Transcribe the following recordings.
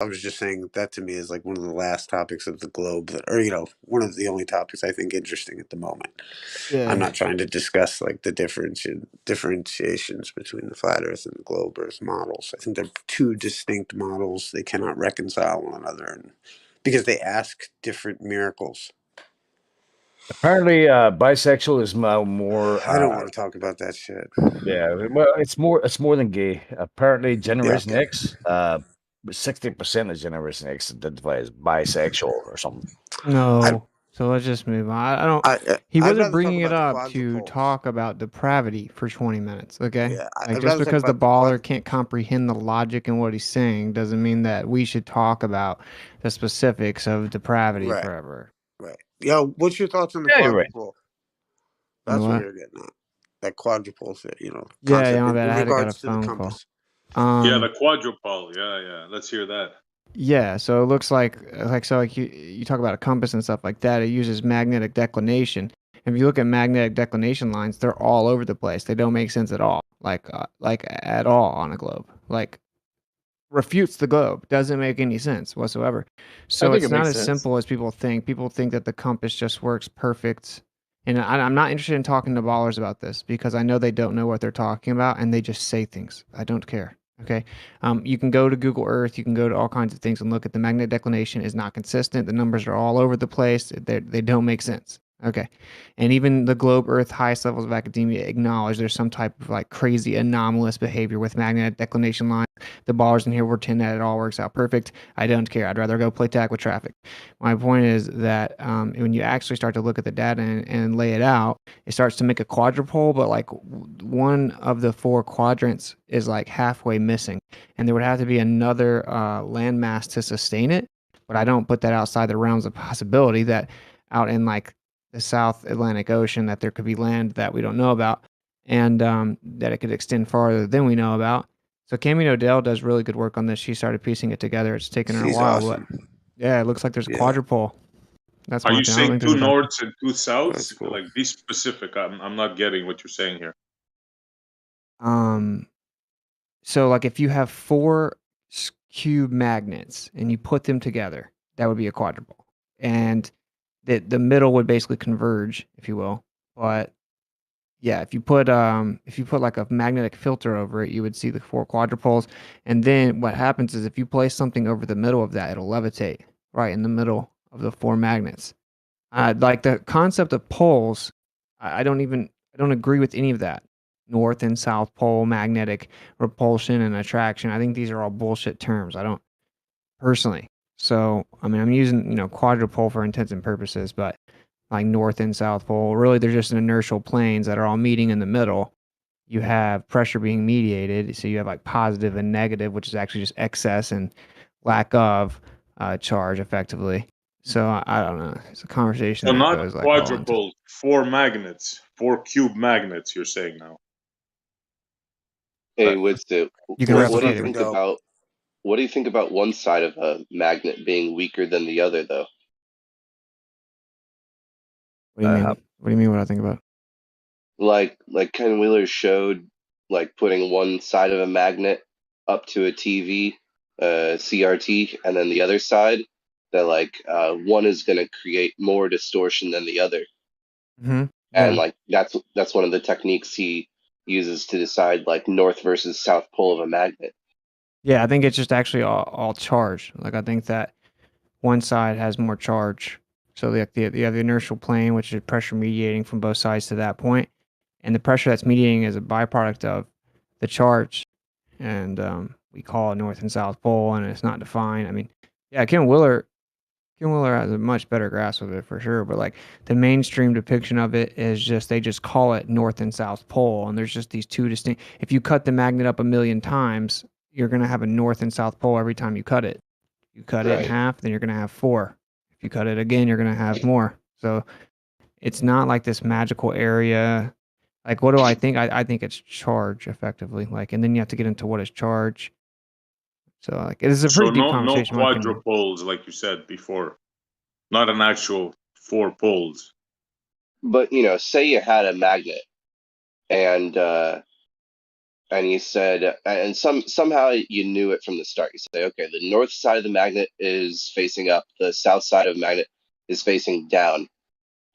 I was just saying that to me is like one of the last topics of the globe that, or one of the only topics I think interesting at the moment. I'm Yeah. not trying to discuss like the differentiations between the flat Earth and the globe Earth models. I think they're two distinct models. They cannot reconcile one another, and because they ask different miracles. Apparently, bisexual is more. I don't want to talk about that shit. Yeah, well, it's more than gay. Apparently, Generation okay. X, 60% of Generation X identify as bisexual or something. No. So let's just move on. I don't. He I'd wasn't rather talk bringing it about the up to quadrupoles. talk about depravity for 20 minutes. Okay. Yeah, Like I'd just rather talk because the about the baller can't comprehend the logic in what he's saying doesn't mean that we should talk about the specifics of depravity Right. forever. Right. Yo, what's your thoughts on the Yeah, you're right. quadrupole? On That's what what? you're getting at. That quadrupole, Yeah, concept my in bad. I had to got a regards to the phone call. compass. Yeah, the quadrupole. Yeah. Let's hear that. Yeah, so it looks like you talk about a compass and stuff like that. It uses magnetic declination. If you look at magnetic declination lines, they're all over the place. They don't make sense at all. Like at all on a globe. Like refutes the globe. Doesn't make any sense whatsoever. So think it's it not makes as sense. simple as people think. People think that the compass just works perfect. And I'm not interested in talking to ballers about this because I know they don't know what they're talking about and they just say things. I don't care. Okay. You can go to Google Earth. You can go to all kinds of things and look at the magnetic declination is not consistent. The numbers are all over the place. They don't make sense. Okay. And even the globe Earth highest levels of academia acknowledge there's some type of like crazy anomalous behavior with magnetic declination lines. The ballers in here pretend that it all works out perfect. I don't care. I'd rather go play tag with traffic. My point is that when you actually start to look at the data and lay it out, it starts to make a quadrupole, but like one of the four quadrants is like halfway missing. And there would have to be another landmass to sustain it. But I don't put that outside the realms of possibility that out in like the South Atlantic Ocean that there could be land that we don't know about and that it could extend farther than we know about. So Cami Odell does really good work on this. She started piecing it together. It's taken her a while, awesome. but yeah, it looks like there's a quadrupole. That's Are you thing. saying two norths and two souths? That's cool. Like, be specific. I'm not getting what you're saying here. So like if you have four cube magnets and you put them together, that would be a quadrupole, and the middle would basically converge, if you will. But yeah, if you put like a magnetic filter over it, you would see the four quadrupoles. And then what happens is if you place something over the middle of that, it'll levitate right in the middle of the four magnets. Like the concept of poles, I don't agree with any of that. North and South pole, magnetic repulsion and attraction. I think these are all bullshit terms. I don't personally. So I mean, I'm using quadrupole for intents and purposes, but like North and South Pole. Really, they're just inertial planes that are all meeting in the middle. You have pressure being mediated, so you have like positive and negative, which is actually just excess and lack of charge, effectively. So I don't know. It's a conversation. So that not goes like quadrupole, four magnets, four cube magnets. You're saying now. Hey, Winston, you can what do you replicate think it. about what do you think about one side of a magnet being weaker than the other, though? What do you mean? What do you mean? What I think about? Like Ken Wheeler showed, like putting one side of a magnet up to a TV, CRT, and then the other side, that like one is going to create more distortion than the other. Mm-hmm. And like that's one of the techniques he uses to decide like north versus south pole of a magnet. Yeah, I think it's just actually all charge. Like I think that one side has more charge. So you have the inertial plane, which is pressure mediating from both sides to that point, and the pressure that's mediating is a byproduct of the charge, and we call it north and south pole, and it's not defined. I mean, yeah, Ken Wheeler has a much better grasp of it for sure, but like the mainstream depiction of it is just they just call it north and south pole, and there's just these two distinct. If you cut the magnet up 1,000,000 times, you're gonna have a north and south pole every time you cut it. You cut it in half, then you're going to have 4. If you cut it again, you're going to have more. So it's not like this magical area. Like, what do I think? I think it's charge, effectively. Like, and then you have to get into what is charge. So, like, it is a pretty deep conversation. No quadrupoles, like you said before. Not an actual 4 poles. But say you had a magnet, and and you said, and somehow you knew it from the start. You say, okay, the north side of the magnet is facing up, the south side of the magnet is facing down.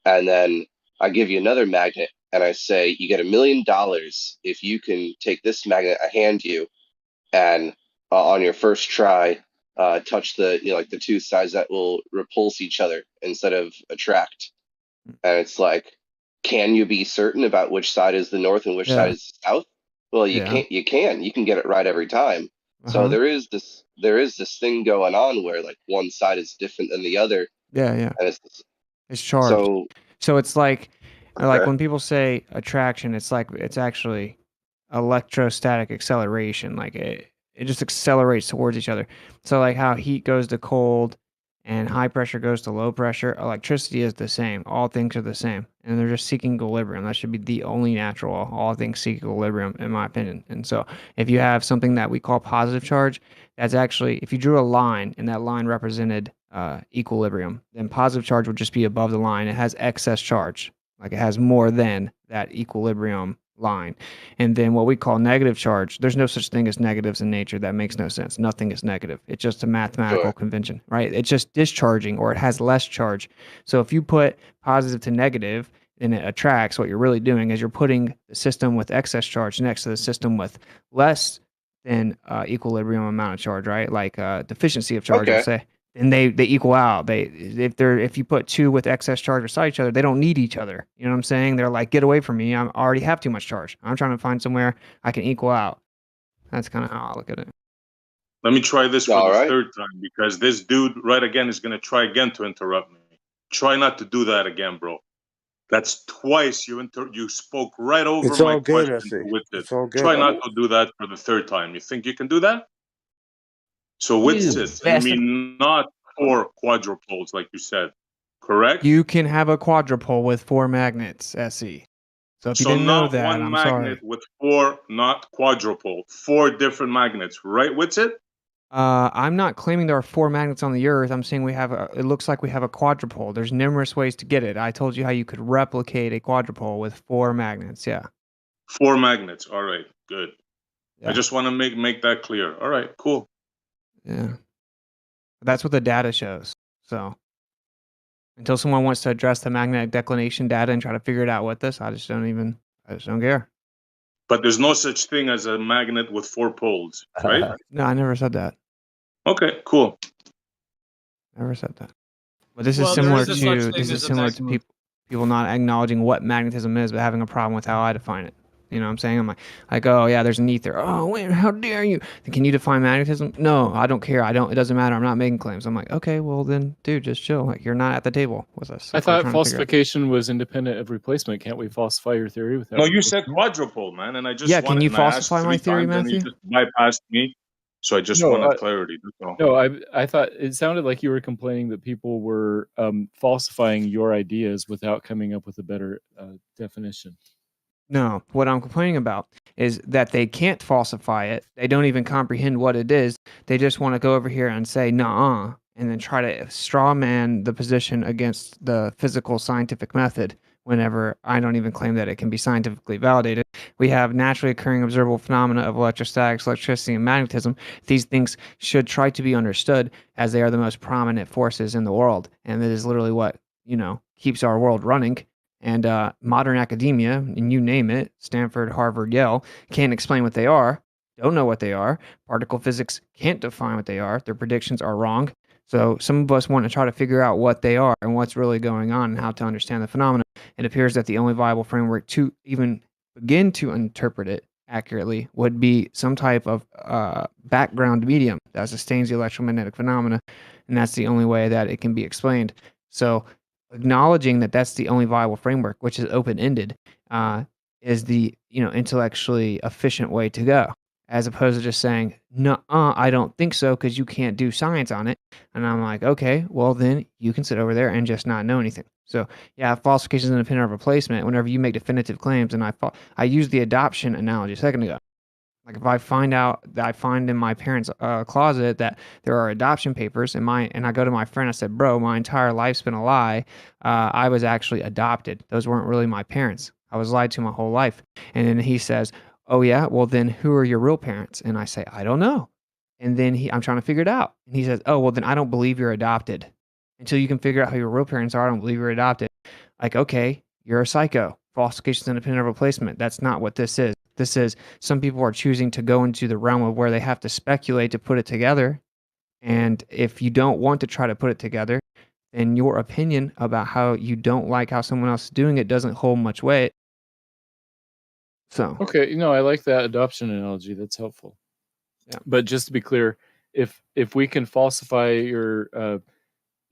And then I give you another magnet, and I say, you get $1 million if you can take this magnet I hand you, and on your first try, touch the like the two sides that will repulse each other instead of attract. And it's like, can you be certain about which side is the north and which side Yeah. is the south? Well, you Yeah. can't. You can. You can get it right every time. So Uh-huh. there is this thing going on where like one side is different than the other, Yeah, yeah. and It's charged. so So it's like okay. when people say attraction, it's like it's actually electrostatic acceleration. Like it just accelerates towards each other. So like how heat goes to cold and high pressure goes to low pressure, electricity is the same. All things are the same, and they're just seeking equilibrium. That should be the only natural. All things seek equilibrium, in my opinion. And so if you have something that we call positive charge, that's actually, if you drew a line and that line represented equilibrium, then positive charge would just be above the line. It has excess charge, like it has more than that equilibrium line. And then what we call negative charge, there's no such thing as negatives in nature. That makes no sense. Nothing is negative. It's just a mathematical Sure. convention, right? It's just discharging, or it has less charge. So if you put positive to negative and it attracts, what you're really doing is you're putting the system with excess charge next to the system with less than equilibrium amount of charge, right? Like deficiency of charge, Okay. I'll say. And they equal out. If you put two with excess charge beside each other, they don't need each other. You know what I'm saying? They're like, get away from me. I already have too much charge. I'm trying to find somewhere I can equal out. That's kind of how I look at it. Let me try this for All the right. third time, because this dude right again is going to try again to interrupt me. Try not to do that again, bro. That's twice you spoke right over It's my all good, question Essie. with it. It's all good. Try not to do that for the third time. You think you can do that? So with it, you mean not 4 quadrupoles like you said, correct? You can have a quadrupole with 4 magnets, SE. So if you So didn't know not that, one I'm magnet sorry. with 4, not quadrupole, 4 different magnets, right? What's it? I'm not claiming there are 4 magnets on the Earth. I'm saying it looks like we have a quadrupole. There's numerous ways to get it. I told you how you could replicate a quadrupole with 4 magnets. Yeah. 4 magnets. All right, good. Yeah. I just want to make that clear. All right, cool. Yeah. That's what the data shows. So until someone wants to address the magnetic declination data and try to figure it out with us, I just don't care. But there's no such thing as a magnet with 4 poles, right? No, I never said that. Okay, cool. Never said that. But this is Well, there similar is a such to thing as a maximum. people not acknowledging what magnetism is, but having a problem with how I define it. You know what I'm saying? I'm like, oh yeah, there's an ether. Oh wait, how dare you? Can you define magnetism? No, I don't care. It doesn't matter. I'm not making claims. I'm like, okay, well then, dude, just chill. Like you're not at the table with us. I thought falsification was independent of replacement. Can't we falsify your theory without? No, you said quadrupole, man, and I just can you falsify my theory, and you Matthew? just bypassed me. So I just wanted clarity. That's all. No, I thought it sounded like you were complaining that people were falsifying your ideas without coming up with a better definition. No, what I'm complaining about is that they can't falsify it. They don't even comprehend what it is. They just want to go over here and say, nah, and then try to straw man the position against the physical scientific method whenever I don't even claim that it can be scientifically validated. We have naturally occurring observable phenomena of electrostatics, electricity, and magnetism. These things should try to be understood as they are the most prominent forces in the world. And it is literally what, keeps our world running. And modern academia, and you name it, Stanford, Harvard, Yale, can't explain what they are, don't know what they are. Particle physics can't define what they are. Their predictions are wrong. So some of us want to try to figure out what they are and what's really going on and how to understand the phenomena. It appears that the only viable framework to even begin to interpret it accurately would be some type of background medium that sustains the electromagnetic phenomena, and that's the only way that it can be explained. So acknowledging that that's the only viable framework, which is open-ended, is the intellectually efficient way to go, as opposed to just saying, no, I don't think so because you can't do science on it. And I'm like, okay, well then you can sit over there and just not know anything. So yeah, falsification is independent of replacement. Whenever you make definitive claims, and I used the adoption analogy a second ago. Like if I find in my parents' closet that there are adoption papers and I go to my friend, I said, bro, my entire life's been a lie. I was actually adopted. Those weren't really my parents. I was lied to my whole life. And then he says, oh yeah, well then who are your real parents? And I say, I don't know. And then I'm trying to figure it out. And he says, oh, well then I don't believe you're adopted. Until you can figure out who your real parents are, I don't believe you're adopted. Like, okay, you're a psycho. Falsification is independent of replacement. That's not what this is. This is some people are choosing to go into the realm of where they have to speculate to put it together. And if you don't want to try to put it together, then your opinion about how you don't like how someone else is doing it doesn't hold much weight. So Okay, I like that adoption analogy. That's helpful. Yeah. But just to be clear, if we can falsify your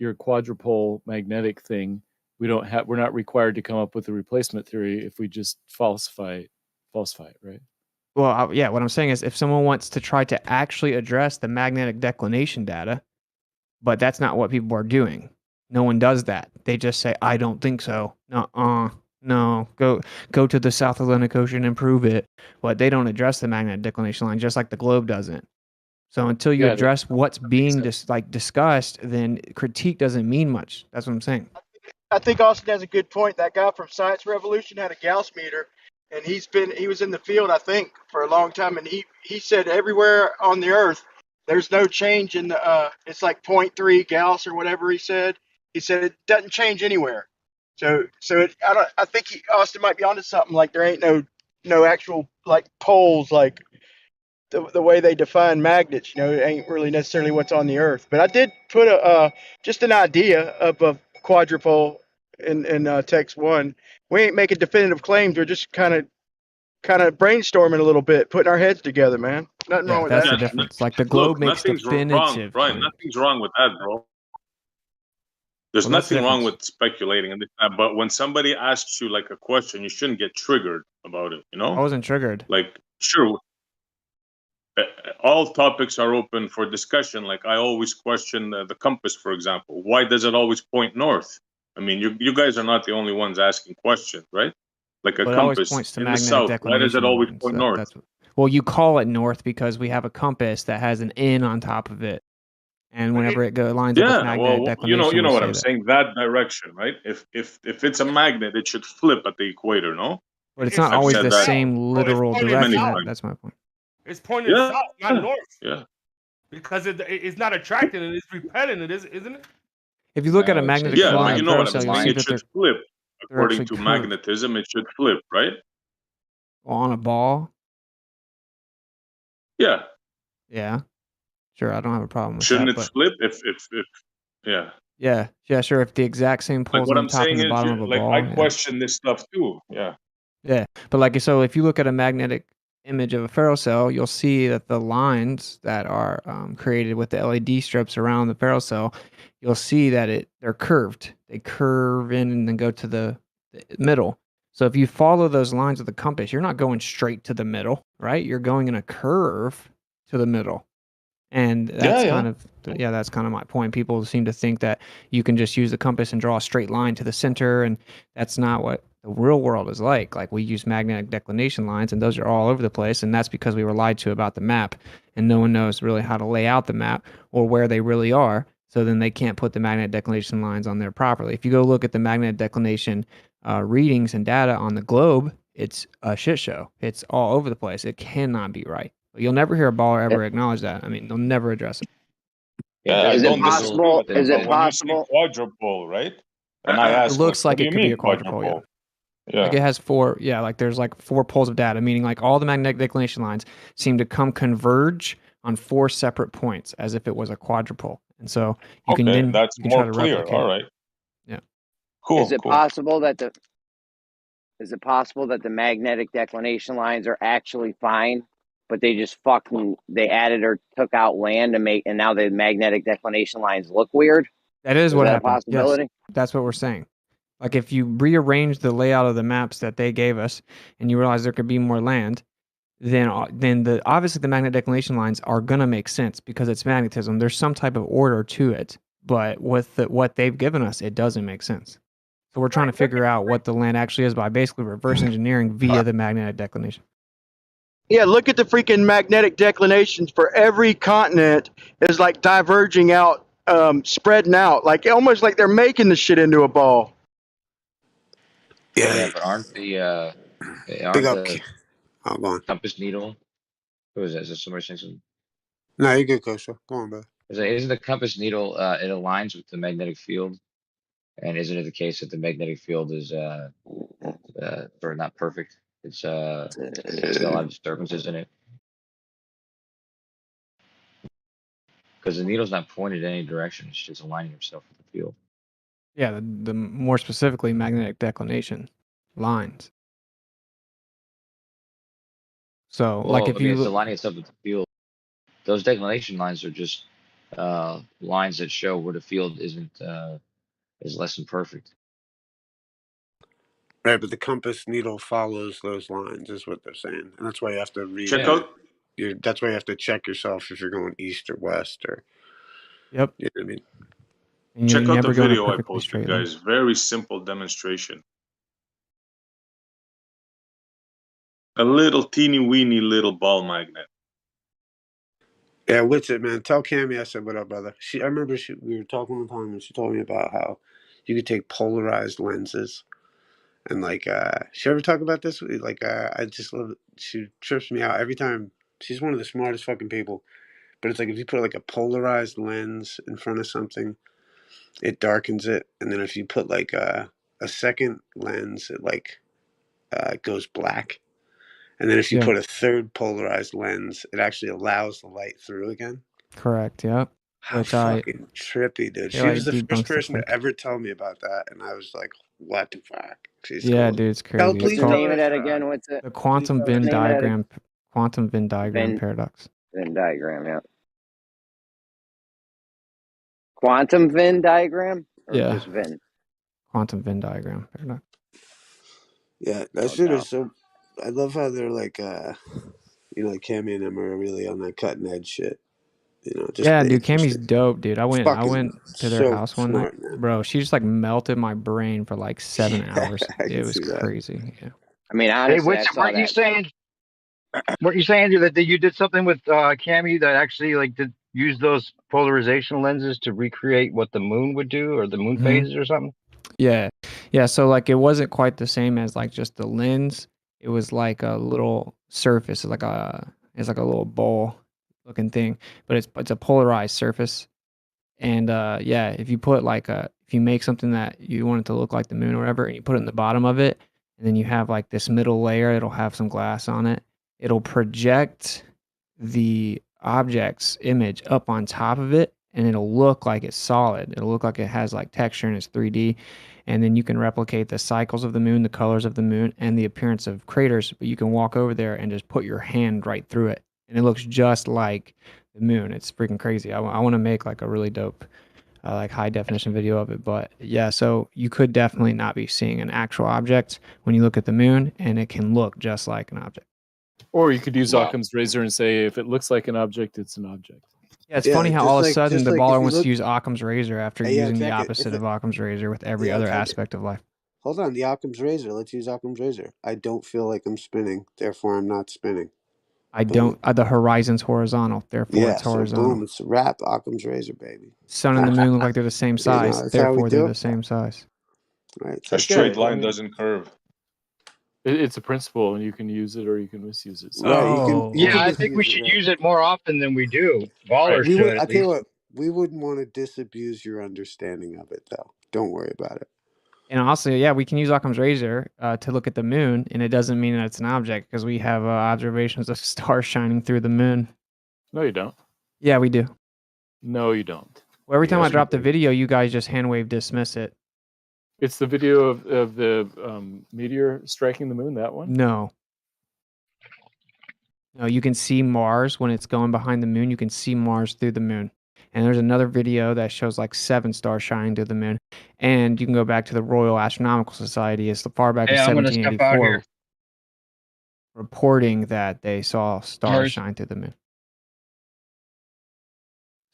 quadrupole magnetic thing, we're not required to come up with a replacement theory if we just falsify it, right? Well, yeah, what I'm saying is if someone wants to try to actually address the magnetic declination data, but that's not what people are doing. No one does that. They just say, I don't think so. No, go to the South Atlantic Ocean and prove it. But they don't address the magnetic declination line, just like the globe doesn't. So until you address what's being discussed, then critique doesn't mean much. That's what I'm saying. I think Austin has a good point. That guy from Science Revolution had a Gauss meter, and he was in the field, I think, for a long time, and he said everywhere on the Earth there's no change in the it's like 0.3 Gauss or whatever he said. He said it doesn't change anywhere. So I think Austin might be onto something. Like there ain't no actual like poles like the way they define magnets. It ain't really necessarily what's on the Earth. But I did put just an idea of a quadrupole in text 1. We ain't making definitive claims. We're just kind of brainstorming a little bit, putting our heads together, man. Nothing wrong with that's that. the difference. Like the globe makes definitive. Wrong, Brian. Nothing's wrong with that, bro. There's nothing wrong with speculating, but when somebody asks you like a question, you shouldn't get triggered about it. I wasn't triggered. Like, sure, all topics are open for discussion. Like I always question the compass, for example. Why does it always point north? I mean, you guys are not the only ones asking questions, right? Like a compass points to in the south. Why does it always point north? Well, you call it north because we have a compass that has an N on top of it. And whenever it lines up with magnetic declination, you know what I'm saying. That direction, right? If it's a magnet, it should flip at the equator, no? But it's not always the same literal direction. That's my point. It's pointing south, not north. Yeah. Because it's not attracting it; it's repelling it, isn't it? If you look at a magnetic field, but you know what I'm saying. It should flip according to magnetism. It should flip, right? On a ball. Yeah. Yeah. Sure, I don't have a problem with Shouldn't that. Shouldn't it flip if yeah. Yeah, sure. If the exact same poles on the top and the bottom of a ball. I question this stuff too. Yeah. Yeah, but so if you look at a magnetic image of a ferrocell, you'll see that the lines that are created with the LED strips around the ferrocell, you'll see that they're curved. They curve in and then go to the middle. So if you follow those lines with the compass, you're not going straight to the middle, right? You're going in a curve to the middle. And that's that's kind of my point. People seem to think that you can just use the compass and draw a straight line to the center, and that's not what the real world is like. Like we use magnetic declination lines, and those are all over the place, and that's because we were lied to about the map, and no one knows really how to lay out the map or where they really are, so then they can't put the magnetic declination lines on there properly. If you go look at the magnetic declination readings and data on the globe, it's a shit show. It's all over the place. It cannot be right. You'll never hear a baller ever acknowledge that. I mean, they'll never address it. Yeah, is it possible? Is it possible? Quadrupole, right? And I asked, it looks like it could be a quadrupole. Yeah. Like it has four. Yeah, like there's like 4 poles of data, meaning like all the magnetic declination lines seem to converge on 4 separate points, as if it was a quadrupole. And so you can then that's you can more try to clear. replicate. All right. Yeah. Cool. Is it possible that the magnetic declination lines are actually fine, but they just they added or took out land and now the magnetic declination lines look weird? That is what happened. Possibility? Yes, that's what we're saying. Like if you rearrange the layout of the maps that they gave us, and you realize there could be more land, then obviously the magnetic declination lines are gonna make sense because it's magnetism. There's some type of order to it, but with what they've given us, it doesn't make sense. So we're trying to figure out what the land actually is by basically reverse engineering via the magnetic declination. Yeah, look at the freaking magnetic declinations for every continent is like diverging out, spreading out, like almost like they're making the shit into a ball. Yeah, but aren't Oh, go on. compass needle. Who is that? Is that somebody saying something? No, you're good, Kosha. Go on, bro. Isn't the compass needle it aligns with the magnetic field? And isn't it the case that the magnetic field is or not perfect? It's got a lot of disturbances in it. Because the needle's not pointed in any direction, it's just aligning itself with the field. Yeah, the more specifically magnetic declination lines. So, Well, like if you it's look, aligning itself with the field. Those declination lines are just lines that show where the field is less than perfect. Right, but the compass needle follows those lines, is what they're saying, and that's why you have to read. Check out. That's why you have to check yourself if you're going east or west, or yep. you know what I mean. And Check out the never go in a video I perfectly posted, straight line. guys. Very simple demonstration. A little teeny weeny little ball magnet. Yeah, what's it, man? Tell Cammy I said what up, brother. I remember we were talking one time and she told me about how you could take polarized lenses and like she ever talk about this? Like I just love it. She trips me out every time. She's one of the smartest fucking people. But it's like if you put like a polarized lens in front of something, it darkens it, and then if you put like a second lens, it like goes black. And then if you put a third polarized lens, it actually allows the light through again. Correct. Yep. How fucking trippy, dude. She was the first person to ever tell me about that, and I was like, what the fuck? She's yeah, cool. dude, it's crazy. Please It's tell Name her of I that said again? What's it? the quantum Venn diagram. Quantum Venn diagram paradox. Venn diagram, yeah. Quantum Venn diagram? Or Yeah. just Venn? Quantum Venn diagram paradox. Yeah, that shit is so. I love how they're like, you know, like Cammy and them are really on that cutting edge shit. You know, just yeah, dude, Cammy's dope, dude. I went to their so house one smart, night, man. bro. She just like melted my brain for like 7 hours. I It can was see that. crazy. Yeah. I mean, honestly, I saw weren't you that. saying? Weren't you saying that you did something with Cammy that actually like did use those polarization lenses to recreate what the moon would do or the moon phases or something? Yeah. Yeah. So like it wasn't quite the same as like just the lens. It was like a little surface, it's like a little bowl looking thing, but it's a polarized surface. And yeah, if you put like if you make something that you want it to look like the moon or whatever, and you put it in the bottom of it, and then you have like this middle layer, it'll have some glass on it. It'll project the object's image up on top of it, and it'll look like it's solid. It'll look like it has like texture and it's 3D. And then you can replicate the cycles of the moon, the colors of the moon, and the appearance of craters. But you can walk over there and just put your hand right through it, and it looks just like the moon. It's freaking crazy. I want to make like a really dope, like high definition video of it. But yeah, so you could definitely not be seeing an actual object when you look at the moon, and it can look just like an object. Or you could use Occam's razor and say, if it looks like an object, it's an object. Yeah, it's funny how all of a sudden the baller wants to use Occam's razor after using the opposite of Occam's razor with every other aspect of life. Hold on, the Occam's razor. Let's use Occam's razor. I don't feel like I'm spinning, therefore I'm not spinning. I don't. The horizon's horizontal, therefore it's horizontal. So boom, it's a wrap. Occam's razor, baby. Sun and the moon look like they're the same size, You know, therefore they're the same size. Right. A straight line doesn't curve. It's a principle, and you can use it or you can misuse it. So. Right, I think we should use it more often than we do. Ballers should. I tell you what, we wouldn't want to disabuse your understanding of it, though. Don't worry about it. And also, yeah, we can use Occam's razor to look at the moon, and it doesn't mean that it's an object because we have observations of stars shining through the moon. No, you don't. Yeah, we do. No, you don't. Well, every time I drop the video, you guys just hand wave dismiss it. It's the video of the meteor striking the moon, that one? No. No, you can see Mars when it's going behind the moon. You can see Mars through the moon. And there's another video that shows like 7 stars shining through the moon. And you can go back to the Royal Astronomical Society as far back as 1784, reporting that they saw stars shine through the moon.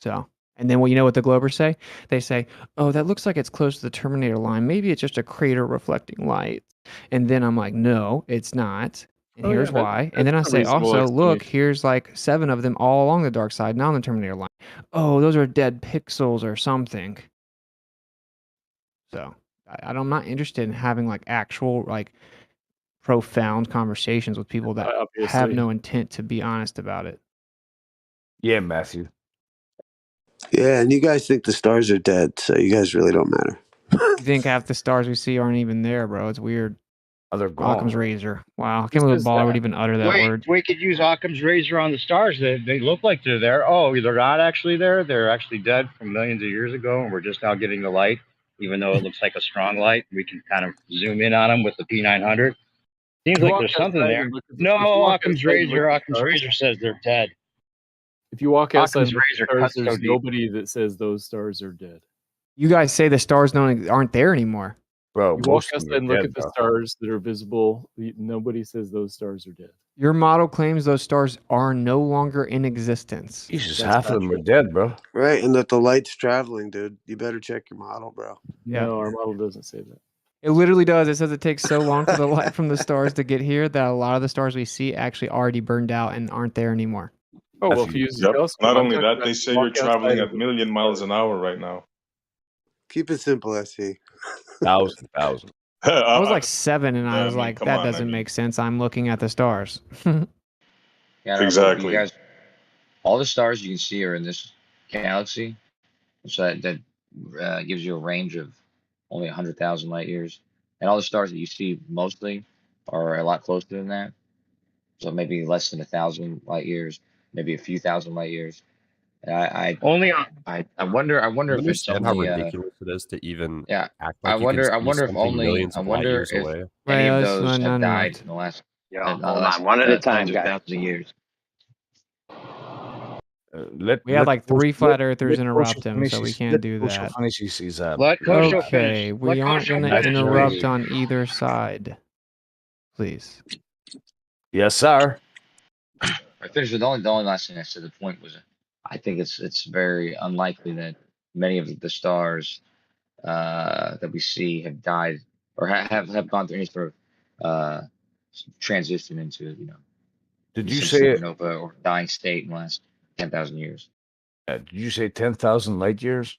So, and then you know what the Globers say? They say, oh, that looks like it's close to the Terminator line. Maybe it's just a crater reflecting light. And then I'm like, no, it's not. And here's why. And then I say, also, look, here's like 7 of them all along the dark side, not on the Terminator line. Oh, those are dead pixels or something. So I'm not interested in having like actual like profound conversations with people that have Obviously. no intent to be honest about it. Yeah, Matthew. Yeah, and you guys think the stars are dead, so you guys really don't matter. You think half the stars we see aren't even there, bro? It's weird. Other gone. Occam's razor. Wow, I can't believe Baller would even utter that word. We could use Occam's razor on the stars. They look like they're there. Oh, they're not actually there. They're actually dead from millions of years ago, and we're just now getting the light, even though it looks like a strong light. We can kind of zoom in on them with the P900. Seems like there's something there. No, Occam's razor says they're dead. If you walk outside Occam's the razor stars, cuts so there's deep. nobody that says those stars are dead. You guys say the stars aren't there anymore. Bro, You walk outside and look at the stars that are visible. Nobody says those stars are dead. Your model claims those stars are no longer in existence. Jesus, half of them are dead, bro. Right, and that the light's traveling, dude. You better check your model, bro. No, our model doesn't say that. It literally does. It says it takes so long for the light from the stars to get here that a lot of the stars we see actually already burned out and aren't there anymore. Oh, well, if you use Not only that, they say you're traveling at 1,000,000 miles an hour right now. Keep it simple, SC. 1,000. I was like 7, and I was mean, like, come that on, doesn't make sense. I'm looking at the stars. Yeah, Exactly. You guys, all the stars you can see are in this galaxy, so that gives you a range of only 100,000 light years, and all the stars that you see mostly are a lot closer than that. So maybe less than 1,000 light years, maybe a few thousand light years. And I wonder if it's understand how only ridiculous it is to even yeah. act I like you wonder can see if something only millions I of light wonder years if away. any of Right, those no, have no. died in the last Hold on, one at a time, guys. thousands of years. We had like 3 flat earthers interrupt him, so we can't do that. Let Kosho Okay, finish. we Let aren't Kosho going to finish, interrupt please. on either side. Please. Yes, sir. I finished with the only last thing I said. The point was, I think it's very unlikely that many of the stars that we see have died or have gone through any sort of transition into Did you some say supernova or dying state in the last 10,000 years. Did you say 10,000 light years?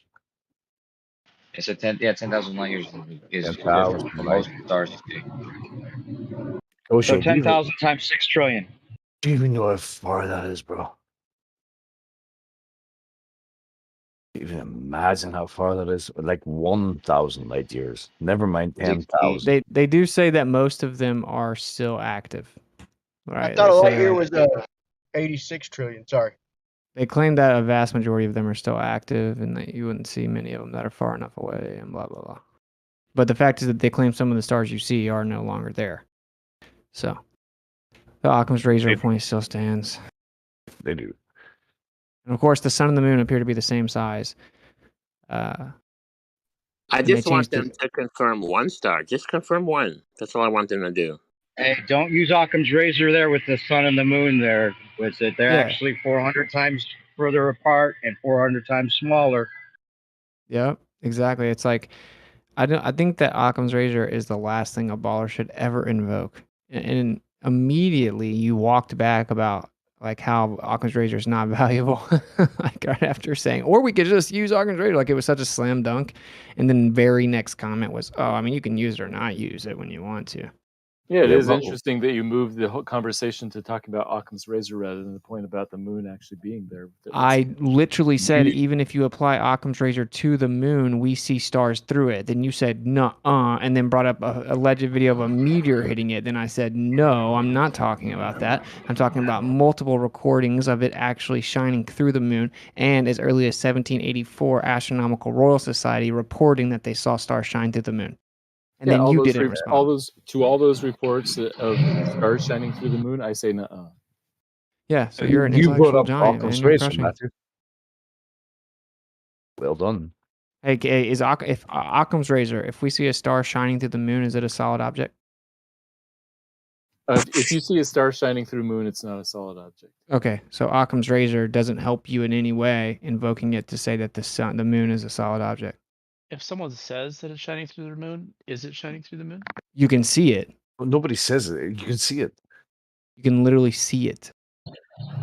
It's a 10,000 light years is 10,000 for most stars you see. So 10,000 times 6 trillion. Do you even know how far that is, bro? Even imagine how far that is. Like 1,000 light years. Never mind 10,000. They do say that most of them are still active. Right. I thought a They light say, year like, was 86 trillion. Sorry. they claim that a vast majority of them are still active and that you wouldn't see many of them that are far enough away and blah, blah, blah. But the fact is that they claim some of the stars you see are no longer there. So the Occam's razor point still stands. They do. And of course, the sun and the moon appear to be the same size. I just want them to confirm one star. Just confirm one. That's all I want them to do. Hey, don't use Occam's razor there with the sun and the moon there. With it, they're actually 400 times further apart and 400 times smaller. Yep, exactly. It's like I think that Occam's razor is the last thing a baller should ever invoke. And immediately you walked back about like how Occam's razor is not valuable, like right after saying, or we could just use Occam's razor, like it was such a slam dunk. And then very next comment was, oh, I mean, you can use it or not use it when you want to. Yeah, it is interesting that you moved the whole conversation to talk about Occam's razor rather than the point about the moon actually being there. I literally said, even if you apply Occam's razor to the moon, we see stars through it. Then you said, nuh-uh, and then brought up a alleged video of a meteor hitting it. Then I said, no, I'm not talking about that. I'm talking about multiple recordings of it actually shining through the moon, and as early as 1784, Astronomical Royal Society reporting that they saw stars shine through the moon. And then you didn't respond. All those reports of stars shining through the moon, I say nuh-uh. Yeah, so you're an intellectual giant, man. You're crushing. Matthew. Well done. Hey, if Occam's razor, if we see a star shining through the moon, is it a solid object? If you see a star shining through the moon, it's not a solid object. Okay, so Occam's razor doesn't help you in any way, invoking it to say that the moon is a solid object. If someone says that it's shining through the moon, is it shining through the moon? You can see it. Well, nobody says it. You can see it. You can literally see it.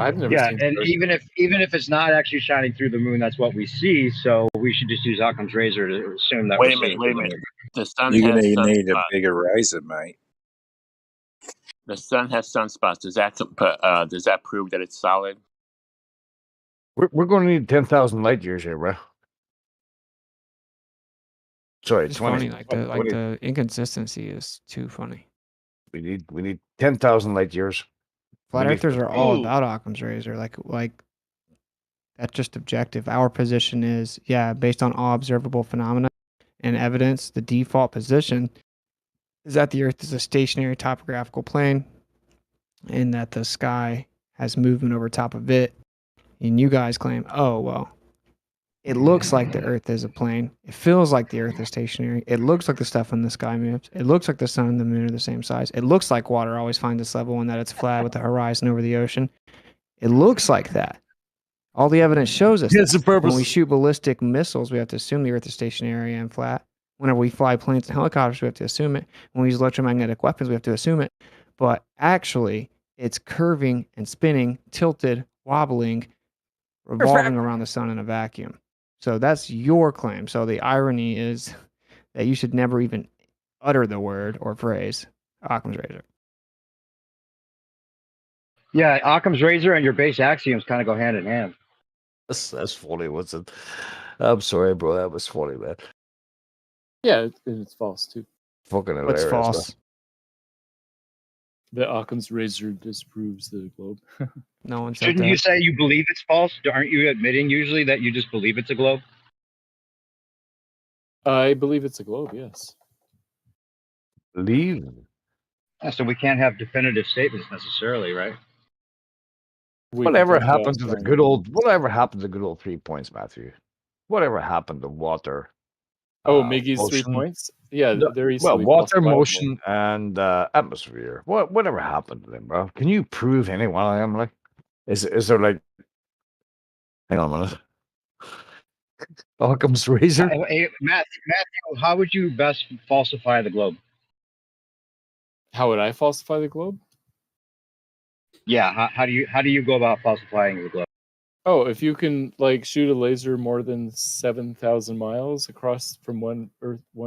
I've never seen and even if it's not actually shining through the moon, that's what we see. So we should just use Occam's razor to assume that. Wait a minute. The sun You're has gonna need a sunspots. big horizon, mate. The sun has sunspots. Does that prove that it's solid? We're going to need 10,000 light years here, bro. Sorry, It's 20. funny. The inconsistency is too funny. We need 10,000 light years. Flat earthers are all about Occam's razor. Like that's just objective. Our position is, based on all observable phenomena and evidence, the default position is that the Earth is a stationary topographical plane and that the sky has movement over top of it. And you guys claim, oh, well, it looks like the Earth is a plane. It feels like the Earth is stationary. It looks like the stuff in the sky moves. It looks like the sun and the moon are the same size. It looks like water always finds its level and that it's flat with the horizon over the ocean. It looks like that. All the evidence shows us that. When we shoot ballistic missiles, we have to assume the Earth is stationary and flat. Whenever we fly planes and helicopters, we have to assume it. When we use electromagnetic weapons, we have to assume it. But actually, it's curving and spinning, tilted, wobbling, revolving around the sun in a vacuum. So that's your claim. So the irony is that you should never even utter the word or phrase Occam's razor. Yeah, Occam's razor and your base axioms kind of go hand in hand. That's funny. What's it? I'm sorry, bro. That was funny, man. Yeah, it's false too. Fucking hilarious. What's false? The Occam's razor disproves the globe. No one said Shouldn't that. you say you believe it's false? Aren't you admitting usually that you just believe it's a globe? I believe it's a globe, yes. Believe? Yeah, so we can't have definitive statements necessarily, right? Whatever happened to the good old 3 points, Matthew? Whatever happened to water? Miggy's 3 points? Yeah, they're easily water, falsifiable. motion, and atmosphere. Whatever happened to them, bro? Can you prove any one of them? Like, is there like? Hang on a minute. Occam's razor. Hey, Matthew, how would you best falsify the globe? How would I falsify the globe? Yeah, how do you go about falsifying the globe? Oh, if you can shoot a laser more than 7,000 miles across from one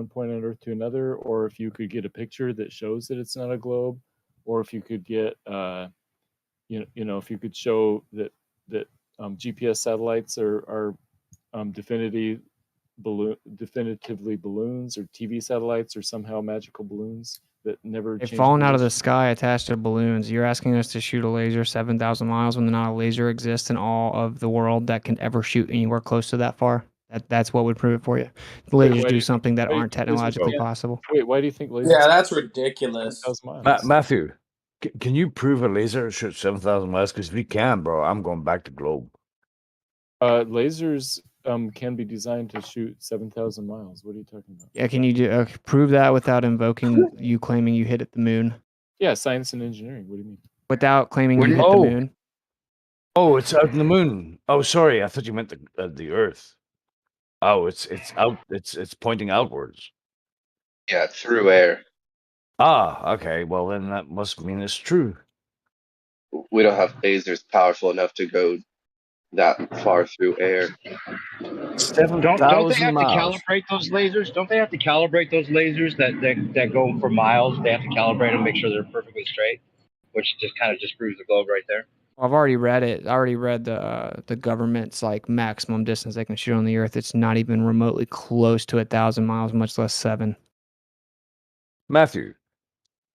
point on Earth to another, or if you could get a picture that shows that it's not a globe, or if you could get if you could show that GPS satellites are definitively balloons, or TV satellites are somehow magical balloons that never They've change fallen out of the position. sky attached to balloons. You're asking us to shoot a laser 7,000 miles when not a laser exists in all of the world that can ever shoot anywhere close to that far? That's what would prove it for you. The lasers do something that aren't technologically possible. Wait, why do you think lasers? Yeah, that's ridiculous. 7,000 miles? Matthew, can you prove a laser shoots 7,000 miles? Because if you can, bro, I'm going back to globe. Lasers can be designed to shoot 7,000 miles. What are you talking about? Yeah, can you prove that without invoking you claiming you hit at the moon? Yeah, science and engineering. What do you mean? Without claiming you hit the moon? Oh, it's out in the moon. Oh, sorry, I thought you meant the Earth. Oh, it's out. It's pointing outwards. Yeah, through air. Ah, okay. Well, then that must mean it's true. We don't have lasers powerful enough to go that far through air. Don't they have to calibrate those lasers? Don't they have to calibrate those lasers that go for miles? They have to calibrate them, make sure they're perfectly straight, which just kind of disproves the globe right there. I've already read it. I already read the government's maximum distance they can shoot on the Earth. It's not even remotely close to 1,000 miles, much less 7. Matthew,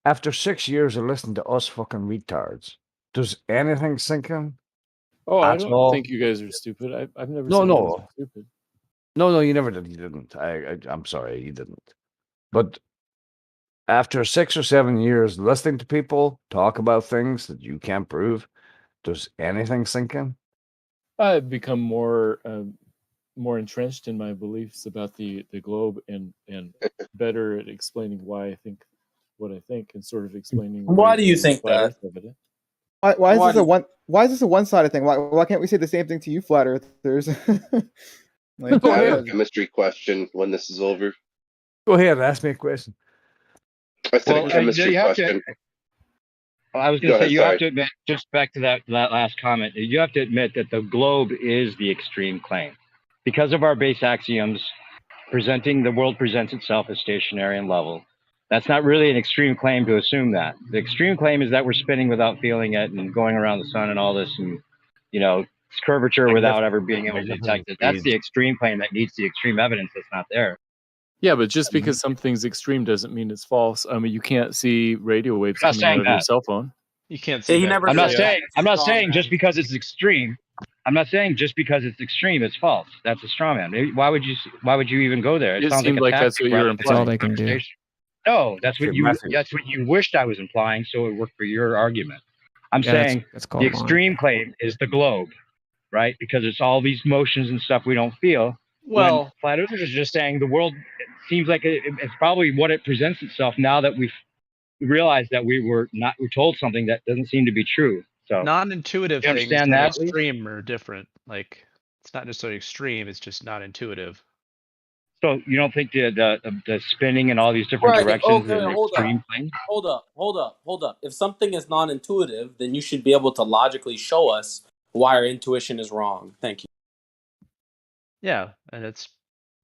after 6 years of listening to us fucking retards, does anything sink in? Oh, I don't think you guys are stupid. I've never said you guys are stupid. No, you never did. You didn't. I'm sorry, you didn't. But after 6 or 7 years listening to people talk about things that you can't prove, does anything sink in? I've become more entrenched in my beliefs about the globe and better at explaining why I think what I think, and sort of explaining why do you think that? Why is this a one-sided thing? Why can't we say the same thing to you, flat earthers? I have a chemistry question when this is over. Go ahead, ask me a question. I said a chemistry question. I was going to say, you have to admit, just back to that last comment, you have to admit that the globe is the extreme claim. Because of our base axioms, the world presents itself as stationary and level. That's not really an extreme claim to assume that. The extreme claim is that we're spinning without feeling it and going around the sun and all this, and it's curvature without ever being able to detect it. That's the extreme claim that needs the extreme evidence that's not there. Yeah, but just because something's extreme doesn't mean it's false. I mean, you can't see radio waves coming out of your cell phone. You can't see. I'm not saying just because it's extreme. I'm not saying just because it's extreme, it's false. That's a straw man. Why would you even go there? It seemed like that's what you're implying. That's all they can do. No, that's what you wished I was implying, so it worked for your argument. I'm saying the extreme claim is the globe, right? Because it's all these motions and stuff we don't feel. Well, flat earthers are just saying the world seems like it's probably what it presents itself now that we've realized that we're told something that doesn't seem to be true. So non-intuitive things and extreme are different. Like, it's not necessarily extreme; it's just not intuitive. So you don't think the spinning in all these different directions is an extreme thing? Hold up. If something is non-intuitive, then you should be able to logically show us why our intuition is wrong. Thank you. Yeah, and it's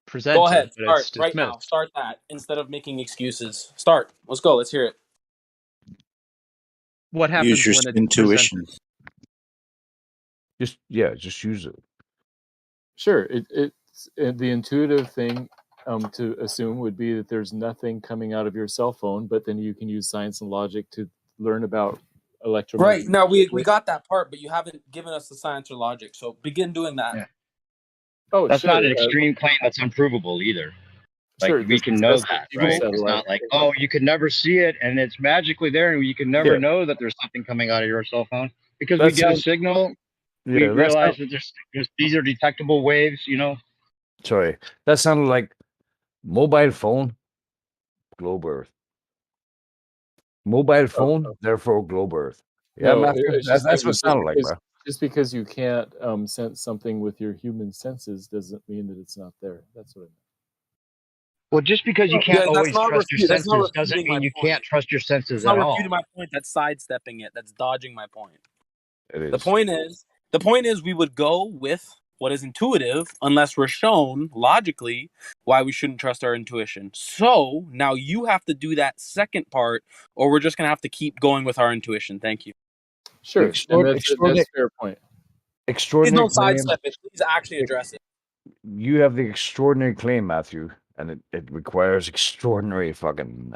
presented. Go ahead, start right now. Start that instead of making excuses. Start. Let's go. Let's hear it. What happens when it's intuition? Just use it. Sure, it's the intuitive thing to assume would be that there's nothing coming out of your cell phone, but then you can use science and logic to learn about electromagnetic. Right now, we got that part, but you haven't given us the science or logic. So begin doing that. Yeah. Oh, that's not an extreme claim. That's unprovable either. Like we can know that, right? It's not like, oh, you could never see it and it's magically there, and you can never know that there's something coming out of your cell phone because we get a signal. We realize that there's these are detectable waves. Sorry, that sounded like mobile phone, globe Earth. Mobile phone, therefore globe Earth. Yeah, No, that's what it sounded like, bro. Just because you can't sense something with your human senses doesn't mean that it's not there. That's what I mean. Well, just because you can't always trust your senses doesn't mean you can't trust your senses at all. That's not refuting my point. That's sidestepping it. That's dodging my point. It is. The point is we would go with what is intuitive unless we're shown logically why we shouldn't trust our intuition. So now you have to do that second part, or we're just going to have to keep going with our intuition. Thank you. Sure. That's a fair point. Extraordinary. Please don't sidestep it. Please actually address it. You have the extraordinary claim, Matthew, and it requires extraordinary fucking.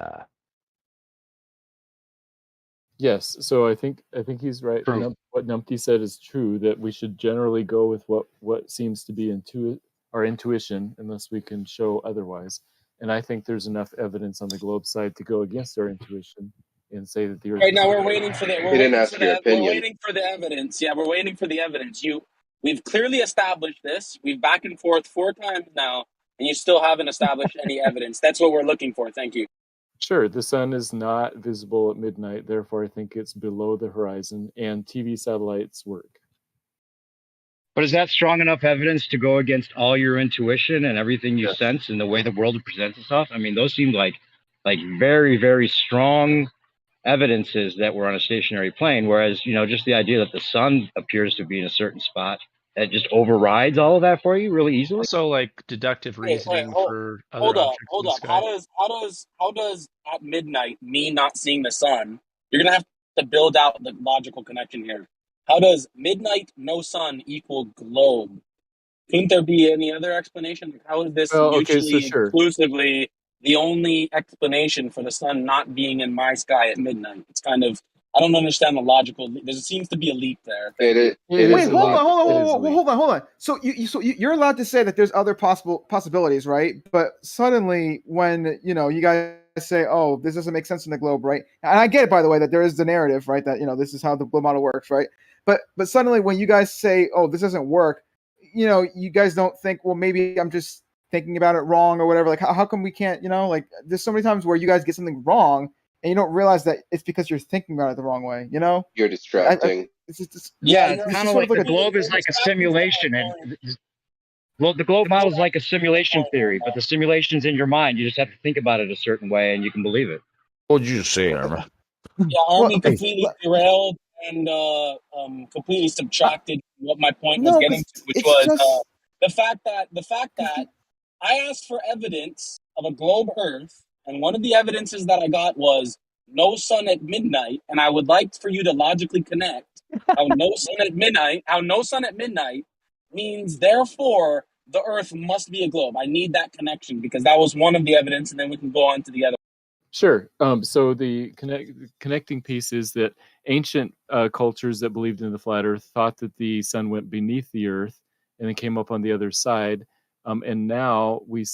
Yes, so I think he's right. What Numpty said is true, that we should generally go with what seems to be our intuition, unless we can show otherwise. And I think there's enough evidence on the globe side to go against our intuition and say that the Earth. Right now, we're waiting for the. We're waiting for the evidence. Yeah, we're waiting for the evidence. We've clearly established this. We've back and forth 4 times now, and you still haven't established any evidence. That's what we're looking for. Thank you. Sure, the sun is not visible at midnight, therefore I think it's below the horizon, and TV satellites work. But is that strong enough evidence to go against all your intuition and everything you sense and the way the world presents itself? I mean, those seem like very, very strong evidences that we're on a stationary plane, whereas, just the idea that the sun appears to be in a certain spot, that just overrides all of that for you really easily. Also, like deductive reasoning for other objects. Hold up. How does at midnight me not seeing the sun? You're gonna have to build out the logical connection here. How does midnight no sun equal globe? Couldn't there be any other explanation? How is this exclusively the only explanation for the sun not being in my sky at midnight? It's kind of, I don't understand the logical. There seems to be a leap there. Wait, hold on. So you're allowed to say that there's other possibilities, right? But suddenly, when you guys say, "Oh, this doesn't make sense in the globe," right? And I get it, by the way, that there is the narrative, right? That this is how the globe model works, right? But suddenly, when you guys say, "Oh, this doesn't work," you guys don't think, "Well, maybe I'm just thinking about it wrong or whatever." Like, how come we can't? There's so many times where you guys get something wrong. And you don't realize that it's because you're thinking about it the wrong way, You're distracting. It's kind of like the globe is like a simulation, and the globe model is like a simulation theory, but the simulation's in your mind. You just have to think about it a certain way, and you can believe it. What did you say, Irma? Yeah, Army completely derailed and completely subtracted what my point was getting to, which was the fact that I asked for evidence of a globe Earth And one of the evidences that I got was no sun at midnight. And I would like for you to logically connect how no sun at midnight means therefore the Earth must be a globe. I need that connection because that was one of the evidence, and then we can go on to the other. Sure. So the connecting piece is that ancient cultures that believed in the flat Earth thought that the sun went beneath the Earth and then came up on the other side. And now we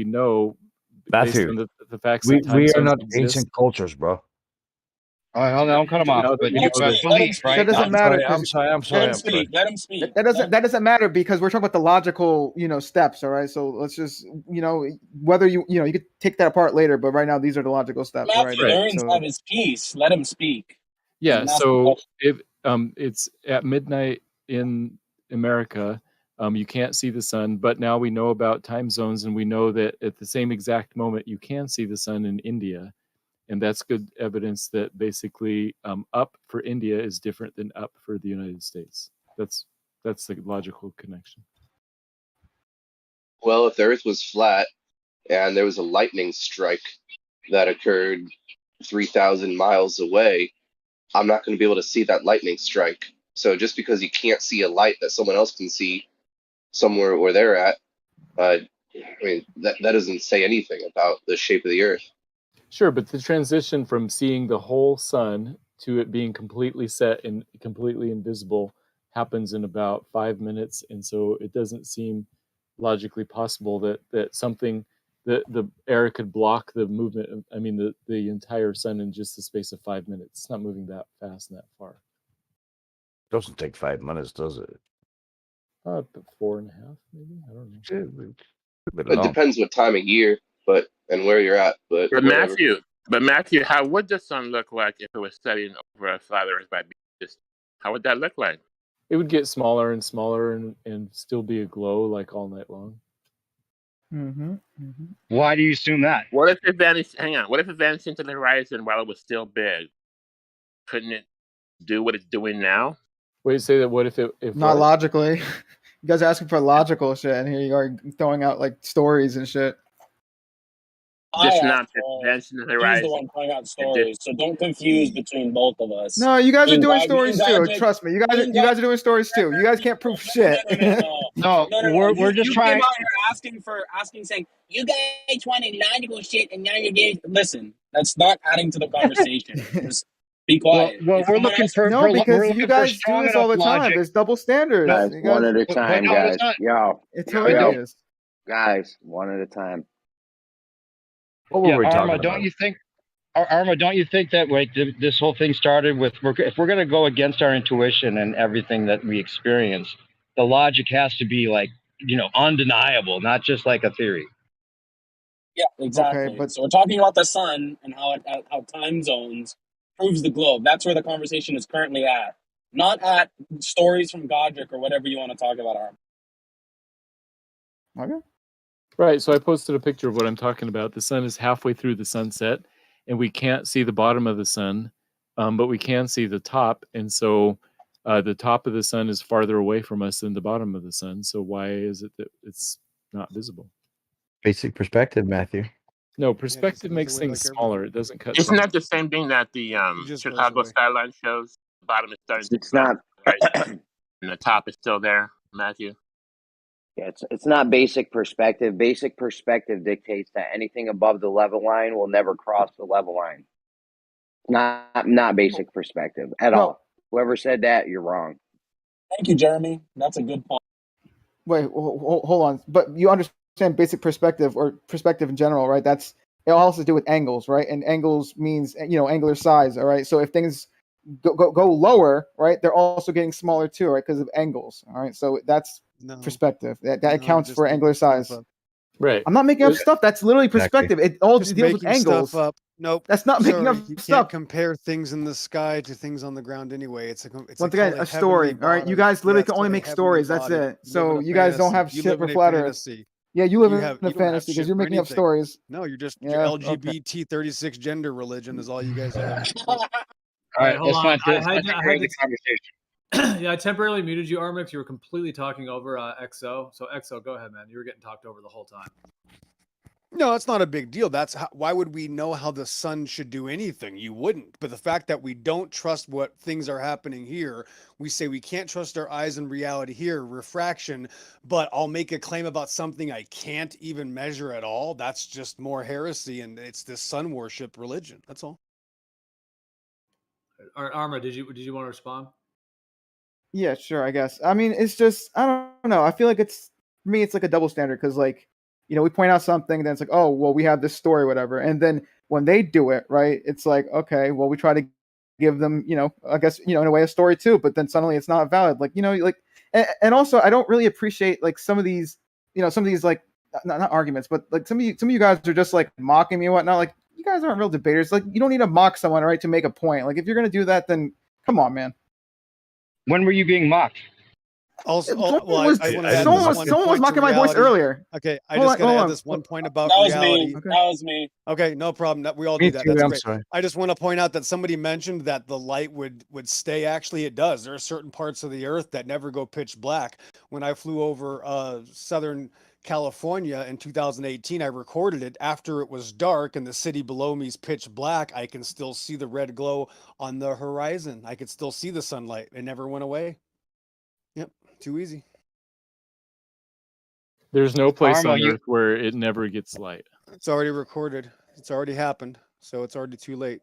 know, Matthew, based on the facts we that are not exist, ancient cultures, bro. Don't cut him off. But you know, the belief, right? That doesn't matter. I'm sorry. Let him speak. Let him speak. That doesn't matter because we're talking about the logical, steps. All right. So let's just, whether you could take that apart later, but right now these are the logical steps. Matthew, Right. Aaron's have his piece. Let him speak. Yeah. So if it's at midnight in America, you can't see the sun, but now we know about time zones, and we know that at the same exact moment you can see the sun in India. And that's good evidence that basically up for India is different than up for the United States. That's the logical connection. Well, if the Earth was flat and there was a lightning strike that occurred 3,000 miles away, I'm not going to be able to see that lightning strike. So just because you can't see a light that someone else can see somewhere where they're at, I mean, that doesn't say anything about the shape of the Earth. Sure, but the transition from seeing the whole sun to it being completely set and completely invisible happens in about 5 minutes, and so it doesn't seem logically possible that something that the air could block the movement. I mean, the entire sun in just the space of 5 minutes. It's not moving that fast and that far. It doesn't take 5 minutes, does it? 4.5, maybe. I don't know. It depends what time of year, and where you're at. But Matthew, how would the sun look like if it was setting over a flat Earth by distance? How would that look like? It would get smaller and smaller and still be a glow like all night long. Why do you assume that? What if it vanished? Hang on. What if it vanished into the horizon while it was still big? Couldn't it do what it's doing now? Wait, say that. What if not logically? You guys are asking for logical shit, and here you are throwing out like stories and shit. Just not mention the horizon. He's the one throwing out stories, so don't confuse between both of us. No, you guys are doing stories too. Trust me, you guys are doing stories too. You guys can't prove shit. No, we're just trying. You came out here asking, saying you guys wanted logical shit, and now you're getting. Listen, that's not adding to the conversation. Just be quiet. Well, we're looking for because you guys do this all the time. There's double standards. Guys, one at a time, guys. It's hilarious. Guys, one at a time. What were we talking Arma, about? don't you think that like this whole thing started with if we're going to go against our intuition and everything that we experience, the logic has to be like undeniable, not just like a theory. Yeah, exactly. Okay, but so we're talking about the sun and how time zones proves the globe. That's where the conversation is currently at, not at stories from Godric or whatever you want to talk about. Okay. Right, so I posted a picture of what I'm talking about. The sun is halfway through the sunset, and we can't see the bottom of the sun, but we can see the top. And so the top of the sun is farther away from us than the bottom of the sun. So why is it that it's not visible? Basic perspective, Matthew. No, perspective makes things smaller. It doesn't cut. Isn't that the same thing that the Chicago skyline shows? The bottom is starting to not, and the top is still there, Matthew. Yeah, it's not basic perspective. Basic perspective dictates that anything above the level line will never cross the level line. Not basic perspective at all. Whoever said that, you're wrong. Thank you, Jeremy. That's a good point. Wait, hold on. But you understand basic perspective or perspective in general, right? It all has to do with angles, right? And angles means angular size, all right? So if things go lower, right, they're also getting smaller too, right? Because of angles, all right? So that's perspective. That accounts for angular size. Right. I'm not making up stuff. That's literally perspective. It all deals with angles. Stuff up. Nope. That's not making up you stuff. Can't compare things in the sky to things on the ground anyway. It's once again a story. All right, you guys literally can only make stories. That's it. So you guys don't have shit for flat Earth. Yeah, you live in a fantasy because you're making up stories. No, you're just your LGBT 36 gender religion is all you guys have. All right, hold on. the conversation. Yeah, I temporarily muted you, Armix. You were completely talking over XO. So XO, go ahead, man. You were getting talked over the whole time. No, it's not a big deal. That's how, why would we know how the sun should do anything? You wouldn't. But the fact that we don't trust what things are happening here, we say we can't trust our eyes in reality here, refraction, but I'll make a claim about something I can't even measure at all. That's just more heresy, and it's this sun worship religion. That's all. All right, Arma, did you want to respond? Yeah, sure. I guess. I mean, it's just I don't know. I feel like it's for me, it's like a double standard because like we point out something, then it's like, oh well, we have this story, whatever, and then when they do it, right, it's like, okay, well, we try to give them, I guess, in a way, a story too, but then suddenly it's not valid. Like like, and also I don't really appreciate like some of these, like not arguments, but like some of you guys are just like mocking me and whatnot. Like you guys aren't real debaters. Like you don't need to mock someone, right, to make a point. Like if you're gonna do that, then come on, man. When were you being mocked? Also, someone was mocking my voice earlier. Okay, I just gotta add this one point about reality. That was me. Okay, no problem. We all Me do that. too, That's I'm great. sorry. I just want to point out that somebody mentioned that the light would stay. Actually, it does. There are certain parts of the Earth that never go pitch black. When I flew over Southern California in 2018, I recorded it after it was dark and the city below me is pitch black. I can still see the red glow on the horizon. I could still see the sunlight. It never went away. Yep, too easy. There's no place Arma, on Earth where it never gets light. It's already recorded. It's already happened. So it's already too late.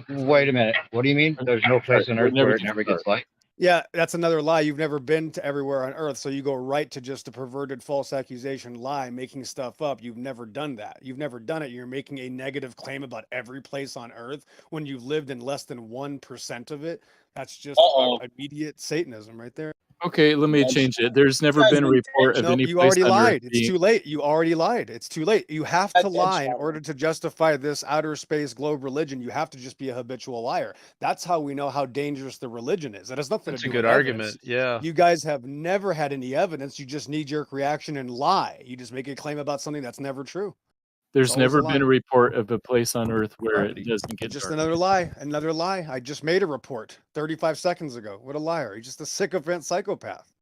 Wait a minute. What do you mean? There's no place on Earth where it never gets light? Yeah, that's another lie. You've never been to everywhere on Earth, so you go right to just a perverted false accusation lie, making stuff up. You've never done that. You've never done it. You're making a negative claim about every place on Earth when you've lived in less than 1% of it. That's just immediate Satanism right there. Okay, let me change it. There's never been a report of any you place already on lied. Earth It's too late. You already lied. It's too late. You have to lie in order to justify this outer space globe religion. You have to just be a habitual liar. That's how we know how dangerous the religion is. It has nothing That's to a do good with argument. evidence. Yeah. You guys have never had any evidence. You just knee-jerk reaction and lie. You just make a claim about something that's never true. There's never been a report of a place on Earth where it doesn't get Just dark. another lie. Another lie. I just made a report 35 seconds ago. What a liar. You're just a sycophant psychopath.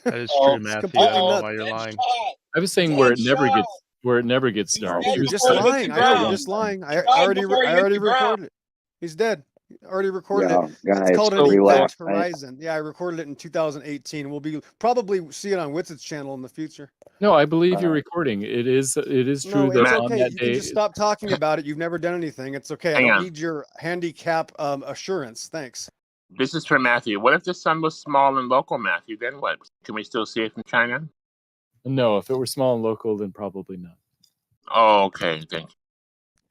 That is true, Matthew. I don't know why you're lying. I was saying where it never gets dark. You're just lying. I know you're just lying. I already recorded it. He's dead. Already recorded it. Guys, it's called an relax. event horizon. Yeah, I recorded it in 2018. We'll probably see it on Witz's channel in the future. No, I believe you're recording. It is true that it's on okay. that You day. can just stop talking about it. You've never done anything. It's okay. I Hang don't on. need your handicap assurance. Thanks. This is for Matthew. What if the sun was small and local, Matthew? Then what? Can we still see it from China? No, if it were small and local, then probably not. Oh, okay. Thank you.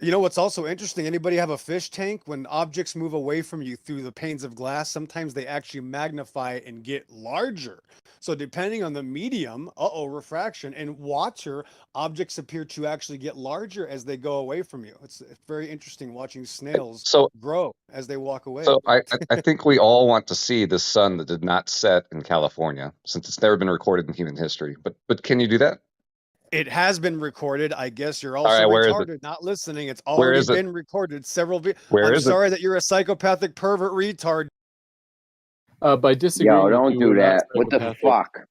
You know what's also interesting? Anybody have a fish tank? When objects move away from you through the panes of glass, sometimes they actually magnify and get larger. So depending on the medium, refraction, and water, objects appear to actually get larger as they go away from you. It's very interesting watching snails grow as they walk away. So I think we all want to see the sun that did not set in California, since it's never been recorded in human history. But can you do that? It has been recorded. I guess you're also right, where is retarded, not listening. It's already been recorded several. Where I'm sorry that you're a psychopathic pervert retard. By disagreeing, yo, don't do that. What the fuck?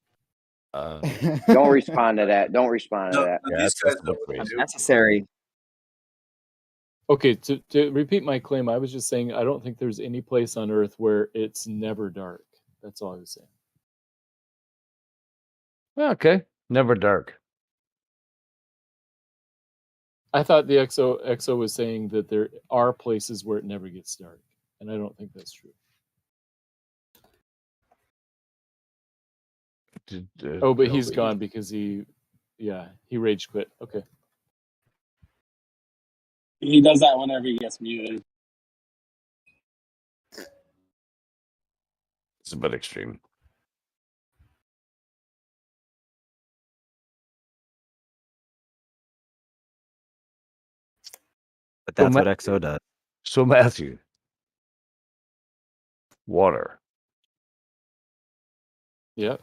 Don't respond to that. Don't respond to that. Yeah, that's necessary. Okay, to repeat my claim, I was just saying I don't think there's any place on Earth where it's never dark. That's all I was saying. Okay, never dark. I thought the EXO was saying that there are places where it never gets dark, and I don't think that's true. But he's gone because he rage quit. Okay. He does that whenever he gets muted. It's a bit extreme. But that's what EXO does. So Matthew, water. Yep.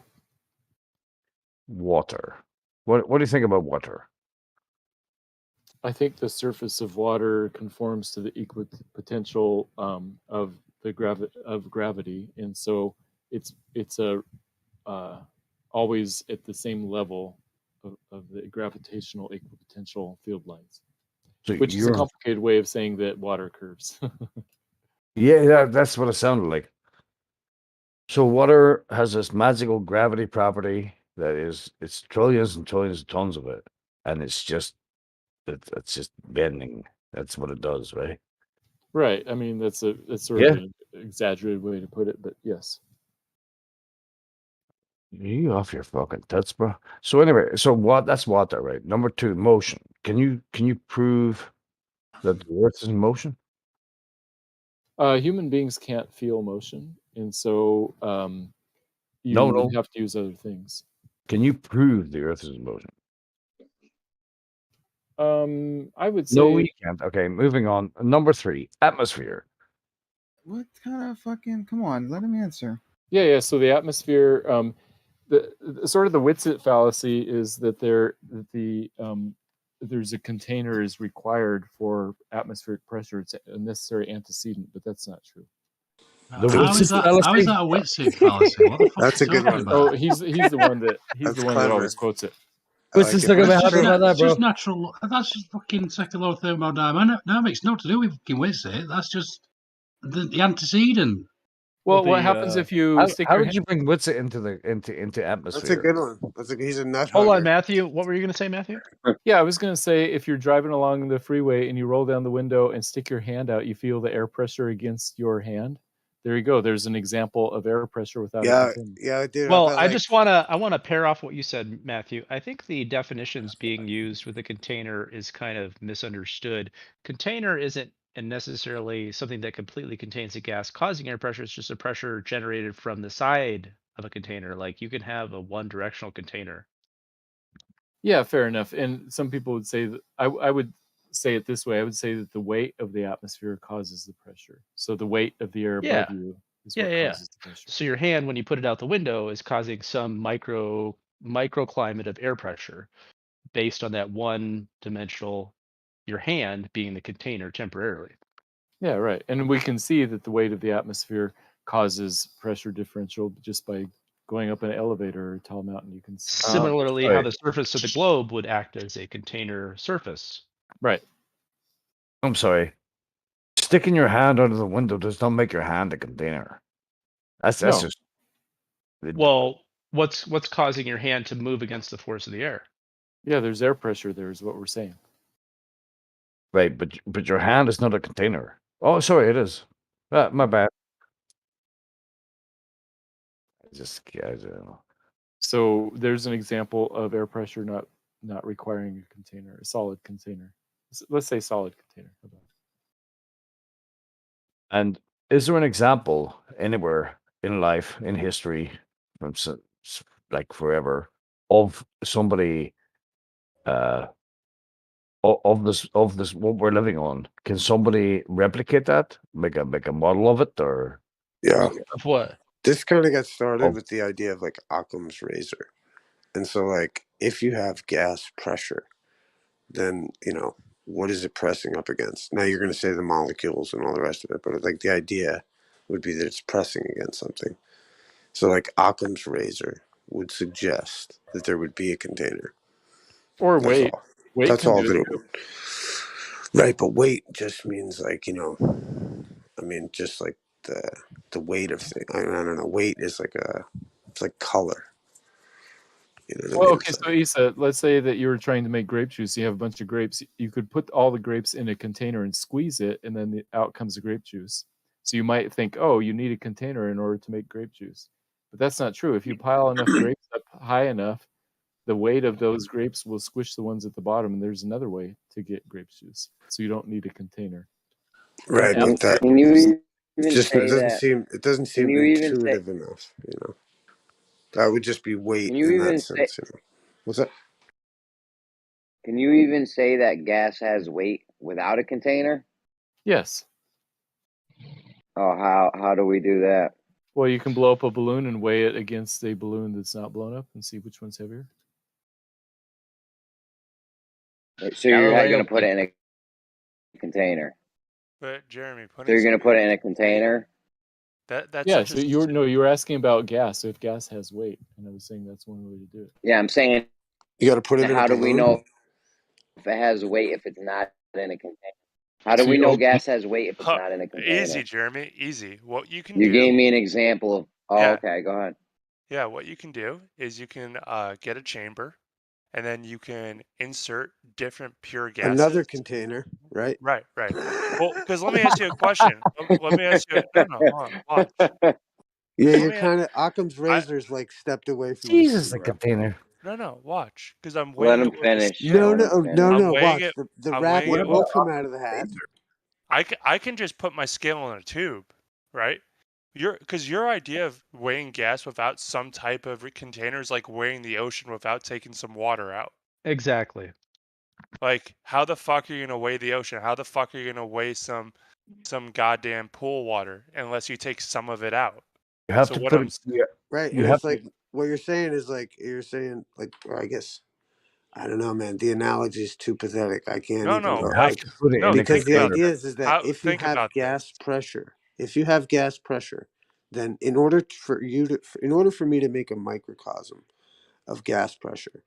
Water. What do you think about water? I think the surface of water conforms to the equipotential of gravity, and so it's always at the same level of the gravitational equipotential field lines, So which is a complicated way of saying that water curves. Yeah, that's what it sounded like. So water has this magical gravity property that it's trillions and trillions of tons of it, and it's just bending. That's what it does, right? Right. I mean, that's sort of an exaggerated way to put it, but yes. You off your fucking tits, bro. So anyway, that's water, right? Number 2, motion. Can you prove that the Earth is in motion? Human beings can't feel motion, and so you No. would have to use other things. Can you prove the Earth is in motion? I would say No, you can't. Okay, moving on. Number 3, atmosphere. What kind of fucking? Come on, let him answer. Yeah. So the atmosphere, the sort of the Witsit fallacy is that there's a container is required for atmospheric pressure. It's a necessary antecedent, but that's not true. How is that a Witsit fallacy? What the fuck That's a good one. Oh, he's the one that that always quotes it. That's just natural. That's just fucking secular thermodynamics. Not to do with fucking Witsit. That's just the antecedent. Well, what happens if you stick How your did you bring Witsit into atmosphere? That's a good one. He's a nut Hold hugger. on, Matthew. What were you going to say, Matthew? Yeah, I was going to say if you're driving along the freeway and you roll down the window and stick your hand out, you feel the air pressure against your hand. There you go. There's an example of air pressure without a container. Yeah, dude. Well, I want to pair off what you said, Matthew. I think the definitions being used with a container is kind of misunderstood. Container isn't necessarily something that completely contains a gas causing air pressure. It's just a pressure generated from the side of a container. Like you can have a one directional container. Yeah, fair enough. And some people would say that I would say it this way. I would say that the weight of the atmosphere causes the pressure. So the weight of the air above you is what causes the pressure. So your hand, when you put it out the window, is causing some microclimate of air pressure based on that one dimensional, your hand being the container temporarily. Yeah, right. And we can see that the weight of the atmosphere causes pressure differential just by going up an elevator or a tall mountain. You can see. Similarly, how the surface of the globe would act as a container surface. Right. I'm sorry. Sticking your hand under the window does not make your hand a container. That's just. Well, what's causing your hand to move against the force of the air? Yeah, there's air pressure there is what we're saying. Right, but your hand is not a container. Oh, sorry, it is. My bad. I don't know. So there's an example of air pressure not requiring a container, a solid container. Let's say solid container. And is there an example anywhere in life, in history, from like forever, of somebody, of this what we're living on? Can somebody replicate that? Make a model of it, or of what? This kind of got started with the idea of like Occam's razor, and so like if you have gas pressure, then what is it pressing up against? Now you're going to say the molecules and all the rest of it, but like the idea would be that it's pressing against something. So like Occam's razor would suggest that there would be a container. Or weight. That's all that it would. Right, but weight just means like, just like the weight of thing. I don't know. Weight is like it's like color. Well, okay, so Issa, let's say that you were trying to make grape juice. You have a bunch of grapes. You could put all the grapes in a container and squeeze it, and then out comes the grape juice. So you might think, oh, you need a container in order to make grape juice. But that's not true. If you pile enough grapes up high enough, the weight of those grapes will squish the ones at the bottom, and there's another way to get grape juice. So you don't need a container. Right, but that Can you even just say it doesn't seem intuitive enough, That would just be weight in that sense. What's that? Can you even say that gas has weight without a container? Yes. Oh, how do we do that? Well, you can blow up a balloon and weigh it against a balloon that's not blown up and see which one's heavier. So you're not going to put it in a container. But Jeremy, so you're going to put it in a container. That's so you were asking about gas. So if gas has weight, and I was saying that's one way to do it. Yeah, I'm saying You got to put it in a How do we balloon. know if it has weight if it's not in a container? How do So we know you- gas has weight if it's not in a container? Easy, Jeremy. Easy. What you can You do. gave me an example of. Oh, Yeah. okay. Go ahead. Yeah. What you can do is you can get a chamber, and then you can insert different pure gases. Another container, right? Right. Right. Well, because let me ask you a question. Let me ask you. No, hold on. Watch. Yeah, Let you're me a- kind of Occam's razor's like stepped away from the Jesus, sea, a bro. container. No. Watch, because I'm Let weighing him it with a finish. No, Let him no, finish. no, I'm no. weighing Watch it. the I'm rabbit weighing it will with. come out of the hat. I can just put my scale in a tube, right? Because your idea of weighing gas without some type of container is like weighing the ocean without taking some water out. Exactly. Like, how the fuck are you gonna weigh the ocean? How the fuck are you gonna weigh some goddamn pool water unless you take some of it out? You have So to what put I'm it. s- Right, You and have it's like what you're saying is like or I guess I don't know, man. The analogy is too pathetic. I can't even no, go you have like like to put it no, in a because think the about container. idea this. is that How if you think have about this. gas pressure, then in order for me to make a microcosm of gas pressure,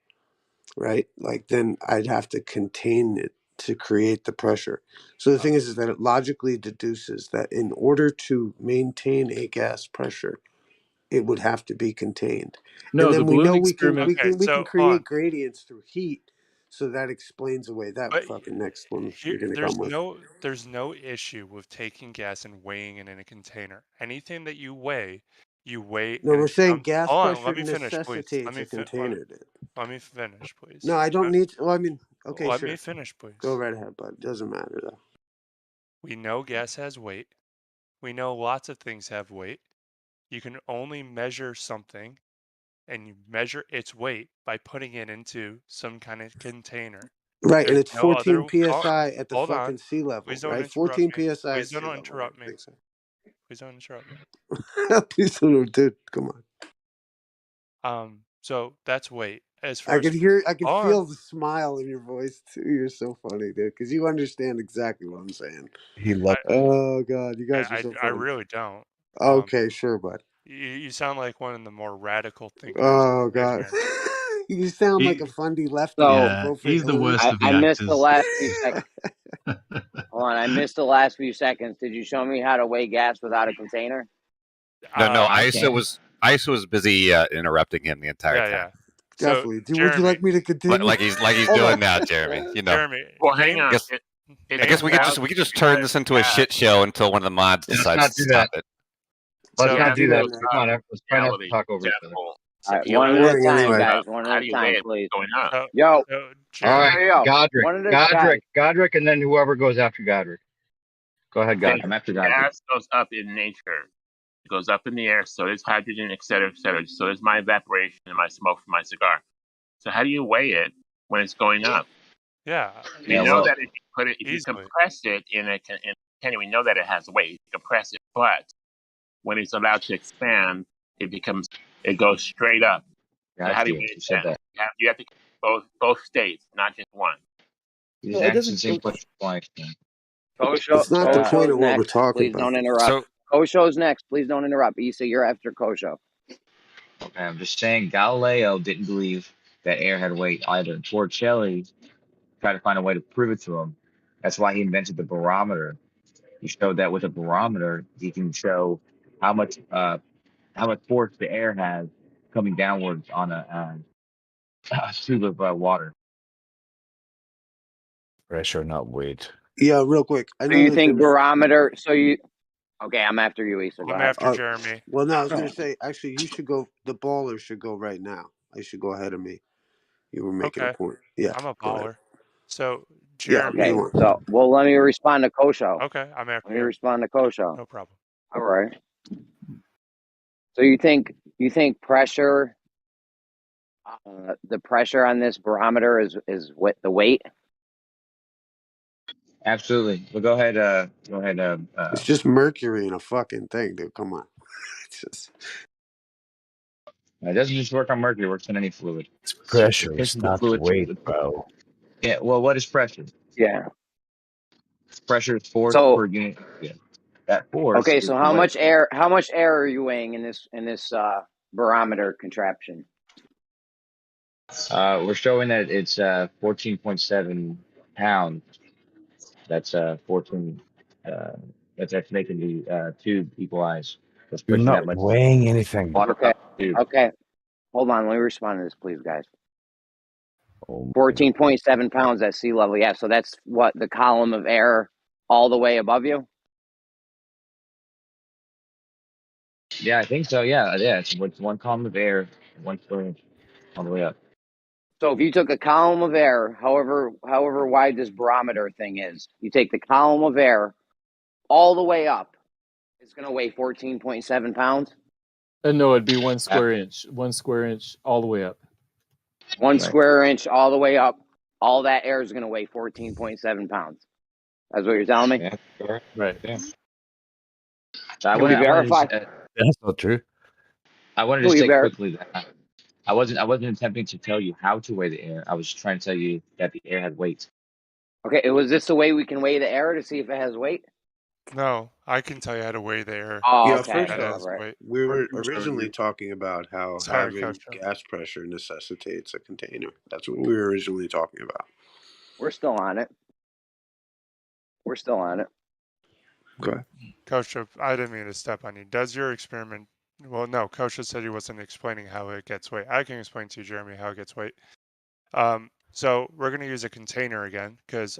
right? Like then I'd have to contain it to create the pressure. So the thing is that it logically deduces that in order to maintain a gas pressure, it would have to be contained. No, And the then we balloon know experiment. Okay, we can so hold on. create gradients through heat. So that explains away that But fucking next one here, you're gonna come with. there's no issue with taking gas and weighing it in a container. Anything that you weigh No, in we're saying some. gas Hold on, pressure let me finish, please. necessitates a container, dude. Let me finish, please. No, I don't need to, well, I mean, okay, Let me sure. finish, Go please. right ahead, bud. Doesn't matter though. We know gas has weight. We know lots of things have weight. You can only measure something, and you measure its weight by putting it into some kind of container. Right, and There's it's no 14 other. psi at the Hold fucking on. sea level, Please don't right? interrupt 14 me. psi at Please sea don't level. interrupt I me. think so. Please don't interrupt me. Please don't, dude. Come on. So that's weight. As far I as can hold on. feel the smile in your voice too. You're so funny, dude, because you understand exactly what I'm saying. He loves. Oh God, you guys are so I funny. really don't. Okay, sure, bud. You sound like one of the more radical thinkers Oh in God, here. you sound like a He, fundy lefty. So You vote for he's the Hillary. worst of the I missed the actors. last few seconds. Hold on, I missed the last few seconds. Did you show me how to weigh gas without a container? I ISO can't. was busy interrupting him the entire Yeah, time. yeah. So Definitely. Would you Jeremy, like me to continue? Like he's Hold doing on. now, Jeremy. You know. Jeremy, Well, hang name on. It I guess name we one. could just turn this into a shit show until one of the mods Let's decides not to do stop that. it. Let's So not do that. man. Come on, let's try not to talk over each other. All right, one at a Boring time, anyway. guys. One How at do a you weigh time, it please. going up? so Yo, All Jeremy. right, yo, Godric, one at a guys. Godric, and then whoever goes after Godric. Go ahead, Okay, Godric. I'm after Godric. gas goes up in nature. It goes up in the air. So does hydrogen, et cetera, et cetera. So does my evaporation and my smoke from my cigar. So how do you weigh it when it's going up? Yeah, We Yeah, know well, that if you easily. compress it in a container, we know that it has weight. You compress it, but when it's allowed to expand, it goes straight up. So how do you gotcha. weigh You it said then? that. You have to both states, not just one. These No, it doesn't. actions input twice. Kosho, It's not the point Kosho's of what we're next. talking Please about. don't interrupt. So Kosho's next. Please don't interrupt. Issa, you're after Kosho. Okay, I'm just saying Galileo didn't believe that air had weight either. Torricelli tried to find a way to prove it to him. That's why he invented the barometer. He showed that with a barometer, he can show how much force the air has coming downwards on a tube of water. Pressure, not weight. Yeah, real quick. I So know you that think there's. barometer? Okay, I'm after you, Issa. Go I'm ahead. after Jeremy. Well, no, I was gonna say actually, you should go. The baller should go right now. I should go ahead of me. You were making a Okay, point. Yeah, I'm a go ahead. baller. So Yeah, Okay, you Jeremy. want. so let me respond to Kosho. Okay, I'm Let after me you. respond to Kosho. No problem. All right. So you think pressure? The pressure on this barometer is what the weight? Absolutely. Well, go ahead. It's just mercury in a fucking thing, dude. Come on. It's just. It doesn't just work on mercury; it works on any fluid. It's It pressure. It's pushes the not fluid. weight, bro. Yeah. Well, what is pressure? Yeah. Pressure is force So per unit. Yeah. That force okay, is so what. how much air are you weighing in this barometer contraption? We're showing that it's 14.7 pounds. That's 14. That's making the tube equalize. That's You're pushing not that much weighing anything. water Okay. out the tube. Okay. Hold on. Let me respond to this, please, guys. Oh, 14.7 pounds at sea level. Yeah. So that's what the column of air all the way above you. Yeah, I think so. Yeah. It's one column of air, 1 square inch, all the way up. So if you took a column of air, however wide this barometer thing is, you take the column of air all the way up, it's going to weigh 14.7 pounds. No, it'd be 1 square inch. 1 square inch all the way up. One Right. square inch all the way up. All that air is going to weigh 14.7 pounds. That's what you're telling me? Yeah, correct. Right. Yeah. So Can we verify? That's not true. I wanted Can to we say ver- quickly that I wasn't attempting to tell you how to weigh the air. I was trying to tell you that the air had weight. Okay, was this the way we can weigh the air to see if it has weight? No, I can tell you how to weigh the air. Oh, Yeah, okay. first That off, has Right. weight. we were originally talking about how Sorry, having Coach. gas pressure necessitates a container. That's what we were originally talking about. We're still on it. We're still on it. Okay. Coach, I didn't mean to step on you. Does your experiment? Well, no. Coach just said he wasn't explaining how it gets weight. I can explain to you, Jeremy, how it gets weight. So we're going to use a container again because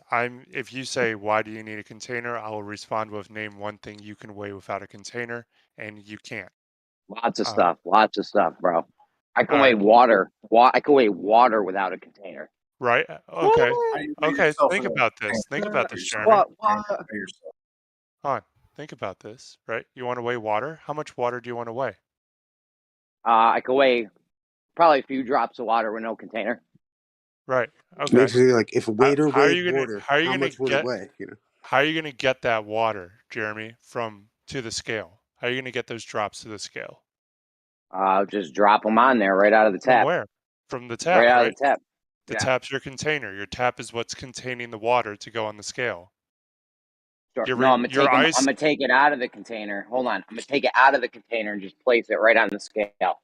if you say, why do you need a container? I will respond with name one thing you can weigh without a container, and you can't. Lots of stuff, bro. I can All weigh right. water. I can weigh water without a container. Right? Okay. Okay. yourself Think in a about this. Think about this, Jeremy. What? Hold on. Think about this, right? You want to weigh water? How much water do you want to weigh? I can weigh probably a few drops of water with no container. Right. Okay. Basically, like if a waiter How are weighed you gonna water, how are you how gonna much would get it weigh? You know. how are you gonna get that water, Jeremy, to the scale? How are you gonna get those drops to the scale? Just drop them on there right out of the From tap. where? From the tap, Right out right? of the tap. The Yeah. tap's your container. Your tap is what's containing the water to go on the scale. Sure. Your No, I'm your ice. gonna take it out of the container. Hold on. I'm gonna take it out of the container and just place it right on the scale.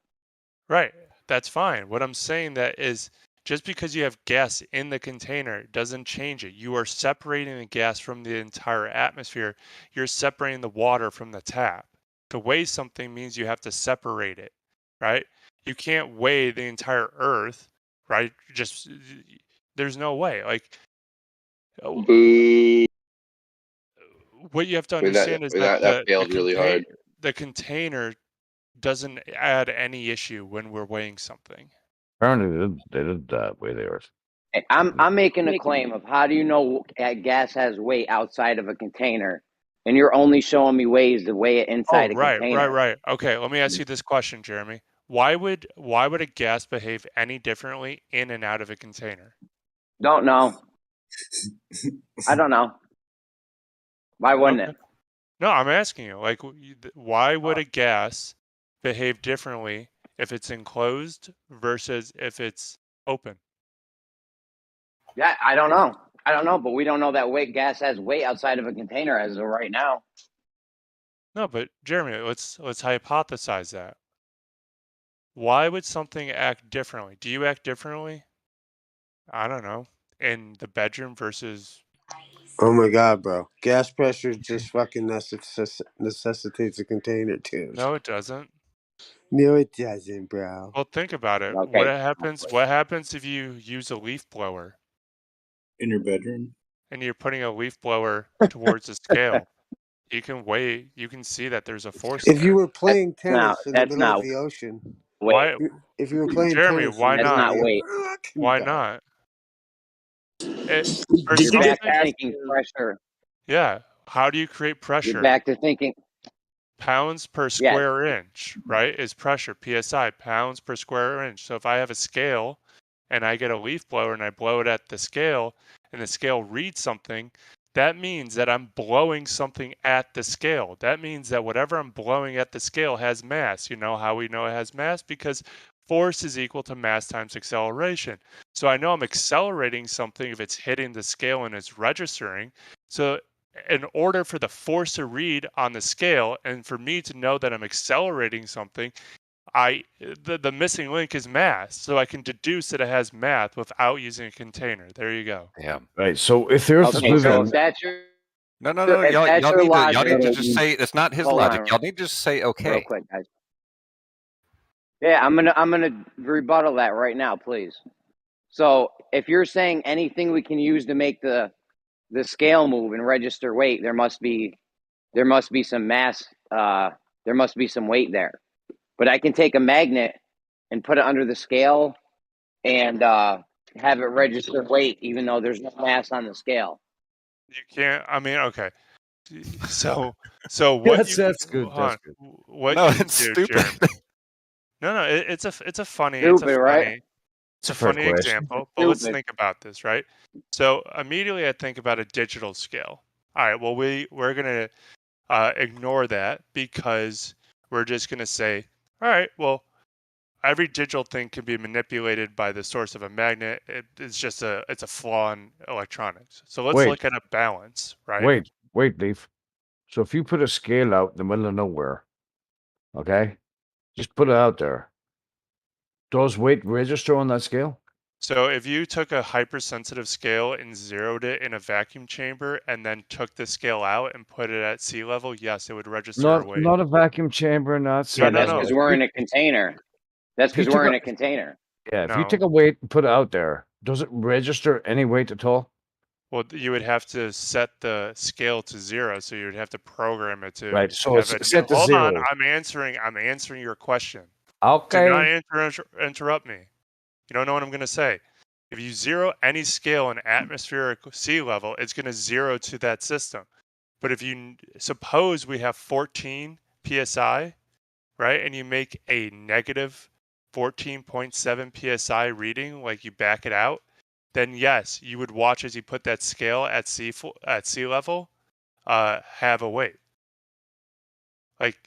Right. That's fine. What I'm saying that is just because you have gas in the container doesn't change it. You are separating the gas from the entire atmosphere. You're separating the water from the tap. To weigh something means you have to separate it, right? You can't weigh the entire earth, right? Just there's no way. Like Boo. what you have to I mean, understand is that that failed really hard. the container doesn't add any issue when we're weighing something. Apparently, they did weigh the earth. Hey, I'm making a claim of how do you know gas has weight outside of a container, and you're only showing me ways to weigh it inside a container. Right. Okay, let me ask you this question, Jeremy. Why would a gas behave any differently in and out of a container? Don't know. I don't know. Why wouldn't it? No, I'm asking you. Like, why would a gas behave differently if it's enclosed versus if it's open? Yeah, I don't know. But we don't know that gas has weight outside of a container as of right now. No, but Jeremy, let's hypothesize that. Why would something act differently? Do you act differently? I don't know. In the bedroom versus. Oh my God, bro! Gas pressure just fucking necessitates a container too. No, it doesn't. No, it doesn't, bro. Well, think about it. Okay. What happens if you use a leaf blower in your bedroom and you're putting a leaf blower towards a scale? You can see that there's a force If you there. were playing tennis in the middle of the ocean, Why? if you were playing Jeremy, tennis, why That's not? not weight. Why not? For You're something, back to thinking pressure. yeah. How do you create pressure? You're back to thinking Pounds per square inch, right, is pressure, PSI, pounds per square inch. So if I have a scale and I get a leaf blower and I blow it at the scale and the scale reads something, that means that I'm blowing something at the scale. That means that whatever I'm blowing at the scale has mass. You know how we know it has mass? Because force is equal to mass times acceleration. So I know I'm accelerating something if it's hitting the scale and it's registering. So in order for the force to read on the scale and for me to know that I'm accelerating something, the missing link is mass, so I can deduce that it has math without using a container. There you go. Yeah. Right. So if the Earth is Okay, so moving, if that's your No. if Y'all, that's y'all your need to. Y'all logic, need to just say it's not his hold logic. on, Y'all need to just say real okay. quick, guys. Yeah, I'm gonna rebuttal that right now, please. So if you're saying anything we can use to make the scale move and register weight, there must be some mass. There must be some weight there. But I can take a magnet and put it under the scale and have it register weight, even though there's no mass on the scale. You can't. I mean, okay. So what you that's can, good. hold on. That's good. What No, you can it's do, stupid. Jeremy. No, it's a funny Stupid, right? it's a fair funny question. example. But let's Stupid. think about this, right? So immediately I think about a digital scale. All right, well we're gonna ignore that because we're just gonna say, all right, well every digital thing can be manipulated by the source of a magnet. It's a flaw in electronics. So let's Wait, look at a balance, right? wait, Leaf. So if you put a scale out in the middle of nowhere, okay, just put it out there. Does weight register on that scale? So if you took a hypersensitive scale and zeroed it in a vacuum chamber and then took the scale out and put it at sea level, yes, it would register a weight. Not a vacuum chamber, not Yeah, No, that's because we're in a container. That's If you because we're took in a container. Yeah, if you No. take a weight and put it out there, does it register any weight at all? Well, you would have to set the scale to 0, so you would have to program it to Right, so have it's it. set to Hold on, 0. I'm answering your question. Okay. Do not interrupt me. You don't know what I'm going to say. If you zero any scale in atmospheric sea level, it's going to zero to that system. But if you suppose we have 14 psi, right, and you make a negative 14.7 psi reading, like you back it out, then yes, you would watch as you put that scale at sea level have a weight. Like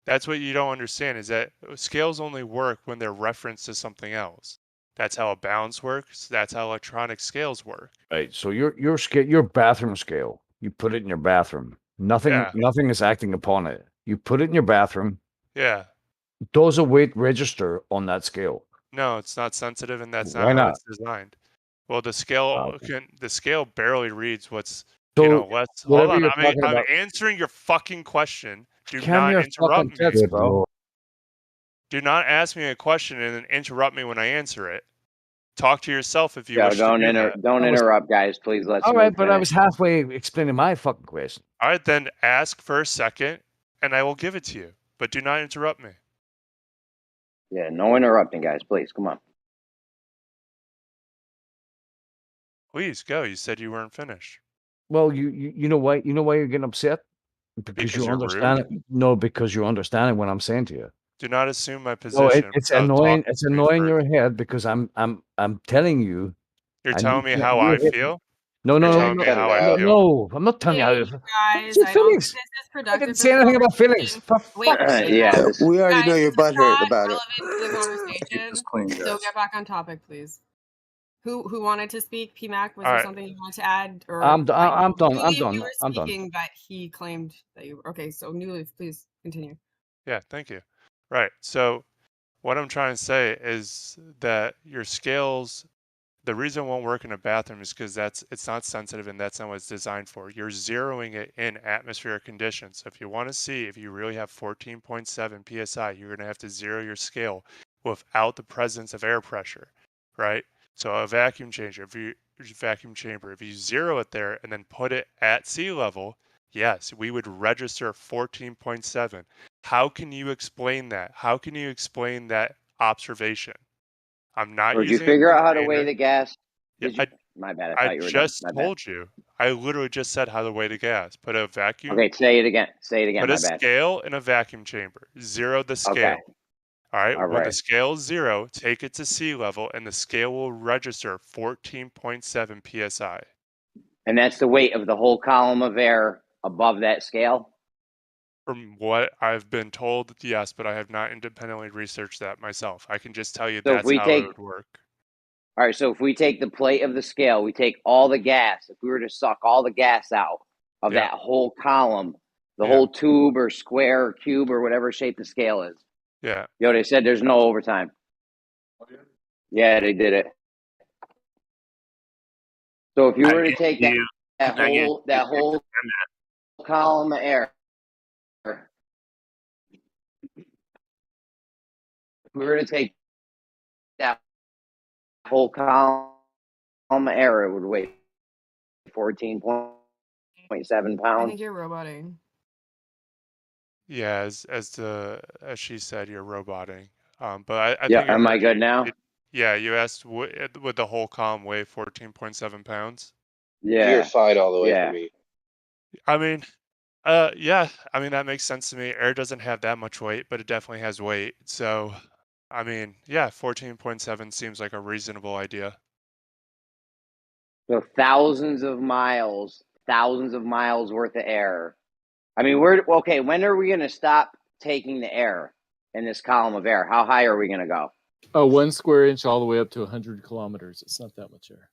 that's what you don't understand is that scales only work when they're referenced to something else. That's how a balance works. That's how electronic scales work. Right, so your scale, your bathroom scale, you put it in your bathroom. Yeah. Nothing is acting upon it. You put it in your bathroom. Yeah. Does a weight register on that scale? No, it's not sensitive, and that's not Why how not? it's designed. Well, the scale barely reads what's So let's hold whatever on. you're I'm talking about, answering your fucking question. Do calm not your interrupt fucking me. tits, bro. Do not ask me a question and then interrupt me when I answer it. Talk to yourself if you Yo, wish to do that. don't interrupt, guys. Please let's All move right, but I finish. was halfway explaining my fucking question. All right, then ask for a second, and I will give it to you. But do not interrupt me. Yeah, no interrupting, guys. Please, come on. Please go. You said you weren't finished. Well, you know why you're getting upset? Because you you're understand rude? it. No, because you're understanding what I'm saying to you. Do not assume my No, position. it's without annoying. talking It's to me annoying first. your head because I'm telling you. You're and telling me you- how you're I hit- feel? No, You're no, no, telling no, me how I no, feel. no. I'm not telling you how. Hey, What's guys, your I don't think feelings? this is I productive didn't for say the anything about feelings. conversation. For Wait, fuck's sake. Yeah, Yeah, we already know guys, you're this is butthurt not about it. relevant to the conversation. So get back on topic, please. Who wanted to speak? PMAC, was All there right. something you wanted to add? Or I'm done. I'm done. New I'm Leaf, done. you were I'm done. speaking, but he claimed that you. Okay, so New Leaf, please continue. Yeah, thank you. Right. So what I'm trying to say is that your scales, the reason it won't work in a bathroom is because it's not sensitive and that's not what it's designed for. You're zeroing it in atmospheric conditions. So if you want to see if you really have 14.7 psi, you're going to have to zero your scale without the presence of air pressure, right? So a vacuum chamber, if you zero it there and then put it at sea level, yes, we would register 14.7. How can you explain that? How can you explain that observation? I'm not Or did you using a figure out how to weigh container. the gas? Yeah, Did you? My bad. I I thought you were done. just My bad. told you. I literally just said how to weigh the gas. Put a vacuum. Okay, say it again. Say it again. Put My a bad. scale in a vacuum chamber. Zero the scale. Okay. All right. All When the right. scale is 0, take it to sea level, and the scale will register 14.7 psi. And that's the weight of the whole column of air above that scale? From what I've been told, yes, but I have not independently researched that myself. I can just tell you So if that's we how take, it would work. all right, so if we take the plate of the scale, we take all the gas, if we were to suck all the gas out of Yeah. that whole column, the Yeah. whole tube or square or cube or whatever shape the scale is, Yeah. Yo, they said there's no overtime. Yeah, they did it. So if you were to take that whole column of air, if we were to take that whole column of air, it would weigh 14.7 I pounds. think you're roboting. Yeah, as she said, you're roboting. But I Yeah, think I am I heard good you. now? Yeah, you asked would the whole column weigh 14.7 pounds? Yeah. You're fine all the way Yeah. for me. I mean, yeah. I mean, that makes sense to me. Air doesn't have that much weight, but it definitely has weight. So, I mean, yeah, 14.7 seems like a reasonable idea. So thousands of miles worth of air. I mean, okay. When are we going to stop taking the air in this column of air? How high are we going to go? Oh, 1 square inch all the way up to 100 kilometers. It's not that much air.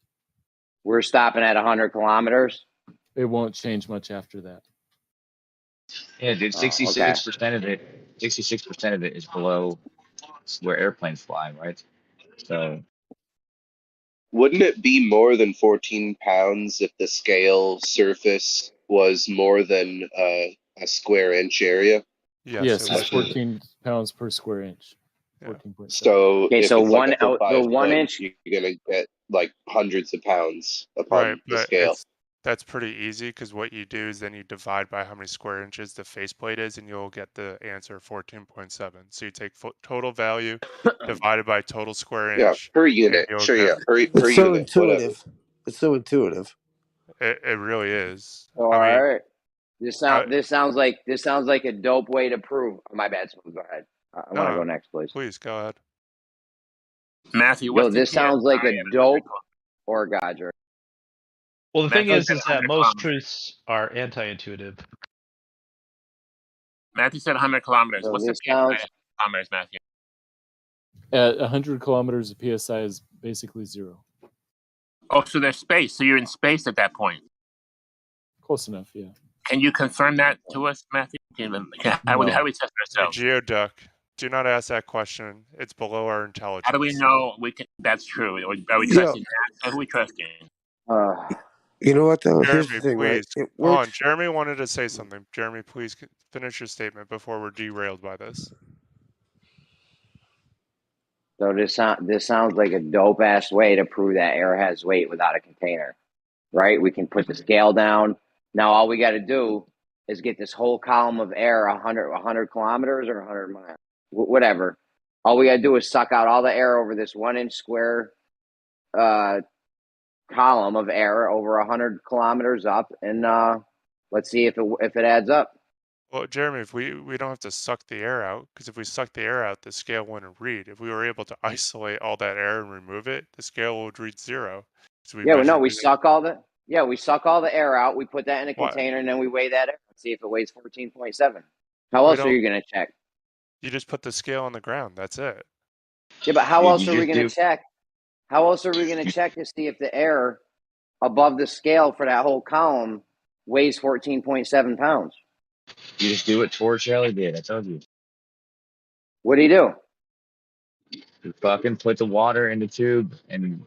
We're stopping at 100 kilometers. It won't change much after that. Yeah, dude, 66% of it, 66% of it is below where airplanes fly, right? So Wouldn't it be more than 14 pounds if the scale surface was more than a square inch area? Yes, it's 14 pounds per square inch. 14.7. So Okay, if so it's like a foot by the a 1 foot, inch. you're gonna get like hundreds of pounds upon Right, the but scale. that's pretty easy because what you do is then you divide by how many square inches the faceplate is, and you'll get the answer 14.7. So you take total value divided by total square Yeah, inch. per and unit. you'll Sure, get- yeah, per It's so unit, whatever. intuitive. It's so intuitive. It really is. All I mean, right. This sounds like a dope way to prove. My bad. Go ahead. I want to go next, please. Please go ahead. Matthew, Yo, what's the this sounds like PSI a dope orgasm. Well, the thing Matthew is said that 100 most kilometers. truths are anti-intuitive. Matthew said 100 kilometers. So What's the this PSI sounds. in kilometers, Matthew? At 100 kilometers, the PSI is basically 0. Oh, so there's space. So you're in space at that point. Close enough, yeah. Can you confirm that to us, Matthew? How do we test Hey, ourselves? Geoduck, do not ask that question. It's below our intelligence. How do we know that's true? Are we Yeah. trusting NASA? Who are we trusting? You know what though? Here's Jeremy, the thing, right? please. It Hold on. works. Jeremy wanted to say something. Jeremy, please finish your statement before we're derailed by this. So this sounds like a dope ass way to prove that air has weight without a container, right? We can put the scale down. Now all we got to do is get this whole column of air 100 kilometers or 100 miles, whatever. All we got to do is suck out all the air over this 1 inch square column of air over 100 kilometers up, and let's see if it adds up. Well, Jeremy, if we don't have to suck the air out, because if we suck the air out, the scale wouldn't read. If we were able to isolate all that air and remove it, the scale would read 0. So We suck all the air out. We put that in a What? container, and then we weigh that air and see if it weighs 14.7. How else are you going to check? You just put the scale on the ground. That's it. Yeah, but how else are we going to check? How else are we going to check to see if the air above the scale for that whole column weighs 14.7 pounds? you just do what Torricelli did. I told you. What do you do? You fucking put the water in the tube and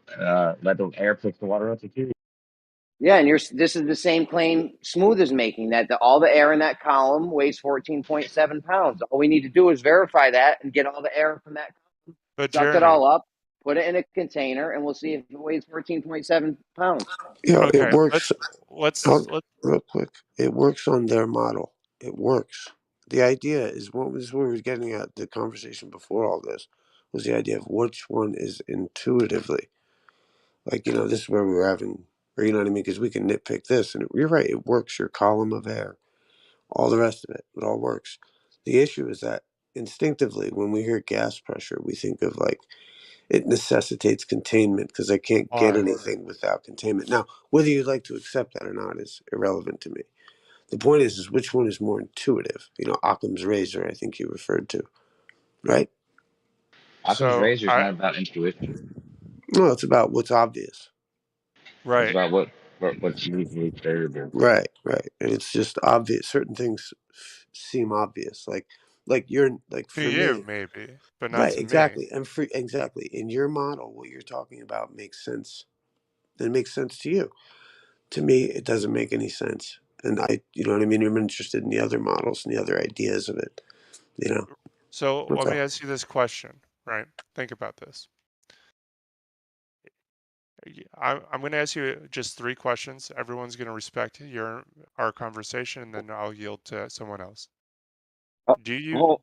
let the air push the water up the tube. Yeah, and this is the same claim Smooth is making, that all the air in that column weighs 14.7 pounds. All we need to do is verify that and get all the air from that column, But suck Jeremy, it all up, put it in a container, and we'll see if it weighs 14.7 pounds. Yeah, okay, it works. Let's real quick. It works on their model. It works. The idea is what we were getting at. The conversation before all this was the idea of which one is intuitively. Like, this is where we were having, or you know what I mean? Because we can nitpick this, and you're right. It works. Your column of air, all the rest of it, it all works. The issue is that instinctively, when we hear gas pressure, we think of like it necessitates containment because I can't get anything without containment. Now, whether you'd like to accept that or not is irrelevant to me. The point is which one is more intuitive? Occam's razor, I think you referred to, right? Occam's razor is not about intuition. No, it's about what's obvious. Right. It's about what's usually variable. Right. And it's just obvious. Certain things seem obvious. Like Like you're like To for you, me, maybe, but not right? to me. Exactly, and for exactly in your model, what you're talking about makes sense. It makes sense to you. To me, it doesn't make any sense. And you know what I mean. I'm interested in the other models and the other ideas of it. You know. So That's let me all. ask you this question, right? Think about this. I'm going to ask you just 3 questions. Everyone's going to respect our conversation, and then I'll yield to someone else. Do you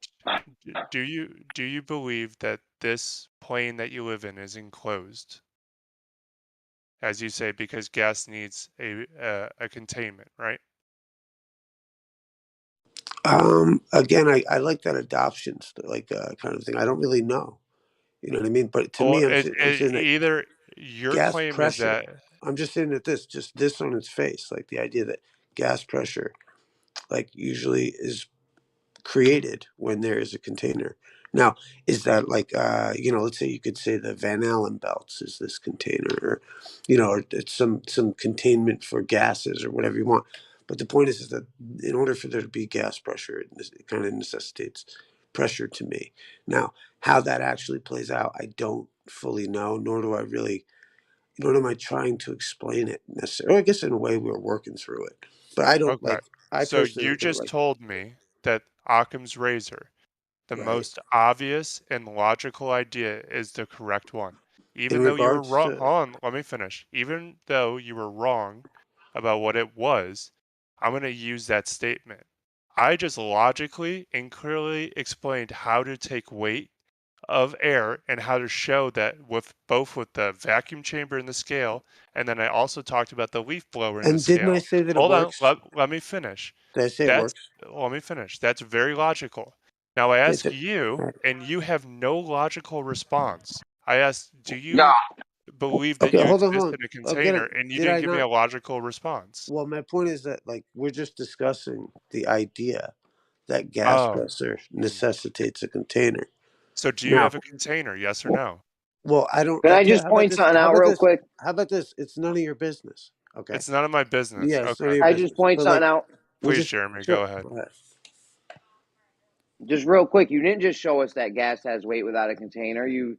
do you believe that this plane that you live in is enclosed, as you say, because gas needs a containment, right? Again, I like that adoption, like kind of thing. I don't really know. You know what I mean? But to Well, me, I'm saying that either your gas claim is pressure. that I'm just saying that just this on its face, like the idea that gas pressure, like usually is created when there is a container. Now, is that like you know, let's say you could say the Van Allen belts is this container, or you know, or it's some containment for gases or whatever you want. But the point is that in order for there to be gas pressure, it kind of necessitates pressure to me. Now, how that actually plays out, I don't fully know, nor do I really, nor am I trying to explain it necessarily. I guess in a way we're working through it, but I don't okay. like. I So personally you don't just like. told me that Occam's razor, the Right. most obvious and logical idea, is the correct one. In Even though you were regards wrong, to, hold on, let me finish. Even though you were wrong about what it was, I'm going to use that statement. I just logically and clearly explained how to take weight of air and how to show that with both with the vacuum chamber and the scale, and then I also talked about the leaf blower and the and didn't I scale. say that it Hold on, works? let me finish. Did I say it That's works? Let me finish. That's very logical. Now I ask All you, right. and you have no logical response. I asked, do No. you believe that Okay, you hold on, exist hold on. in a Again, container? And you did didn't I give me a not? logical response. Well, my point is that like we're just discussing the idea that gas Oh, pressure necessitates a container. so do you Now, have a container? Yes or no? well, I don't. Can I Okay, just how about point this? something How out about real this? quick? How about this? It's none of your business. Okay. It's none of my business. Yeah, it's none of Okay. your I just business. point But something like, out. we're Please, just Jeremy, sure. go ahead. Go ahead. Just real quick, you didn't just show us that gas has weight without a container. You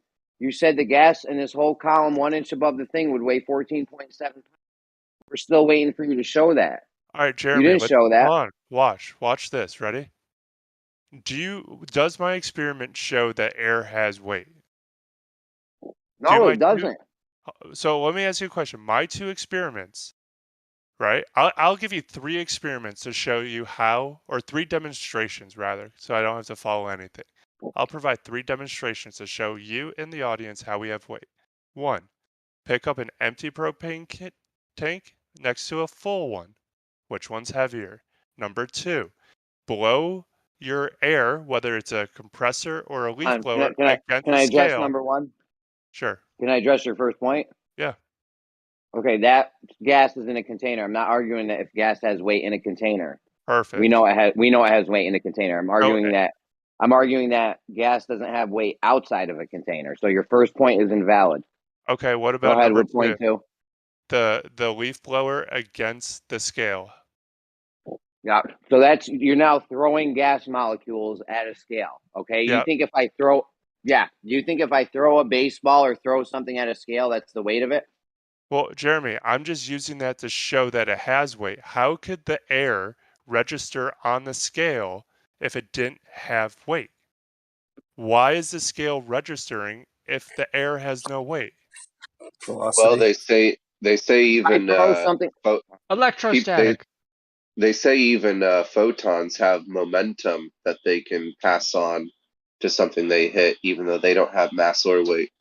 said the gas in this whole column 1 inch above the thing would weigh 14.7 pounds. We're still waiting for you to show that. All right, You Jeremy, didn't show that. hold on. Watch this. Ready? Does my experiment show that air has weight? No, it doesn't. So let me ask you a question. My 2 experiments, right? I'll give you 3 experiments to show you how, or 3 demonstrations rather, so I don't have to follow anything. I'll provide 3 demonstrations to show you and the audience how we have weight. 1, pick up an empty propane tank next to a full one. Which one's heavier? Number 2, blow your air, whether it's a compressor or a leaf blower, against Can the I address scale. number 1? Sure. Can I address your first point? Yeah. Okay, that gas is in a container. I'm not arguing that if gas has weight in a container. Perfect. We know it has weight in a container. I'm arguing that gas doesn't have weight outside of a container. So your first point is invalid. Okay, what Go about ahead number with point 2. The leaf blower against the scale? Yeah. So you're now throwing gas molecules at a scale. Okay. Yeah. Do you think if I throw a baseball or throw something at a scale, that's the weight of it? Well, Jeremy, I'm just using that to show that it has weight. How could the air register on the scale if it didn't have weight? Why is the scale registering if the air has no weight? Well, they say even I throw something electrostatic. They say even photons have momentum that they can pass on to something they hit, even though they don't have mass or weight.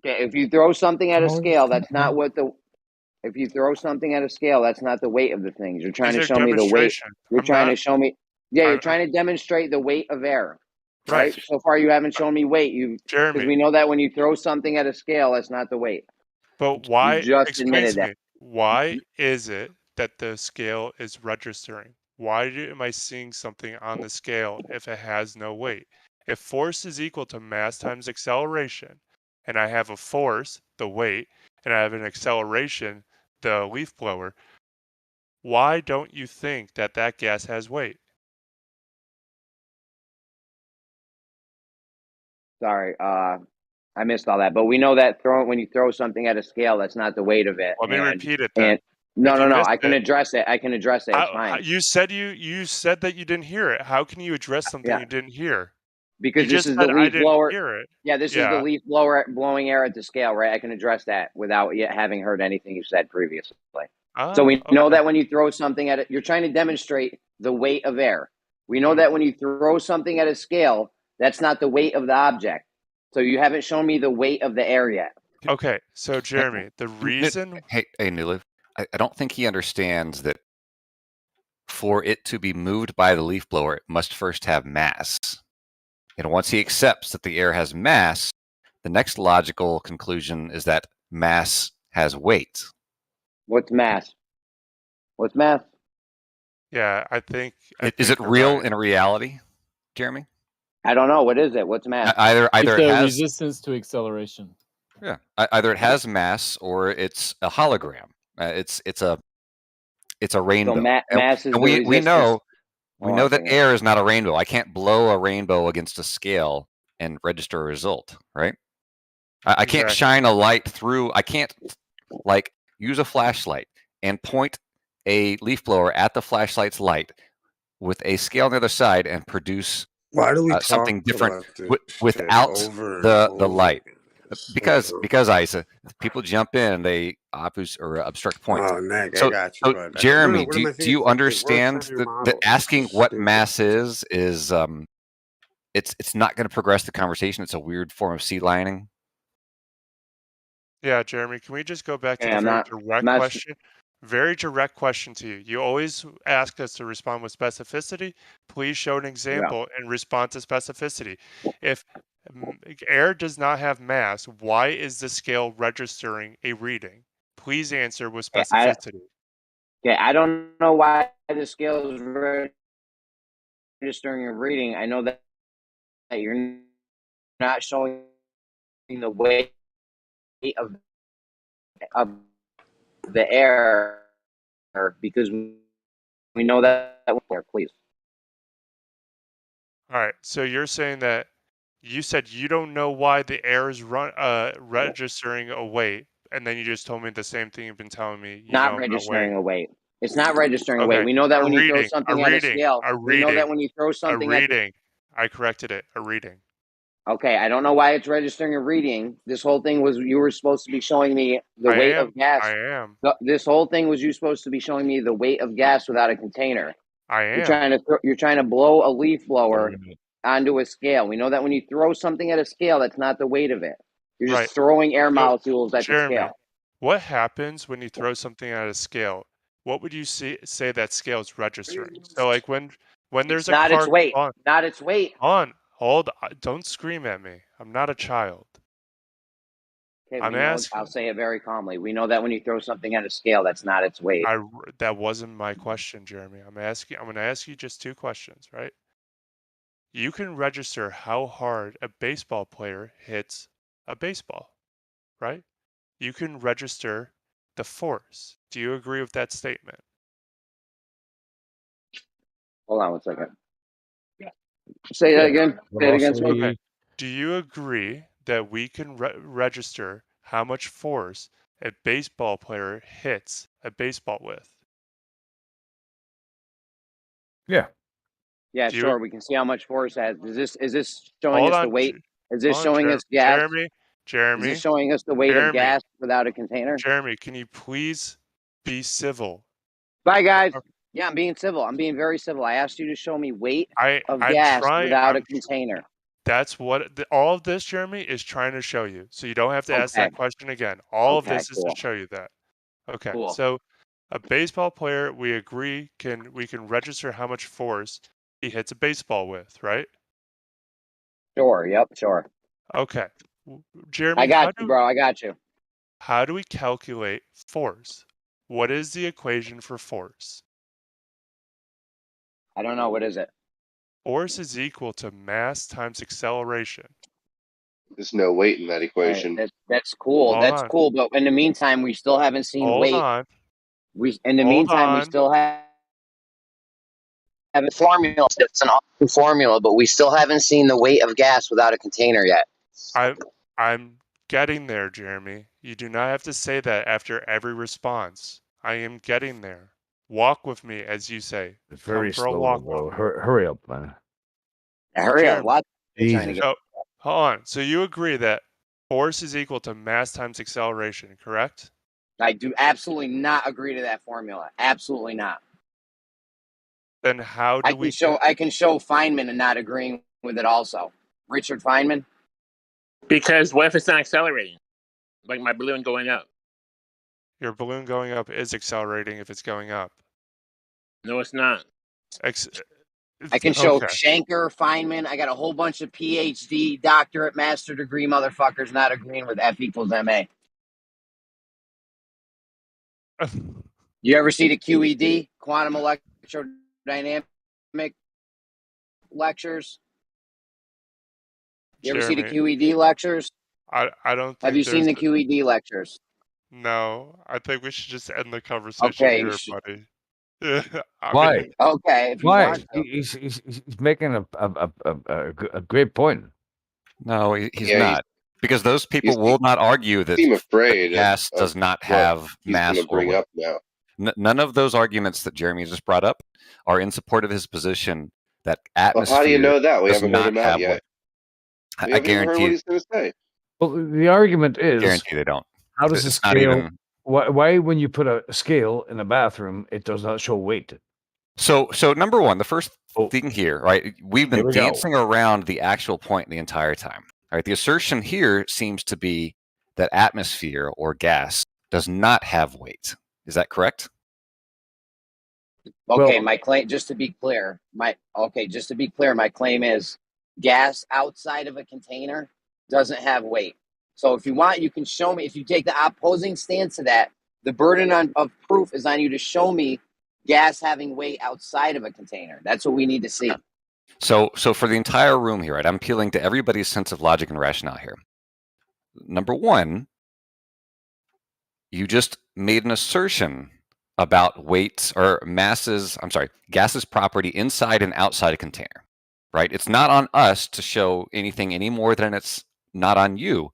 Okay, if you throw something at a scale, that's not what the. If you throw something at a scale, that's not the weight of the things. You're trying These to are show me the weight. demonstrations. You're I'm trying not. to show me. Yeah, you're I'm trying to demonstrate the weight of air. right. Right. So far, you haven't shown me weight. Because Jeremy. we know that when you throw something at a scale, that's not the weight. But You why? just Explain admitted to that. me. Why is it that the scale is registering? Why am I seeing something on the scale if it has no weight? If force is equal to mass times acceleration, and I have a force, the weight, and I have an acceleration, the leaf blower, why don't you think that that gas has weight? Sorry, I missed all that. But we know that when you throw something at a scale, that's not the weight of it. Let me repeat it And then. no, If you no, missed I can it, address it. I can address it. It's fine. you said that you didn't hear it. How can you address something Yeah. you didn't hear? Because You this just is the said I leaf didn't blower. hear it. Yeah, this is the leaf blower blowing air at the scale, right? I can address that without yet having heard anything you said previously. So we know that when you throw something at it, you're trying to demonstrate the weight of air. We know that when you throw something at a scale, that's not the weight of the object. So you haven't shown me the weight of the air yet. Okay, so Jeremy, the reason... Hey, Newliv, I don't think he understands that for it to be moved by the leaf blower, it must first have mass. And once he accepts that the air has mass, the next logical conclusion is that mass has weight. What's mass? What's mass? Yeah, I think Is it real in reality, Jeremy? I don't know. What is it? What's mass? Either it's it has resistance to acceleration. Yeah, either it has mass or it's a hologram. It's a rainbow. So mass is and we know that air is not a rainbow. I can't blow a rainbow against a scale and register a result, right? I can't shine a light through. I can't use a flashlight and point a leaf blower at the flashlight's light with a scale on the other side and produce Why do we something talk different about this without over the and light. over? Because Isa, people jump in and they obstruct points. Oh, Nick, so, I got you, so bud. Jeremy, What am I do you thinking? understand It works on your that model. asking It's what stupid. mass is it's not going to progress the conversation. It's a weird form of sea lining. Yeah, Jeremy, can we just go back to Yeah, the direct question? Very direct question to you. You always ask us to respond with specificity. Please show an example and respond to specificity. If air does not have mass, why is the scale registering a reading? Please answer with specificity. I don't know why the scale is registering a reading. I know that you're not showing the weight of the air because we know that air, please. All right. So you're saying that you said you don't know why the air is registering a weight, and then you just told me the same thing you've been telling me. Not registering a weight. It's not registering a weight. We know that when you throw something at a scale, we know that when you throw something at the... I corrected it. A reading. Okay, I don't know why it's registering a reading. This whole thing was you were supposed to be showing me the weight of gas. I am. This whole thing was you supposed to be showing me the weight of gas without a container. I am. You're trying to blow a leaf blower onto a scale. We know that when you throw something at a scale, that's not the weight of it. You're just throwing air molecules at the scale. What happens when you throw something at a scale? What would you say that scale is registering? So like when there's not its weight. Not its weight. Hold on. Don't scream at me. I'm not a child. Okay, I'm asking. I'll say it very calmly. We know that when you throw something at a scale, that's not its weight. That wasn't my question, Jeremy. I'm going to ask you just two questions, right? You can register how hard a baseball player hits a baseball, right? You can register the force. Do you agree with that statement? Hold on one second. Say that again. Say it again. Okay. Do you agree that we can register how much force a baseball player hits a baseball with? Yeah. Yeah, sure. We can see how much force it has. Is this showing us the weight? Is this showing us gas? Jeremy. Is this showing us the weight of gas without a container? Jeremy, can you please be civil? Bye, guys. Yeah, I'm being civil. I'm being very civil. I asked you to show me weight of gas without a container. That's what all of this, Jeremy, is trying to show you. So you don't have to ask that question again. All of this is to show you that. Okay. Cool. So a baseball player, we agree, we can register how much force he hits a baseball with, right? Sure. Yep. Sure. Okay. Jeremy, I got you, bro. I got you. How do we calculate force? What is the equation for force? I don't know. What is it? Force is equal to mass times acceleration. There's no weight in that equation. That's cool. That's cool. But in the meantime, we still haven't seen weight. Hold on. We still have. have a formula. It's an awesome formula, but we still haven't seen the weight of gas without a container yet. I'm getting there, Jeremy. You do not have to say that after every response. I am getting there. Walk with me, as you say. It's very Come for a slow, walk bro. with me. Hurry up, man. Hurry up. What? So, hold on. So you agree that force is equal to mass times acceleration, correct? I do absolutely not agree to that formula. Absolutely not. Then how do we I can show Feynman and not agreeing with it also. Richard Feynman? Because what if it's not accelerating? Like my balloon going up. Your balloon going up is accelerating if it's going up. No, it's not. I can show Shanker, Feynman. I got a whole bunch of PhD, doctorate, master degree motherfuckers not agreeing with F equals MA. You ever see the QED, quantum electrodynamic lectures? You ever see the QED lectures? I don't think Have you seen the QED lectures? No, I think we should just end the conversation Okay, here, buddy. Why? Okay. If you Why? want to. He's making a great point. No, he's not. Because those people will not argue that gas does not have mass or weight. None of those arguments that Jeremy just brought up are in support of his position that atmosphere. How do you know that? We does haven't heard not him out have yet. weight. We I haven't even heard guarantee what he's going to say. Well, the argument is, guarantee they don't. How does It's a not scale? even- Why, when you put a scale in a bathroom, it does not show weight? So number one, the first thing here, right? We've Here been we go. dancing around the actual point the entire time. Right? The assertion here seems to be that atmosphere or gas does not have weight. Is that correct? Okay, my claim, just to be clear, my claim is gas outside of a container doesn't have weight. So if you want, you can show me, if you take the opposing stance to that, the burden of proof is on you to show me gas having weight outside of a container. That's what we need to see. So for the entire room here, right, I'm appealing to everybody's sense of logic and rationale here. Number one, you just made an assertion about weights or masses, gases property inside and outside a container, right? It's not on us to show anything any more than it's not on you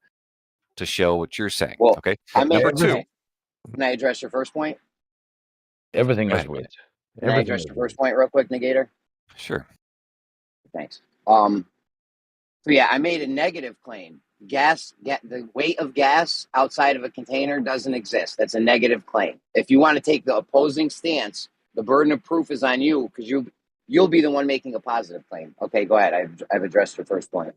to show what you're saying. Well, okay. Number two. Can I address your first point? Everything has weight. Can I address your first point real quick, Negator? Sure. Thanks. So yeah, I made a negative claim. The weight of gas outside of a container doesn't exist. That's a negative claim. If you want to take the opposing stance, the burden of proof is on you because you'll be the one making a positive claim. Okay, go ahead. I've addressed your first point.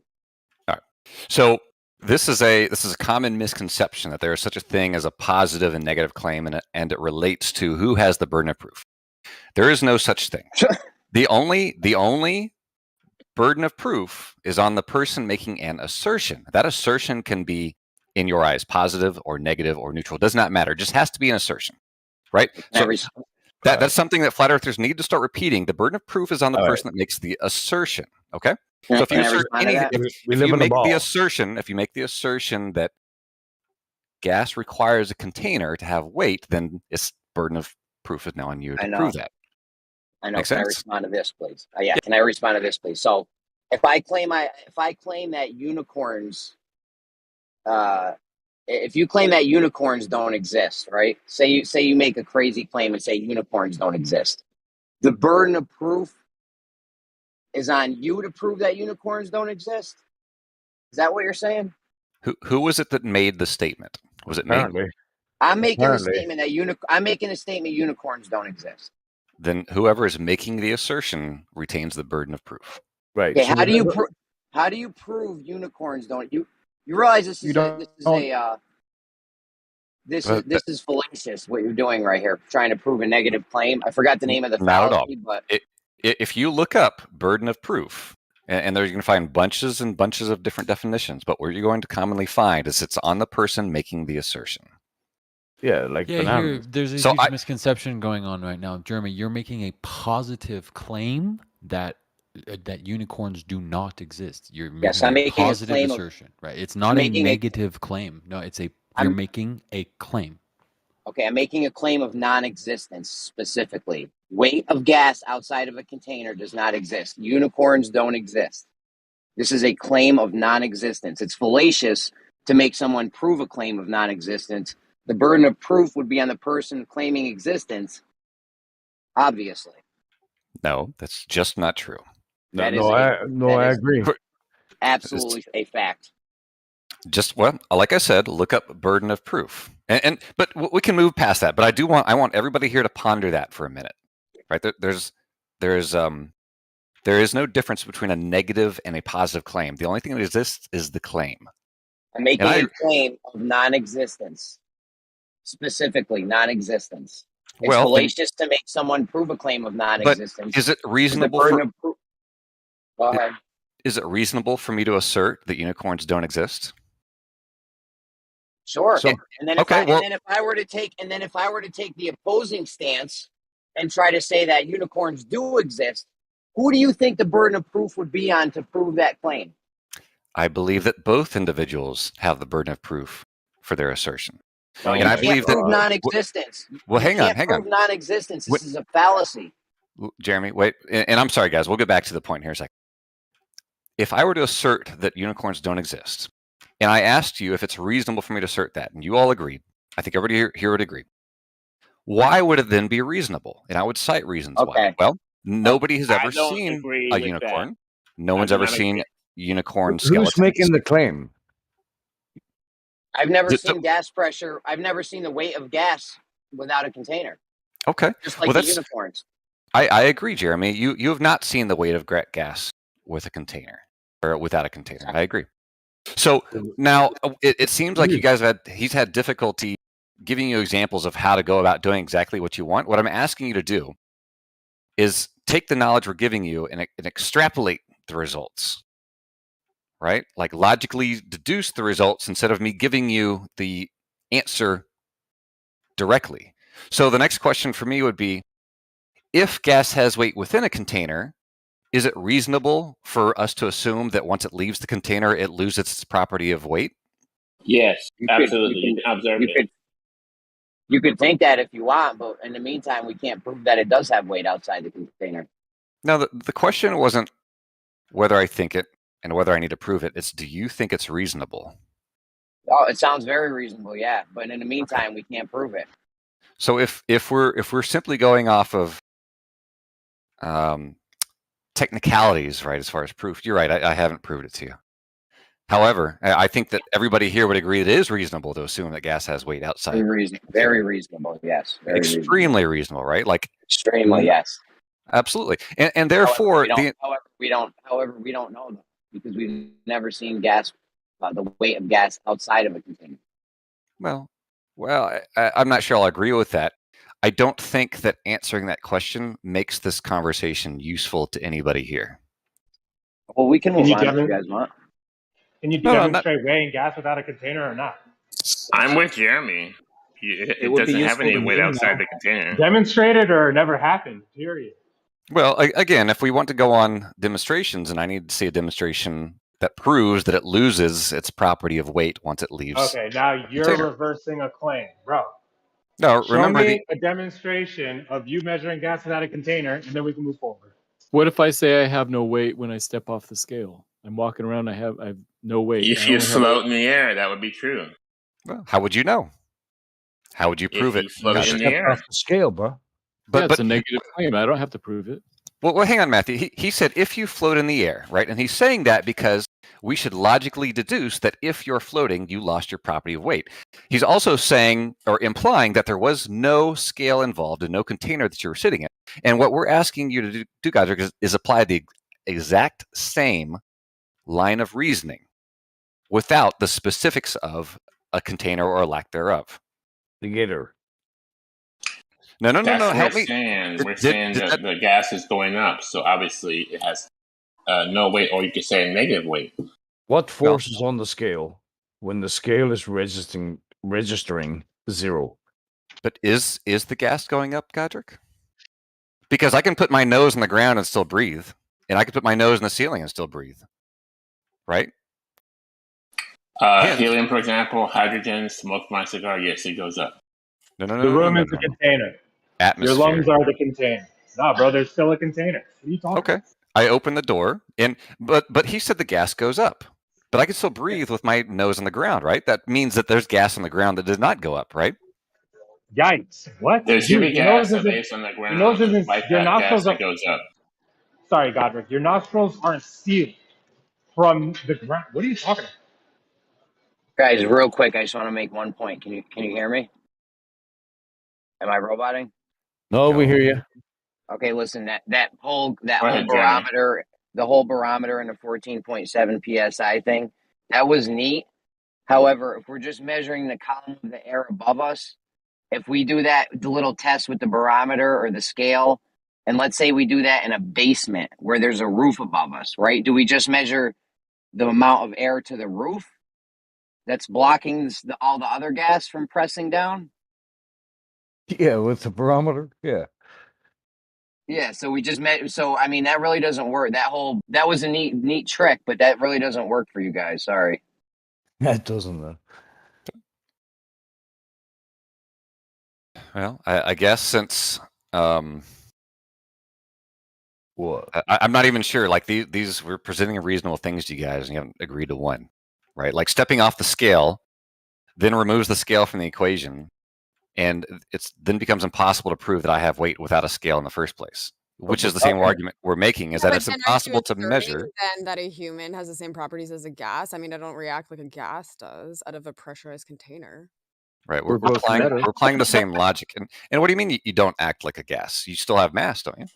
All right. So this is a common misconception that there is such a thing as a positive and negative claim, and it relates to who has the burden of proof. There is no such thing. The only burden of proof is on the person making an assertion. That assertion can be, in your eyes, positive or negative or neutral. It does not matter. It just has to be an assertion, right? So that's something that flat earthers need to start repeating. The burden of proof is on the person that makes the assertion. Okay. So if you assert anything, if you make the assertion that gas requires a container to have weight, then its burden of proof is now on you to prove that. I know. Make Can I sense? respond to this, please? Yeah. Can I respond to this, please? So, if I claim that unicorns, if you claim that unicorns don't exist, right? Say you make a crazy claim and say unicorns don't exist. The burden of proof is on you to prove that unicorns don't exist. Is that what you're saying? Who was it that made the statement? Was it me? I'm making a statement that unicorns don't exist. Then whoever is making the assertion retains the burden of proof. Right. Okay, how do you prove unicorns don't? You realize this is fallacious what you're doing right here, trying to prove a negative claim. I forgot the name of the fallacy, but if you look up burden of proof, and there you're going to find bunches and bunches of different definitions, but what you're going to commonly find is it's on the person making the assertion. Yeah, here, there's a huge misconception going on right now, Jeremy. You're making a positive claim that unicorns do not exist. You're making a positive assertion, right? It's not a negative claim. No, you're making a claim. Okay, I'm making a claim of non-existence specifically. Weight of gas outside of a container does not exist. Unicorns don't exist. This is a claim of non-existence. It's fallacious to make someone prove a claim of non-existence. The burden of proof would be on the person claiming existence, obviously. No, that's just not true. I agree. Absolutely a fact. Just like I said, look up burden of proof, but we can move past that. But I want everybody here to ponder that for a minute, right? There is no difference between a negative and a positive claim. The only thing that exists is the claim. I'm making a claim of non-existence, specifically non-existence. It's fallacious to make someone prove a claim of non-existence. But is it reasonable Go ahead. Is it reasonable for me to assert that unicorns don't exist? Sure. And then if I were to take the opposing stance and try to say that unicorns do exist, who do you think the burden of proof would be on to prove that claim? I believe that both individuals have the burden of proof for their assertion. No, and I believe that non-existence. Well, hang on. Non-existence. This is a fallacy. Jeremy, wait, and I'm sorry, guys. We'll get back to the point here in a second. If I were to assert that unicorns don't exist, and I asked you if it's reasonable for me to assert that, and you all agreed, I think everybody here would agree. Why would it then be reasonable? And I would cite reasons why. Well, nobody has ever seen a unicorn. No one's ever seen unicorn skeletons. Who's making the claim? I've never seen gas pressure. I've never seen the weight of gas without a container. Okay. Just like the unicorns. I agree, Jeremy. You have not seen the weight of gas with a container or without a container. I agree. So now it seems like he's had difficulty giving you examples of how to go about doing exactly what you want. What I'm asking you to do is take the knowledge we're giving you and extrapolate the results, right? Like logically deduce the results instead of me giving you the answer directly. So the next question for me would be, if gas has weight within a container, is it reasonable for us to assume that once it leaves the container, it loses its property of weight? Yes, absolutely. You could think that if you want, but in the meantime, we can't prove that it does have weight outside the container. Now, the question wasn't whether I think it and whether I need to prove it. It's, do you think it's reasonable? Oh, it sounds very reasonable, yeah. But in the meantime, we can't prove it. So if we're simply going off of technicalities, right, as far as proof, you're right. I haven't proved it to you. However, I think that everybody here would agree it is reasonable to assume that gas has weight outside. Very reasonable, yes. Extremely reasonable, right? Like extremely, yes. Absolutely, and therefore, however, we don't know though, because we've never seen gas, the weight of gas outside of a container. Well, I'm not sure I'll agree with that. I don't think that answering that question makes this conversation useful to anybody here. Well, we can move on if you guys want. Can you demonstrate weighing gas without a container or not? I'm with Jeremy. It doesn't have any weight outside the container. Demonstrate it or it never happened, period. Well, again, if we want to go on demonstrations, and I need to see a demonstration that proves that it loses its property of weight once it leaves. Okay, now you're reversing a claim, bro. No, remember Show me a demonstration of you measuring gas without a container, and then we can move forward. What if I say I have no weight when I step off the scale? I'm walking around. I have no weight. If you float in the air, that would be true. Well, how would you know? How would you prove it? Float in the air. Off the scale, bro. But it's a negative claim. I don't have to prove it. Well, hang on, Matthew. He said if you float in the air, right? And he's saying that because we should logically deduce that if you're floating, you lost your property of weight. He's also saying or implying that there was no scale involved and no container that you were sitting in. And what we're asking you to do, guys, is apply the exact same line of reasoning without the specifics of a container or a lack thereof. The gator. No. Help me. We're saying that the gas is going up, so obviously it has no weight, or you could say a negative weight. What force is on the scale when the scale is registering 0? But is the gas going up, Godric? Because I can put my nose on the ground and still breathe, and I can put my nose in the ceiling and still breathe, right? Helium, for example, hydrogen, smoke from my cigar, yes, it goes up. The room is the container. Atmosphere. Your lungs are the container. No, bro, there's still a container. What are you talking Okay. I open the door, but he said the gas goes up. But I can still breathe with my nose on the ground, right? That means that there's gas on the ground that did not go up, right? Yikes! What? There should be gas that lays on the ground. Your nostrils that goes up. Sorry, Godric. Your nostrils aren't sealed from the ground. What are you talking about? Guys, real quick, I just want to make one point. Can you hear me? Am I roboting? No, we hear you. Okay, listen, that whole ahead, barometer, the whole barometer and the 14.7 psi thing, that was neat. However, if we're just measuring the column of the air above us, if we do that, the little test with the barometer or the scale, and let's say we do that in a basement where there's a roof above us, right? Do we just measure the amount of air to the roof that's blocking all the other gas from pressing down? Yeah, with the barometer. Yeah. Yeah, so we just met. So I mean, that really doesn't work. That was a neat trick, but that really doesn't work for you guys. Sorry. That doesn't. Well, I guess since what? I'm not even sure. Like these, we're presenting reasonable things to you guys, and you haven't agreed to one, right? Like stepping off the scale, then removes the scale from the equation, and it's then becomes impossible to prove that I have weight without a scale in the first place. Which is the same argument we're making, is that it's impossible to measure. Then that a human has the same properties as a gas. I mean, I don't react like a gas does out of a pressurized container. Right, we're applying the same logic. And what do you mean you don't act like a gas? You still have mass, don't you?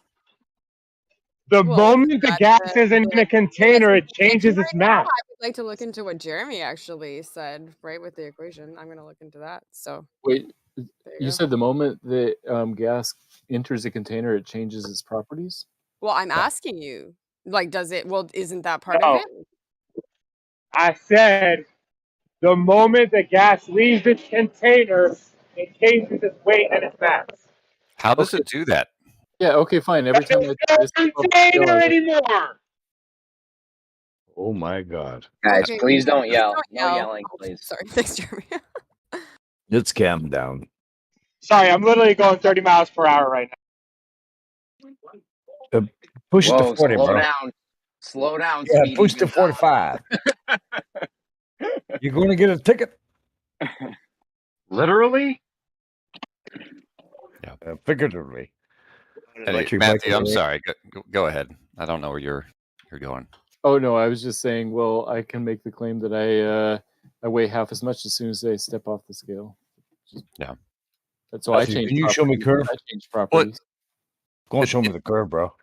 The moment the gas isn't in a container, it changes its mass. I would like to look into what Jeremy actually said, right, with the equation. I'm going to look into that. So wait, you said the moment the gas enters a container, it changes its properties? Well, I'm asking you, like, does it? Well, isn't that part of it? I said the moment the gas leaves its container, it changes its weight and its mass. How does it do that? Yeah, okay, fine. Every time There's no container anymore. Oh my God. Guys, Okay, please don't yell. don't No yell. yelling, Oh, please. sorry, thanks, Jeremy. Let's calm down. Sorry, I'm literally going 30 miles per hour right now. Push it to Whoa, 40, slow bro. down. Slow down, Yeah, Speedy push to Gonzalez. 45. You're going to get a ticket. Literally? Yeah. Figuratively. Matthew, I'm sorry. Go ahead. I don't know where you're going. Oh no, I was just saying. Well, I can make the claim that I weigh half as much as soon as I step off the scale. Yeah, that's why I changed. Can you show me curve? I changed properties. Go and show me the curve, bro.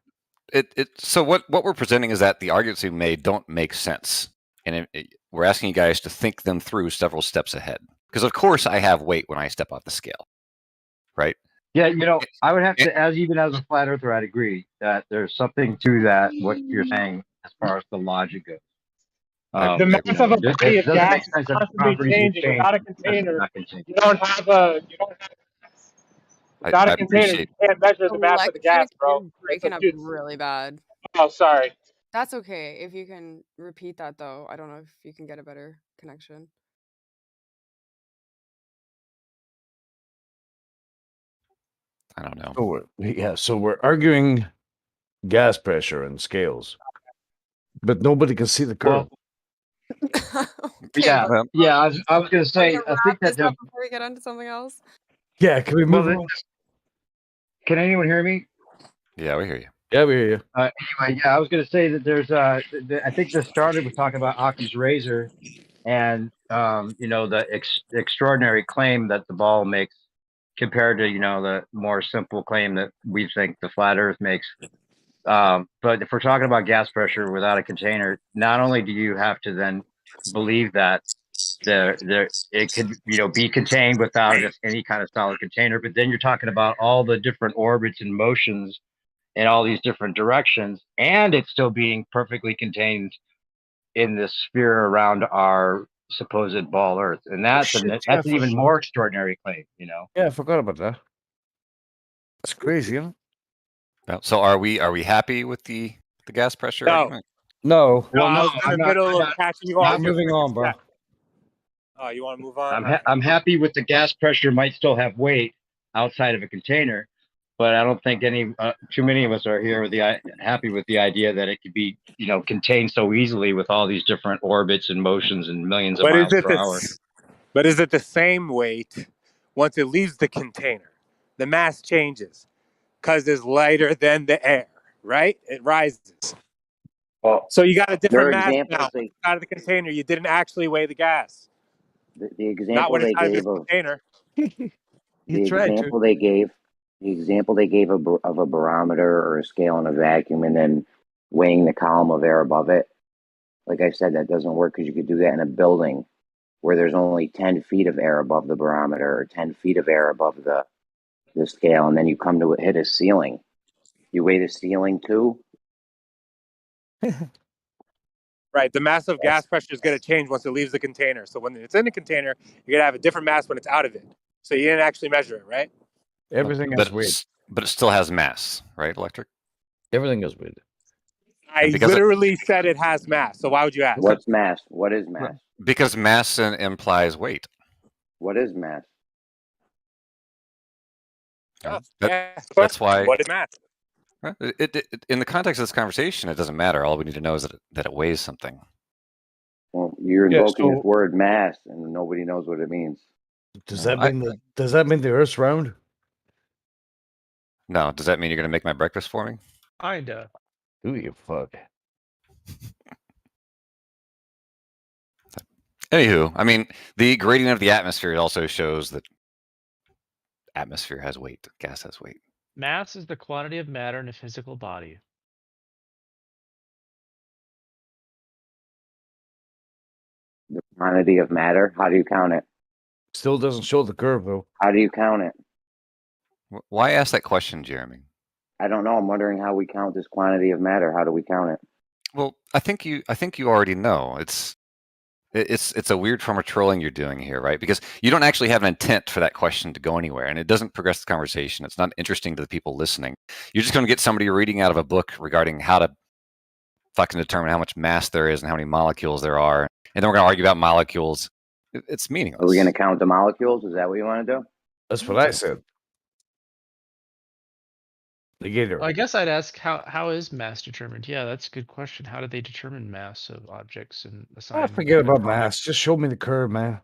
So what we're presenting is that the arguments we made don't make sense, and we're asking you guys to think them through several steps ahead. Because of course I have weight when I step off the scale, right? Yeah, I would have to, even as a flat earther, I'd agree that there's something to that, what you're saying, as far as the logic goes. The mass of a body of gas is constantly changing. Without a container, you don't have without a container, you can't measure the mass of the gas, bro. Breaking up really bad. Oh, sorry. That's okay. If you can repeat that, though, I don't know if you can get a better connection. I don't know. So we're arguing gas pressure and scales, but nobody can see the curve. Yeah, I was going to say, I think that before we get onto something else. Yeah, can we move on? Can anyone hear me? Yeah, we hear you. Yeah, we hear you. Anyway, yeah, I was going to say that there's, I think this started with talking about Occam's razor, and the extraordinary claim that the ball makes compared to the more simple claim that we think the flat Earth makes. But if we're talking about gas pressure without a container, not only do you have to then believe that it could be contained without any kind of solid container, but then you're talking about all the different orbits and motions in all these different directions, and it's still being perfectly contained in this sphere around our supposed ball Earth, and that's an even more extraordinary claim. Yeah, I forgot about that. That's crazy, isn't it? So are we happy with the gas pressure argument? No. Well, I was in the middle of catching you off. Moving on, bro. Oh, you want to move on? I'm happy with the gas pressure might still have weight outside of a container, but I don't think too many of us are here with happy with the idea that it could be contained so easily with all these different orbits and motions and millions of But miles per hour. But is it the same weight once it leaves the container? The mass changes because it's lighter than the air, right? It rises. Well, so you got a different mass examples now. Out of the container, you didn't actually weigh the gas. The example Not when it's they out of gave this container. the example they gave of a barometer or a scale in a vacuum and then weighing the column of air above it. Like I said, that doesn't work because you could do that in a building where there's only 10 feet of air above the barometer or 10 feet of air above the scale, and then you come to hit a ceiling. You weigh the ceiling too. Right. The mass of gas pressure is going to change once it leaves the container. So when it's in the container, you're going to have a different mass when it's out of it. So you didn't actually measure it, right? Everything is weight. But it still has mass, right, Electric? Everything is weight. I literally said it has mass. So why would you ask? What's mass? What is mass? Because mass implies weight. What is mass? That's why. What is mass? In the context of this conversation, it doesn't matter. All we need to know is that it weighs something. Well, you're invoking this word mass, and nobody knows what it means. Does that mean the Earth's round? No. Does that mean you're going to make my breakfast for me? Kinda. Who you fuck? Anywho, I mean, the gradient of the atmosphere also shows that atmosphere has weight. Gas has weight. Mass is the quantity of matter in a physical body. The quantity of matter? How do you count it? Still doesn't show the curve, though. How do you count it? Why ask that question, Jeremy? I don't know. I'm wondering how we count this quantity of matter. How do we count it? Well, I think you already know. It's a weird form of trolling you're doing here, right? Because you don't actually have an intent for that question to go anywhere, and it doesn't progress the conversation. It's not interesting to the people listening. You're just going to get somebody reading out of a book regarding how to fucking determine how much mass there is and how many molecules there are, and then we're going to argue about molecules. It's meaningless. Are we going to count the molecules? Is that what you want to do? That's what I said. Negator. Well, I guess I'd ask how is mass determined? Yeah, that's a good question. How do they determine mass of objects and assign? I forget about mass. Just show me the curve, man.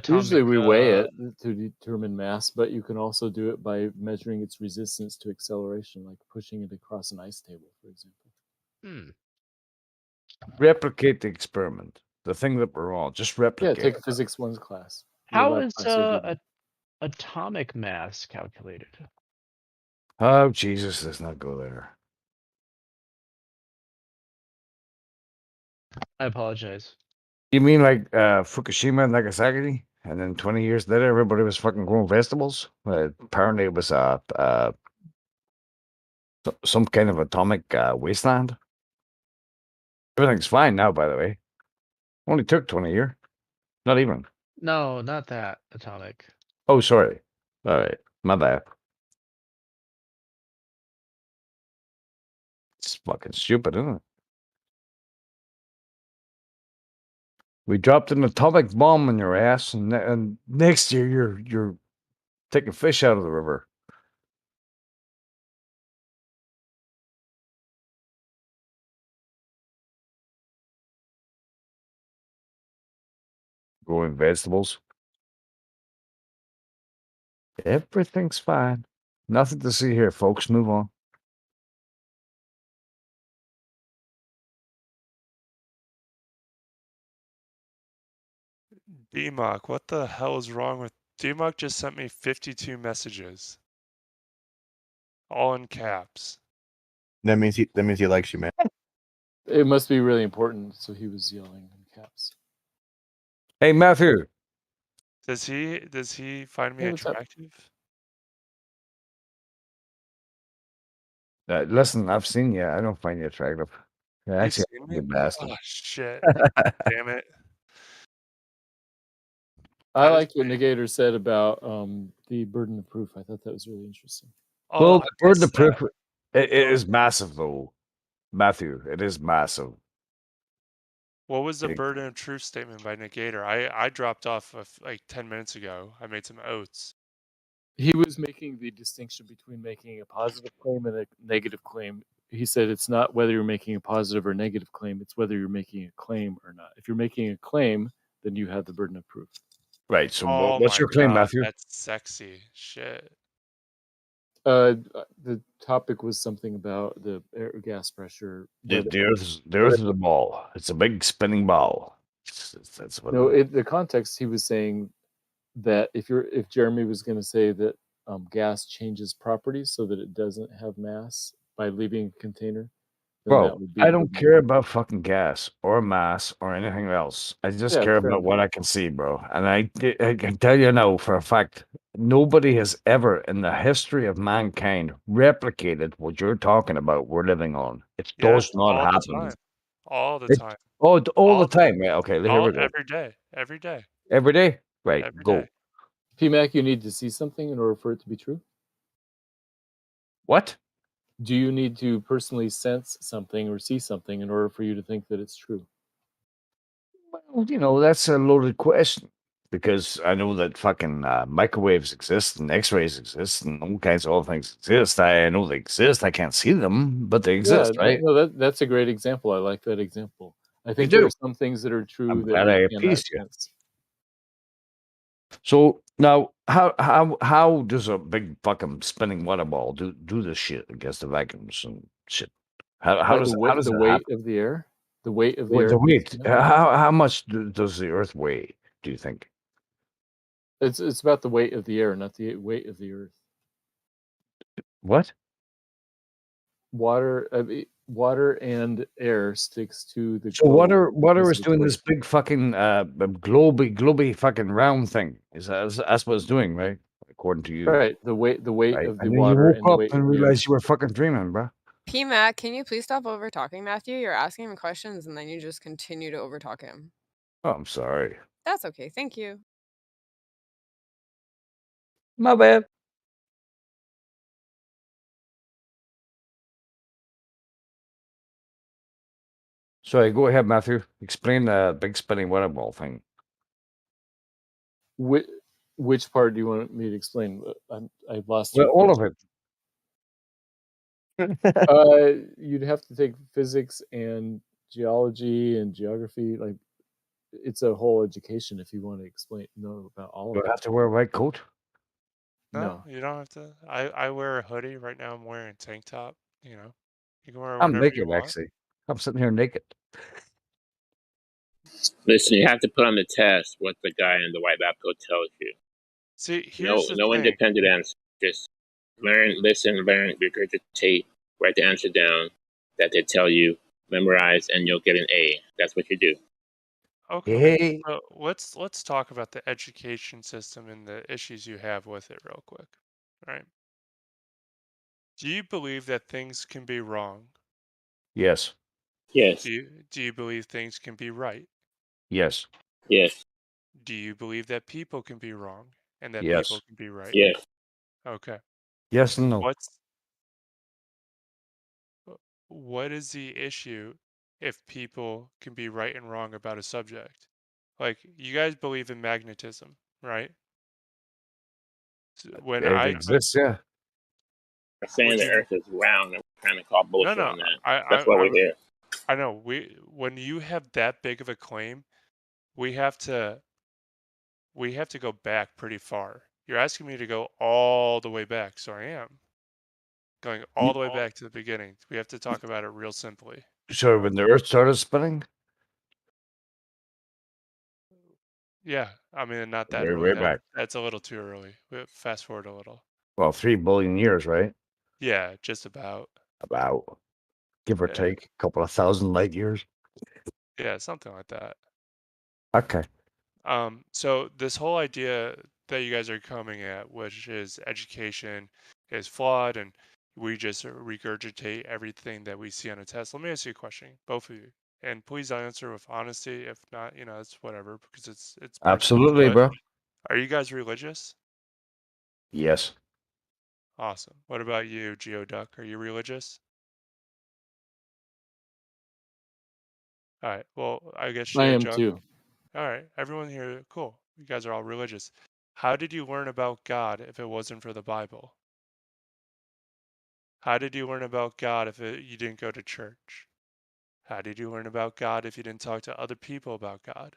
Usually we weigh it to determine mass, but you can also do it by measuring its resistance to acceleration, like pushing it across an ice table, for example. Replicate the experiment. The thing that we're all just replicate. Yeah, take a physics 1 class. How is atomic mass calculated? Oh, Jesus, let's not go there. I apologize. You mean like Fukushima and Nagasaki? And then 20 years later, everybody was fucking growing vegetables? Apparently it was some kind of atomic wasteland. Everything's fine now, by the way. Only took 20 years. Not even. No, not that atomic. Oh, sorry. All right. My bad. It's fucking stupid, isn't it? We dropped an atomic bomb on your ass, and next year you're taking fish out of the river. Growing vegetables. Everything's fine. Nothing to see here, folks. Move on. DMOC, what the hell is wrong with DMOC? Just sent me 52 messages, all in caps. That means he likes you, man. It must be really important, so he was yelling in caps. Hey, Matthew. Does he find me attractive? Listen, I've seen you. I don't find you attractive. Yeah, actually, you're a bastard. Oh shit! Damn it! I like what Negator said about the burden of proof. I thought that was really interesting. Well, the burden of proof, it is massive, though, Matthew. It is massive. What was the burden of truth statement by Negator? I dropped off like 10 minutes ago. I made some oats. He was making the distinction between making a positive claim and a negative claim. He said it's not whether you're making a positive or negative claim, it's whether you're making a claim or not. If you're making a claim, then you have the burden of proof. Right. So Oh what's my your claim, God, Matthew? that's sexy. Shit. The topic was something about the air gas pressure. The Earth is a ball. It's a big spinning ball. That's what. No, the context he was saying that if Jeremy was going to say that gas changes properties so that it doesn't have mass by leaving a container, then that Bro, would be. I don't care about fucking gas or mass or anything else. I just care about what I can see, bro. And I can tell you now for a fact, nobody has ever in the history of mankind replicated what you're talking about we're living on. It does not happen. All the time. All the time. Yeah, okay, here we go. Every day. Every day. Every day? Right, Every go. day. PMAC, you need to see something in order for it to be true? What? Do you need to personally sense something or see something in order for you to think that it's true? Well, that's a loaded question because I know that fucking microwaves exist and X-rays exist and all kinds of other things exist. I know they exist. I can't see them, but they exist, right? No, that's a great example. I like that example. I think You there do? are some things that are true I'm that glad I we cannot appeased you. sense. So now, how does a big fucking spinning water ball do this shit against the vacuums and shit? How does the it weight happen? of the air? The weight of the air. The weight. How much does the Earth weigh? Do you think? It's about the weight of the air, not the weight of the Earth. What? Water and air sticks to the. So water is doing this big fucking globy fucking round thing. That's what it's doing, right? According to you. Right. The weight Right. of the And then water you and the woke weight up and of the realized earth. you were fucking dreaming, bro. PMAC, can you please stop over talking Matthew? You're asking him questions and then you just continue to overtalk him. Oh, I'm sorry. That's okay. Thank you. My bad. Sorry, go ahead, Matthew. Explain the big spinning water ball thing. Which part do you want me to explain? I've lost Well, all of it. You'd have to take physics and geology and geography. Like, it's a whole education if you want to know about all of Do it. I have to wear a white coat? No, you don't have to. I wear a hoodie right now. I'm wearing a tank top. You know, you can wear I'm whatever you naked, want. actually. I'm sitting here naked. Listen, you have to put on the test what the guy in the white lab coat tells you. See, here's the no thing. independent answer. Just learn, listen, regurgitate, write the answer down that they tell you, memorize, and you'll get an A. That's what you do. Okay. Hey. So let's talk about the education system and the issues you have with it real quick. All right. Do you believe that things can be wrong? Yes. Yes. Do you believe things can be right? Yes. Yes. Do you believe that people can be wrong and that Yes. people can be right? Yes. Okay. Yes and no. What is the issue if people can be right and wrong about a subject? Like, you guys believe in magnetism, right? When It exists, yeah. I'm saying the Earth is round, and we're trying to call bullshit on that. That's why we're here. I know. When you have that big of a claim, we have to go back pretty far. You're asking me to go all the way back, so I am going all the way back to the beginning. We have to talk about it real simply. So when the Earth started spinning? Yeah, I mean, not that Way early. back. That's a little too early. Fast forward a little. Well, 3 billion years, right? Yeah, just about. About. Give or Yeah. take a couple of thousand light years. Yeah, something like that. Okay. So this whole idea that you guys are coming at, which is education, is flawed, and we just regurgitate everything that we see on a test. Let me ask you a question, both of you, and please answer with honesty. If not, it's whatever, because it's personal. Absolutely, bro. Are you guys religious? Yes. Awesome. What about you, Geoduck? Are you religious? All right. Well, I guess I you, am Chuck. too. All right. Everyone here, cool. You guys are all religious. How did you learn about God if it wasn't for the Bible? How did you learn about God if you didn't go to church? How did you learn about God if you didn't talk to other people about God?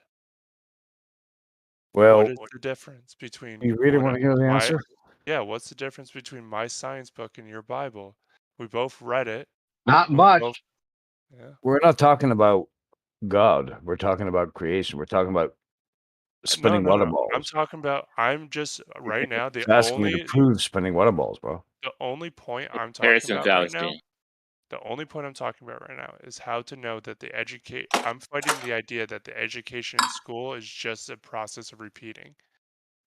Well, what is the difference between you really want to hear the answer? Yeah, what's the difference between my science book and your Bible? We both read it. Not much. Yeah. We're not talking about God. We're talking about creation. We're talking about spinning water balls. I'm talking about. I'm just right now It's asking you to prove spinning water balls, bro. The only point I'm talking Harrison about right now. Fallacy. The only point I'm talking about right now is how to know that I'm fighting the idea that the education in school is just a process of repeating.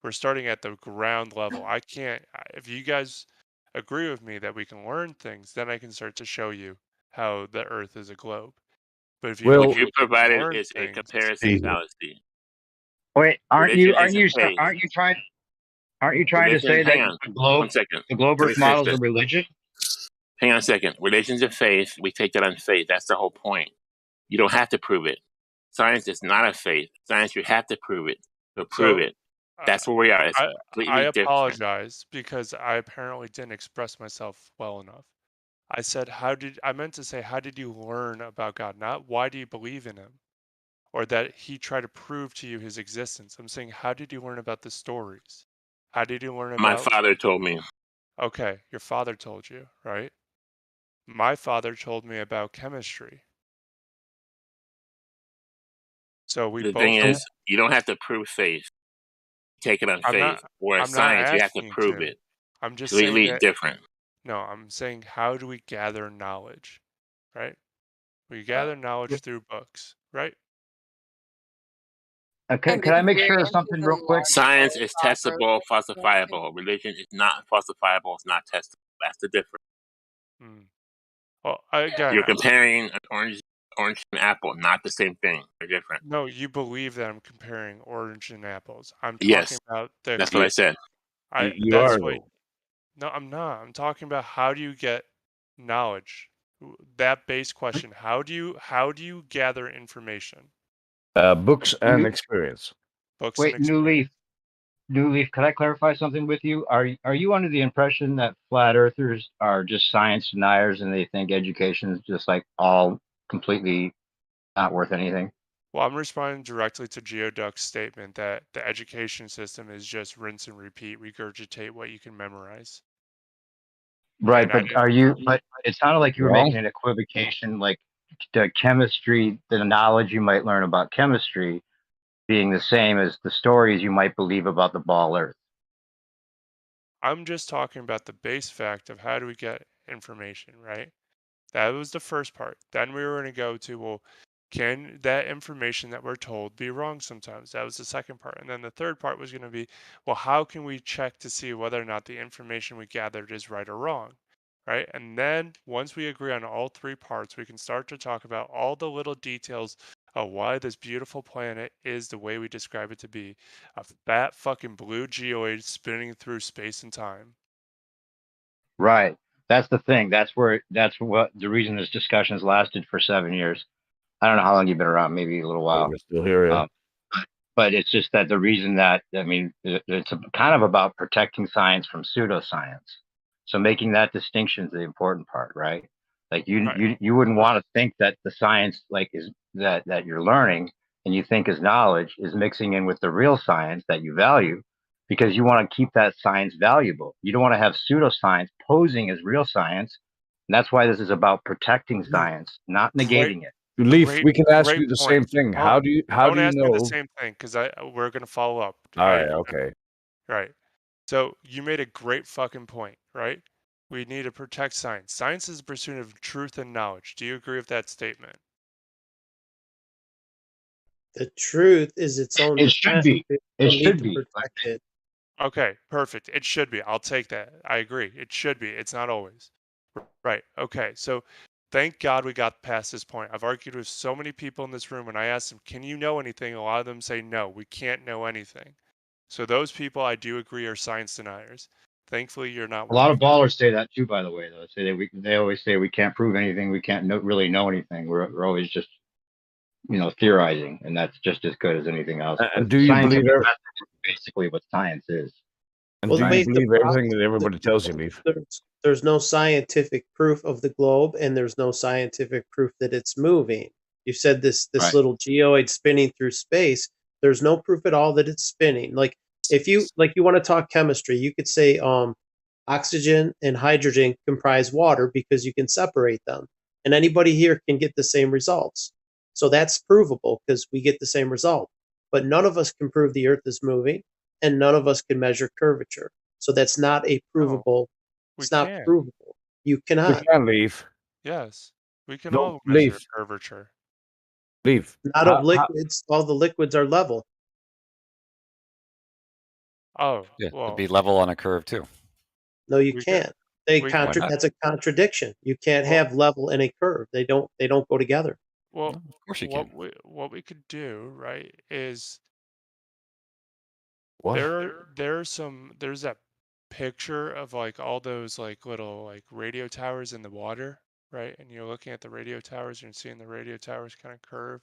We're starting at the ground level. I can't. If you guys agree with me that we can learn things, then I can start to show you how the Earth is a globe. But if you What don't you believe we can provided learn is a things, comparison fallacy. Wait, aren't Religion you isn't faith. trying to say that Hang on. the globe, 1 second. the globe Let me Earth finish model is a this. religion? Hang on a second. Religion's a faith. We take that on faith. That's the whole point. You don't have to prove it. Science is not a faith. Science, you have to prove it. So prove it. That's where we are. It's completely I different. apologize because I apparently didn't express myself well enough. I said, I meant to say, how did you learn about God? Not why do you believe in him or that he tried to prove to you his existence. I'm saying, how did you learn about the stories? How did you learn about? My father told me. Okay, your father told you, right? My father told me about chemistry. So we The both. thing is, you don't have to prove faith. Take it on faith. Whereas science, you have to prove it. I'm just completely saying that, different. No, I'm saying how do we gather knowledge, right? We gather knowledge through books, right? Can I make sure of something real quick? Science is testable, falsifiable. Religion is not falsifiable. It's not testable. That's the difference. Well, again, You're comparing an orange and apple. Not the same thing. They're different. No, you believe that I'm comparing orange and apples. I'm Yes, talking about the. that's what I said. You That's are, what. though. No, I'm not. I'm talking about how do you get knowledge? That base question. How do you gather information? Books and experience. Books Wait, and experience. New Leaf, could I clarify something with you? Are you under the impression that flat earthers are just science deniers and they think education is just like all completely not worth anything? Well, I'm responding directly to Geoduck's statement that the education system is just rinse and repeat, regurgitate what you can memorize. Right, but but it sounded like you were making an equivocation, like the chemistry, the knowledge you might learn about chemistry being the same as the stories you might believe about the ball Earth. I'm just talking about the base fact of how do we get information, right? That was the first part. Then we were going to go to, well, can that information that we're told be wrong sometimes? That was the second part. And then the third part was going to be, well, how can we check to see whether or not the information we gathered is right or wrong? Right. And then once we agree on all three parts, we can start to talk about all the little details of why this beautiful planet is the way we describe it to be, a fat fucking blue geoid spinning through space and time. Right. That's the thing. That's what the reason this discussion has lasted for 7 years. I don't know how long you've been around, maybe a little while. We're still here, yeah. But it's just that the reason that, I mean, it's kind of about protecting science from pseudoscience. So making that distinction is the important part, right? Like you wouldn't want to think that the science like is that you're learning and you think is knowledge is mixing in with the real science that you value, because you want to keep that science valuable. You don't want to have pseudoscience posing as real science. And that's why this is about protecting science, not negating it. Leaf, we can ask you the same thing. How do you know? Don't ask me the same thing because we're going to follow up. All right, okay. Right. So you made a great fucking point, right? We need to protect science. Science is the pursuit of truth and knowledge. Do you agree with that statement? The truth is its own. It should be. It should be. Protect it. Okay, perfect. It should be. I'll take that. I agree. It should be. It's not always. Right. Okay. So thank God we got past this point. I've argued with so many people in this room and I asked them, can you know anything? A lot of them say, no, we can't know anything. So those people I do agree are science deniers. Thankfully, you're not. A lot of ballers say that too, by the way, though. They always say we can't prove anything. We can't really know anything. We're always just theorizing, and that's just as good as anything else. And do you believe basically what science is? And Well, do you wait, believe everything that everybody tells you, Leaf? There's no scientific proof of the globe, and there's no scientific proof that it's moving. You said this Right. little geoid spinning through space. There's no proof at all that it's spinning. Like if you want to talk chemistry, you could say oxygen and hydrogen comprise water because you can separate them, and anybody here can get the same results. So that's provable because we get the same result. But none of us can prove the Earth is moving, and none of us can measure curvature. So that's not a provable. It's not provable. You cannot. We can leave. Yes, we can No, all measure leave. curvature. Leave. Not of liquids. All the liquids are level. Oh, Yeah, well, it'd be level on a curve too. No, you can't. That's a contradiction. You can't have level and a curve. They don't go together. Well, of course you what can. what we could do, right, is What? there's that picture of like all those like little like radio towers in the water, right? And you're looking at the radio towers and you're seeing the radio towers kind of curve.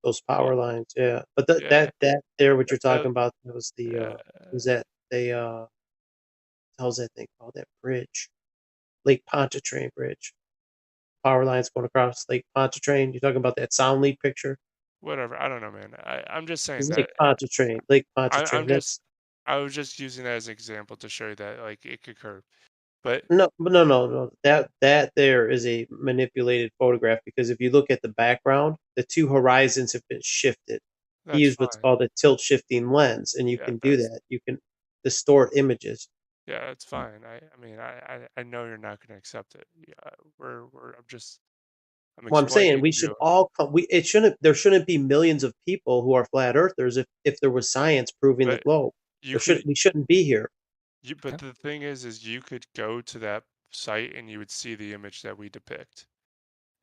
Those power lines, yeah. But Yeah. that there, what you're talking about, was the was that they how's that thing called? That bridge, Lake Pontchartrain Bridge. Power lines going across Lake Pontchartrain. You're talking about that sound lead picture? Whatever, I don't know, man. I'm just saying Lake that Pontchartrain. Lake Pontchartrain. I was just using that as an example to show you that like it could curve. But No. That there is a manipulated photograph because if you look at the background, the two horizons have been shifted. He used what's called a tilt shifting lens, and you can do that. You can distort images. Yeah, it's fine. I mean, I know you're not going to accept it. Yeah, Well, I'm saying we should all come. There shouldn't be millions of people who are flat earthers if there was science proving the globe. We shouldn't be here. But the thing is you could go to that site and you would see the image that we depict.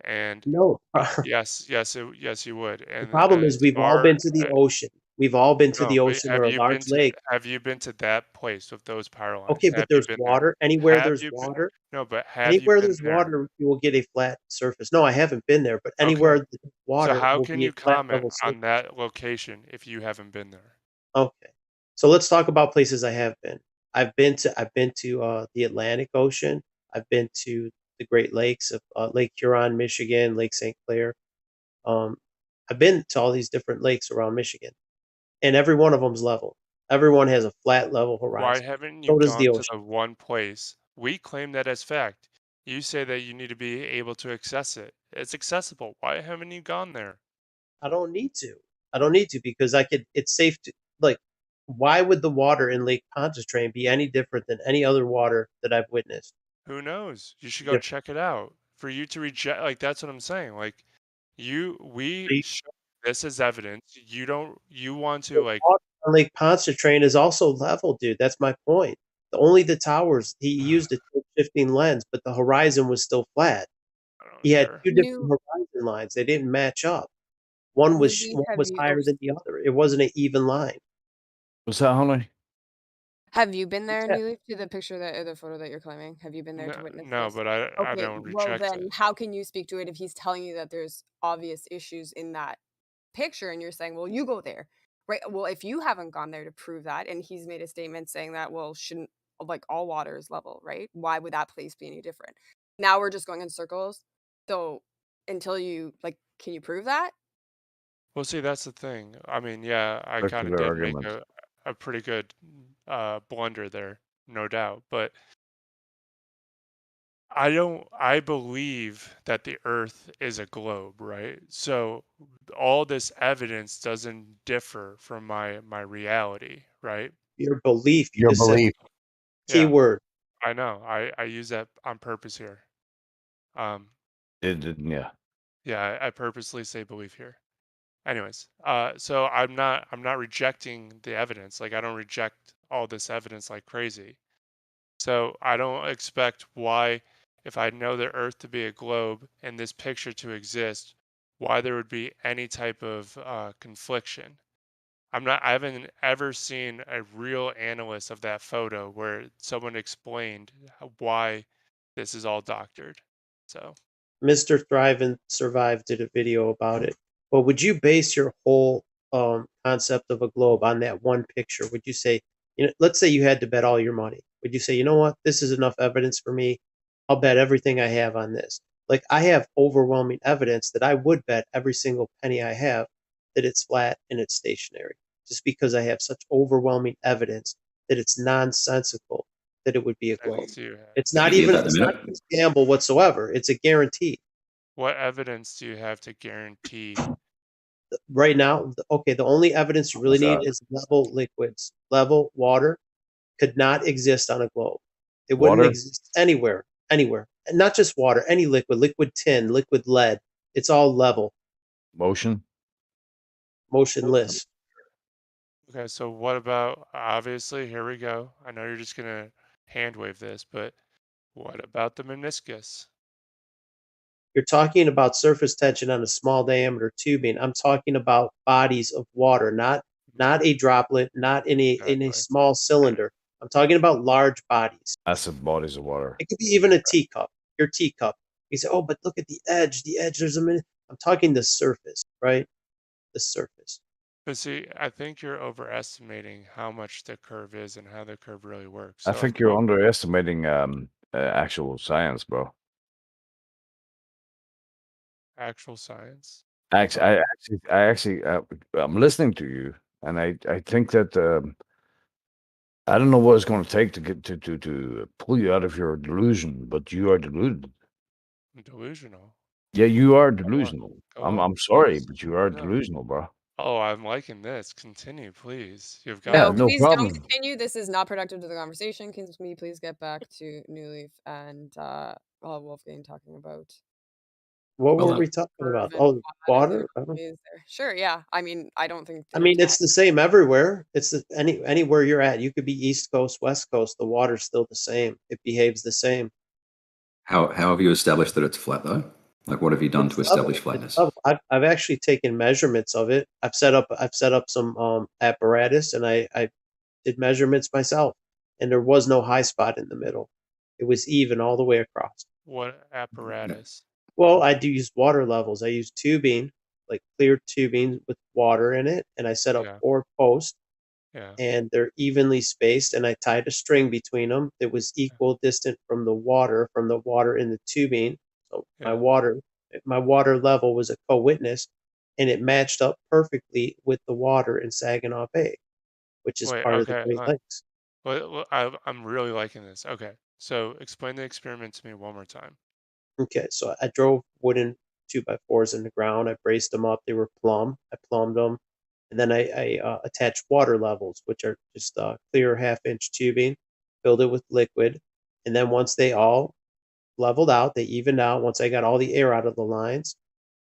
And no, yes, you would. And the problem is we've all been to the ocean. We've all been to the ocean or a large lake. Have you been to that place with those power lines? Okay, but there's water. Anywhere there's water. No, but anywhere there's water, you will get a flat surface. No, I haven't been there, but anywhere there's water. So how will can be you a flat comment level on surface. that location if you haven't been there? Okay, so let's talk about places I have been. I've been to the Atlantic Ocean. I've been to the Great Lakes of Lake Huron, Michigan, Lake St. Clair. I've been to all these different lakes around Michigan, and every one of them's level. Everyone has a flat level horizon. Why haven't you So does gone the to ocean. the one place? We claim that as fact. You say that you need to be able to access it. It's accessible. Why haven't you gone there? I don't need to. I don't need to because it's safe to, like, why would the water in Lake Pontchartrain be any different than any other water that I've witnessed? Who knows? You should go check it out. For you to reject, like, that's what I'm saying. Like, we show this as evidence. You want to, like, water on Lake Pontchartrain is also level, dude. That's my point. Only the towers, he used a shifting lens, but the horizon was still flat. He had two different horizon lines. They didn't match up. One was higher than the other. It wasn't an even line. What's that, honey? Have you been there, Neely, to the picture or the photo that you're claiming? Have you been there to witness no, this? but I don't Well, reject then it. how can you speak to it if he's telling you that there's obvious issues in that picture and you're saying, well, you go there, right? Well, if you haven't gone there to prove that, and he's made a statement saying that, well, shouldn't, like, all water is level, right? Why would that place be any different? Now we're just going in circles. So until you, like, can you prove that? Well, see, that's the thing. I mean, yeah, I Back kind to of their did make argument. a pretty good blunder there, no doubt. But I believe that the Earth is a globe, right? So all this evidence doesn't differ from my reality, right? Your belief. Your belief. Keyword. I know. I use that on purpose here. It didn't, yeah. Yeah, I purposely say belief here. Anyways, so I'm not rejecting the evidence. Like, I don't reject all this evidence like crazy. So I don't expect why, if I know the Earth to be a globe and this picture to exist, why there would be any type of confliction. I haven't ever seen a real analyst of that photo where someone explained why this is all doctored. So Mr. Thrive and Survive did a video about it. Well, would you base your whole concept of a globe on that one picture? Would you say, let's say you had to bet all your money. Would you say, you know what, this is enough evidence for me. I'll bet everything I have on this. Like, I have overwhelming evidence that I would bet every single penny I have that it's flat and it's stationary, just because I have such overwhelming evidence that it's nonsensical that it would be a globe. It's not even a gamble whatsoever. It's a guarantee. What evidence do you have to guarantee? Right now, okay, the only evidence you really need is level liquids. Level water could not exist on a globe. It wouldn't exist anywhere. And not just water, any liquid, liquid tin, liquid lead. It's all level. Motionless. Okay, so what about, obviously, here we go. I know you're just going to hand wave this, but what about the meniscus? You're talking about surface tension on a small diameter tubing. I'm talking about bodies of water, not a droplet, not in a small cylinder. I'm talking about large bodies. Massive bodies of water. It could be even a teacup. Your teacup. You say, oh, but look at the edge. The edge. There's a minute. I'm talking the surface, right? The surface. But see, I think you're overestimating how much the curve is and how the curve really works. I think you're underestimating actual science, bro. Actual science. I'm listening to you, and I think that I don't know what it's going to take to get to pull you out of your delusion, but you are deluded. I'm delusional. Yeah, you are delusional. Go on, I'm sorry, please. but you are No. delusional, bro. Oh, I'm liking this. Continue, please. You've got No, no please problem. don't continue. This is not productive to the conversation. Can we please get back to New Leaf and Wolfgang talking about What were we talking about? Oh, water? Sure, yeah. I mean, I don't think. I mean, it's the same everywhere. It's anywhere you're at. You could be East Coast, West Coast. The water's still the same. It behaves the same. How have you established that it's flat though? Like, what have you done to establish flatness? I've actually taken measurements of it. I've set up some apparatus, and I did measurements myself, and there was no high spot in the middle. It was even all the way across. What apparatus? Well, I do use water levels. I use tubing, like clear tubing with water in it, and I set up 4 posts, and they're evenly spaced, and I tied a string between them that was equal distant from the water in the tubing. So my water level was a co-witness, and it matched up perfectly with the water in Saginaw Bay, which is part of the Great Lakes. Well, I'm really liking this. Okay, so explain the experiment to me one more time. Okay, so I drove wooden 2x4s in the ground. I braced them up. They were plumb. I plumbed them, and then I attached water levels, which are just clear 1/2-inch tubing, filled it with liquid, and then once they all leveled out, they evened out. Once I got all the air out of the lines,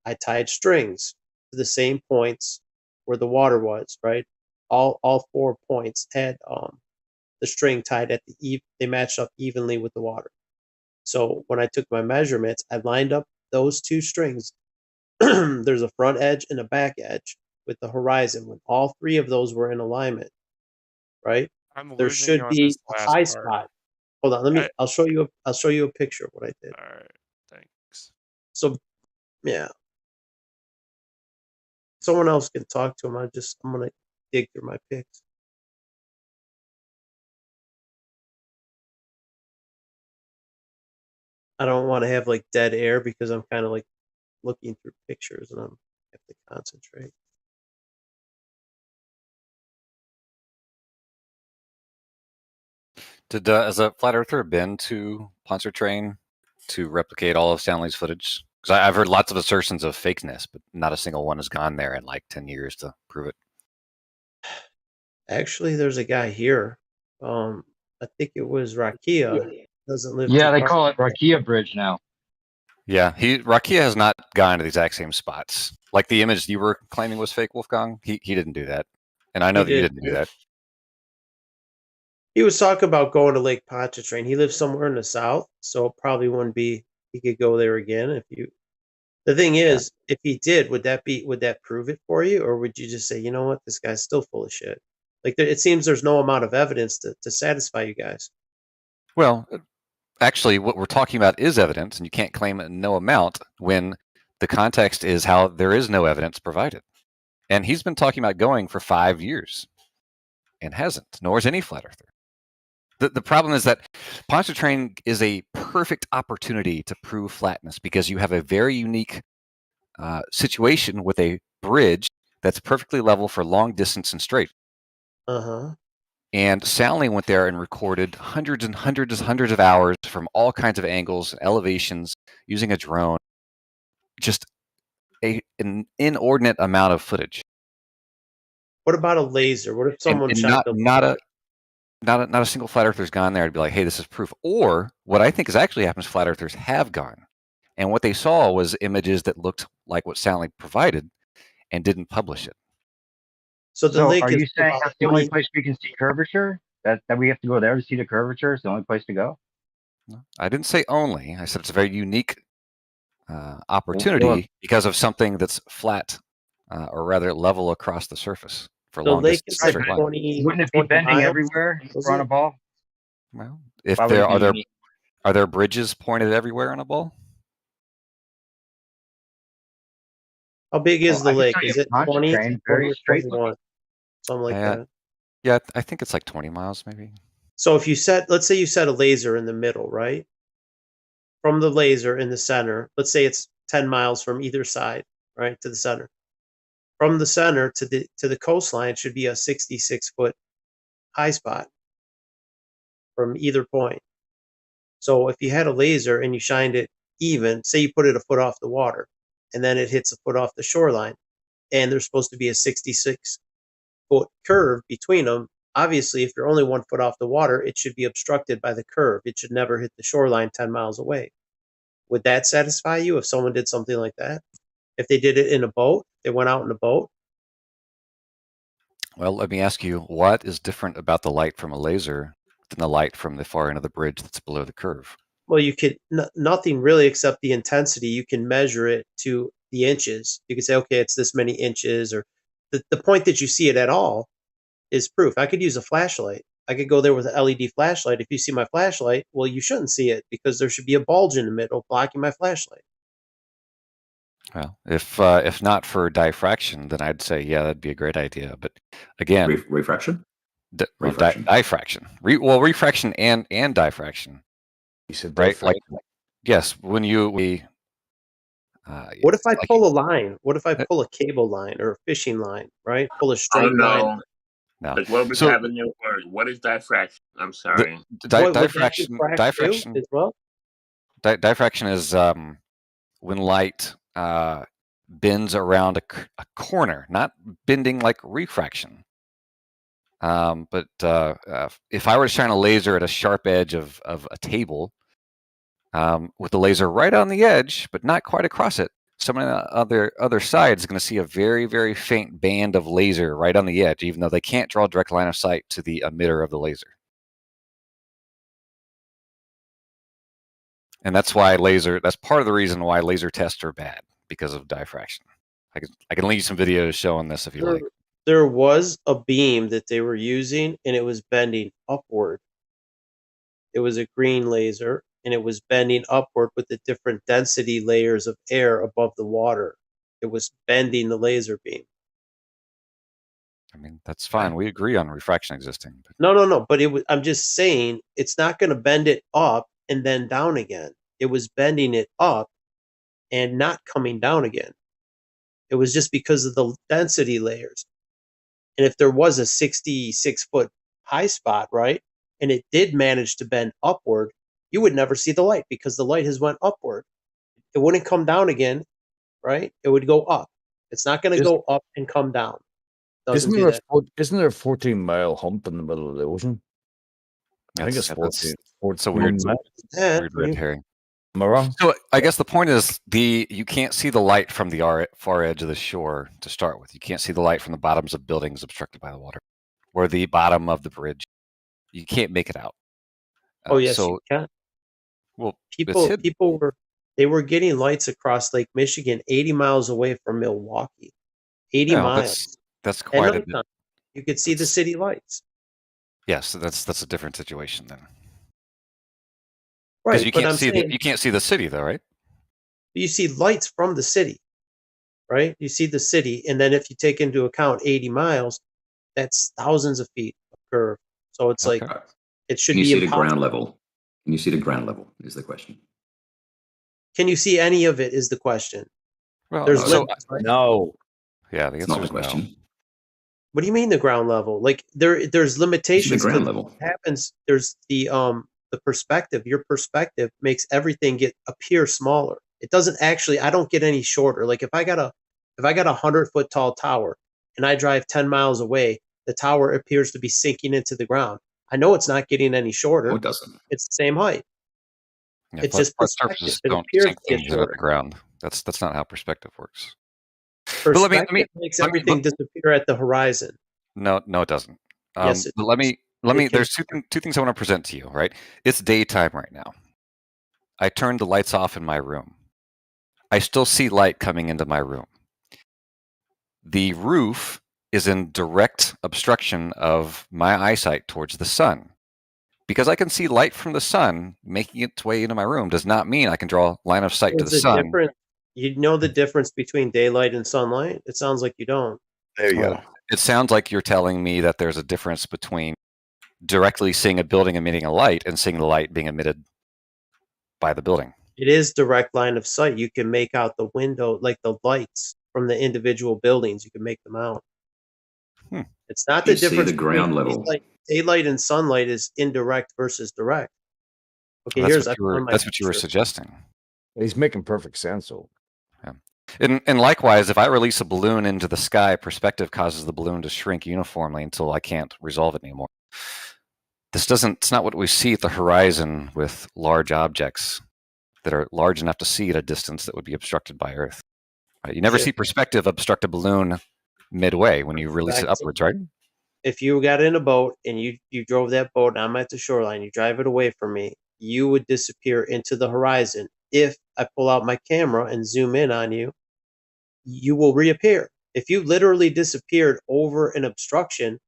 I tied strings to the same points where the water was. Right, all 4 points had the string tied at they matched up evenly with the water. So when I took my measurements, I lined up those 2 strings. There's a front edge and a back edge with the horizon. When all 3 of those were in alignment, right? There should be a high spot. Hold on, I'll show you a picture of what I did. All right, thanks. So, yeah. Someone else can talk to him. I'm gonna dig through my pics. I don't want to have like dead air because I'm kind of like looking through pictures and I have to concentrate. Did as a flat earther been to Pontchartrain to replicate all of Stanley's footage? Because I've heard lots of assertions of fakeness, but not a single one has gone there in like 10 years to prove it. Actually, there's a guy here. I think it was Rakia. Doesn't live. Yeah, they call it Rakia Bridge now. Yeah, Rakia has not gone to the exact same spots. Like the image you were claiming was fake, Wolfgang. He didn't do that, and I know that you didn't do that. He was talking about going to Lake Pontchartrain. He lives somewhere in the south, so it probably wouldn't be. He could go there again if you. The thing is, if he did, would that prove it for you, or would you just say, you know what, this guy's still full of shit? Like it seems there's no amount of evidence to satisfy you guys. Well, actually, what we're talking about is evidence, and you can't claim no amount when The context is how there is no evidence provided. And he's been talking about going for 5 years and hasn't, nor is any flat earther. The problem is that Pontchartrain is a perfect opportunity to prove flatness because you have a very unique situation with a bridge that's perfectly level for long distance and straight. And Soundly went there and recorded hundreds and hundreds and hundreds of hours from all kinds of angles, elevations, using a drone. Just an inordinate amount of footage. What about a laser? What if someone and shot not a single flat earther's gone there to be like, hey, this is proof. Or what I think is actually happens, flat earthers have gone. And what they saw was images that looked like what Soundly provided and didn't publish it. So the lake are is you saying about that's the only 20 place we can see curvature? That we have to go there to see the curvature? It's the only place to go? I didn't say only. I said it's a very unique opportunity because of something that's flat, or rather level across the surface for The long lake distance. is like straight line. 20. Wouldn't it be 20 bending miles? everywhere Was on a it? ball? Well, if Why would there it be unique? are there bridges pointed everywhere on a ball? How big is Well, the I can lake? tell you Is it 20, Pontchartrain, 20 very or straight 21? Something like that. Yeah, I think it's like 20 miles maybe. So if you set, let's say you set a laser in the middle, right? From the laser in the center, let's say it's 10 miles from either side, right, to the center. From the center to the coastline should be a 66-foot high spot from either point. So if you had a laser and you shined it even, say you put it a foot off the water, and then it hits a foot off the shoreline, and there's supposed to be a 66-foot curve between them. Obviously, if you're only 1 foot off the water, it should be obstructed by the curve. It should never hit the shoreline 10 miles away. Would that satisfy you if someone did something like that? If they did it in a boat, they went out in a boat? Well, let me ask you, what is different about the light from a laser than the light from the far end of the bridge that's below the curve? Well, you could nothing really except the intensity. You can measure it to the inches. You can say, okay, it's this many inches, or the point that you see it at all is proof. I could use a flashlight. I could go there with an LED flashlight. If you see my flashlight, well, you shouldn't see it because there should be a bulge in the middle blocking my flashlight. Well, if not for diffraction, then I'd say, yeah, that'd be a great idea. But again, refraction? Diffraction. Refraction and diffraction. You said right? Like, yes, when what if I pull a line? What if I pull a cable line or a fishing line, right? Pull a straight line. No. Like, what was having your word? What is diffraction? I'm sorry. Diffraction as well? Diffraction is when light bends around a corner, not bending like refraction. But if I were to shine a laser at a sharp edge of a table, with the laser right on the edge, but not quite across it, someone on the other side is going to see a very, very faint band of laser right on the edge, even though they can't draw a direct line of sight to the emitter of the laser. And that's why that's part of the reason why laser tests are bad, because of diffraction. I can leave you some videos showing this if you like. There was a beam that they were using, and it was bending upward. It was a green laser, and it was bending upward with the different density layers of air above the water. It was bending the laser beam. I mean, that's fine. We agree on refraction existing. But... No. But I'm just saying it's not going to bend it up and then down again. It was bending it up and not coming down again. It was just because of the density layers. And if there was a 66-foot high spot, right, and it did manage to bend upward, you would never see the light because the light has went upward. It wouldn't come down again, right? It would go up. It's not going to go up and come down. Isn't there a 14-mile hump in the middle of the ocean? I think it's 14. It's a weird red herring. Am I wrong? So I guess the point is you can't see the light from the far edge of the shore to start with. You can't see the light from the bottoms of buildings obstructed by the water, or the bottom of the bridge. You can't make it out. Oh yes, you can. Well, people were getting lights across Lake Michigan, 80 miles away from Milwaukee. 80 miles. That's quite a bit. You could see the city lights. Yes, that's a different situation then. Right, Because you can't see the city though, right? You see lights from the city, right? You see the city, and then if you take into account 80 miles, that's thousands of feet of curve. So it's like it should Can you be see the impossible. ground level? Can you see the ground level? Is the question. Can you see any of it? Is the question. Well, There's so limits, right? No. Yeah, the It's answer not is the question. no. What do you mean the ground level? Like there's limitations. ground 'cause level. what happens, there's the perspective. Your perspective makes everything appear smaller. It doesn't actually. I don't get any shorter. Like if I got a 100-foot tall tower and I drive 10 miles away, the tower appears to be sinking into the ground. I know it's not getting any shorter. No, it doesn't. It's the same height. Yeah, It's just flat perspective. surfaces It don't appears sink to get things into the shorter. ground. That's not how perspective works. Perspective makes everything disappear at the horizon. No, it doesn't. Yes, it but let me. It can- There's two things I want to present to you. Right, it's daytime right now. I turned the lights off in my room. I still see light coming into my room. The roof is in direct obstruction of my eyesight towards the sun. Because I can see light from the sun making its way into my room does not mean I can draw line of sight to the There's a sun. difference. You know the difference between daylight and sunlight? It sounds like you don't. There you go. It sounds like you're telling me that there's a difference between directly seeing a building emitting a light and seeing the light being emitted by the building. It is direct line of sight. You can make out the window, like the lights from the individual buildings. You can make them out. It's not the You see difference the ground between level. daylight and sunlight is indirect versus direct. Okay, Well, here's that's what you were suggesting. He's making perfect sense. So. Yeah. And likewise, if I release a balloon into the sky, perspective causes the balloon to shrink uniformly until I can't resolve it anymore. It's not what we see at the horizon with large objects that are large enough to see at a distance that would be obstructed by Earth. Right? You never see perspective obstruct a balloon midway when you release it upwards, right? If you got in a boat and you drove that boat and I'm at the shoreline, you drive it away from me, you would disappear into the horizon. If I pull out my camera and zoom in on you, you will reappear. If you literally disappeared over an obstruction,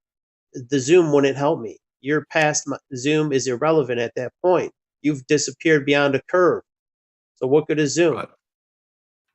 the zoom wouldn't help me. Your past zoom is irrelevant at that point. You've disappeared beyond a curve. So what good is zoom? Right.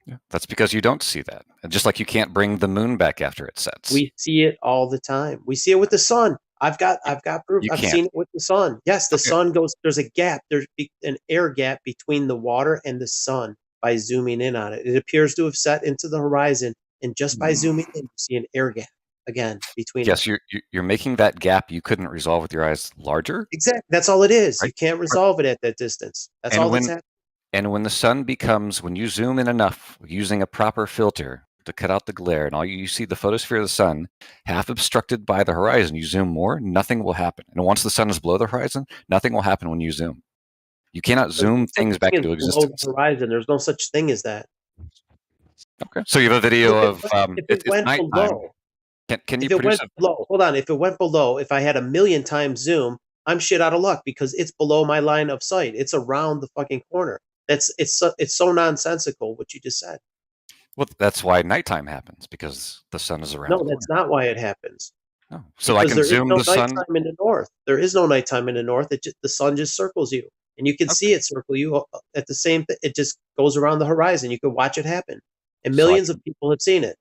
Yeah. That's because you don't see that. And just like you can't bring the moon back after it sets. We see it all the time. We see it with the sun. I've got proof. I've seen it with the sun. Yes, the sun goes. There's a gap. There's an air gap between the water and the sun by zooming in on it. It appears to have set into the horizon, and just by zooming in, you see an air gap again between. Yes, you're making that gap you couldn't resolve with your eyes larger. Exactly. That's all it is. Right? You can't resolve it at that distance. That's all that's happening. And when the sun becomes, when you zoom in enough using a proper filter to cut out the glare, and all you see the photosphere of the sun half obstructed by the horizon, you zoom more, nothing will happen. And once the sun is below the horizon, nothing will happen when you zoom. You cannot zoom things back into existence. Below the horizon, there's no such thing as that. Okay. So you have a video of it's nighttime. Below, can you produce below? Hold on. If it went below, if I had 1,000,000 times zoom, I'm shit out of luck because it's below my line of sight. It's around the fucking corner. It's so nonsensical what you just said. Well, that's why nighttime happens, because the sun is around. No, that's not why it happens. No. So because I can zoom the sun. There is no nighttime in the north. There is no nighttime in the north. The sun just circles you, and you can see it circle you at the same. It just goes around the horizon. You can watch it happen, and millions of people have seen it.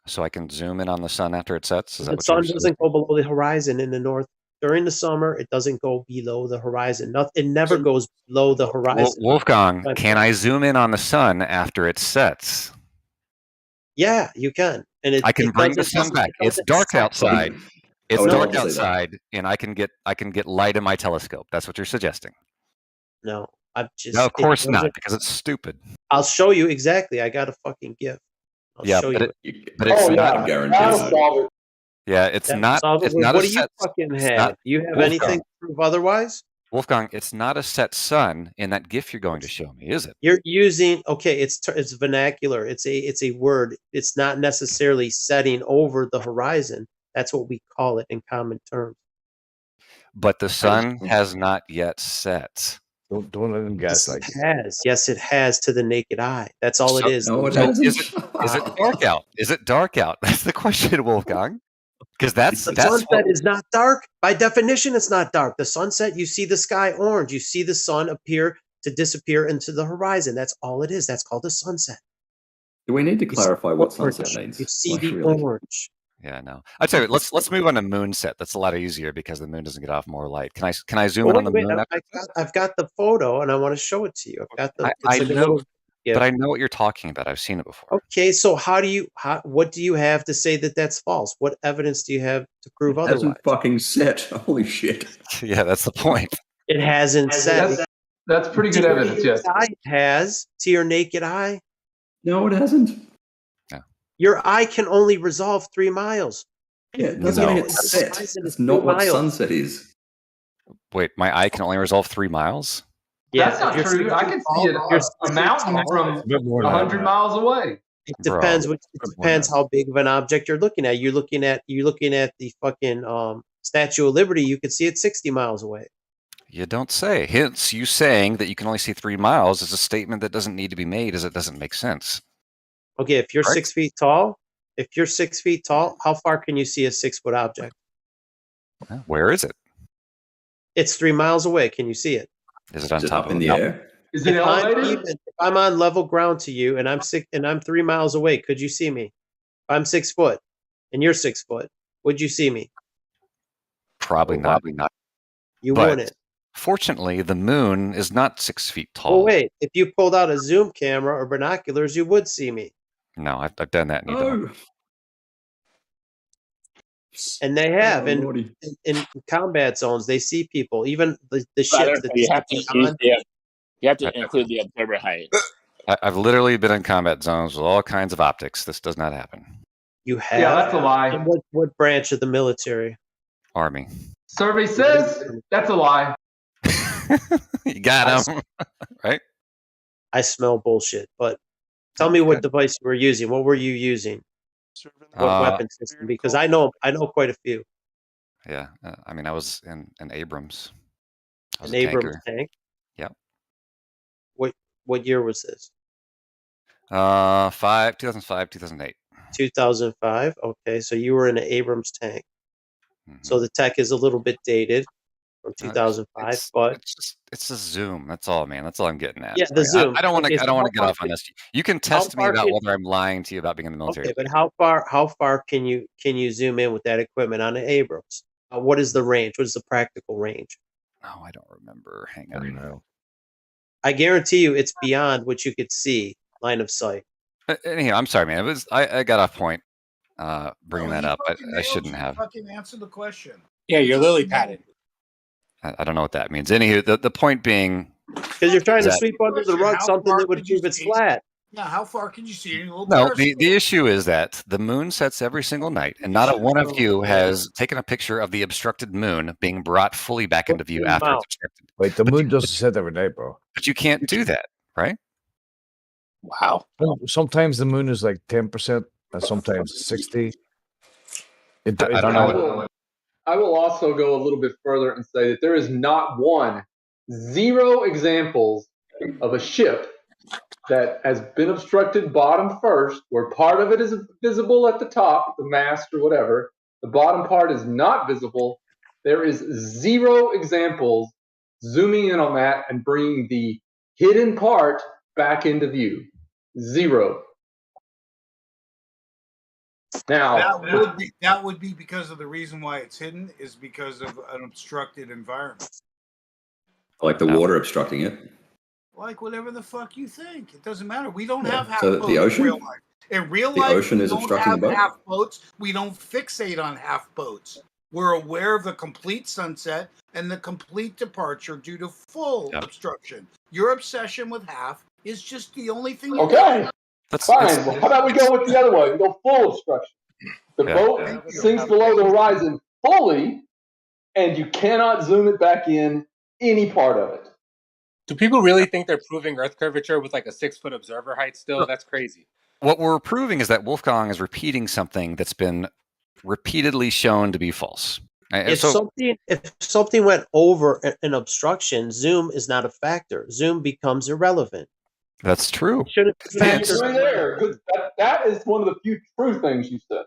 So I can zoom in on the sun after it sets. Is that the sun doesn't go below the horizon in the north. During the summer, it doesn't go below the horizon. It never goes below the horizon. Wolfgang, can I zoom in on the sun after it sets? Yeah, you can. And I can bring the sun back. It's dark outside. It's dark outside, and I can get light in my telescope. That's what you're suggesting. No, I'm just. No, of course not, because it's stupid. I'll show you exactly. I got a fucking gift. I'll show you. But it's not guaranteed. Yeah, it's not. It's not what a do set. you fucking have? Do you have anything to prove otherwise? Wolfgang, it's not a set sun in that GIF you're going to show me, is it? You're using it's vernacular. It's a word. It's not necessarily setting over the horizon. That's what we call it in common terms. But the sun has not yet set. Don't let them guess. Yes, it has. Yes, it has to the naked eye. That's all it is. No, it hasn't. Is it dark out? Is it dark out? That's the question, Wolfgang. Because the sunset is not dark. By definition, it's not dark. The sunset, you see the sky orange. You see the sun appear to disappear into the horizon. That's all it is. That's called a sunset. Do we need to clarify what orange. sunset means? You see Like, the really? orange. Yeah, no. I'd say let's move on to moonset. That's a lot easier because the moon doesn't get off more light. Can I zoom in on the moon? I've got the photo and I want to show it to you. I've got the. I know, yeah. but I know what you're talking about. I've seen it before. Okay, so what do you have to say that that's false? What evidence do you have to prove otherwise? It hasn't fucking set. Holy shit. Yeah, that's the point. It hasn't set. That's pretty good evidence, yes. It has to your naked eye. No, it hasn't. Your eye can only resolve 3 miles. Yeah, it doesn't mean it's set. That's not what sunset is. Wait, my eye can only resolve 3 miles? Yeah, that's not true. I can see a mountain from 100 miles away. It depends. It depends how big of an object you're looking at. You're looking at the fucking Statue of Liberty. You could see it 60 miles away. You don't say. Hence, you saying that you can only see 3 miles is a statement that doesn't need to be made, as it doesn't make sense. Okay, if you're 6 feet tall, how far can you see a 6-foot object? Where is it? It's 3 miles away. Can you see it? Is it on top in the air? Is it elevated? If I'm on level ground to you and I'm 3 miles away, could you see me? If I'm 6 foot and you're 6 foot, would you see me? Probably not. You wouldn't. Fortunately, the moon is not 6 feet tall. Oh wait, if you pulled out a zoom camera or binoculars, you would see me. No, I've done that. And you don't. And they have in combat zones. They see people, even the ships. You have to include the observer height. I've literally been in combat zones with all kinds of optics. This does not happen. You have? Yeah, that's a lie. And what branch of the military? Army. Survey says that's a lie. You got him. Right? I smell bullshit, but tell me what device you were using. What were you using? What weapon system? Because I know quite a few. Yeah, I mean, I was in Abrams. An Abrams tank. Yep. What year was this? 2005, 2008. 2005. Okay, so you were in an Abrams tank. Mm-hmm. So the tech is a little bit dated from 2005, but it's a zoom. That's all, man. That's all I'm getting at. Yeah, the zoom. I don't want to. I don't want to get off on this. You can test me about whether I'm lying to you about being in the military. Okay, but how far can you zoom in with that equipment on an Abrams? What is the range? What is the practical range? Oh, I don't remember. Hang on. I guarantee you, it's beyond what you could see line of sight. Anyhow, I'm sorry, man. I got off point bringing that up. I shouldn't have. Fucking answer the question. Yeah, you're lily padded. I don't know what that means. Anywho, the point being, because you're trying to sweep under the rug something that would prove it's flat. Yeah, how far can you see? No, the issue is that the moon sets every single night, and not a one of you has taken a picture of the obstructed moon being brought fully back into view after it's obstructed. Wait, the moon doesn't set every night, bro. But you can't do that, right? Wow. Sometimes the moon is like 10%, and sometimes 60. I don't know. I will also go a little bit further and say that there is not zero examples of a ship that has been obstructed bottom first, where part of it is visible at the top, the mast or whatever. The bottom part is not visible. There is zero examples zooming in on that and bringing the hidden part back into view. Zero. Now that would be because of the reason why it's hidden is because of an obstructed environment. Like the water obstructing it. Like whatever the fuck you think. It doesn't matter. We don't have half so boats the ocean? in real life. In real the life, ocean is we don't obstructing have the boat? half boats. We don't fixate on half boats. We're aware of the complete sunset and the complete departure due to full obstruction. Your obsession with half is just the only thing you Okay. That's fine. Well, how about we go with the other way? We go full obstruction. The boat sinks below the horizon fully, and you cannot zoom it back in any part of it. Do people really think they're proving Earth curvature with like a 6-foot observer height still? That's crazy. What we're proving is that Wolfgang is repeating something that's been repeatedly shown to be false. If something went over an obstruction, zoom is not a factor. Zoom becomes irrelevant. That's true. That is one of the few true things you said.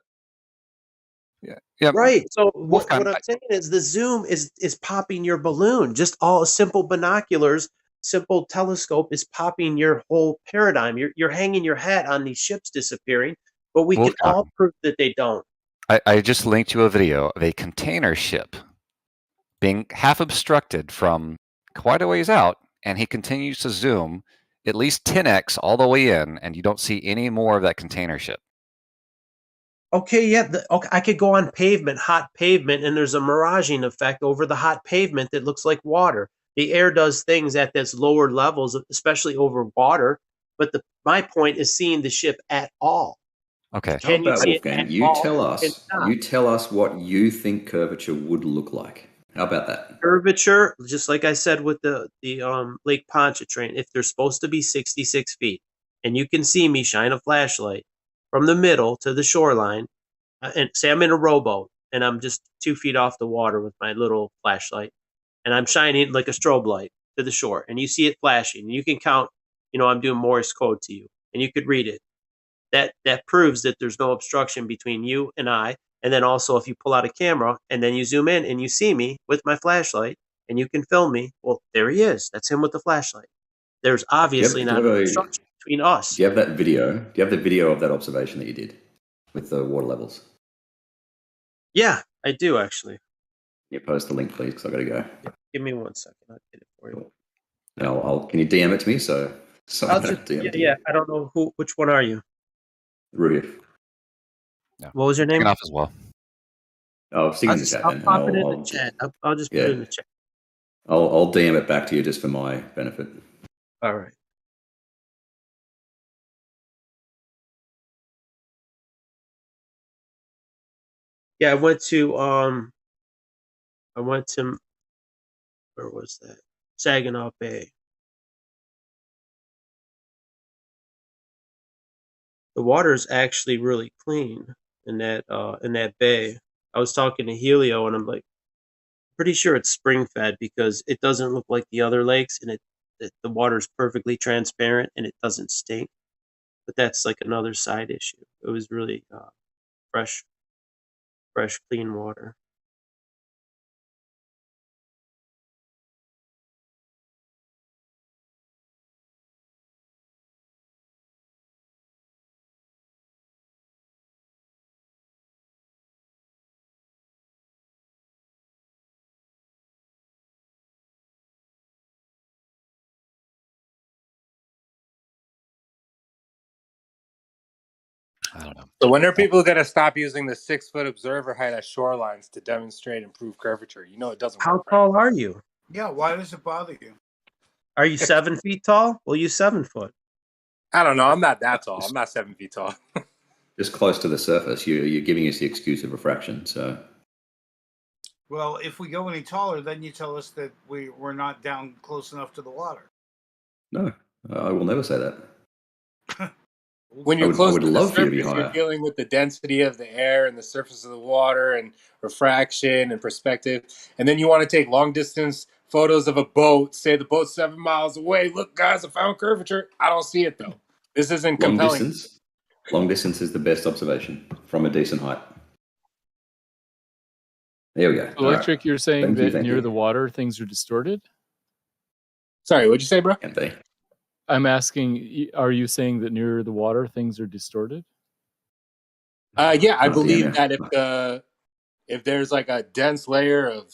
Yeah. Right. So what I'm saying is the zoom is popping your balloon. Just all simple binoculars simple telescope is popping your whole paradigm. You're hanging your hat on these ships disappearing, but we can all prove that they don't. I just linked you a video of a container ship being half obstructed from quite a ways out, and he continues to zoom at least 10x all the way in, and you don't see any more of that container ship. Okay, yeah, okay, I could go on pavement, hot pavement, and there's a miraging effect over the hot pavement that looks like water. The air does things at this lower levels, especially over water. But my point is seeing the ship at all. Okay. How Can you about see it Wolfgang? at You all? tell It's us. not. You tell us what you think curvature would look like. How about that? Curvature, just like I said with the Lake Pontchartrain, if they're supposed to be 66 feet, and you can see me shine a flashlight from the middle to the shoreline, and say I'm in a rowboat and I'm just 2 feet off the water with my little flashlight, and I'm shining like a strobe light to the shore, and you see it flashing, and you can count, I'm doing Morse code to you, and you could read it. That proves that there's no obstruction between you and I. And then also, if you pull out a camera and then you zoom in and you see me with my flashlight and you can film me, well, there he is. That's him with the flashlight. There's obviously not an obstruction between us. Do you have that video? Do you have the video of that observation that you did with the water levels? Yeah, I do actually. You post the link, please, because I got to go. Give me 1 second. I'll get it for you. Can you DM it to me? So I'll just, yeah. I don't know which one are you? Rudy. Yeah. What was your name? Off as well. Oh, stick it in the chat. I'll pop it in the chat. I'll just put it in the chat. I'll DM it back to you just for my benefit. All right. Yeah, I went to where was that? Saginaw Bay. The water is actually really clean in that bay. I was talking to Helio and I'm like, pretty sure it's spring fed because it doesn't look like the other lakes, and the water is perfectly transparent and it doesn't stink. But that's like another side issue. It was really fresh, clean water. I don't know. So when are people going to stop using the 6-foot observer height at shorelines to demonstrate improved curvature? You know it doesn't work. How tall are you? Yeah, why does it bother you? Are you 7 feet tall? Well, you 7 foot. I don't know. I'm not that tall. I'm not 7 feet tall. Just close to the surface. You're giving us the excuse of refraction. So. Well, if we go any taller, then you tell us that we're not down close enough to the water. No, I will never say that. When you're close to the surface, you're dealing with the density of the air and the surface of the water and refraction and perspective. And then you want to take long distance photos of a boat, say the boat's 7 miles away. Look, guys, I found curvature. I don't see it, though. This isn't compelling. Long distance is the best observation from a decent height. There we go. Electric, you're saying that near the water, things are distorted? Sorry, what'd you say, bro? Can't they? I'm asking, are you saying that near the water things are distorted? Yeah, I believe that if there's like a dense layer of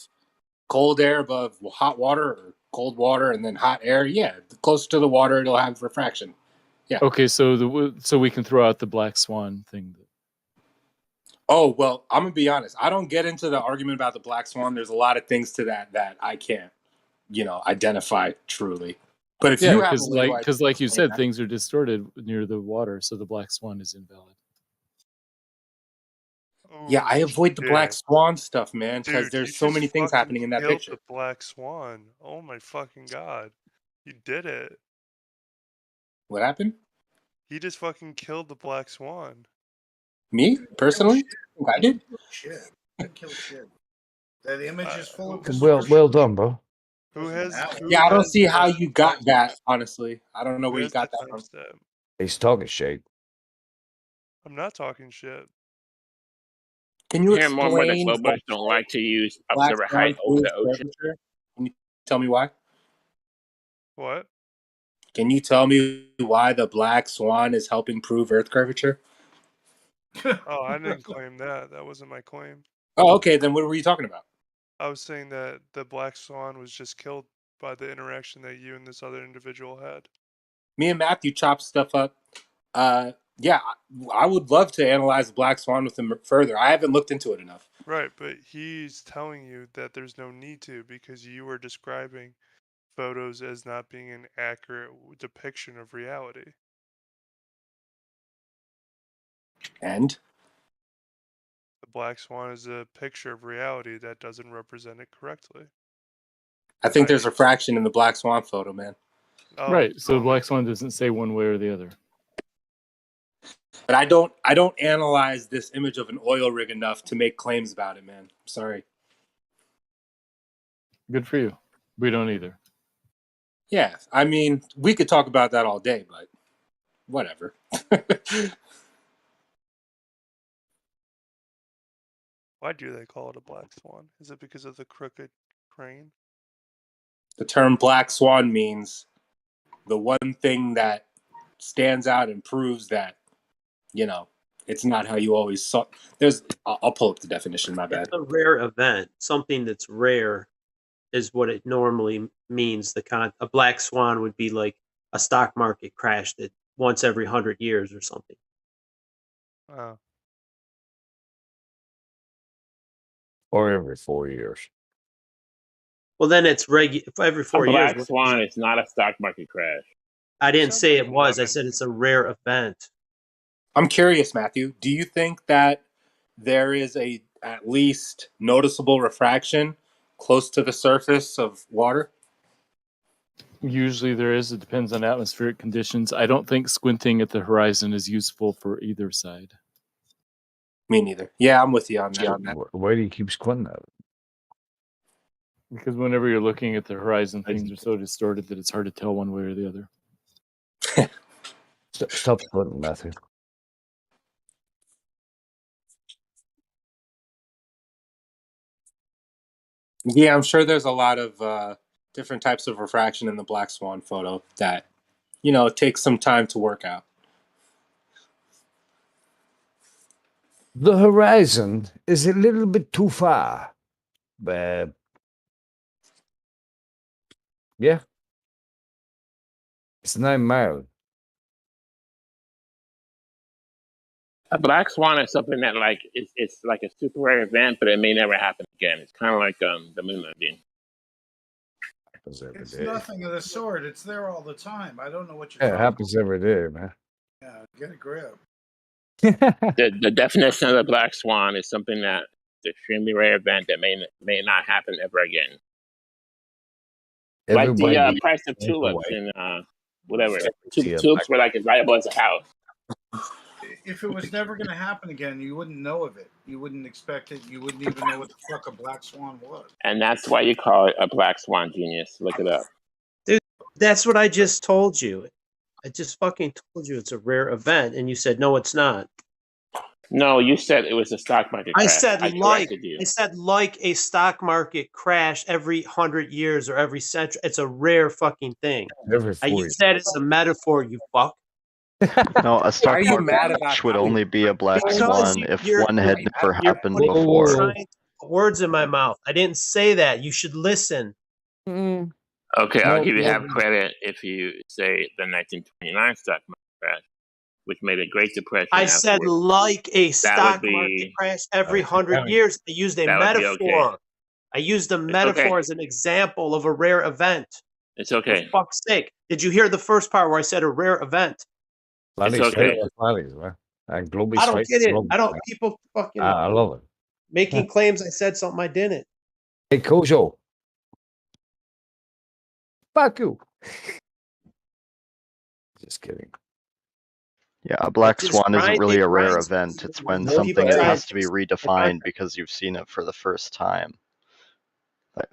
cold air above hot water or cold water and then hot air, yeah, closer to the water it'll have refraction. Yeah. Okay, so we can throw out the black swan thing. Oh, well, I'm gonna be honest. I don't get into the argument about the black swan. There's a lot of things to that I can't, identify truly. But if you have because like you said, things are distorted near the water, so the black swan is invalid. Yeah, I avoid the black swan stuff, man, because there's so many things happening in that picture. The black swan. Oh my fucking god. You did it. What happened? He just fucking killed the black swan. Me? Personally? I did? Shit. I killed shit. That image is full of Well done, bro. I don't see how you got that, honestly. I don't know where you got that from. He's talking shit. I'm not talking shit. Can you hear more where the explain globers don't like to use observer height over the ocean? Can you tell me why? What? Can you tell me why the black swan is helping prove Earth curvature? Oh, I didn't claim that. That wasn't my claim. Oh, okay. Then what were you talking about? I was saying that the black swan was just killed by the interaction that you and this other individual had. Me and Matthew chopped stuff up. Yeah, I would love to analyze the black swan with him further. I haven't looked into it enough. Right, but he's telling you that there's no need to because you were describing photos as not being an accurate depiction of reality. And? The black swan is a picture of reality that doesn't represent it correctly. I think there's a fraction in the black swan photo, man. Oh, Right. So the black swan doesn't say one way or the other. But I don't analyze this image of an oil rig enough to make claims about it, man. Sorry. Good for you. We don't either. Yeah, I mean, we could talk about that all day, but whatever. Why do they call it a black swan? Is it because of the crooked crane? The term black swan means the one thing that stands out and proves that, you know, it's not how you always saw. I'll pull up the definition, my bad. It's a rare event. Something that's rare is what it normally means. A black swan would be like a stock market crash that once every 100 years or something. Oh. Or every 4 years. Well, then it's every 4 years. A black swan is not a stock market crash. I didn't say it was. I said it's a rare event. I'm curious, Matthew. Do you think that there is at least noticeable refraction close to the surface of water? Usually there is. It depends on atmospheric conditions. I don't think squinting at the horizon is useful for either side. Me neither. Yeah, I'm with you on that. Why do you keep squinting at it? Because whenever you're looking at the horizon, things are so distorted that it's hard to tell one way or the other. Stop squinting, Matthew. Yeah, I'm sure there's a lot of different types of refraction in the black swan photo that, you know, it takes some time to work out. The horizon is a little bit too far, but yeah, it's 9 miles. A black swan is something that it's like a super rare event, but it may never happen again. It's kind of like the moon landing. It's nothing of the sort. It's there all the time. I don't know what you're Yeah, it talking happens every day, man. about. Yeah, get a grip. The definition of the black swan is something that is an extremely rare event that may not happen ever again. Like the price of tulips and whatever. Tulips were like as valuable as a house. If it was never going to happen again, you wouldn't know of it. You wouldn't expect it. You wouldn't even know what the fuck a black swan was. And that's why you call it a black swan, genius. Look it up. Dude, that's what I just told you. I just fucking told you it's a rare event, and you said, no, it's not. No, you said it was a stock market crash. I said I like a stock market crash every 100 years or every century. It's a rare fucking thing. I use that as a metaphor, you fuck. No, a stock market crash would only be a black swan if one had never happened before. Words in my mouth. I didn't say that. You should listen. Okay, I'll give you half credit if you say the 1929 stock market crash, which made a Great Depression. I said like a stock market crash every 100 years. I used a metaphor. Okay. I used a metaphor as an example of a rare event. It's okay. For fuck's sake. Did you hear the first part where I said a rare event? It's okay. I don't get it. I don't. People fucking. I love it. Making claims I said something I didn't. Hey, Kojo. Fuck you. Just kidding. Yeah, a black swan isn't really a rare event. It's when something has to be redefined because you've seen it for the first time.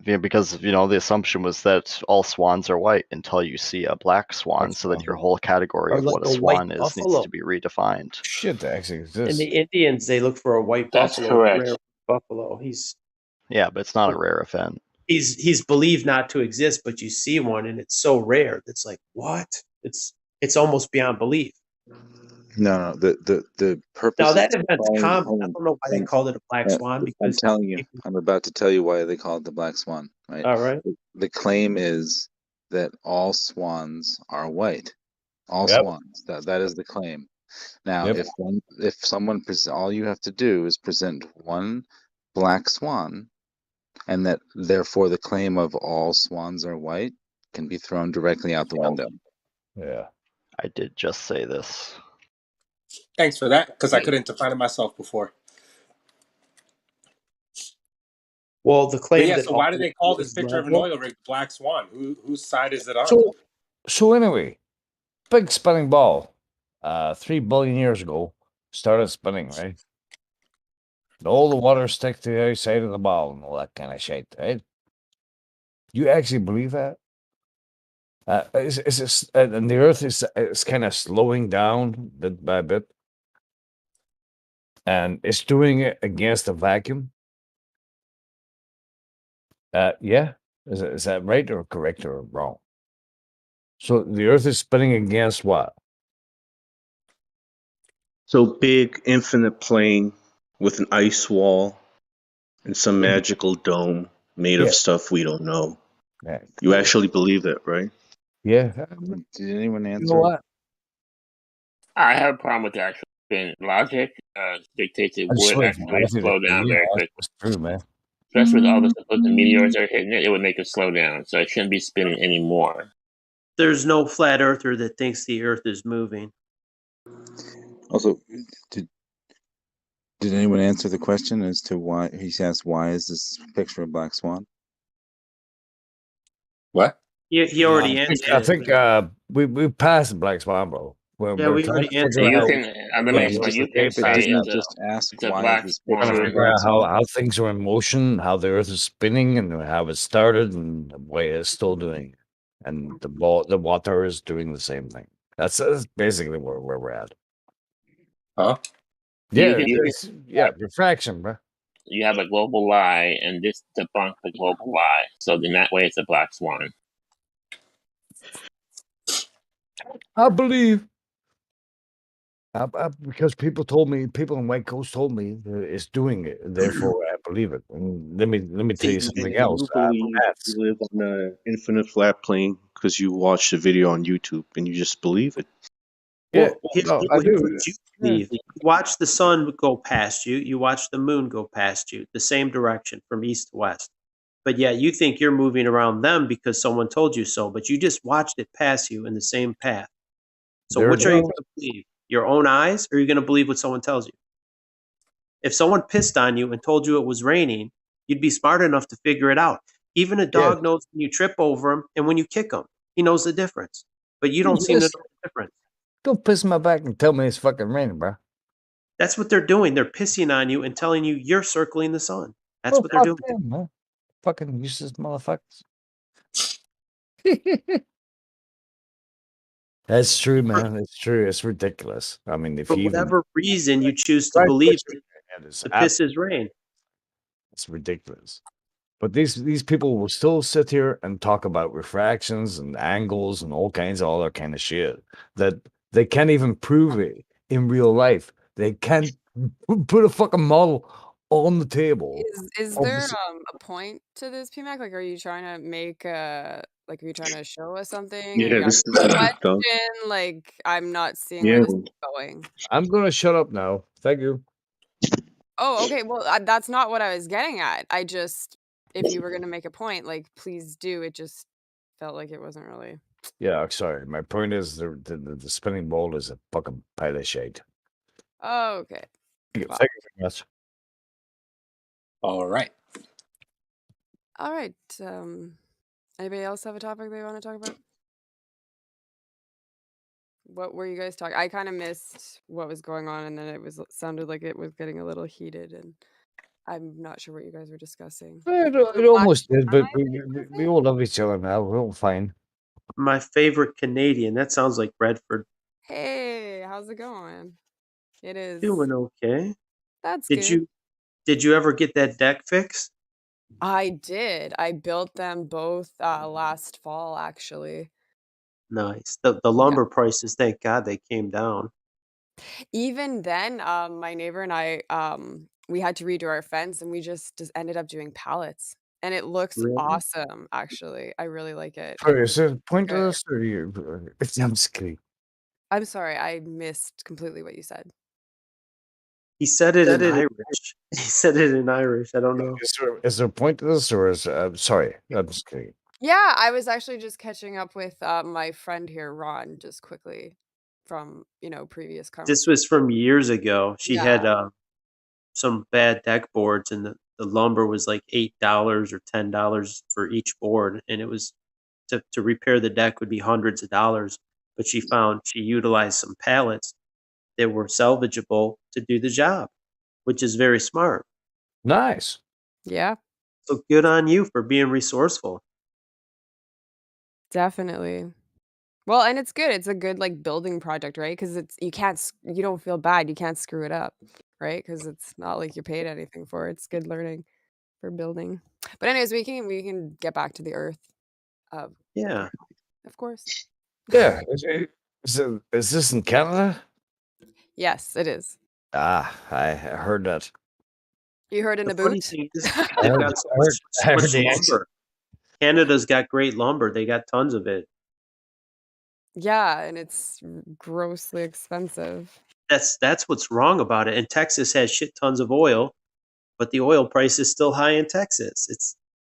Because, you know, the assumption was that all swans are white until you see a black swan, so that your whole category of what a swan is needs to be redefined. Shit, that actually exists. And the Indians, they look for a white buffalo. That's correct. Rare buffalo. Yeah, but it's not a rare event. he's believed not to exist, but you see one and it's so rare. It's like, what? It's almost beyond belief. No, the purpose. Now of that event's calling- common. I don't know why they called it a black swan, because I'm telling you, I'm about to tell you why they call it the black swan. Right. All right. The claim is that all swans are white. All Yep. swans. That is the claim. Now, Yep. if someone all you have to do is present one black swan, and that therefore the claim of all swans are white can be thrown directly out the window. Yeah, I did just say this. Thanks for that, because I couldn't define it myself before. Well, the claim But yeah, that so why do they call this is picture of an level- oil rig black swan? Whose side is it on? So anyway, big spinning ball, 3 billion years ago, started spinning, right? And all the water stick to the outside of the ball and all that kind of shit, right? You actually believe that? And the Earth is kind of slowing down bit by bit, and it's doing it against a vacuum. Yeah, is that right or correct or wrong? So the Earth is spinning against what? So big, infinite plane with an ice wall and some magical dome made of stuff we don't know. Yeah. You actually believe it, right? Yeah. Did anyone answer? You know what? I have a problem with the actual spin. Logic dictates it would actually slow down very quickly. That's true, man. Especially with all the supposed meteors that are hitting it, it would make it slow down. So it shouldn't be spinning anymore. There's no flat earther that thinks the Earth is moving. Also, did anyone answer the question as to why he asked? Why is this picture a black swan? What? He already answered. I think we passed the black swan, bro. Yeah, we already answered. You can, let me explain. You can say it's a black We're swan. gonna figure out how things are in motion, how the Earth is spinning, and how it started, and the way it's still doing, and the water is doing the same thing. That's basically where we're at. Huh? Yeah, Yeah, refraction, bro. You have a global lie, and this debunks the global lie. So in that way, it's a black swan. I believe. Because people in White Coast told me that it's doing it, therefore I believe it. And let me tell you something else. You believe you live on an infinite flat plane because you watched a video on YouTube and you just believe it. Well, I do. what you believe. You watch the sun go past you. You watch the moon go past you, the same direction from east to west. But yeah, you think you're moving around them because someone told you so. But you just watched it pass you in the same path. So which are you going to believe? Your own eyes, or are you going to believe what someone tells you? If someone pissed on you and told you it was raining, you'd be smart enough to figure it out. Even a dog knows when you trip over him and when you kick him. He knows the difference. But you don't seem to know the difference. Don't piss my back and tell me it's fucking raining, bro. That's what they're doing. They're pissing on you and telling you you're circling the sun. That's what they're doing. Them, man. Fucking useless motherfuckers. That's true, man. It's true. It's ridiculous. I mean, if for you whatever reason you choose to believe the piss is rain. It's ridiculous. But these people will still sit here and talk about refractions and angles and all kinds of other kind of shit that they can't even prove it in real life. They can't put a fucking model on the table. Is there a point to this, PMAC? Like, are you trying to make are you trying to show us something? Yeah, Or this you is got a dumb. question? Like, I'm not seeing where this is going. I'm gonna shut up now. Thank you. Oh, okay. Well, that's not what I was getting at. I just, if you were gonna make a point, like, please do. It just felt like it wasn't really. Yeah, sorry. My point is the spinning ball is a fucking pile of shit. Oh, okay. Thank you very much. All right. All right. Anybody else have a topic they want to talk about? What were you guys talking? I kind of missed what was going on, and then it sounded like it was getting a little heated, and I'm not sure what you guys were discussing. It almost did, but we all love each other now. We're all fine. My favorite Canadian. That sounds like Redford. Hey, how's it going? It is Doing okay. That's good. Did you ever get that deck fixed? I did. I built them both last fall, actually. Nice. The lumber prices, thank God they came down. Even then, my neighbor and I, we had to redo our fence, and we just ended up doing pallets, and it looks Really? awesome. Actually, I really like it. Sorry, is it pointless or you? I'm just kidding. I'm sorry, I missed completely what you said. He said it in Irish. He said it in Irish. I don't know. Is there a point to this, or is sorry? I'm just kidding. Yeah, I was actually just catching up with my friend here, Ron, just quickly from previous This was from years ago. She had Yeah. some bad deck boards, and the lumber was like $8 or $10 for each board, and it was to repair the deck would be hundreds of dollars. But she utilized some pallets that were salvageable to do the job, which is very smart. Nice. Yeah, So good on you for being resourceful. definitely. Well, and it's good. It's a good like building project, right? Because you don't feel bad. You can't screw it up, right? Because it's not like you paid anything for it. It's good learning for building. But anyways, we can get back to the earth. Yeah. Of course. Yeah. Is this in Canada? Yes, it is. Ah, I heard that. You heard in The a funny boot? thing is, they've got so much lumber. Canada's got great lumber. They got tons of it. Yeah, and it's grossly expensive. That's what's wrong about it. And Texas has shit tons of oil, but the oil price is still high in Texas. It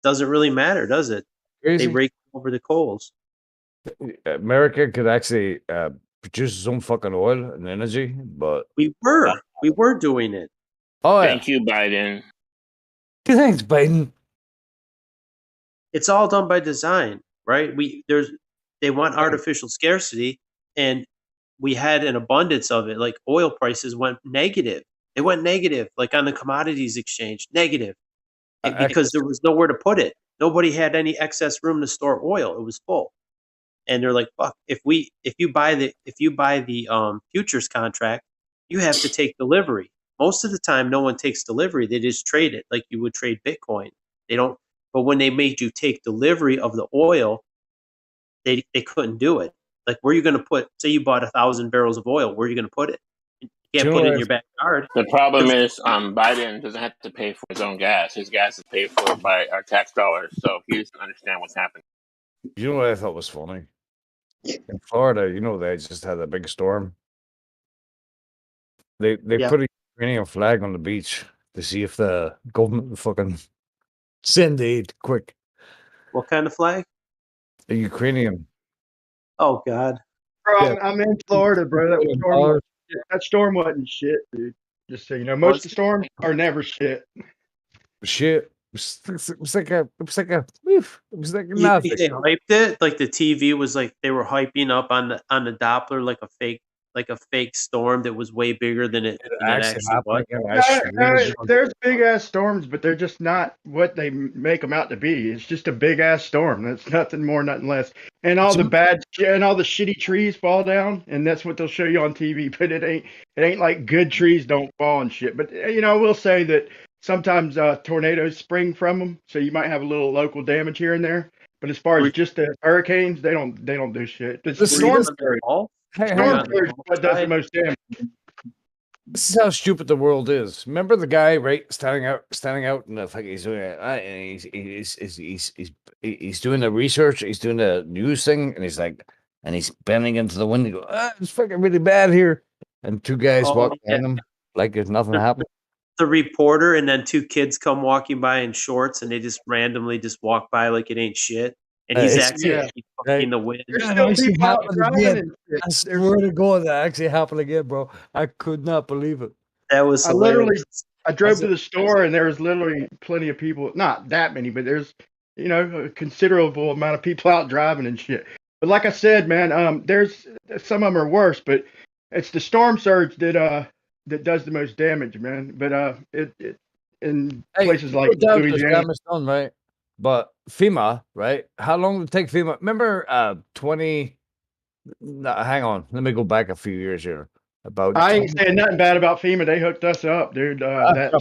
doesn't really matter, does it? Crazy. They rake over the coals. America could actually produce its own fucking oil and energy, but we were doing it. Oh yeah. Thank you, Biden. Thanks, Biden. It's all done by design, right? They want artificial scarcity, and we had an abundance of it. Like oil prices went negative. They went negative, like on the commodities exchange, negative, and because there was nowhere to put it. Nobody had any excess room to store oil. It was full, and they're like, "Fuck! If you buy the futures contract, you have to take delivery. Most of the time, no one takes delivery. They just trade it like you would trade Bitcoin. They don't. But when they made you take delivery of the oil, they couldn't do it. Like, where are you going to put? Say you bought 1,000 barrels of oil. Where are you going to put it? You can't put it in your backyard. The problem is Biden doesn't have to pay for his own gas. His gas is paid for by our tax dollars, so he doesn't understand what's happening. You know what I thought was funny? In Florida, they just had a big storm. They put a Ukrainian flag on the beach to see if the government would fucking send aid quick. What kind of flag? A Ukrainian. Oh God. Bro, I'm in Florida, bro. That storm wasn't shit, dude. Just so you know, most of the storms are never shit. Shit. It was like nothing. They hyped it like the TV was like they were hyping up on the Doppler like a fake storm that was way bigger than it actually was. There's big ass storms, but they're just not what they make them out to be. It's just a big ass storm. That's nothing more, nothing less. And all the bad and all the shitty trees fall down, and that's what they'll show you on TV. But it ain't like good trees don't fall and shit. But I will say that sometimes tornadoes spring from them, so you might have a little local damage here and there. But as far as just the hurricanes, they don't do shit. The storm surge what does the most damage. This is how stupid the world is. Remember the guy, right, standing out, and he's doing he's doing the research, he's doing the news thing, and he's bending into the window. It's fucking really bad here, and two guys walk behind him like there's nothing happened. The reporter and then two kids come walking by in shorts, and they just randomly just walk by like it ain't shit. And he's actually fucking the wind. I swear to God, that actually happened again, bro. I could not believe it. That was hilarious. I drove to the store and there was literally plenty of people. Not that many, but there's a considerable amount of people out driving and shit. But like I said, man, there's some of them are worse, but it's the storm surge that does the most damage, man. But in places like Louisiana, done, right? But FEMA, right? How long did it take FEMA? Remember, hang on. Let me go back a few years here. about. I ain't saying nothing bad about FEMA. They hooked us up, dude. That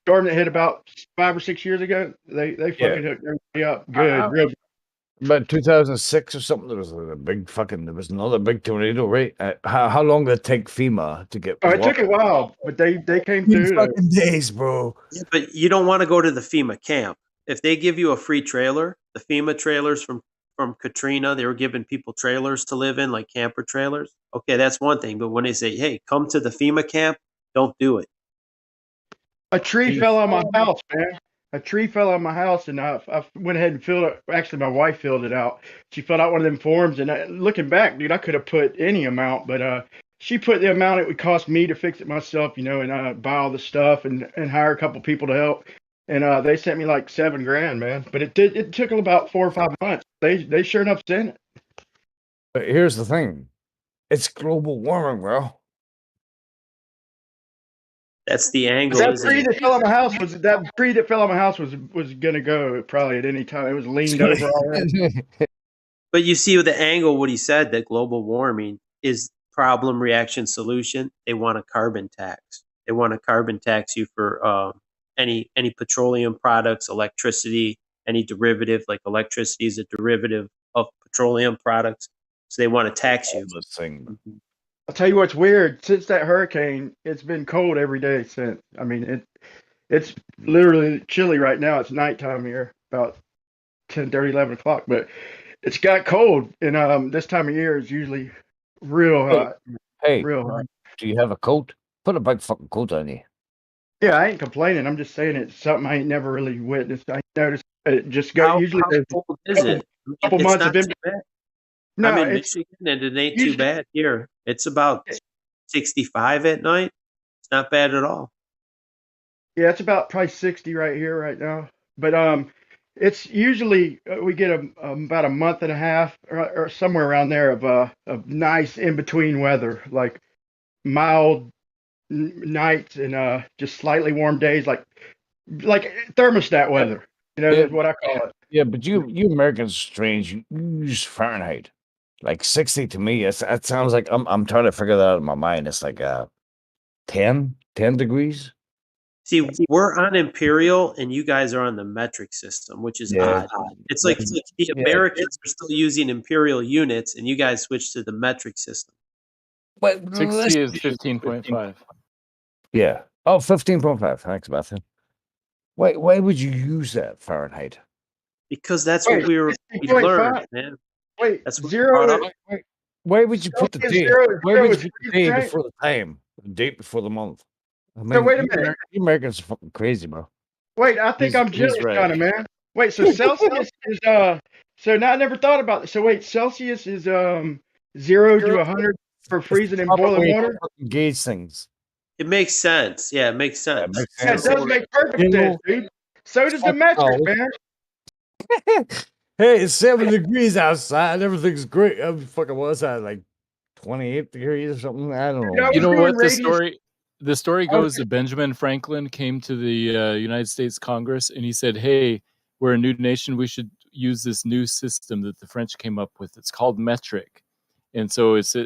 storm that hit about 5 or 6 years ago, they fucking hooked everybody up. Good, real. About 2006 or something, there was there was another big tornado, right? How long did it take FEMA to get? Oh, it took a while, but they came through. Fucking days, bro. Yeah, but you don't want to go to the FEMA camp. If they give you a free trailer, the FEMA trailers from Katrina, they were giving people trailers to live in, like camper trailers. Okay, that's one thing. But when they say, "Hey, come to the FEMA camp," don't do it. A tree fell on my house, man. A tree fell on my house, and I went ahead and filled it. Actually, my wife filled it out. She filled out one of them forms, and looking back, dude, I could have put any amount, but she put the amount it would cost me to fix it myself, and buy all the stuff and hire a couple people to help. And they sent me like $7,000, man. But it took about 4 or 5 months. They sure enough sent it. But here's the thing, it's global warming, bro. That's the angle. That tree that fell on my house was gonna go probably at any time. It was leaned over already. But you see the angle, what he said, that global warming is problem, reaction, solution. They want a carbon tax. They want to carbon tax you for any petroleum products, electricity, any derivative, like electricity is a derivative of petroleum products. So they want to tax you. I'll tell you what's weird. Since that hurricane, it's been cold every day since. I mean, it's literally chilly right now. It's nighttime here, about 10:30, 11 o'clock. But it's got cold, and this time of year is usually real hot. Hey, real hot. Do you have a coat? Put a big fucking coat on you. Yeah, I ain't complaining. I'm just saying it's something I ain't never really witnessed. I noticed it just go. Usually, how cold is it? Couple It's months not of too bad. No, I'm in it's Michigan, and it ain't too bad here. It's about 65 at night. It's not bad at all. Yeah, it's about probably 60 right here right now. But it's usually we get about a month and a half or somewhere around there of nice in between weather, like mild nights and just slightly warm days, like thermostat weather. Is what I call it. Yeah, but you Americans are strange. You use Fahrenheit. Like 60 to me, that sounds like I'm trying to figure that out in my mind. It's like 10 degrees. See, we're on imperial, and you guys are on the metric system, which is odd. It's like the Americans are still using imperial units, and you guys switched to the metric system. But 60 is 15.5. Yeah. Oh, 15.5. Thanks, Matthew. Why would you use that Fahrenheit? Because that's what we learned, man. Wait, that's what zero. Why would you put the date? Why would you put the day before the time? The date before the month? I mean, So wait a minute. You Americans are fucking crazy, bro. Wait, I think I'm jealous, kind of, man. Wait, so Celsius is so now I never thought about this. So wait, Celsius is 0 to 100 for freezing and boiling water. Gauge things. It makes sense. Yeah, it makes sense. Yeah, it does make perfect sense, dude. So does the metric, man. Hey, it's 7 degrees outside. Everything's great. Fucking what's that, like 28 degrees or something? I don't know. You know what the story goes that Benjamin Franklin came to the United States Congress and he said, "Hey, we're a new nation. We should use this new system that the French came up with. It's called metric, and so it's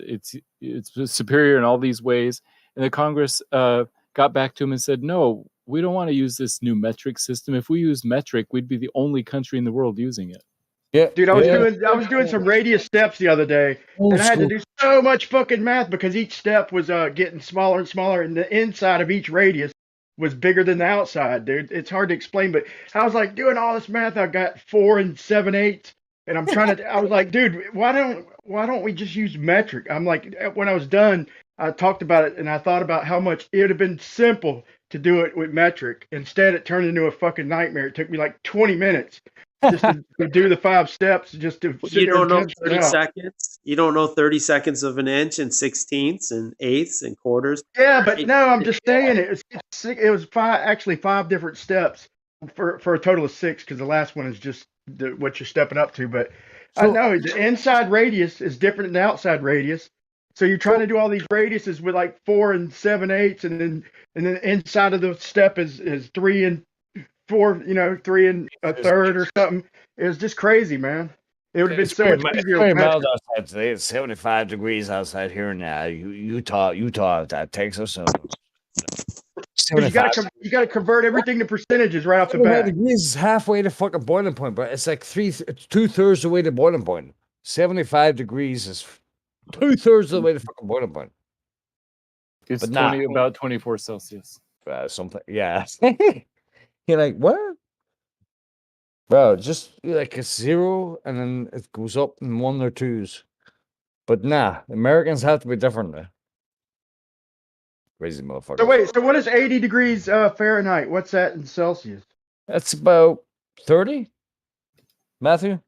superior in all these ways." And the Congress got back to him and said, "No, we don't want to use this new metric system. If we use metric, we'd be the only country in the world using it." Yeah, dude, I was doing some radius steps the other day, and I had to do so much fucking math because each step was getting smaller and smaller, and the inside of each radius was bigger than the outside, dude. It's hard to explain, but I was like doing all this math. I got 4 7/8, and I'm trying to. I was like, dude, why don't we just use metric? I'm like, when I was done, I talked about it, and I thought about how much it would have been simple to do it with metric. Instead, it turned into a fucking nightmare. It took me like 20 minutes. Just to do the 5 steps, just to you don't know 30 seconds. You don't know 30 seconds of an inch and 16ths and eighths and quarters. Yeah, but no, I'm just saying it was 5 different steps for a total of 6 because the last one is just what you're stepping up to. But I know the inside radius is different than the outside radius. So you're trying to do all these radiuses with like 4 7/8, and then inside of the step is 3 and 4, 3 and a third or something. It was just crazy, man. It would have been so much easier. Very mild outside today. It's 75 degrees outside here now. Utah, Texas. So you got to convert everything to percentages right off the bat. Degrees is halfway to fucking boiling point, but it's like 2/3 the way to boiling point. 75 degrees is 2/3 of the way to fucking boiling point. It's about 24 Celsius. Something, yeah. You're like, what? Bro, just like a 0 and then it goes up in 1 or 2s. But nah, Americans have to be different. Man. Crazy motherfucker. So wait, so what is 80 degrees Fahrenheit? What's that in Celsius? That's about 30, Matthew.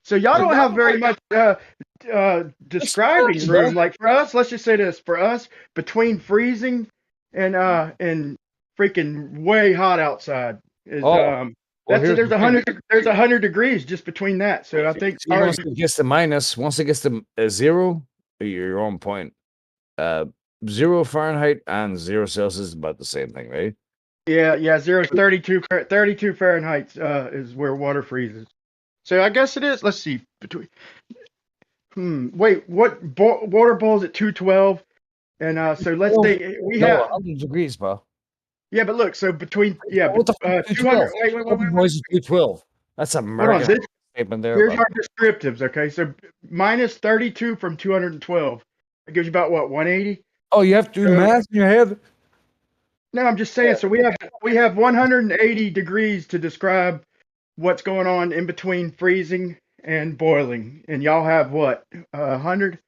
So y'all don't have very much describing room. Like for us, let's just say this: for us, between freezing and freaking way hot outside is there's 100 degrees just between that. So I think once it gets to minus, once it gets to 0, you're on point. 0 Fahrenheit and 0 Celsius is about the same thing, right? Yeah, 32 Fahrenheit is where water freezes. So I guess it is. Let's see. Wait, what water boils at 212? And so let's say we have 100 degrees, bro. Yeah, but look, so between 200. Wait. 212. That's a American statement there. Here's our descriptives. Okay, so minus 32 from 212. It gives you about what 180. Oh, you have to do math in your head. No, I'm just saying. So we have 180 degrees to describe what's going on in between freezing and boiling, and y'all have what 100.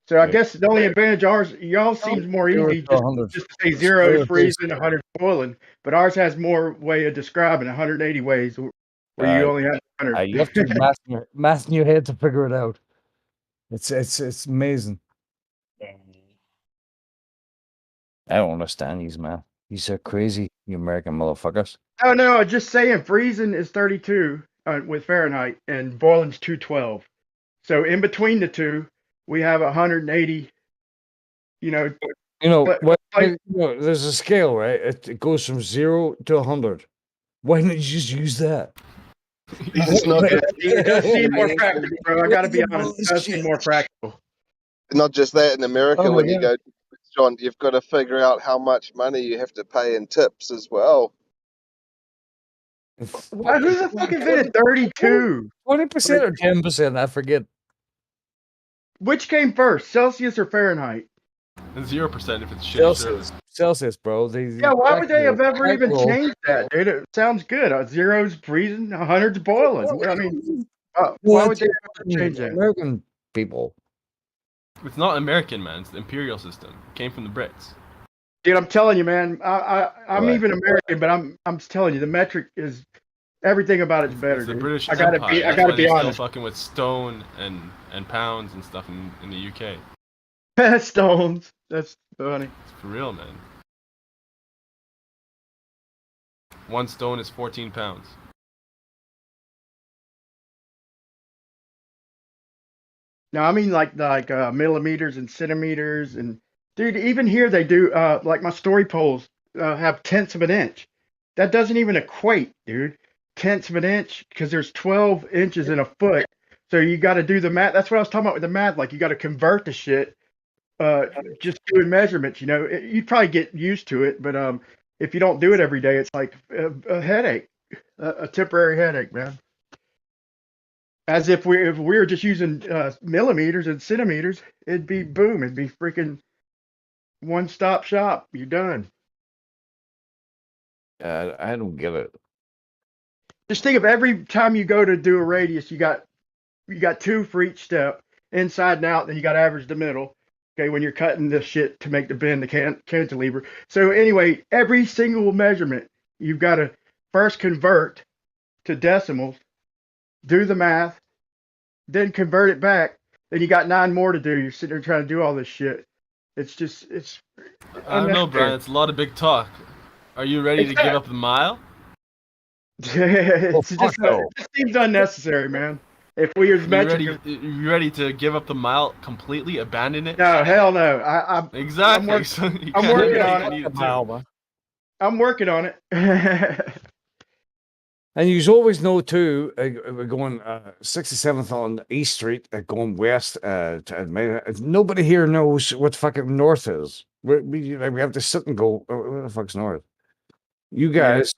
So I guess the only advantage y'all seems more easy just to say 0 is freezing, 100 is boiling, but ours has more way of describing 180 ways where you only have 100. You have to do math in your head to figure it out. It's amazing. I don't understand these, man. These are crazy, you American motherfuckers. Oh no, just saying freezing is 32 with Fahrenheit and boiling's 212. So in between the two, we have 180. There's a scale, right? It goes from 0 to 100. Why didn't you just use that? It does seem more practical, bro. I gotta be honest. It does seem more practical. Not just that, in America, when you go to a restaurant, you've got to figure out how much money you have to pay in tips as well. Who the fuck invented 32? 20% or 10%? I forget. Which came first, Celsius or Fahrenheit? 0% if it's shit. Celsius, bro. Why would they have ever even changed that, dude? It sounds good. 0's freezing, 100's boiling. I mean, why would they ever change that? American people. It's not American, man. It's the imperial system. It came from the Brits. Dude, I'm telling you, man. I'm even American, but I'm telling you, the metric is everything about it's better. It's the dude. British I gotta be honest. Still fucking with stone and pounds and stuff in the UK. Stones. That's funny. It's for real, man. 1 stone is 14 pounds. No, I mean like millimeters and centimeters, and dude, even here they do like my story poles have tenths of an inch. That doesn't even equate, dude. Tenths of an inch, because there's 12 inches in a foot. So you got to do the math. That's what I was talking about with the math. Like you got to convert the shit. Just doing measurements, you'd probably get used to it, but if you don't do it every day, it's like a headache, a temporary headache, man. As if we were just using millimeters and centimeters, it'd be boom, it'd be freaking one-stop shop. You're done. I don't get it. Just think of every time you go to do a radius, you got 2 for each step, inside and out, then you got average the middle. Okay, when you're cutting this shit to make the bend, the cantilever. So anyway, every single measurement, you've got to first convert to decimals, do the math, then convert it back. Then you got 9 more to do. You're sitting there trying to do all this shit. It's I don't know, Brian. It's a lot of big talk. Are you ready to give up the mile? It just seems unnecessary, man. If we were you ready to give up the mile completely, abandon it? No, hell no. Exactly. I'm working on it. I'm working on it. And you always know too, we're going 67th on East Street, going west. Nobody here knows what fucking north is. We have to sit and go, where the fuck's north? You guys,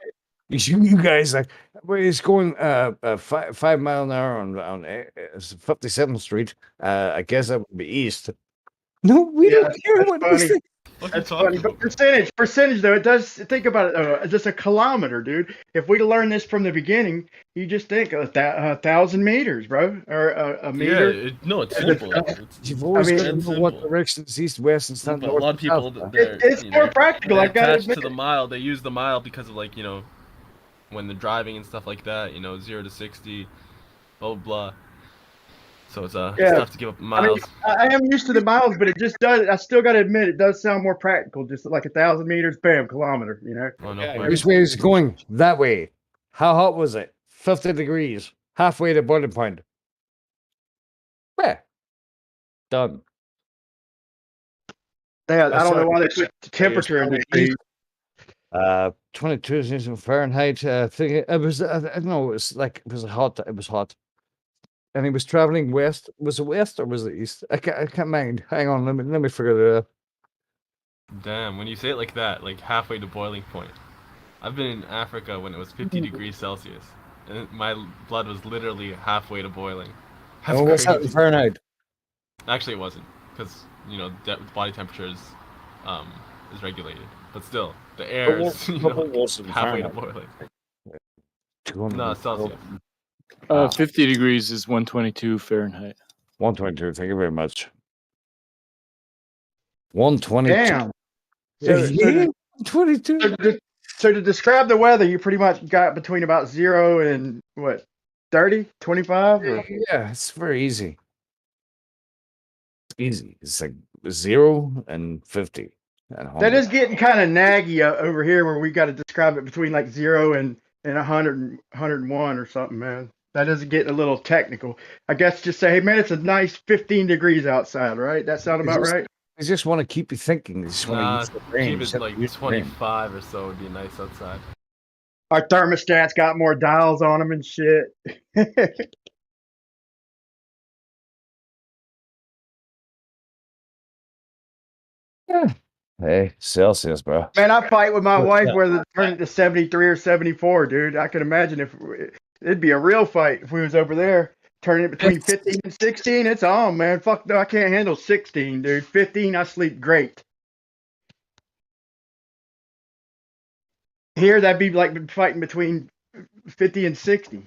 you guys, like, well, it's going 5 mile an hour on 57th Street. I guess that would be east. No, we don't care what we think. That's funny, but percentage though, it does. Think about it, just a kilometer, dude. If we learn this from the beginning, you just think 1,000 meters, bro, or a meter. Yeah, no, it's simple. You've always got to know simple. what direction is east, west, and south. But a lot of people, it's more practical. I gotta attached admit to the mile. They use the mile because of, like, you know, when they're driving and stuff like that. You know, 0 to 60, blah blah. So it's it's tough to give up miles. I am used to the miles, but it just does. I still got to admit, it does sound more practical. Just like 1,000 meters, bam, kilometer. You know. Oh, no, Which way is it going? That way. How hot was it? 50 degrees. Halfway to boiling point. Yeah. Done. Yeah, I don't know why they put the temperature in the 22 degrees in Fahrenheit. Thing. It was. I don't know. It was like it was hot. It was hot. And he was traveling west. Was it west or was it east? I can't mind. Hang on, let me figure it out. Damn, when you say it like that, like halfway to boiling point. I've been in Africa when it was 50 degrees Celsius, and my blood was literally halfway to boiling. That's What's that in crazy. Fahrenheit? Actually, it wasn't, because, you know, body temperature is regulated. But still, the air is, you know, halfway to boiling. No, Celsius. 50 degrees is 122 Fahrenheit. 122. Thank you very much. 122. Damn. Yeah, 22. So to describe the weather, you pretty much got between about 0 and what, 30, 25? Yeah, it's very easy. It's easy. It's like 0 and 50. That is getting kind of naggy over here, where we got to describe it between like 0 and 100, 101 or something, man. That is getting a little technical. I guess just say, hey, man, it's a nice 15 degrees outside, right? That sound about right? I just want to keep you thinking. I just want to use the brain. Keep it like 25 or so would be nice outside. Our thermostats got more dials on them and shit. Yeah. Hey, Celsius, bro. Man, I fight with my wife whether to turn it to 73 or 74, dude. I can imagine if it'd be a real fight if we was over there. Turning it between 15 and 16, it's on, man. Fuck no, I can't handle 16, dude. 15, I sleep great. Here, that'd be like fighting between 50 and 60.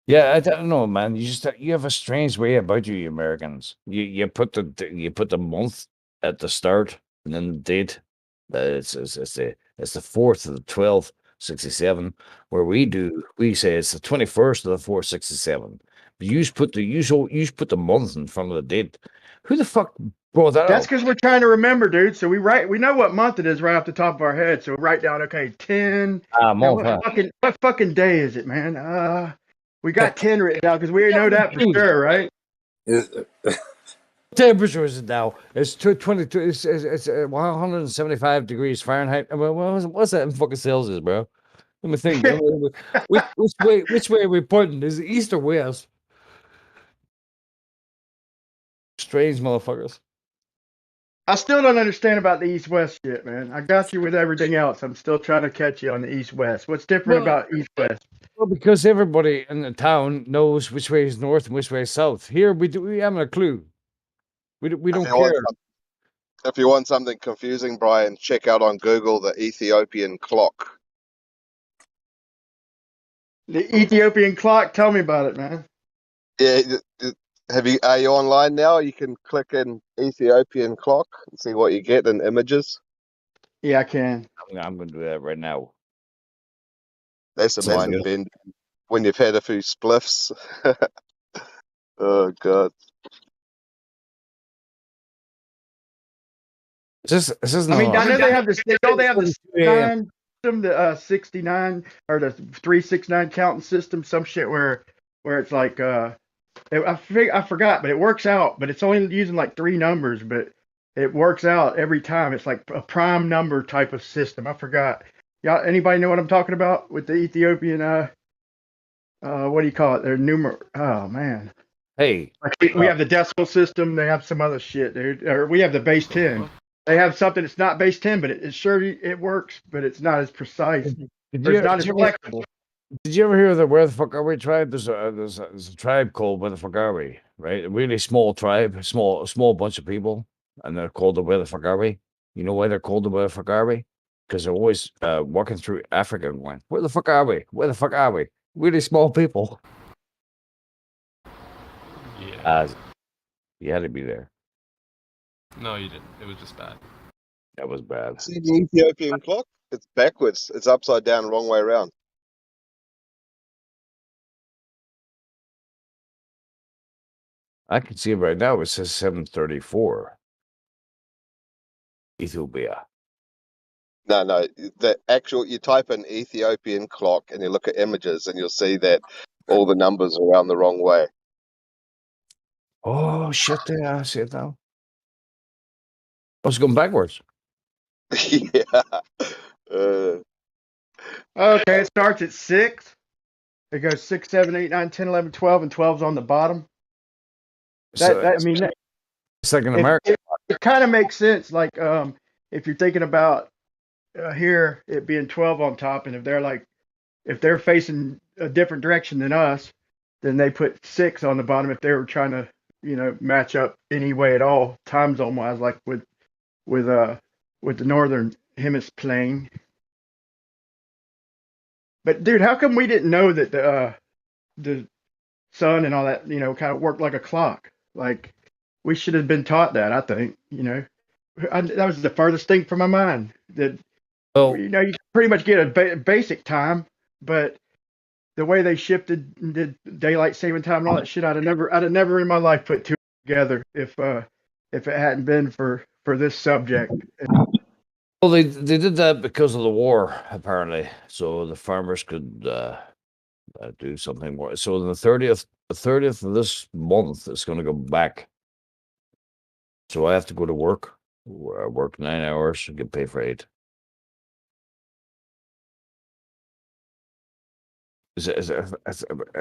Yeah, I don't know, man. You have a strange way about you Americans. You put the month at the start and then the date. It's the 4th of the 12th, 67. Where we say it's the 21st of the 4th, 67. But you just put the month in front of the date. Who the fuck brought that That's up? because we're trying to remember, dude. So we know what month it is right off the top of our head. So we write down, okay, 10. Month, what fucking day is it, man? We got 10 written down because we know that for sure, right? Temperature is it now? It's 22. It's 175 degrees Fahrenheit. What's that in fucking Celsius, bro? Let me think. Which way are we pointing? Is it east or west? Strange motherfuckers. I still don't understand about the east-west shit, man. I got you with everything else. I'm still trying to catch you on the east-west. What's different about east-west? Well, because everybody in the town knows which way is north and which way is south. Here, we haven't a clue. We don't care. If you want something confusing, Brian, check out on Google the Ethiopian clock. The Ethiopian clock? Tell me about it, man. Yeah, are you online now? You can click in Ethiopian clock and see what you get in images. Yeah, I can. I'm going to do that right now. That's a mind bend when you've had a few spliffs. Oh God. This is I mean, I know they have the 69 system, the 69 or the 369 counting system, some shit where it's like I forgot, but it works out, but it's only using like 3 numbers, but it works out every time. It's like a prime number type of system. I forgot. Y'all, anybody know what I'm talking about with the Ethiopian what do you call it? They're oh man. Hey, like we have the decimal system. They have some other shit, dude. Or we have the base 10. They have something that's not base 10, but it sure it works, but it's not as precise. It's not as flexible. Did you ever hear the Where the Fuck Are We tribe? There's a tribe called Where the Fuck Are We, right? A really small tribe, small bunch of people, and they're called the Where the Fuck Are We. You know why they're called the Where the Fuck Are We? Because they're always walking through Africa and going, where the fuck are we? Where the fuck are we? Really small people. Yeah. You had to be there. No, you didn't. It was just bad. That was bad. See the Ethiopian clock? It's backwards. It's upside down, wrong way around. I can see it right now. It says 7:34. Ethiopia. No, the actual, you type in Ethiopian clock and you look at images and you'll see that all the numbers are around the wrong way. Oh, shit, there. I see it now. I was going backwards. Yeah. Okay, it starts at 6. It goes 6, 7, 8, 9, 10, 11, 12, and 12's on the bottom. It's like an American. It kind of makes sense. Like, if you're thinking about here, it being 12 on top, and if they're facing a different direction than us, then they put 6 on the bottom if they were trying to, match up any way at all, time zone wise, like with the northern hemisphere plane. But dude, how come we didn't know that the sun and all that, kind of worked like a clock? Like, we should have been taught that, I think, that was the furthest thing from my mind. That, you pretty much get a basic time, but the way they shifted and did daylight saving time and all that shit, I'd have never in my life put two together if it hadn't been for this subject. Well, they did that because of the war, apparently, so the farmers could do something more. So the 30th of this month, it's going to go back. So I have to go to work. I work 9 hours and get paid for 8. Is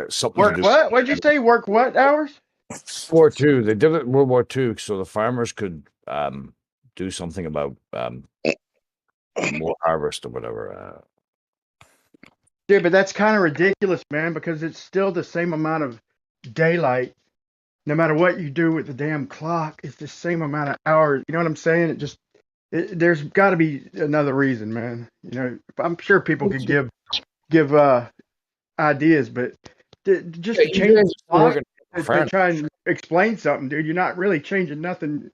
something Work what? What'd you say? Work what hours? War II. They did it in World War II, so the farmers could do something about more harvest or whatever. Dude, but that's kind of ridiculous, man, because it's still the same amount of daylight. No matter what you do with the damn clock, it's the same amount of hours. You know what I'm saying? There's got to be another reason, man. I'm sure people could give ideas, but just to change the clock, to try and explain something, dude, you're not really changing nothing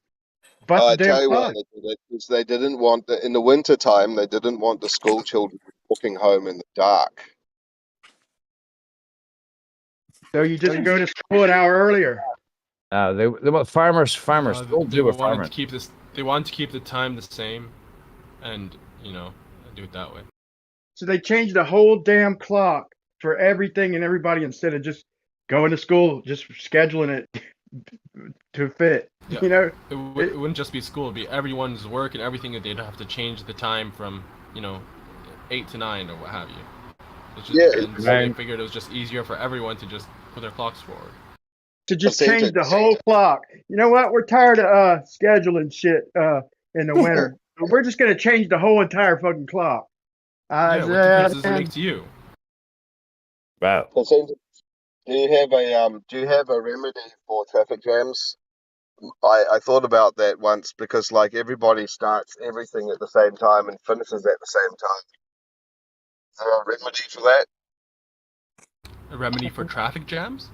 but the damn tell you clock. why they did it, is they didn't want in the winter time. They didn't want the school children walking home in the dark. So you just go to school an hour earlier. They want farmers don't do it. Farmers. They wanted to keep the time the same, and do it that way. So they changed the whole damn clock for everything and everybody instead of just going to school, just scheduling it to fit. Yeah. It wouldn't just be school; it'd be everyone's work and everything that they'd have to change the time from 8 to 9 or what have you. It's just, so they figured it was just easier for everyone to just put their clocks forward. To just change the whole clock. You know what? We're tired of scheduling shit in the winter. We're just gonna change the whole entire fucking clock. What difference does it make to you? Wow. Do you have a remedy for traffic jams? I thought about that once because everybody starts everything at the same time and finishes at the same time. Is there a remedy for that? A remedy for traffic jams?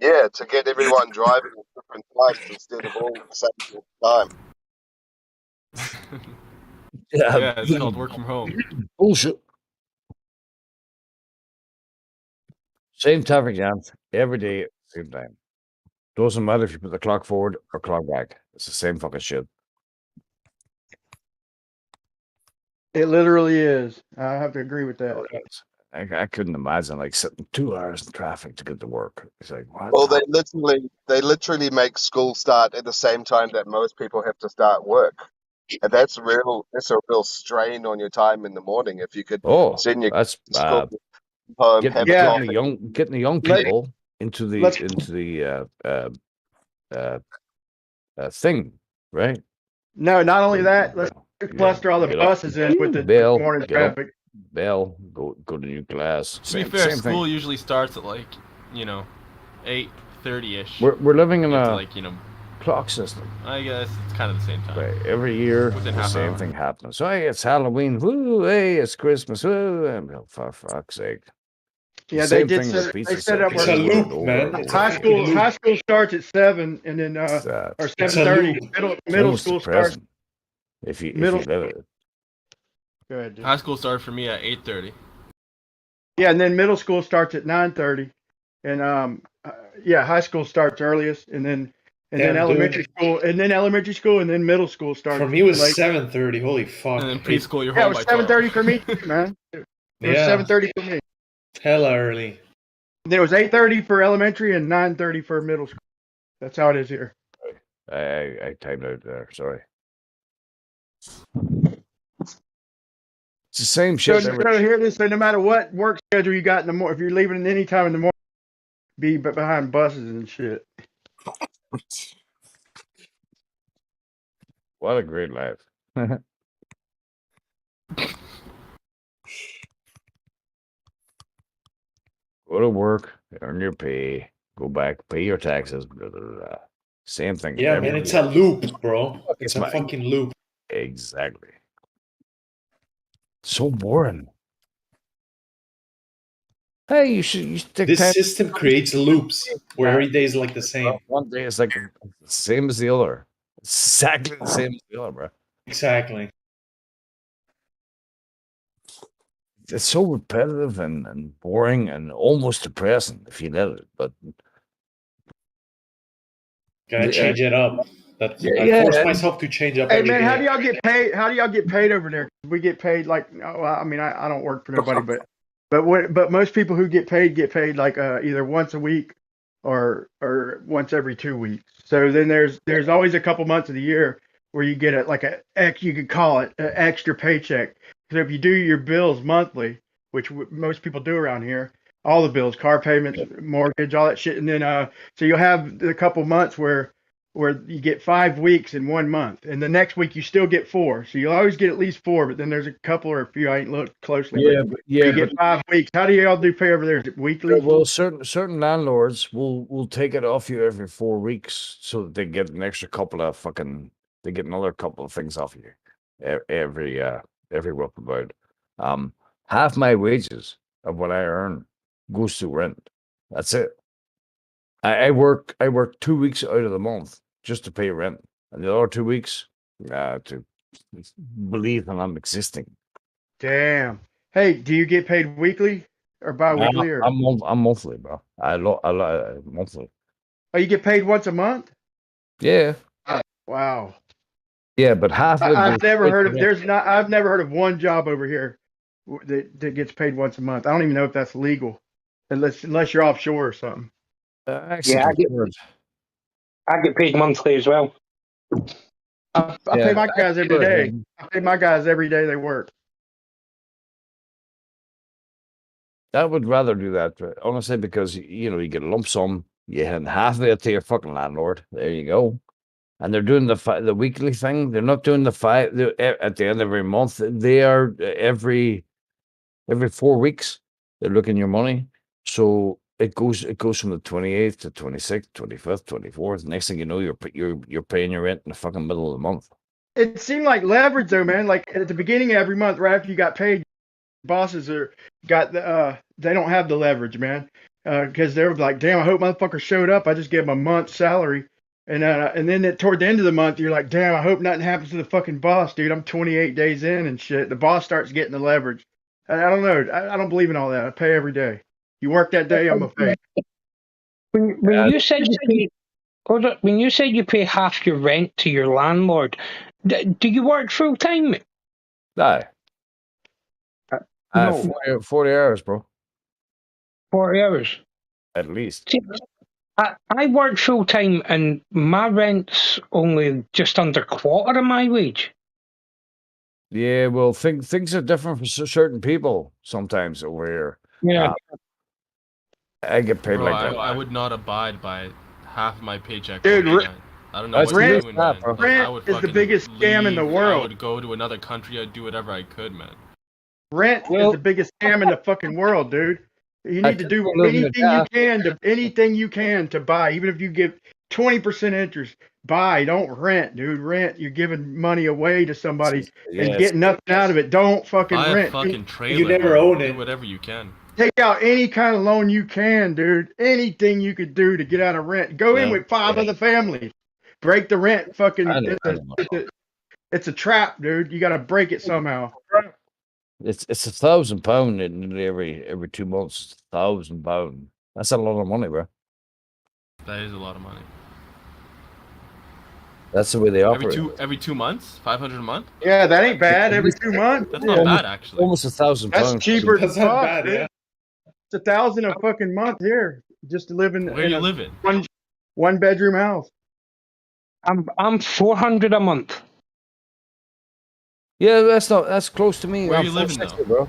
Yeah, to get everyone driving at different times instead of all at the same time. Yeah, it's called work from home. Bullshit. Same traffic jams every day at the same time. Doesn't matter if you put the clock forward or clock back. It's the same fucking shit. It literally is. I have to agree with that. I couldn't imagine sitting 2 hours in traffic to get to work. It's like, what? Well, they literally make school start at the same time that most people have to start work, and that's a real strain on your time in the morning. If you could send your that's school getting the young people into the thing, right? No, not only that. Let's cluster all the buses in with the morning traffic. Go to new class. To be fair, school usually starts at 8:30ish. We're living in a clock system. system. I guess it's kind of the same time. Right. Every year, Within the half same hour. thing happens. So hey, it's Halloween. Woo! Hey, it's Christmas. Woo! For fuck's sake. Yeah, they did. They set up. It's a loop, man. High school starts at 7, and then or 7:30. Middle school starts. If you let it. Go ahead, dude. High school started for me at 8:30. Yeah, and then middle school starts at 9:30, and high school starts earliest, and then elementary school, and then middle school starts. For me, it was late. 7:30. Holy fuck! And then preschool, you're Yeah, home it was by 7:30 for me, man. It was 7:30 for me. Hella early. Then it was 8:30 for elementary and 9:30 for middle school. That's how it is here. I timed out there. Sorry. It's the same shit. So here it is. So no matter what work schedule you got in the morning, if you're leaving at any time in the morning, be behind buses and shit. What a great life. Go to work, earn your pay, go back, pay your taxes, blah, blah, blah. Same thing. Yeah, man, it's a loop, bro. It's a my- fucking loop. Exactly. So boring. Hey, you should take This time. system creates loops where every day is like the same. One day is like the same as the other. Exactly the same as the other, bro. Exactly. It's so repetitive and boring and almost depressing if you let it. But Gotta change it up. I force myself to change up. Hey every man, day. how do y'all get paid? How do y'all get paid over there? We get paid like, I mean, I don't work for nobody, but most people who get paid like either once a week or once every 2 weeks. So then there's always a couple months of the year where you get you could call it an extra paycheck. So if you do your bills monthly, which most people do around here, all the bills, car payments, mortgage, all that shit, and then so you'll have a couple months where you get 5 weeks in 1 month, and the next week you still get 4. So you'll always get at least 4, but then there's a couple or a few I ain't looked closely. You get 5 weeks. How do y'all do pay over there? Is it weekly? well, certain landlords will take it off you every 4 weeks so that they get an extra couple of they get another couple of things off you every work about. Half my wages of what I earn goes to rent. That's it. I work 2 weeks out of the month just to pay rent, and the other 2 weeks to believe that I'm existing. Damn. Hey, do you get paid weekly or bi-weekly? I'm monthly, bro. I monthly. Oh, you get paid once a month? Yeah. Wow. Yeah, but half of it I've goes never straight heard to of rent. I've never heard of one job over here that gets paid once a month. I don't even know if that's legal, unless you're offshore or something. Actually, I get paid monthly as well. I pay my guys every day. I pay my guys every day they work. I would rather do that, honestly, because you get a lump sum, you hand half of it to your fucking landlord. There you go. And they're doing the weekly thing. They're not doing at the end of every month. They are every 4 weeks. They're looking your money. So it goes from the 28th to 26th, 25th, 24th. Next thing you know, you're paying your rent in the fucking middle of the month. It seemed like leverage though, man. Like at the beginning of every month, right after you got paid, bosses they don't have the leverage, man, because they're like, damn, I hope motherfucker showed up. I just gave him a month's salary, and then toward the end of the month, you're like, damn, I hope nothing happens to the fucking boss, dude. I'm 28 days in and shit. The boss starts getting the leverage. I don't know. I don't believe in all that. I pay every day. You work that day, I'm gonna pay. When you said you pay half your rent to your landlord, do you work full time? No. No. 40 hours, bro. 40 hours? At least. See, I work full time and my rent's only just under a quarter of my wage. Yeah, well, things are different for certain people sometimes over here. Yeah. I get paid Bro, like that. I would not abide by half of my paycheck. Dude, going rent. I don't know what you're doing, man. Like, I would Rent is the fucking biggest scam in the leave. I world. would go to another country. I'd do whatever I could, man. Rent is the biggest scam in the fucking world, dude. You need to do anything you can to buy, even if you give 20% interest. Buy, don't rent, dude. Rent. You're giving money away to somebody and getting nothing out of it. Don't fucking Buy rent. a fucking trailer. You never bro. own it. Do whatever you can. Take out any kind of loan you can, dude. Anything you could do to get out of rent. Go in with 5 other families. Break the rent. Fucking. It's a trap, dude. You got to break it somehow. It's £1,000 every 2 months. It's £1,000. That's a lot of money, bro. That is a lot of money. That's the way they operate. Every 2 months, 500 a month. Yeah, that ain't bad. Every 2 months. That's not bad, actually. Almost £1,000. That's cheaper than That's not fuck, bad, dude. yeah. It's $1,000 a fucking month here just to live in. Where you living? One bedroom house. I'm 400 a month. Yeah, that's close to me. Where I'm you living, 460, bro.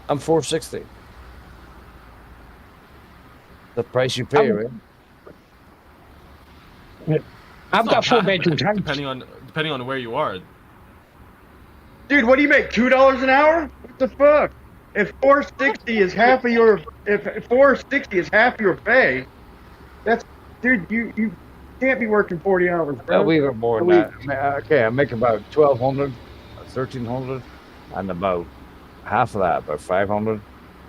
I'm 460. The price you pay, right? I've got a 4-bedroom house. Depending on where you are. Dude, what do you make? $2 an hour? What the fuck? If 460 is half of your pay, that's, dude, you can't be working 40 hours, bro. We got more than that. Okay, I make about 1,200, 1,300, and about half of that, about 500.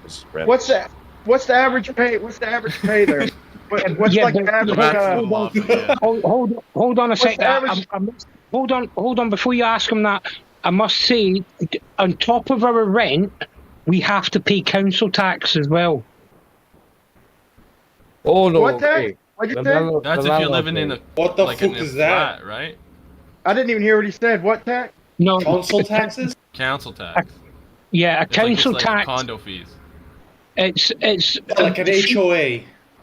Is rent. What's that? What's the average pay? What's the average pay there? What's like the average? Hold on a What's the second. average? Hold on. Before you ask him that, I must say, on top of our rent, we have to pay council tax as well. Oh no! What tax? What'd you say? That's if you're living in a What the like fuck in a is that? flat, right? I didn't even hear what he said. What tax? No. Council taxes? Council tax. Yeah, a It's like- council it's like tax. condo fees. It's Like an HOA,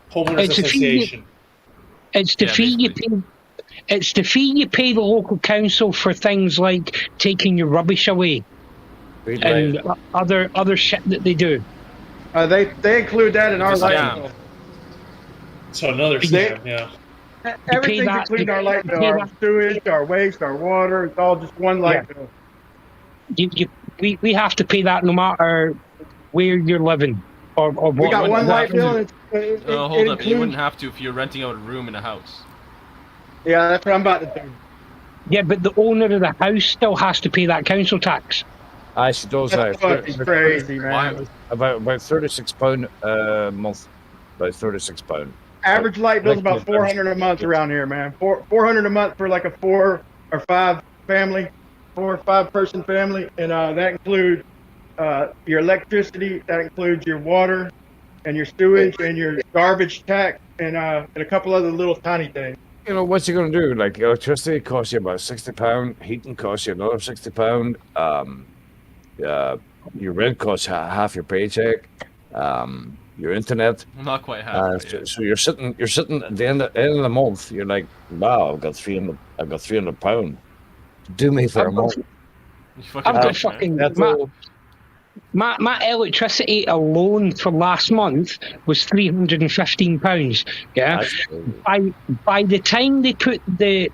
homeowners It's a fee. association. It's the fee you pay. It's the fee you pay the local council for things like taking your rubbish away and other shit that they do. They include that in our It's a light scam. bill. So another scam, yeah. Everything's that- included in our light you bill. pay Our that- sewage, our waste, our water. It's all just one light bill. We have to pay that no matter where you're living or what. We got one light bill. And Hold up. You wouldn't have to if you're renting out a room in a house. Yeah, that's what I'm about to do. Yeah, but the owner of the house still has to pay that council tax. She does. That's fucking crazy, man. About £36 a month. About £36. Average light bill's about $400 a month around here, man. $400 a month for like a 4 or 5 family, 4 or 5 person family, and that includes your electricity, that includes your water, and your sewage, and your garbage tax, and a couple other little tiny things. You know, what's you going to do? Like, electricity costs you about £60, heating costs you another £60, your rent costs half your paycheck, your internet. Not quite half. So you're sitting at the end of the month, you're like, wow, I've got £300. Do me for a month. I've got fucking my electricity alone for last month was £315. Yeah. By the time they put the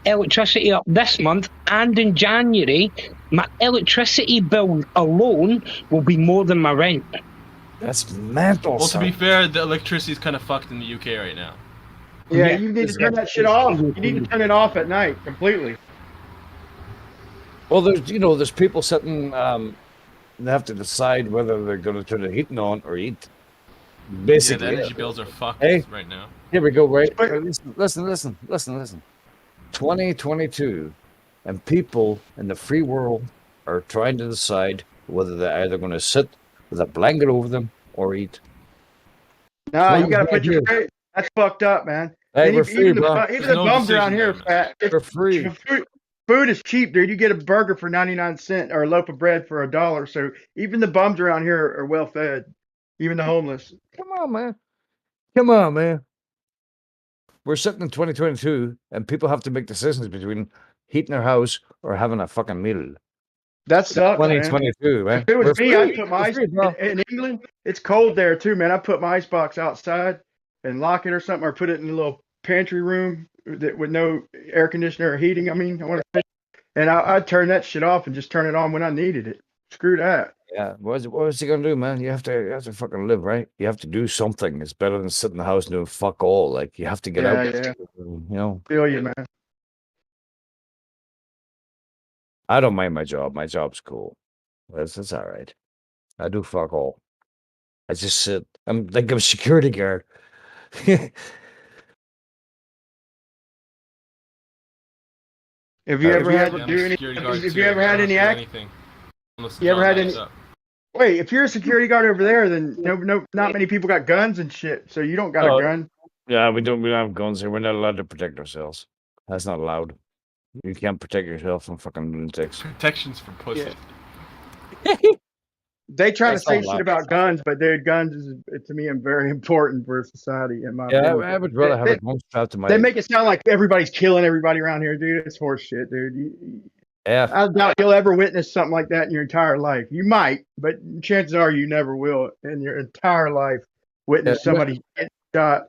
electricity up this month and in January, my electricity bill alone will be more than my rent. That's mental. Well, to be fair, the electricity is kind of fucked in the UK right now. Yeah, you need to turn that shit off. You need to turn it off at night completely. Well, there's people sitting. They have to decide whether they're going to turn the heating on or eat. Basically, Yeah, the energy bills are fucked right now. Here we go. Right. Listen. 2022, and people in the free world are trying to decide whether they're either going to sit with a blanket over them or eat. No, you gotta put your face. That's fucked up, man. Hey, And we're even free, the, bro. even the bums around here, fat. We're free. Food is cheap, dude. You get a burger for 99 cents or a loaf of bread for $1. So even the bums around here are well fed. Even the homeless. Come on, man. We're sitting in 2022, and people have to make decisions between heating their house or having a fucking meal. That sucks, man. 2022, man. If it was We're me, I'd free. put my We're ice free, bro. in England. It's cold there too, man. I put my ice box outside and lock it or something, or put it in a little pantry room with no air conditioner or heating. I mean, I want to, and I'd turn that shit off and just turn it on when I needed it. Screw that. Yeah, what was he gonna do, man? You have to fucking live, right? You have to do something. It's better than sitting in the house doing fuck all. Like you have to get out. Yeah. You know. Feel you, man. I don't mind my job. My job's cool. It's all right. I do fuck all. I just sit. I'm like a security guard. Have you ever had to I'm do a any? security guard Have too. you ever I had don't any have to do act? anything unless the You ever job had lights any? up. Wait, if you're a security guard over there, then not many people got guns and shit. So you don't got a gun. Yeah, we don't have guns here. We're not allowed to protect ourselves. That's not allowed. You can't protect yourself from fucking lunatics. Protections for pussy. They try That's to say not allowed. shit about guns, but dude, guns is to me very important for society. In my Yeah, opinion. I would rather have a gun strapped to my. They make it sound like everybody's killing everybody around here, dude. It's horse shit, dude. Yeah. I doubt you'll ever witness something like that in your entire life. You might, but chances are you never will in your entire life witness somebody get shot.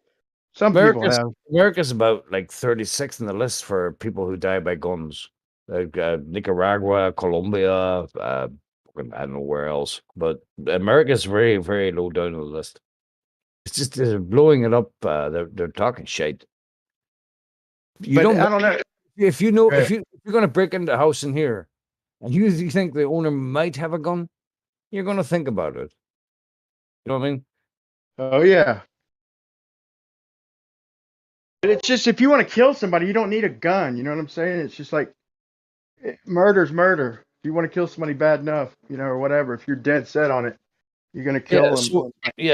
Some people have. America's about like 36th in the list for people who die by guns. Like Nicaragua, Colombia, I don't know where else, but America's very, very low down on the list. It's just they're blowing it up. They're talking shit. You But I don't know. if you're going to break into a house in here, and you think the owner might have a gun, you're going to think about it. You know what I mean? Oh yeah. But it's just if you want to kill somebody, you don't need a gun. You know what I'm saying? It's just like murder's murder. If you want to kill somebody bad enough, or whatever, if you're dead set on it, you're gonna kill them.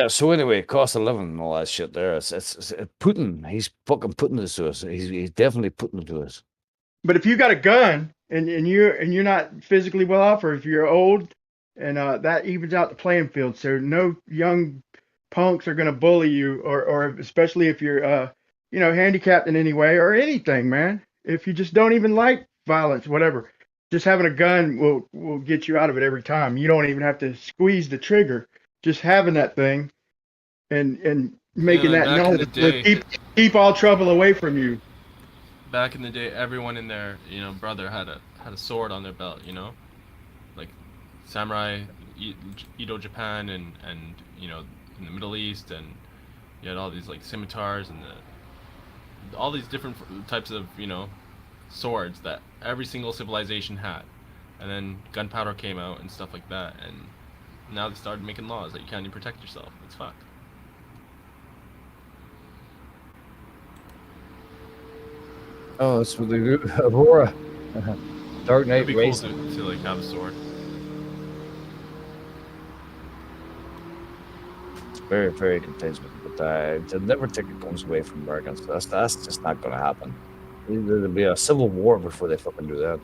So anyway, cost of living and all that shit there. It's Putin. He's fucking putting this to us. He's definitely putting it to us. But if you got a gun and you're not physically well off, or if you're old, and that evens out the playing field. So no young punks are gonna bully you, or especially if you're handicapped in any way or anything, man. If you just don't even like violence, whatever, just having a gun will get you out of it every time. You don't even have to squeeze the trigger. Just having that thing and making that known will keep all trouble away from you. Back in the day, everyone in their brother had a sword on their belt. Like samurai, Edo Japan, and in the Middle East, and you had all these like scimitars and all these different types of swords that every single civilization had. And then gunpowder came out and stuff like that, and now they started making laws that you can't even protect yourself. It's fucked. Oh, that's what they do. Aurora. Dark Knight It'd be Race. cool to like have a sword. It's very, very contagious, but they'll never take the guns away from Americans. That's just not going to happen. There'll be a civil war before they fucking do that.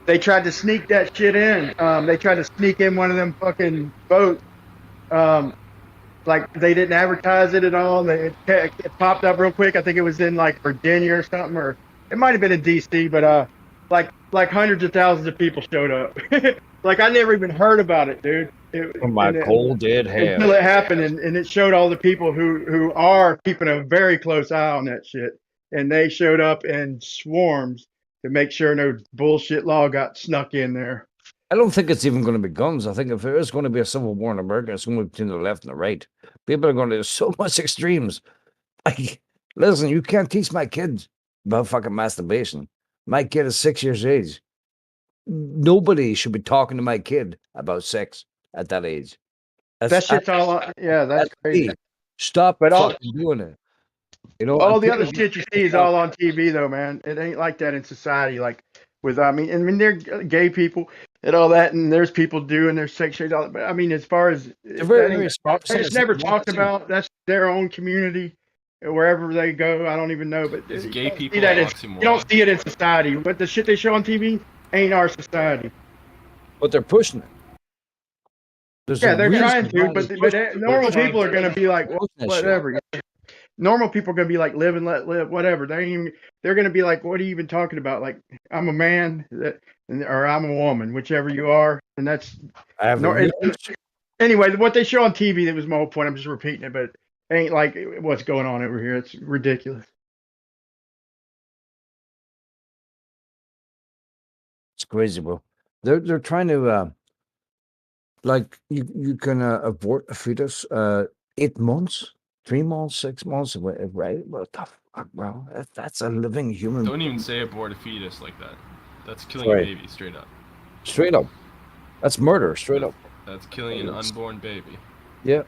They tried to sneak that shit in. They tried to sneak in one of them fucking boats. Like they didn't advertise it at all. It popped up real quick. I think it was in like Virginia or something, or it might have been in DC. But like hundreds of thousands of people showed up. Like I never even heard about it, dude. From my cold dead hand. Until it happened, and it showed all the people who are keeping a very close eye on that shit, and they showed up in swarms to make sure no bullshit law got snuck in there. I don't think it's even going to be guns. I think if there is going to be a civil war in America, it's going to be between the left and the right. People are going to do so much extremes. Like, listen, you can't teach my kids about fucking masturbation. My kid is 6 years of age. Nobody should be talking to my kid about sex at that age. That shit's all. Yeah, that's crazy. Stop fucking doing it. All the other shit you see is all on TV, though, man. It ain't like that in society. Like I mean, they're gay people and all that, and there's people doing their sex shit. But I mean, as far as it's never talked about. That's their own community, wherever they go. I don't even know, but it's gay people. You don't see it in society. But the shit they show on TV ain't our society. But they're pushing it. They're trying to, but normal people are going to be like, well, whatever. Normal people are gonna be like, live and let live, whatever. They're gonna be like, what are you even talking about? Like, I'm a man, or I'm a woman, whichever you are, and that's. Anyway, what they show on TV, that was my whole point. I'm just repeating it, but it ain't like what's going on over here. It's ridiculous. It's crazy, bro. They're trying to like you can abort a fetus 8 months, 3 months, 6 months, right? What the fuck, bro? That's a living human. Don't even say abort a fetus like that. That's killing a baby straight up. Straight up. That's murder, straight up. That's killing an unborn baby. Yeah.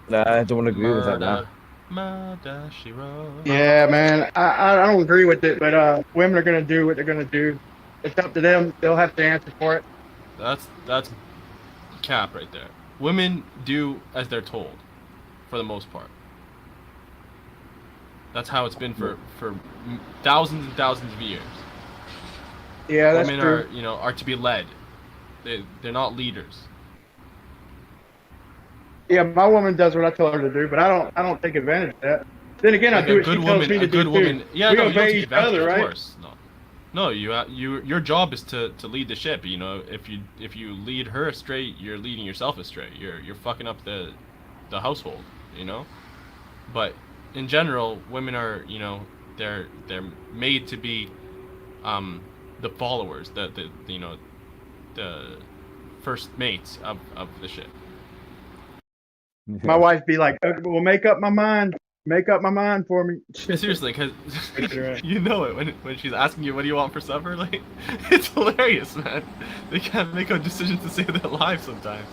Nah, I don't agree with that, man. Murder, she wrote. Yeah, man. I don't agree with it, but women are gonna do what they're gonna do. It's up to them. They'll have to answer for it. That's cap right there. Women do as they're told, for the most part. That's how it's been for thousands and thousands of years. Yeah, that's women true. are to be led. They're not leaders. Yeah, my woman does what I tell her to do, but I don't take advantage of that. Then again, I do what she tells me to do too. Yeah, we no, you don't obey take each other, advantage, right? of course. No, your job is to lead the ship. If you lead her astray, you're leading yourself astray. You're fucking up the household. But in general, women are they're made to be the followers, the first mates of the ship. My wife be like, "Well, make up my mind for me." Seriously, because you know it when she's asking you, what do you want for supper? Like, it's hilarious, man. They can't make a decision to save their lives sometimes.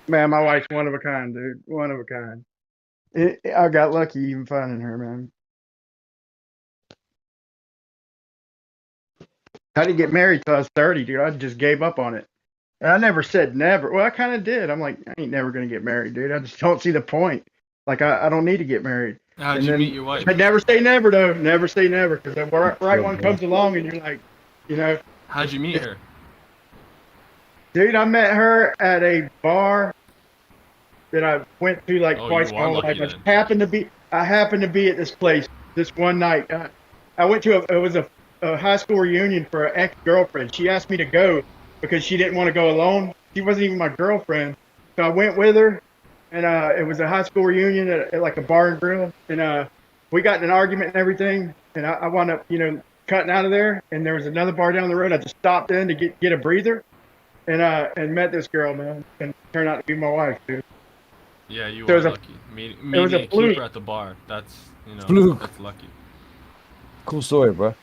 Man, my wife's one of a kind, dude. One of a kind. I got lucky even finding her, man. I didn't get married till I was 30, dude. I just gave up on it. And I never said never. Well, I kind of did. I'm like, I ain't never going to get married, dude. I just don't see the point. Like, I don't need to get married. How'd you meet your wife? But never say never, though. Never say never. Because the right one comes along and you're like, How'd you meet her? Dude, I met her at a bar that I went to like twice in my life. I happened to be at this place this one night. I went to it was a high school reunion for an ex-girlfriend. She asked me to go because she didn't want to go alone. She wasn't even my girlfriend. So I went with her, and it was a high school reunion at like a bar and grill. And we got in an argument and everything, and I wound up, cutting out of there. And there was another bar down the road. I just stopped in to get a breather, and met this girl, man, and it turned out to be my wife, dude. Yeah, you were lucky. Meeting a keeper at the bar. That's fluke. That's lucky. Cool story, bro.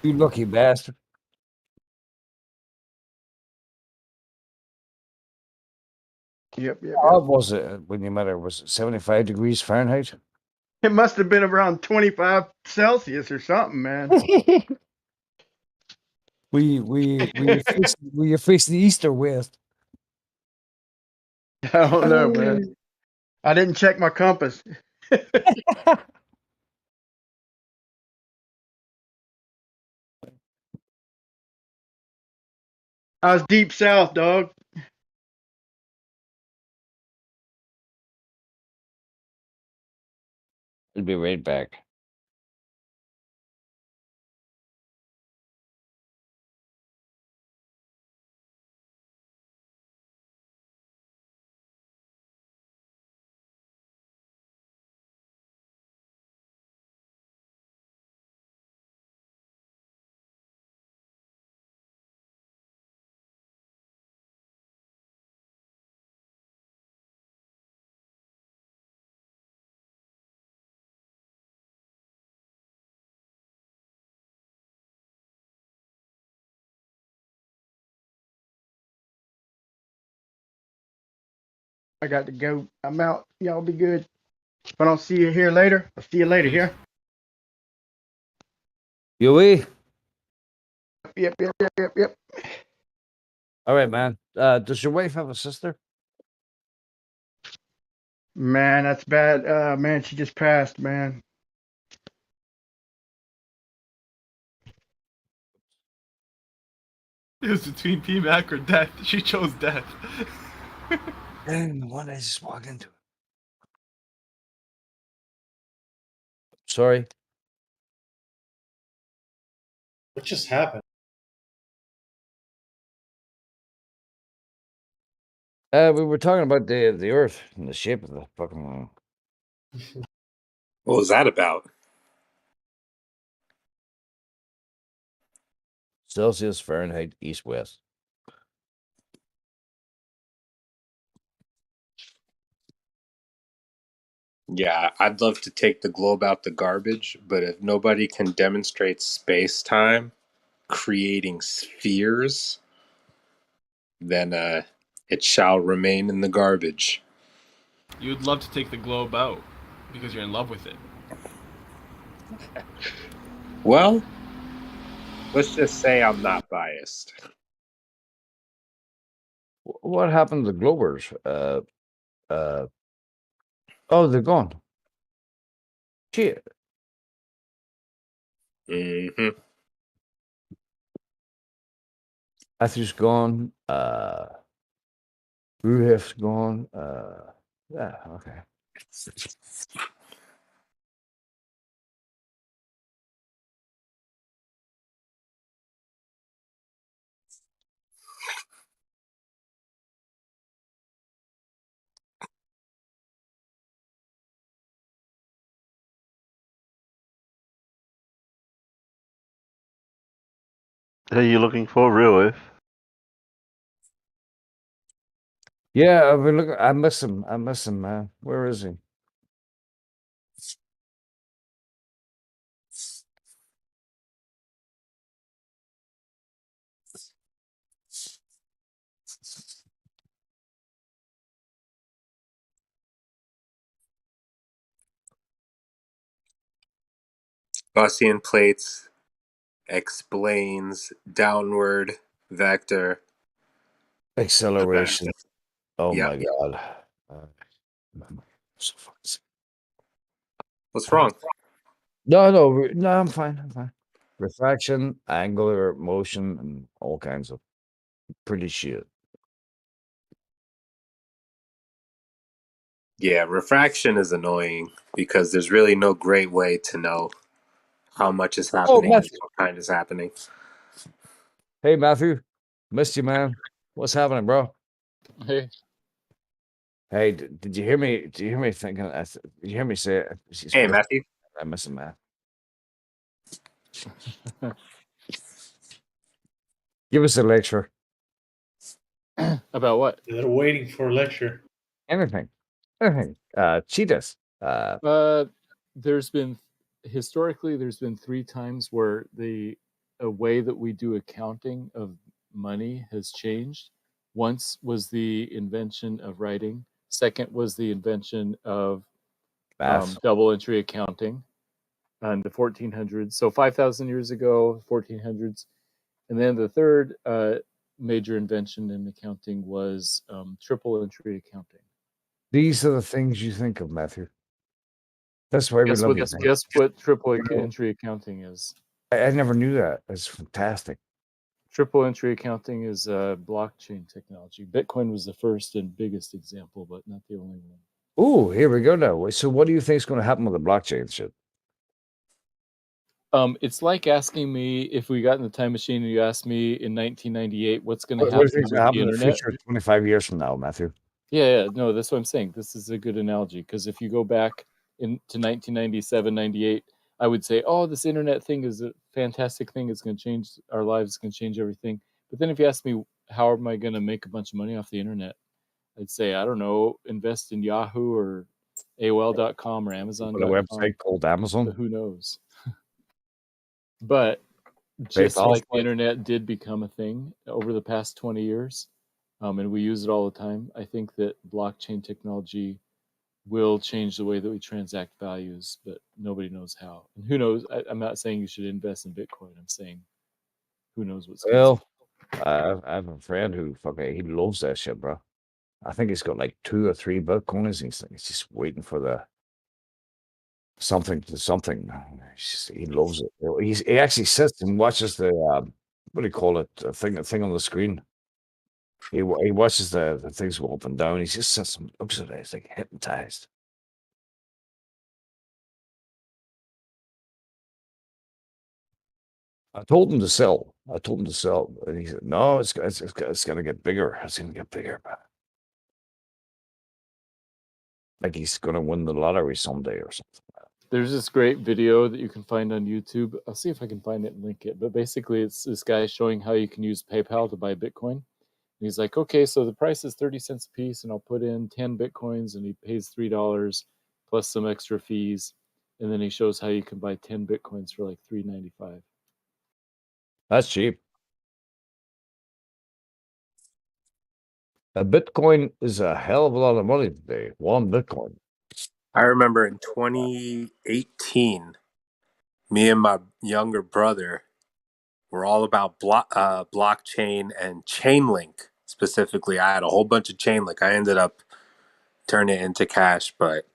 You lucky bastard. Yep. How was it when you met her? Was it 75 degrees Fahrenheit? It must have been around 25 Celsius or something, man. Were you facing east or west? I don't know, man. I didn't check my compass. I was deep south, dog. I'll be right back. I got to go. I'm out. Y'all be good. If I don't see you here later, I'll see you later here. Yui? Yep. All right, man. Does your wife have a sister? Man, that's bad. Man, she just passed, man. It was between PMAC or death. She chose death. And what I just walked into. Sorry. What just happened? We were talking about the Earth and the shape of the fucking. What was that about? Celsius, Fahrenheit, east, west. Yeah, I'd love to take the globe out the garbage, but if nobody can demonstrate space-time creating spheres, then it shall remain in the garbage. You'd love to take the globe out because you're in love with it. Well, let's just say I'm not biased. What happened to the Globers? Oh, they're gone. Shit. Mm-hmm. Matthew's gone. Ruhef's gone. Yeah, okay. Are you looking for Ruif? Yeah, I've been looking. I miss him. I miss him, man. Where is he? Gaussian plates explains downward vector Acceleration. Oh yeah. my god. So What's wrong? No, I'm fine. I'm fine. Refraction, angular motion, and all kinds of pretty shit. Yeah, refraction is annoying because there's really no great way to know how much is happening and what kind is happening. Hey, Matthew. Missed you, man. What's happening, bro? Hey. Hey, did you hear me? Did you hear me thinking? Did you hear me say it? Hey, Matthew. I miss him, man. Give us a lecture. About what? They're waiting for a lecture. Anything. Cheetahs. There's been historically there's been 3 times where the way that we do accounting of money has changed. Once was the invention of writing. Second was the invention of double entry accounting in the 1400s. So 5,000 years ago, 1400s. And then the third major invention in accounting was triple entry accounting. These are the things you think of, Matthew. That's why we love you. Guess what triple entry accounting is? I never knew that. That's fantastic. Triple entry accounting is blockchain technology. Bitcoin was the first and biggest example, but not the only one. Oh, here we go now. So what do you think is going to happen with the blockchain shit? It's like asking me if we got in the time machine and you asked me in 1998 what's going to happen with the in the internet. future 25 years from now, Matthew? Yeah, no, that's what I'm saying. This is a good analogy because if you go back to 1997, 98, I would say, oh, this internet thing is a fantastic thing. It's going to change our lives. It's going to change everything. But then if you ask me, how am I going to make a bunch of money off the internet? I'd say, I don't know, invest in Yahoo or AOL.com or Amazon.com. A website called Amazon? But who knows? But just like the internet did become a thing over the past 20 years, and we use it all the time, I think that blockchain technology will change the way that we transact values, but nobody knows how. And who knows? I'm not saying you should invest in Bitcoin. I'm saying who knows what's going on. Well, I have a friend who he loves that shit, bro. I think he's got like 2 or 3 Bitcoins. He's just waiting for the something. He loves it. He actually sits and watches the what do you call it? The thing on the screen. He watches the things go up and down. He just sits and looks at it. He's like hypnotized. I told him to sell. And he said, "No, it's going to get bigger. It's going to get bigger." Like he's going to win the lottery someday or something. There's this great video that you can find on YouTube. I'll see if I can find it and link it. But basically, it's this guy showing how you can use PayPal to buy Bitcoin. And he's like, okay, so the price is 30 cents a piece, and I'll put in 10 Bitcoins, and he pays $3 plus some extra fees. And then he shows how you can buy 10 Bitcoins for like $3.95. That's cheap. A Bitcoin is a hell of a lot of money today. One Bitcoin. I remember in 2018, me and my younger brother were all about blockchain and Chainlink. Specifically, I had a whole bunch of Chainlink. I ended up turning it into cash, but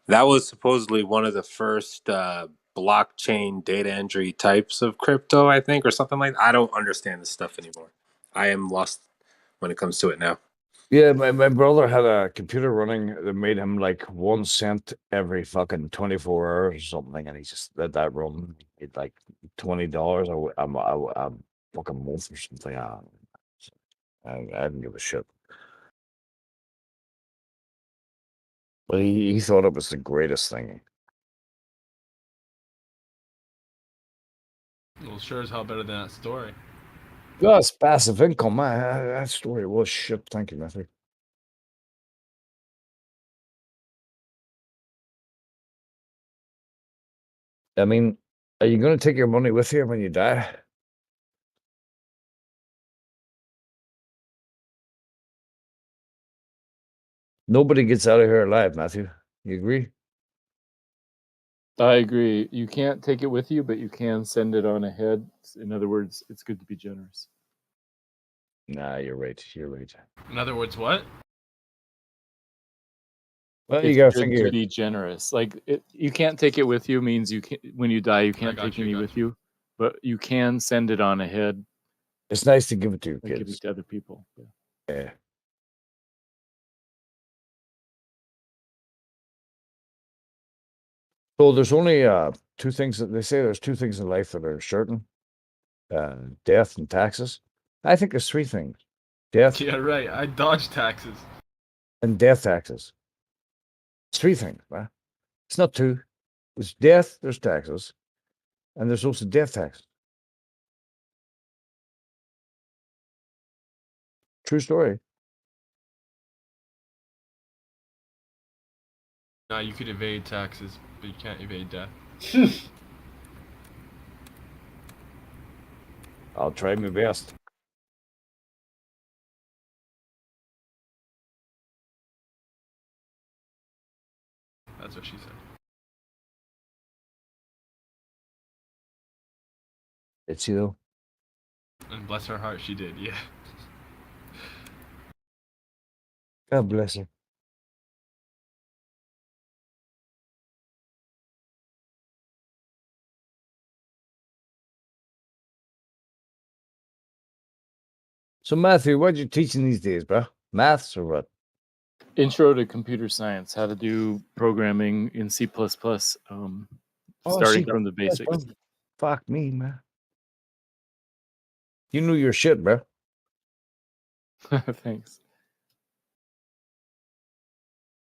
that was supposedly one of the first blockchain data entry types of crypto, I think, or something like that. I don't understand this stuff anymore. I am lost when it comes to it now. Yeah, my brother had a computer running that made him like 1 cent every fucking 24 hours or something, and he just let that run. It's like $20 a fucking month or something. I didn't give a shit. But he thought it was the greatest thing. Well, sure as hell better than that story. That's passive income. That story was shit. Thank you, Matthew. I mean, are you going to take your money with you when you die? Nobody gets out of here alive, Matthew. You agree? I agree. You can't take it with you, but you can send it on ahead. In other words, it's good to be generous. Nah, you're right. You're right. In other words, what? Well, It's you got good to be generous. Like you can't take it with you means you can when you die you can't take any with you, but you can send it on ahead. It's nice to give it to your Give kids. it to other people. Yeah. So there's only two things that they say. There's two things in life that are certain: death and taxes. I think there's three things: death. Yeah, right. I dodge taxes. And death taxes. It's three things, man. It's not two. There's death. There's taxes, and there's also death taxes. True story. Now you could evade taxes, but you can't evade death. I'll try my best. That's what she said. It's you. And bless her heart, she did, yeah. God bless her. So Matthew, what are you teaching these days, bro? Maths or what? Intro to computer science, how to do programming in C++, starting from the basics. Fuck me, man. You knew your shit, bro. Thanks.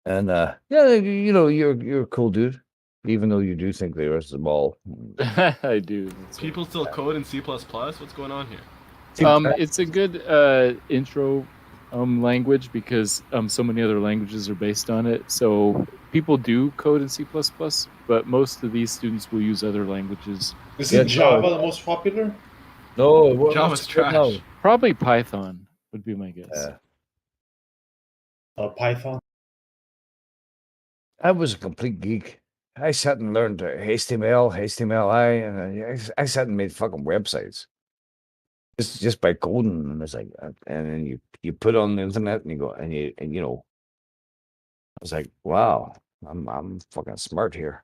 And yeah, you know, you're a cool dude, even though you do think the rest of the ball. I do. People still code in C++? What's going on here? It's a good intro language because so many other languages are based on it. So people do code in C++, but most of these students will use other languages. Isn't Java the most popular? No, Java's trash. Probably Python would be my guess. Python. I was a complete geek. I sat and learned HTML, HTMLI, and I sat and made fucking websites. Just by coding, and it's like, and then you put it on the internet, and you go, and you know, I was like, wow, I'm fucking smart here.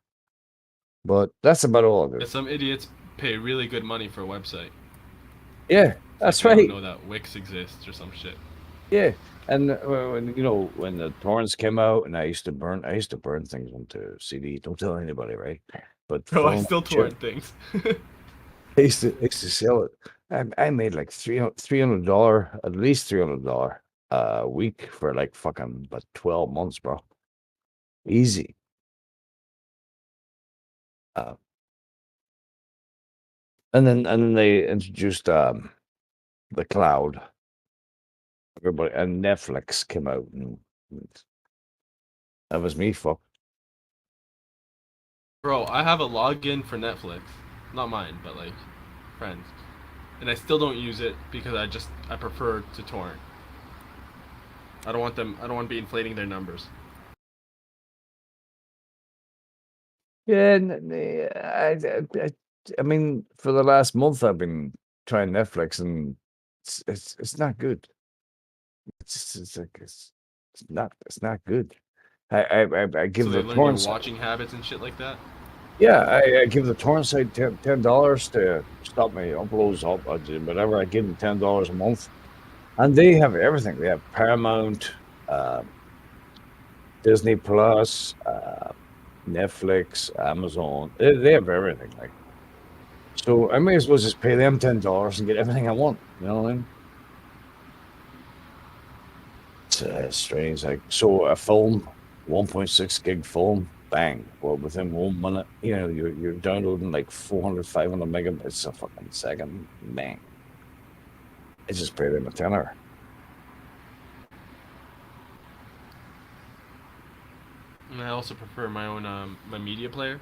But that's about all of it. Some idiots pay really good money for a website. Yeah, that's They right. don't know that Wix exists or some shit. Yeah, and when when the torrents came out, and I used to burn things onto CD. Don't tell anybody, right? But Bro, I film still shit, torrent things. I used to sell it. I made like $300, at least $300 a week for like fucking about 12 months, bro. Easy. And then they introduced the cloud. Everybody and Netflix came out, and that was me, fuck. Bro, I have a login for Netflix. Not mine, but like friends. And I still don't use it because I prefer to torrent. I don't want to be inflating their numbers. Yeah, I mean, for the last month, I've been trying Netflix, and it's not good. It's not good. I give So they the learn your torrent site. watching habits and shit like that. Yeah, I give the torrent site $10 to stop my uploads up. Whatever, I give them $10 a month, and they have everything. They have Paramount, Disney Plus, Netflix, Amazon. They have everything. Like, so I may as well just pay them $10 and get everything I want. You know what I mean? It's strange. Like, so a film, 1.6 gig film, bang. Well, within 1 minute, you're downloading like 400, 500 megabytes a fucking second, bang. I just pay them a tenner. And I also prefer my own my media player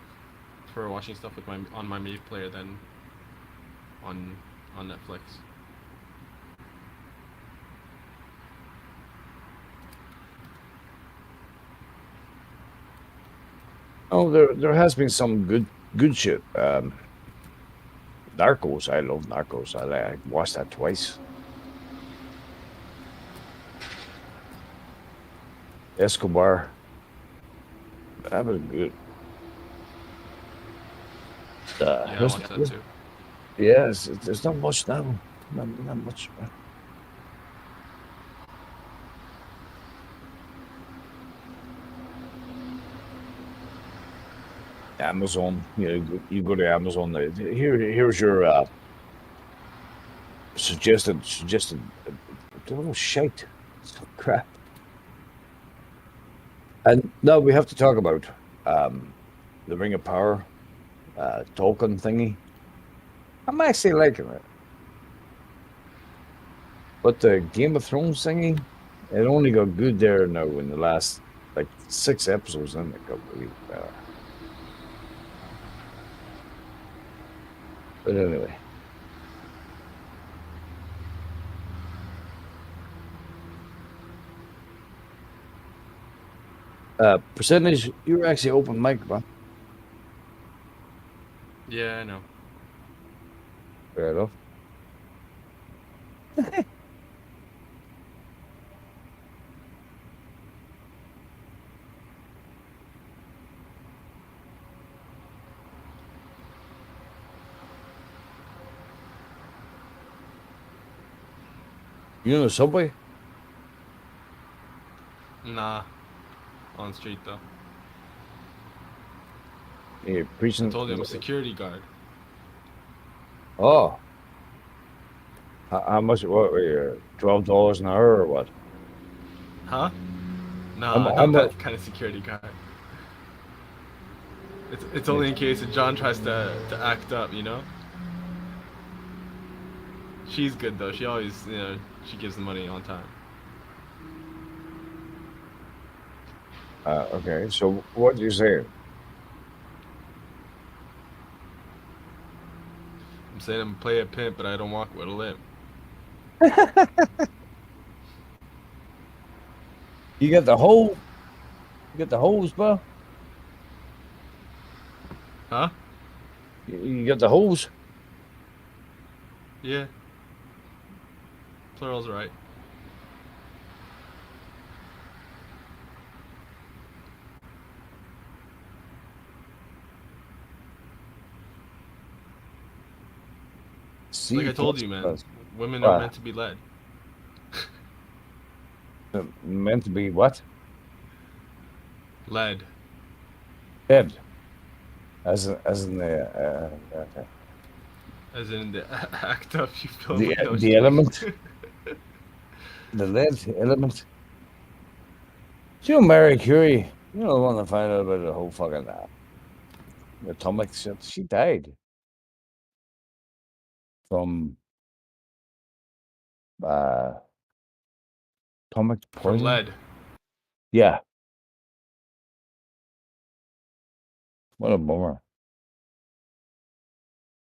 for watching stuff with on my media player than on Netflix. Oh, there has been some good shit. Narcos, I love Narcos. I watched that twice. Escobar, that was good. Yeah, I watched that too. Yes, there's not much now. Not much. Amazon, you go to Amazon. Here's your suggested. Oh shit, crap. And now we have to talk about the Ring of Power token thingy. I'm actually liking it, but the Game of Thrones thingy, it only got good there now in the last like 6 episodes, and it got really better. But anyway. Percentage, you're actually open mic, bro. Yeah, I know. Fair enough. You know the subway? Nah. On street though. Yeah, preaching. I told you I'm a security guard. Oh. How much? What? $12 an hour or what? Huh? No, how not much? that kind of security guard. It's only in case if John tries to act up, you know? She's good though. She always, she gives the money on time. Okay, so what do you say? I'm saying I'm play a pimp, but I don't walk with a limp. You got the hole? You got the hose, bro? Huh? You got the hose? Yeah. Plural's right. See, like I told you, man. Women are meant to be led. Meant to be what? Lead. Dead. As in the As in the act of you film with no the strings. element. The lead element. You know, Mary Curie, you know, the one that found out about the whole fucking atomic shit. She died from atomic From poison. lead. Yeah. What a bummer.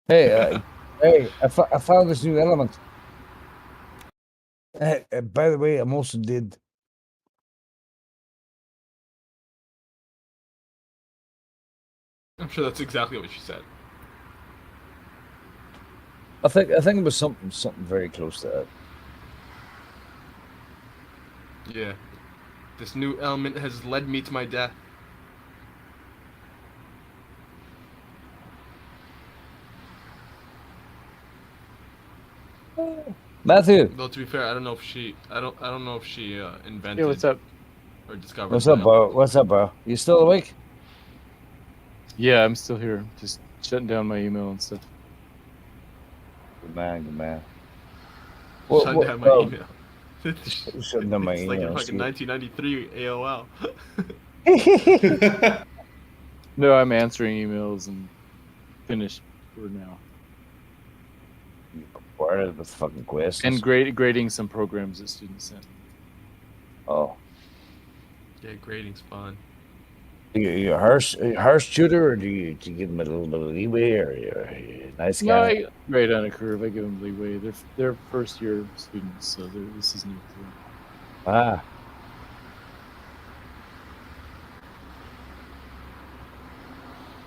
Hey, hey, I found this new element. By the way, I'm also did. I'm sure that's exactly what she said. I think it was something very close to that. Yeah. This new element has led me to my death. Matthew. Though to be fair, I don't know if she invented. Yeah, what's up? Or discovered. What's up, bro? What's up, bro? You still awake? Yeah, I'm still here. Just shutting down my email and stuff. Good man, good man. Shutting down my email. Shutting down my It's like email. a fucking 1993 AOL. No, I'm answering emails and finished for now. Bored with fucking questions. And grading some programs that students sent. Oh. Yeah, grading's fun. You a harsh tutor, or do you give them a little bit of leeway, or you a nice No, guy? I grade on a curve. I give them leeway. They're first year students, so this is new to them. Ah.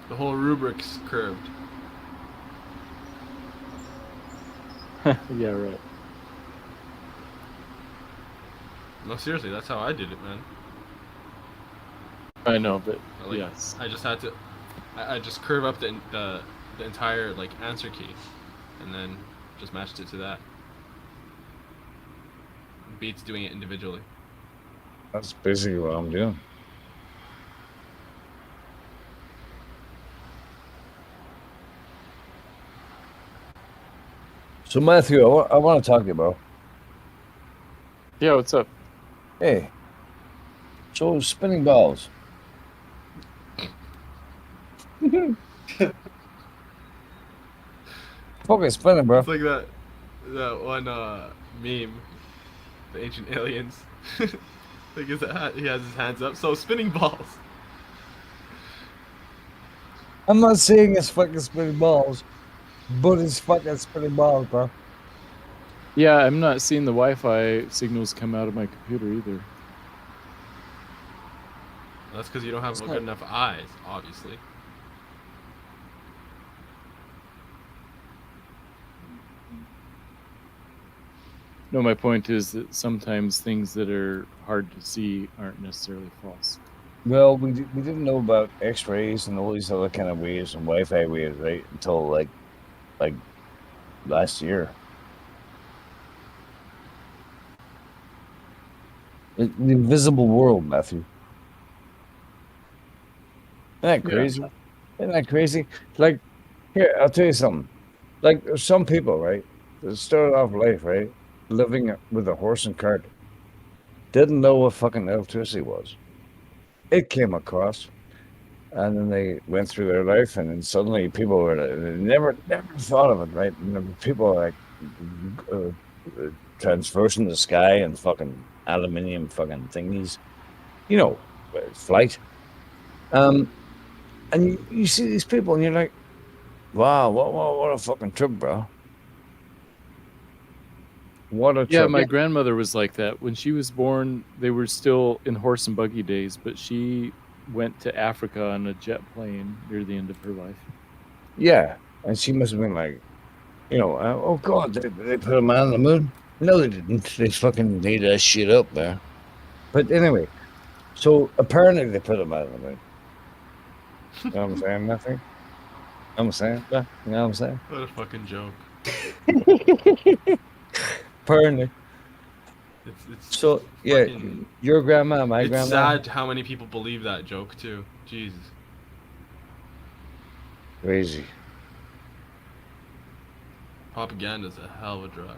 The whole rubric's curved. Yeah, right. No, seriously, that's how I did it, man. I know, but Like, yes. I just had to. I just curve up the entire like answer key, and then just matched it to that. Beats doing it individually. That's basically what I'm doing. So Matthew, I want to talk to you, bro. Yeah, what's up? Hey. So spinning balls. Fucking spinning, bro. It's like that one meme, the ancient aliens. Like he has his hands up. So spinning balls. I'm not saying it's fucking spinning balls, but it's fucking spinning balls, bro. Yeah, I'm not seeing the Wi-Fi signals come out of my computer either. That's because you don't have good enough eyes, obviously. No, my point is that sometimes things that are hard to see aren't necessarily false. Well, we didn't know about X-rays and all these other kind of waves and Wi-Fi waves, right? Until like last year. The invisible world, Matthew. Isn't that crazy? Yeah. Isn't that crazy? Like, here, I'll tell you something. Like, there's some people, right, that started off life, right, living with a horse and cart, didn't know what fucking electricity was. It came across, and then they went through their life, and then suddenly people were they never thought of it, right? And people are like transversing the sky and fucking aluminium fucking thingies, you know, flight. And you see these people, and you're like, wow, what a fucking trip, bro. What a trip. Yeah, my grandmother was like that. When she was born, they were still in horse and buggy days, but she went to Africa on a jet plane near the end of her life. Yeah, and she must have been like, you know, oh God, they put a man on the moon? No, they didn't. They fucking made that shit up there. But anyway, so apparently they put a man on the moon. You know what I'm saying, Matthew? You know what I'm saying? Yeah, you know what I'm saying? What a fucking joke. Apparently. It's So yeah, fucking- your grandma, my it's grandma. sad how many people believe that joke too. Jesus. Crazy. Propaganda's a hell of a drug.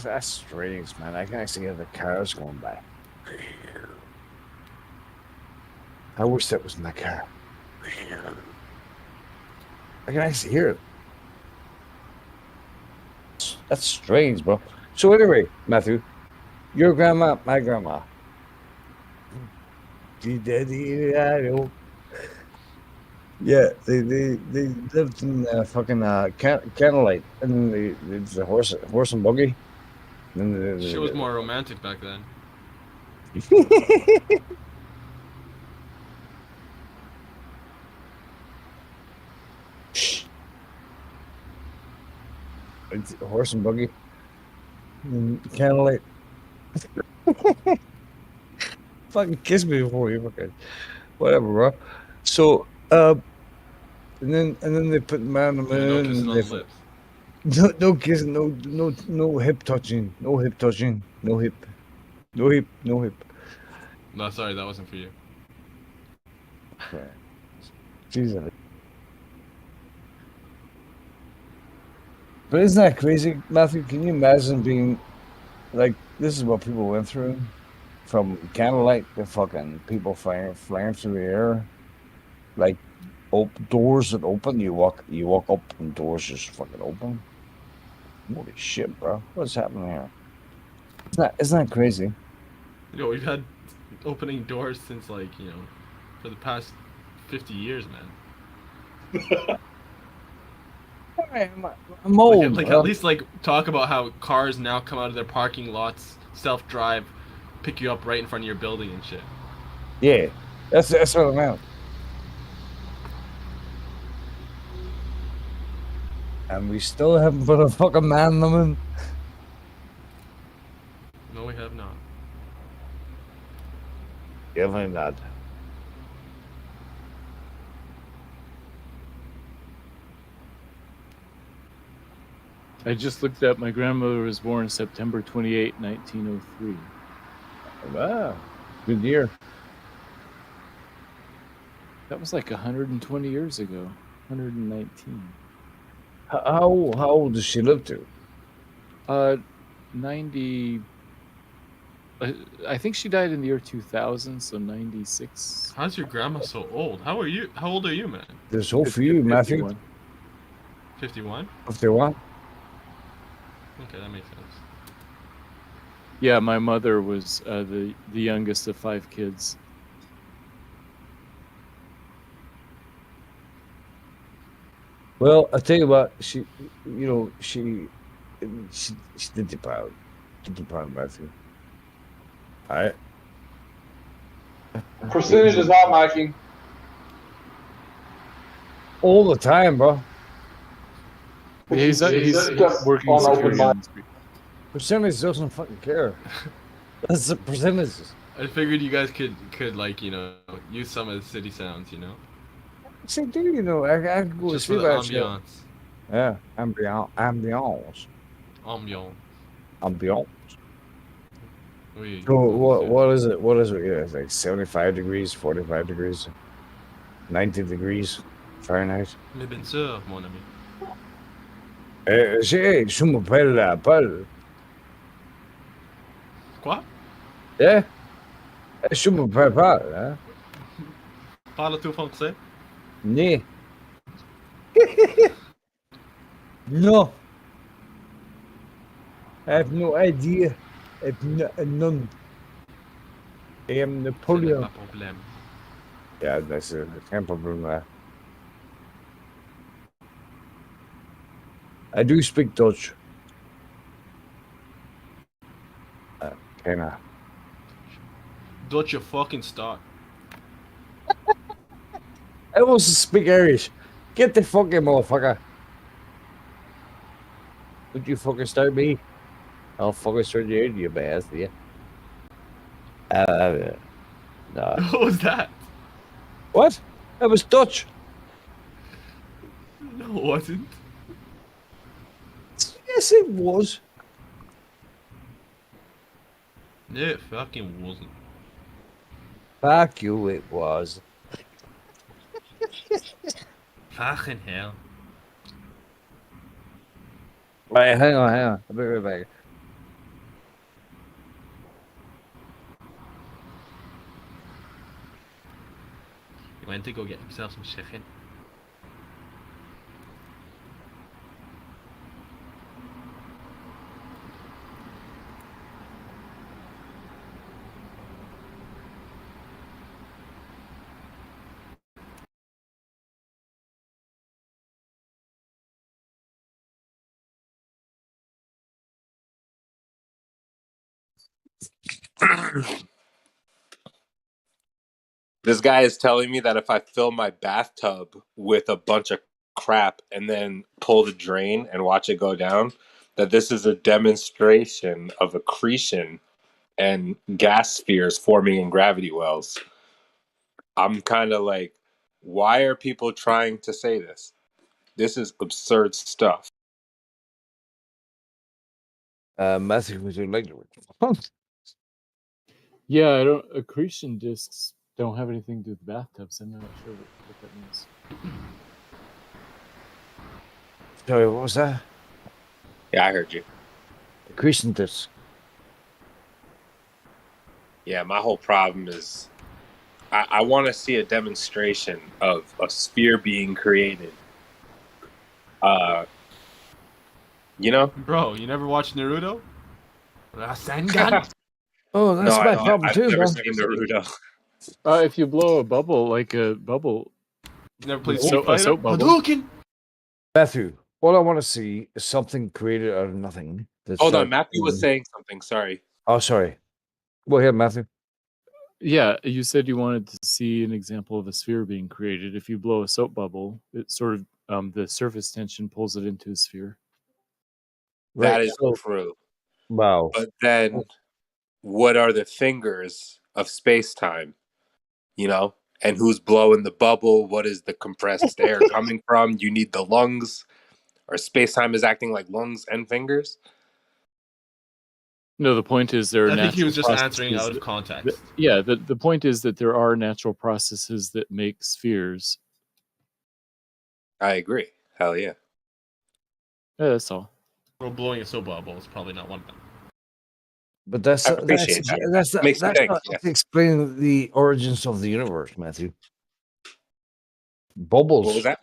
That's strange, man. I can actually hear the cars going by. I wish that was my car. I can actually hear it. That's strange, bro. So anyway, Matthew, your grandma, my grandma. Yeah, they lived in fucking Candlelight, and it's a horse and buggy. And Shit was more romantic back then. It's a horse and buggy. Candlelight. Fucking kiss me before you fucking whatever, bro. So and then they put the man on the moon. No kissing on the lips. No kissing, no hip touching, no hip touching, no hip. No, sorry, that wasn't for you. Jesus. But isn't that crazy, Matthew? Can you imagine being like this is what people went through? From Candlelight to fucking people flying through the air. Like doors that open, you walk up and doors just fucking open. Holy shit, bro. What's happening here? Isn't that crazy? You know, we've had opening doors since like, you know, for the past 50 years, man. I'm old. Like at least like talk about how cars now come out of their parking lots, self-drive, pick you up right in front of your building and shit. Yeah, that's what I meant. And we still haven't put a fucking man in the moon. No, we have not. Definitely not. I just looked up. My grandmother was born September 28, 1903. Wow, good year. That was like 120 years ago. 119. How old does she live to? 90. I think she died in the year 2000, so 96. How's your grandma so old? How old are you, man? There's so few, Matthew. 51? 51? Okay, that makes sense. Yeah, my mother was the youngest of 5 kids. Well, I tell you what, she did you proud. Did you proud, Matthew? All right. Percentage is hot, Mikey. All the time, bro. He's working on open security. mic. Percentage doesn't fucking care. That's the percentages. I figured you guys could like, you know, use some of the city sounds, you know. See, dude, you know, I could go Just see for the that shit. ambiance. Yeah, ambiance. Ambiance. Oui. So what is it? What is it? Yeah, it's like 75 degrees, 45 degrees, 90 degrees Fahrenheit. Mais bien sûr, mon ami. Je m'appelle Paul. Quoi? Yeah? Je m'appelle Paul, hein? Parle-tu français? Nee. No. I have no idea. I have none. I am Napoleon. Pas problème. Yeah, that's a problem there. I do speak Dutch. Kinda. Dutch your fucking start. I also speak Irish. Get the fucking motherfucker. Would you fucking start me? I'll fucking start you, you bastard. Yeah. No. What was that? What? That was Dutch. No, No, it wasn't. Yes, it was. No, it fucking wasn't. Fuck you, it was. Fucking hell. Right, hang on. I'll be right back. He went to go get himself some chicken. This guy is telling me that if I fill my bathtub with a bunch of crap and then pull the drain and watch it go down, that this is a demonstration of accretion and gas spheres forming in gravity wells. I'm kind of like, why are people trying to say this? This is absurd stuff. Matthew, would you like to respond? Yeah, I don't. Accretion discs don't have anything to do with bathtubs. I'm not sure what that means. Sorry, what was that? Yeah, I heard you. Accretion disc. Yeah, my whole problem is I want to see a demonstration of a sphere being created. You know? Bro, you never watched Naruto? Rasengan? Oh, that's my problem I've too, never man. seen Naruto. If you blow a bubble, like a bubble, never played soap bubble. Hadouken! Matthew, all I want to see is something created out of nothing. Hold on, Matthew was saying something. Sorry. Oh, sorry. Go ahead, Matthew. Yeah, you said you wanted to see an example of a sphere being created. If you blow a soap bubble, it sort of the surface tension pulls it into a sphere. That is true. Wow. But then what are the fingers of space-time? You know? And who's blowing the bubble? What is the compressed air coming from? You need the lungs. Or space-time is acting like lungs and fingers? No, the point is there are I think he natural was just processes answering out of that- context. Yeah, the point is that there are natural processes that make spheres. I agree. Hell yeah. Yeah, that's all. Well, blowing a soap bubble is probably not one of them. But that's I appreciate that. that's Makes me that's think, not yeah. explaining the origins of the universe, Matthew. Bubbles. What was that?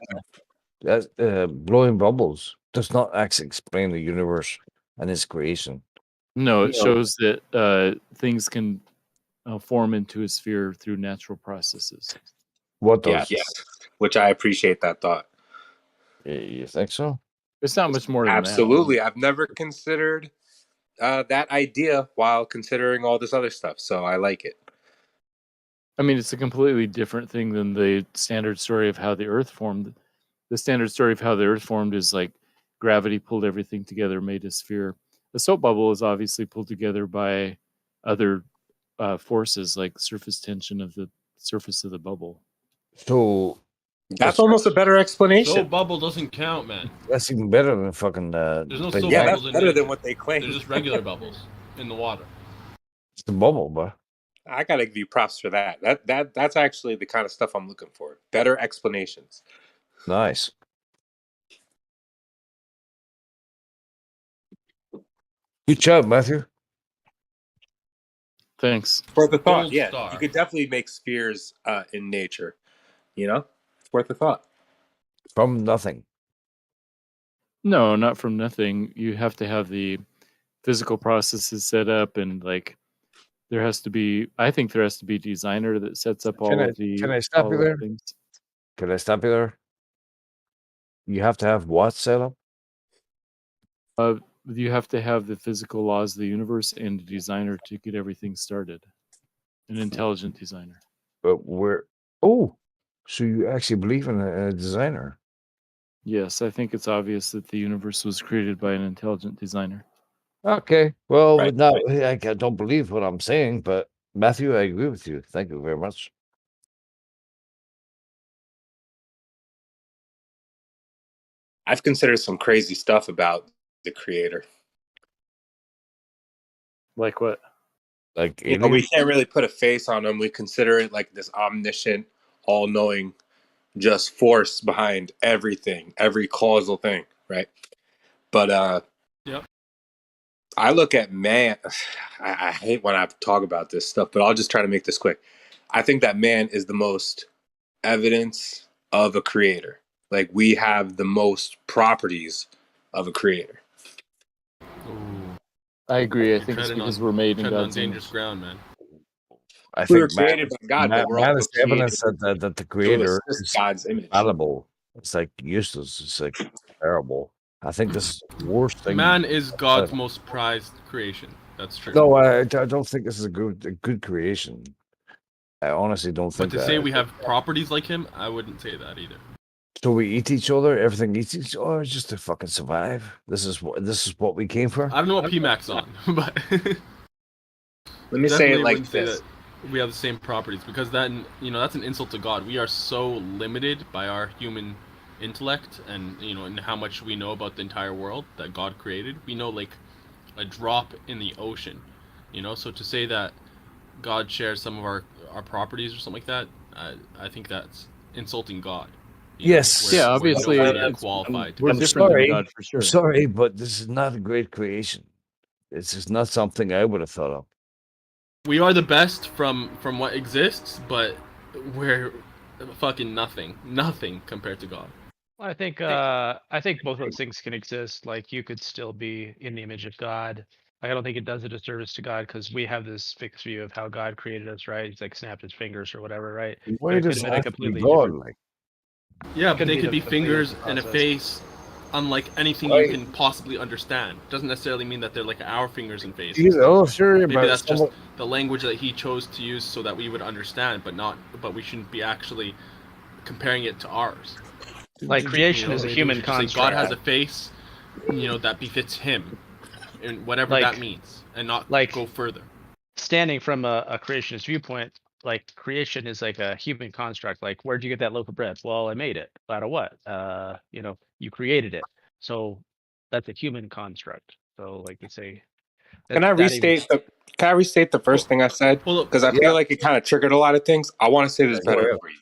That's blowing bubbles does not actually explain the universe and its creation. No, it shows that things can form into a sphere through natural processes. What does? Yes. Which I appreciate that thought. You think so? It's not much more than Absolutely. I've never considered that idea while considering all this other stuff, so I like it. I mean, it's a completely different thing than the standard story of how the Earth formed. The standard story of how the Earth formed is like gravity pulled everything together, made a sphere. The soap bubble is obviously pulled together by other forces, like surface tension of the surface of the bubble. So that's almost a better explanation. Soap bubble doesn't count, man. That's even better than fucking. There's no Big soap Bang. bubbles that's in better than nature. what they claim. They're just regular bubbles in the water. It's the bubble, bro. I gotta give you props for that. That's actually the kind of stuff I'm looking for. Better explanations. Nice. Good job, Matthew. Thanks. For the thought, Gold yeah. star. You could definitely make spheres in nature. You know? It's worth a thought. From nothing. No, not from nothing. You have to have the physical processes set up, and like there has to be. I think there has to be a designer that sets up all of the. Can I stop all you the there? things. Can I stop you there? You have to have what set up? You have to have the physical laws of the universe and a designer to get everything started. An intelligent designer. But where? Oh, so you actually believe in a designer? Yes, I think it's obvious that the universe was created by an intelligent designer. Okay. Well, Right, no, I don't believe what I'm saying, but Matthew, I agree with you. Thank you very much. I've considered some crazy stuff about the creator. Like what? Like we can't really put a face on him. We consider it like this omniscient, all-knowing, just force behind everything, every causal thing, right? But Yep. I look at man. I hate when I talk about this stuff, but I'll just try to make this quick. I think that man is the most evidence of a creator. Like, we have the most properties of a creator. I agree. I You're think it's treading because on- we're made in treading on God's dangerous image. ground, man. I We were think man, created by God, but we're man also is evidence created that the to creator assist is God's image. fallible. It's like useless. It's like terrible. I think this is the worst thing. Man is God's most prized creation. That's true. No, I don't think this is a good creation. I honestly don't But think to that. say we have properties like him, I wouldn't say that either. So we eat each other. Everything eats each other just to fucking survive. This is what we came for. I don't know what PMAC's on, but Let me say it definitely like wouldn't say this. that we have the same properties, because that, that's an insult to God. We are so limited by our human intellect and and how much we know about the entire world that God created. We know like a drop in the ocean, So to say that God shares some of our properties or something like that, I think that's insulting God. Yes. Yeah, obviously, we're it's- qualified. we're different than God for sure. Sorry, but this is not a great creation. This is not something I would have thought of. We are the best from what exists, but we're fucking nothing compared to God. I think both those things can exist. Like, you could still be in the image of God. I don't think it does a disservice to God, because we have this fixed view of how God created us, right? He's like snapped his fingers or whatever, right? Why But it does could it have been a have to be completely God? different. Like, Yeah, but Could they be could be the fingers creative and a process. face, unlike anything Right. you can possibly understand. Doesn't necessarily mean that they're like our fingers and faces. He's all sure Maybe about that's just someone- the language that he chose to use so that we would understand, but we shouldn't be actually comparing it to ours. Like, creation is a Maybe we human should just say construct. God has a face, that befits him, and whatever Like- that means, and not go further. Standing from a creationist viewpoint, like, creation is like a human construct. Like, where'd you get that loaf of bread? Well, I made it. Out of what? You created it. So that's a human construct. So, like, to say, Can I restate the first thing I said? Because I feel like it kind of triggered a lot of things. I want to say this better for you.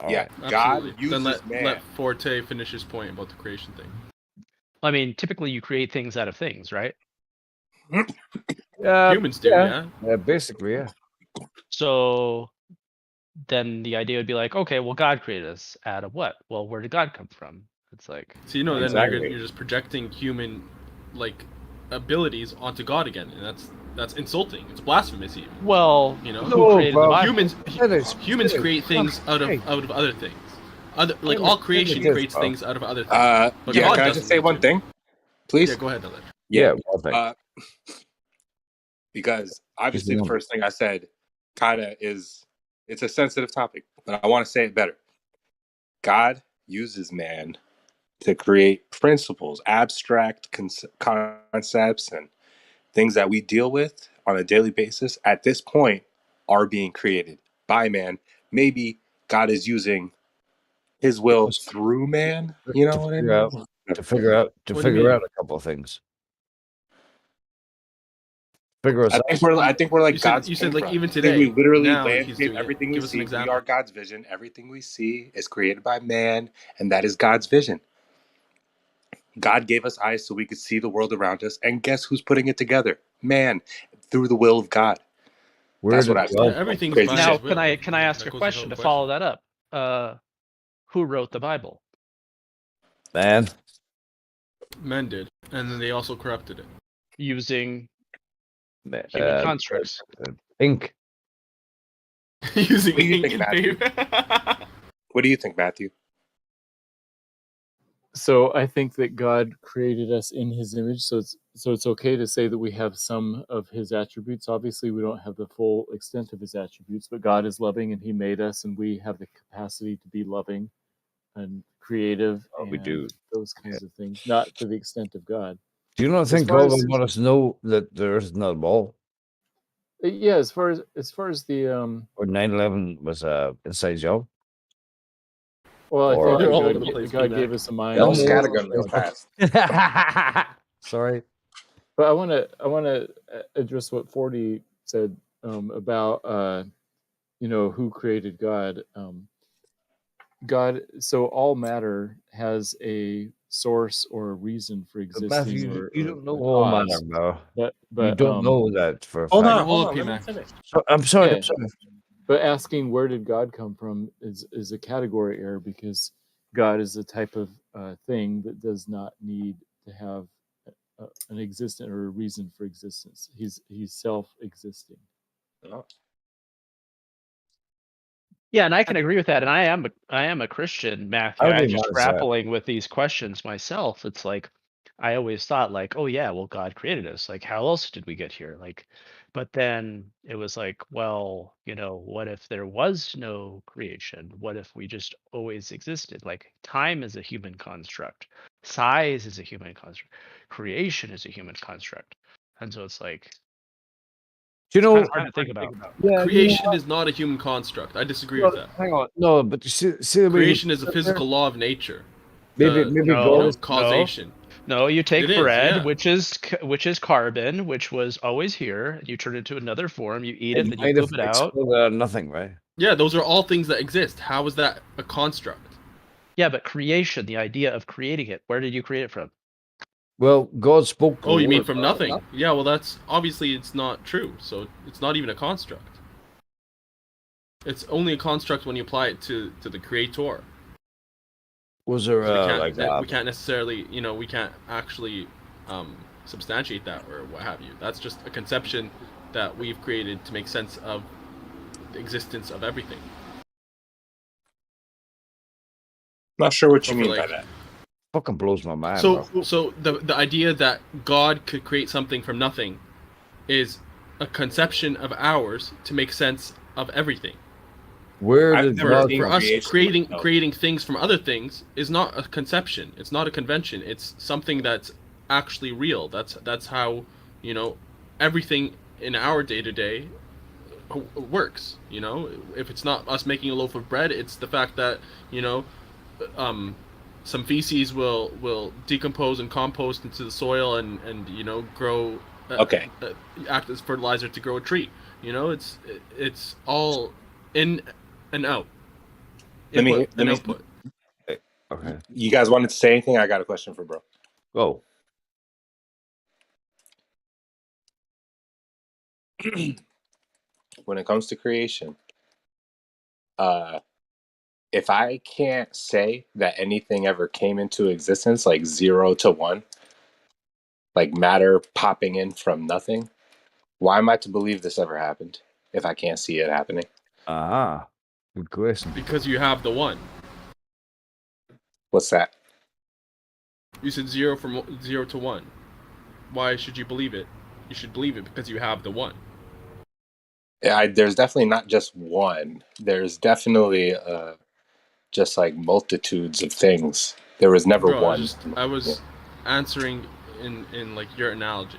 Yeah, God Absolutely. uses Then man. let Forte finish his point about the creation thing. I mean, typically you create things out of things, right? Humans do, yeah. Yeah, basically, yeah. So then the idea would be like, okay, well, God created us out of what? Well, where did God come from? It's like, So then Exactly. you're just projecting human abilities onto God again, and that's insulting. It's blasphemous even. well, You know, who created the Bible? Humans create things out of other things. All creation creates things out of other things. But Yeah, God can I doesn't just say need one to. thing, please? Yeah, go ahead, Alex. Yeah, well, thanks. Because obviously Just the first thing I said kind of it's a sensitive topic, but I want to say it better. God uses man to create principles, abstract concepts, and things that we deal with on a daily basis at this point are being created by man. Maybe God is using his will through man. You know what I mean? To figure out What do you mean? a couple of things. Figure us I out. think we're like You said- God's you said, like, paintbrush. even I think today, we literally now he's landscape doing it. everything we Give us an see. We example. are God's vision. Everything we see is created by man, and that is God's vision. God gave us eyes so we could see the world around us, and guess who's putting it together? Man, through the will of God. That's what I Yeah, everything's by Now, his will. can I ask That a goes question without to follow that up? Who wrote the Bible? Man. Men did, and then they also corrupted it. Using human constructs. Ink. Using What do you ink think, and Matthew? paper. What do you think, Matthew? So I think that God created us in His image, so it's okay to say that we have some of His attributes. Obviously, we don't have the full extent of His attributes, but God is loving, and He made us, and we have the capacity to be loving and creative. We do. Those kinds of things, not to the extent of God. Do you not As think far God as- would want us to know that there is not a ball? Yeah, as far as the Or 9/11 was a inside job? Well, I Or- think all God, over the place, God P-Mac. gave us a mind. That was scattergun real fast. Sorry. But I want to address what 40 said about who created God. God. So all matter has a source or a reason for existing. Matthew, you or don't know a all cause. matter, bro. But you don't know that for a Hold fact. on, hold on, let me finish. I'm sorry. Yeah. I'm sorry. But asking where did God come from is a category error, because God is a type of thing that does not need to have an existence or a reason for existence. He's self-existing. Yeah, and I can agree with that. And I am a Christian, Matthew. I I'm mean, just what is that? grappling with these questions myself. It's like I always thought, like, oh yeah, well, God created us. Like, how else did we get here? Like, but then it was like, well, what if there was no creation? What if we just always existed? Like, time is a human construct, size is a human construct, creation is a human construct, and so it's like, You it's know, kind of hard to think about. Creation is not a human construct. I disagree with that. Hang on. No, but see the way Creation is a physical law of nature. Maybe God is causation. No, you take It is, bread, yeah. which is carbon, which was always here. You turn it into another form. You eat it, then you poop it out. Nothing, right? Yeah, those are all things that exist. How is that a construct? Yeah, but creation, the idea of creating it, where did you create it from? Well, God spoke. Oh, you mean from nothing? Yeah, well, that's obviously it's not true. So it's not even a construct. It's only a construct when you apply it to the creator. Was there We can't necessarily, we can't actually substantiate that or what have you. That's just a conception that we've created to make sense of the existence of everything. Not sure what you mean by that. Fucking blows my mind. So the idea that God could create something from nothing is a conception of ours to make sense of everything. Where did God for us creating things from other things is not a conception. It's not a convention. It's something that's actually real. That's how everything in our day to day works. If it's not us making a loaf of bread, it's the fact that some feces will decompose and compost into the soil and grow. Act as fertilizer to grow a tree. It's all in and out. Input and output. Okay. You guys wanted to say anything? I got a question for bro. Go. When it comes to creation, if I can't say that anything ever came into existence, like 0 to 1, like matter popping in from nothing, why am I to believe this ever happened if I can't see it happening? Good question. Because you have the one. What's that? You said 0 from 0 to 1. Why should you believe it? You should believe it because you have the one. Yeah, there's definitely not just one. There's definitely just like multitudes of things. There was never one. I was answering in like your analogy.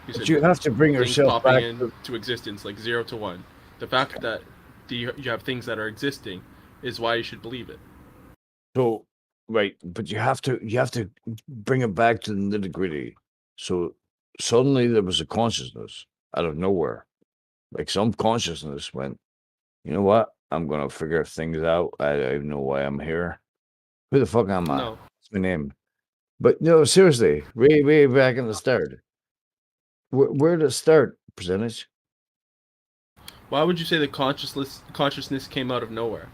But you have to bring things yourself popping back into existence, like 0 to 1. The fact that you have things that are existing is why you should believe it. So, right, but you have to bring it back to the nitty gritty. So suddenly there was a consciousness out of nowhere. Like some consciousness went, you know what? I'm gonna figure things out. I don't even know why I'm here. Who the fuck am I? No. What's my name? But no, seriously, way back in the start. Where to start? Percentage? Why would you say that consciousness came out of nowhere?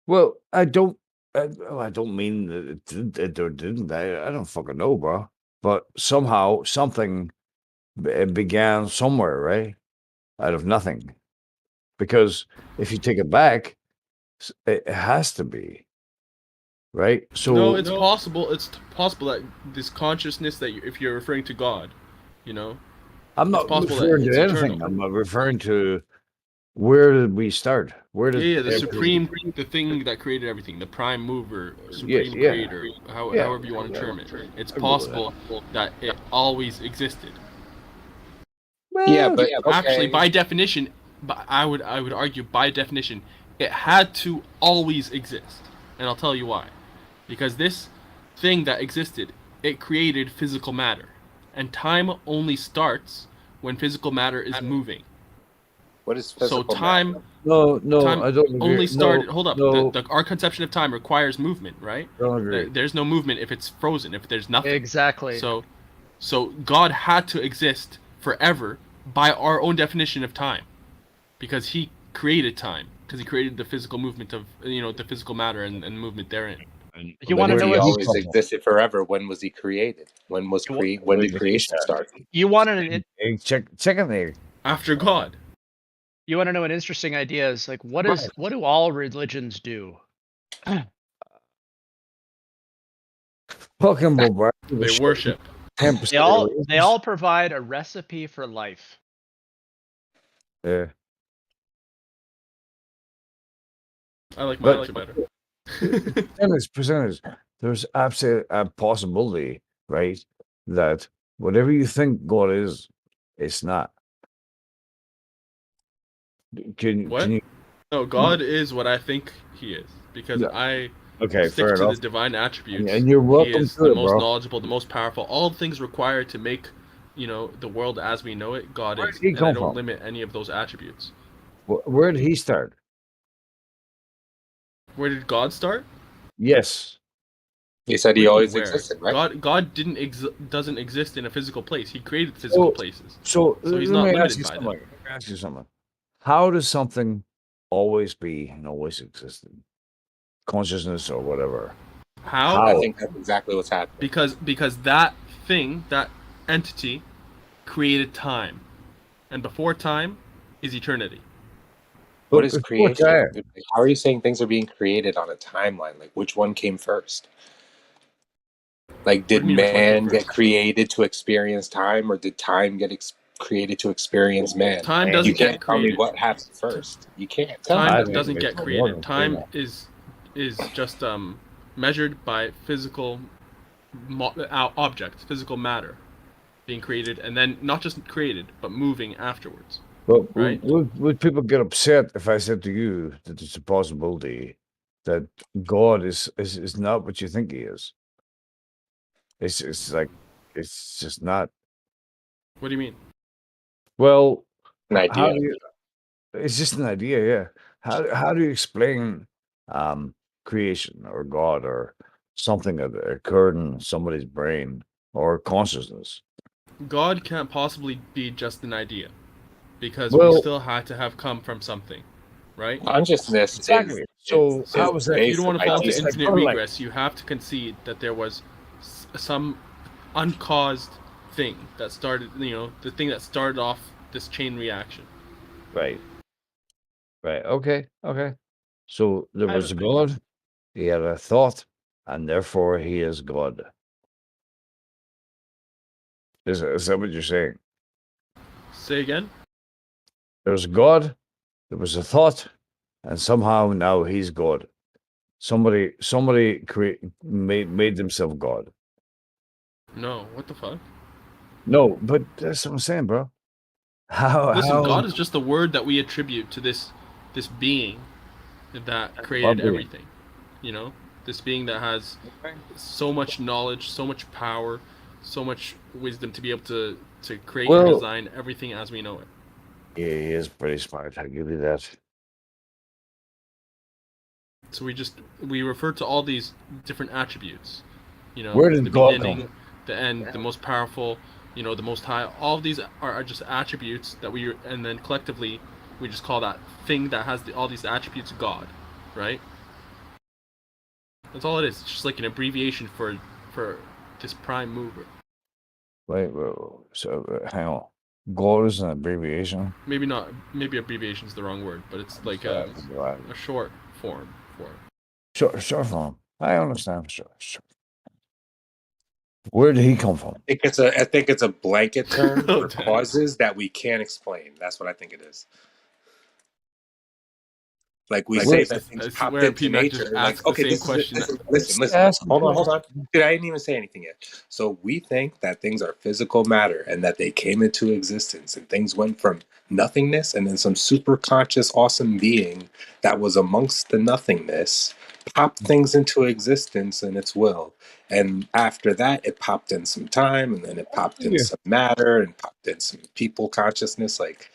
Well, I don't mean that it didn't. I don't fucking know, bro. But somehow something began somewhere, right? Out of nothing. Because if you take it back, it has to be, right? So no, it's possible. It's possible that this consciousness that if you're referring to God, I'm not referring to anything. Eternal. I'm not referring to where did we start? Where did the thing that created everything, the prime mover, supreme creator, however you want to term it. It's possible that it always existed. Well, but actually, by definition, I would argue by definition, it had to always exist. and I'll tell you why. Because this thing that existed, it created physical matter, and time only starts when physical matter is moving. What is physical So time, matter? No, time I don't agree. only started. No, hold up. no. Our conception of time requires movement, right? Don't agree. There's no movement if it's frozen. If there's nothing. Exactly. So God had to exist forever by our own definition of time, because He created time, because He created the physical movement of the physical matter and movement therein. You want to know He what always existed forever? When was he created? When did creation start? You wanted Hey, check it there. After God. You want to know an interesting idea is like what do all religions do? Fucking Mubarak. They worship. They all provide a recipe for life. Yeah. I like my answer better. Percentage. There's absolutely a possibility, right, that whatever you think God is, it's not. Can you? No, God is what I think He is, because I stick fair to enough. the divine attributes. And you're welcome He is to the it, most bro. knowledgeable, the most powerful. All the things required to make, the world as we know it, God Where is. did he And I come don't from? limit any of those attributes. Where did he start? Where did God start? Yes. He said he always existed, right? God doesn't exist in a physical place. He created physical places. So He's let not me limited ask you by something. them. Let me ask you something. How does something always be and always exist? Consciousness or whatever. How? I think that's exactly what's happening. Because that thing, that entity, created time, and before time is eternity. What is creation? How are you saying things are being created on a timeline? Like, which one came first? Like, did man get created to experience time, or did time get created to experience man? Time doesn't You can't get tell me created. what happened first. You can't tell Time me. doesn't get created. Time is just measured by physical objects, physical matter being created, and then not just created, but moving afterwards. But right? would people get upset if I said to you that it's a possibility that God is not what you think He is? It's like it's just not. What do you mean? Well, an idea. It's just an idea, yeah. How do you explain creation or God or something that occurred in somebody's brain or consciousness? God can't possibly be just an idea, because Well- we still had to have come from something, right? Consciousness Exactly. So how was that? If you don't want to fall into It's like infinite sunlight. regress, you have to concede that there was some uncaused thing that started, the thing that started off this chain reaction. Right. Okay. So there was a God. He had a thought, and therefore he is God. Is that what you're saying? Say again? There was God, there was a thought, and somehow now he's God. Somebody made themselves God. No, what the fuck? No, but that's what I'm saying, bro. Listen, God is just the word that we attribute to this being that created being? everything. This being that has so much knowledge, so much power, so much wisdom to be able to create and design everything as we know it. Yeah, he is pretty smart. I'll give you that. So we refer to all these different attributes. Where did the God beginning, come? the end, the most powerful, the most high. All of these are just attributes that and then collectively we just call that thing that has all these attributes God, right? That's all it is. It's just like an abbreviation for this prime mover. Wait, so hang on. God is an abbreviation? Maybe not. Maybe abbreviation is the wrong word, but it's like a short form for it. Short form. I understand. Sure. Where did he come from? I think it's a blanket term for causes that we can't explain. That's what I think it is. Like we say that This things is popped where into Peanut just nature. asks Like, okay, the same question. listen. Hold on. Dude, I didn't even say anything yet. So we think that things are physical matter and that they came into existence and things went from nothingness and then some super conscious, awesome being that was amongst the nothingness popped things into existence in its will. And after that, it popped in some time and then it popped in some matter and popped in some people consciousness. Like,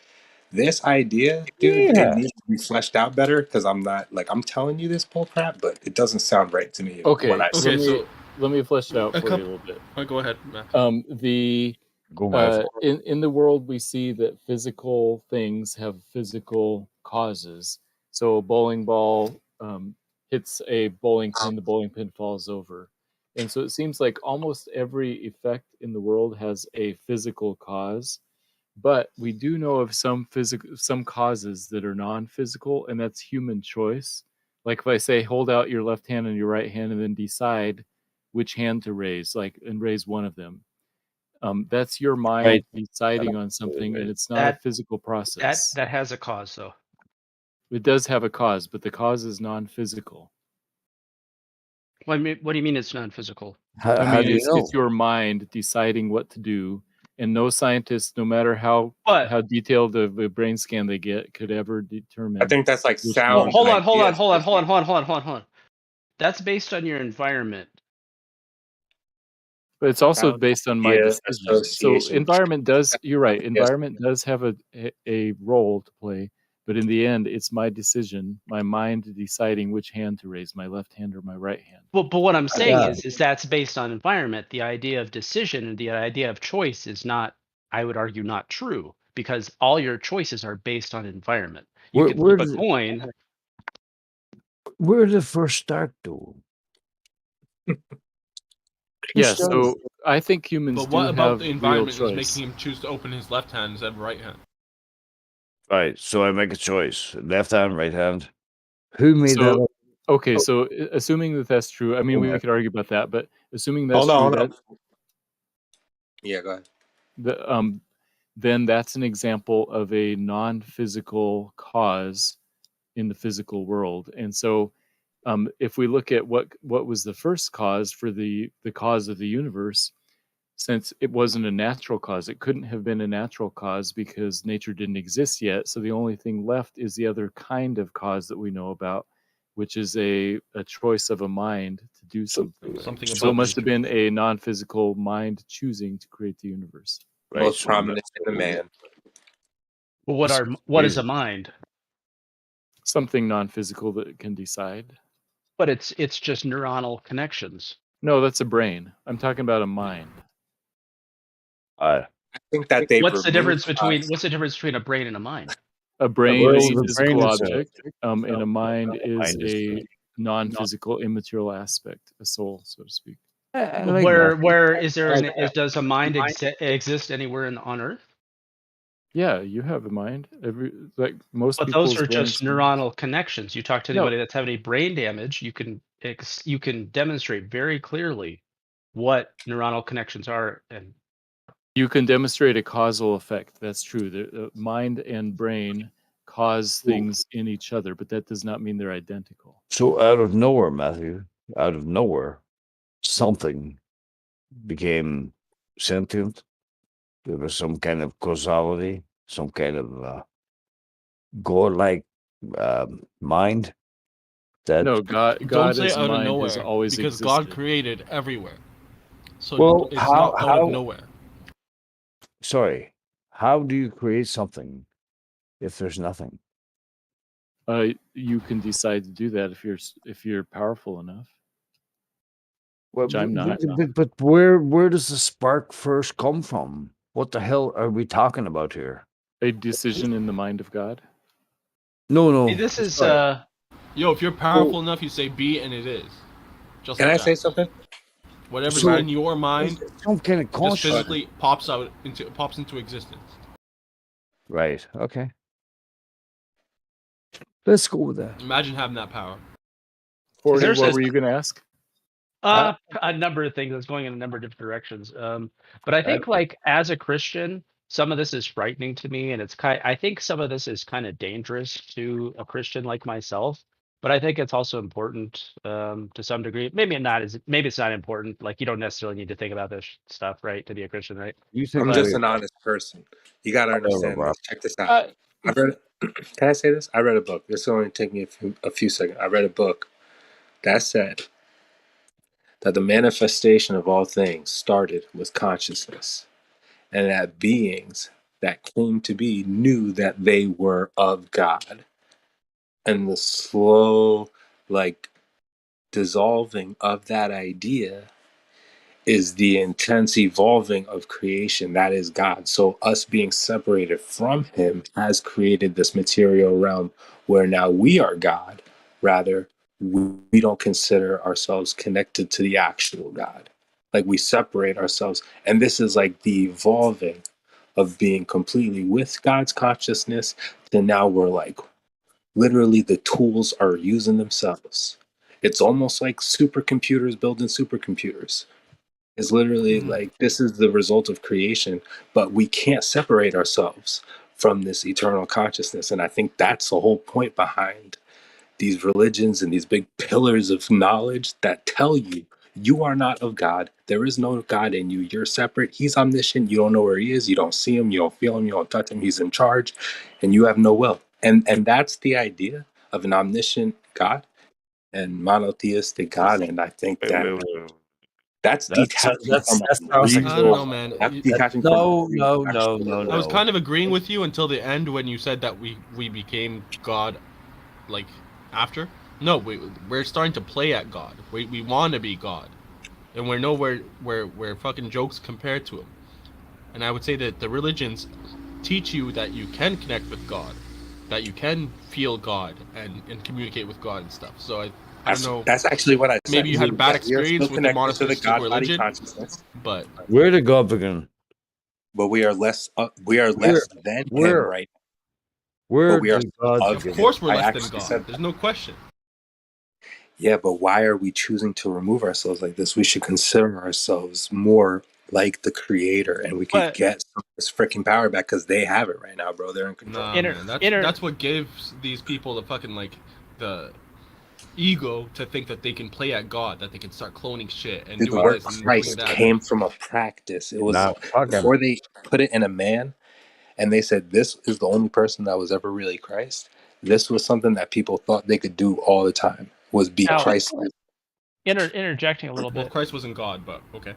this idea, dude, it needs to be fleshed out better because I'm not like I'm telling you this bull crap, but it doesn't sound right to me when I say it. Let me flesh it out for you a little bit. Go ahead, Matt. In the world we see that physical things have physical causes. So a bowling ball hits a bowling pin, the bowling pin falls over. And so it seems like almost every effect in the world has a physical cause. But we do know of some causes that are non-physical, and that's human choice. Like if I say hold out your left hand and your right hand and then decide which hand to raise, and raise one of them. That's your mind deciding on something, and it's not a physical process. That has a cause, though. It does have a cause, but the cause is non-physical. What do you mean it's non-physical? It's your mind deciding what to do, and no scientist, no matter how detailed of a brain scan they get, could ever determine. I think that's like sound. Hold on. That's based on your environment. But it's also based on my decision. So environment does. You're right. Environment does have a role to play, but in the end, it's my decision, my mind deciding which hand to raise, my left hand or my right hand. But what I'm saying is that's based on environment. The idea of decision and the idea of choice is not, I would argue, not true, because all your choices are based on environment. You can flip a coin. Where did it first start, though? Yeah, so I think humans But what do about have the environment real is choice. making him choose to open his left hand instead of right hand? Right, so I make a choice: left hand, right hand. Who made that up? Okay, so assuming that that's true, I mean, we could argue about that, but assuming that's Hold true, on. Yeah, go ahead. Then that's an example of a non-physical cause in the physical world. And so if we look at what was the first cause for the cause of the universe, since it wasn't a natural cause, it couldn't have been a natural cause because nature didn't exist yet. So the only thing left is the other kind of cause that we know about, which is a choice of a mind to do something. So it must have been a non-physical mind choosing to create the universe. Most prominent in a man. Well, what is a mind? Something non-physical that can decide. But it's just neuronal connections. No, that's a brain. I'm talking about a mind. I think that What's the difference between a brain and a mind? A brain is a physical object, and a mind is a non-physical, immaterial aspect, a soul, so to speak. Where is there? Does a mind exist anywhere on Earth? Yeah, you have a mind. Most but people's those are just brains- neuronal connections. You talk to anybody that's having any brain damage, you can demonstrate very clearly what neuronal connections are, and you can demonstrate a causal effect. That's true. The mind and brain cause things in each other, but that does not mean they're identical. So out of nowhere, Matthew, out of nowhere, something became sentient. There was some kind of causality, some kind of God-like mind. That No, God Don't say as out of mind nowhere, has always because existed. God created everywhere. So Well, it's how- not out how- of nowhere. Sorry, how do you create something if there's nothing? You can decide to do that if you're powerful enough. Well, Which I'm not. But where does the spark first come from? What the hell are we talking about here? A decision in the mind of God. No. Hey, this is Yo, if you're powerful enough, you say be and it is. Just Can like I that. say something? Whatever's So- in your mind Some kind of just conscious. physically pops into existence. Right. Okay. Let's go with that. Imagine having that power. Forty, There's what a- were you going to ask? a number of things that's going in a number of different directions. But I think, like, as a Christian, some of this is frightening to me, and I think some of this is kind of dangerous to a Christian like myself. But I think it's also important to some degree. Maybe it's not important. Like you don't necessarily need to think about this stuff, right, to be a Christian, right? I'm just an honest person. You got to understand this. Check this out. I read. Can I say this? I read a book. This will only take me a few seconds. I read a book that said that the manifestation of all things started with consciousness, and that beings that came to be knew that they were of God. And the slow, dissolving of that idea is the intense evolving of creation. That is God. So us being separated from him has created this material realm where now we are God. Rather, we don't consider ourselves connected to the actual God. Like we separate ourselves. And this is like the evolving of being completely with God's consciousness to now we're like, literally the tools are using themselves. It's almost like supercomputers building supercomputers. It's literally like this is the result of creation, but we can't separate ourselves from this eternal consciousness. And I think that's the whole point behind these religions and these big pillars of knowledge that tell you you are not of God. There is no God in you. You're separate. He's omniscient. You don't know where he is. You don't see him. You don't feel him. You don't touch him. He's in charge, and you have no will. And that's the idea of an omniscient God and monotheistic God. And I think that's detaching from I don't know, man. That's detaching no. I was kind of agreeing with you until the end when you said that we became God, like after. No, we're starting to play at God. We want to be God, and we're nowhere we're fucking jokes compared to him. And I would say that the religions teach you that you can connect with God, that you can feel God and communicate with God and stuff. So I don't know. That's actually what I said. Maybe you had a bad experience with the monotheistic religion, but where did God begin? But we are less. We are less than him, right? Where we are did God of begin? course we're less than God. There's no question. Yeah, but why are we choosing to remove ourselves like this? We should consider ourselves more like the creator, and we could get some of this freaking power back because they have it right now, bro. They're in control. Nah, man. That's what gives these people the fucking the ego to think that they can play at God, that they can start cloning shit and The doing word this and Christ doing that. came from a practice. It was before they put it in a man, and they said this is the only person that was ever really Christ. This was something that people thought they could do all the time, was be Christ-like. Interjecting a little bit. Well, Christ wasn't God, but okay.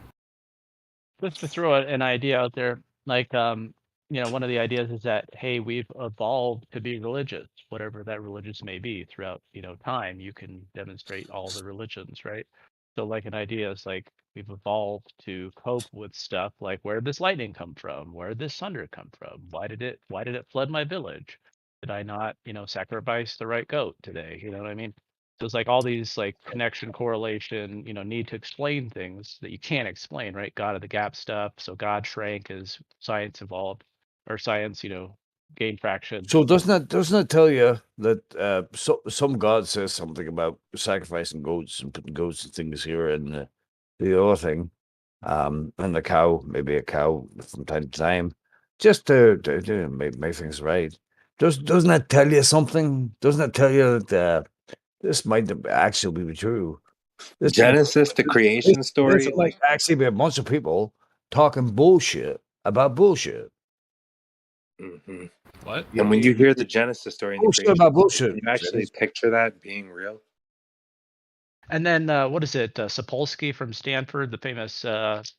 Just to throw an idea out there, like one of the ideas is that hey, we've evolved to be religious, whatever that religious may be. Throughout time, you can demonstrate all the religions, right? So like an idea is like we've evolved to cope with stuff like where did this lightning come from? Where did this thunder come from? Why did it flood my village? Did I not sacrifice the right goat today? You know what I mean? So it's like all these like connection, correlation, need to explain things that you can't explain, right? God of the gap stuff. So God shrank as science evolved, or science, gained traction. So doesn't it tell you that some God says something about sacrificing goats and putting goats and things here and the other thing, and the cow, maybe a cow from time to time, just to make things right. Doesn't that tell you something? Doesn't that tell you that this might actually be true? Genesis, the creation story, this might actually be a bunch of people talking bullshit about bullshit. Mm-hmm. What? And when you hear the Genesis story and bullshit about bullshit, can you actually picture that being real? And then what is it? Sapolsky from Stanford, the famous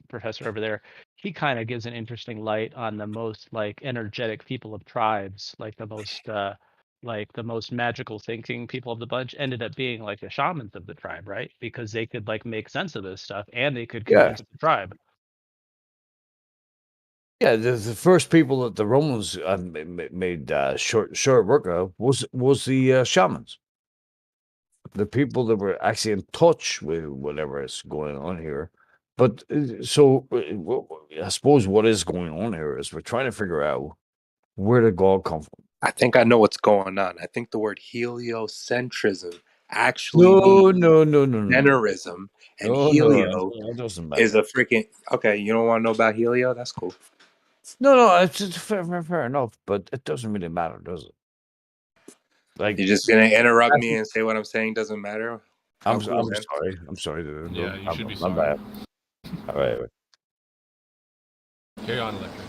professor over there, he kind of gives an interesting light on the most energetic people of tribes, the most magical thinking people of the bunch ended up being the shamans of the tribe, right? Because they could make sense of this stuff and they could convince the tribe. Yeah, the first people that the Romans made short work of was the shamans, the people that were actually in touch with whatever is going on here. But so I suppose what is going on here is we're trying to figure out where did God come from. I think I know what's going on. I think the word heliocentrism actually no. Centerism, and helio that doesn't is matter. a freaking okay. You don't want to know about helio? That's cool. No, it's fair enough, but it doesn't really matter, does it? Like You're just gonna interrupt me and say what I'm saying doesn't matter? How I'm cool, man. sorry. I'm sorry. Yeah, you should be My sorry. bad. All right. Carry on, Electric.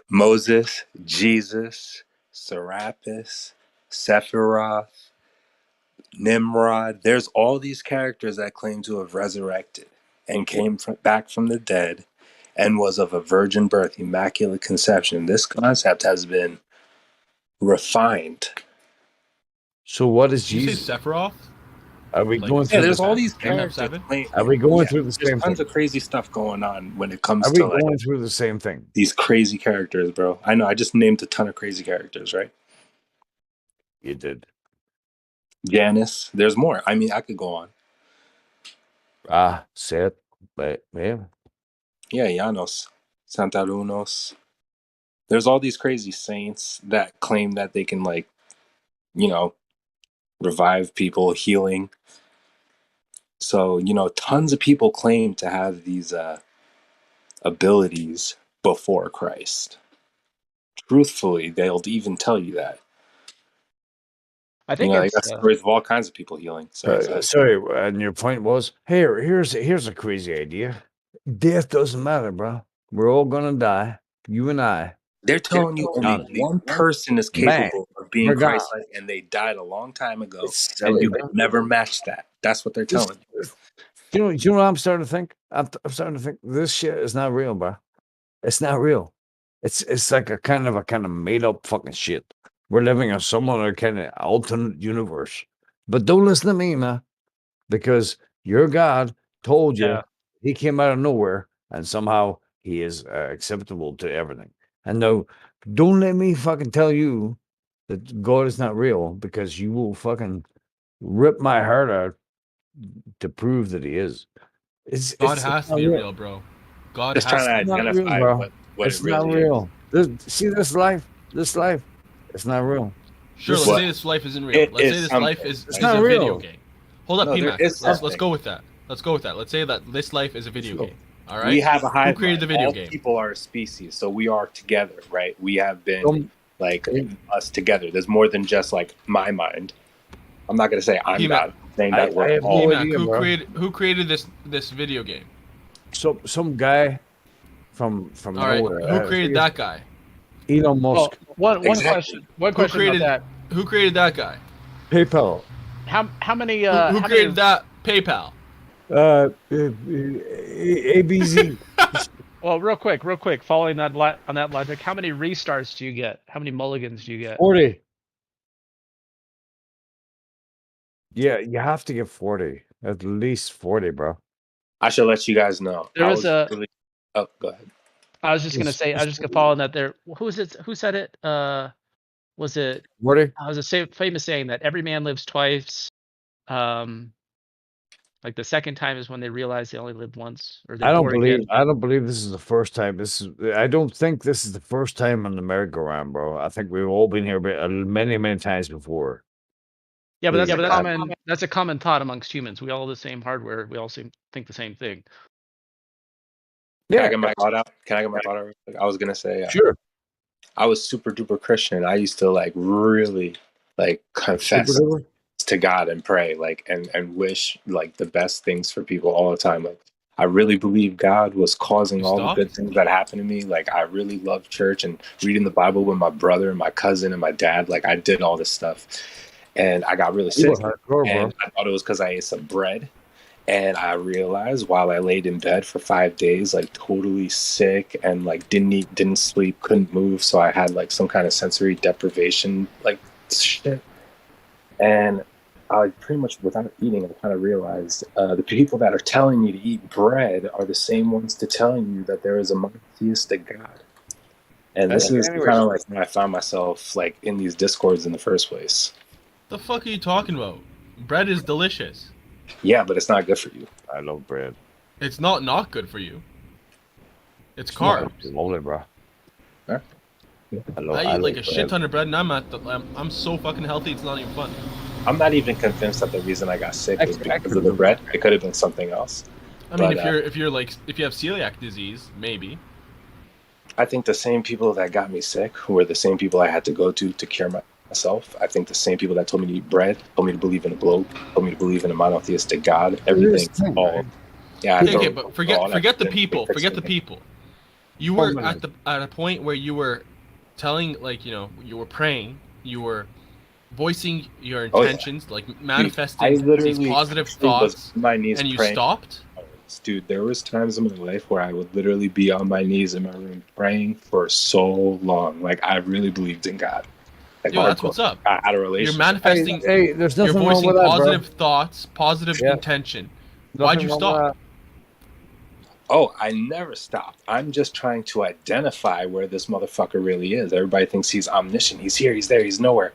Moses, Jesus, Serapis, Sephiroth, Nimrod. There's all these characters that claim to have resurrected and came back from the dead and was of a virgin birth, immaculate conception. This concept has been refined. So what is Did you Jesus? say Sephiroth? Are we going through? Yeah, there's the all these Game of characters. Seven? Are we going through the same There's tons thing? of crazy stuff going on when it comes Are we to like going through the same thing? these crazy characters, bro. I know. I just named a ton of crazy characters, right? You did. Janice. There's more. I mean, I could go on. Seth, but yeah. Yeah, Janos, Santarunos. There's all these crazy saints that claim that they can, like, you know, revive people, healing. So, you know, tons of people claim to have these abilities before Christ. Truthfully, they'll even tell you that. I think You know, I it's got stories of all kinds of people healing. So, Sorry, and your point was, here's a crazy idea. Death doesn't matter, bro. We're all gonna die. You and I. they're telling you only one person is capable of being we're gone. Christ-like, and they died a long time ago, It's and silly, you bro. could never match that. That's what they're telling you. You know what I'm starting to think? I'm starting to think this shit is not real, bro. It's not real. It's like a kind of made up fucking shit. We're living in some other kind of alternate universe. But don't listen to me, man, because your God told you he came out of nowhere and somehow he is acceptable to everything. And no, don't let me fucking tell you that God is not real, because you will fucking rip my heart out to prove that he is. God has to be real, bro. God Just has trying to to be identify real. what It's it really not real. See this life, it's not real. Sure, let's say this life isn't real. Let's say this life is not a real. video game. Hold up, No, there PMAC. is Let's something. go with that. Let's go with that. Let's say that this life is a video game. All right. We have a hive Who created the mind. video All game? people are a species, so we are together, right? We have been like us together. There's more than just like my mind. I'm not gonna say I'm PMAC. God. I'm saying that we're all. PMAC, who created this video game? So some guy from All right. nowhere. Who created that guy? Elon Musk. One question about that. Who created that guy? PayPal. How many? Who created that? PayPal. ABZ. Well, real quick, following that on that logic, how many restarts do you get? How many mulligans do you get? 40. Yeah, you have to get 40. At least 40, bro. I should let you guys know. There was a. Oh, go ahead. I was just gonna say. I was just gonna follow on that. There. Who was it? Who said it? Was it? 40. I was a famous saying that every man lives twice. Like the second time is when they realize they only lived once. Or I don't believe this is the first time. I don't think this is the first time on the merry-go-round, bro. I think we've all been here many times before. Yeah, but that's a common thought amongst humans. We all have the same hardware. We all think the same thing. Can I get my thought out? I was gonna say. Sure. I was super duper Christian. I used to like really like confess to God and pray and wish like the best things for people all the time. Like I really believe God was causing all the good things that happened to me. Like I really loved church and reading the Bible with my brother and my cousin and my dad. Like I did all this stuff, and I got really sick. And I thought it was because I ate some bread. And I realized while I laid in bed for 5 days, like totally sick and like didn't eat, didn't sleep, couldn't move. So I had like some kind of sensory deprivation, like shit. And I pretty much without eating, I kind of realized the people that are telling you to eat bread are the same ones to telling you that there is a monotheistic God. And this is kind of like when I found myself like in these discords in the first place. The fuck are you talking about? Bread is delicious. Yeah, but it's not good for you. I love bread. It's not good for you. It's carbs. It's lovely, bro. Huh? I eat like a shit ton of bread, and I'm so fucking healthy. It's not even fun. I'm not even convinced that the reason I got sick was because of the bread. It could have been something else. I mean, if you have celiac disease, maybe. I think the same people that got me sick were the same people I had to go to cure myself. I think the same people that told me to eat bread, told me to believe in a globe, told me to believe in a monotheistic God. Everything, all. Yeah, Okay, but forget the people. Forget the people. You were at a point where you were telling, like, you know, you were praying, you were voicing your intentions, like manifesting these positive thoughts, my knees and you praying. stopped. Dude, there was times in my life where I would literally be on my knees in my room praying for so long. Like, I really believed in God. Like, Yo, that's what's up. Out of relationship. You're manifesting. Hey, there's nothing you're voicing wrong with that, positive bro. thoughts, positive intention. Why'd you stop? Oh, I never stopped. I'm just trying to identify where this motherfucker really is. Everybody thinks he's omniscient. He's here, he's there, he's nowhere.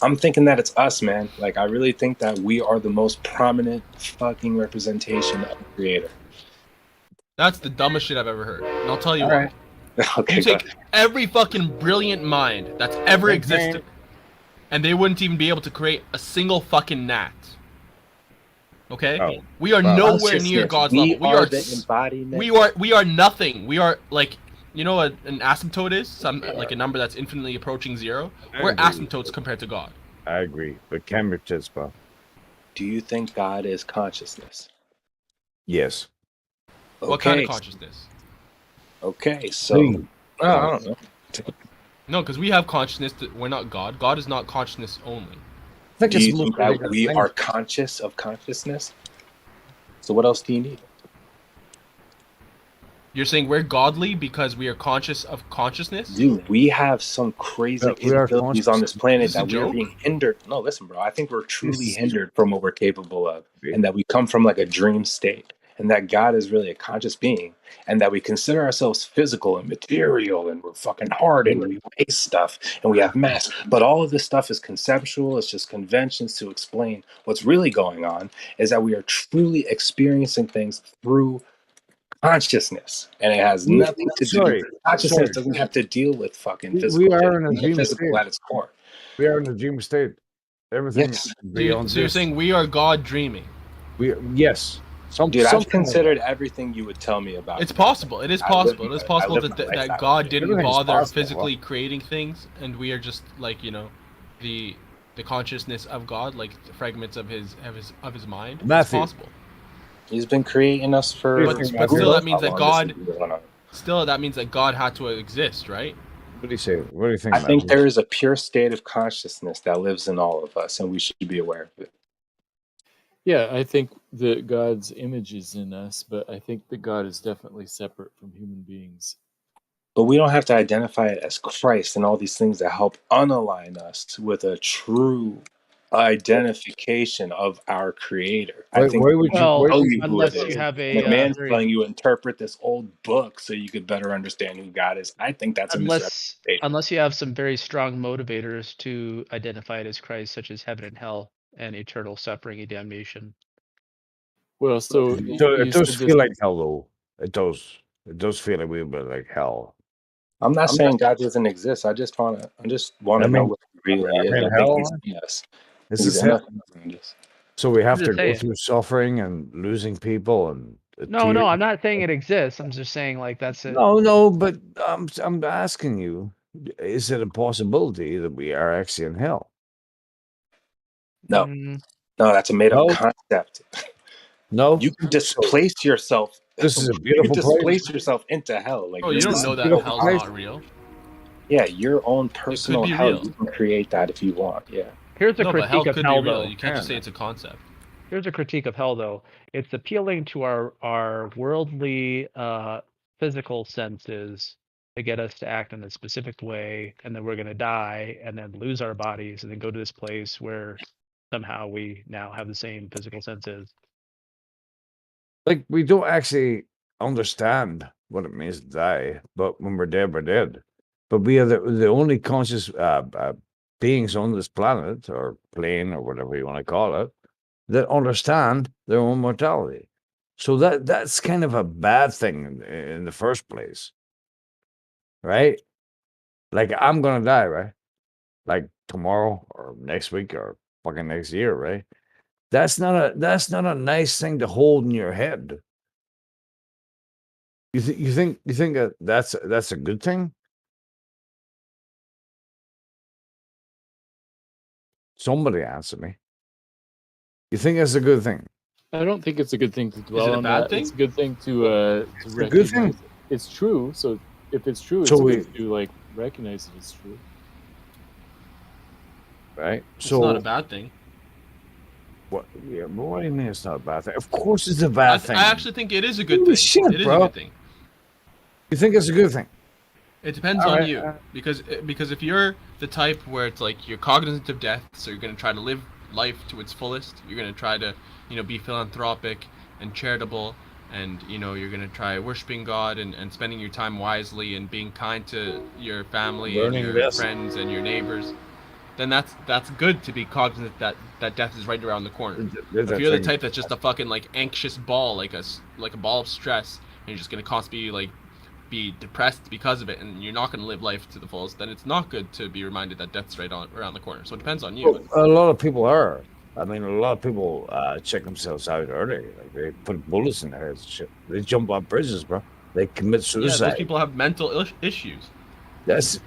I'm thinking that it's us, man. Like, I really think that we are the most prominent fucking representation of the Creator. That's the dumbest shit I've ever heard. And I'll tell you All why. right. Okay, you take every fucking brilliant mind that's ever existed, and they wouldn't even be able to create a single fucking gnat. Okay? We are nowhere near God's level. We are the embodiment. We are nothing. We are like, you know what an asymptote is? Like a number that's infinitely approaching zero. We're asymptotes compared to God. I agree, but Cambridge Tispa. Do you think God is consciousness? Yes. What kind of consciousness? Okay, so I don't know. No, because we have consciousness. We're not God. God is not consciousness only. Do you think that we are conscious of consciousness? So what else do you need? You're saying we're godly because we are conscious of consciousness? Dude, we have some crazy capabilities on this planet that we are joke? being hindered. No, listen, bro. I think we're truly hindered from what we're capable of, and that we come from like a dream state, and that God is really a conscious being, and that we consider ourselves physical and material, and we're fucking hard, and we weigh stuff, and we have mass. But all of this stuff is conceptual. It's just conventions to explain what's really going on. Is that we are truly experiencing things through consciousness, and it has nothing to do. Consciousness doesn't have to deal with fucking physical. We are in a dream physical state. at its core. We are in a dream state. Everything. Yes. So you're saying we are God dreaming? Yes. Dude, I've considered everything you would tell me about. It's possible. It is possible. It is possible that God didn't Everything's bother possible, physically creating things, and we are just like, you know, the consciousness of God, like fragments of his mind. It's Matthew. possible. He's been creating us for. But still, that means that God. Still, that means that God had to exist, right? What do you say? What do you think? I think there is a pure state of consciousness that lives in all of us, and we should be aware of it. Yeah, I think that God's image is in us, but I think that God is definitely separate from human beings. But we don't have to identify it as Christ and all these things that help unalign us with a true identification of our Creator. I think unless you have a man's telling you interpret this old book so you could better understand who God is. I think that's a misrepresentation. Unless you have some very strong motivators to identify it as Christ, such as heaven and hell and eternal suffering and damnation. Well, so it does feel like hell, though. It does. It does feel a little bit like hell. I'm not saying God doesn't exist. I just want to know what he really is. I think he's yes. This is so we have to go through suffering and losing people and No, I'm not saying it exists. I'm just saying like that's it. No, but I'm asking you, is it a possibility that we are actually in hell? No, no, that's a made-up concept. No, you can displace yourself. This is a beautiful you can displace yourself into hell. Like, you don't know that hell's not real. Yeah, your own personal hell. You can create that if you want. Yeah. Here's a critique of hell, though. You can't just say it's a concept. Here's a critique of hell, though. It's appealing to our worldly, physical senses to get us to act in a specific way, and then we're going to die, and then lose our bodies, and then go to this place where somehow we now have the same physical senses. Like, we don't actually understand what it means to die, but when we're dead, we're dead. But we are the only conscious beings on this planet or plane or whatever you want to call it that understand their own mortality. So that's kind of a bad thing in the first place, right? Like, I'm gonna die, right? Like tomorrow or next week or fucking next year, right? That's not a nice thing to hold in your head. You think that that's a good thing? Somebody answer me. You think that's a good thing? I don't think it's a good thing to dwell on that. It's a good thing to It's a good thing. recognize it's true. So if it's true, it's So good to like recognize that it's true. Right? It's So not a bad thing. what? Yeah, but what do you mean it's not a bad thing? Of course, it's a bad thing. I actually think it is a good Holy thing. shit, It is bro. a good thing. You think it's a good thing? It depends All on right, you, because if you're the type where it's like you're cognizant of death, so you're gonna try to live life to its fullest. You're gonna try to, be philanthropic and charitable, and you're gonna try worshiping God and spending your time wisely and being kind to your family Learning and your this. friends and your neighbors. Then that's good to be cognizant that death is right around the corner. There's If that you're the thing. type that's just a fucking like anxious ball, like a ball of stress, and you're just gonna constantly like be depressed because of it, and you're not gonna live life to the fullest, then it's not good to be reminded that death's right around the corner. So it depends on you. A lot of people are. I mean, a lot of people check themselves out early. Like they put bullets in their heads and shit. They jump off bridges, bro. They commit Yeah, suicide. those people have mental issues. It's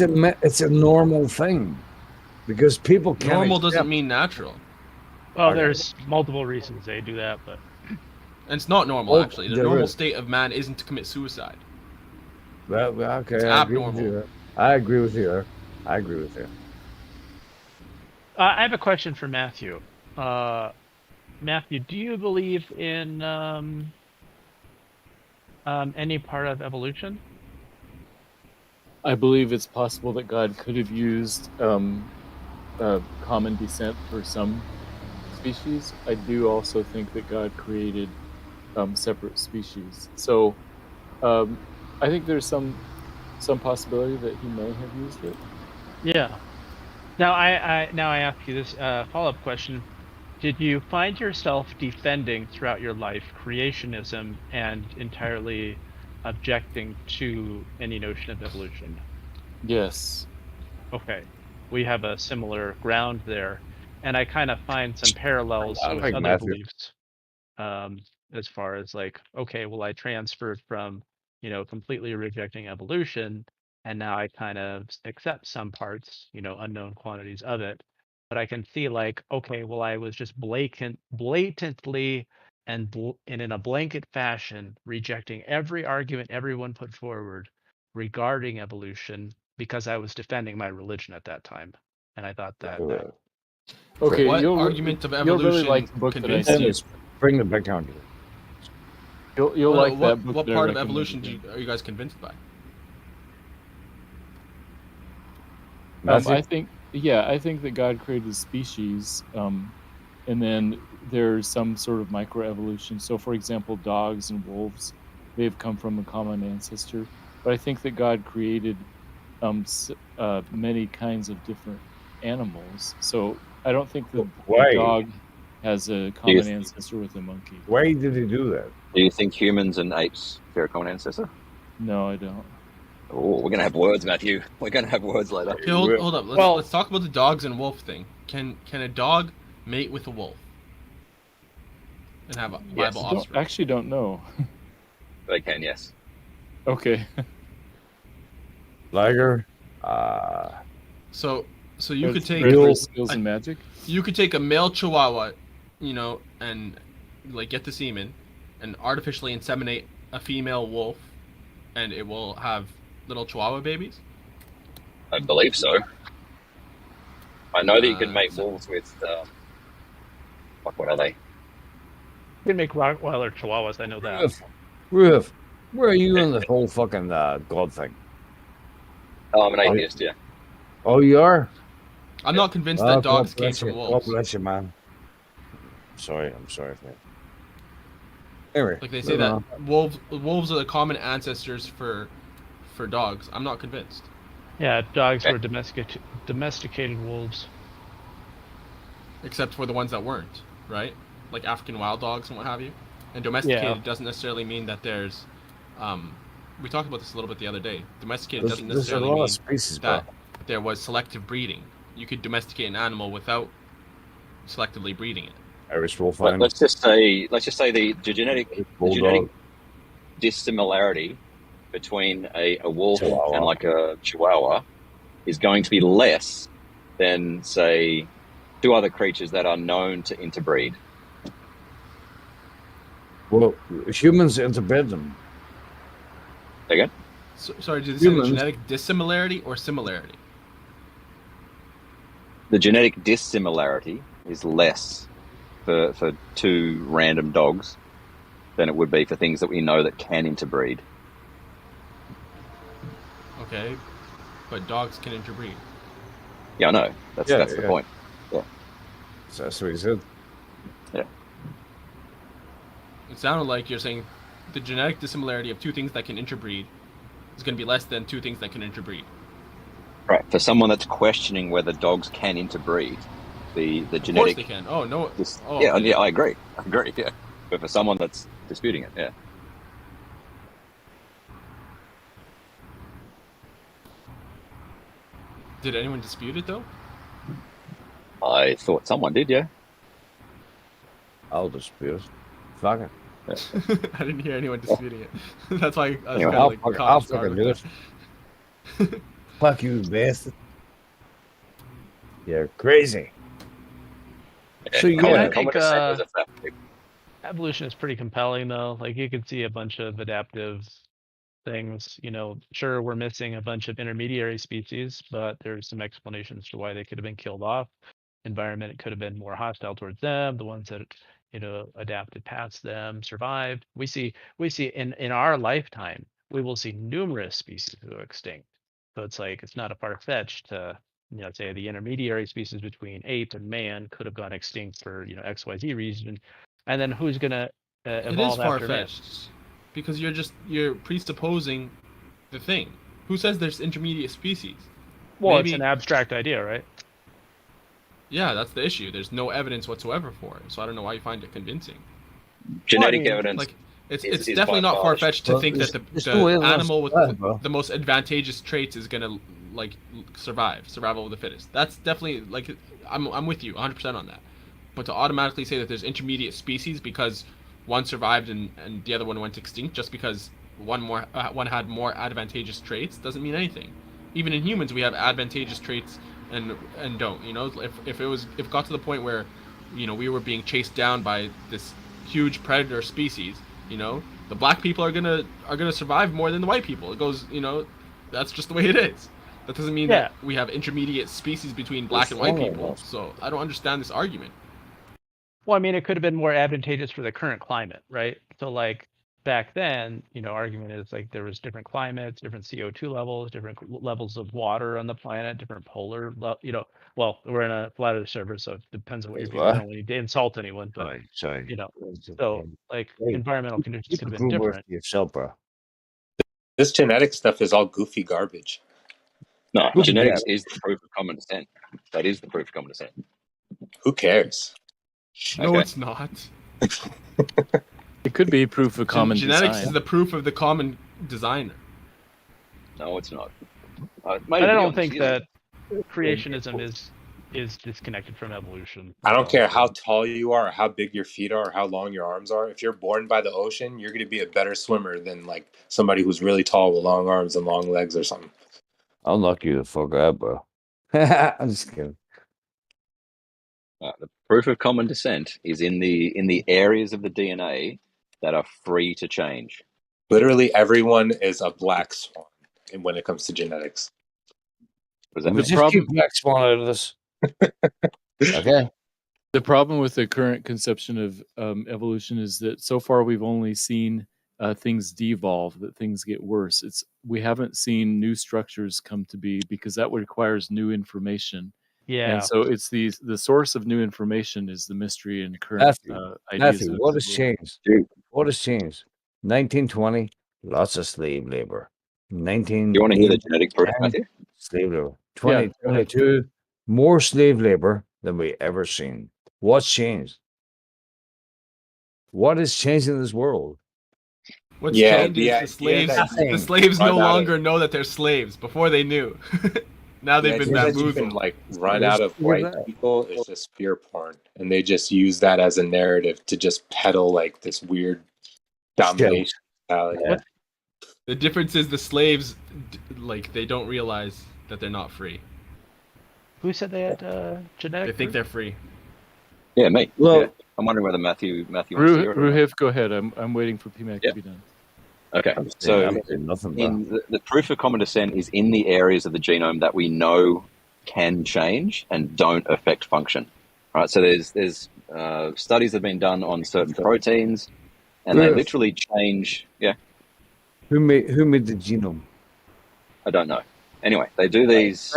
a normal thing because people can't. Normal doesn't accept- mean natural. Well, Okay. there's multiple reasons they do that, but And it's not normal, Oh, actually. The there normal is. state of man isn't to commit suicide. Well, okay, It's I agree with abnormal. you. I agree with you. I agree with you. I have a question for Matthew. Matthew, do you believe in any part of evolution? I believe it's possible that God could have used common descent for some species. I do also think that God created separate species. So I think there's some possibility that he may have used it. Yeah. Now I ask you this follow-up question. Did you find yourself defending throughout your life creationism and entirely objecting to any notion of evolution? Yes. Okay. We have a similar ground there. And I kind of find some parallels I with like other Matthew. beliefs. As far as like, okay, well, I transferred from, completely rejecting evolution, and now I kind of accept some parts, unknown quantities of it. But I can see like, okay, well, I was just blatantly and in a blanket fashion rejecting every argument everyone put forward regarding evolution because I was defending my religion at that time, and I thought that. Okay, What you'll argument of you'll really evolution like the book that I convinced sent. you? Bring the back on. You'll like that book. What that I part of recommended evolution you. are you guys convinced by? Matthew? I think that God created species, and then there's some sort of microevolution. So, for example, dogs and wolves, they've come from a common ancestor. But I think that God created many kinds of different animals. So I don't think the Why? dog has a common ancestor with a monkey. Why did he do that? Do you think humans and apes share a common ancestor? No, I don't. Oh, we're gonna have words, Matthew. We're gonna have words later. Okay, hold up. Let's talk about the dogs and wolf thing. Can a dog mate with a wolf and have a viable offspring? Actually, don't know. They can, yes. Okay. Liger. So you could take skills and magic. You could take a male Chihuahua, and like get the semen, and artificially inseminate a female wolf, and it will have little Chihuahua babies. I believe so. I know that you can make wolves with, what are they? You can make Rottweiler Chihuahuas, I know that. Riff, where are you in this whole fucking God thing? Oh, I'm an atheist, yeah. Oh, you are? I'm not convinced that dogs came God from wolves. God bless you, man. I'm sorry, man. Anyway, Like they say that wolves are the common ancestors for dogs. I'm not convinced. Yeah, dogs were domesticated wolves. Except for the ones that weren't, right? Like African wild dogs and what have you. And domesticated doesn't necessarily mean that there's we talked about this a little bit the other day. Domesticated doesn't necessarily mean that there was selective breeding. You could domesticate an animal without selectively breeding it. Irish wolf. Let's just say the genetic dissimilarity between a wolf and like a chihuahua is going to be less than, say, two other creatures that are known to interbreed. Well, humans interbred them. Again? Sorry, did you say the genetic dissimilarity or similarity? The genetic dissimilarity is less for two random dogs than it would be for things that we know that can interbreed. Okay, but dogs can interbreed. Yeah, I know. That's the point. Yeah. So that's what he said. Yeah. It sounded like you're saying the genetic dissimilarity of two things that can interbreed is going to be less than two things that can interbreed. Right. For someone that's questioning whether dogs can interbreed, the genetic. Of course they can. Oh no. Yeah, I agree. Yeah. But for someone that's disputing it, yeah. Did anyone dispute it though? I thought someone did, yeah. I'll dispute it. Fuck it. I didn't hear anyone disputing it. That's why I was Anyway, kind of like I'll fucking do it. Fuck you, bastard. You're crazy. So I think evolution is pretty compelling, though. Like you can see a bunch of adaptive things. You know, sure, we're missing a bunch of intermediary species, but there's some explanations to why they could have been killed off. Environment could have been more hostile towards them. The ones that adapted past them survived. We see in our lifetime, we will see numerous species go extinct. So it's like it's not a far-fetched to say the intermediary species between ape and man could have gone extinct for XYZ reason, and then who's gonna evolve it is after far-fetched because you're presupposing the thing. Who says there's intermediate species? Well, it's an abstract idea, right? Yeah, that's the issue. There's no evidence whatsoever for it, so I don't know why you find it convincing. Genetic evidence. Like it's definitely not far-fetched to think that the animal with the most advantageous traits is gonna like survival of the fittest. That's definitely like I'm with you 100% on that. But to automatically say that there's intermediate species because one survived and the other one went extinct just because one had more advantageous traits doesn't mean anything. Even in humans, we have advantageous traits and don't. If it got to the point where we were being chased down by this huge predator species, the black people are gonna survive more than the white people. It goes, that's just the way it is. That doesn't mean that we have intermediate species between black and white people. So I don't understand this argument. Well, I mean, it could have been more advantageous for the current climate, right? So like back then, argument is like there was different climates, different CO2 levels, different levels of water on the planet, different polar, well, we're in a flat earth server, so it depends on what you're doing. I don't need to insult anyone, but sorry. So like environmental conditions could have been different. Yourself, bro. This genetic stuff is all goofy garbage. No, genetics is the proof of common descent. That is the proof of common descent. Who cares? No, it's not. It could be proof of common genetics design. is the proof of the common designer. No, it's not. I don't think that creationism is disconnected from evolution. I don't care how tall you are, or how big your feet are, or how long your arms are. If you're born by the ocean, you're going to be a better swimmer than like somebody who's really tall with long arms and long legs or something. I'll knock you the fuck out, bro. I'm just kidding. The proof of common descent is in the areas of the DNA that are free to change. Literally everyone is a black swan when it comes to genetics. Keep black swan out of this. Okay. The problem with the current conception of evolution is that so far we've only seen things devolve, that things get worse. We haven't seen new structures come to be because that requires new information. Yeah. And so it's the source of new information is the mystery and current ideas. Matthew, what has changed? What has changed? 1920, lots of slave labor. You want to hear the genetic proof, Matthew? Slave labor. 2022, more slave labor than we ever seen. What's changed? What has changed in this world? What's changed is the slaves no longer know that they're slaves. Before they knew. Now they've been bamboozled. You can, like run out of white people. It's just fear porn, and they just use that as a narrative to just peddle like this weird domination What? The difference is the slaves, like, they don't realize that they're not free. Who said they had genetic? They think they're free. Yeah, me. Well, yeah. I'm wondering whether Matthew wants to hear it or not. Ruhiv, go ahead. I'm waiting for PMAC to be done. Okay, so the proof of common descent is in the areas of the genome that we know can change and don't affect function. All right, so there's studies that have been done on certain proteins, and they literally change. Yeah. Who made the genome? I don't know. Anyway, they do these.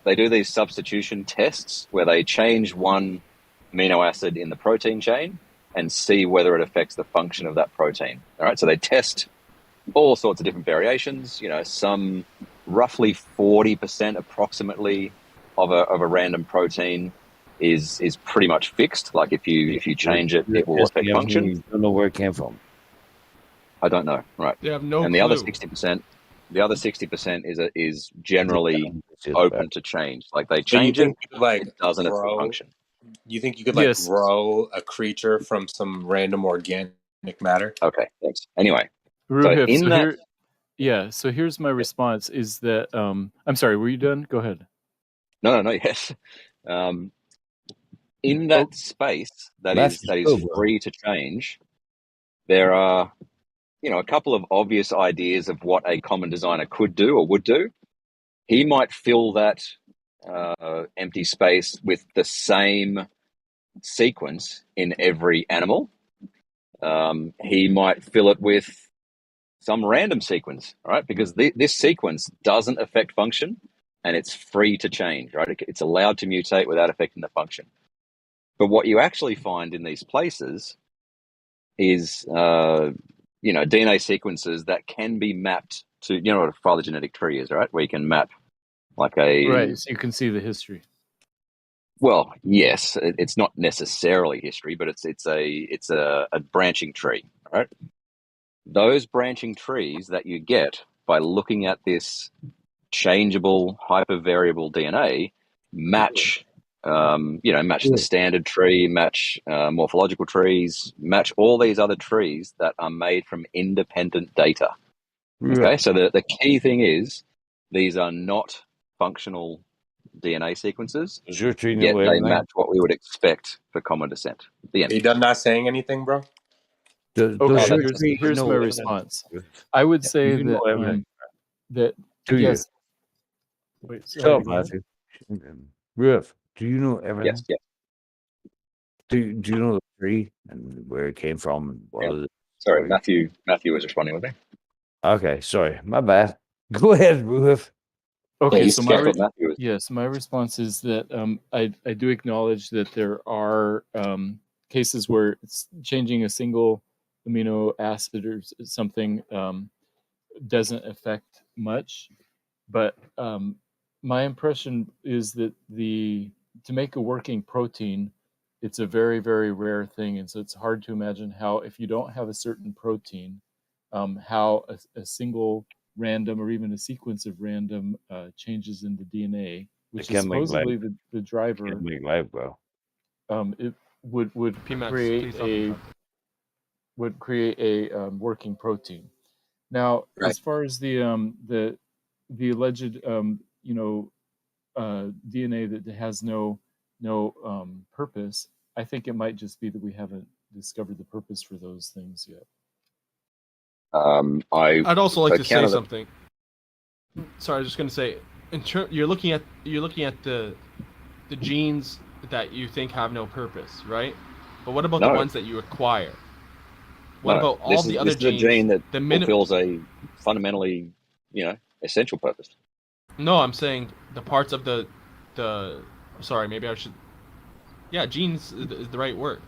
They do these substitution tests where they change one amino acid in the protein chain and see whether it affects the function of that protein. All right, so they test all sorts of different variations. You know, some roughly 40% approximately of a random protein is pretty much fixed. Like if you change it, it will affect function. You don't know where it came from. I don't know. Right. They have no and the clue. other 60%. The other 60% is generally open to change. Like they change it, it doesn't affect function. You think you could like grow a creature from some random organic matter? Okay, thanks. Anyway, Ruhiv, so here's my response is that I'm sorry, were you done? Go ahead. No, yes. In that space that is free to change, there are a couple of obvious ideas of what a common designer could do or would do. He might fill that empty space with the same sequence in every animal. He might fill it with some random sequence, right? Because this sequence doesn't affect function and it's free to change, right? It's allowed to mutate without affecting the function. But what you actually find in these places is DNA sequences that can be mapped to, what a phylogenetic tree is, right? Where you can map like a... Right, so you can see the history. Well, yes, it's not necessarily history, but it's a branching tree, right? Those branching trees that you get by looking at this changeable, hypervariable DNA match the standard tree, match morphological trees, match all these other trees that are made from independent data. Okay, so the key thing is these are not functional DNA sequences, yet they match what we would expect for common descent. The end. Are you done not saying anything, bro? Okay, here's my response. I would say that yes. Wait, sorry, Matthew. Ruhiv, do you know everything? Yes. Do you know the tree and where it came from? And what is it? Sorry, Matthew was responding with me. Okay, sorry, my bad. Go ahead, Ruhiv. Okay, so my response is that I do acknowledge that there are cases where it's changing a single amino acid or something doesn't affect much, but my impression is that to make a working protein, it's a very, very rare thing, and so it's hard to imagine how, if you don't have a certain protein, how a single random or even a sequence of random changes in the DNA, which is supposedly the driver. It make life grow. It would create a working protein. Now, as far as the alleged DNA that has no purpose, I think it might just be that we haven't discovered the purpose for those things yet. I'd also like to say something. Sorry, I was just going to say, you're looking at the genes that you think have no purpose, right? But what about the ones that you acquire? What about all the other genes? This is a gene that fulfills a fundamentally, essential purpose. No, I'm saying the parts of the. Sorry, maybe I should. Yeah, genes is the right word.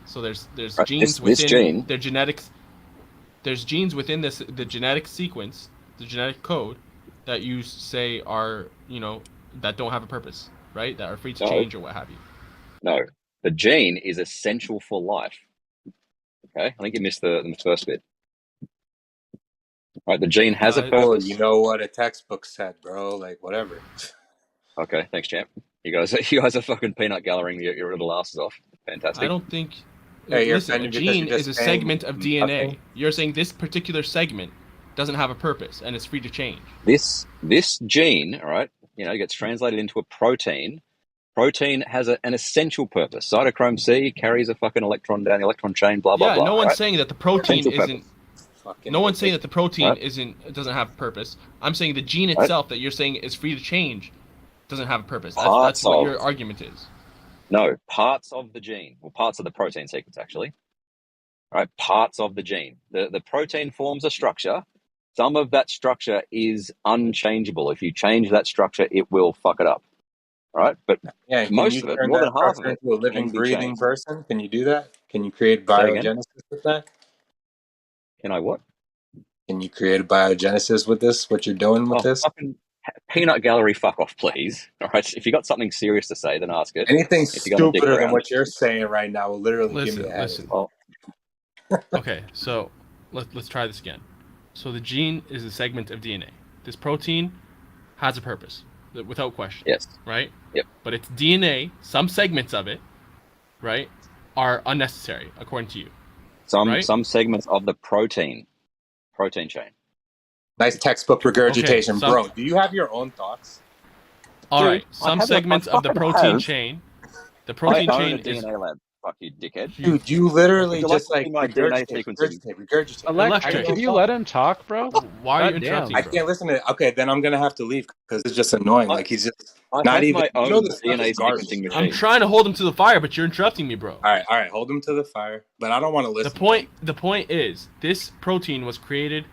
So there's genes within their genetics. There's genes within the genetic sequence, the genetic code, that you say are that don't have a purpose, right? That are free to change or what have you. No, the gene is essential for life. Okay, I think you missed the first bit. Right, the gene has a purpose. You know what a textbook said, bro. Like whatever. Okay, thanks, champ. You guys are fucking peanut gallerying your little asses off. Fantastic. I don't think Hey, you're listen, a offended because gene you're is just a saying segment of DNA. nothing? You're saying this particular segment doesn't have a purpose and it's free to change. This gene, all right, you know, gets translated into a protein. Protein has an essential purpose. Cytochrome C carries a fucking electron down the electron chain. Blah blah Yeah, blah. no one's right? saying that the protein Essential isn't. purpose. No one's saying that the protein Right. doesn't have a purpose. I'm saying the gene Right. itself that you're saying is free to change doesn't have a purpose. That's Parts what of your argument is. no parts of the gene, or parts of the protein sequence actually. All right, parts of the gene. The protein forms a structure. Some of that structure is unchangeable. If you change that structure, it will fuck it up. All right, but Yeah, can most you of it, turn more that than half of structure it, into a living, can be breathing changed. person? Can you do that? Can you create Say it again. biogenesis with that? Can I what? Can you create a biogenesis with this? What you're doing with this? Fucking peanut gallery, fuck off, please. All right, if you got something serious to say, then ask it. Anything if you're gonna dick stupider than around. what you're saying right now will literally give me Listen, a headache. listen. Well, Okay, so let's try this again. So the gene is a segment of DNA. This protein has a purpose, without question. Yes. Right? Yep. But it's DNA, some segments of it, right, are unnecessary, according to you. Some segments of the protein chain. Nice textbook regurgitation, Okay, bro. Do you have your own thoughts? All right, Dude, some segments of the protein chain. The protein I own chain a is. DNA lab. Fuck you, dickhead. Dude, you literally Would you just like to like see my DNA regurgitate. sequencing? Electric, can you let him talk, bro? Why are you God damn. interrupting, I bro? can't listen to it. Okay, then I'm gonna have to leave because it's just annoying. Like he's just I not have even. my You know, own this stuff DNA is garbage. sequencing machine. I'm trying to hold him to the fire, but you're interrupting me, bro. All right, hold him to the fire. But I don't want to listen. The point is, this protein was created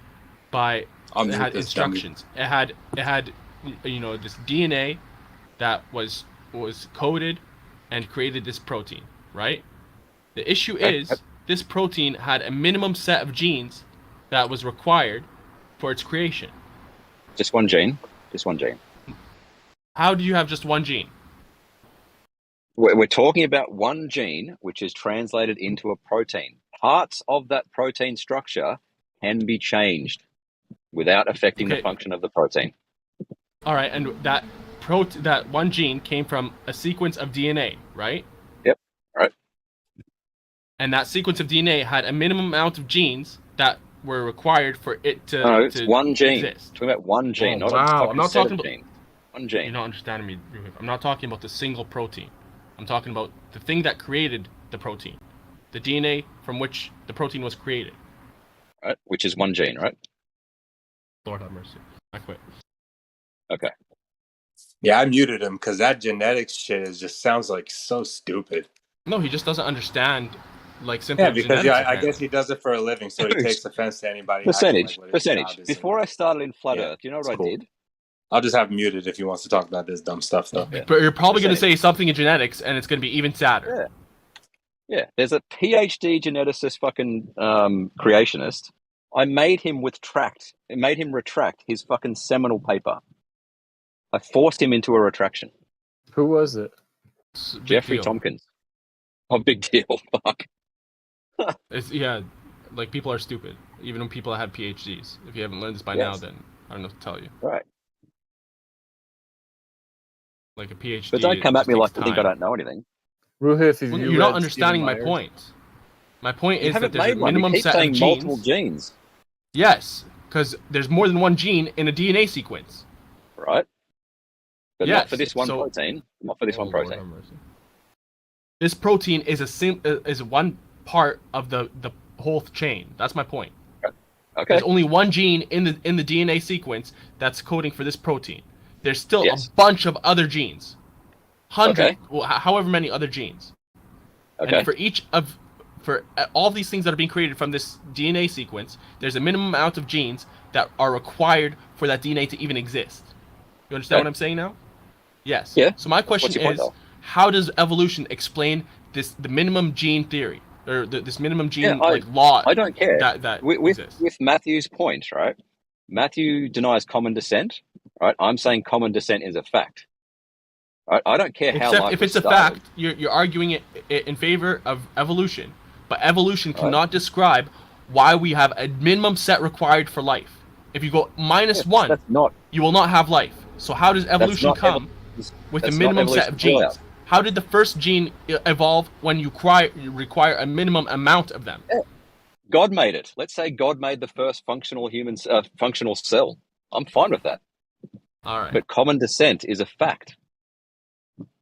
by. It had instructions. It had you know, this DNA that was coded and created this protein, right? The issue is this protein had a minimum set of genes that was required for its creation. Just one gene. Just one gene. How do you have just one gene? We're talking about one gene which is translated into a protein. Parts of that protein structure can be changed without affecting the function of the protein. All right, and that one gene came from a sequence of DNA, right? Yep. Right. And that sequence of DNA had a minimum amount of genes that were required for it to. No, it's one gene. Exist. Talking about one gene, not a I'm fucking not set talking of about. genes. One gene. You're not understanding me. I'm not talking about the single protein. I'm talking about the thing that created the protein, the DNA from which the protein was created. Right, which is one gene, right? Lord have mercy. I quit. Okay. Yeah, I muted him because that genetics shit just sounds like so stupid. No, he just doesn't understand, like, simple Yeah, because genetics. I guess he does it for a living, so he takes offense to anybody. Percentage. Acting like what his job is. Before I started in Flat Yeah, Earth, you know what I cool. did? I'll just have him muted if he wants to talk about this dumb stuff, though. Yeah. But you're probably going to say something in genetics, and it's going to be even sadder. Yeah. There's a PhD geneticist fucking creationist. I made him retract his fucking seminal paper. I forced him into a retraction. Who was it? Jeffrey Tompkins. Oh, big deal. Fuck. Yeah, like, people are stupid, even when people have PhDs. If you haven't learned this by now, then I don't know what to tell you. Right. Like a PhD. But don't come at me like you you think I don't know anything. Ruhith, You're not understanding my point. My point is that there's a minimum set of genes. Multiple genes. Yes, because there's more than one gene in a DNA sequence. Right. But yes, not for this one protein. Not for this one protein. This protein is is one part of the whole chain. That's my point. Okay. There's only one gene in the DNA sequence that's coding for this protein. There's still a bunch of other genes. However many other genes. Okay. And for all these things that are being created from this DNA sequence, there's a minimum amount of genes that are required for that DNA to even exist. You understand what I'm saying now? Yes. Yeah. So my question is, how does evolution explain the minimum gene theory, or this minimum gene law? I don't care. That with Matthew's point, right? Matthew denies common descent, right? I'm saying common descent is a fact. Right? I don't care how life if it's was a started. fact, you're arguing it in favor of evolution, but evolution cannot describe why we have a minimum set required for life. If you go -1, you will not have life. So how does evolution come with a minimum set of genes? How did the first gene evolve when you require a minimum amount of them? Yeah. God made it. Let's say God made the first functional functional cell. I'm fine with that. All right. But common descent is a fact.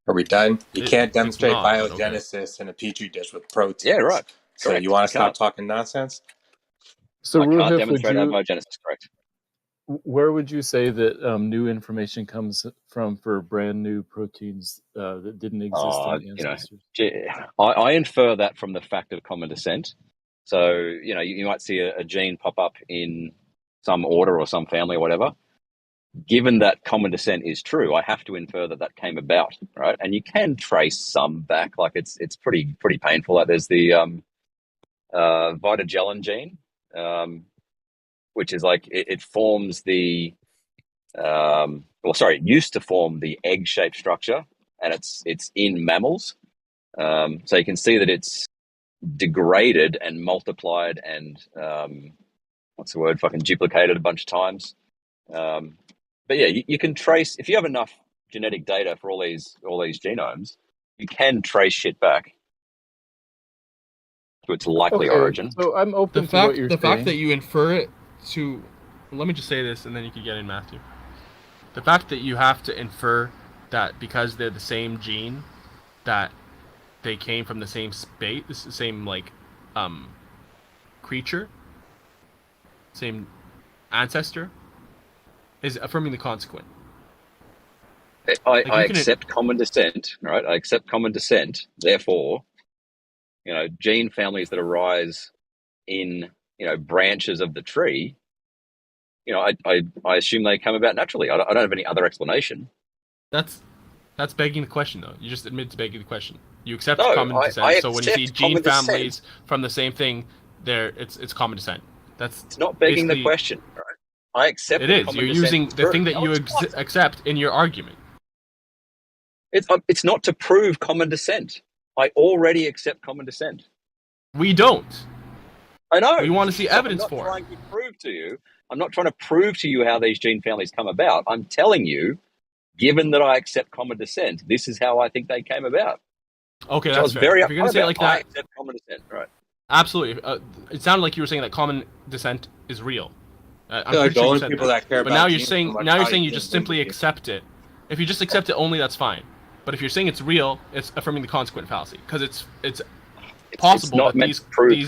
Are we done? You can't demonstrate not, but okay. biogenesis in a petri dish with proteins. Yeah, right. So Correct. you want to stop Can't. talking nonsense? So I can't Ruhif, would demonstrate you, abiogenesis, correct? Where would you say that new information comes from for brand new proteins that didn't exist in the ancestors? I infer that from the fact of common descent. So, you might see a gene pop up in some order or some family or whatever. Given that common descent is true, I have to infer that came about, right? And you can trace some back, like it's pretty painful. Like there's the vitagelin gene, which is like it forms the it used to form the egg-shaped structure, and it's in mammals. So you can see that it's degraded and multiplied and duplicated a bunch of times. But yeah, you can trace, if you have enough genetic data for all these genomes, you can trace shit back to its likely origin. So I'm open to what you're saying. The fact that you infer it to, let me just say this, and then you can get in, Matthew. The fact that you have to infer that because they're the same gene, that they came from the same creature, same ancestor, is affirming the consequent. I accept common descent, right? I accept common descent. Therefore, gene families that arise in branches of the tree, I assume they come about naturally. I don't have any other explanation. That's begging the question, though. You just admit to begging the question. You accept common descent. So when you see gene families from the same thing, it's common descent. It's not begging the question, right? I accept it is. You're using the thing that you accept in your argument. It's not to prove common descent. I already accept common descent. We don't. I know. We want to see evidence for it. I'm not trying to prove to you. I'm not trying to prove to you how these gene families come about. I'm telling you, given that I accept common descent, this is how I think they came about. Okay, that's fair. If you're going to say it like that, I accept common descent, right? Absolutely. It sounded like you were saying that common descent is real. I'm like pretty sure you only said people that. that care but about now you're genes saying so much now you're how saying you you just think simply accept it. If you just accept it only, that's fine. But if you're saying it's real, it's affirming the consequent fallacy because it's possible that these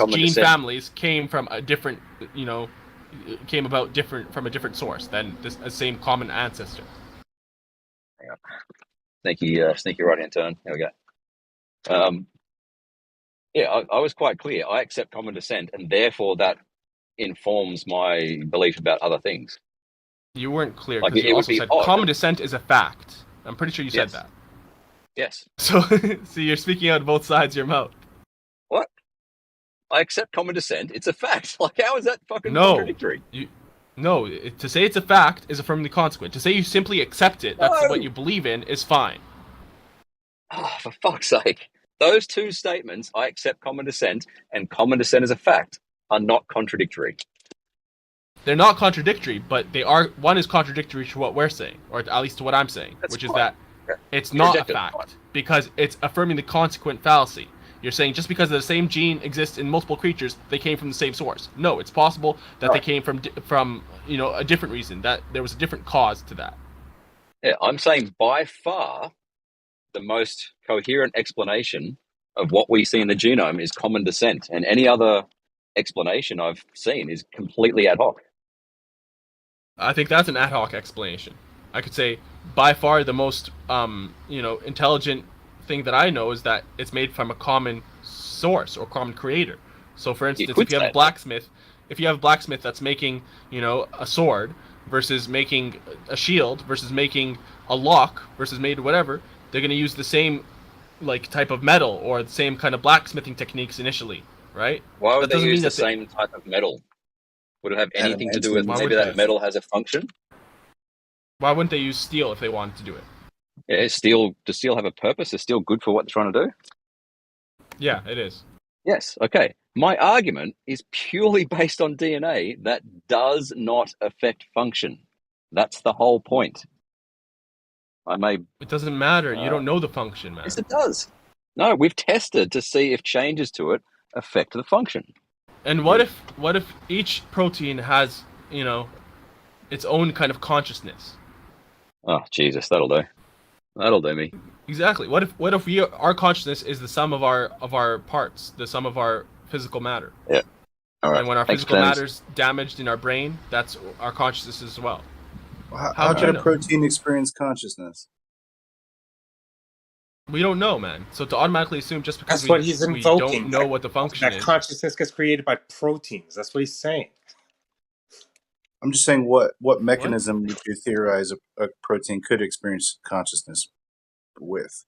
gene families came from a different, came about from a different source than the same common ancestor. Hang on. Sneaky right-hand turn. Here we go. I was quite clear. I accept common descent, and therefore that informs my belief about other things. You weren't clear because you also said common descent is a fact. I'm pretty sure you said that. Yes. So you're speaking out both sides of your mouth. What? I accept common descent. It's a fact. Like, how is that fucking contradictory? To say it's a fact is affirming the consequent. To say you simply accept it, that's what you believe in, is fine. Oh, for fuck's sake. Those two statements, I accept common descent and common descent is a fact, are not contradictory. They're not contradictory, but they are. One is contradictory to what we're saying, or at least to what I'm saying, which is that it's not a fact because it's affirming the consequent fallacy. You're saying just because the same gene exists in multiple creatures, they came from the same source. No, it's possible that they came from a different reason, that there was a different cause to that. Yeah, I'm saying by far the most coherent explanation of what we see in the genome is common descent, and any other explanation I've seen is completely ad hoc. I think that's an ad hoc explanation. I could say by far the most intelligent thing that I know is that it's made from a common source or common creator. So for instance, if you have a blacksmith that's making, a sword versus making a shield versus making a lock versus made whatever, they're going to use the same type of metal or the same kind of blacksmithing techniques initially, right? Why would they use the same type of metal? Would it have anything to do with maybe that metal has a function? Why wouldn't they use steel if they wanted to do it? Yeah, does steel have a purpose? Is steel good for what they're trying to do? Yeah, it is. Yes, okay. My argument is purely based on DNA that does not affect function. That's the whole point. I may. It doesn't matter. You don't know the function, man. Yes, it does. No, we've tested to see if changes to it affect the function. And what if each protein has, you know, its own kind of consciousness? Oh Jesus, that'll do. That'll do me. Exactly. What if our consciousness is the sum of our parts, the sum of our physical matter? Yeah. All right. And when our Thanks, physical Dennis. matter's damaged in our brain, that's our consciousness as well. How can a protein experience consciousness? We don't know, man. So to automatically assume just because That's what he's we invoking. don't know what the function That is. consciousness gets created by proteins. That's what he's saying. I'm just saying, what mechanism would you theorize a protein could experience consciousness with?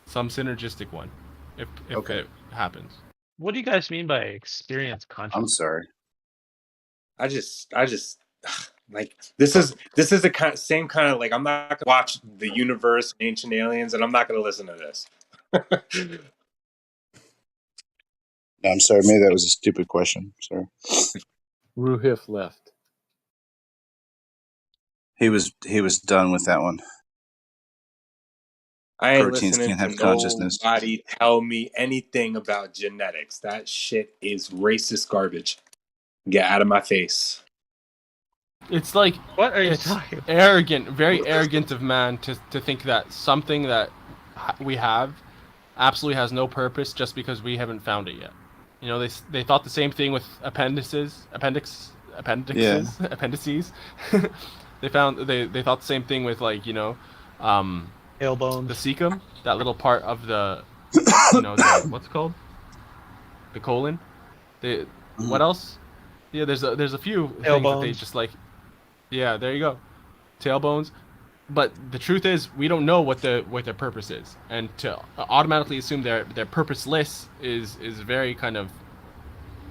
Some synergistic one, if it happens. What do you guys mean by experience consciousness? I'm sorry. I just like this is the same kind of like I'm not gonna watch The Universe, Ancient Aliens, and I'm not gonna listen to this. No, I'm sorry. Maybe that was a stupid question. Sorry. Ruhif left. He was done with that one. I ain't Proteins listening can't to have consciousness. nobody tell me anything about genetics. That shit is racist garbage. Get out of my face. It's like what are you it's talking about? arrogant, very arrogant of man to think that something that we have absolutely has no purpose just because we haven't found it yet. You know, they thought the same thing with appendices. They thought the same thing with, like, you know, tailbone, the cecum, that little part of the, you know, what's it called? The colon. What else? Yeah, there's a few things that they just like. Yeah, there you go, tailbones. But the truth is, we don't know what their purpose is, and to automatically assume they're purposeless is very kind of,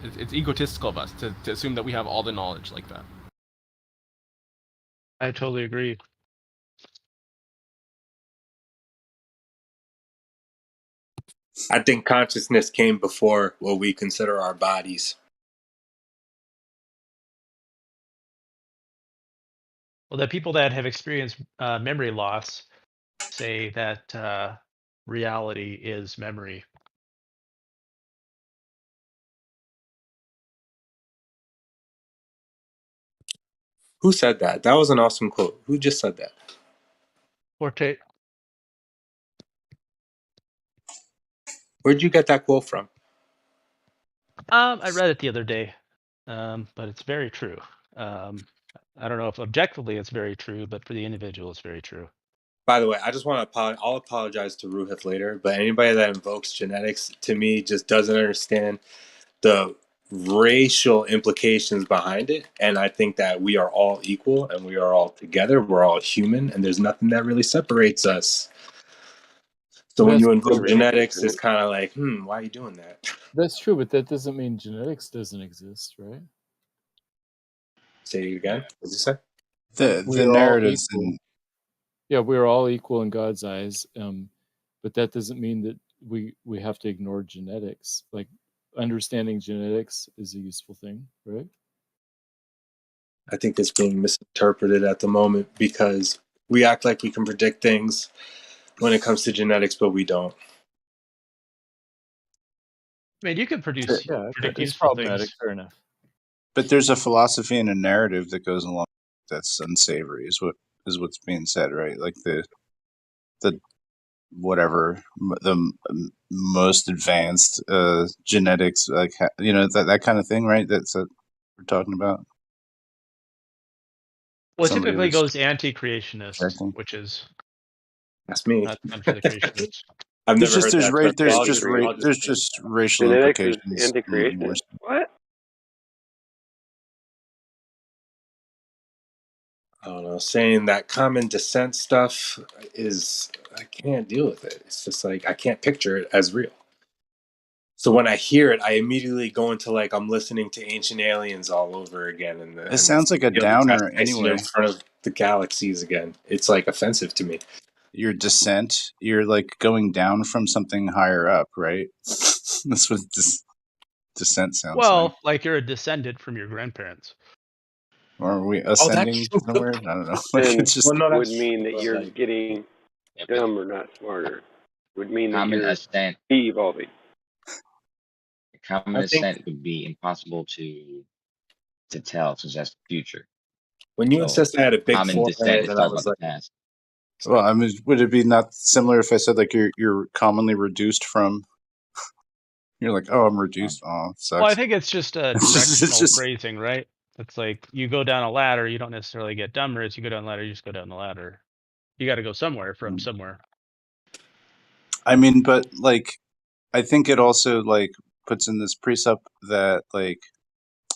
it's egotistical of us to assume that we have all the knowledge like that. I totally agree. I think consciousness came before what we consider our bodies. Well, the people that have experienced memory loss say that reality is memory. Who said that? That was an awesome quote. Who just said that? Forte. Where'd you get that quote from? I read it the other day, but it's very true. I don't know if objectively it's very true, but for the individual, it's very true. By the way, I just want to apologize. I'll apologize to Ruhith later, but anybody that invokes genetics, to me, just doesn't understand the racial implications behind it. And I think that we are all equal and we are all together. We're all human, and there's nothing that really separates us. So when you invoke genetics, it's kind of like, why are you doing that? That's true, but that doesn't mean genetics doesn't exist, right? Say it again. What did you say? The narratives and yeah, we're all equal in God's eyes, but that doesn't mean that we have to ignore genetics. Like, understanding genetics is a useful thing, right? I think it's being misinterpreted at the moment because we act like we can predict things when it comes to genetics, but we don't. I mean, you can predict it's useful problematic. things. Fair enough. But there's a philosophy and a narrative that goes along that's unsavory, is what's being said, right? Like the whatever the most advanced genetics, like that kind of thing, right? That's what we're talking about. Well, it typically goes anti-creationist, which is that's me. Not for the creationists. I've never heard that. There's just racial genetics implications. is anti-creationist. What? I don't know. Saying that common descent stuff I can't deal with it. It's just like I can't picture it as real. So when I hear it, I immediately go into like I'm listening to Ancient Aliens all over again. It sounds like a downer anyway. In front of the galaxies again. It's like offensive to me. Your descent, you're like going down from something higher up, right? That's what descent sounds like. Well, like you're a descendant from your grandparents. Or are we Oh, ascending that's true. somewhere? I don't know. Like Then it's just. Well, no, would that's mean true, that but you're like, getting dumber, not smarter. Would mean that Common you're ascent. evolving. Common I think ascent would be impossible to tell since that's the future. when you So insist I had a big common descent forehead is and I talking was about the like, past. Well, I mean, would it be not similar if I said like you're commonly reduced from? You're like, oh, I'm reduced. Oh, Well, I sucks. think it's just a It's directional just. phrasing, right? It's like you go down a ladder, you don't necessarily get dumber. As you go down the ladder, you just go down the ladder. You got to go somewhere from somewhere. I mean, but like, I think it also like puts in this precept that like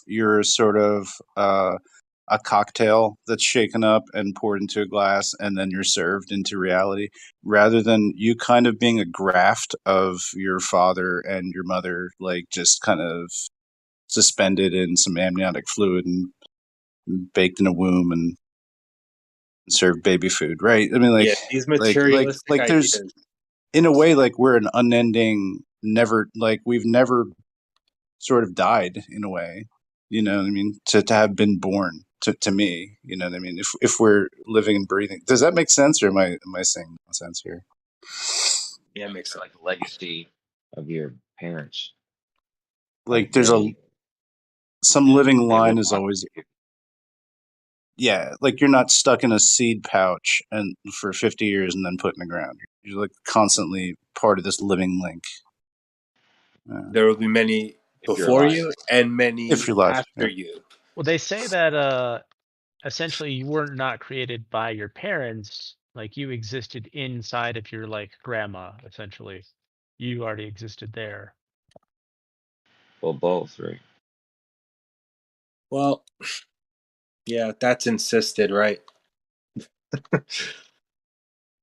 you're sort of a cocktail that's shaken up and poured into a glass and then you're served into reality, rather than you kind of being a graft of your father and your mother, like just kind of suspended in some amniotic fluid and baked in a womb and served baby food, right? I mean, yeah, these materialistic there's, ideas. in a way, like we're an unending, never, like we've never sort of died in a way, you know what I mean? To have been born, to me, you know what I mean? If we're living and breathing, does that make sense, or am I saying nonsense here? Yeah, it makes sense. Like the legacy of your parents. Like there's some living line is always, yeah, like you're not stuck in a seed pouch and for 50 years and then put in the ground. You're like constantly part of this living link. There will be many before you and many if you're alive, after yeah. you. Well, they say that essentially you were not created by your parents. Like you existed inside of your like grandma. Essentially, you already existed there. Well, both, right? Well, yeah, that's insisted, right?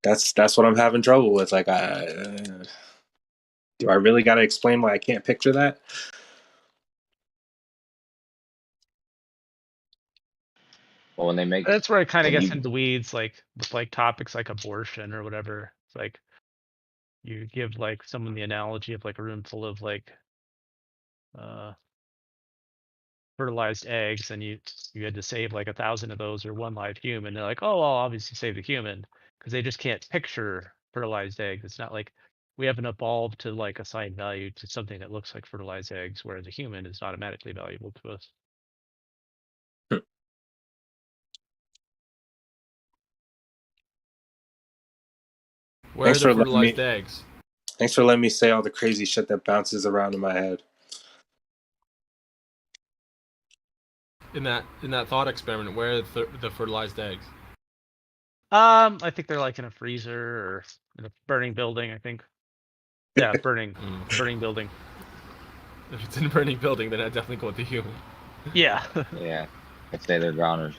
That's what I'm having trouble with. Like, do I really got to explain why I can't picture that? Well, when they make That's where it kind of gets into the weeds, like with like topics like abortion or whatever. It's like you give like someone the analogy of like a room full of like fertilized eggs, and you had to save like 1,000 of those or one live human. They're like, oh, well, obviously save the human, because they just can't picture fertilized eggs. It's not like we haven't evolved to like assign value to something that looks like fertilized eggs, whereas a human is automatically valuable to us. Where are the fertilized eggs? Thanks for letting me say all the crazy shit that bounces around in my head. In that thought experiment, where are the fertilized eggs? I think they're like in a freezer or in a burning building, I think. Yeah, burning building. If it's in a burning building, then I'd definitely go with the human. Yeah. Yeah, I'd say they're drowners.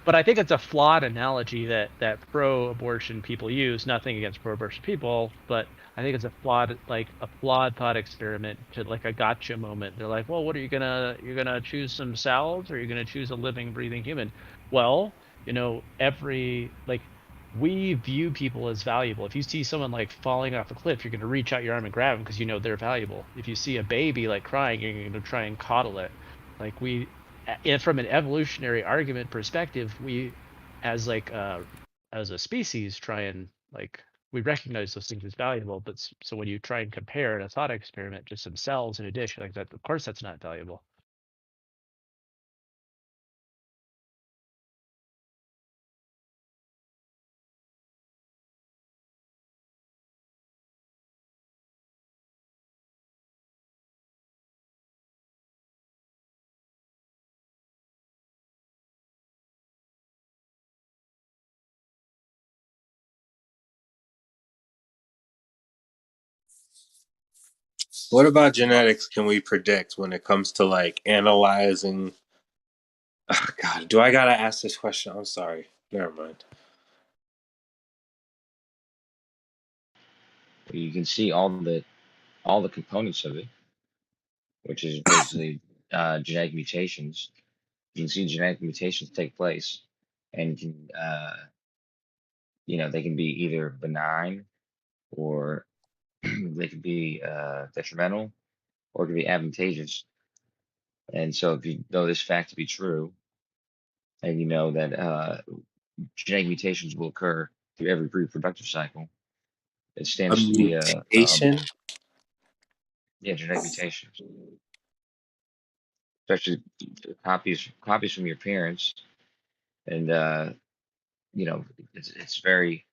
But I think it's a flawed analogy that pro-abortion people use. Nothing against pro-abortion people, but I think it's a flawed thought experiment to like a gotcha moment. They're like, well, what are you you're gonna choose some cells, or are you gonna choose a living, breathing human? Well, you know, we view people as valuable. If you see someone like falling off a cliff, you're gonna reach out your arm and grab them because you know they're valuable. If you see a baby like crying, you're gonna try and coddle it. Like from an evolutionary argument perspective, we as a species try and we recognize those things as valuable, but so when you try and compare in a thought experiment just some cells in a dish like that, of course that's not valuable. What about genetics can we predict when it comes to like analyzing? Oh, God, do I gotta ask this question? I'm sorry. Never mind. You can see all the components of it, which is basically genetic mutations. You can see genetic mutations take place, and you can they can be either benign or they can be detrimental or can be advantageous. And so if you know this fact to be true, and you know that genetic mutations will occur through every reproductive cycle. It A stands to be mutation? yeah, genetic mutations, especially copies from your parents, and you know, it's very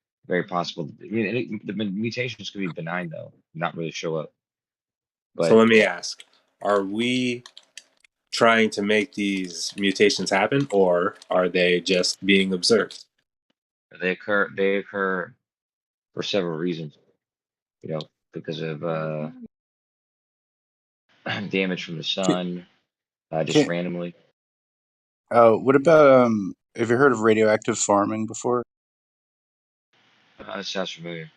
possible. The mutations could be benign though, not really show up. So But let me ask, are we trying to make these mutations happen, or are they just being observed? they occur for several reasons. You know, because of damage from the sun, just randomly. What about have you heard of radioactive farming before? That sounds familiar.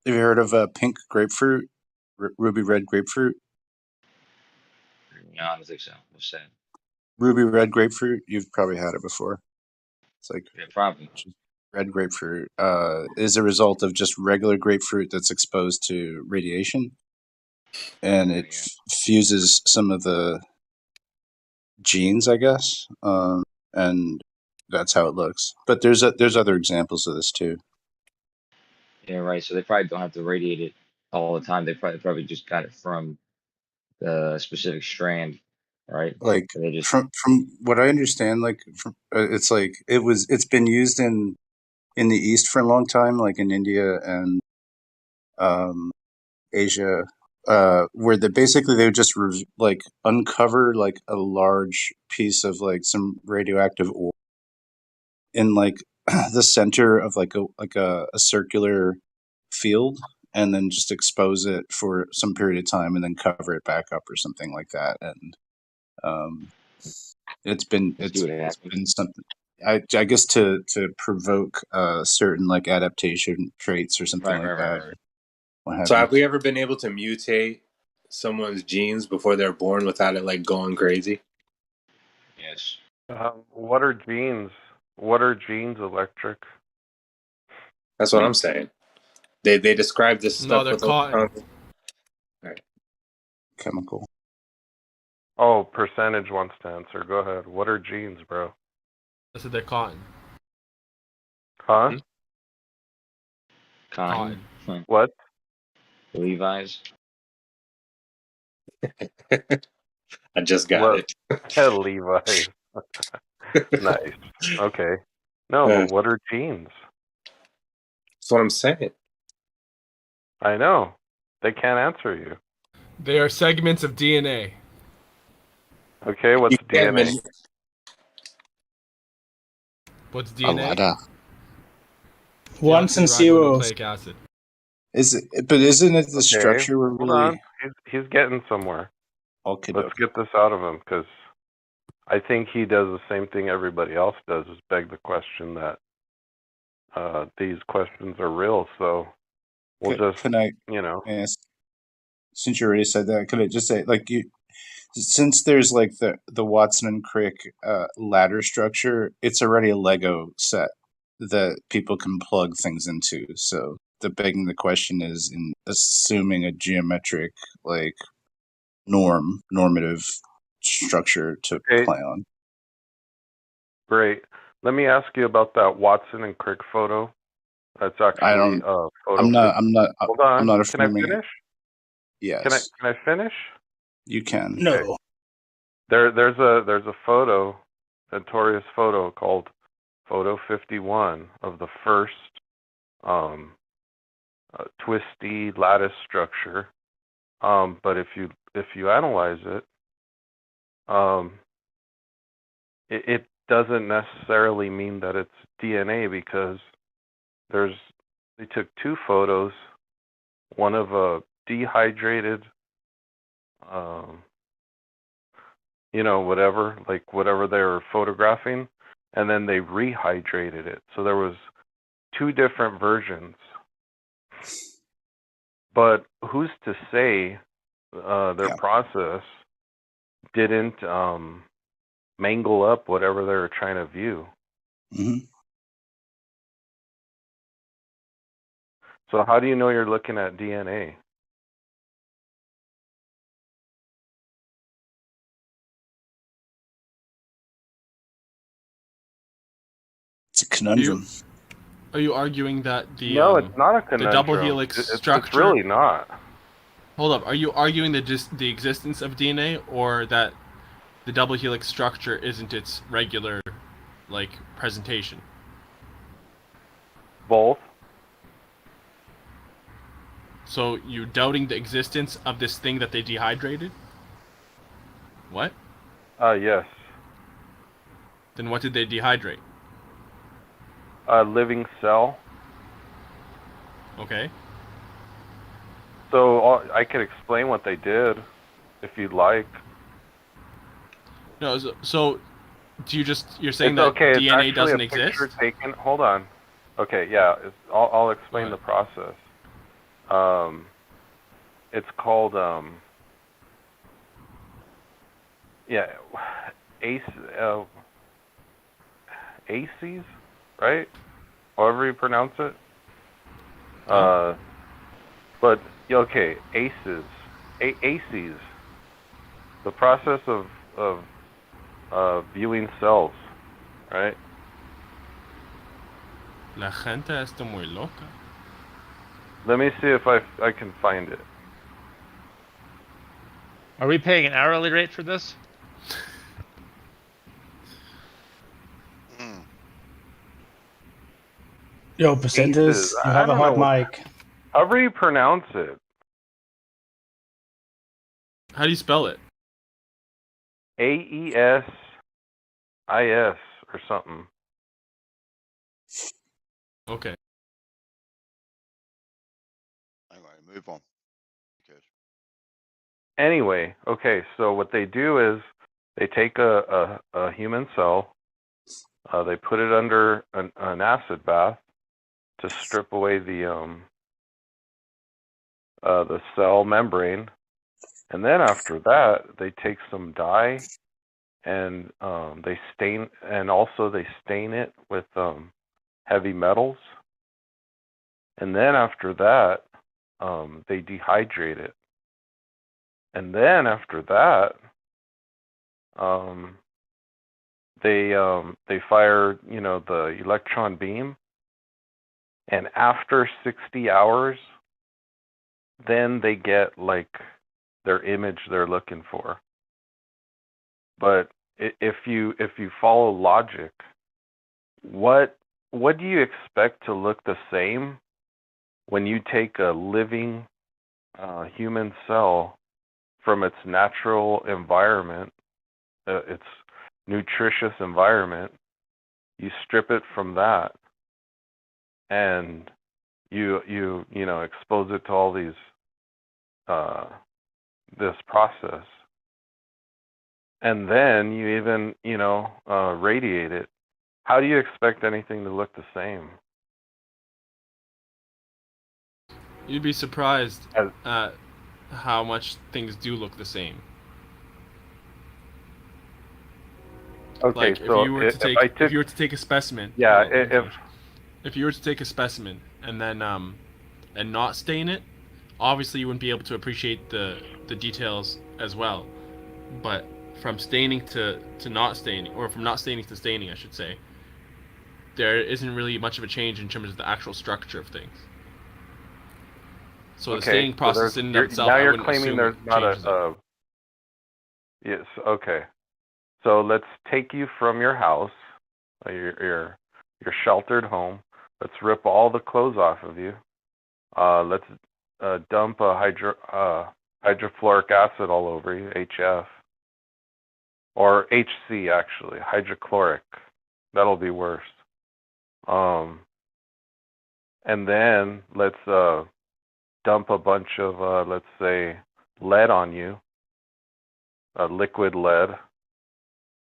Have you heard of pink grapefruit, ruby red grapefruit? No, I don't think so. What's that? Ruby red grapefruit. You've probably had it before. It's like Yeah, probably. Red grapefruit is a result of just regular grapefruit that's exposed to radiation, and it fuses some of the genes, I guess, and that's how it looks. But there's other examples of this too. Yeah, right. So they probably don't have to radiate it all the time. They probably just got it from the specific strand, right? Like they just from what I understand, like it's like it's been used in the East for a long time, like in India and Asia, where basically they would just like uncover like a large piece of like some radioactive ore in like the center of like a circular field, and then just expose it for some period of time and then cover it back up or something like that. And it's been something, I guess to provoke certain like adaptation traits or something like that. Right. What have So you. have we ever been able to mutate someone's genes before they're born without it like going crazy? Yes. What are genes? What are genes electric? That's what I'm saying. They describe this No, stuff they're with cotton. Chemical. Oh, Percentage wants to answer. Go ahead. What are genes, bro? I said they're cotton. Huh? Cotton. What? Levi's. I just got it. Levi's. Nice. Okay. No, but what are genes? That's what I'm saying. I know. They can't answer you. They are segments of DNA. Okay, what's DNA? What's DNA? Ones and zeros. Deoxyribonucleic acid. But isn't it the Okay, structure we're hold really? on. He's getting somewhere. Okay, Let's get this out of him, because I think he does the same thing everybody else does, is beg the question that these questions are real. So we'll Can I, you know. ask, since you already said that, could I just say, like, since there's like the Watson and Crick ladder structure, it's already a Lego set that people can plug things into. So begging the question is, in assuming a geometric like normative structure to play on. Great. Let me ask you about that Watson and Crick photo. That's actually photo. I'm not. Hold on. I'm not Can I affirming it. finish? Yes. Can I finish? You can. No. There's a photo, a notorious photo called Photo 51 of the first twisty lattice structure. But if you analyze it, it doesn't necessarily mean that it's DNA, because they took two photos, one of a dehydrated whatever they were photographing, and then they rehydrated it. So there was two different versions. But who's to say their process didn't mangle up whatever they were trying to view? Mm-hmm. So how do you know you're looking at DNA? conundrum. Are you arguing that the No, it's not a the conundrum. double helix It's structure? really not. Hold up. Are you arguing the existence of DNA, or that the double helix structure isn't its regular, like, presentation? Both. So you're doubting the existence of this thing that they dehydrated? What? Yes. Then what did they dehydrate? A living cell. Okay. So I could explain what they did, if you'd like. No. So do you're saying It's that okay. DNA It's doesn't actually a picture exist? taken. Hold on. Okay, yeah. I'll explain the process. It's called ACEs, right? However you pronounce it. But okay, ACEs. ACEs. The process of viewing cells, right? La gente está muy loca. Let me see if I can find it. Are we paying an hourly rate for this? Yo, Percentage, you have a hot mic. However you pronounce it. How do you spell it? AESIS or something. Okay. Anyway, move on. Good. Anyway, okay, so what they do is they take a human cell, they put it under an acid bath to strip away the cell membrane, and then after that they take some dye and they stain it with heavy metals, and then after that they dehydrate it, and then after that they fire the electron beam, and after 60 hours then they get like their image they're looking for. But if you follow logic, what do you expect to look the same when you take a living human cell from its natural environment, its nutritious environment, you strip it from that, and you expose it to all these this process, and then you even radiate it. How do you expect anything to look the same? You'd be surprised at how much things do look the same. Okay, like so if you were to take a specimen. Yeah, if you were to take a specimen and then and not stain it, obviously you wouldn't be able to appreciate the details as well. But from staining to not staining, or from not staining to staining, I should say, there isn't really much of a change in terms of the actual structure of things. So the staining process in and of itself, now I you're wouldn't claiming assume there's not changes it. Yes, okay. So let's take you from your house, your sheltered home. Let's rip all the clothes off of you. Let's dump hydrofluoric acid all over you, HF. Or HC, actually, hydrochloric. That'll be worse. And then let's dump a bunch of, let's say, lead on you, liquid lead.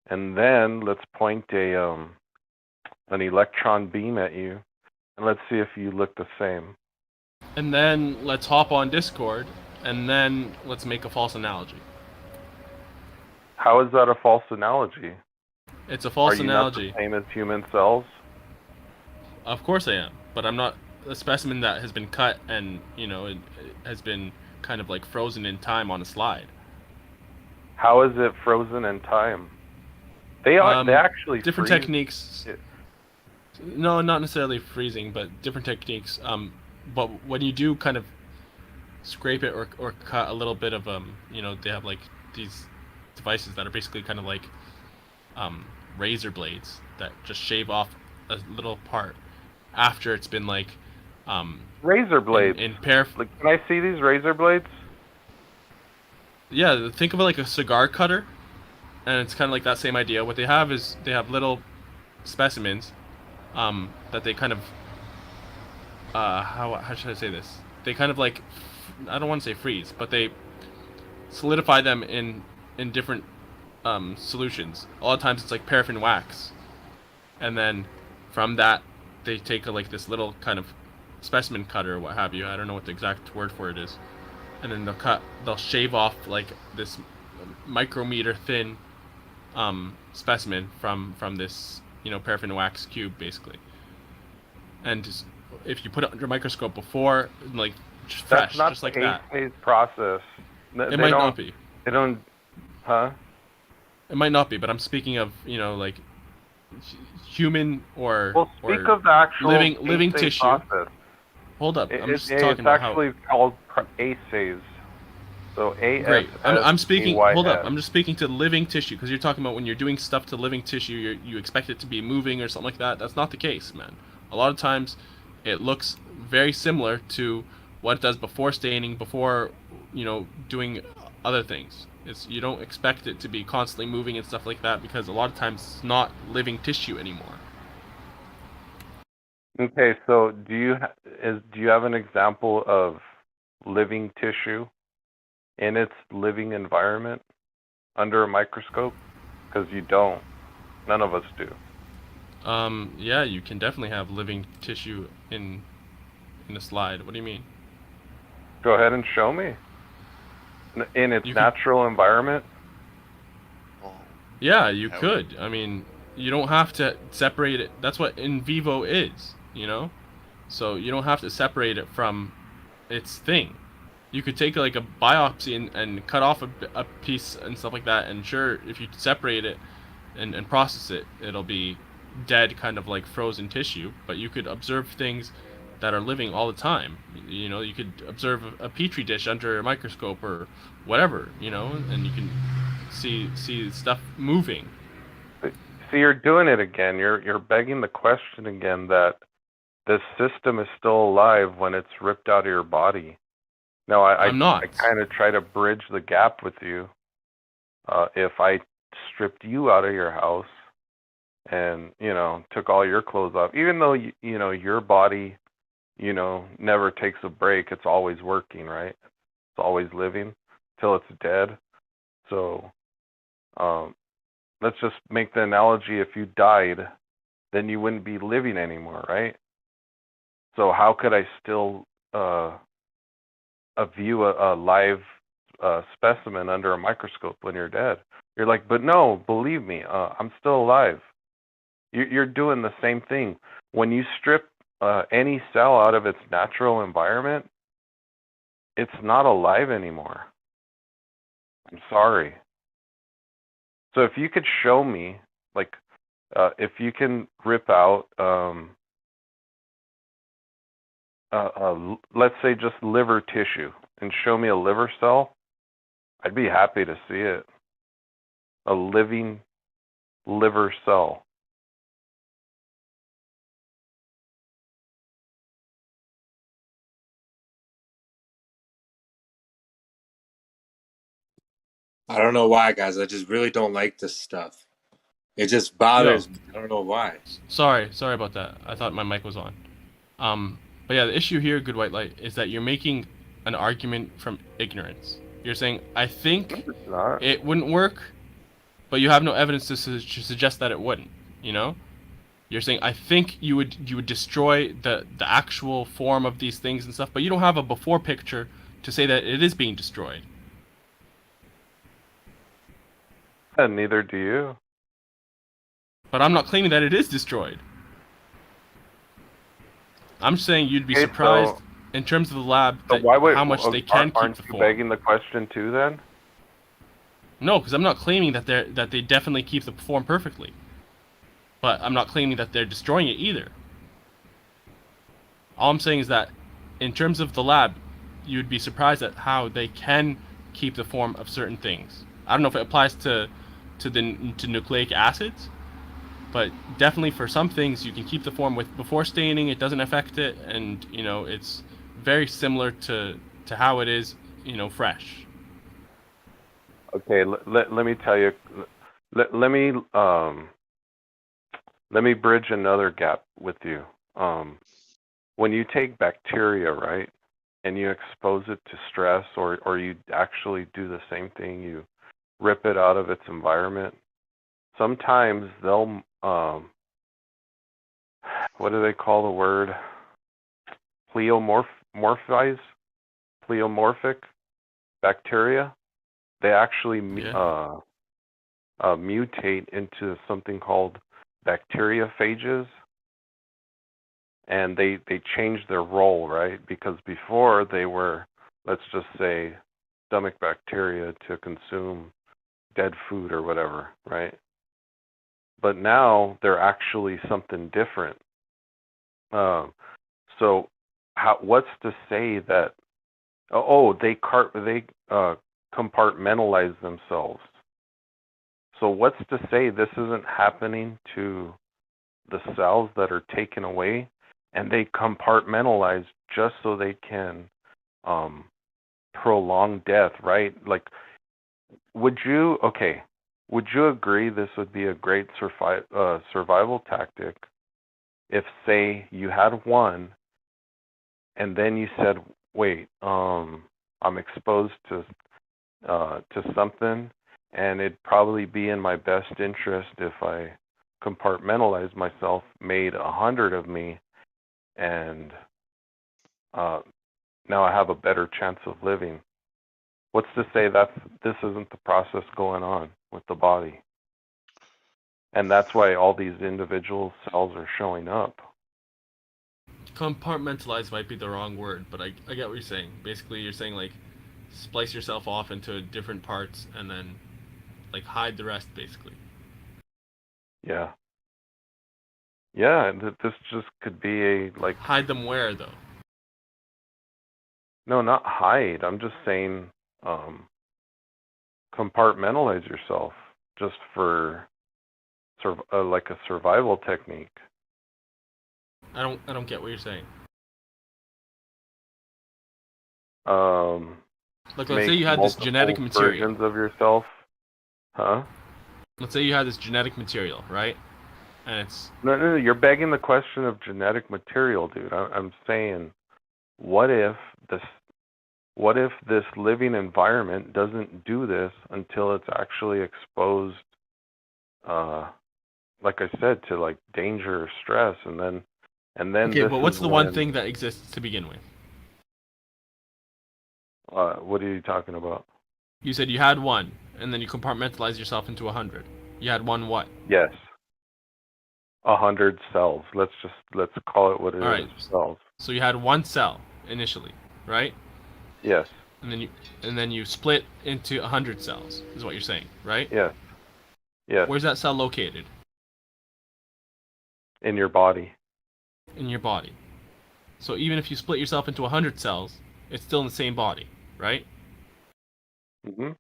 And then let's point an electron beam at you, and let's see if you look the same. And then let's hop on Discord, and then let's make a false analogy. How is that a false analogy? It's a false analogy. Are you not the same as human cells? Of course I am, but I'm not a specimen that has been cut and, it has been kind of like frozen in time on a slide. How is it frozen in time? They actually different freeze. techniques. No, not necessarily freezing, but different techniques. But when you do kind of scrape it or cut a little bit of they have like these devices that are basically kind of like razor blades that just shave off a little part after it's been like razor blades. Like, can I see these razor blades? Yeah, think of it like a cigar cutter, and it's kind of like that same idea. What they have is they have little specimens that they kind of how should I say this? They kind of like, I don't want to say freeze, but they solidify them in different solutions. A lot of times it's like paraffin wax, and then from that they take like this little kind of specimen cutter or what have you. I don't know what the exact word for it is, and then they'll shave off like this micrometer thin specimen from this paraffin wax cube basically. And if you put it under a microscope before, like just fresh, That's not just like the that. eight-phase process. It might not be. They don't, huh? It might not be, but I'm speaking of like human or speak of the actual living eight-phase tissue. process. Hold up, I'm just It's talking about how. actually called ASAs. So Great. I'm speaking. Hold up. ASAYS. I'm just speaking to living tissue because you're talking about when you're doing stuff to living tissue, you expect it to be moving or something like that. That's not the case, man. A lot of times, it looks very similar to what it does before staining, before doing other things. You don't expect it to be constantly moving and stuff like that because a lot of times it's not living tissue anymore. Okay, so do you have an example of living tissue in its living environment under a microscope? Because you don't. None of us do. Yeah, you can definitely have living tissue in a slide. What do you mean? Go ahead and show me. In its natural environment? Yeah, you could. I mean, you don't have to separate it. That's what in vivo is, So you don't have to separate it from its thing. You could take like a biopsy and cut off a piece and stuff like that, and sure, if you separate it and process it, it'll be dead, kind of like frozen tissue, but you could observe things that are living all the time. You could observe a petri dish under a microscope or whatever, and you can see stuff moving. See, you're doing it again. You're begging the question again that this system is still alive when it's ripped out of your body. No, I'm not. I kind of try to bridge the gap with you. If I stripped you out of your house and took all your clothes off, even though your body never takes a break, it's always working, right? It's always living till it's dead. So let's just make the analogy: if you died, then you wouldn't be living anymore, right? So how could I still view a live specimen under a microscope when you're dead? You're like, but no, believe me, I'm still alive. You're doing the same thing. When you strip any cell out of its natural environment, it's not alive anymore. I'm sorry. So if you could show me, like, if you can rip out, let's say just liver tissue, and show me a liver cell, I'd be happy to see it. A living liver cell. I don't know why, guys. I just really don't like this stuff. It just bothers me. I don't know why. Sorry about that. I thought my mic was on. But yeah, the issue here, Good White Light, is that you're making an argument from ignorance. You're saying, I think it wouldn't work, but you have no evidence to suggest that it wouldn't. You're saying, I think you would destroy the actual form of these things and stuff, but you don't have a before picture to say that it is being destroyed. And neither do you. But I'm not claiming that it is destroyed. I'm saying you'd be surprised in terms of the lab how much they can keep the form. Aren't you begging the question too then? No, because I'm not claiming that they definitely keep the form perfectly. but I'm not claiming that they're destroying it either. All I'm saying is that in terms of the lab, you would be surprised at how they can keep the form of certain things. I don't know if it applies to nucleic acids, but definitely for some things you can keep the form before staining. It doesn't affect it, and it's very similar to how it is fresh. Okay, let me tell you. Let me bridge another gap with you. When you take bacteria, right, and you expose it to stress, or you actually do the same thing, you rip it out of its environment, sometimes they'll, what do they call the word? Pleomorphic bacteria. They actually mutate into something called bacteriophages. And they change their role, right? Because before they were, let's just say, stomach bacteria to consume dead food or whatever, right? But now they're actually something different. So what's to say that? They compartmentalize themselves. So what's to say this isn't happening to the cells that are taken away? And they compartmentalize just so they can prolong death, right? Like, would you agree this would be a great survival tactic if, say, you had one, and then you said, wait, I'm exposed to something, and it'd probably be in my best interest if I compartmentalize myself, made 100 of me, and now I have a better chance of living. What's to say that this isn't the process going on with the body? And that's why all these individual cells are showing up. Compartmentalize might be the wrong word, but I get what you're saying. Basically, you're saying like splice yourself off into different parts and then like hide the rest, basically. Yeah. Yeah, this just could be a like. Hide them where though? No, not hide. I'm just saying, compartmentalize yourself just for like a survival technique. I don't get what you're saying. Look, let's say you had this genetic material. Versions of yourself, huh? Let's say you had this genetic material, right? And it's no. You're begging the question of genetic material, dude. I'm saying, what if this living environment doesn't do this until it's actually exposed, like I said, to like danger or stress, and then. Okay, but what's the one thing that exists to begin with? What are you talking about? You said you had one, and then you compartmentalize yourself into 100. You had one what? Yes. 100 cells. Let's call it what it is. All right. Cells. So you had one cell initially, right? Yes. And then you split into 100 cells, is what you're saying, right? Yes. Yes. Where's that cell located? In your body. In your body. So even if you split yourself into 100 cells, it's still in the same body, right? Mm-hmm.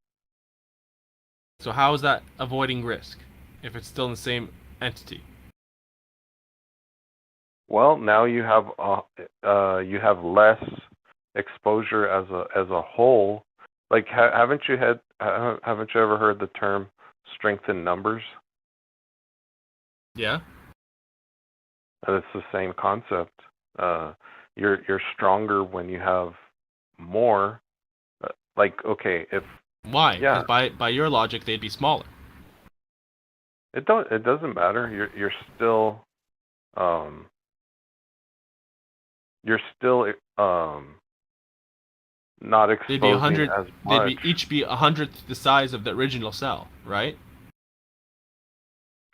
So how is that avoiding risk if it's still in the same entity? Well, now you have less exposure as a whole. Like, haven't you ever heard the term strength in numbers? Yeah. And it's the same concept. You're stronger when you have more. Like, okay, if why? Yeah. Because by your logic, they'd be smaller. It doesn't matter. You're still not exposing They'd be 100. as much. They'd each be 100th the size of the original cell, right?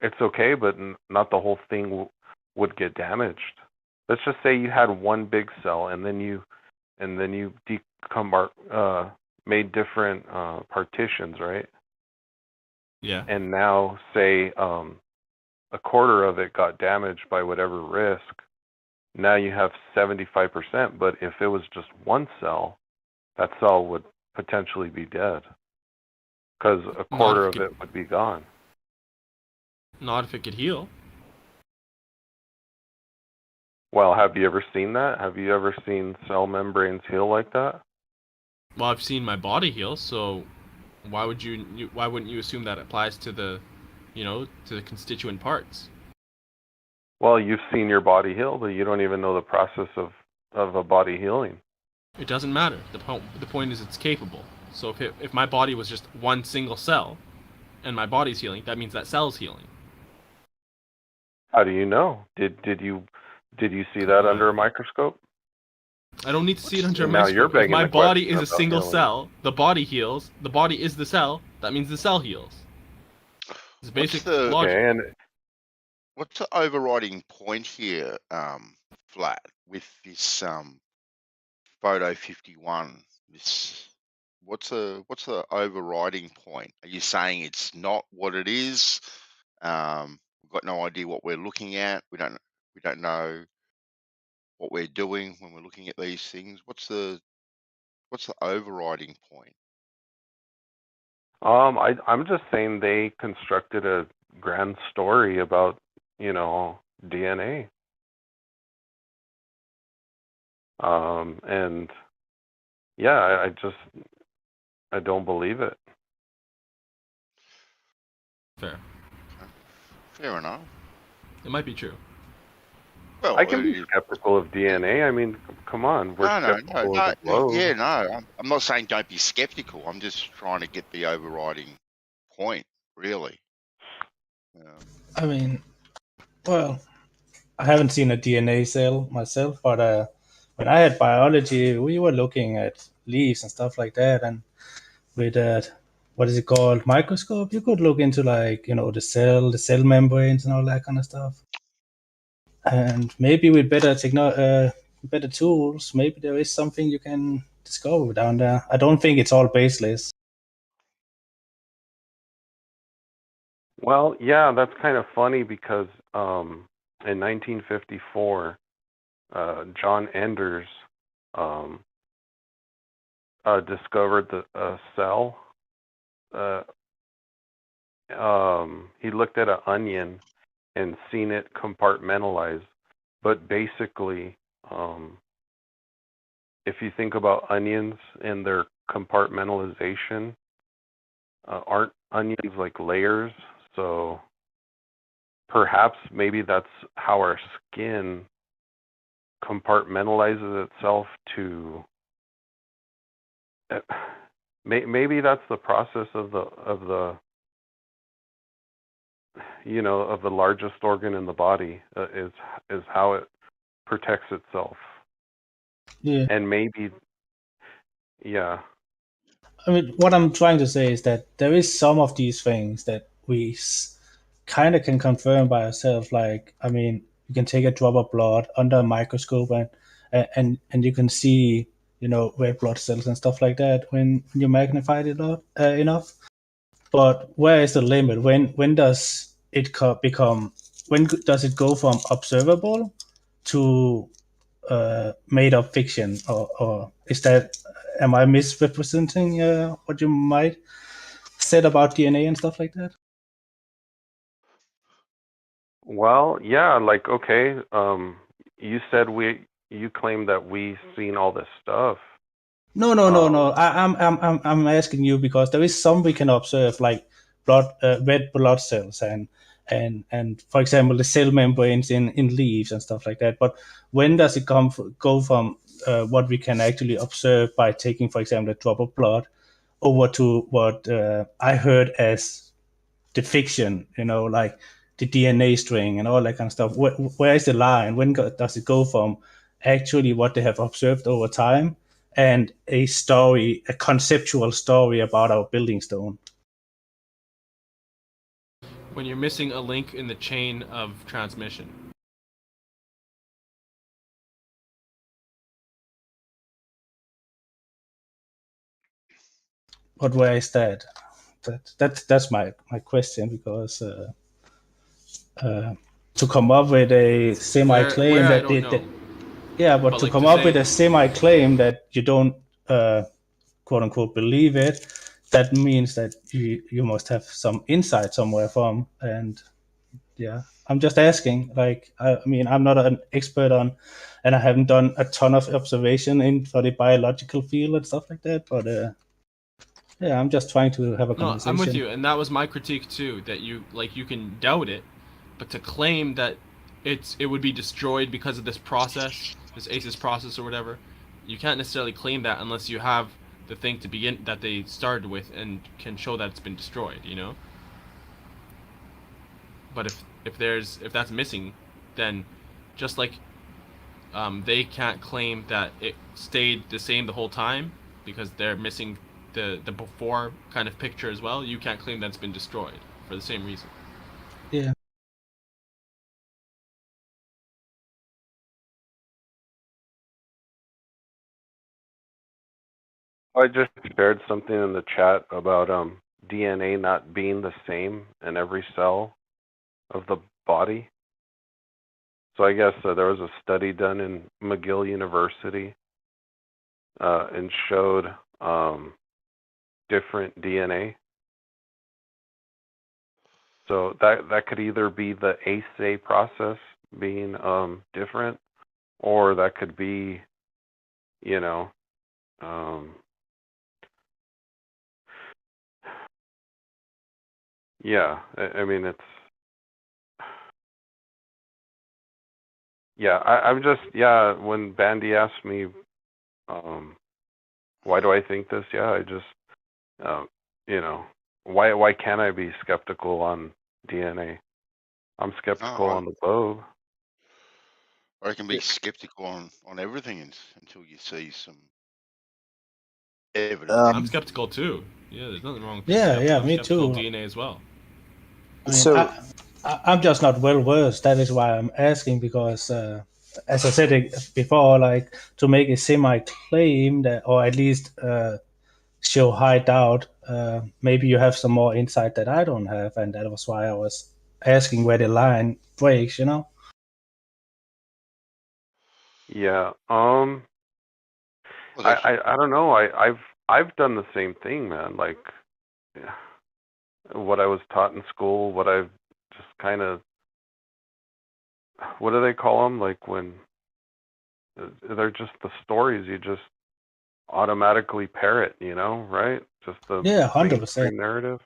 It's okay, but not the whole thing would get damaged. Let's just say you had one big cell, and then you made different partitions, right? Yeah. And now say a quarter of it got damaged by whatever risk. Now you have 75%, but if it was just one cell, that cell would potentially be dead because a quarter of it would be gone. Not if it could heal. Well, have you ever seen that? Have you ever seen cell membranes heal like that? Well, I've seen my body heal, so why wouldn't you assume that applies to the, to the constituent parts? Well, you've seen your body heal, but you don't even know the process of a body healing. It doesn't matter. The point is it's capable. So if my body was just one single cell, and my body's healing, that means that cell's healing. How do you know? Did you see that under a microscope? I don't need to see it under a microscope. If my body is a single cell, the body heals. The body is the cell. That means the cell heals. It's basic logic. Okay, and what's the overriding point here, Flat, with this photo 51? What's the overriding point? Are you saying it's not what it is? We've got no idea what we're looking at. We don't know what we're doing when we're looking at these things. What's the overriding point? I'm just saying they constructed a grand story about, DNA. And yeah, I don't believe it. Fair enough. It might be true. Well, I can be skeptical of DNA. I mean, come on, we're skeptical of the globe. Yeah, no. I'm not saying don't be skeptical. I'm just trying to get the overriding point, really. I mean, well, I haven't seen a DNA cell myself, but when I had biology, we were looking at leaves and stuff like that, and with what is it called, microscope, you could look into the cell membranes and all that kind of stuff. And maybe with better better tools, maybe there is something you can discover down there. I don't think it's all baseless. Well, yeah, that's kind of funny because in 1954, John Enders discovered a cell. He looked at an onion and seen it compartmentalized. But basically, if you think about onions and their compartmentalization, aren't onions like layers? So perhaps maybe that's how our skin compartmentalizes itself to. Maybe that's the process of the largest organ in the body is how it protects itself. Yeah. And maybe, yeah. I mean, what I'm trying to say is that there is some of these things that we kind of can confirm by ourselves. Like, I mean, you can take a drop of blood under a microscope and you can see, red blood cells and stuff like that when you magnify it enough. But where is the limit? When does it become? When does it go from observable to made up fiction, or is that? Am I misrepresenting what you might said about DNA and stuff like that? Well, yeah, like okay, you said you claim that we seen all this stuff. No. I'm asking you because there is some we can observe, like red blood cells and for example the cell membranes in leaves and stuff like that. But when does it go from what we can actually observe by taking, for example, a drop of blood over to what I heard as the fiction, like the DNA string and all that kind of stuff? Where is the line? When does it go from actually what they have observed over time and a conceptual story about our building stone? When you're missing a link in the chain of transmission. But where is that? That's my question, because to come up with a semi-claim where I that don't did know. that. Yeah, but to like, come to up say- with a semi-claim that you don't quote unquote believe it, that means that you must have some insight somewhere from. And yeah, I'm just asking. Like, I mean, I'm not an expert on, and I haven't done a ton of observation for the biological field and stuff like that. But yeah, I'm just trying to have a No, conversation. I'm with you, and that was my critique too. That you can doubt it, but to claim that it would be destroyed because of this process, this ACES process or whatever, you can't necessarily claim that unless you have the thing to begin that they started with and can show that it's been destroyed. You know. But if that's missing, then just like they can't claim that it stayed the same the whole time because they're missing the before kind of picture as well. You can't claim that it's been destroyed for the same reason. Yeah. I just shared something in the chat about DNA not being the same in every cell of the body. So I guess there was a study done in McGill University and showed different DNA. So that could either be the ACE process being different, or that could be, you know, yeah. I mean, it's yeah. I'm just When Bandy asked me, why do I think this? Yeah, I just you know, why can't I be skeptical on DNA? I'm skeptical on the globe. I can be skeptical on everything until you see some evidence. I'm skeptical too. Yeah, there's nothing wrong with being skeptical. Yeah, I'm me skeptical too. of DNA as well. I mean, I'm just not well versed. That is why I'm asking, because as I said before, like, to make a semi-claim that, or at least show high doubt, maybe you have some more insight that I don't have, and that was why I was asking where the line breaks. You know? Yeah. I don't know. I've done the same thing, man. Like, what I was taught in school, what I've just kind of, what do they call them? Like, when they're just the stories you just automatically parrot, you know, right? Just the 100%. mainstream narrative.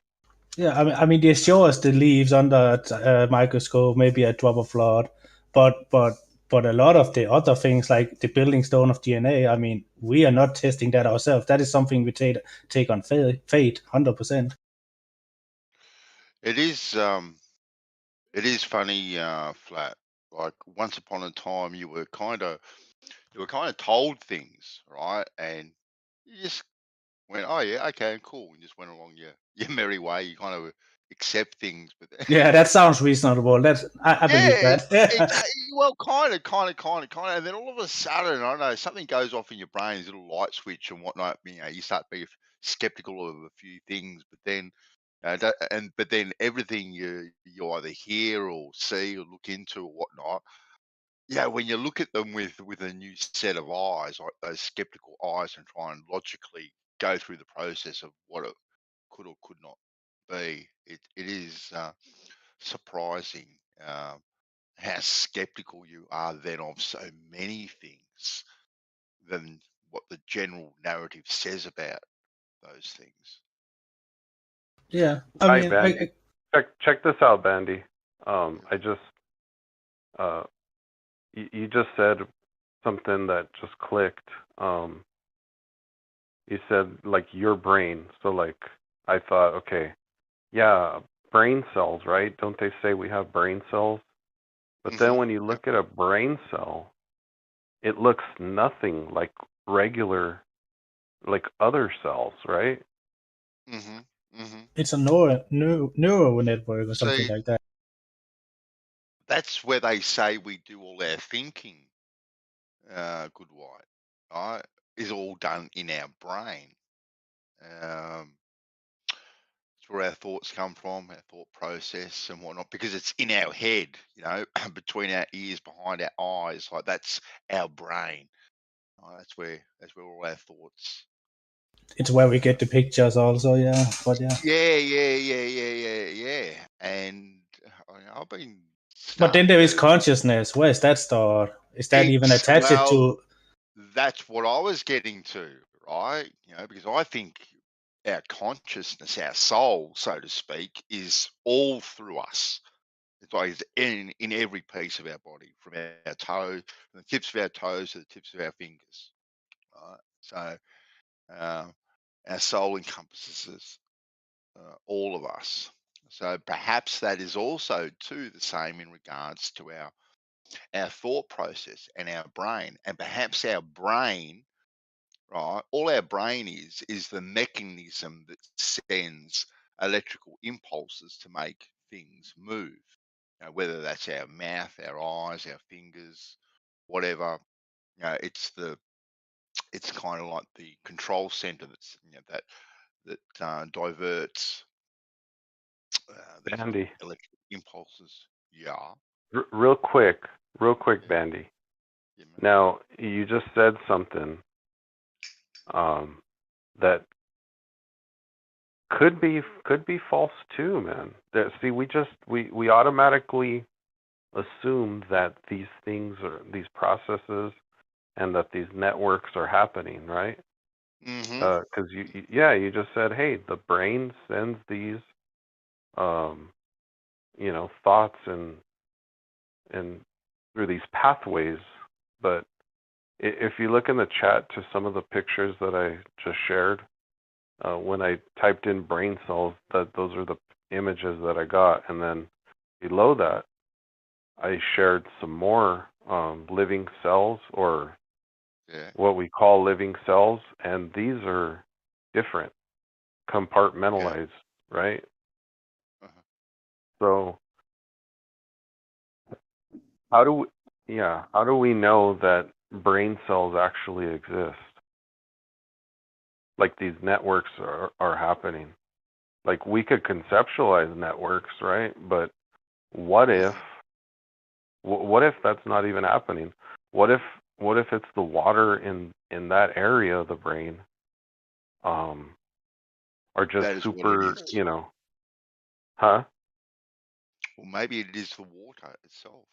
Yeah, I mean, they show us the leaves under a microscope, maybe a drop of blood, but a lot of the other things, like the building stone of DNA, I mean, we are not testing that ourselves. That is something we take on fate, 100%. It is funny, Flat. Like, once upon a time, you were kind of told things, right? And you just went, "Oh yeah, okay, cool," and just went along your merry way. You kind of accept things, but Yeah, that sounds reasonable. I believe that. well, kind of, and then all of a sudden, I don't know, something goes off in your brain, this little light switch and whatnot. You know, you start to be skeptical of a few things, but then, but then everything you either hear or see or look into or whatnot, yeah, when you look at them with a new set of eyes, like those skeptical eyes, and try and logically go through the process of what it could or could not be, it is surprising how skeptical you are then of so many things than what the general narrative says about those things. Yeah, Hi, Bandy. Check this out, Bandy. I just you just said something that just clicked. You said, like, your brain. So, like, I thought, okay, yeah, brain cells, right? Don't they say we have brain cells? But then when you look at a brain cell, it looks nothing like regular, like other cells, right? It's a neural network or something See, like that. that's where they say we do all our thinking, good white, right? Is all done in our brain. It's It's where our thoughts come from, our thought process and whatnot, because it's in our head, you know, between our ears, behind our eyes. Like that's our brain. Right? That's where all our thoughts. It's where we get the pictures also, yeah. But yeah. Yeah. And I've been. But then there is consciousness. Where is that stored? Is that even attached to? That's what I was getting to, right? You know, because I think our consciousness, our soul, so to speak, is all through us. It's like it's in every piece of our body, from our toe, from the tips of our toes to the tips of our fingers. Right? So our soul encompasses all of us. So perhaps that is also too the same in regards to our thought process and our brain, and perhaps our brain, right? All our brain is the mechanism that sends electrical impulses to make things move. You know, whether that's our mouth, our eyes, our fingers, whatever. You know, it's kind of like the control center that's that diverts these Bandy. electrical impulses. Yeah. Real quick, Bandy. Now you just said something that could be false too, man. See, we automatically assume that these things are these processes and that these networks are happening, right? Because you just said, hey, the brain sends these thoughts and through these pathways. But if you look in the chat to some of the pictures that I just shared, when I typed in brain cells, those are the images that I got, and then below that, I shared some more living cells, or what we call living cells, and these are different, compartmentalized, right? So how do we know that brain cells actually exist? Like these networks are happening. Like we could conceptualize networks, right? But what if that's not even happening? What if it's the water in that area of the brain are just super, huh? Well, maybe it is the water itself.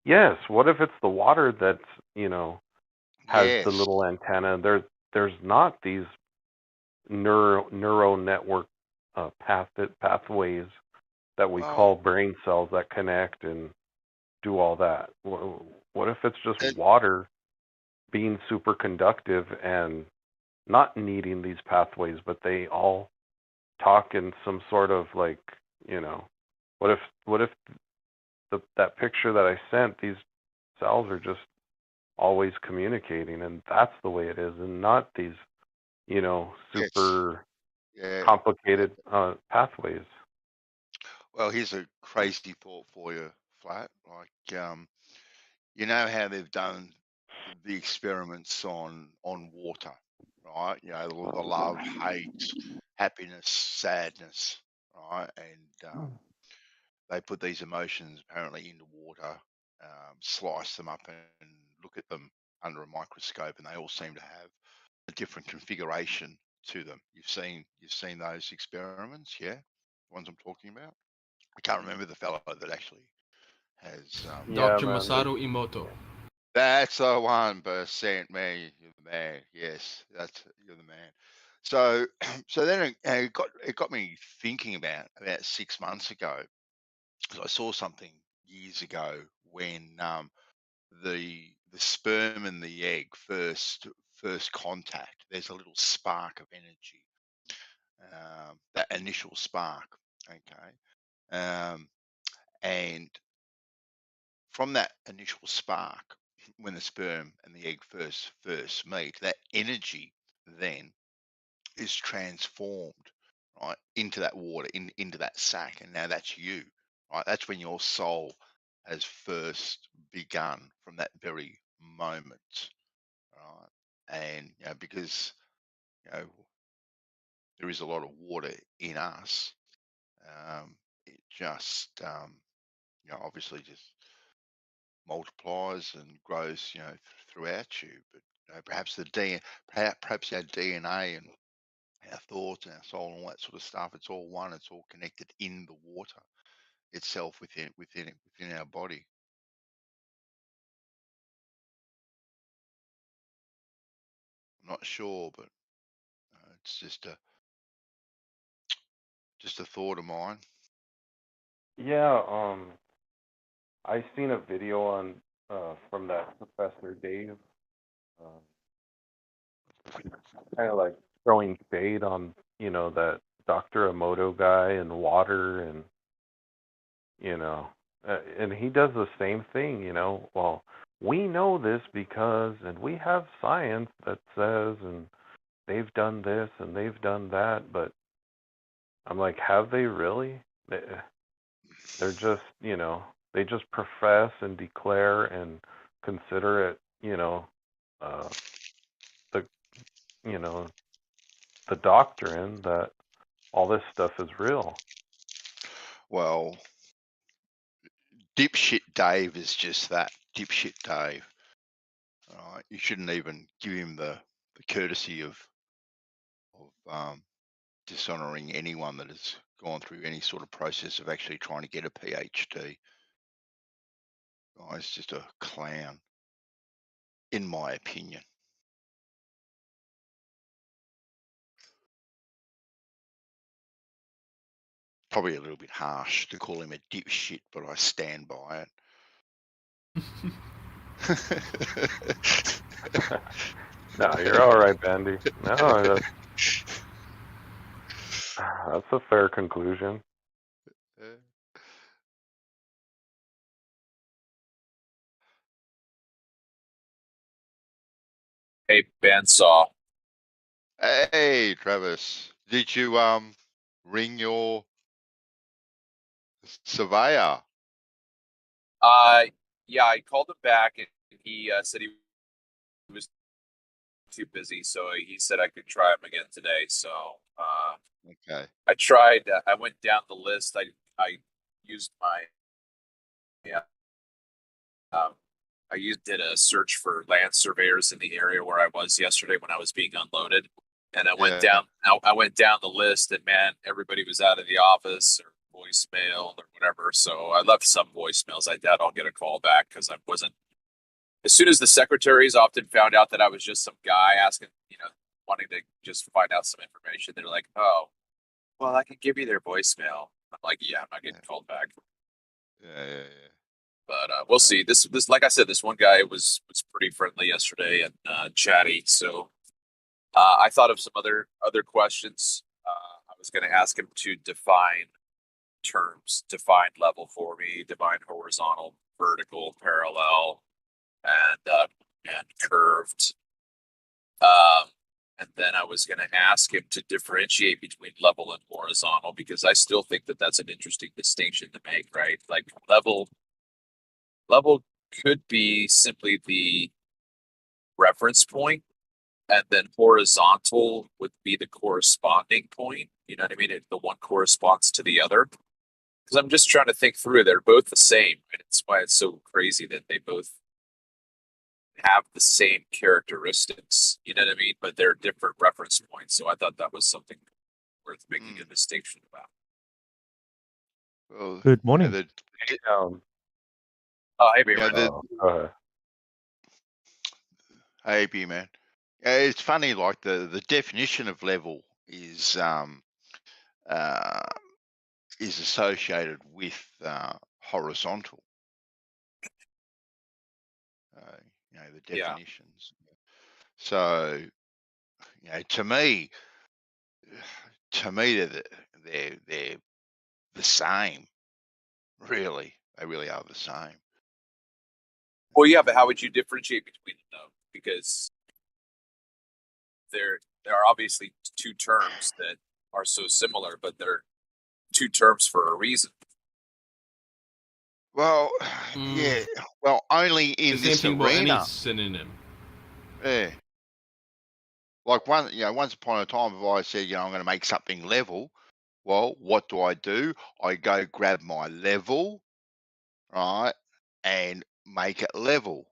Yes. What if it's the water that's, has the little antenna? There's not these neural network pathways that we call brain cells that connect and do all that. What if it's just water being super conductive and not needing these pathways, but they all talk in some sort of like, what if that picture that I sent, these cells are just always communicating, and that's the way it is, and not these, super complicated pathways. Well, here's a crazy thought for you, Flat. Like, you know how they've done the experiments on water, right? You know, the love, hate, happiness, sadness, right? And they put these emotions apparently into water, slice them up, and look at them under a microscope, and they all seem to have a different configuration to them. You've seen those experiments, yeah? The ones I'm talking about. I can't remember the fellow that actually has. Dr. Masaru Emoto. That's the 1%, man. You're the man. Yes, you're the man. So, so then it got me thinking about 6 months ago, because I saw something years ago when the sperm and the egg first contact. There's a little spark of energy, that initial spark. Okay, and from that initial spark, when the sperm and the egg first meet, that energy then is transformed, right, into that water, into that sack, and now that's you, right? That's when your soul has first begun, from that very moment, right? And because there is a lot of water in us. It just, obviously just multiplies and grows, throughout you. But perhaps perhaps our DNA and our thoughts and our soul and all that sort of stuff, it's all one. It's all connected in the water itself within our body. I'm not sure, but it's just a thought of mine. Yeah, I seen a video on from that Professor Dave, kind of like throwing shade on that Dr. Emoto guy and water, and and he does the same thing. Well, we know this because, and we have science that says, and they've done this and they've done that, but I'm like, have they really? They're just, they just profess and declare and consider it, the, the doctrine that all this stuff is real. Well, dipshit Dave is just that, dipshit Dave. You shouldn't even give him the courtesy of dishonoring anyone that has gone through any sort of process of actually trying to get a PhD. He's just a clown, in my opinion. Probably a little bit harsh to call him a dipshit, but I stand by it. No, you're all right, Bandy. No, that's a fair conclusion. Hey, bandsaw. Hey, Travis, did you ring your surveyor? Yeah, I called him back and he said he was too busy, so he said I could try him again today. So okay, I tried. I went down the list. I used my did a search for land surveyors in the area where I was yesterday when I was being unloaded, and I went down. I went down the list, and man, everybody was out of the office or voicemail or whatever. So I left some voicemails. I doubt I'll get a call back because I wasn't. As soon as the secretaries often found out that I was just some guy asking, wanting to just find out some information, they're like, "Oh, well, I can give you their voicemail." I'm like, "Yeah, I'm not getting called back." Yeah. But we'll see. This, like I said, this one guy was pretty friendly yesterday and chatty. So I thought of some other questions. I was going to ask him to define terms, define level for me, define horizontal, vertical, parallel, and curved. And then I was going to ask him to differentiate between level and horizontal, because I still think that that's an interesting distinction to make, right? Like level could be simply the reference point, and then horizontal would be the corresponding point. You know what I mean? The one corresponds to the other. Because I'm just trying to think through. They're both the same, and it's why it's so crazy that they both have the same characteristics. You know what I mean? But they're different reference points. So I thought that was something worth making a distinction about. Well, good morning. Hey, B-Man. Hey, B-Man. It's funny, like the definition of level is associated with horizontal. The definitions. Yeah. So, to me, they're the same. Really, they really are the same. Well, yeah, but how would you differentiate between them, though? Because there are obviously two terms that are so similar, but they're two terms for a reason. Well, yeah. Well, only in the same this thing about arena. any synonym. Yeah. Like once upon a time, if I said, I'm going to make something level, well, what do? I go grab my level, right, and make it level.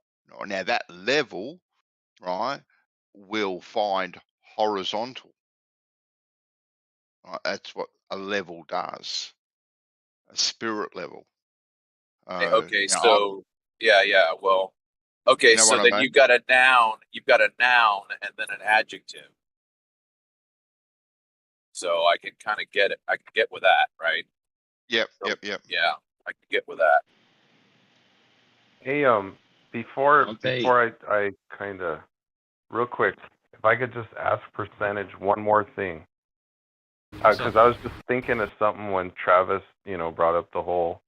Now that level, right, will find horizontal. Right? That's what a level does. A spirit level. Okay, so yeah. Well, okay, You know so what I then mean? you've got a noun, and then an adjective. So I can kind of get it. I can get with that, right? Yep. Yeah, I can get with that. Hey, before I kind of real quick, if I could just ask Percentage one more thing, because I was just thinking of something when Travis, brought up the whole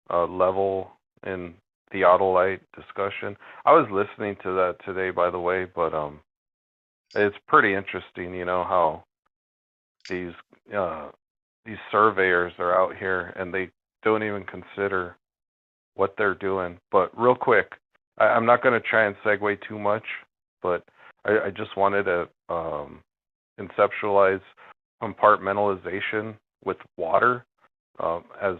level in theodolite discussion. I was listening to that today, by the way, but it's pretty interesting, how these surveyors are out here and they don't even consider what they're doing. But real quick, I'm not going to try and segue too much, but I just wanted to conceptualize compartmentalization with water as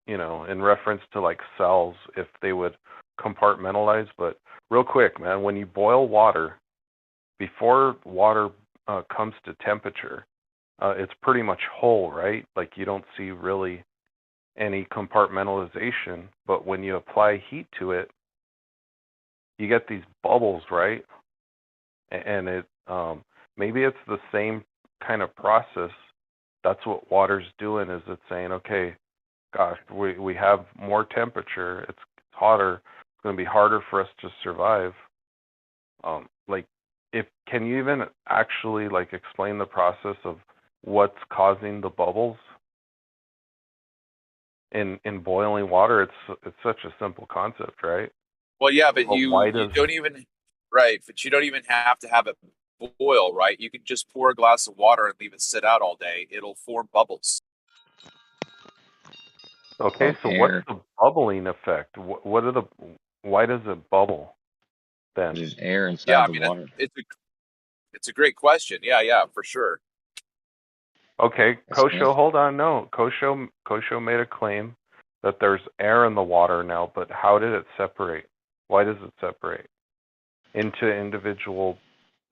in reference to like cells, if they would compartmentalize. But real quick, man, when you boil water, before water comes to temperature, it's pretty much whole, right? Like you don't see really any compartmentalization, but when you apply heat to it, you get these bubbles, right? And it maybe it's the same kind of process. That's what water's doing, is it's saying, okay, gosh, we have more temperature, it's hotter, it's going to be harder for us to survive. Can you even actually explain the process of what's causing the bubbles in boiling water? It's such a simple concept, right? Well, yeah, but Well, you why don't even but you don't even have to have it boil, right? You can just pour a glass of water and leave it sit out all day. It'll form bubbles. Okay, so what's the bubbling effect? Why does it bubble then? There's air inside the water. It's a great question. Yeah, for sure. Okay, Kosho, hold on. No, Kosho made a claim that there's air in the water now, but how did it separate? Why does it separate into individual,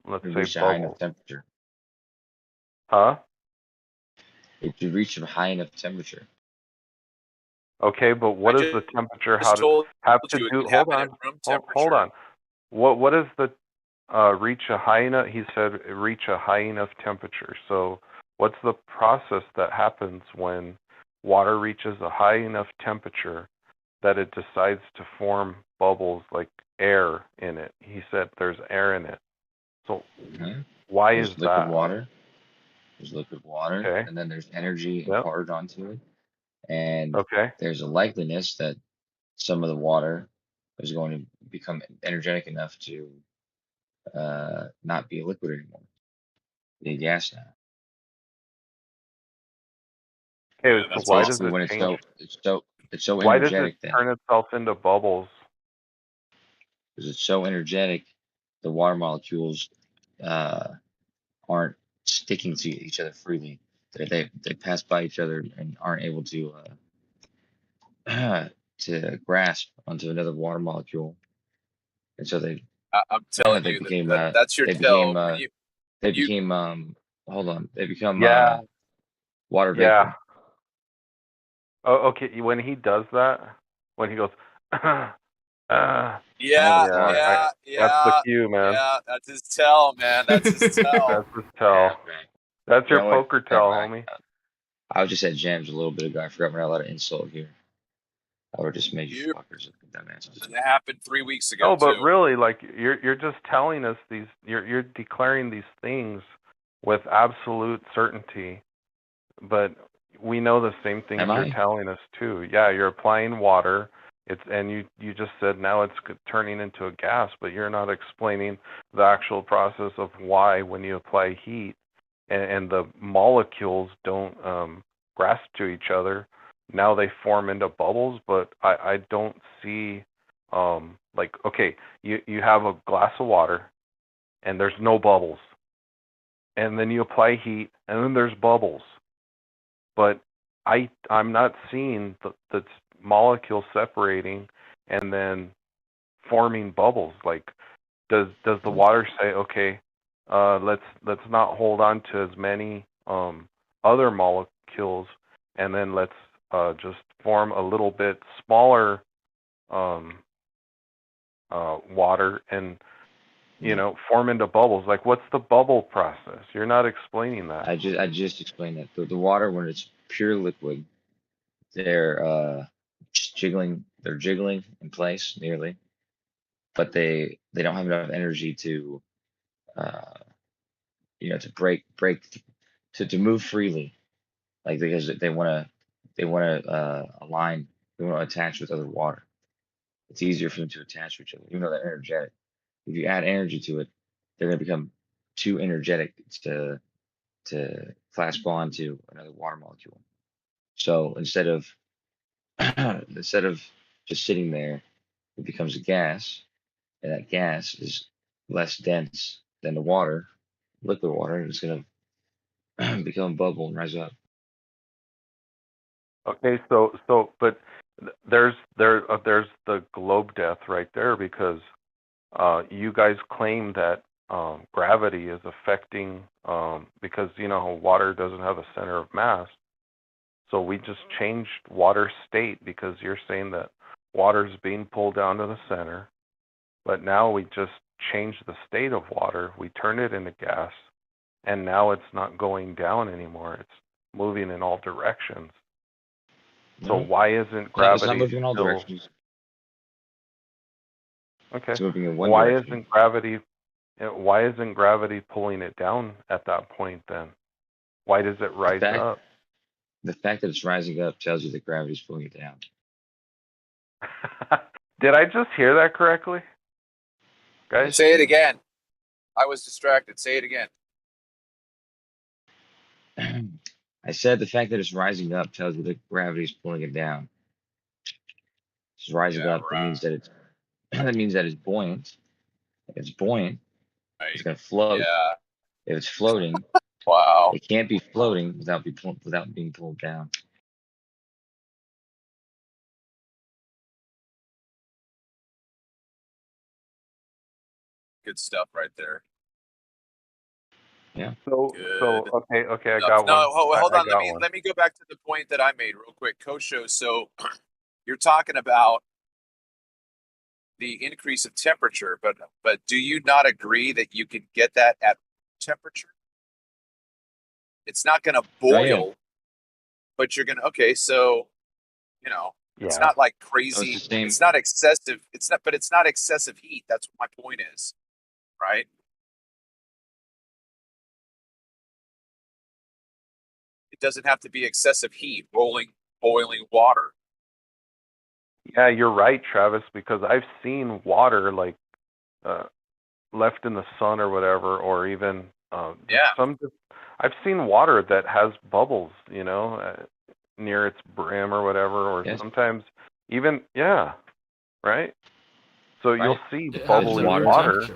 let's say, high enough bubbles? temperature. Huh? If you reach a high enough temperature. Okay, but what is the temperature? How does have to do? Hold on. What is the reach a high enough? He said reach a high enough temperature. So what's the process that happens when water reaches a high enough temperature that it decides to form bubbles like air in it? He said there's air in it. So why is that? Water. There's liquid water, and then there's energy imparted onto it. And there's a likeliness that some of the water is going to become energetic enough to not be a liquid anymore. Be a gas now. Okay, so why does it when change? It's so why does energetic it turn itself into bubbles? Because it's so energetic, the water molecules aren't sticking to each other freely. They pass by each other and aren't able to to grasp onto another water molecule, and so I'm telling you that's your tell. They became hold on. They become water vapor. Yeah. Oh, okay. When he does that, when he goes, Yeah. That's the cue, man. Yeah, that's his tell, man. That's his tell. That's his tell. That's your poker tell, homie. I was just at Jams a little bit ago. I forgot we're not allowed to insult here. I would just make you fuckers dumbasses. That happened 3 weeks ago. No, but really, you're just telling us these. You're declaring these things with absolute certainty, but we know the same things you're telling us too. Yeah, you're applying water. And you just said now it's turning into a gas, but you're not explaining the actual process of why when you apply heat and the molecules don't grasp to each other, now they form into bubbles. But I don't see okay, you have a glass of water and there's no bubbles. And then you apply heat, and then there's bubbles. But I'm not seeing the molecules separating and then forming bubbles. Like, does the water say, okay, let's not hold on to as many other molecules, and then let's just form a little bit smaller water and form into bubbles? Like, what's the bubble process? You're not explaining that. I just explained that the water, when it's pure liquid, they're just jiggling. They're jiggling in place nearly, but they don't have enough energy to to break to move freely, like, because they want to align. They want to attach with other water. It's easier for them to attach to each other, even though they're energetic. If you add energy to it, they're going to become too energetic to clasp on to another water molecule. So instead of just sitting there, it becomes a gas, and that gas is less dense than the water, liquid water, and it's going to become a bubble and rise up. Okay, but there's the globe death right there, because you guys claim that gravity is affecting, because water doesn't have a center of mass. So we just changed water state because you're saying that water is being pulled down to the center, but now we just changed the state of water. We turned it into gas, and now it's not going down anymore. It's moving in all directions. So why isn't gravity It's not moving in all still... directions. Okay. It's moving in one Why direction. isn't gravity pulling it down at that point then? Why does it rise up? The fact that it's rising up tells you that gravity's pulling it down. Did I just hear that correctly? Guys? Say it again. I was distracted. Say it again. I said the fact that it's rising up tells you that gravity's pulling it down. It's rising up. That means that it's buoyant. If it's buoyant, it's going to float. Yeah. If it's floating, wow, it can't be floating without being pulled down. good stuff right there. Yeah. So okay, I No, got no, one. hold I on. got one. Let me go back to the point that I made real quick, Kosho. So you're talking about the increase of temperature, but do you not agree that you can get that at temperature? It's not going to boil, but you're going to. Okay, so it's not like crazy. It's not excessive. But it's not excessive heat. That's what my point is, right? It doesn't have to be excessive heat, boiling water. Yeah, you're right, Travis, because I've seen water like left in the sun or whatever, or even I've seen water that has bubbles, near its brim or whatever, or sometimes even right. So you'll see bubbly water.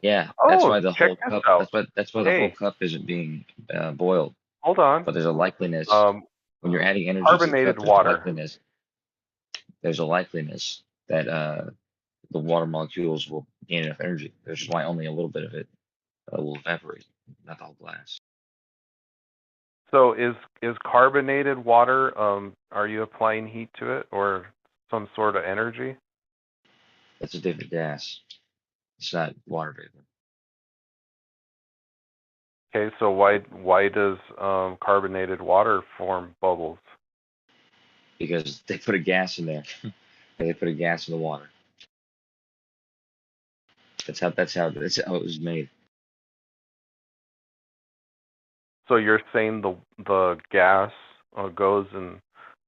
Yeah, that's why the whole cup. That's why the whole cup isn't being boiled. Hold on. But there's a likeliness when you're adding energy carbonated to the cup. Water. There's a likeliness that the water molecules will gain enough energy. Which is why only a little bit of it will evaporate, not the whole glass. So is carbonated water? Are you applying heat to it or some sort of energy? It's a different gas. It's not water vapor. Okay, so why does carbonated water form bubbles? Because they put a gas in there. They put a gas in the water. That's how it was made. So you're saying the gas goes and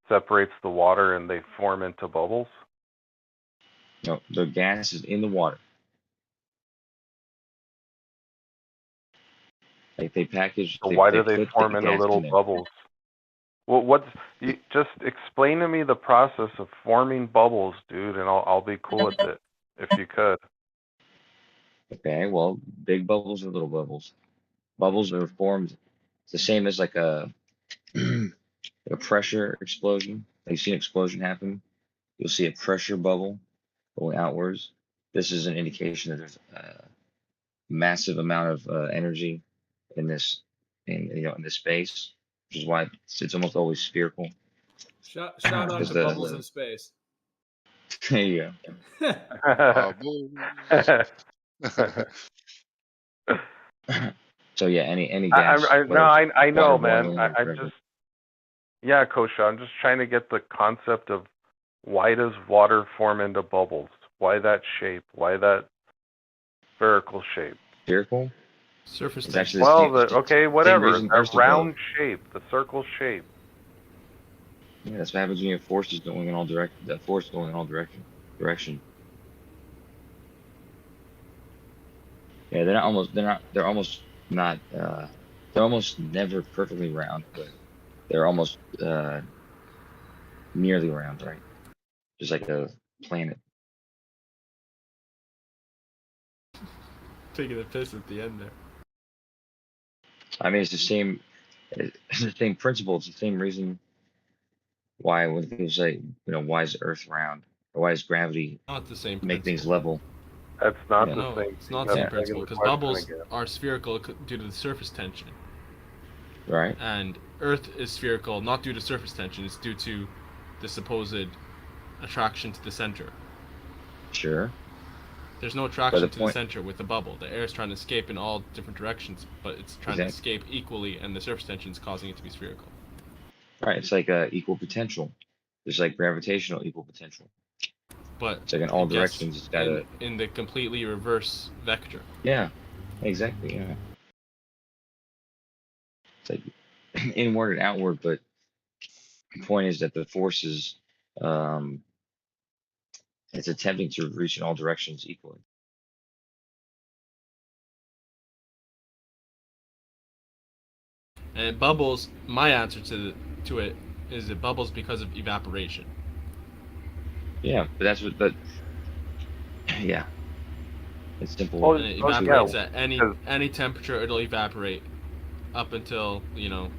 separates the water and they form into bubbles? No, the gas is in the water. Like they package. So why do they form into little bubbles? Well, just explain to me the process of forming bubbles, dude, and I'll be cool with it if you could. Okay, well, big bubbles or little bubbles. Bubbles are formed the same as like a a pressure explosion. Like you see an explosion happen, you'll see a pressure bubble going outwards. This is an indication that there's a massive amount of energy in this, in this space, which is why it's almost always spherical. Shout out Because to bubbles in space. There you go. So yeah, any gas. I know, man. boiling or I whatever. just, yeah, Kosha, I'm just trying to get the concept of why does water form into bubbles? Why that shape? Why that spherical shape? Spherical? Surface It's tension. actually Well, the same okay, whatever. reason That Earth's a round globe. shape, the circle shape. Yeah, that's what happens when you have forces going in all the force going in all direction. Yeah, they're almost not they're almost never perfectly round, but they're almost nearly round, right? Just like a planet. Taking a piss at the end there. I mean, it's the same principle. It's the same reason why when people say, why is the Earth round? Or why is gravity Not the same make things principle. level? That's not Yeah. the No, same. it's not the same principle because bubbles are spherical due to the surface tension. Right. And Earth is spherical not due to surface tension, it's due to the supposed attraction to the center. Sure. There's no attraction to the point- center with the bubble. The air is trying to escape in all different directions, but it's trying to escape equally, and the surface tension is causing it to be spherical. Right. It's like equal potential. There's like gravitational equal potential. But it's like in all I guess directions. It's got in the completely reverse vector. Yeah. Exactly. Yeah. It's like inward and outward, but the point is that the forces, it's attempting to reach in all directions equally. And bubbles, my answer to it is it bubbles because of evaporation. Yeah, but yeah, it's simple. And it evaporates at any temperature. It'll evaporate up until the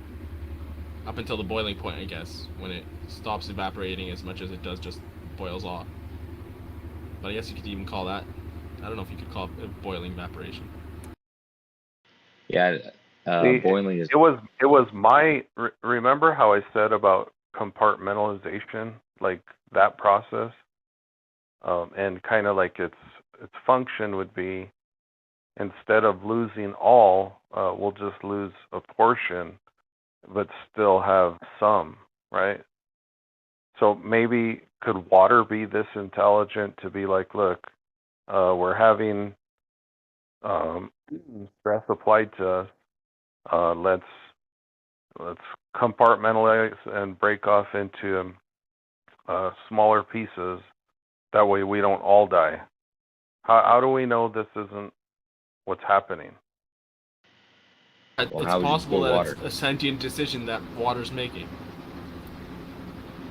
boiling point, I guess, when it stops evaporating as much as it does just boils off. But I guess you could even call that, I don't know if you could call it boiling evaporation. Yeah, boiling is. It was my. Remember how I said about compartmentalization, like that process, and kind of like its function would be, instead of losing all, we'll just lose a portion, but still have some, right? So maybe could water be this intelligent to be like, look, we're having stress applied to us. Let's compartmentalize and break off into smaller pieces. That way we don't all die. How do we know this isn't what's happening? It's possible that it's a sentient decision that water's making.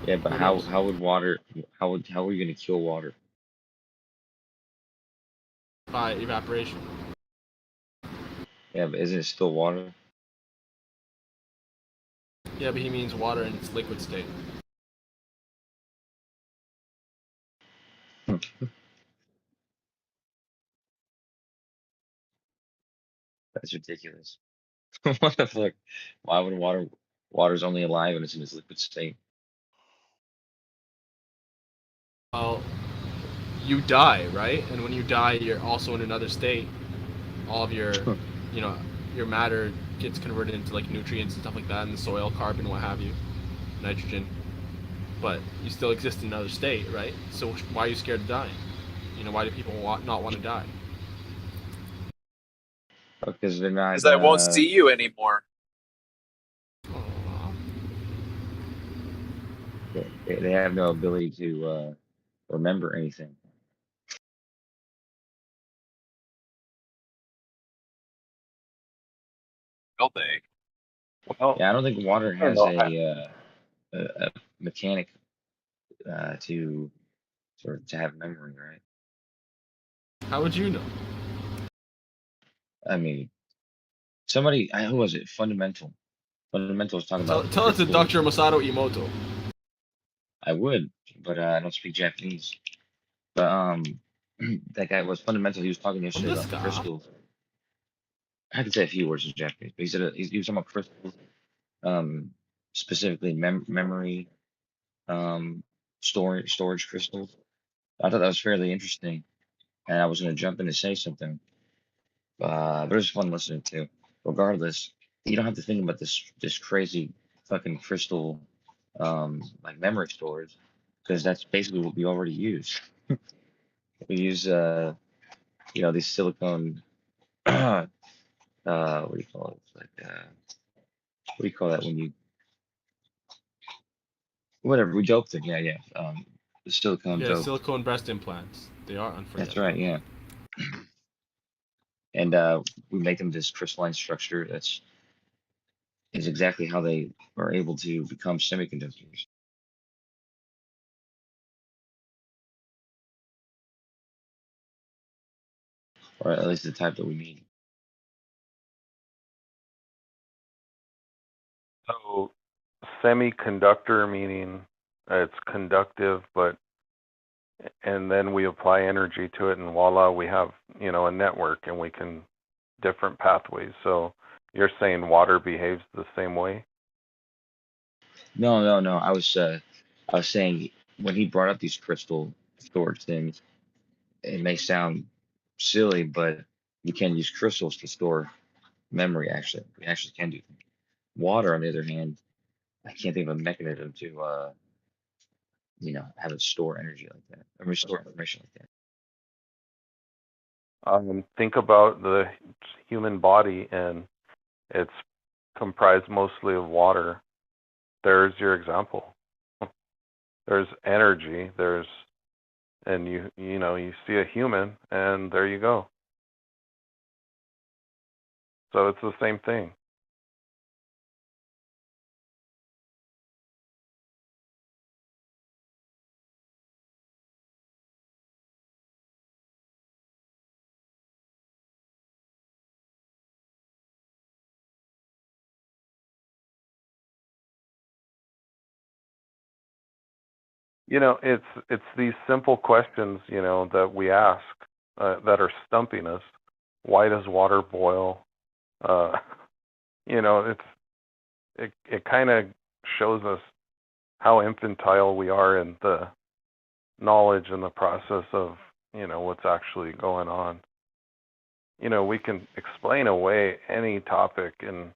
Yeah, but how would water? How are you going to kill water? By evaporation. Yeah, but isn't it still water? Yeah, but he means water in its liquid state. That's ridiculous. What the fuck? Why would water's only alive when it's in its liquid state? Well, you die, right? And when you die, you're also in another state. All of your, your matter gets converted into like nutrients and stuff like that in the soil, carbon, what have you, nitrogen. But you still exist in another state, right? So why are you scared of dying? Why do people not want to die? Because they're not. Because I won't see you anymore. They have no ability to remember anything. Will they? Well, yeah, I don't think water has a mechanic to have memory, right? How would you know? I mean, somebody, who was it? Fundamental was talking about Tell it to crystals. Dr. Masato Emoto. I would, but I don't speak Japanese. But that guy was Fundamental. He was talking yesterday about crystals. I can say a few words in Japanese, but he said he was talking about crystals, specifically memory, storage crystals. I thought that was fairly interesting, and I was going to jump in to say something, but it was fun listening to. Regardless, you don't have to think about this crazy fucking crystal, like memory storage, because that's basically what we already use. We use these silicone what do you call it? It's like what do you call that when you whatever we doped them? Yeah. The silicone dope. Silicone breast implants. They are unforgettable. That's right. Yeah. And we make them this crystalline structure is exactly how they are able to become semiconductors. Or at least the type that we need. So, semiconductor meaning it's conductive, and then we apply energy to it, and voila, we have a network, and we can different pathways. So you're saying water behaves the same way? No. I was saying when he brought up these crystal storage things, it may sound silly, but you can use crystals to store memory. Actually, we actually can do that. Water, on the other hand, I can't think of a mechanism to have it store energy like that, or restore information like that. Think about the human body, and it's comprised mostly of water. There's your example. There's energy. And you see a human, and there you go. So it's the same thing. It's these simple questions, that we ask that are stumping us. Why does water boil? It kind of shows us how infantile we are in the knowledge and the process of what's actually going on. We can explain away any topic and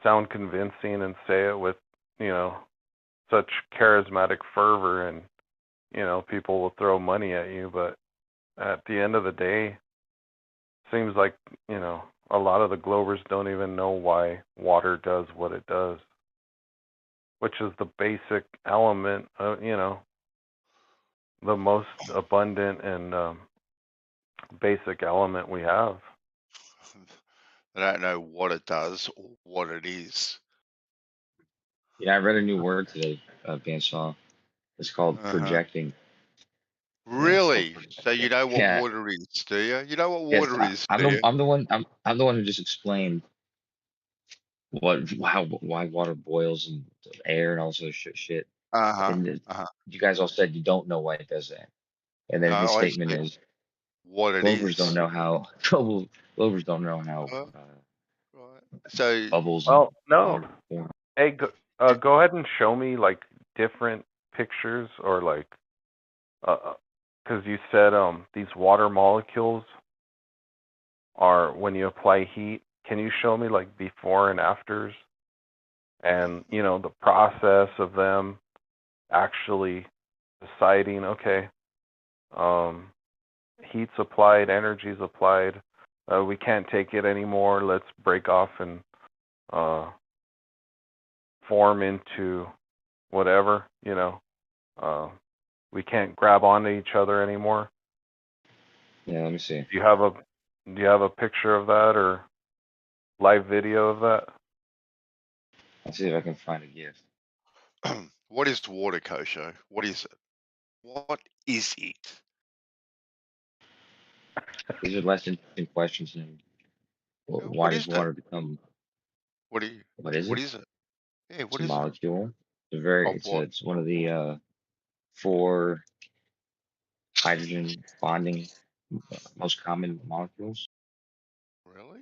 sound convincing and say it with such charismatic fervor, and people will throw money at you, but at the end of the day, seems like a lot of the Globers don't even know why water does what it does, which is the basic element of the most abundant and basic element we have. They don't know what it does or what it is. Yeah, I read a new word today, Bansaw. It's called projecting. Really? So you know what Yeah. water is, do you? You know what Yes, water is, I'm do you? the one who just explained why water boils and air and all this other shit. And you guys all said you don't know why it does that. And then his No, I statement said is what it Glovers is. don't know how Glovers don't know how Right. So bubbles Well, and no. water form. Hey, go ahead and show me like different pictures, or like, because you said these water molecules are when you apply heat. Can you show me like before and afters, and the process of them actually deciding, okay, heat's applied, energy's applied, we can't take it anymore, let's break off and form into whatever, we can't grab onto each other anymore. Yeah, let me see. Do you have a picture of that or live video of that? Let's see if I can find a gift. what is water, Kosho? What is it? What is it? These are less interesting questions than why What does is it? water become? What do you? What is What it? is it? Yeah, It's what a is it? molecule. Of what? It's one of the 4 hydrogen bonding most common molecules. Really?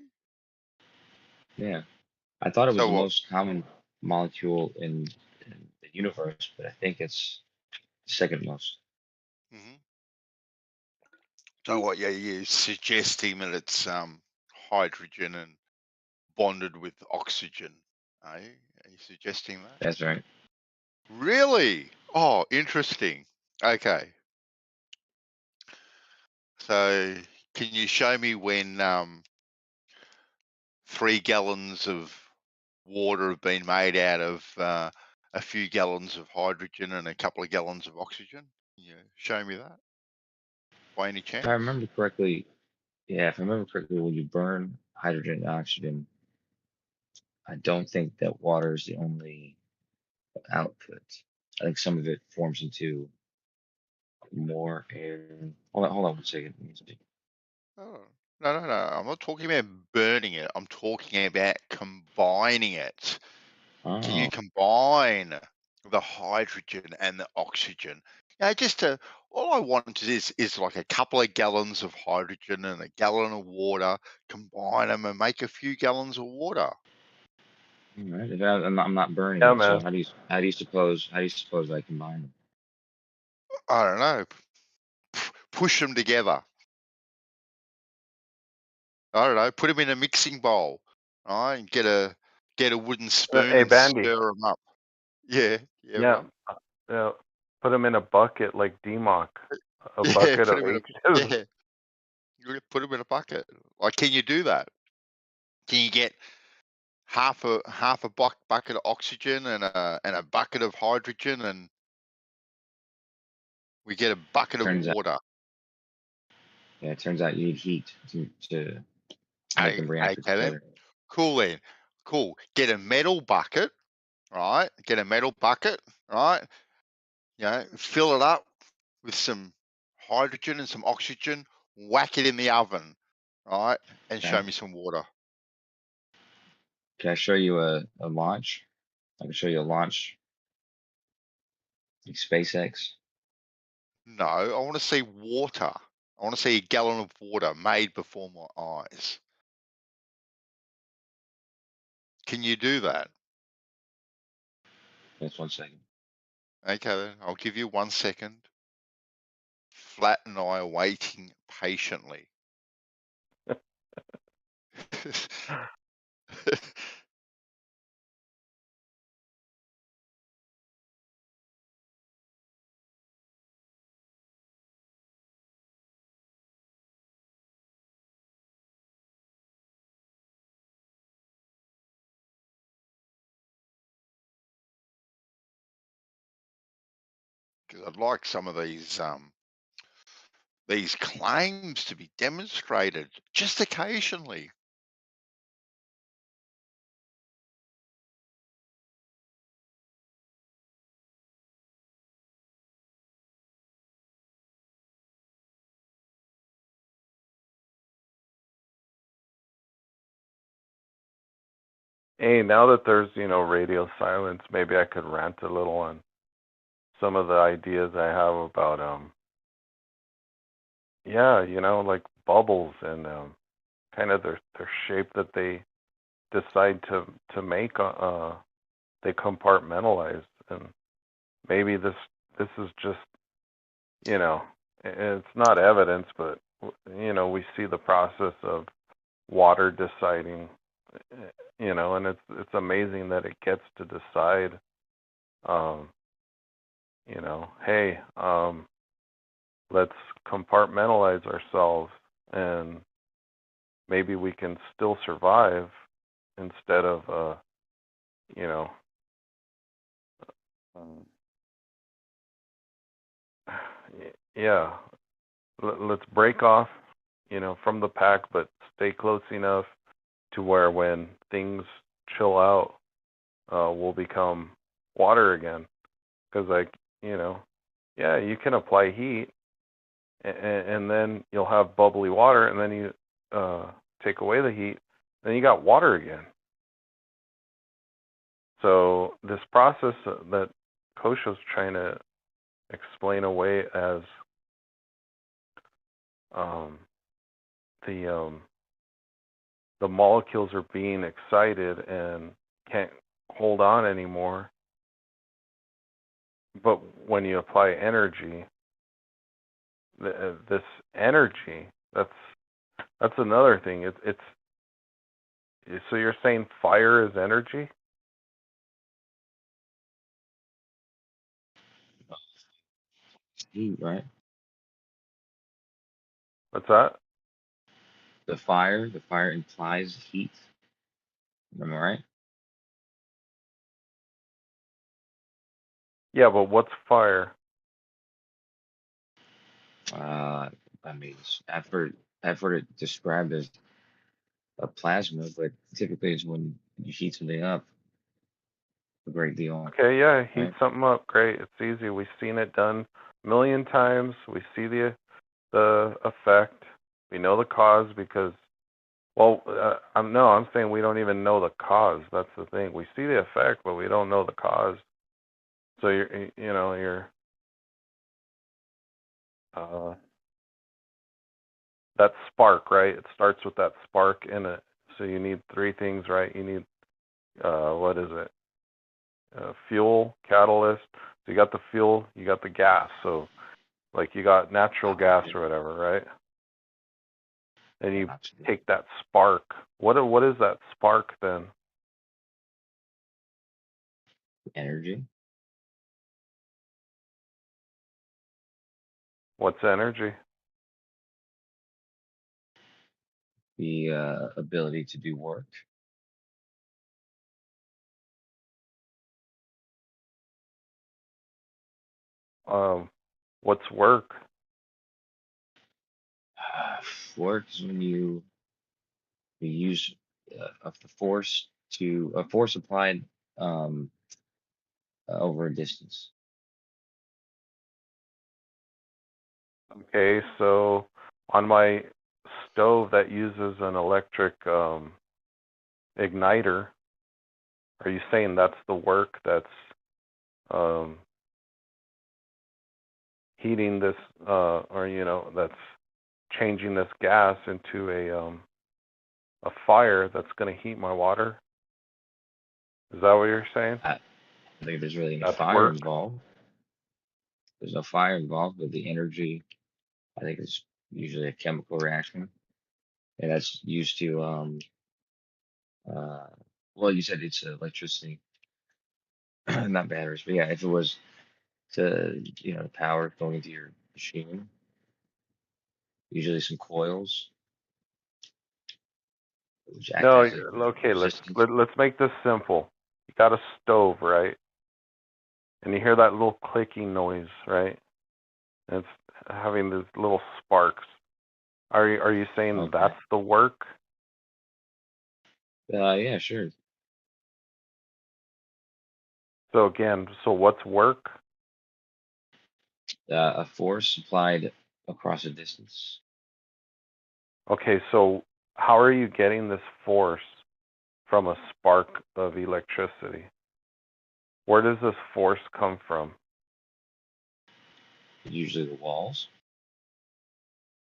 Yeah, I thought it was So the what? most common molecule in the universe, but I think it's the second most. Hmm. So what? Yeah, you're suggesting that it's hydrogen and bonded with oxygen. Are you? Are you suggesting that? That's right. Really? Oh, interesting. Okay. So can you show me when 3 gallons of water have been made out of a few gallons of hydrogen and a couple of gallons of oxygen? Can you show me that by any If I chance? remember correctly, yeah, if I remember correctly, when you burn hydrogen and oxygen, I don't think that water is the only output. I think some of it forms into more air. Hold on 1 second. Let me see. Oh, no, no, no. I'm not talking about burning it. I'm talking about combining it. Can you Oh, combine the hydrogen and the oxygen? Just to, all I want is like a couple of gallons of hydrogen and a gallon of water, combine them and make a few gallons of water. all right. If I'm not burning Yeah, it, so man. how do you suppose I combine them? I don't know. Push them together. I don't know. Put them in a mixing bowl. All right, and get a wooden spoon Hey, and Bandy. stir them up. Yeah, yeah, Yeah. right. Put them in a bucket like DMOC. A Yeah, bucket put of them in H's. a yeah. You put them in a bucket. Like, can you do that? Can you get half a bucket of oxygen and a bucket of hydrogen, and we get a bucket of Turns out, water? yeah, it turns out you need heat to make them react with Okay each then. other. Cool then. Cool. Get a metal bucket, right? Get a metal bucket, right? Fill it up with some hydrogen and some oxygen. Whack it in the oven, right? And show Okay. me some water. Can I show you a launch? I can show you a launch like SpaceX. No, I want to see water. I want to see a gallon of water made before my eyes. Can you do that? Just 1 second. Okay, then I'll give you 1 second. Flat and I are waiting patiently. Because I'd like some of these claims to be demonstrated just occasionally. Hey, now that there's, radio silence, maybe I could rant a little on some of the ideas I have about, like bubbles and kind of their shape that they decide to make. They compartmentalize, and maybe this is just, it's not evidence, but we see the process of water deciding, and it's amazing that it gets to decide, hey, let's compartmentalize ourselves, and maybe we can still survive instead of, you know, yeah, let's break off, from the pack, but stay close enough to where when things chill out, we'll become water again. Because, yeah, you can apply heat, and then you'll have bubbly water, and then you take away the heat, then you got water again. So this process that Kosho's trying to explain away as the molecules are being excited and can't hold on anymore. But when you apply energy, this energy, that's another thing. It's so you're saying fire is energy? Heat, right? What's that? The fire implies heat. Am I right? Yeah, but what's fire? I mean, I've heard it described as a plasma, but typically it's when you heat something up a great deal. Okay, yeah, heat Right? something up. Great, it's easy. We've seen it done a million times. We see the effect. We know the cause because, well, I'm saying we don't even know the cause. That's the thing. We see the effect, but we don't know the cause. So you're that spark, right? It starts with that spark in it. So you need three things, right? You need what is it? Fuel, catalyst. So you got the fuel, you got the gas. So like you got natural gas or whatever, right? And you take that spark. What is that spark then? Energy. What's energy? The ability to do work. What's work? Work is when you use of the force a force applied over a distance. Okay, so on my stove that uses an electric igniter, are you saying that's the work that's heating this, or that's changing this gas into a fire that's going to heat my water? Is that what you're saying? I think there's really no That's fire work? involved. There's no fire involved, but the energy, I think, is usually a chemical reaction, and that's used to well, you said it's electricity, not batteries, but yeah, if it was to power going into your machine, usually some coils, which act No, as a okay, resistance. let's make this simple. You got a stove, right? And you hear that little clicking noise, right? And it's having these little sparks. Are you saying that's the work? Yeah, sure. So again, what's work? A force applied across a distance. Okay, so how are you getting this force from a spark of electricity? Where does this force come from? Usually the walls.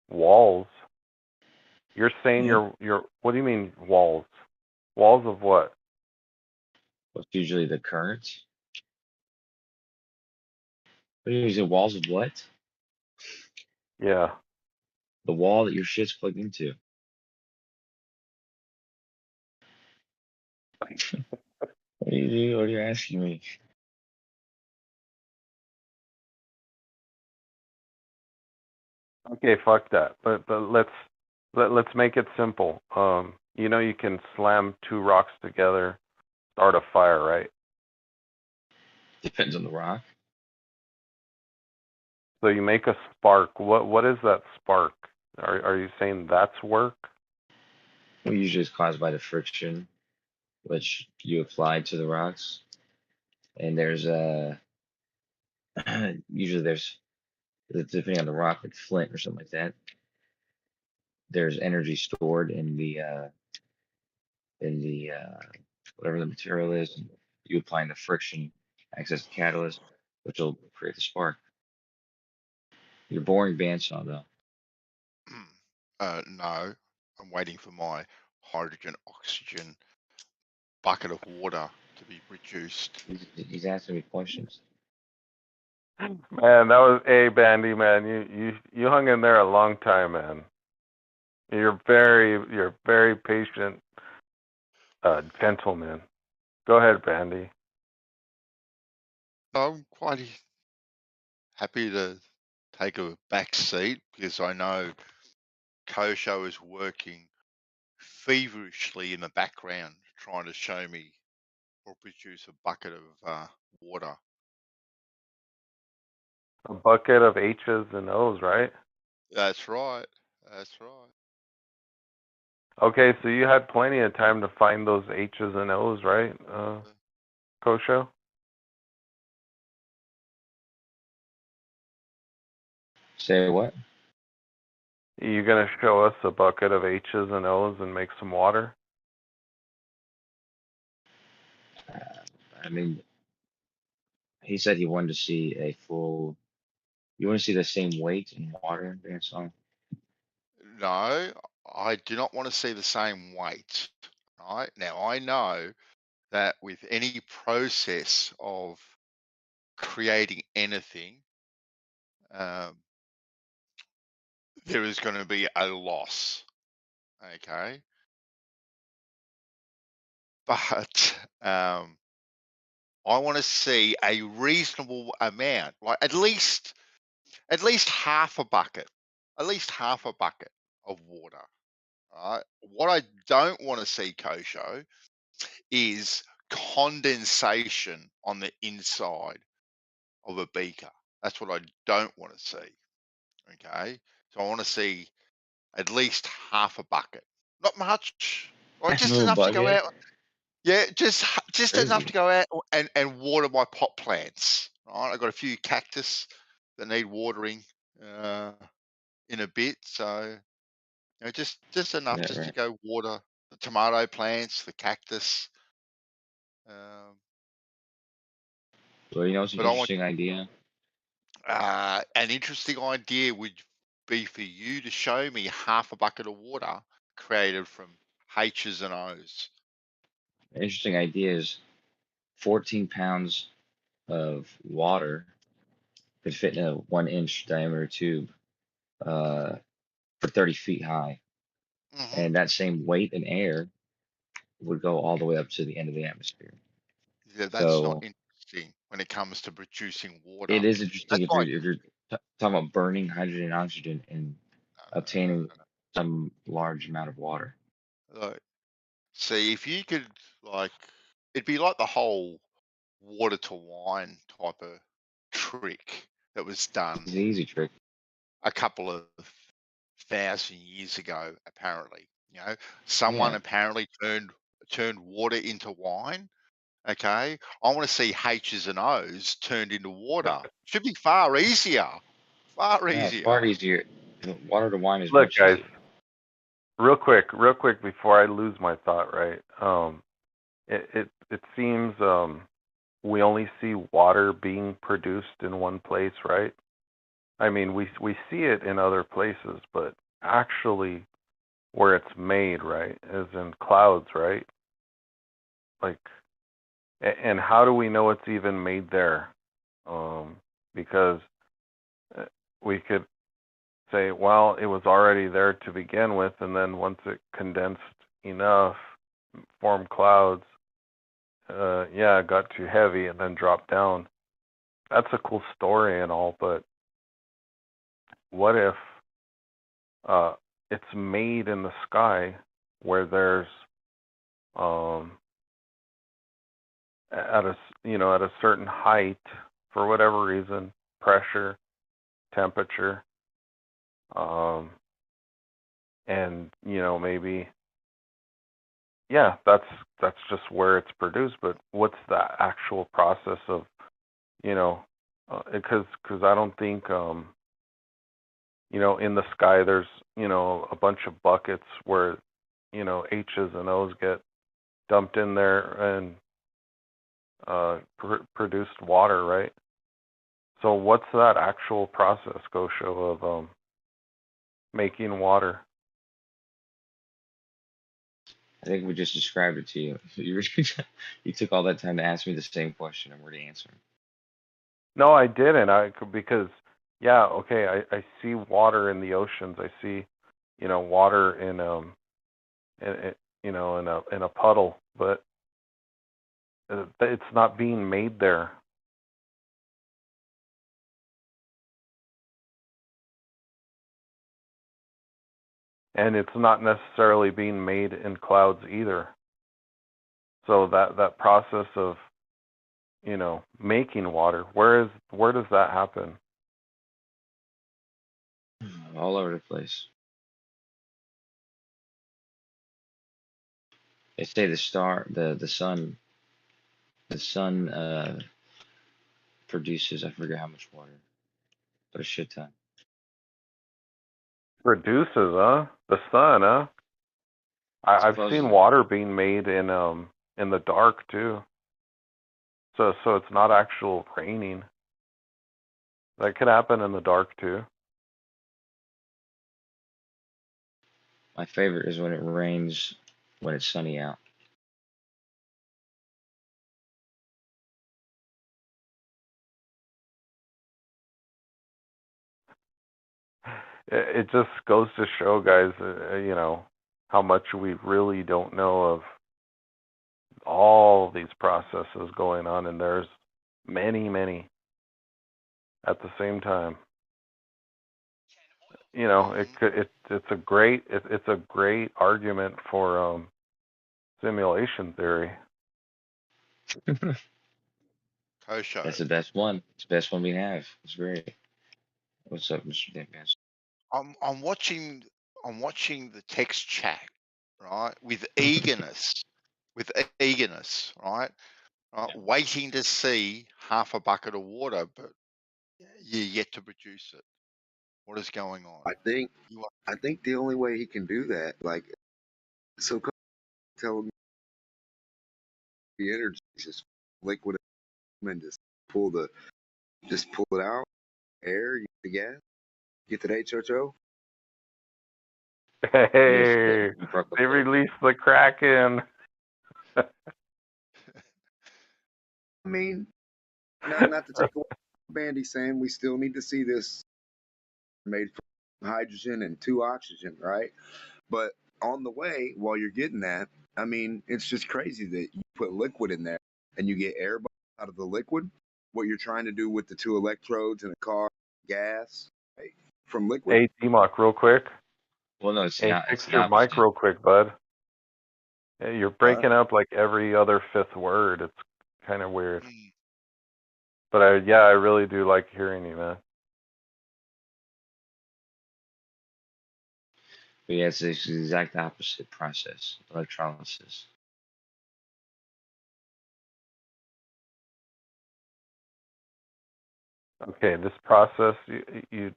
Walls? You're saying you're what do you mean walls? Walls of what? What's usually the current? What do you mean, walls of what? Yeah. The wall that your shit's plugged into. What are you asking me? Okay, fuck that. But let's make it simple. You can slam two rocks together, start a fire, right? Depends on the rock. So you make a spark. What is that spark? Are you saying that's work? Well, usually it's caused by the friction which you apply to the rocks. And there's usually there's depending on the rock, like flint or something like that. There's energy stored in the whatever the material is, and you applying the friction, access the catalyst, which will create the spark. You're boring bandsaw though. No, I'm waiting for my hydrogen oxygen bucket of water to be produced. He's asking me questions. Man, that was Bandy, man. You hung in there a long time, man. You're very patient, gentleman. Go ahead, Bandy. I'm quite happy to take a back seat because I know Kosho is working feverishly in the background trying to show me or produce a bucket of water. A bucket of H's and O's, right? That's right. That's right. Okay, so you had plenty of time to find those H's and O's, right, Kosho? Say what? You gonna show us a bucket of H's and O's and make some water? I mean, he said he wanted to see a full. You want to see the same weight in water, bandsaw? No, I do not want to see the same weight. Right now, I know that with any process of creating anything, there is going to be a loss. Okay, but I want to see a reasonable amount, like at least half a bucket, of water. Right. What I don't want to see, Kosho, is condensation on the inside of a beaker. That's what I don't want to see. Okay, so I want to see at least half a bucket, not much, or just Little enough to go bucket. out. Yeah, just enough to go out and water my pot plants. Right, I've got a few cactus that need watering in a bit, so just enough Yeah, just to right. go water the tomato plants, the cactus. Well, you know, it's an But I want interesting idea. an interesting idea would be for you to show me half a bucket of water created from H's and O's. An interesting idea is 14 pounds of water could fit in a 1-inch diameter tube for 30 feet high. And that same weight in air would go all the way up to the end of the atmosphere. Yeah, that's not So interesting when it comes to producing water. it is interesting That's if you're talking about burning hydrogen and oxygen and obtaining some large amount of water. like, see, if you could, like, it'd be like the whole water to wine type of trick that was done. It's an easy trick. A couple of 1,000 years ago, apparently. Someone apparently turned water into wine. Okay, I want to see H's and O's turned into water. Should be far easier. Far easier. Far easier. Water to wine is Look, much guys, easier. real quick before I lose my thought, right? It seems we only see water being produced in one place, right? I mean, we see it in other places, but actually where it's made, right, is in clouds, right? Like, and how do we know it's even made there? Because we could say, well, it was already there to begin with, and then once it condensed enough, formed clouds, it got too heavy and then dropped down. That's a cool story and all, but what if it's made in the sky where there's at a certain height, for whatever reason, pressure, temperature, and maybe that's just where it's produced. But what's the actual process of because I don't think in the sky there's, a bunch of buckets where, H's and O's get dumped in there and produced water, right? So what's that actual process, Gosho, of making water? I think we just described it to you. You took all that time to ask me the same question. I'm already answering. No, I didn't. Because okay, I see water in the oceans. I see, water in in a puddle, but it's not being made there. And it's not necessarily being made in clouds either. So that process of, making water, where does that happen? All over the place. They say the sun produces, I forget how much water, but a shit ton. Produces, huh? The sun, huh? I've seen water being made in the dark too. So it's not actual raining. That could happen in the dark too. My favorite is when it rains when it's sunny out. It just goes to show, guys, how much we really don't know of all these processes going on, and there's many, many at the same time. It's a great argument for simulation theory. Kosho. That's the best one. It's the best one we have. It's great. What's up, Mr. Dinkins? I'm watching the text chat, right, with eagerness, right, waiting to see half a bucket of water, but you're yet to produce it. What is going on? I think the only way he can do that, like, so tell him the energy is just liquid and just pull it out, air, get the gas, get that HHO. Hey, they released the Kraken. I mean, not to take away from Bandy saying we still need to see this made from hydrogen and 2 oxygen, right? But on the way, while you're getting that, I mean, it's just crazy that you put liquid in there and you get air out of the liquid. What you're trying to do with the 2 electrodes in a car, gas, right, from liquid. Hey, D-Mock, real quick. Well, no, it's hey, not. fix It's your not. mic real quick, bud. Hey, you're breaking up like every other 5th word. It's kind of weird. But I really do like hearing you, man. But yeah, it's the exact opposite process. Electrolysis. Okay, this process, you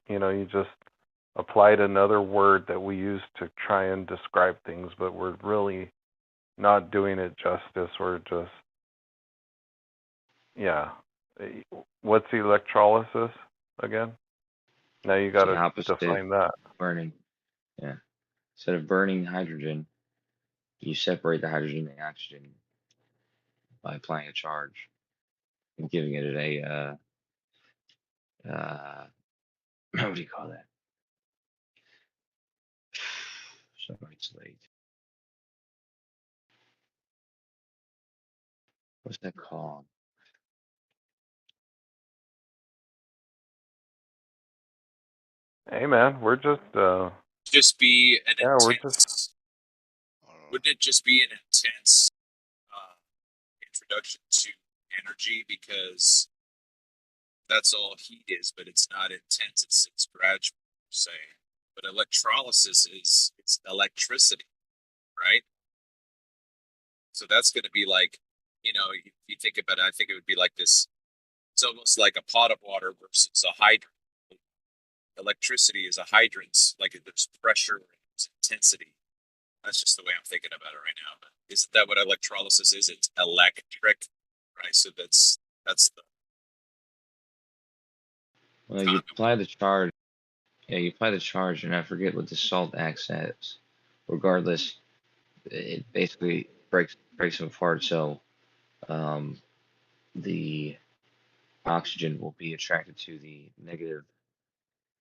just applied another word that we use to try and describe things, but we're really not doing it justice. We're just, What's electrolysis again? Now you got to define that. Burning. Yeah. Instead of burning hydrogen, you separate the hydrogen and the oxygen by applying a charge and giving it a what do you call that? Sorry, it's late. What's that called? Hey man, we're just be an we're intense. Wouldn't it just be an intense introduction to energy, because that's all heat is, but it's not intense. It's gradual, say. But electrolysis it's electricity, right? So that's going to be like, if you think about it, I think it would be like this. It's almost like a pot of water versus a hydrant. electricity is a hydrant, like there's pressure, there's intensity. That's just the way I'm thinking about it right now. But isn't that what electrolysis is? It's electric, right? So that's the. Well, you apply the charge. Yeah, you apply the charge, and I forget what the salt acts as. Regardless, it basically breaks them apart. So, the oxygen will be attracted to the negative.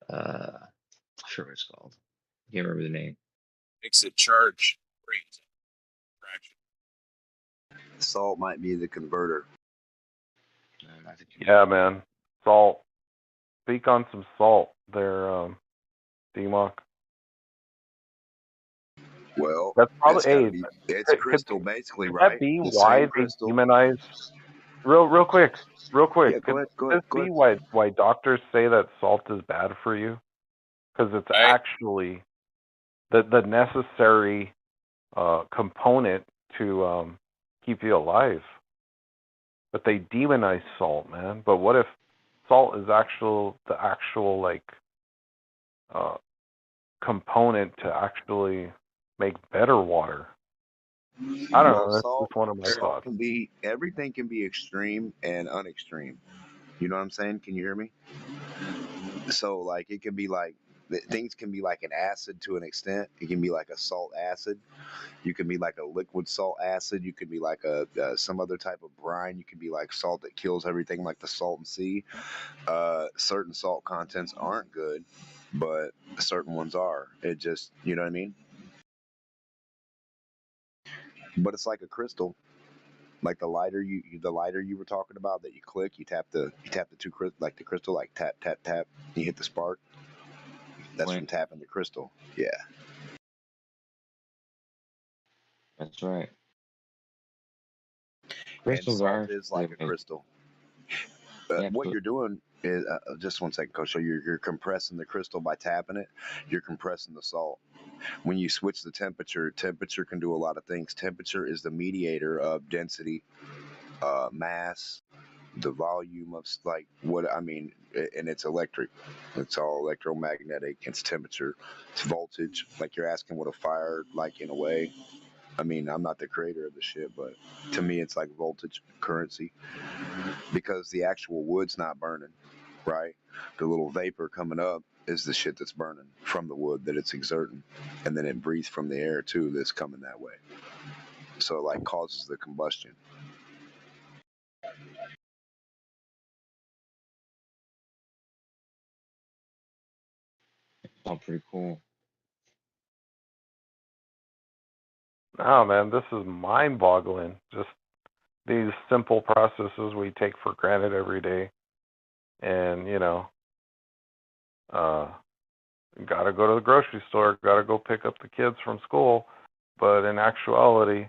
I forget what it's called. I can't remember the name. Makes it charge rate fraction. Salt might be the converter. Yeah, man. Salt. Speak on some salt there, D-Mock. Well, that's probably it's crystal, basically, could right? that be The why same they crystal. demonize? Real quick. Yeah, Could go this be why doctors say that salt is bad for you? Because it's actually the necessary component to keep you alive. But they demonize salt, man. But what if salt is the actual like component to actually make better water? I don't know. That's just one of my thoughts. Everything can be extreme and unextreme. You know what I'm saying? Can you hear me? So like it can be like things can be like an acid to an extent. It can be like a salt acid. You can be like a liquid salt acid. You could be like some other type of brine. You could be like salt that kills everything, like the Salton Sea. Certain salt contents aren't good, but certain ones are. It just, you know what I mean? But it's like a crystal. Like the lighter you were talking about that you click, you tap the two like the crystal, like tap tap tap, you hit the spark. That's from tapping the crystal. Yeah. That's right. Crystals are salt is like a crystal. What you're doing is just 1 second, Coach. So you're compressing the crystal by tapping it. You're compressing the salt. When you switch the temperature can do a lot of things. Temperature is the mediator of density, mass, the volume of like what I mean, and it's electric. It's all electromagnetic. It's temperature. It's voltage. Like you're asking what a fire like in a way. I mean, I'm not the creator of the shit, but to me, it's like voltage, currency, because the actual wood's not burning, right? The little vapor coming up is the shit that's burning from the wood that it's exerting, and then it breathes from the air too that's coming that way. So it like causes the combustion. Oh, pretty cool. No, man, this is mind-boggling. Just these simple processes we take for granted every day, and gotta go to the grocery store, gotta go pick up the kids from school, but in actuality,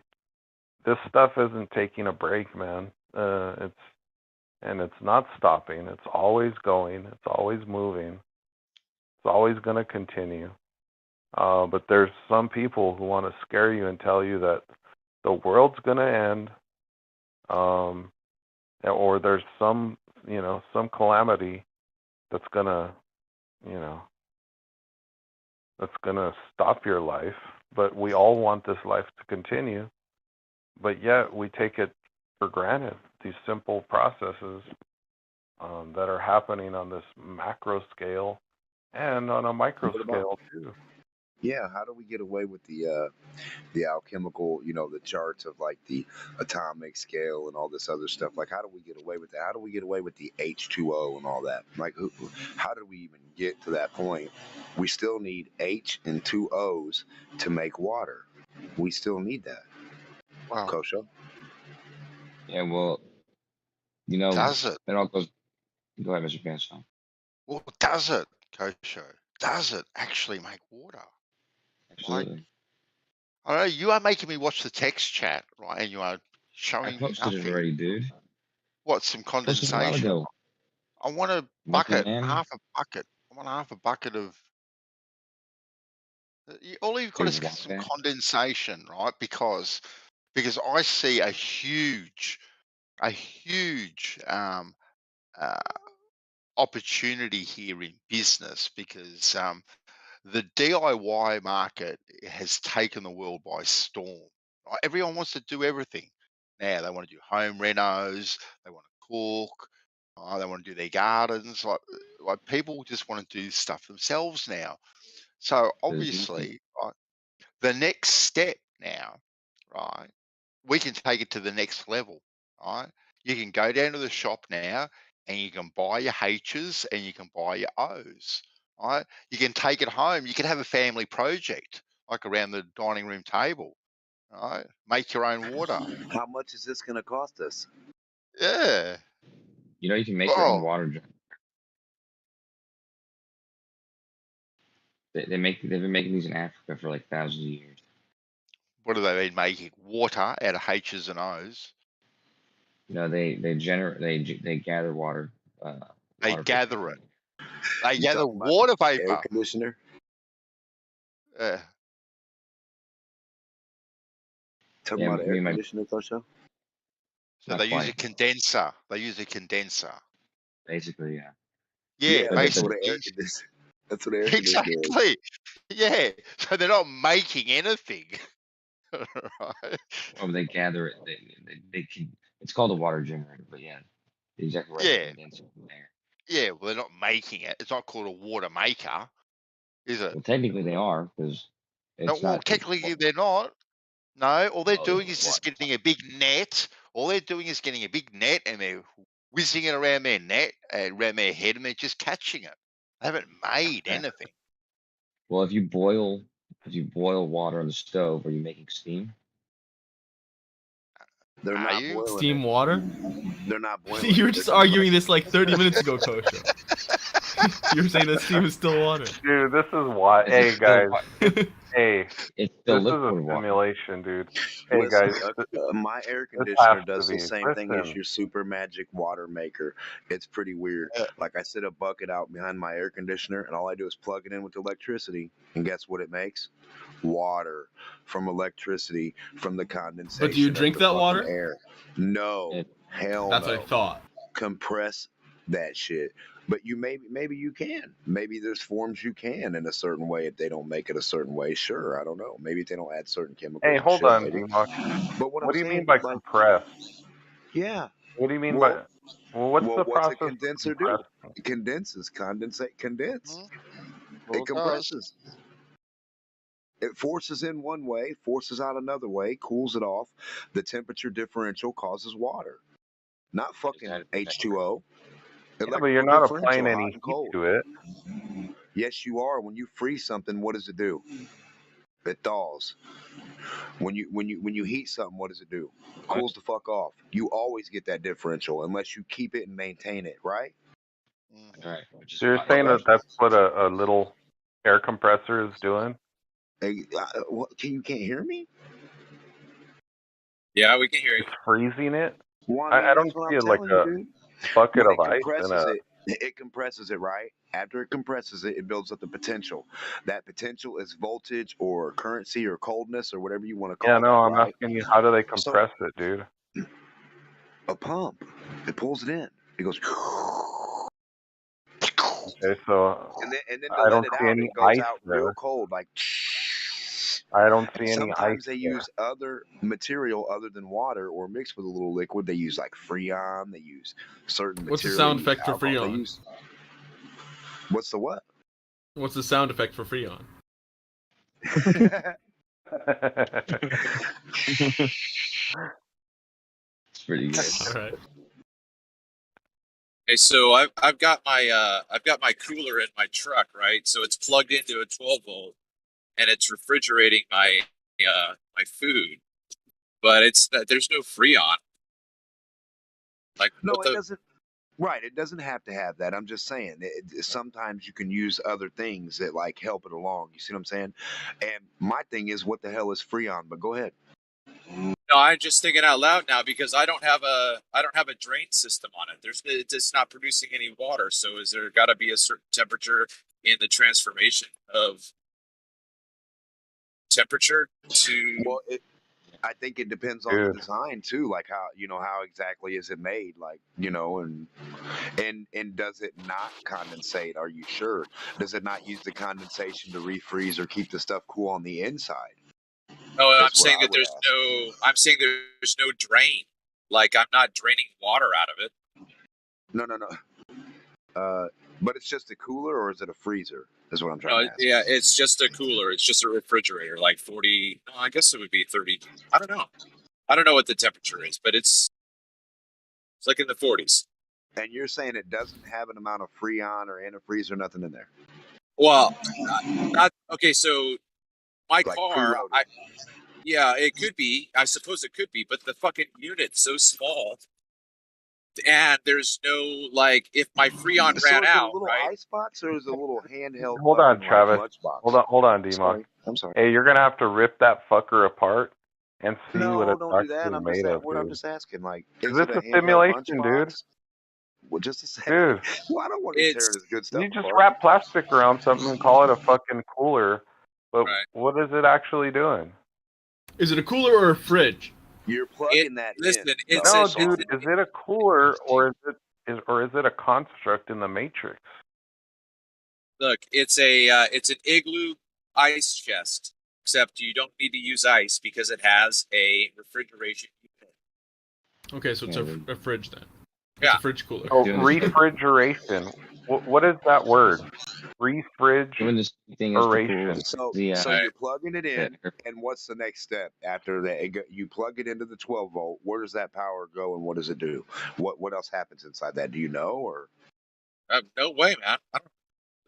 this stuff isn't taking a break, man. It's not stopping. It's always going. It's always moving. It's always going to continue. But there's some people who want to scare you and tell you that the world's going to end, or there's some calamity that's going to, stop your life. But we all want this life to continue. But yet we take it for granted, these simple processes that are happening on this macro scale and on a micro scale too. Yeah, how do we get away with the alchemical, the charts of like the atomic scale and all this other stuff? Like, how do we get away with that? How do we get away with the H2O and all that? Like, how do we even get to that point? We still need H and 2 O's to make water. We still need that. Wow. Kosho? Yeah, well, Does it? It all goes. Go ahead, Mr. Panson. Well, does it, Kosho? Does it actually make water? Absolutely. Like, I don't know, you are making me watch the text chat, right? And you are I showing me posted it nothing. already, dude. What, some Posted it a while condensation? ago. I want a Nothing, bucket, man. half a bucket. I want half a bucket of. All you've got Dude, is want some that? condensation, right? Because I see a huge uh, opportunity here in business because the DIY market has taken the world by storm. Right? Everyone wants to do everything now. They want to do home renos, they want to cook, they want to do their gardens. Like people just want to do stuff themselves now. So obviously, the next step now, right? We can take it to the next level, right? You can go down to the shop now and you can buy your H's and you can buy your O's, right? You can take it home. You can have a family project, like around the dining room table, right? Make your own water. How much is this going to cost us? Yeah. You know, you can make your own water jar. They've been making these in Africa for like thousands of years. What have they been making? Water out of H's and O's. You know, they gather water. They gather it. They You gather talking about water air vapor. conditioner? Talking about air conditioner, Tosho? So they use a condenser. They use a condenser. Basically, yeah. Yeah, that's what basically. an air conditioner. That's what air conditioner is. Exactly. Yeah. So they're not making anything. Right? Well, they gather it. They can. It's called a water generator, but yeah, the exact right. Yeah. Condense it from there. Yeah. Well, they're not making it. It's not called a water maker, is it? Well, technically they are because it's No, well, not. technically they're not. No, all they're doing is just getting a big net. All they're doing is getting a big net and they're whizzing it around their net, around their head, and they're just catching it. They haven't made anything. Well, if you boil water on the stove, are you making steam? They're not boiling steam it. water. They're not boiling. You were just arguing this like 30 minutes ago, Kosha. You were saying that steam is still water. Dude, this is why. Hey guys, hey, it's this is a simulation, dude. Hey Listen, guys, my air this conditioner has to does the be. same thing as Listen. your super magic water maker. It's pretty weird. Like I set a bucket out behind my air conditioner, and all I do is plug it in with electricity, and guess what it makes? Water from electricity from the condensation. But do you drink of the that fucking water? Air. No, hell That's no. what I thought. Compress that shit. But you maybe you can. Maybe there's forms you can in a certain way if they don't make it a certain way. Sure, I don't know. Maybe if they don't add certain chemicals. Hey, hold shit, on, maybe. D-Muck. But what What do you saying, mean by like, compress? Yeah. What do you mean by? Well, what's the what's a process? condenser do? It condenses, condense. Well, It compresses. It forces in one way, forces out another way, cools it off. The temperature differential causes water, not fucking H2O. Yeah, but you're not applying hot any and heat cold. to it. Yes, you are. When you freeze something, what does it do? It thaws. When you heat something, what does it do? Cools the fuck off. You always get that differential unless you keep it and maintain it, right? Right. So you're saying that that's what a little air compressor is doing? Hey, you can't hear me? Yeah, we can hear you. It's freezing it? Well, I don't that's what see I'm it like telling you, a dude. bucket When of ice in a. it compresses it, right? After it compresses it, it builds up the potential. That potential is voltage or currency or coldness or whatever you want to call Yeah, it. no, I'm right? asking you, how do they compress it, dude? A pump. It pulls it in. It goes. Okay, so And then to I let don't it see out, any it goes ice out there. real cold, like. I don't And see any ice sometimes they there. use other material other than water or mixed with a little liquid. They use like Freon. They use certain What's the material. sound They use effect for alcohol. They Freon? use. What's the what? What's the sound effect for Freon? It's pretty good. All right. Okay, so I've got my cooler in my truck, right? So it's plugged into a 12 volt, and it's refrigerating my my food, but there's no Freon. Like No, it doesn't. Right, it doesn't have to have that. I'm just saying. Sometimes you can use other things that like help it along. You see what I'm saying? And my thing is, what the hell is Freon? But go ahead. No, I'm just thinking out loud now because I don't have a drain system on it. It's not producing any water. So is there got to be a certain temperature in the transformation of temperature to? Well, I think it depends on the design too, like how exactly is it made, like and does it not condensate? Are you sure? Does it not use the condensation to refreeze or keep the stuff cool on the inside? No, I'm saying that there's no. I'm saying there's no drain. Like I'm not draining water out of it. No. But it's just a cooler, or is it a freezer? Is what I'm trying to ask. Yeah, it's just a cooler. It's just a refrigerator, like 40. No, I guess it would be 30. I don't know. I don't know what the temperature is, but it's like in the 40s. And you're saying it doesn't have an amount of Freon or antifreeze or nothing in there? Well, not okay. So my car, yeah, it could be. I suppose it could be, but the fucking unit's so small, and there's no like. If my Freon ran out, a little ice box, or is it a little handheld? Hold on, Travis. Lunchbox? Hold on, D-Mock. I'm sorry. Hey, you're gonna have to rip that fucker apart and see what it's don't do that. actually made of, I'm dude. just asking. Like, Is this a simulation, dude? Well, just a second. Dude, well, I don't want to be tearing this good stuff. you just apart. wrap plastic around something and call it a fucking cooler, but what is it actually doing? Is it a cooler or a fridge? You're plugging that listen, in. It's No, dude, is it a cooler or is it a construct in the Matrix? Look, it's an igloo ice chest, except you don't need to use ice because it has a refrigeration unit. Okay, so it's a fridge then. It's Yeah, a fridge cooler. Oh, refrigeration. What is that word? Refrigeration. So you're plugging it in, and what's the next step after that? You plug it into the 12 volt. Where does that power go, and what does it do? What else happens inside that? Do you know, or? No way, man. I don't know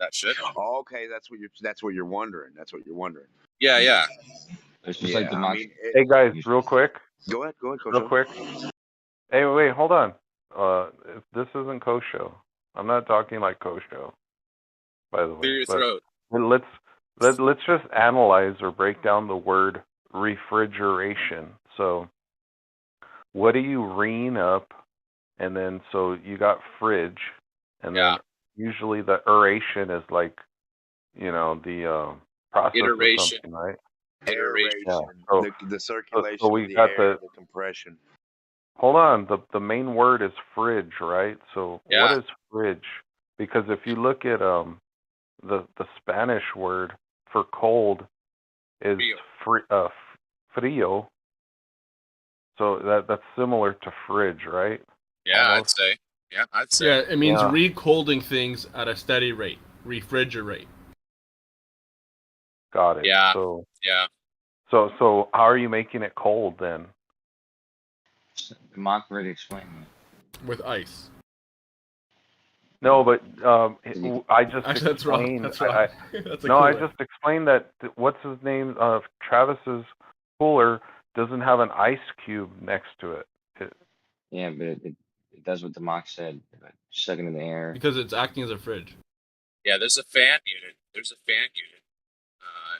that shit. Oh, okay, that's what you're wondering. That's what you're wondering. Yeah. It's just like the Hey guys, real quick. Go ahead, Coach. Real quick. Hey, wait, hold on. This isn't Kosho. I'm not talking like Kosho. By the way, Clear your throat. Let's just analyze or break down the word refrigeration. So, what do you ream up, and then so you got fridge, and then usually the aeration is like, the process Iteration. or something, right? Aeration. Yeah. So, the circulation so we of the got air, the compression. Hold on, the main word is fridge, right? So what is fridge? Because if you look at the Spanish word for cold is frío. So that's similar to fridge, right? Yeah, I'd say. Yeah, it means recolding things at a steady rate. Refrigerate. Got it. Yeah. So So how are you making it cold then? Mock already explained that. With ice. No, but I just Actually, that's wrong. explained. That's wrong. That's a I cooler. just explained that what's his name? Travis's cooler doesn't have an ice cube next to it. Yeah, but it does what the mock said. Sucking in the air. Because it's acting as a fridge. yeah, there's a fan unit.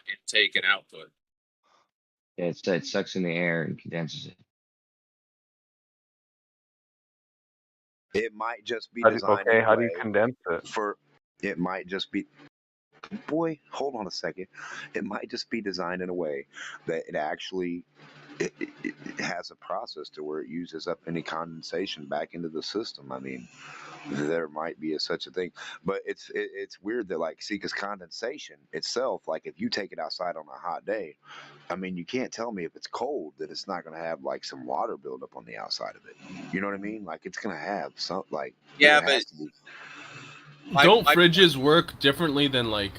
Intake and output. Yeah, it sucks in the air and condenses it. It might just be designed. Okay, how do you condense it? It might just be. Boy, hold on a second. It might just be designed in a way that it actually it has a process to where it uses up any condensation back into the system. I mean, there might be such a thing, but it's weird that because condensation itself, like if you take it outside on a hot day, I mean, you can't tell me if it's cold that it's not going to have like some water buildup on the outside of it. You know what I mean? Like it's going to have some Don't fridges work differently than like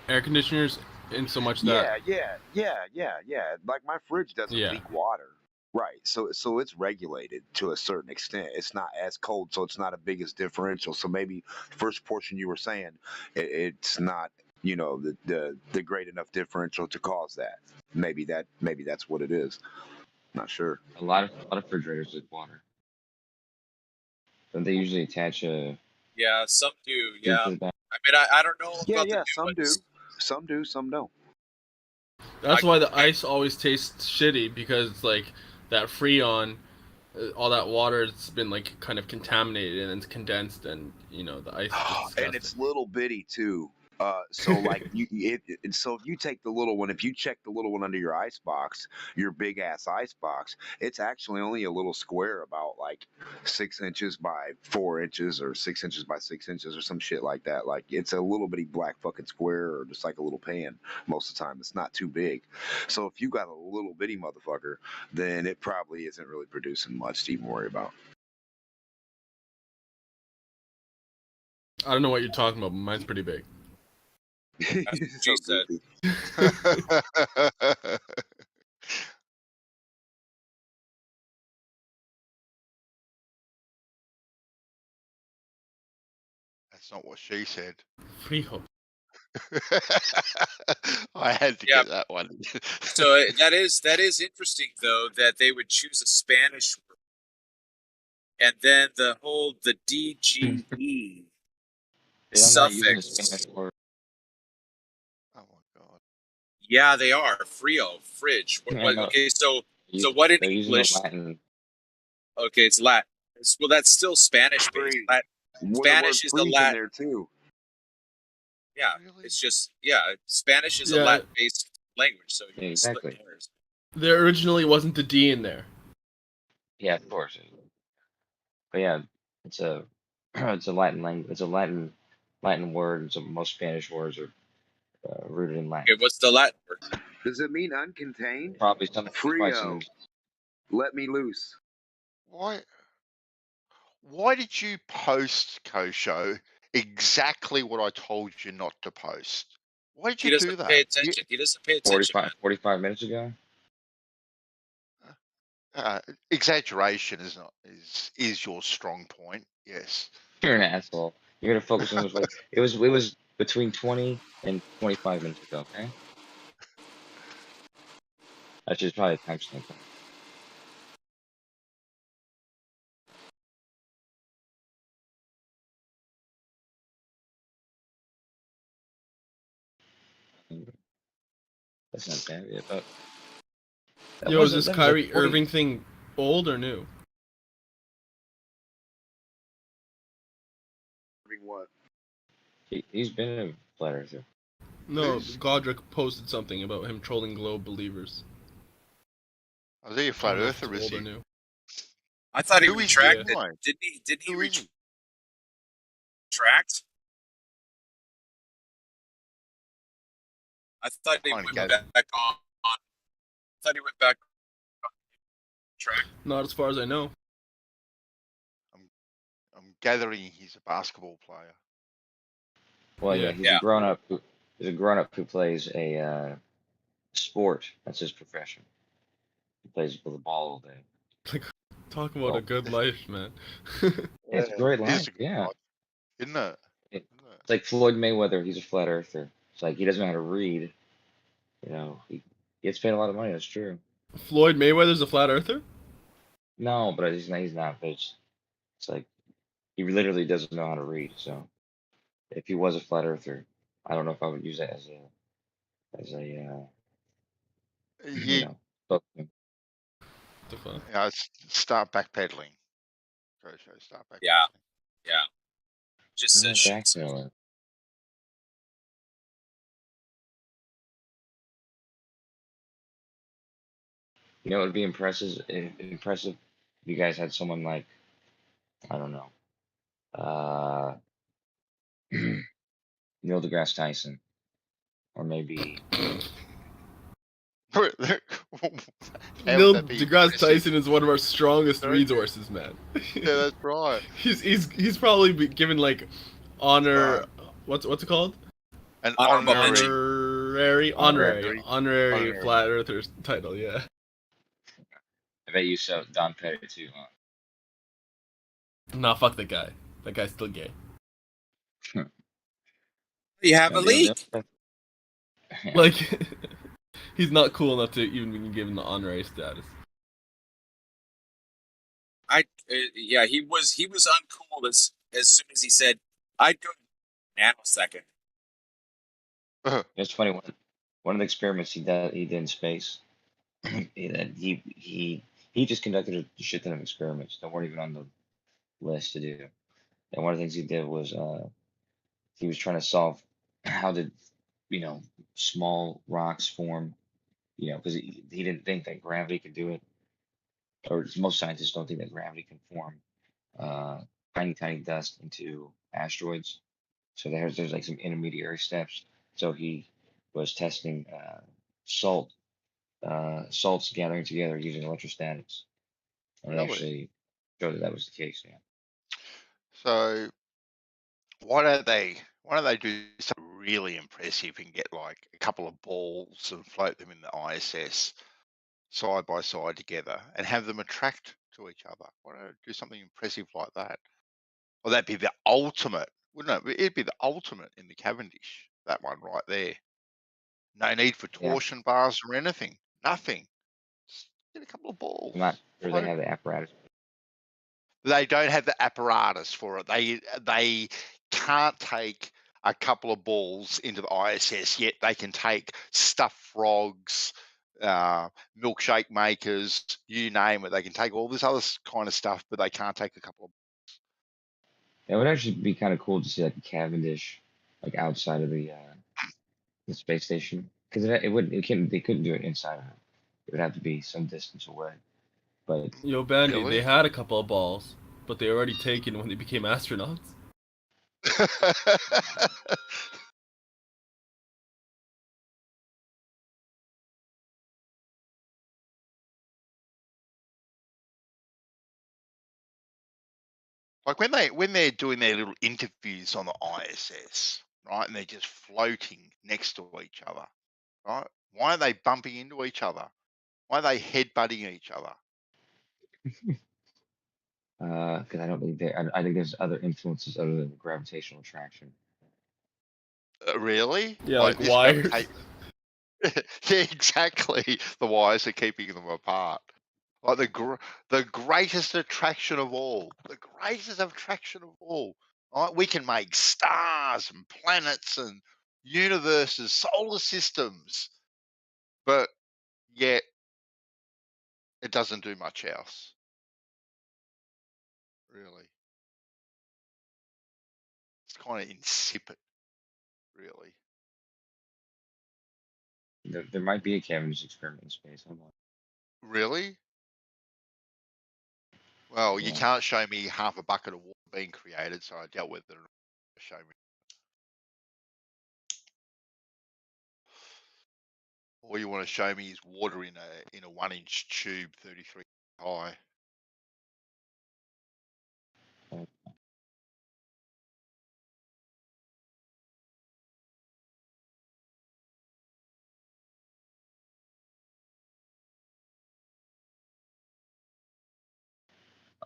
air conditioners in so much that yeah. Like my fridge doesn't leak water. Right. So it's regulated to a certain extent. It's not as cold, so it's not a biggest differential. So maybe first portion you were saying it's not, the great enough differential to cause that. Maybe that's what it is. Not sure. A lot of refrigerators leak water. Don't they usually attach a? Yeah, some do. Yeah. I mean, I don't know about the new some ones. do. Some do, some don't. That's why the ice always tastes shitty, because like that Freon, all that water has been like kind of contaminated and it's condensed, and the ice is disgusting. And it's little bitty too. So like so if you take the little one, if you check the little one under your ice box, your big ass ice box, it's actually only a little square about like 6 inches by 4 inches or 6 inches by 6 inches or some shit like that. Like it's a little bitty black fucking square or just like a little pan. Most of the time, it's not too big. So if you got a little bitty motherfucker, then it probably isn't really producing much to even worry about. I don't know what you're talking about, but mine's pretty big. She said. That's not what she said. Freehold. I had to get that one. So that is interesting though that they would choose a Spanish word, and then the DGE I'm not using the suffix. Spanish word. Oh my god. Yeah, they are Frio, fridge. Okay, so what in They're using English? the Latin. Okay, it's Latin. Well, that's still Spanish based. Spanish is the in Latin. there too. Yeah, it's just Spanish is a Yeah. Latin based language, so Yeah, exactly. hairs. There originally wasn't the D in there. Yeah, of course. But yeah, it's a it's a Latin language. It's a Latin word. And so most Spanish words are rooted in Latin. Okay, what's the Latin word? Does it mean uncontained? Probably some Frio. Let me loose. Why did you post, Kosho, exactly what I told you not to post? Why did you do that? Pay attention. He doesn't pay attention. 45 minutes ago. Exaggeration is your strong point. Yes. You're an asshole. You're gonna focus on it was between 20 and 25 minutes ago. Okay. I should probably timestamp that. That's not bad. Yeah, but Yo, is this Kyrie Irving thing old or new? What? He's been a flat earther. No, Godric posted something about him trolling Globe believers. Oh, is he a flat earther, is he? I thought he Who is retracted. he? Didn't he Who is he? retract? I thought he went back on. I thought he went back on track. Not as far as I know. I'm gathering he's a basketball player. Well, yeah, he's a grown up. He's a grown up who plays a sport. That's his profession. He plays with the ball all day. Talk about a good life, man. It's a great life, yeah. Isn't it? It's like Floyd Mayweather. He's a flat earther. It's like he doesn't know how to read. You know, he gets paid a lot of money. That's true. Floyd Mayweather's a flat earther? No, but he's not. But it's like he literally doesn't know how to read. So if he was a flat earther, I don't know if I would use that as a you know. Spokesman. The fuck? Yeah, start backpedaling. Kosho, start backpedaling. Yeah. Just says shit. Backpedaling. You know, it would be impressive if you guys had someone like, I don't know, Neil deGrasse Tyson, or maybe. Neil deGrasse Tyson is one of our strongest resources, man. Yeah, that's right. He's probably given like honor. What's it called? An honorary Honorary. flat earther title. Yeah. I bet you so Don Petty too, huh? Nah, fuck that guy. That guy's still gay. You have a leak. Like, he's not cool enough to even be given the honorary status. He was uncool as soon as he said, "I'd go nanosecond." It's funny. One of the experiments he did in space. He just conducted a shit ton of experiments that weren't even on the list to do. And one of the things he did was he was trying to solve how did, you know, small rocks form? You know, because he didn't think that gravity could do it, or most scientists don't think that gravity can form tiny dust into asteroids. So there's like some intermediary steps. So he was testing salts gathering together using electrostatics, and it Really? actually showed that that was the case. Yeah. So why don't they do something really impressive and get like a couple of balls and float them in the ISS side by side together and have them attract to each other? Why don't they do something impressive like that? Well, that'd be the ultimate, wouldn't it? It'd be the ultimate in the Cavendish. That one right there. No need for Yeah. torsion bars or anything. Nothing. Just get a couple of balls. I'm not sure they Float. have the apparatus. They don't have the apparatus for it. They can't take a couple of balls into the ISS, yet they can take stuffed frogs, milkshake makers, you name it. They can take all this other kind of stuff, but they can't take a couple of. It would actually be kind of cool to see like a Cavendish, like outside of the space station, because they couldn't do it inside of it. It would have to be some distance away. But Yo, Bandy, Really? they had a couple of balls, but they already taken when they became astronauts. Like when they're doing their little interviews on the ISS, right, and they're just floating next to each other, right? Why are they bumping into each other? Why are they headbutting each other? because I don't think I think there's other influences other than gravitational attraction. Really? Yeah, like this wires. yeah, exactly. The wires are keeping them apart. Like the greatest attraction of all. The greatest attraction of all. Right? We can make stars and planets and universes, solar systems, but yet it doesn't do much else. Really. It's kind of insipid, really. There might be a Cavendish experiment in space. I'm not. Really? Well, you Yeah. can't show me half a bucket of water being created, so I dealt with it. Show me. All you want to show me is water in a 1-inch tube, 33 high.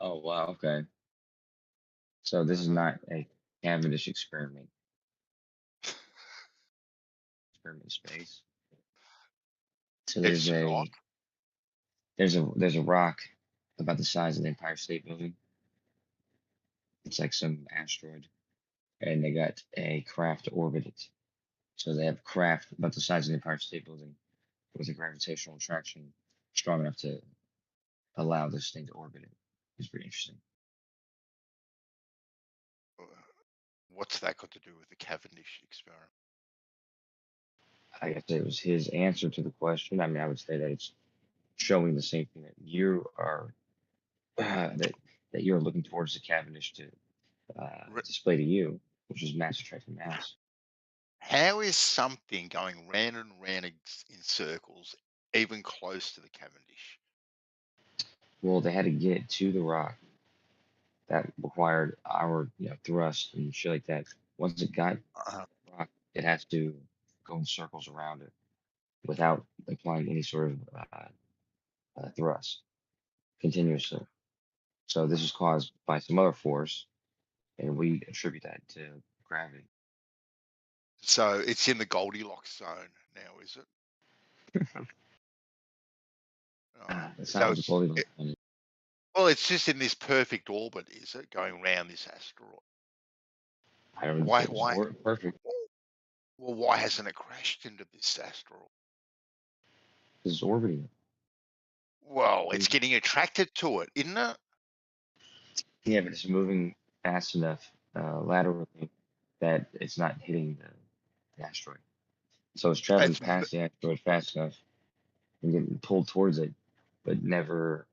Oh wow. Okay. So this is not a Cavendish experiment. Experiment in space. So It's not. there's a rock about the size of the Empire State Building. It's like some asteroid, and they got a craft to orbit it. So they have craft about the size of the Empire State Building with a gravitational attraction strong enough to allow this thing to orbit it. It's pretty interesting. What's that got to do with the Cavendish experiment? I guess it was his answer to the question. I mean, I would say that it's showing the same thing that you are that you're looking towards the Cavendish to display to you, which is mass attracting mass. How is something going round and round in circles even close to the Cavendish? Well, they had to get it to the rock. That required our thrust and shit like that. Once it got Uh-huh. the rock, it has to go in circles around it without applying any sort of thrust continuously. So this is caused by some other force, and we attribute that to gravity. So it's in the Goldilocks zone now, is it? It's not So Goldilocks. well, it's just in this perfect orbit, is it, going around this asteroid? I don't know. Why? Perfect. Well, why hasn't it crashed into this asteroid? It's orbiting. Well, it's getting attracted to it, isn't it? Yeah, but it's moving fast enough laterally that it's not hitting the asteroid. So it's traveling past the asteroid fast enough and getting pulled towards it, but never.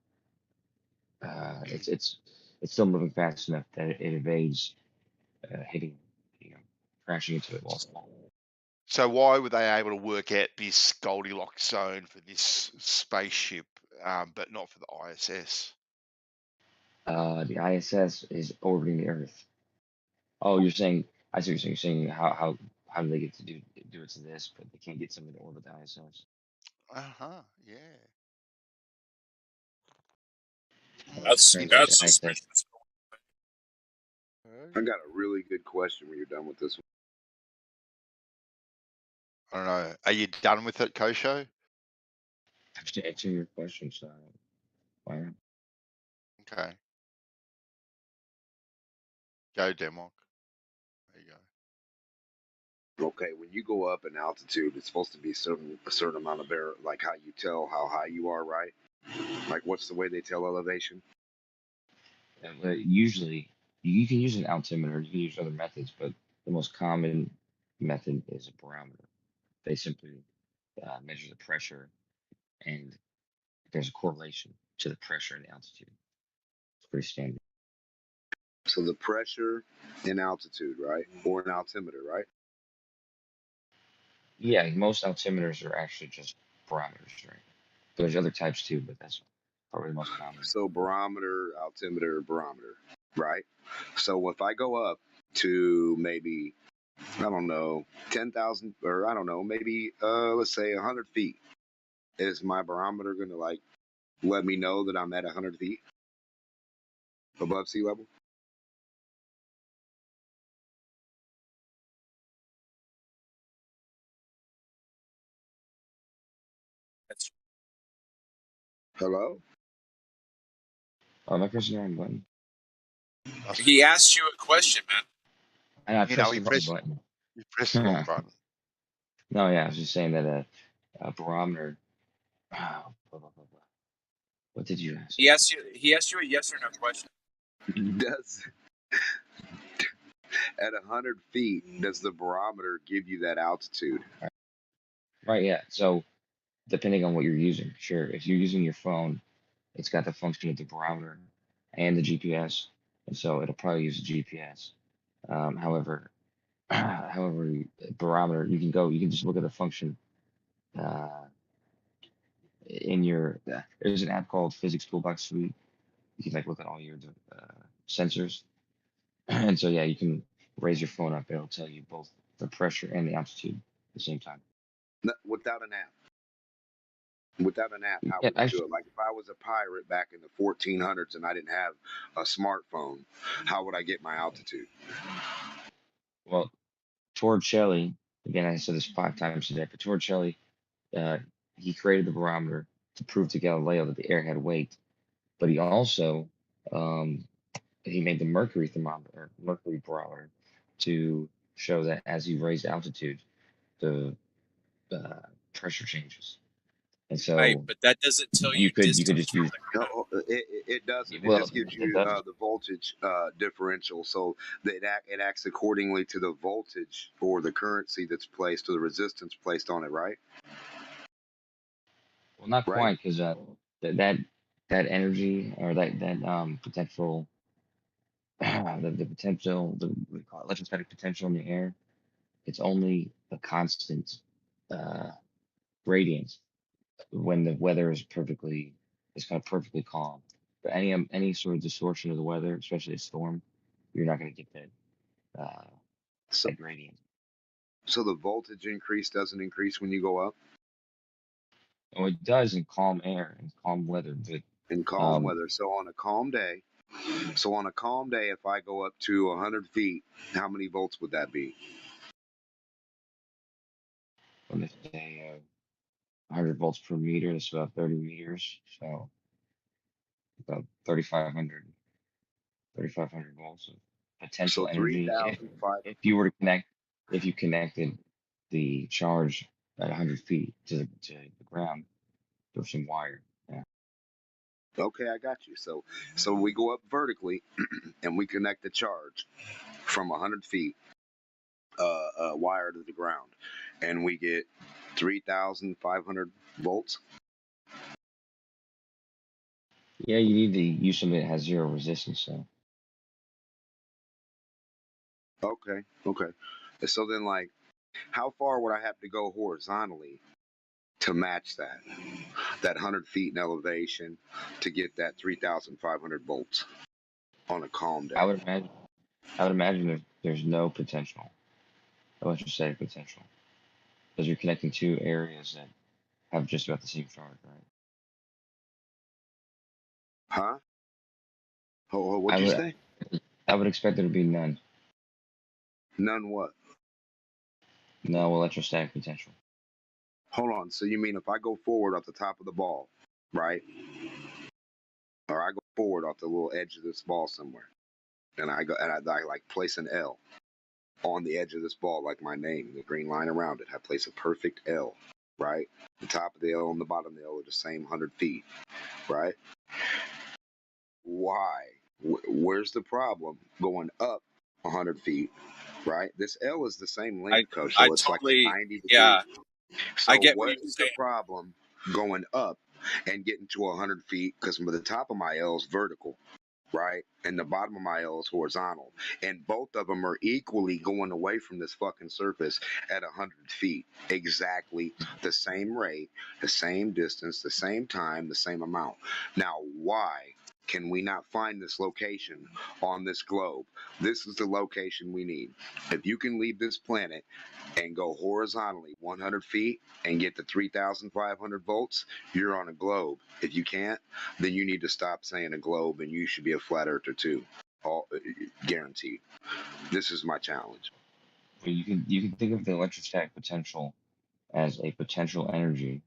It's still moving fast enough that it evades hitting, crashing into it while it's falling. So why were they able to work out this Goldilocks zone for this spaceship, but not for the ISS? The ISS is orbiting the Earth. Oh, you're saying, I see what you're saying. You're saying how do they get to do it to this, but they can't get something to orbit the ISS? Yeah. That's Turns out the ISS. suspicious. I got a really good question when you're done with this one. I don't know. Are you done with it, Kosho? I have to answer your question, so why not? Okay. Go, Demok. There you go. Okay, when you go up in altitude, it's supposed to be a certain amount of air, like how you tell how high you are, right? Like, what's the way they tell elevation? Usually, you can use an altimeter, you can use other methods, but the most common method is a barometer. They simply measure the pressure, and there's a correlation to the pressure and the altitude. It's pretty standard. So the pressure in altitude, right? Or an altimeter, right? Yeah, most altimeters are actually just barometers, right? There's other types too, but that's probably the most common. So barometer, altimeter, barometer, right? So if I go up to maybe, I don't know, 10,000, or I don't know, maybe, let's say 100 feet, is my barometer going to like let me know that I'm at 100 feet above sea level? Hello? Oh, am I pressing the wrong button? He asked you a question, man. I pressed the wrong button. You pressed the wrong button. No, yeah, I was just saying that a barometer. What did you ask? He asked you a yes or no question. Does at 100 feet, does the barometer give you that altitude? Right, yeah. So depending on what you're using, sure. If you're using your phone, it's got the function of the barometer and the GPS, and so it'll probably use the GPS. However, barometer, you can just look at the function in your. There's an app called Physics Toolbox Suite. You can like look at all your sensors, and so yeah, you can raise your phone up. It'll tell you both the pressure and the altitude at the same time. No, without an app. Without an app, how Yeah, would you do it? Like if I was a pirate back in the 1400s and I didn't have a smartphone, how would I get my altitude? Well, Torricelli, again, I said this 5 times today, but Torricelli, he created the barometer to prove to Galileo that the air had weight, but he also he made the mercury thermometer, or mercury barometer, to show that as you raise altitude, the pressure changes. And so, Right, but that doesn't tell you could distance just use. No, it doesn't. Well, it just gives it you does. the voltage differential, so that it acts accordingly to the voltage or the currency that's placed or the resistance placed on it, right? Well, not quite, because that energy, or that potential the potential, what do we call it, electrostatic potential in the air, it's only a constant gradient when the weather is kind of perfectly calm. But any sort of distortion of the weather, especially a storm, you're not going to get that gradient. So the voltage increase doesn't increase when you go up? Oh, it does in calm air and calm weather, but in calm weather. So on a calm day, if I go up to 100 feet, how many volts would that be? When they say 100 volts per meter, that's about 30 meters, so about 3,500 volts of potential energy. If you were to if you connected the charge at 100 feet to the ground through some wire. Yeah. Okay, I got you. So we go up vertically and we connect the charge from 100 feet wire to the ground, and we get 3,500 volts. Yeah, you need to use something that has zero resistance. So Okay. And so then, like, how far would I have to go horizontally to match that 100 feet in elevation to get that 3,500 volts on a calm day? I would imagine there's no potential, electrostatic potential, because you're connecting two areas that have just about the same charge, right? Huh? What'd you say? I would expect there to be none. None what? No electrostatic potential. Hold on. So you mean if I go forward off the top of the ball, right? Or I go forward off the little edge of this ball somewhere, and I like place an L on the edge of this ball, like my name, the green line around it. I place a perfect L, right? The top of the L and the bottom of the L are the same 100 feet, right? Why? Where's the problem going up 100 feet, right? This L is the same length, Coach, so it's totally, like 90 degrees. yeah. So I get what what you're is saying. the problem going up and getting to 100 feet? Because the top of my L is vertical, right? And the bottom of my L is horizontal. And both of them are equally going away from this fucking surface at 100 feet. Exactly the same rate, the same distance, the same time, the same amount. Now, why can we not find this location on this globe? This is the location we need. If you can leave this planet and go horizontally 100 feet and get the 3,500 volts, you're on a globe. If you can't, then you need to stop saying a globe, and you should be a flat earther too. All guaranteed. This is my challenge. Well, you can think of the electrostatic potential as a potential energy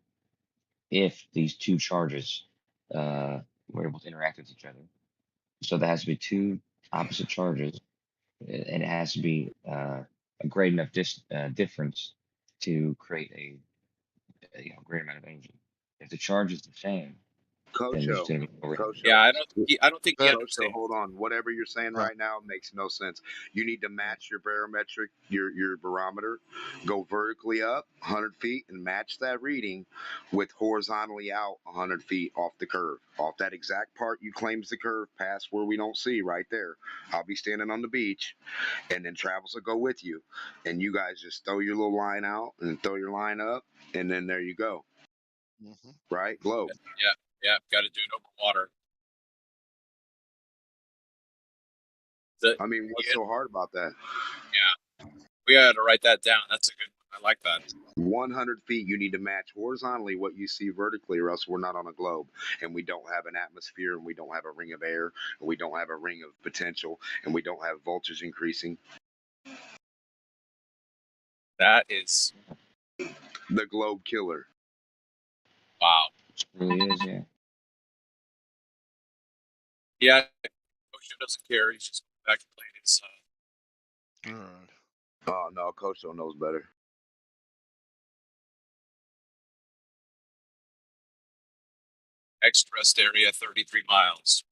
if these two charges were able to interact with each other. So there has to be two opposite charges, and it has to be a great enough difference to create a great amount of energy. If the charge is the same, then there's going to be no Coach, Yeah, I don't think he Coach, understands. hold on. Whatever you're saying right now makes no sense. You need to match your barometric, your barometer, go vertically up 100 feet and match that reading with horizontally out 100 feet off the curve, off that exact part you claims the curve past where we don't see right there. I'll be standing on the beach, and then Travels will go with you, and you guys just throw your little line out and throw your line up, and then there you go. Right? Globe. Yeah, got to do it over water. I mean, what's so hard about that? Yeah, we got to write that down. That's a good one. I like that. 100 feet, you need to match horizontally what you see vertically, or else we're not on a globe, and we don't have an atmosphere, and we don't have a ring of air, and we don't have a ring of potential, and we don't have voltage increasing. That is the globe killer. Wow. It really is, yeah. Yeah, Coach doesn't care. He's just going back to playing his. Oh no, Coach knows better. Next rest area, 33 miles.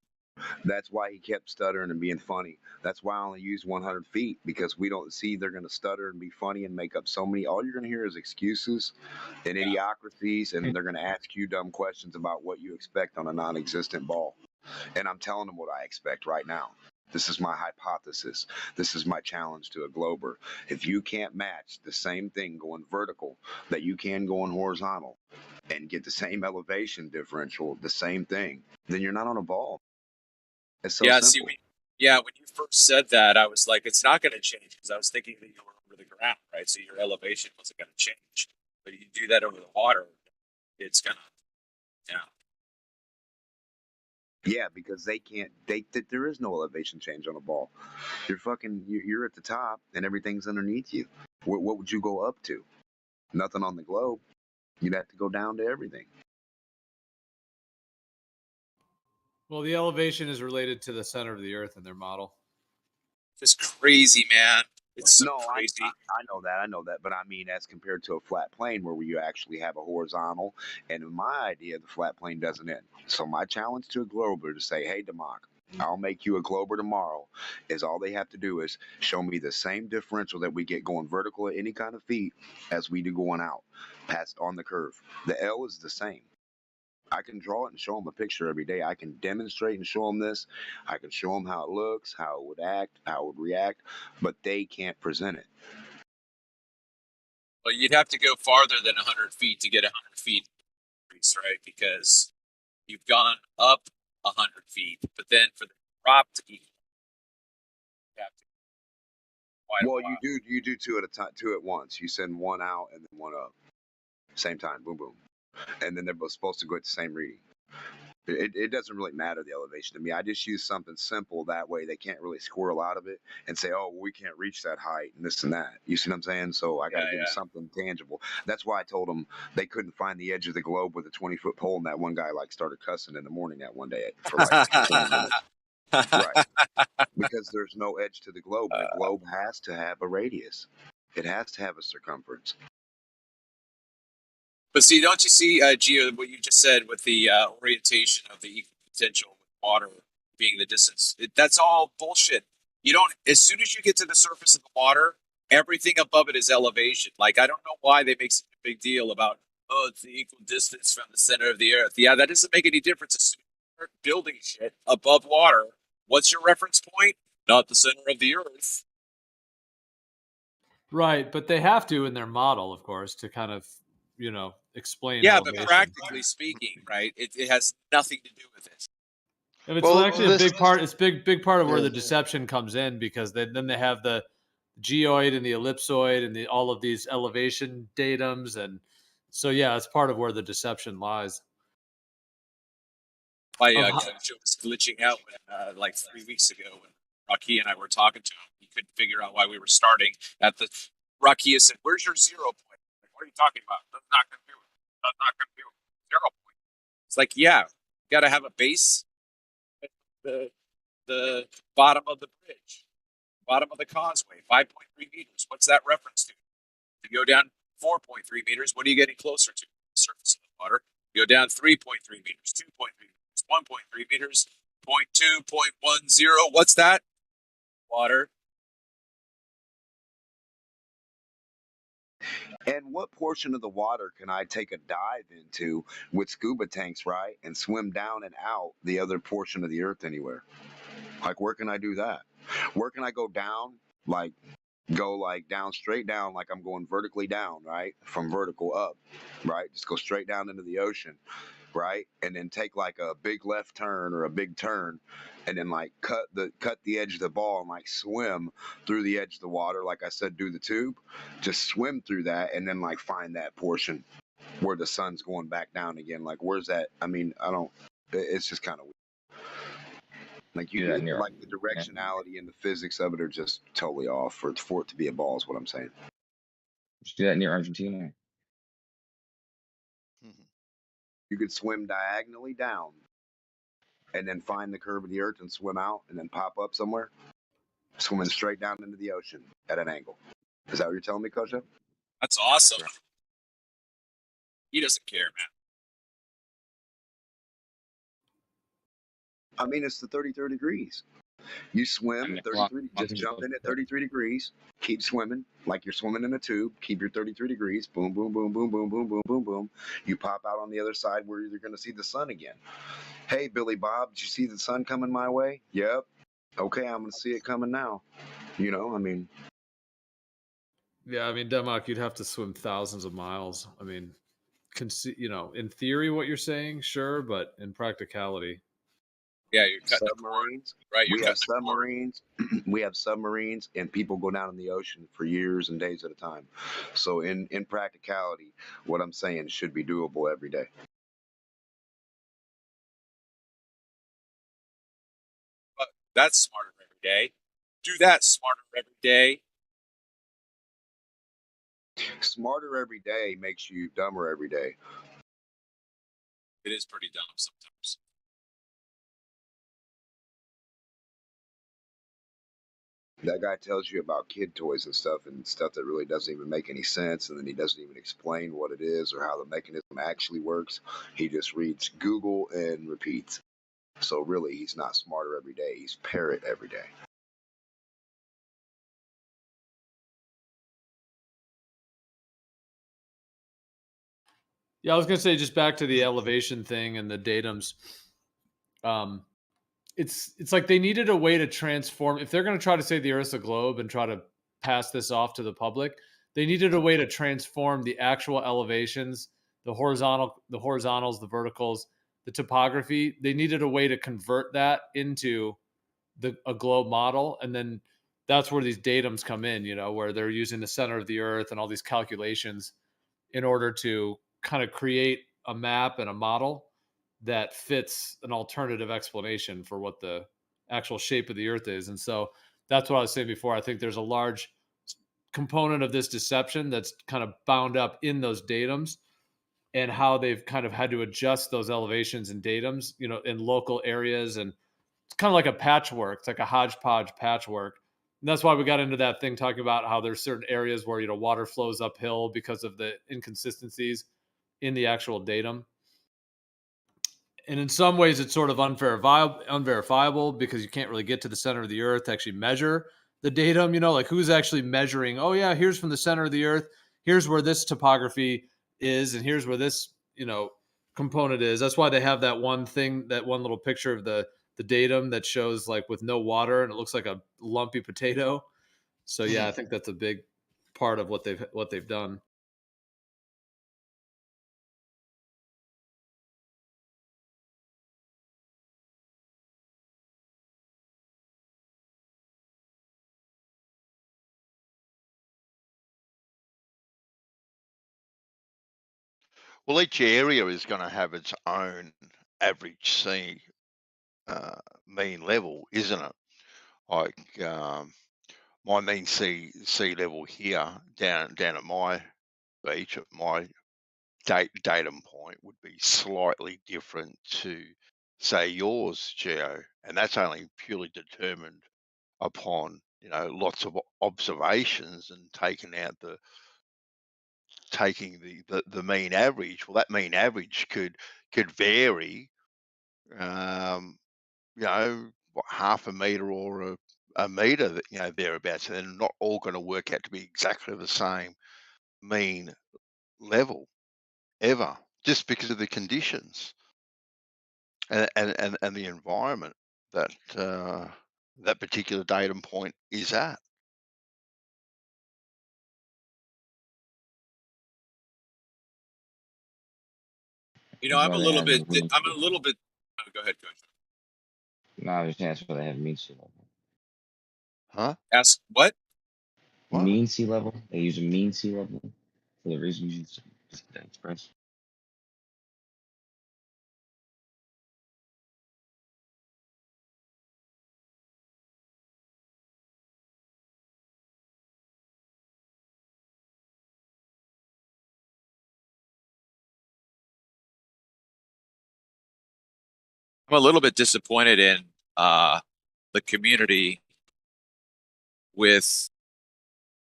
That's why he kept stuttering and being funny. That's why I only use 100 feet, because we don't see they're going to stutter and be funny and make up so many. All you're going to hear is excuses and idiocracies, and they're going to ask you dumb questions about what you expect on a non-existent ball. And I'm telling them what I expect right now. This is my hypothesis. This is my challenge to a glober. If you can't match the same thing going vertical that you can going horizontal and get the same elevation differential, the same thing, then you're not on a ball. It's so simple. When you first said that, I was like, it's not going to change, because I was thinking that you were over the ground, right? So your elevation wasn't going to change. But you do that over the water, it's going to, Yeah, because they can't. There is no elevation change on a ball. You're at the top, and everything's underneath you. What would you go up to? Nothing on the globe. You'd have to go down to everything. Well, the elevation is related to the center of the Earth in their model. It's crazy, man. It's so crazy. I know that, but I mean, as compared to a flat plane where you actually have a horizontal, and in my idea, the flat plane doesn't end. So my challenge to a glober to say, hey, Democ, I'll make you a Glober tomorrow. Is all they have to do is show me the same differential that we get going vertical at any kind of feet as we do going out, past on the curve. The L is the same. I can draw it and show them a picture every day. I can demonstrate and show them this. I can show them how it looks, how it would act, how it would react, but they can't present it. Well, you'd have to go farther than 100 feet to get 100 feet increase, right? Because you've gone up 100 feet, but then for the drop to equal, you have to Well, you do two at a time, two at once. You send one out and then one up, same time, boom, boom, and then they're both supposed to go at the same reading. It doesn't really matter the elevation to me. I just use something simple that way they can't really squirrel out of it and say, oh, we can't reach that height and this and that. You see what I'm saying? So I got to give them something tangible. That's why I told them they couldn't find the edge of the globe with a 20-foot pole, and that one guy like started cussing in the morning that one day for like 20 minutes. Right. Because there's no edge to the globe. And the globe has to have a radius. It has to have a circumference. But see, don't you see, Gio, what you just said with the orientation of the equal potential with water being the distance? That's all bullshit. You don't, as soon as you get to the surface of the water, everything above it is elevation. Like, I don't know why they make such a big deal about, oh, it's the equal distance from the center of the earth. Yeah, that doesn't make any difference. As soon as you start building shit above water, what's your reference point? Not the center of the earth. Right, but they have to in their model, of course, to kind of, explain. Yeah, elevation. but practically speaking, right, it has nothing to do with it. And it's actually a big part. It's big part of where the deception comes in, because then they have the geoid and the ellipsoid and all of these elevation datums, and so it's part of where the deception lies. My show was glitching out when, like 3 weeks ago when Rocky and I were talking to him. He couldn't figure out why we were starting at the. Rocky said, "Where's your 0 point?" Like, what are you talking about? That's not going to do it. That's not going to do it. 0 point. It's like, yeah, you got to have a base. The bottom of the bridge, bottom of the causeway, 5.3 meters. What's that reference to? You go down 4.3 meters. What are you getting closer to? The surface of the water. You go down 3.3 meters, 2.3 meters, 1.3 meters, 0.2, 0.10. What's that? Water. And what portion of the water can I take a dive into with scuba tanks, right, and swim down and out the other portion of the earth anywhere? Like, where can I do that? Where can I go down, go down, straight down, like I'm going vertically down, right, from vertical up, right, just go straight down into the ocean, right, and then take like a big left turn or a big turn, and then like cut the edge of the ball and like swim through the edge of the water, like I said, do the tube, just swim through that, and then like find that portion where the sun's going back down again. Like, where's that? I mean, it's just kind of weird. Like, like the directionality and the physics of it are just totally off for it to be a ball is what I'm saying. Just do that near Argentina. You could swim diagonally down and then find the curve of the earth and swim out and then pop up somewhere, swimming straight down into the ocean at an angle. Is that what you're telling me, Coach? That's awesome. He doesn't care, man. I mean, it's the 33 degrees. You swim at 33, just jump in at 33 degrees, keep swimming like you're swimming in a tube, keep your 33 degrees, boom, boom, boom, boom, boom, boom, boom, boom, boom. You pop out on the other side where you're going to see the sun again. Hey, Billy Bob, did you see the sun coming my way? Yep. Okay, I'm going to see it coming now. I mean. Yeah, I mean, Denmark, you'd have to swim thousands of miles. I mean, in theory, what you're saying, sure, but in practicality. Yeah, you're cutting submarines, right? We have submarines. We have submarines, and people go down in the ocean for years and days at a time. So, in practicality, what I'm saying should be doable every day. But that's smarter every day. Do that smarter every day. Smarter every day makes you dumber every day. It is pretty dumb sometimes. That guy tells you about kid toys and stuff that really doesn't even make any sense, and then he doesn't even explain what it is or how the mechanism actually works. He just reads Google and repeats. So really, he's not smarter every day. He's parrot every day. Yeah, I was gonna say, just back to the elevation thing and the datums. It's like they needed a way to transform. If they're gonna try to say the Earth's a globe and try to pass this off to the public, they needed a way to transform the actual elevations, the horizontals, the verticals, the topography. They needed a way to convert that into a globe model, and then that's where these datums come in. You know, where they're using the center of the Earth and all these calculations in order to kind of create a map and a model that fits an alternative explanation for what the actual shape of the Earth is. And so that's what I was saying before. I think there's a large component of this deception that's kind of bound up in those datums and how they've kind of had to adjust those elevations and datums, you know, in local areas. And it's kind of like a patchwork. It's like a hodgepodge patchwork. And that's why we got into that thing talking about how there's certain areas where, you know, water flows uphill because of the inconsistencies in the actual datum. And in some ways, it's sort of unverifiable because you can't really get to the center of the Earth to actually measure the datum. You know, like who's actually measuring? Oh yeah, here's from the center of the Earth. Here's where this topography is, and here's where this, you know, component is. That's why they have that one thing, that one little picture of the datum that shows like with no water and it looks like a lumpy potato. So yeah, I think that's a big part of what they've done. Well, each area is going to have its own average sea mean level, isn't it? Like my mean sea level here down at my beach, at my datum point, would be slightly different to, say, yours, Geo, and that's only purely determined upon, you know, lots of observations and taking the mean average. Well, that mean average could vary, you know, what, half a meter or a meter, that, you know, thereabouts. And they're not all going to work out to be exactly the same mean level ever, just because of the conditions and the environment that that particular datum point is at. You know, I'm a little bit. Oh, go ahead, Coach. No, I was just asking whether they have mean sea level. Huh? Ask what? Mean sea level. They use a mean sea level for the reasons you just expressed. I'm a little bit disappointed in the community with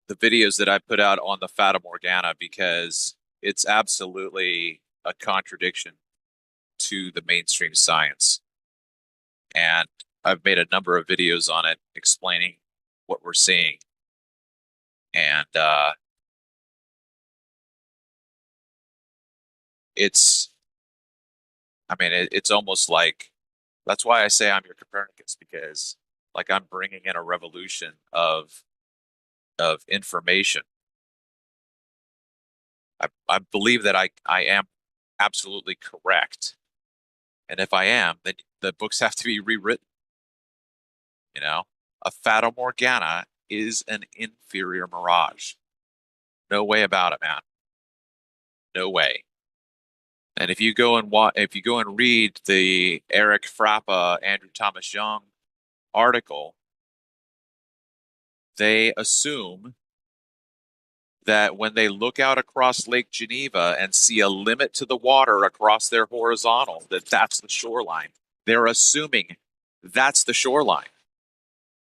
the videos that I put out on the Fata Morgana, because it's absolutely a contradiction to the mainstream science. And I've made a number of videos on it explaining what we're seeing. And it's almost like, that's why I say I'm your Copernicus, because like I'm bringing in a revolution of information. I believe that I am absolutely correct. And if I am, then the books have to be rewritten. You know, a Fata Morgana is an inferior mirage. No way about it, man. No way. And if you go and read the Eric Frappa, Andrew Thomas Young article, they assume that when they look out across Lake Geneva and see a limit to the water across their horizontal, that's the shoreline. They're assuming that's the shoreline.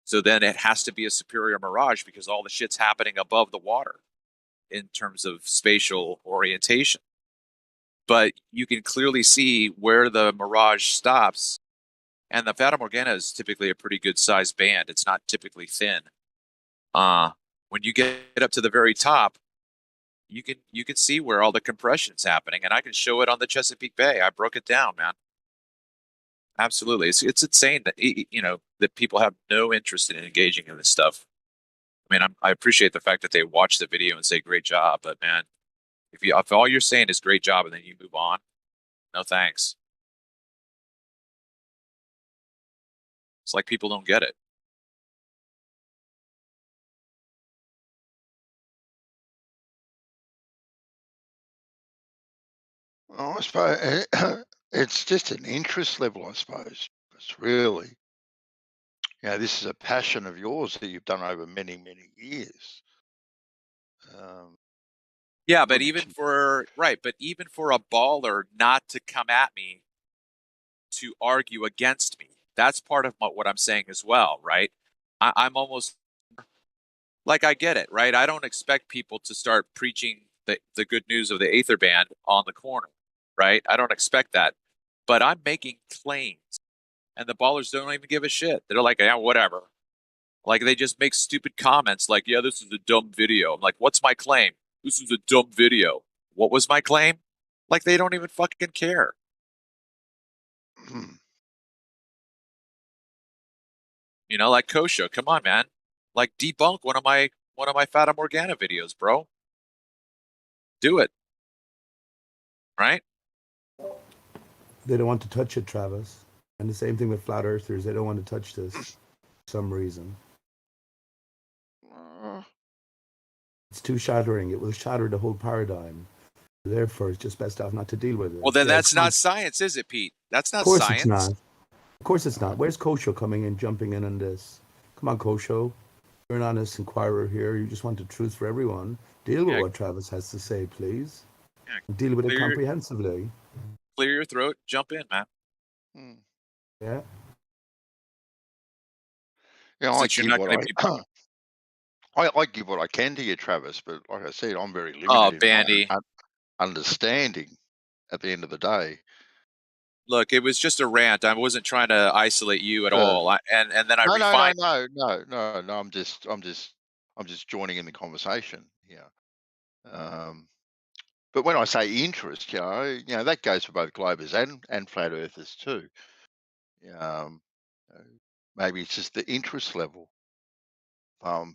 So then it has to be a superior mirage because all the shit's happening above the water in terms of spatial orientation. But you can clearly see where the mirage stops And the Fata Morgana is typically a pretty good sized band. It's not typically thin. When you get up to the very top, you can see where all the compression's happening, and I can show it on the Chesapeake Bay. I broke it down, man. Absolutely, it's insane that that people have no interest in engaging in this stuff. I mean, I appreciate the fact that they watch the video and say great job, but man, if all you're saying is great job and then you move on, no thanks. It's like people don't get it. Well, I suppose it's just an interest level, I suppose. It's really, this is a passion of yours that you've done over many, many years. Yeah, but even for a baller not to come at me to argue against me, that's part of what I'm saying as well, right? I'm almost like, I get it, right? I don't expect people to start preaching the good news of the Aether Band on the corner, right? I don't expect that, but I'm making claims, and the ballers don't even give a shit. They're like, yeah, whatever. Like, they just make stupid comments like, yeah, this is a dumb video. I'm like, what's my claim? This is a dumb video. What was my claim? Like, they don't even fucking care. Like Kosho, come on, man. Like, debunk one of my Fata Morgana videos, bro. Do it. Right? They don't want to touch it, Travis. And the same thing with flat earthers. They don't want to touch this for some reason. It's too shattering. It will shatter the whole paradigm. Therefore, it's just best off not to deal with it. Well, then that's not science, is it, Pete? That's not science. Of course it's not. Of course it's not. Where's Kosho coming in, jumping in on this? Come on, Kosho. You're an honest inquirer here. You just want the truth for everyone. Deal with what Travis has to say, please. Yeah. Deal with it comprehensively. Clear your throat. Jump in, man. Yeah. Yeah, I give what I can to you, Travis, but like I said, I'm very limited in my understanding at the end of the day. Look, it was just a rant. I wasn't trying to isolate you at all. And then I refined. No. I'm just joining in the conversation here. But when I say interest, that goes for both globers and flat earthers too. Maybe it's just the interest level.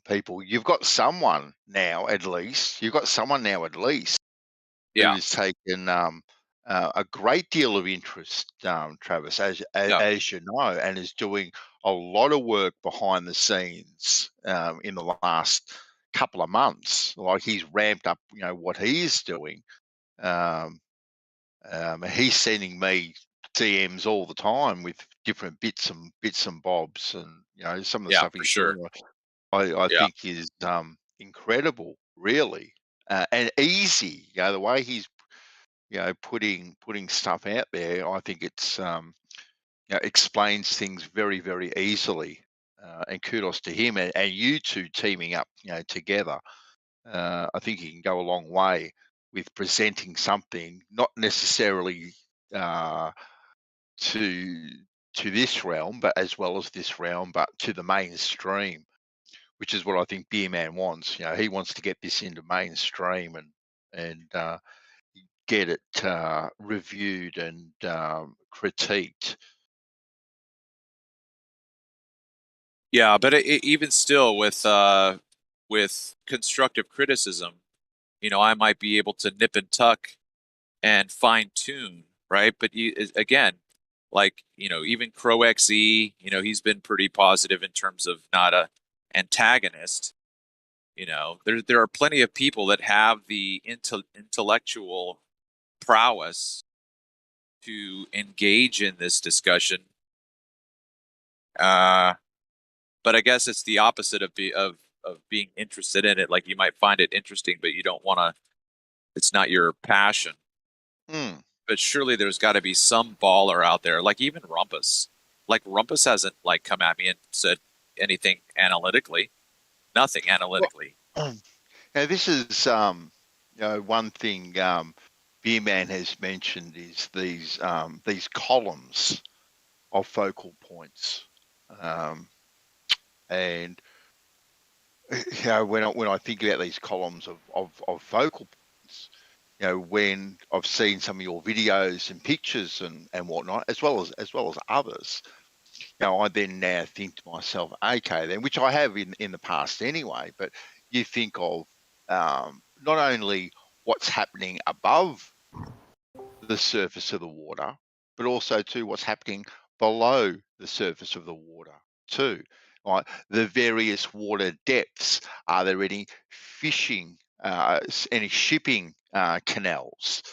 People, you've got someone now at least. Who's taken a great deal of interest, Travis, as you know, and is doing a lot of work behind the scenes in the last couple of months. Like, he's ramped up, what he's doing. He's sending me DMs all the time with different bits and bobs, and some of the stuff he's doing, I think is incredible, really, and easy. The way he's putting stuff out there, I think it's explains things very, very easily, and kudos to him and you two teaming up together. I think he can go a long way with presenting something not necessarily to this realm, but as well as this realm, but to the mainstream, which is what I think Beer Man wants. He wants to get this into mainstream and get it reviewed and critiqued. Yeah, but even still, with constructive criticism, I might be able to nip and tuck and fine tune, right? But again, like, even Crow XE, he's been pretty positive in terms of not a antagonist. There are plenty of people that have the intellectual prowess to engage in this discussion. But I guess it's the opposite of being interested in it. Like, you might find it interesting, but you don't want to. It's not your passion. But surely there's got to be some baller out there, like even Rumpus. Like, Rumpus hasn't come at me and said anything analytically. Nothing analytically. Now, this is one thing Beer Man has mentioned is these columns focal points. And you know, when I think about these columns of focal points, you know, when I've seen some of your videos and pictures and whatnot, as well as others, you know, I then now think to myself, okay, then, which I have in the past anyway, but you think of not only what's happening above the surface of the water, but also too what's happening below the surface of the water too. Right, the various water depths. Are there any fishing, any shipping canals?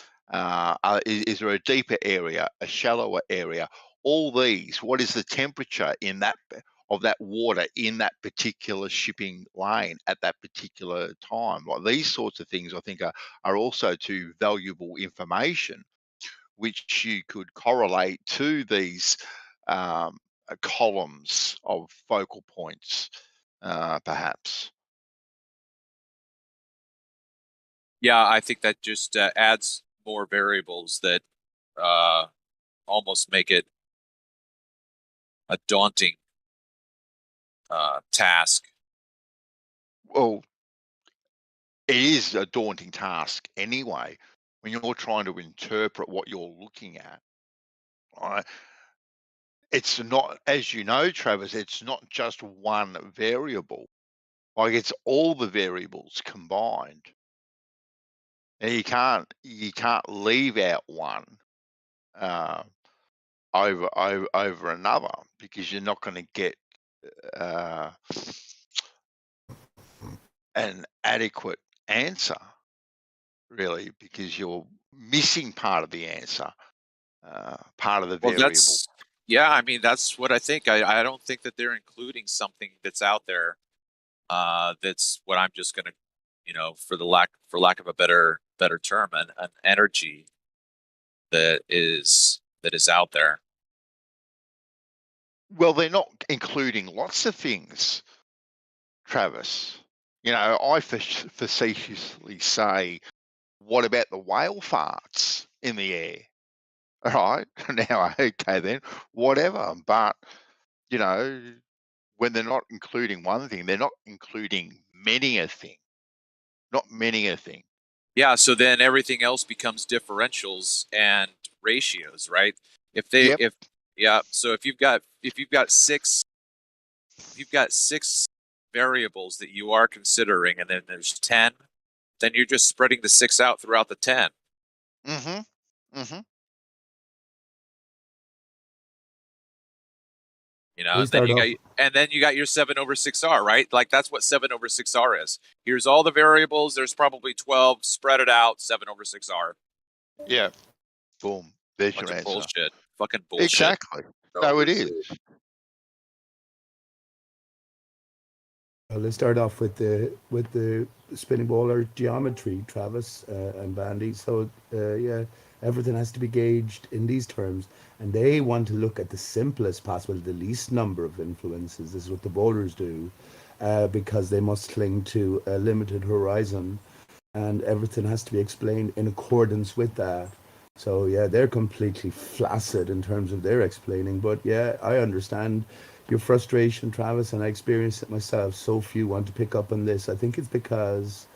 Is there a deeper area, a shallower area? All these. What is the temperature in that of that water in that particular shipping lane at that particular time? Like these sorts of things, I think are also too valuable information, which you could correlate to these columns of focal points, perhaps. Yeah, I think that just adds more variables that almost make it a daunting task. Well, it is a daunting task anyway when you're trying to interpret what you're looking at. Right? It's not, as you know, Travis, it's not just one variable. Like it's all the variables combined. And you can't leave out one over another, because you're not going to get an adequate answer, really, because you're missing part of the answer, part of the variable. Yeah, I mean, that's what I think. I don't think that they're including something that's out there that's what I'm just going to, you know, for lack of a better term, an energy that is out there. Well, they're not including lots of things, Travis. You know, I facetiously say, what about the whale farts in the air? All right. Now, okay, then, whatever. But, you know, when they're not including one thing, they're not including many a thing. Not many a thing. Yeah, so then everything else becomes differentials and ratios, right? So if you've got six variables that you are considering, and then there's 10, then you're just spreading the 6 out throughout the 10. Mm-hmm. Mm-hmm. You know, and then you got your 7/6R, right? Like that's what 7/6R is. Here's all the variables. There's probably 12. Spread it out. 7/6R. Yeah. Boom. There's your answer. Bullshit. Fucking bullshit. Exactly. No, it is. Well, let's start off with the spinning baller geometry, Travis and Bandy. So yeah, everything has to be gauged in these terms, and they want to look at the simplest possible, the least number of influences. This is what the bowlers do, because they must cling to a limited horizon, and everything has to be explained in accordance with that. So yeah, they're completely flaccid in terms of their explaining. But yeah, I understand your frustration, Travis, and I experienced it myself. So few want to pick up on this. I think it's because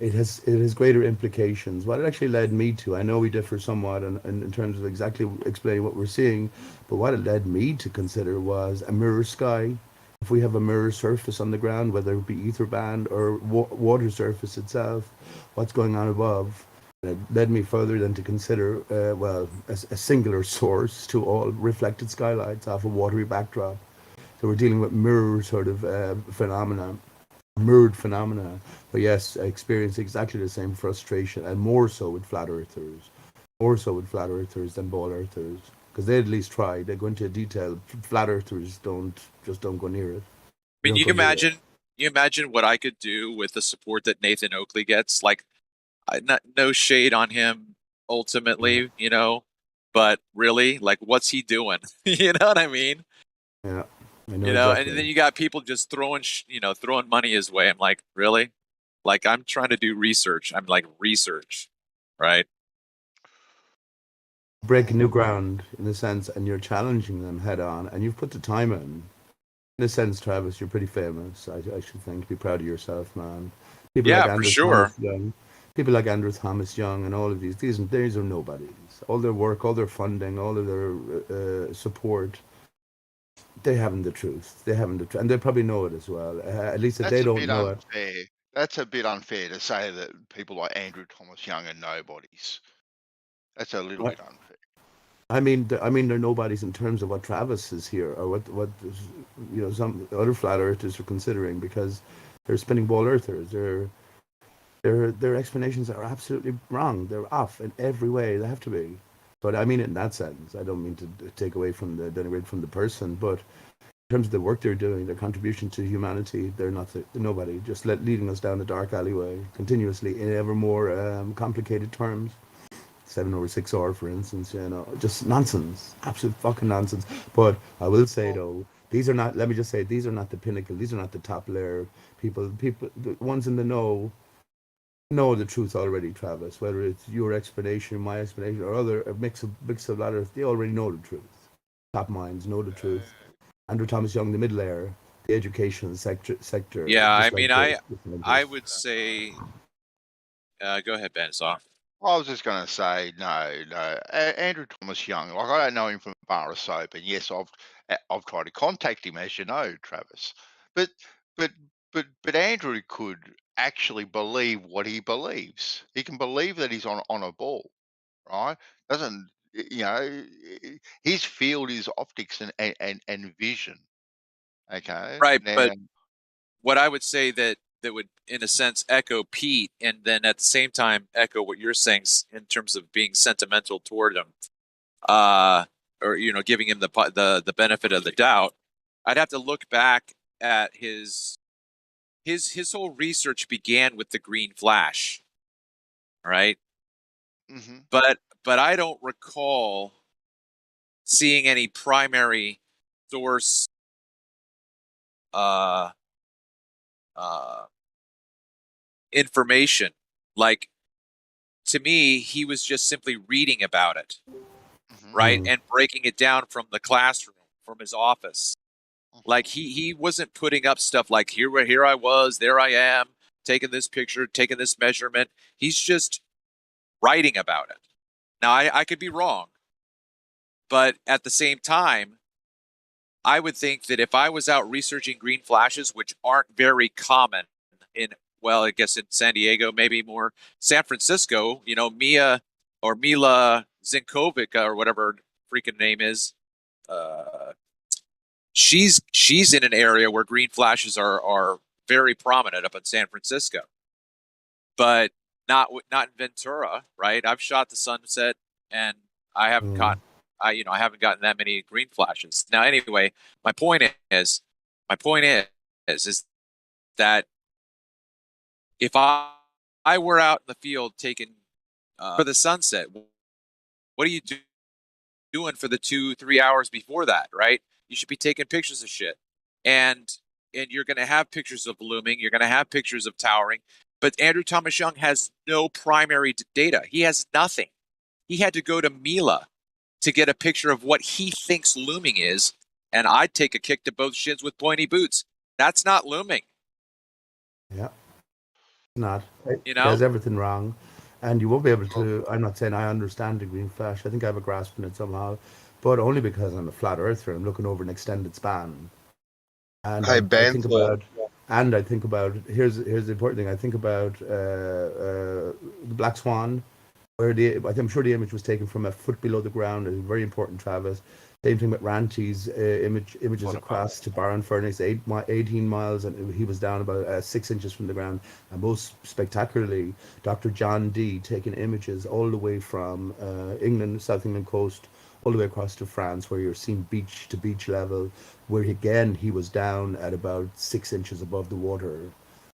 it has greater implications. What it actually led me to, I know we differ somewhat in terms of exactly explaining what we're seeing, but what it led me to consider was a mirror sky. If we have a mirror surface on the ground, whether it be ether band or water surface itself, what's going on above? It led me further than to consider, a singular source to all reflected skylights off a watery backdrop. So we're dealing with mirror sort of mirrored phenomena. But yes, I experience exactly the same frustration, and more so with flat earthers than ball earthers, because they at least try. They go into detail. Flat earthers don't go near it. I mean, you imagine what I could do with the support that Nathan Oakley gets. Like, no shade on him ultimately, you know, but really, like, what's he doing? You know what I mean? Yeah. You know, exactly. And then you got people just throwing money his way. I'm like, really? Like, I'm trying to do research. I'm like, research, right? breaking new ground in a sense, and you're challenging them head on, and you've put the time in. In a sense, Travis, you're pretty famous. I should think. Be proud of yourself, man. People Yeah, like for Andrew sure. Thomas Young, people like Andrew Thomas Young, and all of these are nobodies. All their work, all their funding, all of their support. They haven't the truth. They haven't the truth, and they probably know it as well. At least if That's they a don't bit know it. unfair. That's a bit unfair to say that people like Andrew Thomas Young are nobodies. That's a little bit unfair. I mean, they're nobodies in terms of what Travis is here, or what some other flat earthers are considering, because they're spinning ball earthers. Their explanations are absolutely wrong. They're off in every way. They have to be. But I mean it in that sense. I don't mean to take away from denigrate from the person, but in terms of the work they're doing, their contribution to humanity, they're nobody. Just leading us down the dark alleyway continuously in ever more complicated terms. 7/6R, for instance, just nonsense, absolute fucking nonsense. But I will say though, these are not. Let me just say, these are not the pinnacle. These are not the top layer people. The ones in the know the truth already, Travis. Whether it's your explanation, my explanation, or a mix of letters, they already know the truth. Top minds know the truth. Andrew Thomas Young, the mid layer, the education sector. Yeah, I just mean, like I would say, go ahead, Ben. It's off. I was just going to say no. Andrew Thomas Young, like I don't know him from a bar of soap, and yes, I've tried to contact him, as you know, Travis. But Andrew could actually believe what he believes. He can believe that he's on a ball, right? Doesn't his field is optics and vision. Okay, Right, now. but what I would say that would, in a sense, echo Pete, and then at the same time echo what you're saying in terms of being sentimental toward him, or giving him the benefit of the doubt. I'd have to look back at his whole research began with the green flash, right? Mm-hmm. But I don't recall seeing any primary source information. Like, to me, he was just simply reading about it, right? And breaking it down from the classroom, from his office. Like, he wasn't putting up stuff like, here I was, there I am, taking this picture, taking this measurement. He's just writing about it. Now, I could be wrong, but at the same time, I would think that if I was out researching green flashes, which aren't very common I guess in San Diego, maybe more San Francisco, Mila Zinkovic, or whatever her freaking name is, she's in an area where green flashes are very prominent up in San Francisco, but not in Ventura, right? I've shot the sunset, and I haven't gotten that many green flashes. Now, anyway, my point is that if I were out in the field taking for the sunset, what are you doing for the 2-3 hours before that, right? You should be taking pictures of shit, and you're going to have pictures of looming, you're going to have pictures of towering, but Andrew Thomas Young has no primary data. He has nothing. He had to go to Mila to get a picture of what he thinks looming is, and I'd take a kick to both shins with pointy boots. That's not looming. Yeah. Not. He has everything wrong, and you won't be able to. I'm not saying I understand the green flash. I think I have a grasp on it somehow, but only because I'm a flat earther. I'm looking over an extended span, and I think about. And I think about here's the important thing. I think about the Black Swan, where I'm sure the image was taken from a foot below the ground. It's very important, Travis. Same thing with Ranty's images across to Barron Furnace, 18 miles, and he was down about 6 inches from the ground. And most spectacularly, Dr. John D taking images all the way from England, South England coast, all the way across to France, where you're seeing beach to beach level, where again he was down at about 6 inches above the water.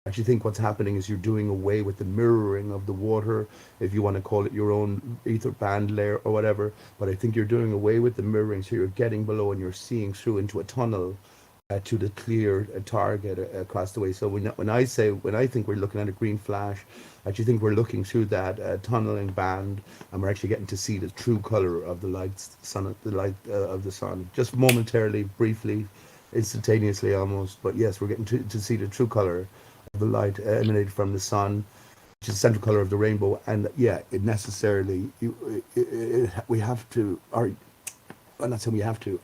I actually think what's happening is you're doing away with the mirroring of the water, if you want to call it your own ether band layer or whatever. But I think you're doing away with the mirroring, so you're getting below and you're seeing through into a tunnel to the clear target across the way. So when I think we're looking at a green flash, I actually think we're looking through that tunneling band, and we're actually getting to see the true color of the light of the sun, just momentarily, briefly, instantaneously almost. But yes, we're getting to see the true color of the light emanated from the sun, which is the central color of the rainbow. And yeah, it necessarily we have to, or I'm not saying we have to.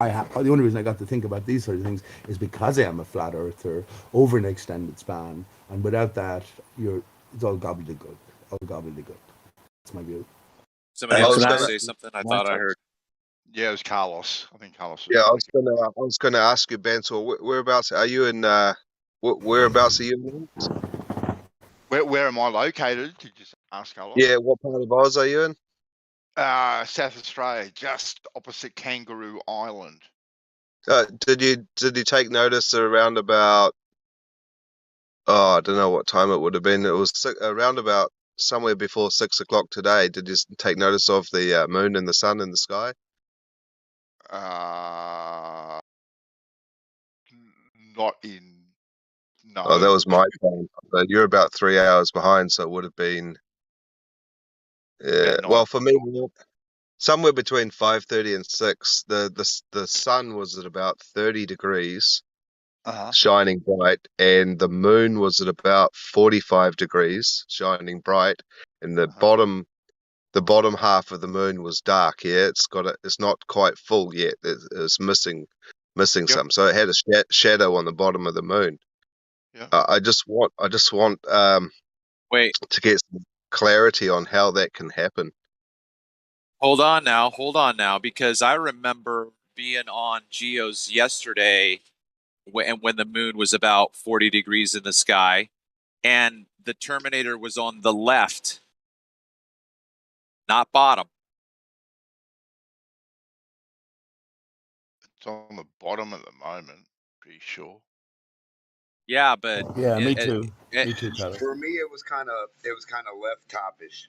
The only reason I got to think about these sort of things is because I am a flat earther over an extended span, and without that, it's all gobbledygook. All gobbledygook. That's my view. Somebody else want to say something? I thought I heard. Yeah, it was Carlos. I think Carlos. Yeah, I was gonna ask you, Ben. So whereabouts are you in? Whereabouts are you in? Where am I located? Did you ask Carlos? Yeah, what part of Oz are you in? South Australia, just opposite Kangaroo Island. Did you take notice around about? Oh, I don't know what time it would have been. It was around about somewhere before 6 o'clock today. Did you take notice of the moon and the sun in the sky? Not in. No. Oh, that was my time. But you're about 3 hours behind, so it would have been. Yeah. Well, for me, somewhere between 5:30 and 6. The sun was at about 30 degrees, shining bright, and the moon was at about 45 degrees, shining bright, and the bottom half of the moon was dark. Yeah, it's not quite full yet. It's missing some. So it had a shadow on the bottom of the moon. Yeah. I just want to get some clarity on how that can happen. Hold on now, because I remember being on Geo's yesterday when the moon was about 40 degrees in the sky, and the Terminator was on the left, not bottom. It's on the bottom at the moment, pretty sure. Yeah, but yeah, me too. Me too, Tyler. For me, it was kind of left topish.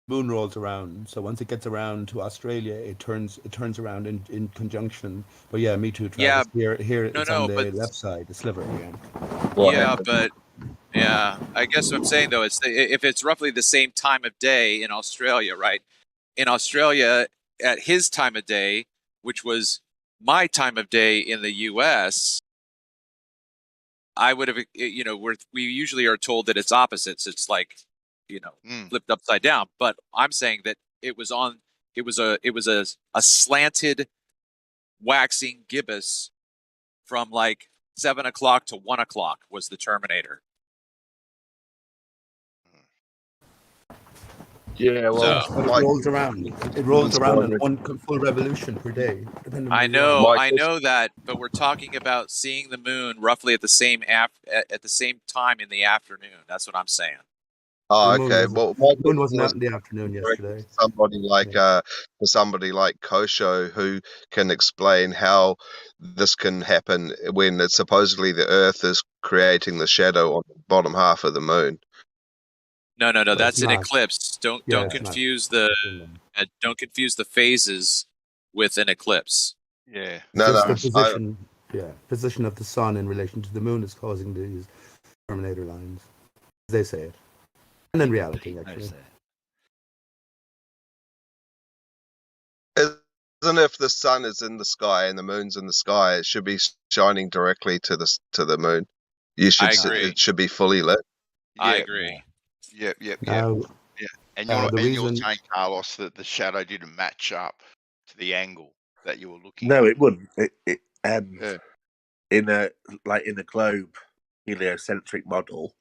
Moon rolls around, so once it gets around to Australia, it turns around in conjunction. But yeah, me too, Travis. Yeah, here it's on the left side, the sliver again. Yeah, but I guess what I'm saying though is if it's roughly the same time of day in Australia, right? In Australia, at his time of day, which was my time of day in the U.S., I would have, we usually are told that it's opposites. It's like, flipped upside down. But I'm saying that it was a slanted waxing gibbous from like 7 o'clock to 1 o'clock was the Terminator. Yeah, well, it rolls around. It rolls around in one full revolution per day. I know that, but we're talking about seeing the moon roughly at the same time in the afternoon. That's what I'm saying. Oh, okay. Well, moon wasn't out in the afternoon yesterday. Somebody like Kosho who can explain how this can happen when it's supposedly the Earth is creating the shadow on the bottom half of the moon. No. That's an eclipse. Don't confuse the phases with an eclipse. Yeah. The position of the sun in relation to the moon is causing these Terminator lines. They say it, and in reality, actually. Isn't if the sun is in the sky and the moon's in the sky, it should be shining directly to the moon. It should be fully lit. I agree. Yep. Now, Yeah. And you're saying, Carlos, that the shadow didn't match up to the angle that you were looking at. No, it wouldn't. In a globe heliocentric model,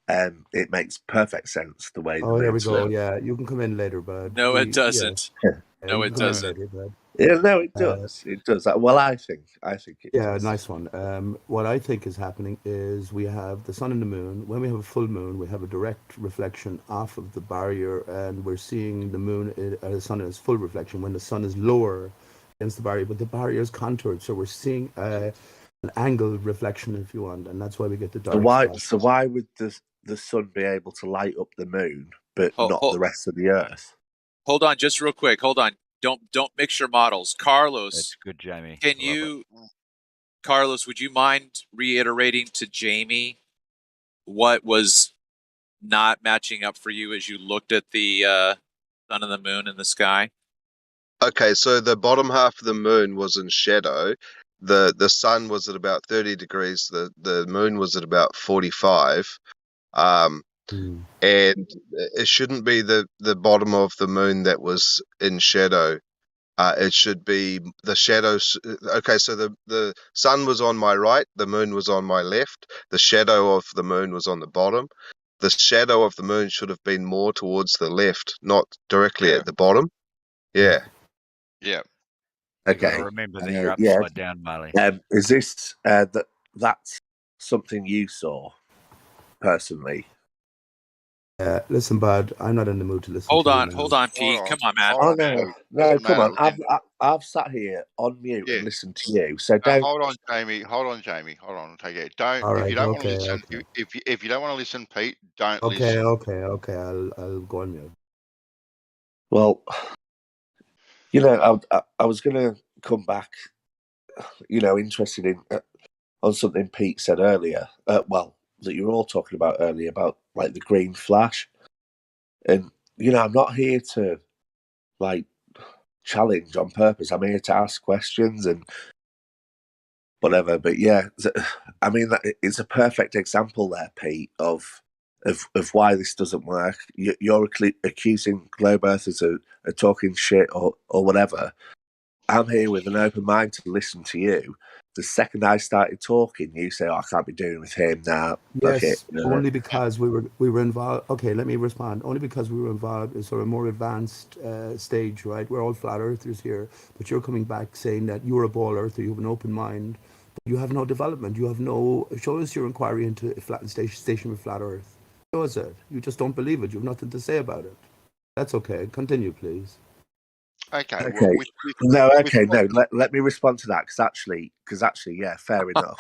it makes perfect sense the way. Oh, there we go. Yeah, you can come in later, bud. No, it doesn't. No, it doesn't. Yeah, no, it does. It does. Well, I think it does. Yeah, nice one. What I think is happening is we have the sun and the moon. When we have a full moon, we have a direct reflection off of the barrier, and we're seeing the moon, the sun is full reflection when the sun is lower against the barrier, but the barrier is contoured, so we're seeing an angled reflection, if you want, and that's why we get the dark. So why would the sun be able to light up the moon, but not the rest of the Earth? Hold on, just real quick. Hold on. Don't mix your models. Carlos. That's good, Jamie. Can you Carlos, would you mind reiterating to Jamie what was not matching up for you as you looked at the sun and the moon in the sky? Okay, so the bottom half of the moon was in shadow. The sun was at about 30 degrees. The moon was at about 45. And it shouldn't be the bottom of the moon that was in shadow. It should be the shadows. Okay, so the sun was on my right, the moon was on my left. The shadow of the moon was on the bottom. The shadow of the moon should have been more towards the left, not directly at the bottom. Yeah. Yeah. You gotta Okay. remember that you're Yeah. upside down, Mally. Is this that's something you saw personally? Listen, bud, I'm not in the mood to listen Hold to on, you now. hold on, Pete. Come on, man. Oh no, come on! man. I've sat here on mute Yeah. and listened to you, so No, don't. hold on, Jamie. Hold on, Jamie. Hold on. Take it. Don't. All If you right, don't want to okay, listen, okay. if you don't want to listen, Pete, don't Okay, listen. okay. I'll go on mute. Well, I was going to come back, interested in on something Pete said earlier. Well, that you were all talking about earlier about like the green flash, and I'm not here to like challenge on purpose. I'm here to ask questions and whatever. But yeah, I mean, it's a perfect example there, Pete, of why this doesn't work. You're accusing globe earthers of talking shit or whatever. I'm here with an open mind to listen to you. The second I started talking, you say, "Oh, I can't be doing with him now." Yes, Okay. only because we were involved. Okay, let me respond. Only because we were involved in sort of more advanced stage, right? We're all flat earthers here, but you're coming back saying that you're a ball earther, you have an open mind, but you have no development. You have no. Show us your inquiry into flat station with flat Earth. Show us it. You just don't believe it. You have nothing to say about it. That's okay. Continue, please. Okay. Okay. Well, Let me respond to that because actually, yeah, fair enough.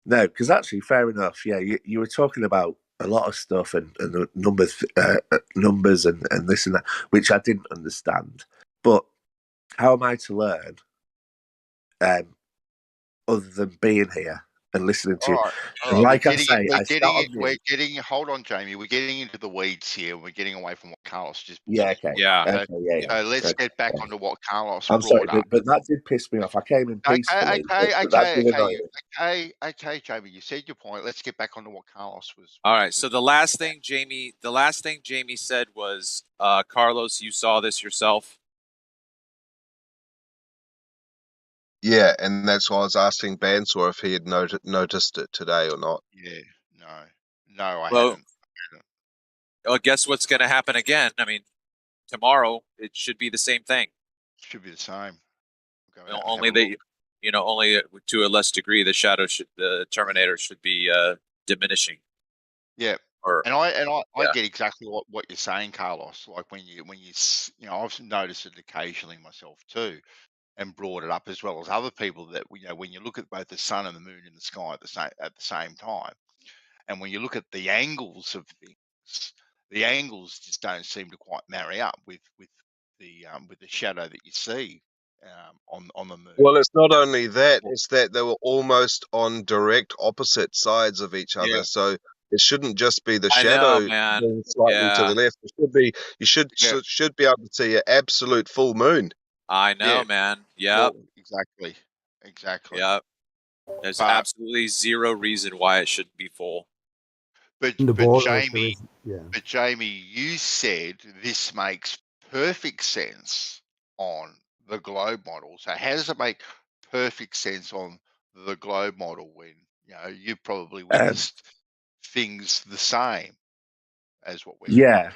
No, because actually, fair enough. Yeah, you were talking about a lot of stuff and the numbers and this and that, which I didn't understand. But how am I to learn, other than being here and listening to you? All right. And like I say, we're getting. Hold on, Jamie. We're getting into the weeds here. We're getting away from what Carlos just. Yeah. Okay. Yeah. Okay, yeah. So let's Okay, get back yeah. onto what Carlos I'm sorry, brought up. but that did piss me off. I came in peacefully, but that did annoy me. Okay, Jamie. You said your point. Let's get back onto what Carlos was. All right. So the last thing Jamie said was, Carlos, you saw this yourself. Yeah, and that's why I was asking Bansor if he had noticed it today or not. Yeah, no, I hadn't. Well, guess what's going to happen again? I mean, tomorrow it should be the same thing. Should be the same. Only to a less degree, the Terminator should be diminishing. Yeah, Or I get exactly what you're saying, Carlos. Like when you I've noticed it occasionally myself too, and brought it up as well as other people that when you look at both the sun and the moon in the sky at the same time, and when you look at the angles of things, the angles just don't seem to quite marry up with the shadow that you see on the moon. Well, it's not only that; it's that they were almost on direct opposite sides of each other. Yeah. So it shouldn't just be the I shadow know, man. being slightly to the left. It should be should be able to see an absolute full moon. I know, man. Yep. Well, exactly. Yep. There's But- absolutely zero reason why it shouldn't be full. But The ball Jamie, earthers, yeah. but Jamie, you said this makes perfect sense on the globe model. So how does it make perfect sense on the globe model when you've probably witnessed things the same as what we're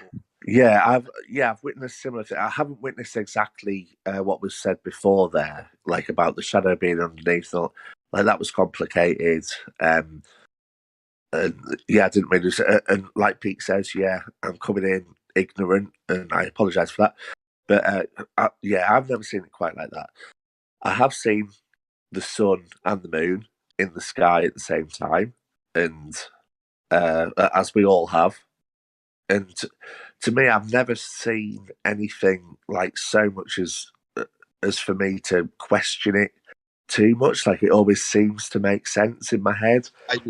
I've witnessed similar things. I haven't witnessed exactly what was said before there, like about the shadow being underneath. Like that was complicated. And I didn't really. And like Pete says, I'm coming in ignorant, and I apologise for that. But I've never seen it quite like that. I have seen the sun and the moon in the sky at the same time, and as we all have. And to me, I've never seen anything like so much as for me to question it. too much. Like it always seems to make sense in my head.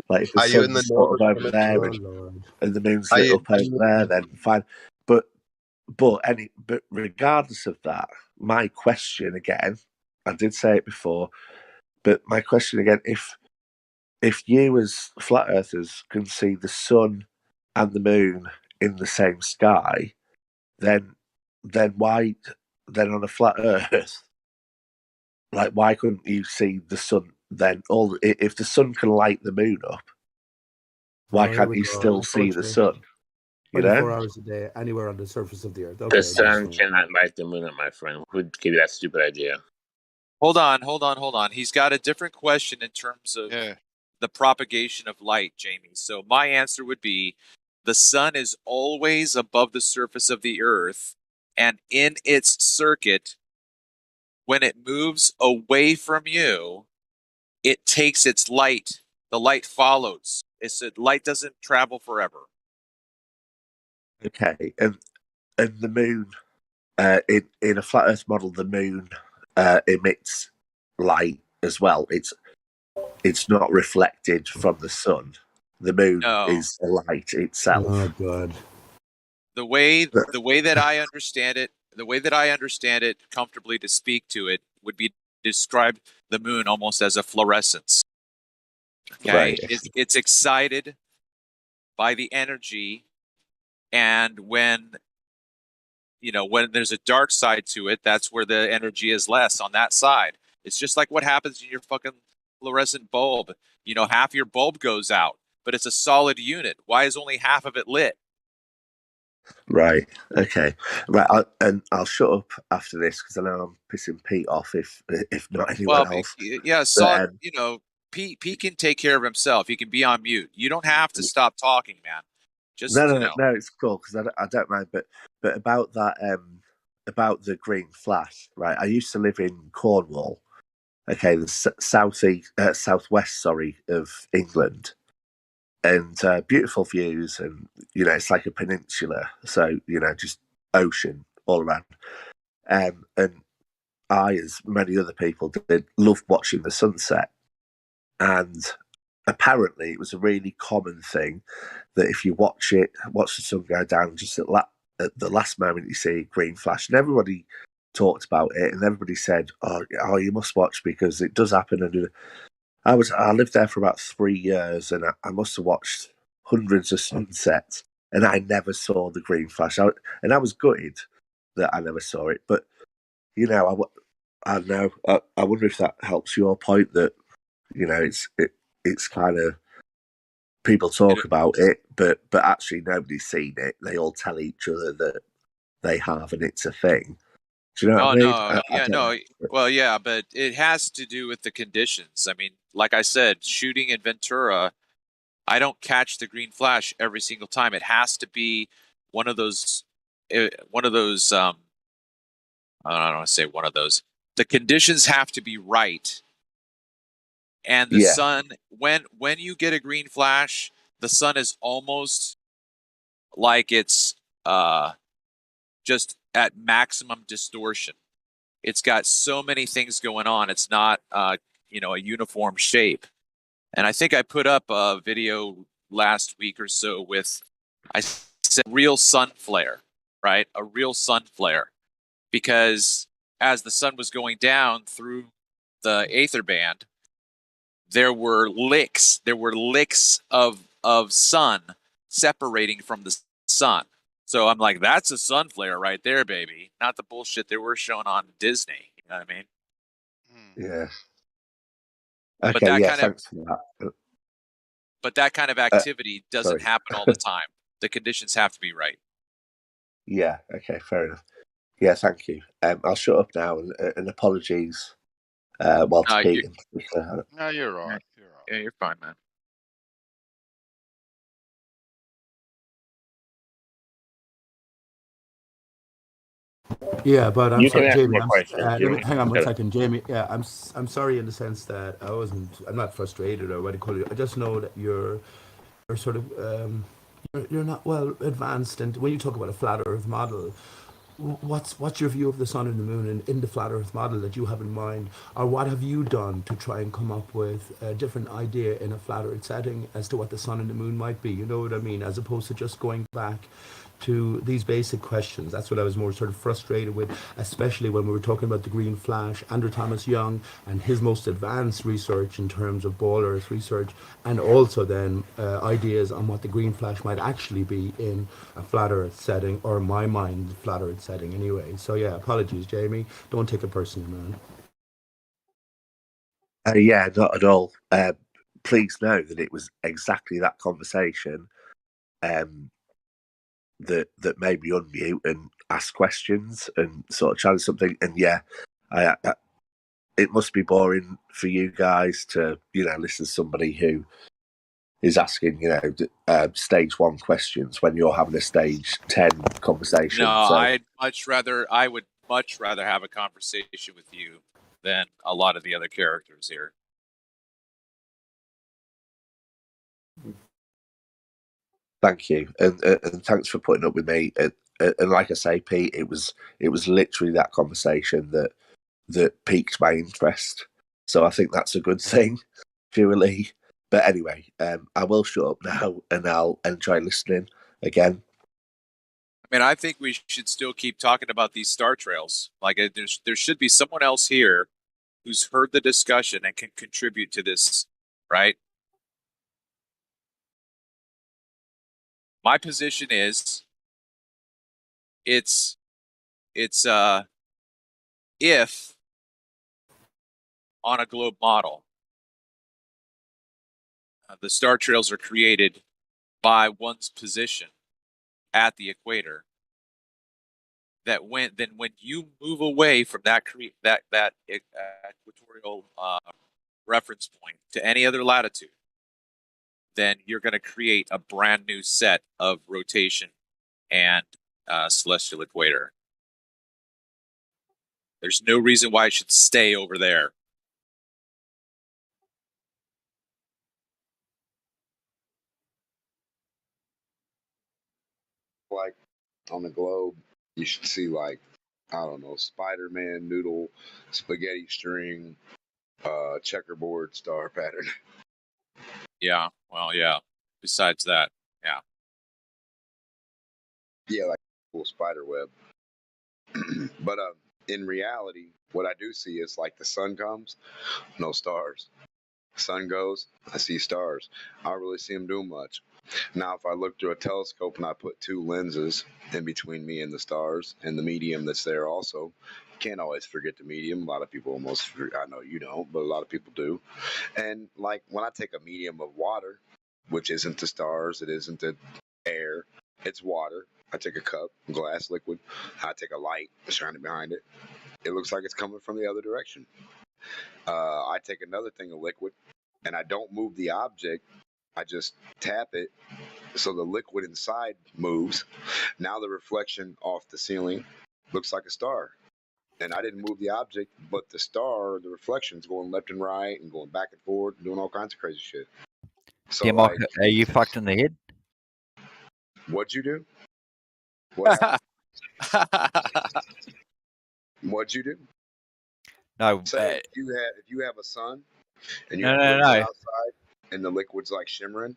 Like if the Are you in the sun's sort of northern over there Lord. and the moon's Are lit you, up over there, then fine. But regardless of that, my question again, I did say it before, but my question again, if you as flat earthers can see the sun and the moon in the same sky, then why then on a flat earth, like why couldn't you see the sun then? If the sun can light the moon up, why Here can't we you go. still see the Unfortunately, sun? You 24 know? hours a day, anywhere on the surface of the earth. The Okay, sun that's cannot light the moon up, my friend. Who gave you that stupid idea? Hold on. He's got a different question in terms of the propagation of light, Jamie. So my answer would be the sun is always above the surface of the earth, and in its circuit, when it moves away from you, it takes its light. The light follows. Light doesn't travel forever. Okay, and the moon, in a flat Earth model, the moon emits light as well. It's not reflected from the sun. The moon is the light itself. Oh God. The way that I understand it comfortably to speak to it would be to describe the moon almost as a fluorescence. Okay, Right. it's excited by the energy, and when there's a dark side to it, that's where the energy is less on that side. It's just like what happens in your fucking fluorescent bulb. Half your bulb goes out, but it's a solid unit. Why is only half of it lit? Right. Okay. Right. I'll shut up after this because I know I'm pissing Pete off if not anyone else. Yeah. Pete can take care of himself. He can be on mute. You don't have to stop talking, man. No, it's cool because I don't mind. But about that, about the green flash, right? I used to live in Cornwall. Okay, the southwest, sorry, of England, and beautiful views, and it's like a peninsula, so just ocean all around. And I, as many other people did, loved watching the sunset, and apparently it was a really common thing that if you watch the sun go down, just at the last moment you see a green flash, and everybody talked about it, and everybody said, "Oh, you must watch because it does happen." And I lived there for about 3 years, and I must have watched hundreds of sunsets, and I never saw the green flash. And I was gutted that I never saw it. But I know. I wonder if that helps your point that it's kind of people talk about it, but actually nobody's seen it. They all tell each other that they have, and it's a thing. Do you know what I mean? Well, yeah, but it has to do with the conditions. I mean, like I said, shooting in Ventura, I don't catch the green flash every single time. It has to be one of those. I don't want to say one of those. The conditions have to be right. And the sun, when you get a green flash, the sun is almost like it's just at maximum distortion. It's got so many things going on. It's not a uniform shape. And I think I put up a video last week or so with, I said, real sun flare, right? A real sun flare. Because as the sun was going down through the aether band, there were licks of sun separating from the sun. So I'm like, that's a sun flare right there, baby. Not the bullshit they were showing on Disney. You know what I mean? Yeah. Okay, thanks for that. But that kind of activity doesn't happen all the time. The conditions have to be right. Yeah, okay, fair enough. Yeah, thank you. I'll shut up now, and apologies. To Pete. No, you're right. Yeah, you're fine, man. Yeah, but I'm sorry, Jamie. Hang on one Okay. second, Jamie. Yeah, I'm sorry in the sense that I'm not frustrated or what do you call it. I just know that you're sort of you're not well advanced, and when you talk about a flat Earth model, what's your view of the sun and the moon in the flat Earth model that you have in mind, or what have you done to try and come up with a different idea in a flat Earth setting as to what the sun and the moon might be? You know what I mean? As opposed to just going back to these basic questions. That's what I was more sort of frustrated with, especially when we were talking about the green flash, Andrew Thomas Young and his most advanced research in terms of ball Earth research, and also then ideas on what the green flash might actually be in a flat Earth setting, or in my mind, flat Earth setting anyway. So yeah, apologies, Jamie. Don't take it personally, man. Yeah, not at all. Please know that it was exactly that conversation that made me unmute and ask questions and sort of challenge something. And yeah, I it must be boring for you guys to, you know, listen to somebody who is asking, you know, stage 1 questions when you're having a stage 10 conversation. No, So, I would much rather have a conversation with you than a lot of the other characters here. thank you, and thanks for putting up with me. And like I say, Pete, it was literally that conversation that piqued my interest. So I think that's a good thing, purely. But anyway, I will shut up now, and I'll enjoy listening again. I mean, I think we should still keep talking about these star trails. Like, there should be someone else here who's heard the discussion and can contribute to this, right? My position is, it's if on a globe model, the star trails are created by one's position at the equator, that when you move away from that equatorial reference point to any other latitude, then you're going to create a brand new set of rotation and celestial equator. There's no reason why it should stay over there. Like on the globe, you should see, like, I don't know, Spider-Man noodle, spaghetti string, checkerboard star pattern. Yeah, well, yeah. Besides that, yeah. Yeah, like a cool spider web. But in reality, what I do see is, like, the sun comes, no stars. Sun goes, I see stars. I don't really see them doing much. Now, if I look through a telescope and I put 2 lenses in between me and the stars and the medium that's there also, can't always forget the medium. A lot of people almost, I know you don't, but a lot of people do. And like when I take a medium of water, which isn't the stars, it isn't the air, it's water. I take a cup, glass liquid, I take a light, shine it behind it. It looks like it's coming from the other direction. I take another thing of liquid and I don't move the object. I just tap it so the liquid inside moves. Now the reflection off the ceiling looks like a star. And I didn't move the object, but the star, the reflection's going left and right and going back and forth and doing all kinds of crazy shit. So, Mark, like, are you fucked in the head? What'd you do? What What'd you do? No. Say if you have a sun and you No. outside and the liquid's like shimmering,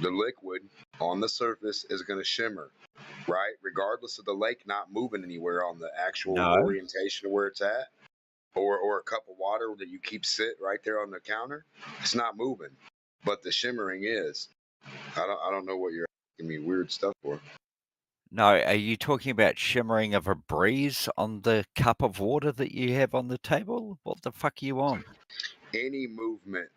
the liquid on the surface is going to shimmer, right? Regardless of the lake not moving anywhere on the actual orientation of where it's at, or a cup of water that you keep sit right there on the counter, it's not moving, but the shimmering is. I don't know what you're asking me weird stuff for. No, are you talking about shimmering of a breeze on the cup of water that you have on the table? What the fuck are you on? Any movement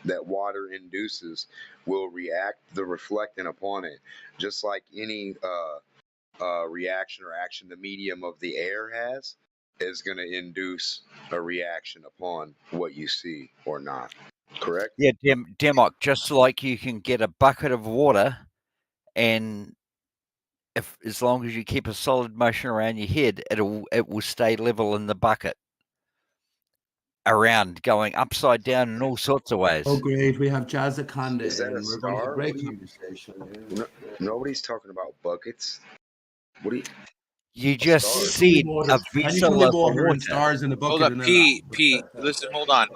that water induces will react the reflecting upon it, just like any reaction or action the medium of the air has is going to induce a reaction upon what you see or not. Correct? Yeah, Demok, just like you can get a bucket of water, and as long as you keep a solid motion around your head, it will stay level in the bucket. Around, going upside down in all sorts of ways. Oh, great. We have Jazz Akanda Is that in. a We're going to have a star? great conversation. No, nobody's talking about buckets. What do you? You just said a vessel of water. Stars in the bucket. Hold up, and then Pete. Listen, hold on.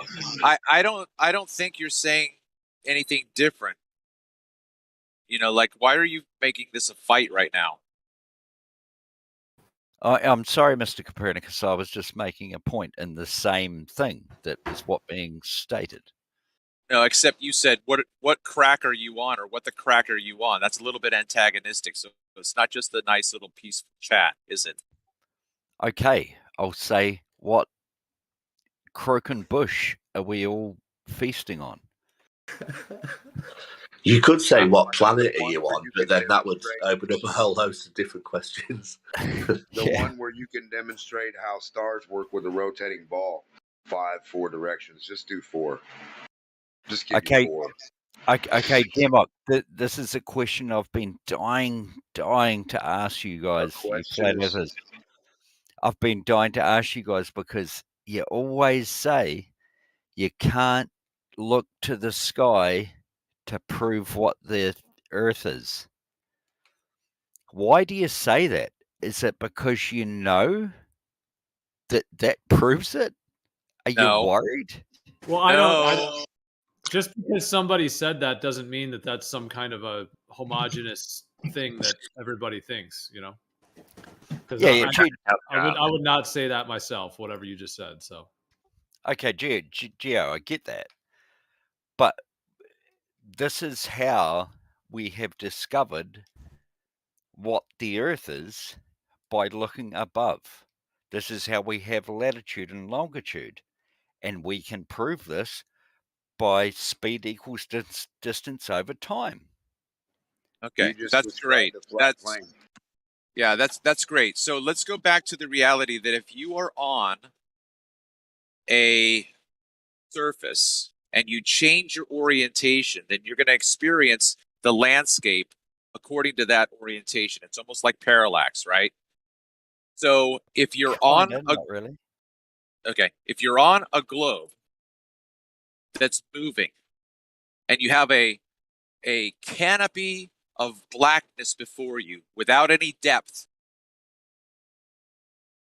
I don't think you're saying anything different. You know, like, why are you making this a fight right now? I'm sorry, Mr. Copernicus. I was just making a point in the same thing that is what being stated. No, except you said what crack are you on, or what the crack are you on? That's a little bit antagonistic. So it's not just a nice little peaceful chat, is it? Okay, I'll say, what croaking bush are we all feasting on? You could say what planet are you on, but then that would open up a whole host of different questions. The one where you can demonstrate how stars work with a rotating ball. 4 directions. Just do 4. Just give you 4. Okay, Demok, this is a question I've been dying to ask you guys. You flat earthers. I've been dying to ask you guys because you always say you can't look to the sky to prove what the Earth is. Why do you say that? Is it because you know that proves it? Are you worried? Well, I don't. Just because somebody said that doesn't mean that that's some kind of a homogenous thing that everybody thinks, you know? Because I would not say that myself, whatever you just said. So, okay, Gio, I get that, but this is how we have discovered what the Earth is, by looking above. This is how we have latitude and longitude, and we can prove this by speed equals distance over time. Okay, that's great. That's great. So let's go back to the reality that if you are on a surface and you change your orientation, then you're going to experience the landscape according to that orientation. It's almost like parallax, right? So if you're if you're on a globe that's moving and you have a canopy of blackness before you without any depth,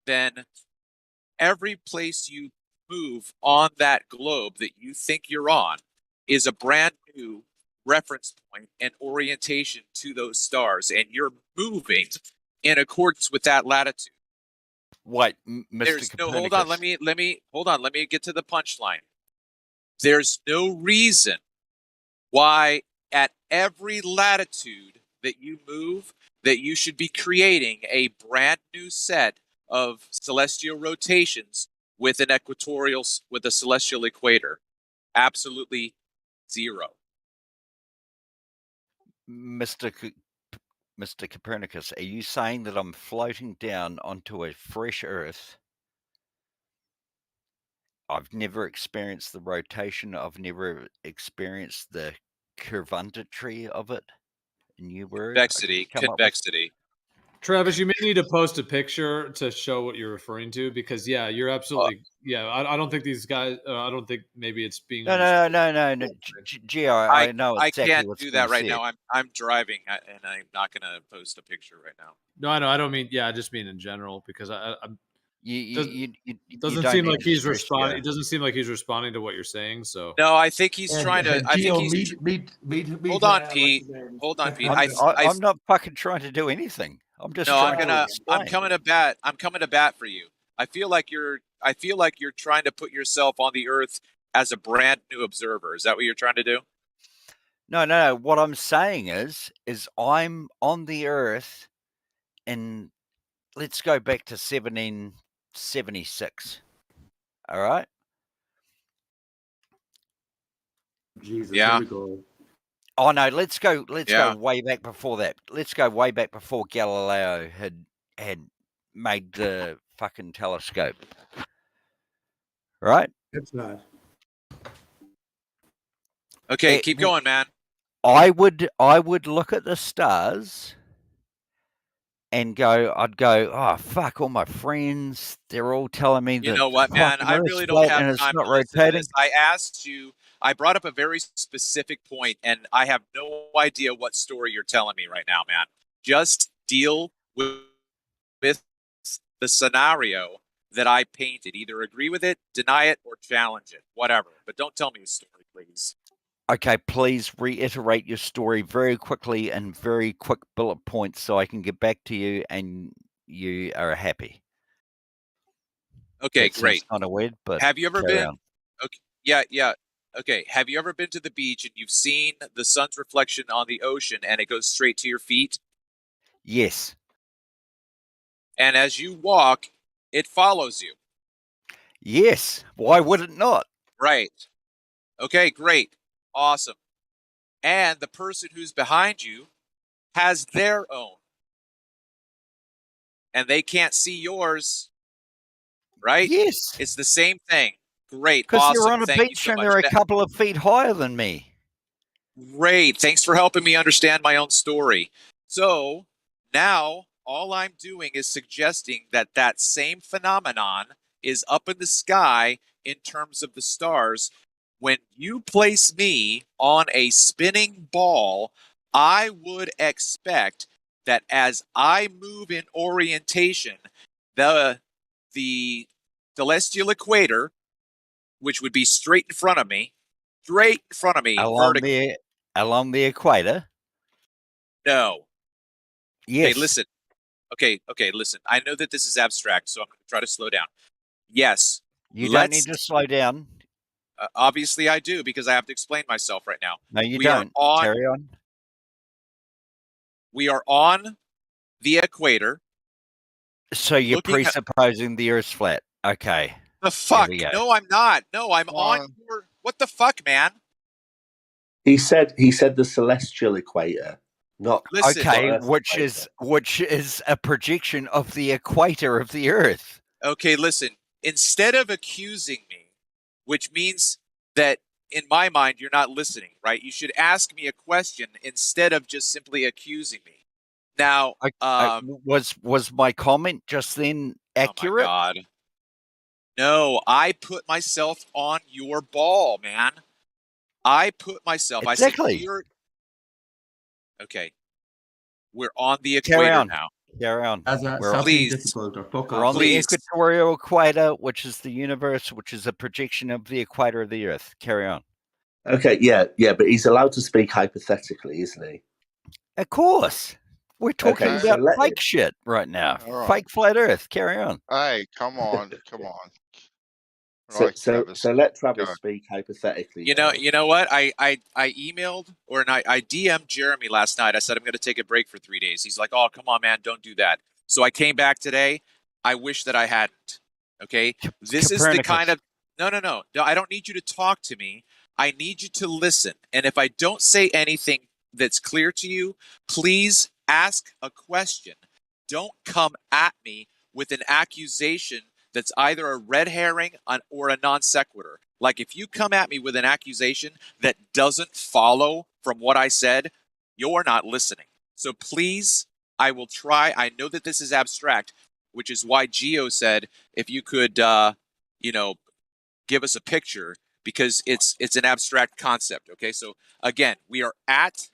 then every place you move on that globe that you think you're on is a brand new reference point and orientation to those stars, and you're moving in accordance with that latitude. Wait, Mr. Copernicus. Hold on. Let me get to the punchline. There's no reason why at every latitude that you move that you should be creating a brand new set of celestial rotations with a celestial equator. Absolutely zero. Mr. Copernicus, are you saying that I'm floating down onto a fresh Earth? I've never experienced the rotation. I've never experienced the curvature of it. A new word? Convexity. Travis, you may need to post a picture to show what you're referring to, because you're absolutely I don't think these guys. I don't think maybe it's being. No. Gio, I know exactly I can't what's do that right said. now. I'm driving, and I'm not going to post a picture right now. No, I know. I don't mean. I just mean in general, because I'm. Doesn't seem like he's responding. It doesn't seem like he's responding to what you're saying. So no, I think he's trying to. I think he's. Hold on, Pete. I'm not fucking trying to do anything. I'm just. I'm coming to bat. I'm coming to bat for you. I feel like you're trying to put yourself on the Earth as a brand new observer. Is that what you're trying to do? No. What I'm saying is I'm on the Earth, and let's go back to 1776. All right. Jesus, here we go. Oh no, let's go way back before that. Let's go way back before Galileo had made the fucking telescope. Right? It's not. Okay, keep going, man. I would look at the stars and I'd go, oh fuck, all my friends, they're all telling me that. You know what, man? I really don't have time to listen to this. I brought up a very specific point, and I have no idea what story you're telling me right now, man. Just deal with the scenario that I painted. Either agree with it, deny it, or challenge it, whatever. But don't tell me a story, please. Okay, please reiterate your story very quickly in very quick bullet points so I can get back to you and you are happy. Okay, That great. seems kind of weird, but have you ever carry been? on. Okay, yeah. Okay, have you ever been to the beach and you've seen the sun's reflection on the ocean and it goes straight to your feet? Yes. And as you walk, it follows you. Yes. Why would it not? Right. Okay, great. Awesome. And the person who's behind you has their own. And they can't see yours. Right? Yes. It's the same thing. Great. Because Awesome. you're on a Thank you beach so and much. they're a couple of feet higher than me. Great. Thanks for helping me understand my own story. So now all I'm doing is suggesting that that same phenomenon is up in the sky in terms of the stars. When you place me on a spinning ball, I would expect that as I move in orientation, the celestial equator, which would be straight in front of me, vertically. Along the equator? No. Yes. Hey, listen. Okay, listen. I know that this is abstract, so I'm going to try to slow down. Yes. You don't need to slow down. Obviously, I do, because I have to explain myself right now. No, you we don't. Are on, carry on. We are on the equator. So you're presupposing the Earth's flat. Okay. The fuck? No, I'm not. No, I'm on your... What the fuck, man? He said the celestial equator, not... Listen, okay, which is a projection of the equator of the Earth. Okay, listen. Instead of accusing me, which means that in my mind you're not listening, right? You should ask me a question instead of just simply accusing me. Now, was my comment just then accurate? Oh my God. No, I put myself on your ball, man. I put myself. Exactly. I said, okay. We're on the equator now. Carry on. Please. We're on the equatorial equator, which is the universe, which is a projection of the equator of the Earth. Carry on. Okay, yeah, but he's allowed to speak hypothetically, isn't he? Of course. We're talking about fake shit right now. Right. Fake flat Earth. Carry on. Hey, come on. Right, so let Travis speak hypothetically. You know what? I emailed or I DM'd Jeremy last night. I said I'm going to take a break for 3 days. He's like, "Oh, come on, man, don't do that." So I came back today. I wish that I hadn't. Okay, this is the kind of no. I don't need you to talk to me. I need you to listen. And if I don't say anything that's clear to you, please ask a question. Don't come at me with an accusation that's either a red herring or a non sequitur. Like if you come at me with an accusation that doesn't follow from what I said, you're not listening. So please, I will try. I know that this is abstract, which is why Gio said if you could, give us a picture, because it's an abstract concept. Okay, so again, we are at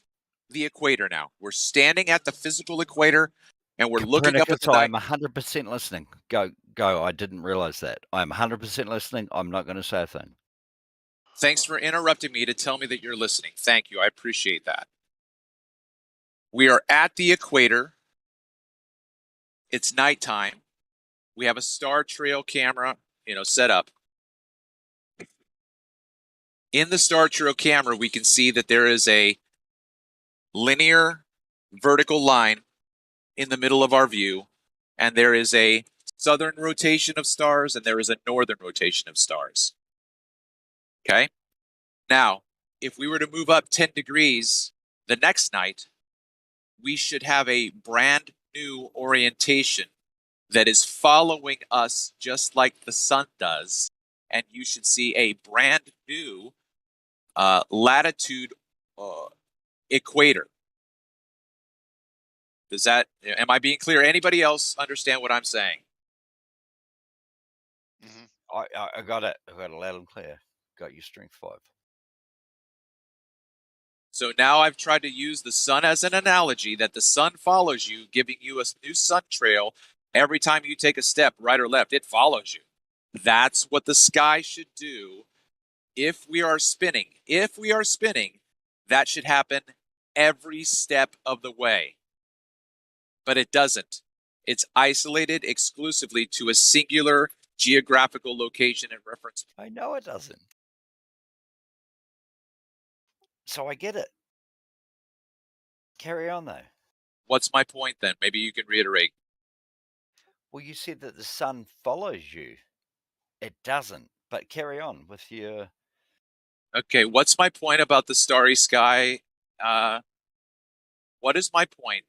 the equator now. We're standing at the physical equator, and we're looking up at the night. I'm 100% listening. Go. I didn't realize that. I'm 100% listening. I'm not going to say a thing. Thanks for interrupting me to tell me that you're listening. Thank you. I appreciate that. We are at the equator. It's nighttime. We have a star trail camera, set up. In the star trail camera, we can see that there is a linear vertical line in the middle of our view, and there is a southern rotation of stars and there is a northern rotation of stars. Okay? Now, if we were to move up 10 degrees the next night, we should have a brand new orientation that is following us just like the sun does, and you should see a brand new latitude equator. Am I being clear? Anybody else understand what I'm saying? I got it. I got it loud and clear. Got you strength 5. So now I've tried to use the sun as an analogy, that the sun follows you, giving you a new sun trail Every time you take a step, right or left, it follows you. That's what the sky should do. If we are spinning, that should happen every step of the way. But it doesn't. It's isolated exclusively to a singular geographical location and reference. I know it doesn't. So I get it. Carry on, though. What's my point then? Maybe you can reiterate. Well, you said that the sun follows you. It doesn't. But carry on with your... Okay, what's my point about the starry sky? What is my point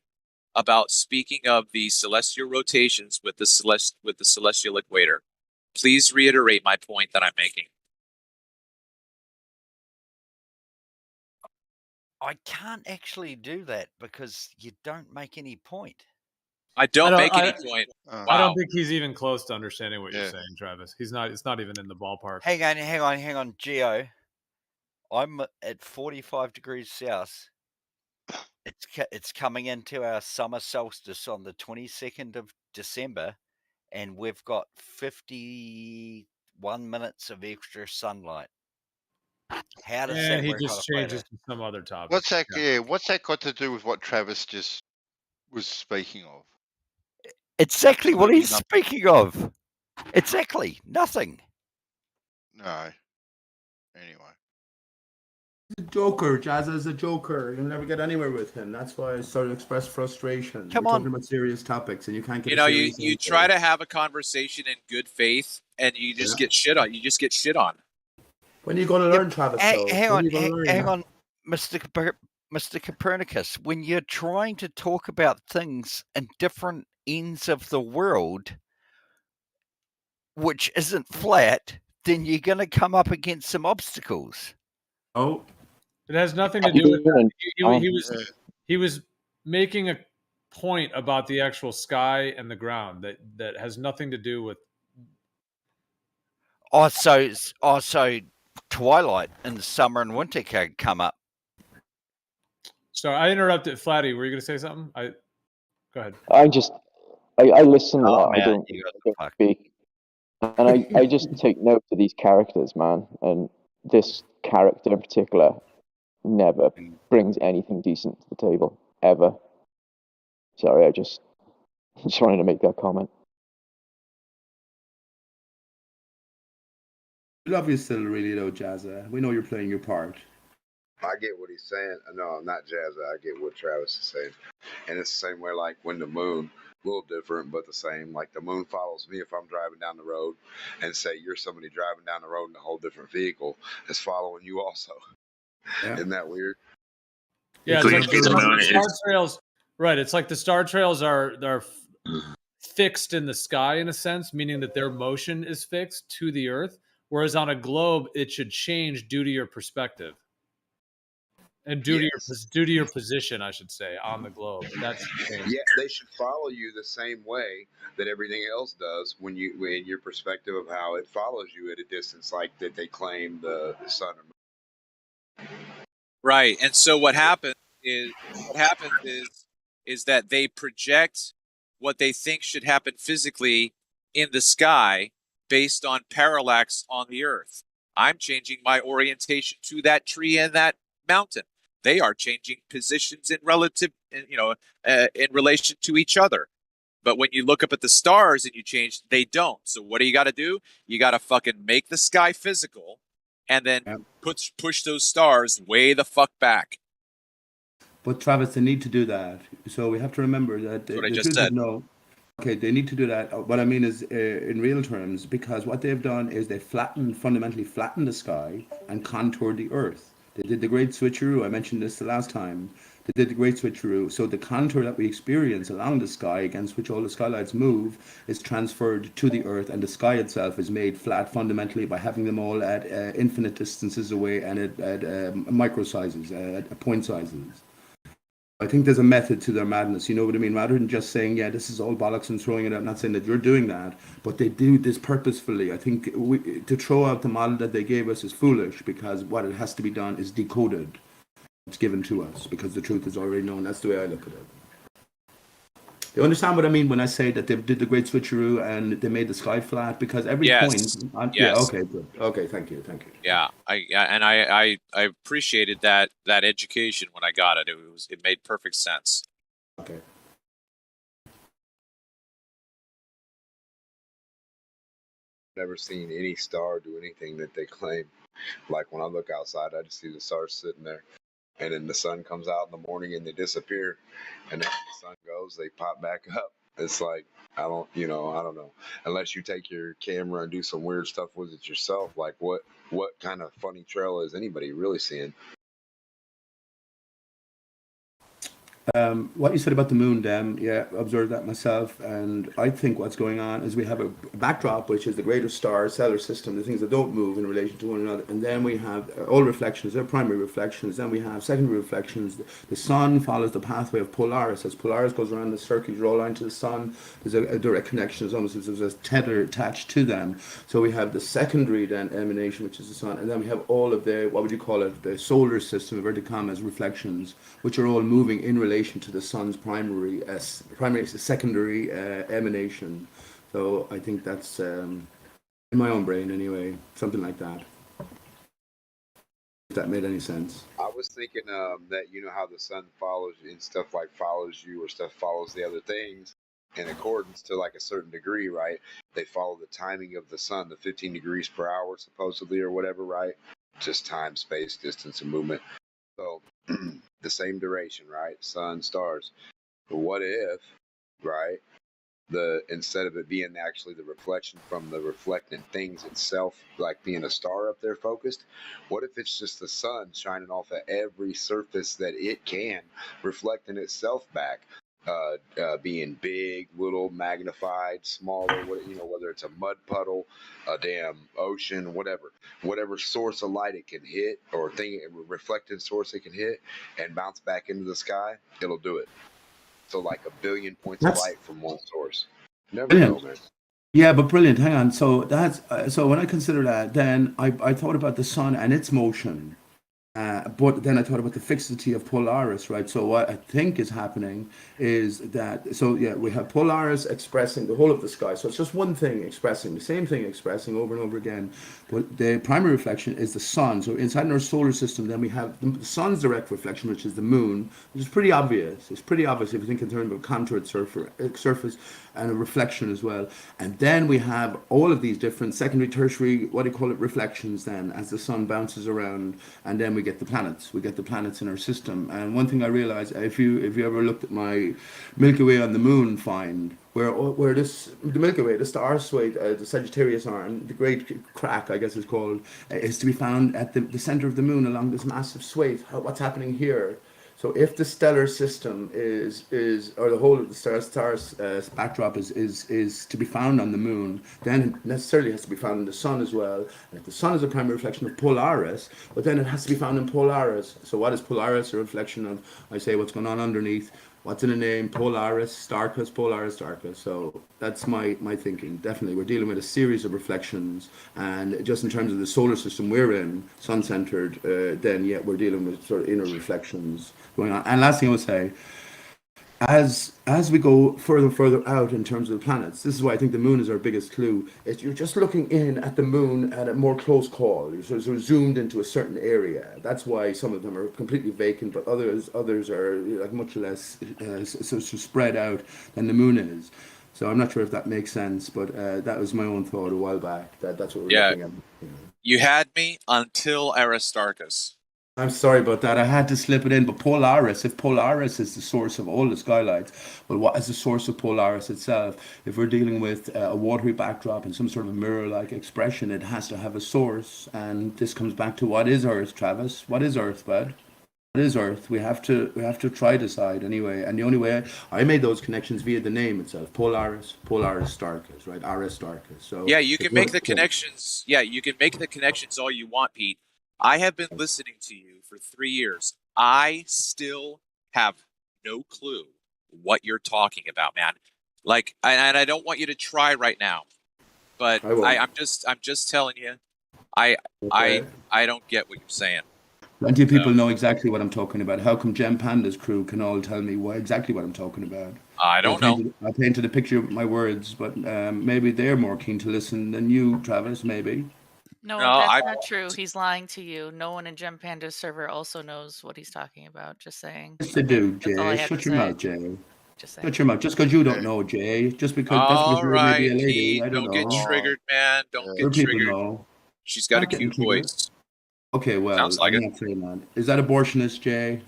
about speaking of the celestial rotations with the celestial equator? Please reiterate my point that I'm making. I can't actually do that because you don't make any point. I don't make any point. I don't think he's even close to understanding what you're saying, Travis. He's not. It's not even in the ballpark. Hang on, Geo. I'm at 45 degrees south. It's coming into our summer solstice on the 22nd of December, and we've got 51 minutes of extra sunlight. How does that work? He just changes to some other topic. What's that? Yeah, what's that got to do with what Travis just was speaking of? Exactly what he's speaking of. Exactly nothing. No. Anyway. He's a joker. Jazza is a joker. You'll never get anywhere with him. That's why I started to express frustration. Come We're on. talking about serious topics, and you can't get. You know, you try to have a conversation in good faith, and you just get shit on. You just get shit on. When are you going to learn, Travis? Hang on, Mr. Copernicus. When you're trying to talk about things in different ends of the world, which isn't flat, then you're going to come up against some obstacles. Oh, it has nothing to do with that. He was making a point about the actual sky and the ground that has nothing to do with. Also, twilight in the summer and winter can come up. Sorry, I interrupted. Flatty, were you going to say something? Go ahead. I listen a Oh, lot. man, I don't you speak, and I just take note of these characters, man. And this character in particular never brings anything decent to the table ever. Sorry, I just wanted to make that comment. We love you still, really, though, Jazza. We know you're playing your part. I get what he's saying. No, not Jazza. I get what Travis is saying. And it's the same way like when the moon, a little different, but the same. Like the moon follows me if I'm driving down the road, and say you're somebody driving down the road in a whole different vehicle that's following you also. Yeah. Isn't that weird? Yeah, it's like the star trails. Right, it's like the star trails are fixed in the sky in a sense, meaning that their motion is fixed to the Earth. Whereas on a globe, it should change due to your perspective. And due to your position, I should say, on the globe. That's yeah, they should follow you the same way that everything else does when your perspective of how it follows you at a distance, like that they claim the sun or moon. Right, and so what happens is that they project what they think should happen physically in the sky based on parallax on the Earth. I'm changing my orientation to that tree and that mountain. They are changing positions in relation to each other. But when you look up at the stars and you change, they don't. So what do you got to do? You got to fucking make the sky physical, and then push those stars way the fuck back. But Travis, they need to do that. So we have to remember that That's what I just said. No. Okay, they need to do that. What I mean is, in real terms, because what they've done is they fundamentally flattened the sky and contoured the Earth. They did the great switcheroo. I mentioned this the last time. They did the great switcheroo. So the contour that we experience along the sky, against which all the skylights move, is transferred to the Earth, and the sky itself is made flat fundamentally by having them all at infinite distances away and at micro sizes, at point sizes. I think there's a method to their madness, you know what I mean? Rather than just saying, yeah, this is all bollocks and throwing it out, not saying that you're doing that, but they do this purposefully. I think to throw out the model that they gave us is foolish, because what it has to be done is decoded. It's given to us because the truth is already known. That's the way I look at it. You understand what I mean when I say that they did the great switcheroo and they made the sky flat? Because every Yes. point. Yes. Yeah. Okay. Good. Okay. Thank you. Thank you. Yeah, I appreciated that education when I got it. It made perfect sense. Okay. Never seen any star do anything that they claim. Like when I look outside, I just see the stars sitting there, and then the sun comes out in the morning and they disappear, and then when the sun goes, they pop back up. It's like I don't know. Unless you take your camera and do some weird stuff with it yourself. Like what kind of funny trail is anybody really seeing? What you said about the moon, Dan, yeah, observed that myself, and I think what's going on is we have a backdrop, which is the greater star, solar system, the things that don't move in relation to one another, and then we have all reflections, they're primary reflections, then we have secondary reflections. The sun follows the pathway of Polaris. As Polaris goes around the circle, you draw a line to the sun, there's a direct connection, it's almost as if there's a tether attached to them. So we have the secondary then emanation, which is the sun, and then we have all of the, what would you call it, the solar system, inverted commas, reflections, which are all moving in relation to the sun's primary secondary emanation. So I think that's in my own brain anyway, something like that. If that made any sense. I was thinking that you know how the sun follows you and stuff like follows you or stuff follows the other things in accordance to like a certain degree, right? They follow the timing of the sun, the 15 degrees per hour supposedly or whatever, right? Just time, space, distance, and movement. So the same duration, right? Sun, stars. But what if, right? Instead of it being actually the reflection from the reflecting things itself, like being a star up there focused, what if it's just the sun shining off of every surface that it can, reflecting itself back, being big, little, magnified, smaller, whether it's a mud puddle, a damn ocean, whatever source of light it can hit or reflected source it can hit and bounce back into the sky, it'll do it. So like 1 billion points of light from one source. Never know, man. Yeah, but brilliant. Hang on. So that's so when I consider that, then I thought about the sun and its motion. But then I thought about the fixity of Polaris, right? So what I think is happening is that, so yeah, we have Polaris expressing the whole of the sky. So it's just one thing expressing, the same thing expressing over and over again. But the primary reflection is the sun. So inside our solar system, then we have the sun's direct reflection, which is the moon, which is pretty obvious. It's pretty obvious if you think in terms of a contoured surface and a reflection as well. And then we have all of these different secondary, tertiary, what do you call it, reflections then as the sun bounces around, and then we get the planets. We get the planets in our system. And one thing I realized, if you ever looked at my Milky Way on the moon find, where the Milky Way, the star sway, the Sagittarius arm, the great crack, I guess it's called, is to be found at the center of the moon along this massive swathe. What's happening here? So if the stellar system is or the whole of the star's backdrop is to be found on the moon, then it necessarily has to be found in the sun as well. And if the sun is a primary reflection of Polaris, but then it has to be found in Polaris. So what is Polaris? A reflection of, I say, what's going on underneath. What's in the name? Polaris, Starkus, Polaris, Starkus. So that's my thinking. Definitely, we're dealing with a series of reflections, and just in terms of the solar system we're in, sun-centered, then yeah, we're dealing with sort of inner reflections going on. And last thing I would say, as we go further and further out in terms of the planets, this is why I think the moon is our biggest clue. You're just looking in at the moon at a more close call. You're sort of zoomed into a certain area. That's why some of them are completely vacant, but others are like much less so spread out than the moon is. So I'm not sure if that makes sense, but that was my own thought a while back. That's what we're looking at. You had me until Aristarchus. I'm sorry about that. I had to slip it in. But Polaris, if Polaris is the source of all the skylights, well, what is the source of Polaris itself? If we're dealing with a watery backdrop and some sort of mirror-like expression, it has to have a source. And this comes back to what is Earth, Travis? What is Earth, bud? What is Earth? We have to try decide anyway. And the only way I made those connections via the name itself, Polaris Starkus, right? Aristarchus. So yeah, you can make the connections. Yeah, you can make the connections all you want, Pete. I have been listening to you for 3 years. I still have no clue what you're talking about, man. Like, and I don't want you to try right now, but I'm just telling you, I don't get what you're saying. Plenty of people know exactly what I'm talking about. How come Gem Panda's crew can all tell me exactly what I'm talking about? I don't know. I painted a picture with my words, but maybe they're more keen to listen than you, Travis. Maybe. No, No, that's I not true. He's lying to you. No one in Gem Panda's server also knows what he's talking about. Just saying. Yes, they do, That's all I Jay. had to Shut your say. mouth, Jay. Just saying. Shut your mouth. Just because you don't know, Jay. Just because that's because All you're maybe right, a lady. Pete. I don't Don't get know. triggered, man. Don't Other get people triggered. know. She's got a Not getting cute triggered. voice. Okay, well, Sounds like I'm it. not saying that. Is that abortionist, Jay?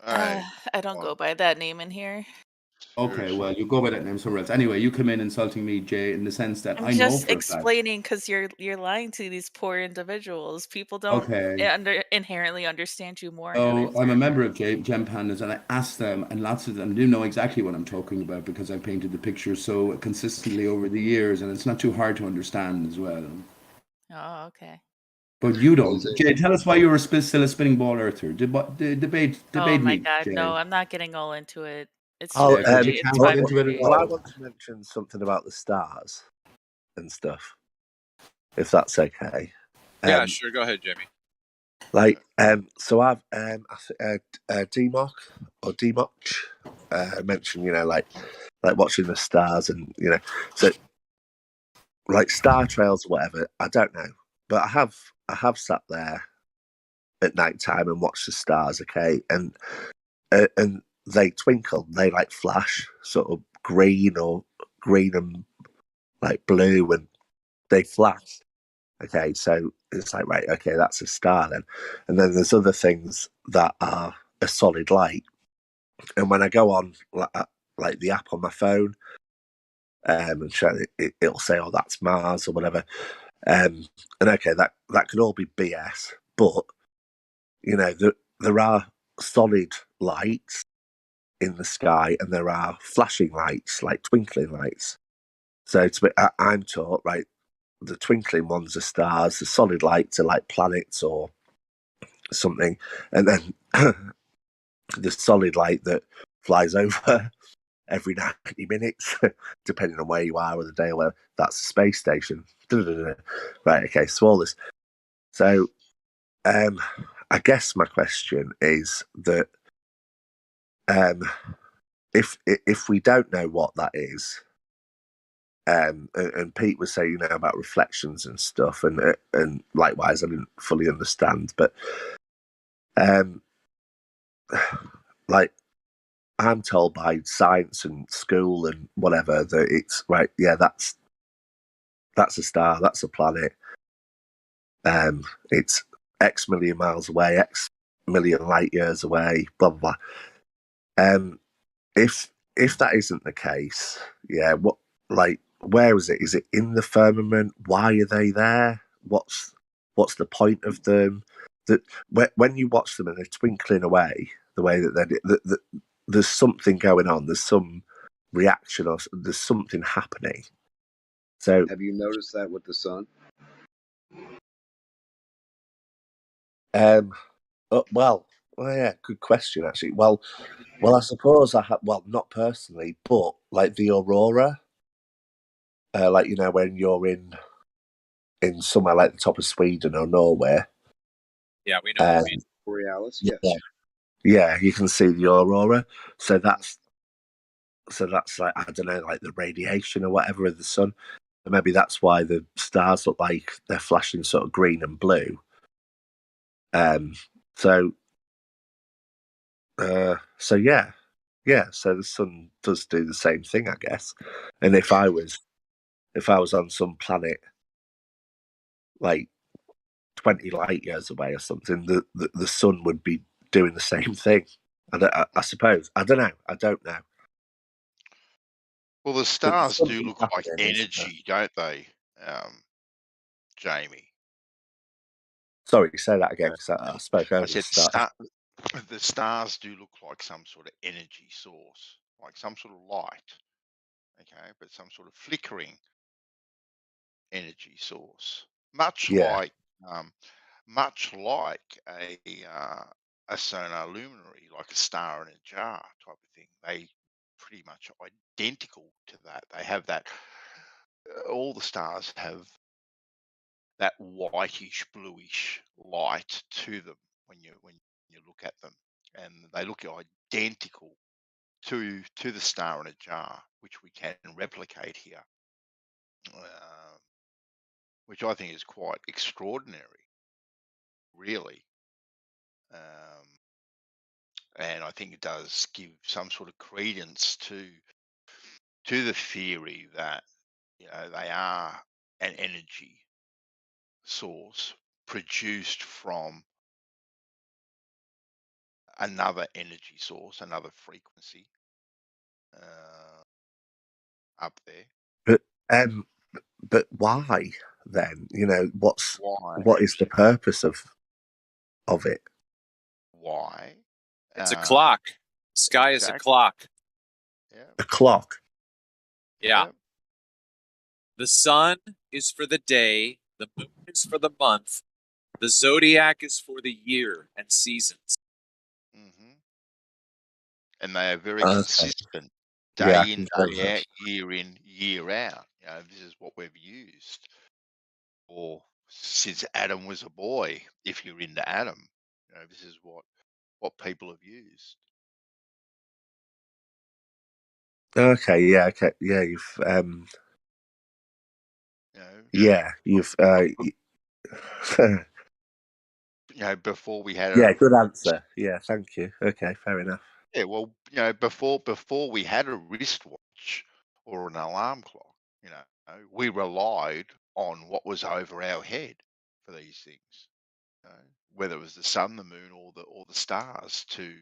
All right. I don't go by that name in here. Okay, well, you go by that name somewhere else. Anyway, you come in insulting me, Jay, in the sense that I'm I know just for a fact. explaining because you're lying to these poor individuals. People don't Okay. inherently understand you more. So I'm a member of Gem Pandas, and I asked them, and lots of them do know exactly what I'm talking about because I've painted the pictures so consistently over the years, and it's not too hard to understand as well. Oh, okay. But you don't. Jay, tell us why you're still a spinning ball earther. Debate Oh my me, God, Jay. no! I'm not getting all into it. It's Oh, just it's can't get into it at 5:30. well, I all. want to mention something about the stars and stuff, if that's okay. Yeah, sure. Go ahead, Jimmy. Like, so I've DMOC or DMOC mentioned, like watching the stars and so like star trails or whatever. I don't know, but I have sat there at night time and watched the stars. Okay, and they twinkle, they like flash, sort of green and like blue, and they flash. Okay, so it's like, right, okay, that's a star then. And then there's other things that are a solid light. And when I go on like the app on my phone, and show it'll say, oh, that's Mars or whatever. And okay, that could all be BS, but there are solid lights in the sky and there are flashing lights, like twinkling lights. So I'm taught, right, the twinkling ones are stars, the solid lights are like planets or something, and then the solid light that flies over every 90 minutes, depending on where you are of the day or where, that's a space station. Right, okay, so all this. So I guess my question is that if we don't know what that is, and Pete was saying about reflections and stuff, and likewise I didn't fully understand, but like I'm told by science and school and whatever that it's right, yeah, that's a star, that's a planet, it's X million miles away, X million light years away, blah blah blah. If that isn't the case, yeah, what, like, where is it? Is it in the firmament? Why are they there? What's the point of them? That when you watch them and they're twinkling away, the way that there's something going on. There's some reaction or there's something happening. So have you noticed that with the sun? Well, yeah, good question actually. Well, I suppose I have. Well, not personally, but like the aurora, like when you're in somewhere like the top of Sweden or Norway. Yeah, we know what you mean. Borealis, yes. yes. Yeah, you can see the aurora. So that's like, I don't know, like the radiation or whatever of the sun. And maybe that's why the stars look like they're flashing sort of green and blue. So yeah. So the sun does do the same thing, I guess. And if I was on some planet like 20 light years away or something, the sun would be doing the same thing. I suppose. I don't know. Well, the stars do look like energy, don't they, Jamie? Sorry, say that again, because I spoke over I said the stars do look like some sort of energy source, like some sort of light, okay, but some sort of flickering energy source, much like a sonar luminary, like a star in a jar type of thing. They pretty much identical to that. They have that. All the stars have that whitish, bluish light to them when you look at them, and they look identical to the star in a jar, which we can replicate here, which I think is quite extraordinary, really. And I think it does give some sort of credence to the theory that they are an energy source produced from another energy source, another frequency up there. But why then? Why? What is the purpose of it? Why? It's a clock. Sky is a clock. A clock. Yeah. The sun is for the day, the moon is for the month, the zodiac is for the year and seasons. And they are very consistent, Yeah, day in, confirm day that. out, year in, year out. This is what we've used, or since Adam was a boy. If you're into Adam, this is what people have used. Okay, yeah, you've you've before we had yeah, good answer. Yeah, thank you. Okay, fair enough. Yeah, well, before we had a wristwatch or an alarm clock, we relied on what was over our head for these things. Whether it was the sun, the moon, or the stars to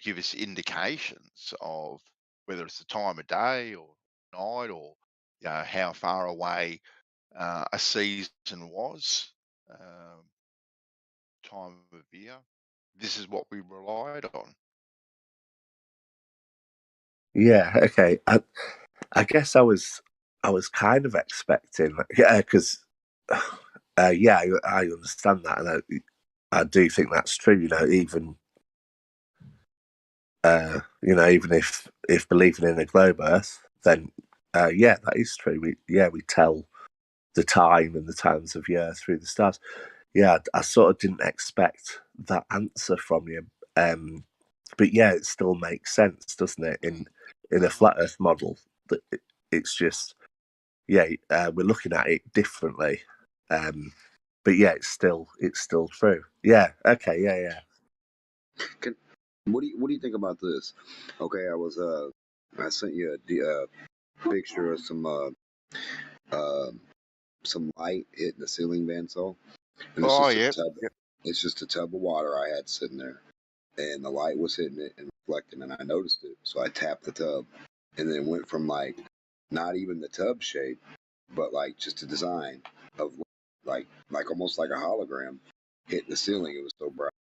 give us indications of whether it's the time of day or night, or how far away a season was, time of year. This is what we relied on. Yeah, okay. I guess I was kind of expecting, because yeah, I understand that, and I do think that's true. Even even if believing in a globe Earth, then yeah, that is true. We tell the time and the times of year through the stars. Yeah, I sort of didn't expect that answer from you, but yeah, it still makes sense, doesn't it? In a flat Earth model, that it's just we're looking at it differently, but yeah, it's still true. Yeah, okay, yeah. What do you think about this? Okay, I sent you a picture of some light hitting the ceiling bandsaw, and it's just a tub. It's just a tub of water I had sitting there, and the light was hitting it and reflecting, and I noticed it. So I tapped the tub, and then it went from like not even the tub shape, but like just a design of like almost like a hologram hitting the ceiling. It was so bright.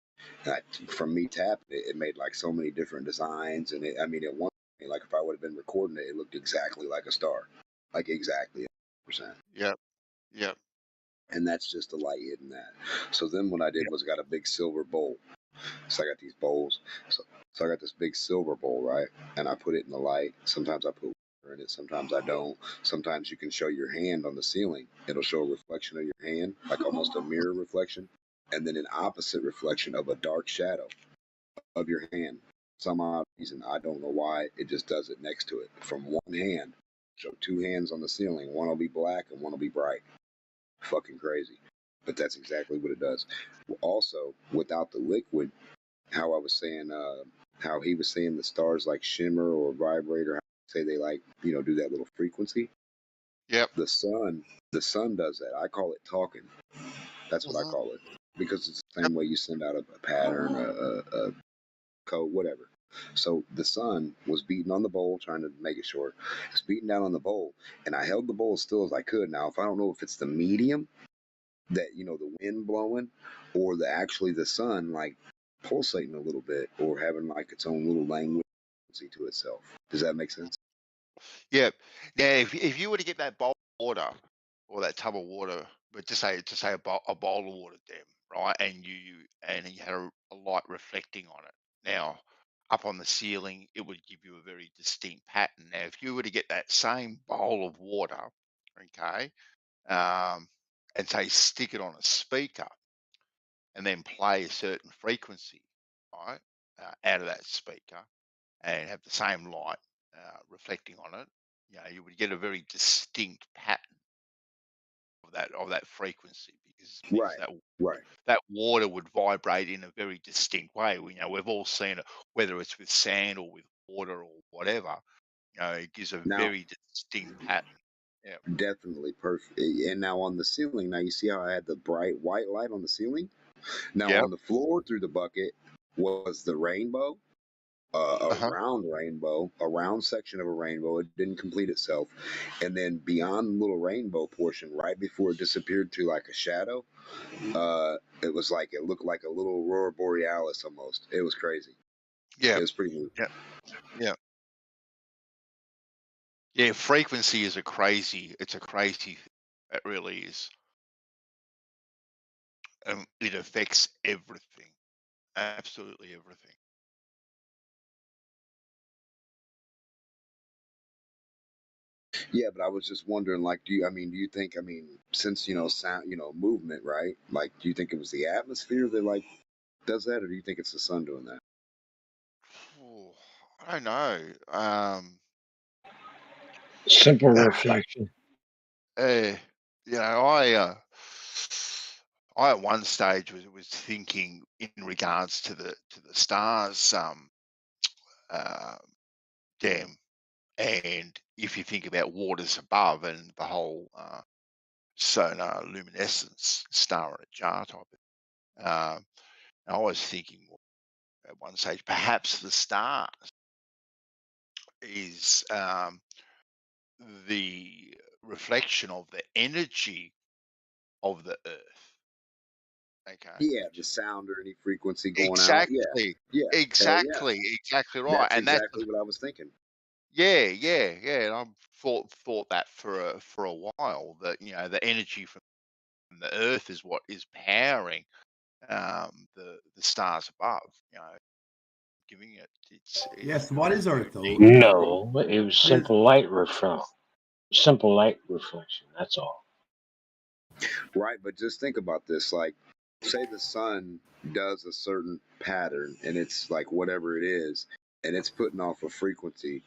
And from me tapping it, it made like so many different designs, and at one point, like if I would have been recording it, it looked exactly like a star, like exactly 100%. Yep. And that's just the light hitting that. So then what I did was I got a big silver bowl. So I got these bowls. So I got this big silver bowl, right? And I put it in the light. Sometimes I put water in it. Sometimes I don't. Sometimes you can show your hand on the ceiling. It'll show a reflection of your hand, like almost a mirror reflection. And then an opposite reflection of a dark shadow of your hand. Some odd reason, I don't know why, it just does it next to it. From one hand, show two hands on the ceiling. One will be black and one will be bright. Fucking crazy. But that's exactly what it does. Also, without the liquid, how I was saying, how he was saying the stars like shimmer or vibrate, or how say they like, do that little frequency. Yep. The sun does that. I call it talking. That's what I call it, because it's the same way you send out a pattern, a code, whatever. So the sun was beating on the bowl, trying to make it short. It's beating down on the bowl, and I held the bowl as still as I could. Now, if I don't know if it's the medium that the wind blowing, or the sun like pulsating a little bit, or having like its own little language to itself. Does that make sense? Yeah. If you were to get that bowl of water or that tub of water, but just say a bowl of water, Dem, right, and you had a light reflecting on it. Now, up on the ceiling, it would give you a very distinct pattern. Now, if you were to get that same bowl of water, okay, and say stick it on a speaker, and then play a certain frequency, right, out of that speaker, and have the same light reflecting on it, you would get a very distinct pattern of that frequency because that water would vibrate in a very distinct way. We've all seen it, whether it's with sand or with water or whatever. It gives a very distinct pattern. Yeah, definitely perfect. And now on the ceiling, now you see how I had the bright white light on the ceiling. Now on the floor through the bucket was the rainbow. A round rainbow, a round section of a rainbow. It didn't complete itself. And then beyond the little rainbow portion, right before it disappeared to like a shadow, it was like, it looked like a little aurora borealis almost. It was crazy. Yeah. It was pretty neat. Yeah. Yeah, frequency is it's a crazy, it really is. It affects everything, absolutely everything. Yeah, but I was just wondering, like, do you think, since, sound, movement, right? Like, do you think it was the atmosphere that, like, does that, or do you think it's the sun doing that? Oh, I don't know. Simple reflection. I at one stage was thinking in regards to the stars, Dam, and if you think about waters above and the whole sonar luminescence, star in a jar type of, I was thinking at one stage perhaps the stars is the reflection of the energy of the earth. Okay. Yeah, the sound or any frequency going out. Exactly. Yeah. Exactly right. That's And that's exactly what I was thinking. yeah. And I've thought that for a while, that the energy from the earth is what is powering the stars above, giving it its Yes, what is Earth though? No, it was simple light reflection. Simple light reflection. That's all. Right, but just think about this. Like, say the sun does a certain pattern, and it's like whatever it is, and it's putting off a frequency.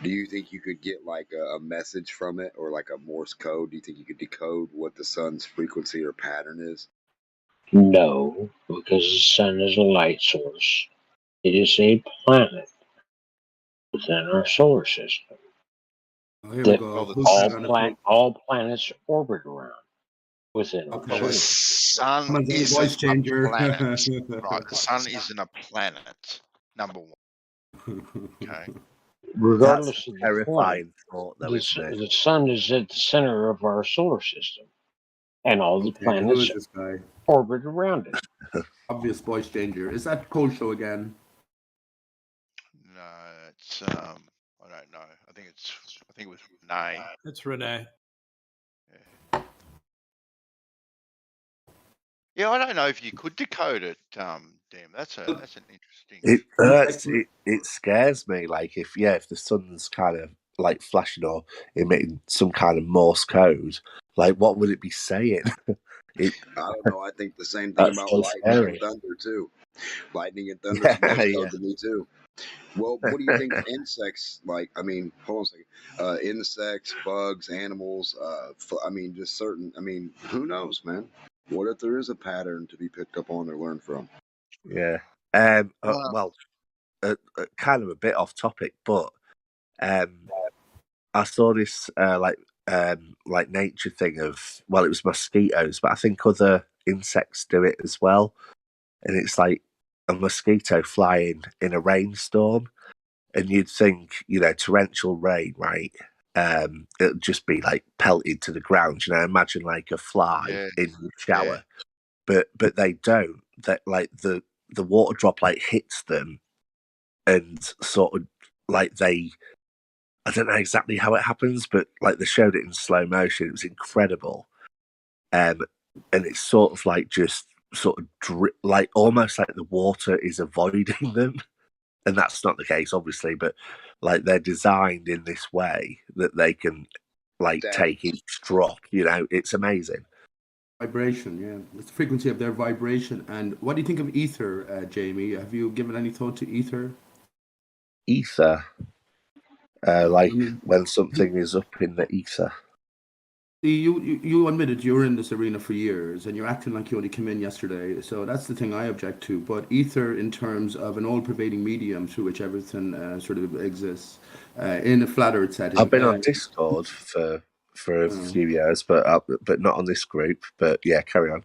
Do you think you could get like a message from it, or like a Morse code? Do you think you could decode what the sun's frequency or pattern is? No, because the sun is a light source. It is a planet within our solar system. Oh, here we That go. all planets orbit around within our the solar system. sun Someone's a voice changer. a planet. Right, the sun isn't a planet. Number one. Okay. Regardless of the terrifying point, thought, though, isn't it? the sun is at the center of our solar system, and all the Who planets is this guy? orbit around it. Obvious voice changer. Is that Cold Show again? No, it's I don't know. I think it was Renee. It's Renee. Yeah, I don't know if you could decode it. Damn, that's an interesting. It scares me. Like if the sun's kind of like flashing or emitting some kind of Morse code, like what would it be saying? I don't know. I think the same thing about lightning and thunder too. Lightning and thunder is Morse code to me too. Well, what do you think insects like? Hold on a second. Insects, bugs, animals. Just certain. Who knows, man? What if there is a pattern to be picked up on or learned from? Yeah. Kind of a bit off topic, but I saw this like nature thing of, well, it was mosquitoes, but I think other insects do it as well, and it's like a mosquito flying in a rainstorm, and you'd think torrential rain, right? It'd just be like pelted to the ground. Imagine like a fly in the shower, but they don't. That like the water drop like hits them, and sort of like I don't know exactly how it happens, but like they showed it in slow motion. It was incredible, and it's sort of like just sort of like almost like the water is avoiding them, and that's not the case, obviously. But like they're designed in this way that they can like take each drop. It's amazing. Vibration, yeah, it's the frequency of their vibration. And what do you think of ether, Jamie? Have you given any thought to ether? ether, like when something is up in the ether. You admitted you were in this arena for years, and you're acting like you only came in yesterday. So that's the thing I object to. But ether, in terms of an all-pervading medium through which everything sort of exists, in a flat Earth setting. I've been on Discord for a few years, but not on this group. But yeah, carry on.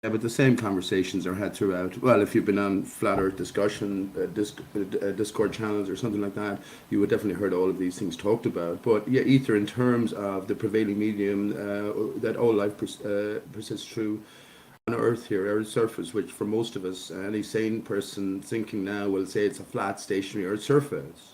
Yeah, but the same conversations are had throughout. Well, if you've been on flat Earth discussion, Discord channels or something like that, you would definitely heard all of these things talked about. But yeah, ether, in terms of the prevailing medium that all life persists through on Earth here, Earth's surface, which for most of us, any sane person thinking now will say it's a flat, stationary Earth surface.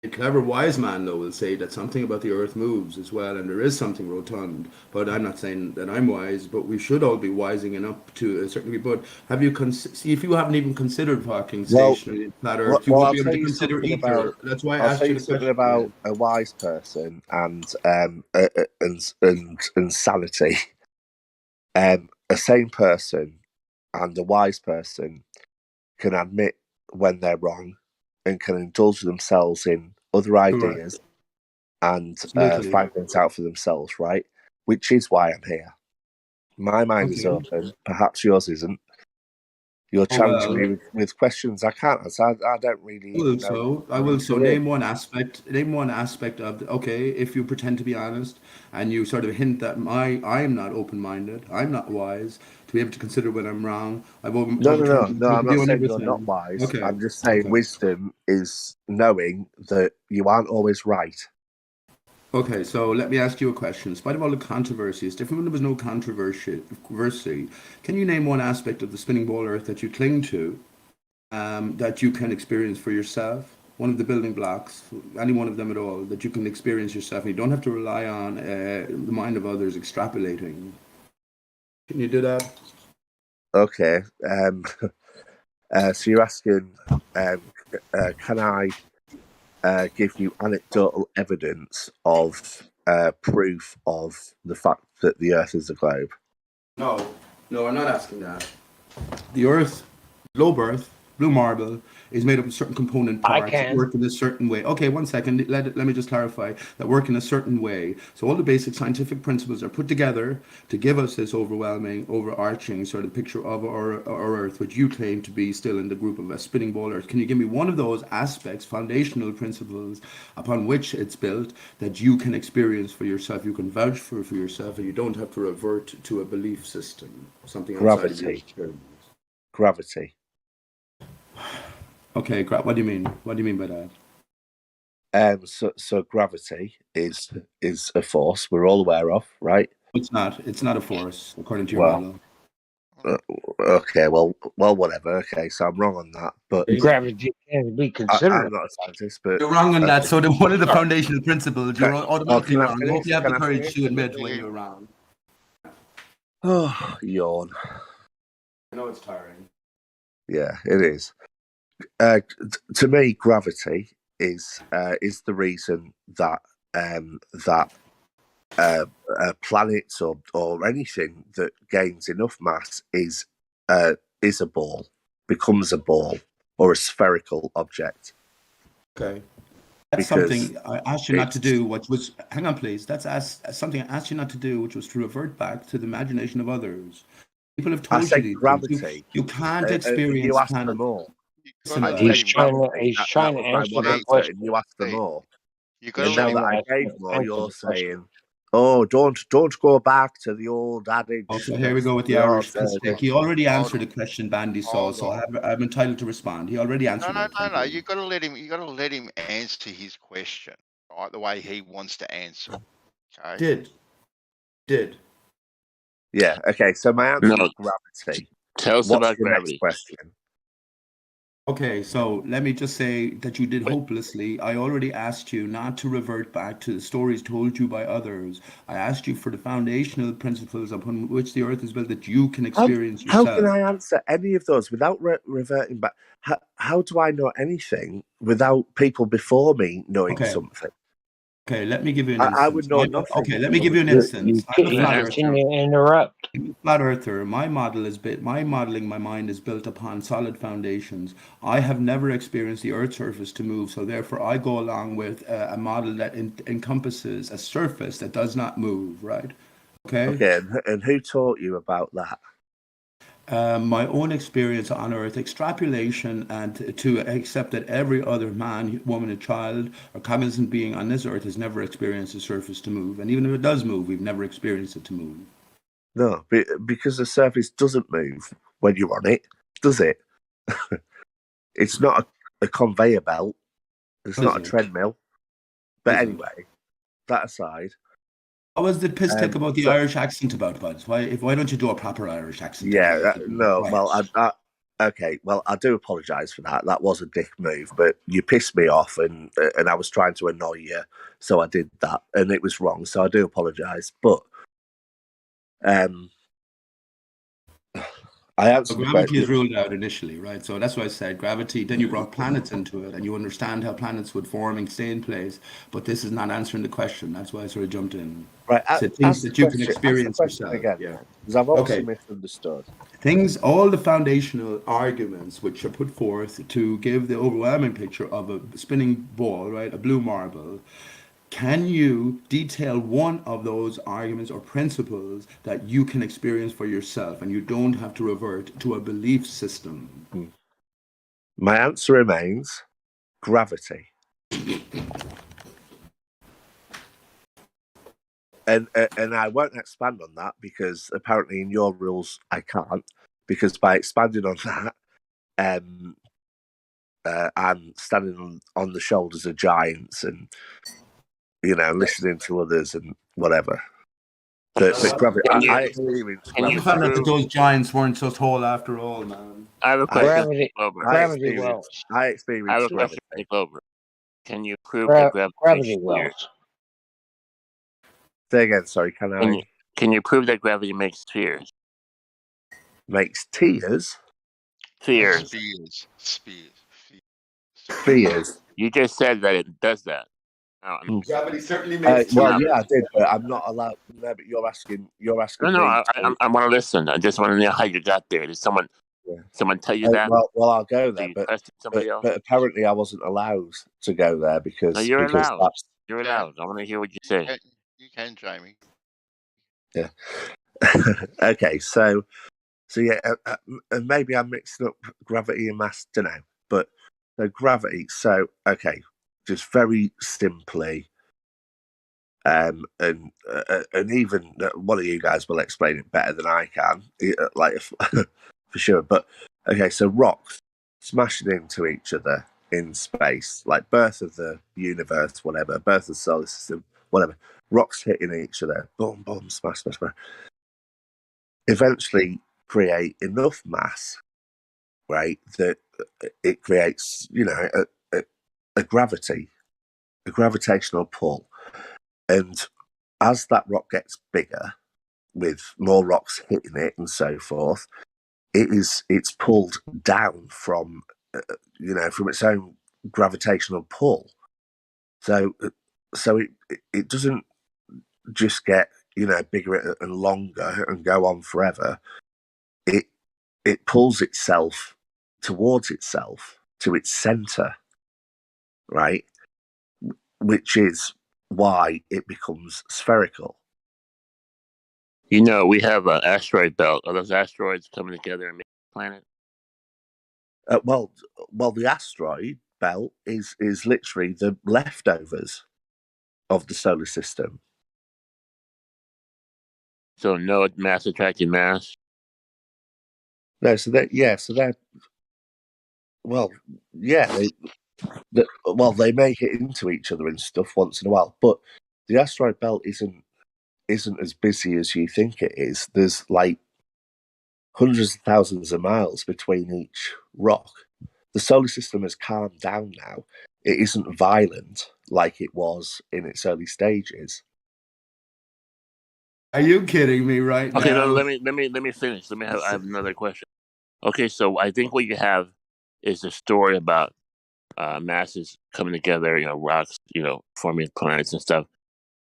A clever, wise man, though, will say that something about the Earth moves as well, and there is something rotund. But I'm not saying that I'm wise, but we should all be wising up to a certain degree. But have you if you haven't even considered fucking stationary flat Earth, you won't be able to consider ether. That's why I asked you the question about a wise person and sanity. A sane person and a wise person can admit when they're wrong and can indulge themselves in other ideas and find things out for themselves, right? Which is why I'm here. My mind is open. Perhaps yours isn't. You're challenging me with questions I can't answer. I don't really. I will so. Name one aspect. Name one aspect of. If you pretend to be honest and you sort of hint that I am not open-minded, I'm not wise to be able to consider when I'm wrong. No. I'm not saying you're not wise. Okay. I'm just saying wisdom is knowing that you aren't always right. Okay, so let me ask you a question. In spite of all the controversy, it's different when there was no controversy. Can you name one aspect of the spinning ball Earth that you cling to, that you can experience for yourself? One of the building blocks, any one of them at all, that you can experience yourself, and you don't have to rely on the mind of others extrapolating. Can you do that? Okay. So you're asking, can I give you anecdotal evidence of proof of the fact that the Earth is a globe? No, I'm not asking that. The Earth, globe Earth, blue marble, is made up of certain component parts that work in a certain way. Okay, 1 second. Let me just clarify that work in a certain way. So all the basic scientific principles are put together to give us this overarching sort of picture of our Earth, which you claim to be still in the group of a spinning ball Earth. Can you give me one of those aspects, foundational principles upon which it's built, that you can experience for yourself, you can vouch for yourself, and you don't have to revert to a belief system, something outside of your experience? Gravity. Okay, what do you mean? What do you mean by that? So gravity is a force we're all aware of, right? It's not. It's not a force, according to your model. Okay, well, whatever. Okay, so I'm wrong on that, but gravity can be considered. I'm not a scientist, but you're wrong on that. So one of the foundational principles, you're automatically wrong. I hope you have the courage to admit when you're wrong. Oh, yawn. I know it's tiring. Yeah, it is. To me, gravity is the reason that planets or anything that gains enough mass is a ball, becomes a ball or a spherical object. Okay. That's something I asked you not to do, which was, hang on please, that's something I asked you not to do, which was to revert back to the imagination of others. People have told you these gravity. Things. You can't experience you ask for more. He's trying to answer the question. You ask for more. You got now that I gave more, you're saying, "Oh, don't go back to the old adage." Okay, here we go with the Irish mistake. He already answered the question, Bandy saw, so I'm entitled to respond. He already answered it. No. You got to let him. You got to let him answer his question, right? The way he wants to answer. Okay. Did. Yeah. Okay. So my answer is gravity. Tell us about gravity. Next question. Okay, so let me just say that you did hopelessly. I already asked you not to revert back to the stories told you by others. I asked you for the foundational principles upon which the Earth is built that you can experience yourself. How can I answer any of those without reverting back? How do I know anything without people before me knowing something? Okay, let me give you an I instance. would know nothing. Okay, let me give you an You instance. I'm a flat earther. continue to interrupt. I'm a flat earther. My modeling, my mind is built upon solid foundations. I have never experienced the Earth's surface to move, so therefore I go along with a model that encompasses a surface that does not move. Right? Okay. Okay, and who taught you about that? My own experience on Earth, extrapolation, and to accept that every other man, woman, and child, or cognizant being on this Earth has never experienced the surface to move. And even if it does move, we've never experienced it to move. No, because the surface doesn't move when you're on it, does it? It's not a conveyor belt. It's not a treadmill. But anyway, that aside. What was the piss take about the Irish accent about, Buds? Why don't you do a proper Irish accent? Yeah, no, well, okay, well, I do apologise for that. That was a dick move, but you pissed me off, and I was trying to annoy you, so I did that, and it was wrong. So I do apologise, but I answered the gravity question. is ruled out initially, right? So that's why I said gravity. Then you brought planets into it, and you understand how planets would form and stay in place. But this is not answering the question. That's why I sort of jumped in. Right, so things that you can experience yourself. again, yeah. Because I've obviously misunderstood. All the foundational arguments which are put forth to give the overwhelming picture of a spinning ball, right, a blue marble. Can you detail one of those arguments or principles that you can experience for yourself and you don't have to revert to a belief system? My answer remains gravity. And I won't expand on that because apparently in your rules I can't, because by expanding on that, I'm standing on the shoulders of giants and, listening to others and whatever. But gravity, I experienced gravity. I found out that those giants weren't so tall after all, man. I have a question for Gravity wells. I experienced gravity. Can you prove that gravity makes spheres? Say again, sorry, Can you prove that gravity makes spheres? Makes tears? Spheres. Spheres. You just said that it does that. Gravity certainly makes well, yeah, I did, but I'm not allowed. No, but you're asking. No, me. I want to listen. I just want to know how you got there. Did someone tell you that? Well, I'll go there, but apparently I wasn't allowed to go there because. No, you're because allowed. You're allowed. I want to hear what you say. You can, Jamie. Yeah. Okay, so yeah, and maybe I'm mixing up gravity and mass. Don't know, but so gravity. So okay, just very simply. And even one of you guys will explain it better than I can, for sure. But okay, so rocks smashing into each other in space, like birth of the universe, whatever, birth of the solar system, whatever. Rocks hitting each other, boom, boom, smash, smash, smash. Eventually, create enough mass, right, that it creates, a gravity, a gravitational pull. And as that rock gets bigger, with more rocks hitting it and so forth, it's pulled down from from its own gravitational pull. So it doesn't just get bigger and longer and go on forever. It pulls itself towards itself to its center, right? Which is why it becomes spherical. We have an asteroid belt. Are those asteroids coming together and making a planet? Well, the asteroid belt is literally the leftovers of the solar system. So no mass attracting mass? No, they may hit into each other and stuff once in a while, but the asteroid belt isn't as busy as you think it is. There's like hundreds of thousands of miles between each rock. The solar system has calmed down now. It isn't violent like it was in its early stages. Are you kidding me right Okay, now? let me finish. I have another question. Okay, so I think what you have is a story about masses coming together, rocks, forming planets and stuff.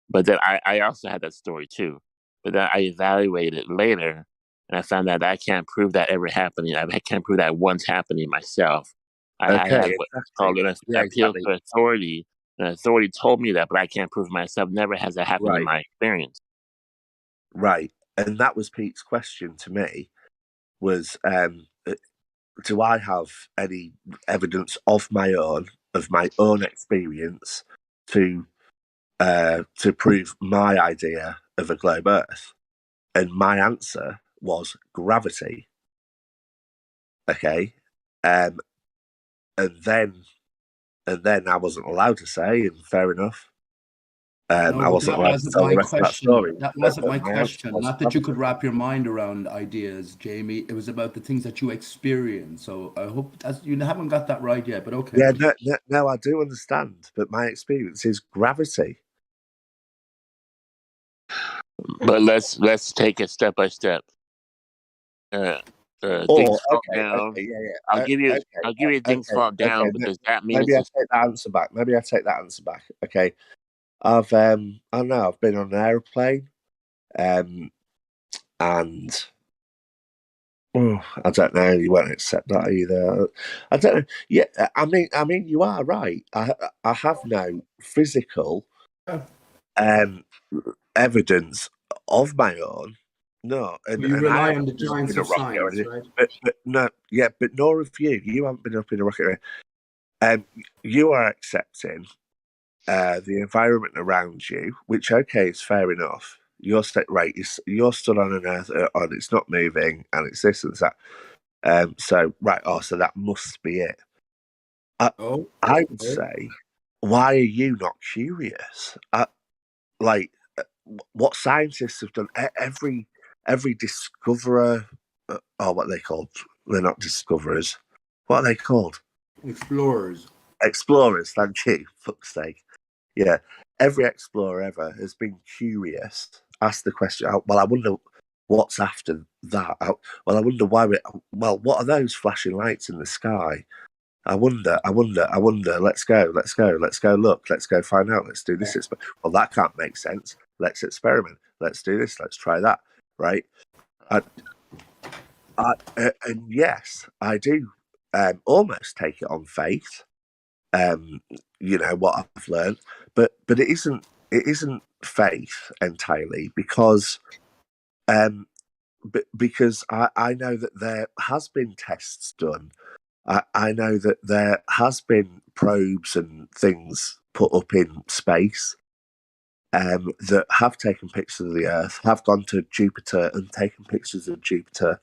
But then I also had that story too. But then I evaluated later, and I found out that I can't prove that ever happening. I can't prove that once happening myself. I had what's called an appeal to authority. An authority told me that, but I can't prove myself. Never has that happened in my experience. Right. And that was Pete's question to me, was do I have any evidence of my own experience to prove my idea of a globe Earth? And my answer was gravity. Okay. And then I wasn't allowed to say, and fair enough. I wasn't allowed to tell the rest of that story. That wasn't my question. Not that you could wrap your mind around ideas, Jamie. It was about the things that you experience. So I hope you haven't got that right yet, but okay. Yeah, no, I do understand, but my experience is gravity. But let's take it step by step. Things fall down. Okay, yeah. I'll give you things fall down, but does that mean maybe I take that answer back? Maybe I take that answer back. Okay, I've I don't know. I've been on an aeroplane, and I don't know. You won't accept that either. I don't know. Yeah, I mean, you are right. I have no physical evidence of my own. No, and you rely I on the giants of science, right? But no, yeah, but nor have you. You haven't been up in a rocket. You are accepting the environment around you, which is fair enough. You're you're stood on an Earth, and it's not moving, and it's this and that. So that must be it. I would say, why are you not curious? What scientists have done, every discoverer, what are they called? They're not discoverers. What are they called? Explorers. Explorers, thank you, fuck's sake. Yeah, every explorer ever has been curious, asked the question, I wonder what's after that. I wonder why what are those flashing lights in the sky? I wonder, let's go, look, let's go find out, let's do this. Well, that can't make sense. Let's experiment. Let's do this. Let's try that. Right. And yes, I do almost take it on faith. What I've learned, but it isn't faith entirely because because I know that there has been tests done. I know that there has been probes and things put up in space that have taken pictures of the Earth, have gone to Jupiter and taken pictures of Jupiter.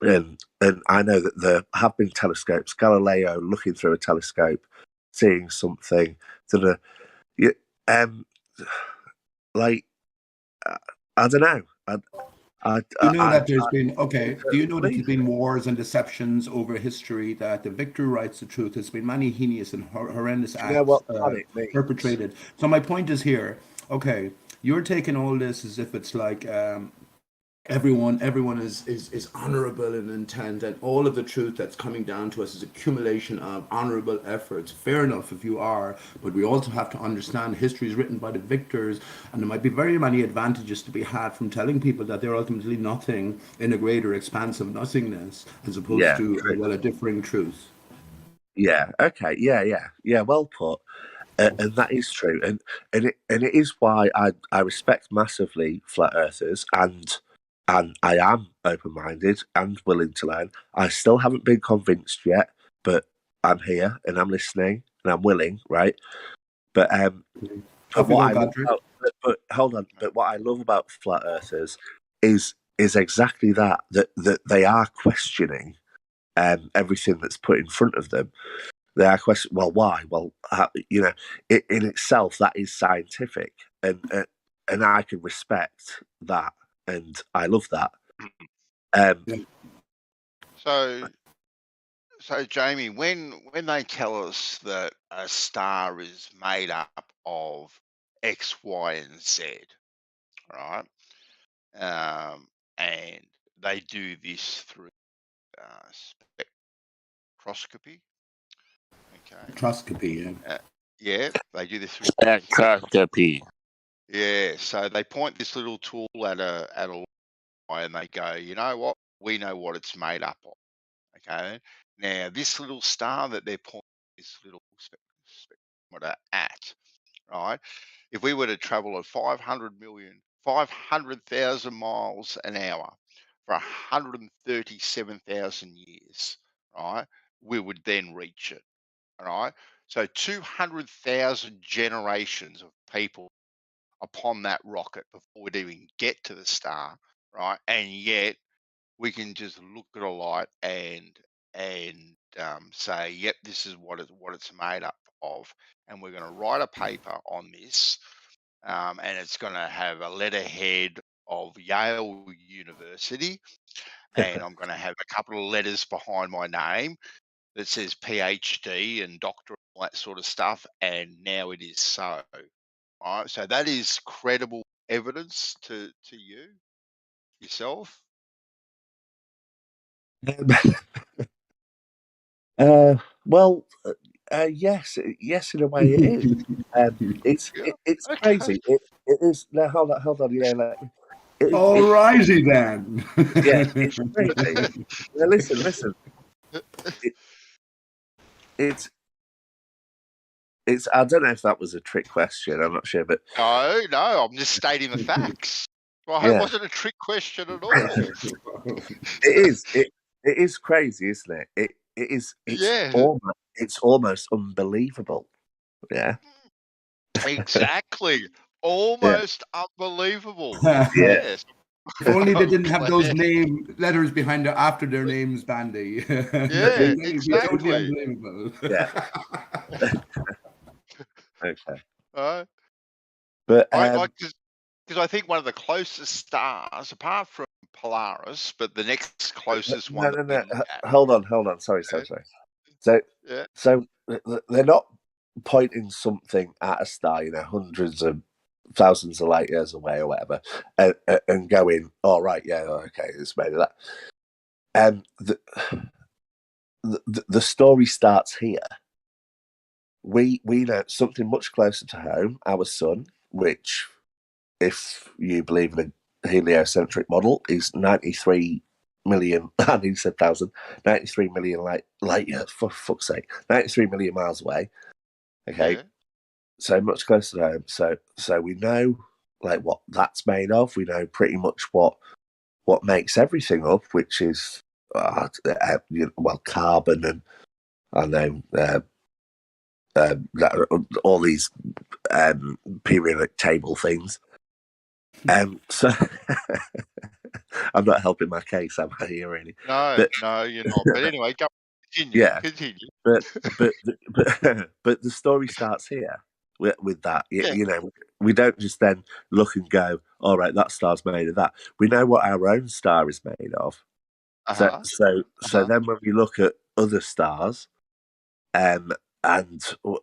And I know that there have been telescopes, Galileo looking through a telescope, seeing something that I don't know. Do you know that there's been wars and deceptions over history, that the victor writes the truth? There's been many heinous and horrendous acts perpetrated. So my point is here, you're taking all this as if it's like everyone is honorable in intent, and all of the truth that's coming down to us is accumulation of honorable efforts. Fair enough if you are, but we also have to understand history is written by the victors, and there might be very many advantages to be had from telling people that they're ultimately nothing in a greater expanse of nothingness, as opposed to a differing truth. Yeah. Okay. Yeah. Well put. And that is true, and it is why I respect massively flat earthers, and I am open-minded and willing to learn. I still haven't been convinced yet, but I'm here and I'm listening and I'm willing, right? But what I love about flat earthers is exactly that they are questioning everything that's put in front of them. They are questioning, well, why? Well, in itself, that is scientific, and I can respect that, and I love that. So Jamie, when they tell us that a star is made up of X, Y, and Z, right? And they do this through spectroscopy. Spectroscopy, yeah, they do this. Spectroscopy. Yeah, so they point this little tool at a eye and they go, you know what? We know what it's made up of. Okay. Now this little star that they're pointing this little spectrometer at, right? If we were to travel at 500,000 miles an hour for 137,000 years, right? We would then reach it. All right. So 200,000 generations of people upon that rocket before we'd even get to the star, right? And yet we can just look at a light and say, yep, this is what it's made up of, and we're going to write a paper on this, and it's going to have a letterhead of Yale University, and I'm going to have a couple of letters behind my name that says PhD and doctor, all that sort of stuff, and now it is so. All right, so that is credible evidence to you yourself. Well, yes, in a way it is. It's Okay. crazy. It is. Now hold on. Yeah, All righty then. yeah, it's crazy. Now, listen. It's. I don't know if that was a trick question. I'm not sure, but No, I'm just stating the facts. Well, yeah. it wasn't a trick question at all. It is crazy, isn't it? It is. It's almost unbelievable. Yeah. Exactly. Almost unbelievable. Yeah. Yes. If only they didn't have those letters behind after their names, Bandy. Yeah, It would be totally exactly. unbelievable. Yeah. Okay. But because I think one of the closest stars, apart from Polaris, but the next closest one that we look at. Hold on. Sorry. So they're not pointing something at a star, hundreds of thousands of light years away or whatever, and going, "All right, yeah, okay, it's made of that." The story starts here. We know something much closer to home, our sun, which, if you believe in a heliocentric model, is 93 million. I nearly said 1,000. 93 million light years. For fuck's sake, 93 million miles away. Okay, Yeah. So much closer to home. So we know what that's made of. We know pretty much what makes everything up, which is carbon and I know all these periodic table things. So I'm not helping my case, am I? Here, really? No, you're not. But anyway, continue. Yeah, Continue. but the story starts here with that. Yeah. We don't just then look and go, "All right, that star's made of that." We know what our own star is made of. So then when we look at other stars, and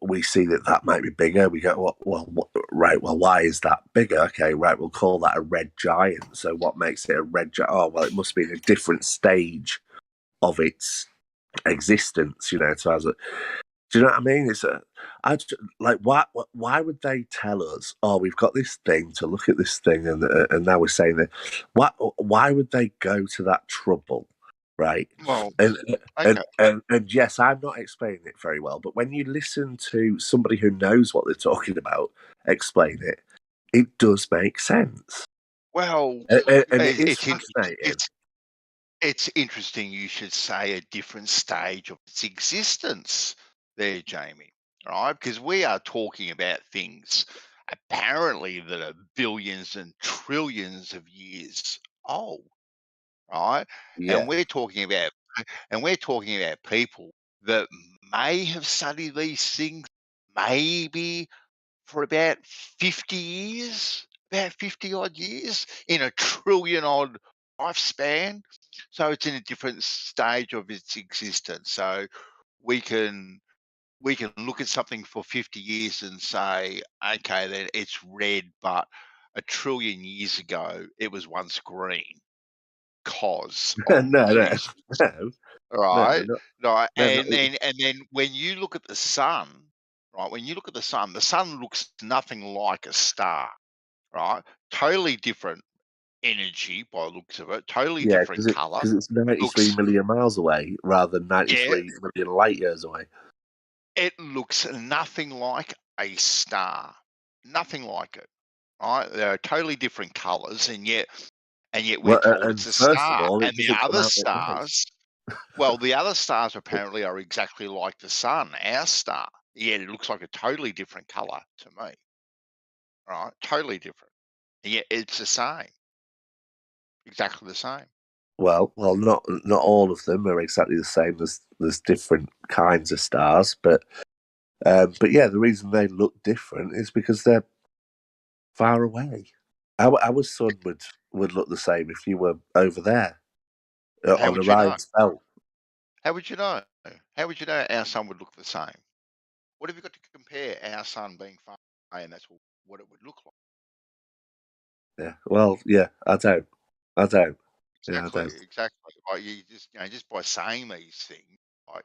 we see that might be bigger, we go, well, why is that bigger? Okay, right, we'll call that a red giant. So what makes it a red giant? Oh, well, it must be in a different stage of its existence, do you know what I mean? It's why would they tell us, oh, we've got this thing to look at this thing, and now we're saying that, why would they go to that trouble, right? Well, and yes, I'm not explaining it very well, but when you listen to somebody who knows what they're talking about explain it, it does make sense. Well, and it is fascinating. It's interesting you should say a different stage of its existence there, Jamie, right? Because we are talking about things apparently that are billions and trillions of years old, right? Yeah. And we're talking about people that may have studied these things maybe for about 50 years, about 50 odd years in a trillion odd lifespan. So it's in a different stage of its existence. So we can look at something for 50 years and say, okay, then it's red, but a trillion years ago it was once green. Cause No. right? Right, no, and then when you look at the sun, right? When you look at the sun looks nothing like a star, right? Totally different energy by the looks of it. Totally yeah, different color. because it's 93 Looks million miles away rather than 93 million light years away. It looks nothing like a star. Nothing like it. Right? They're totally different colors, and yet we're told and it's a first of star. all, it And the doesn't come other out at night. stars, well, the other stars apparently are exactly like the sun, our star. Yet it looks like a totally different color to me. Right? Totally different. And yet it's the same. Exactly the same. Well, not all of them are exactly the same. There's different kinds of stars, but yeah, the reason they look different is because they're far away. Our sun would look the same if you were over there How on would you know? Orion's belt. How would you know? How would you know our sun would look the same? What have you got to compare our sun being far away, and that's what it would look like? Yeah. Well, yeah, I don't. Yeah, I don't. Exactly. Like you just by saying these things, like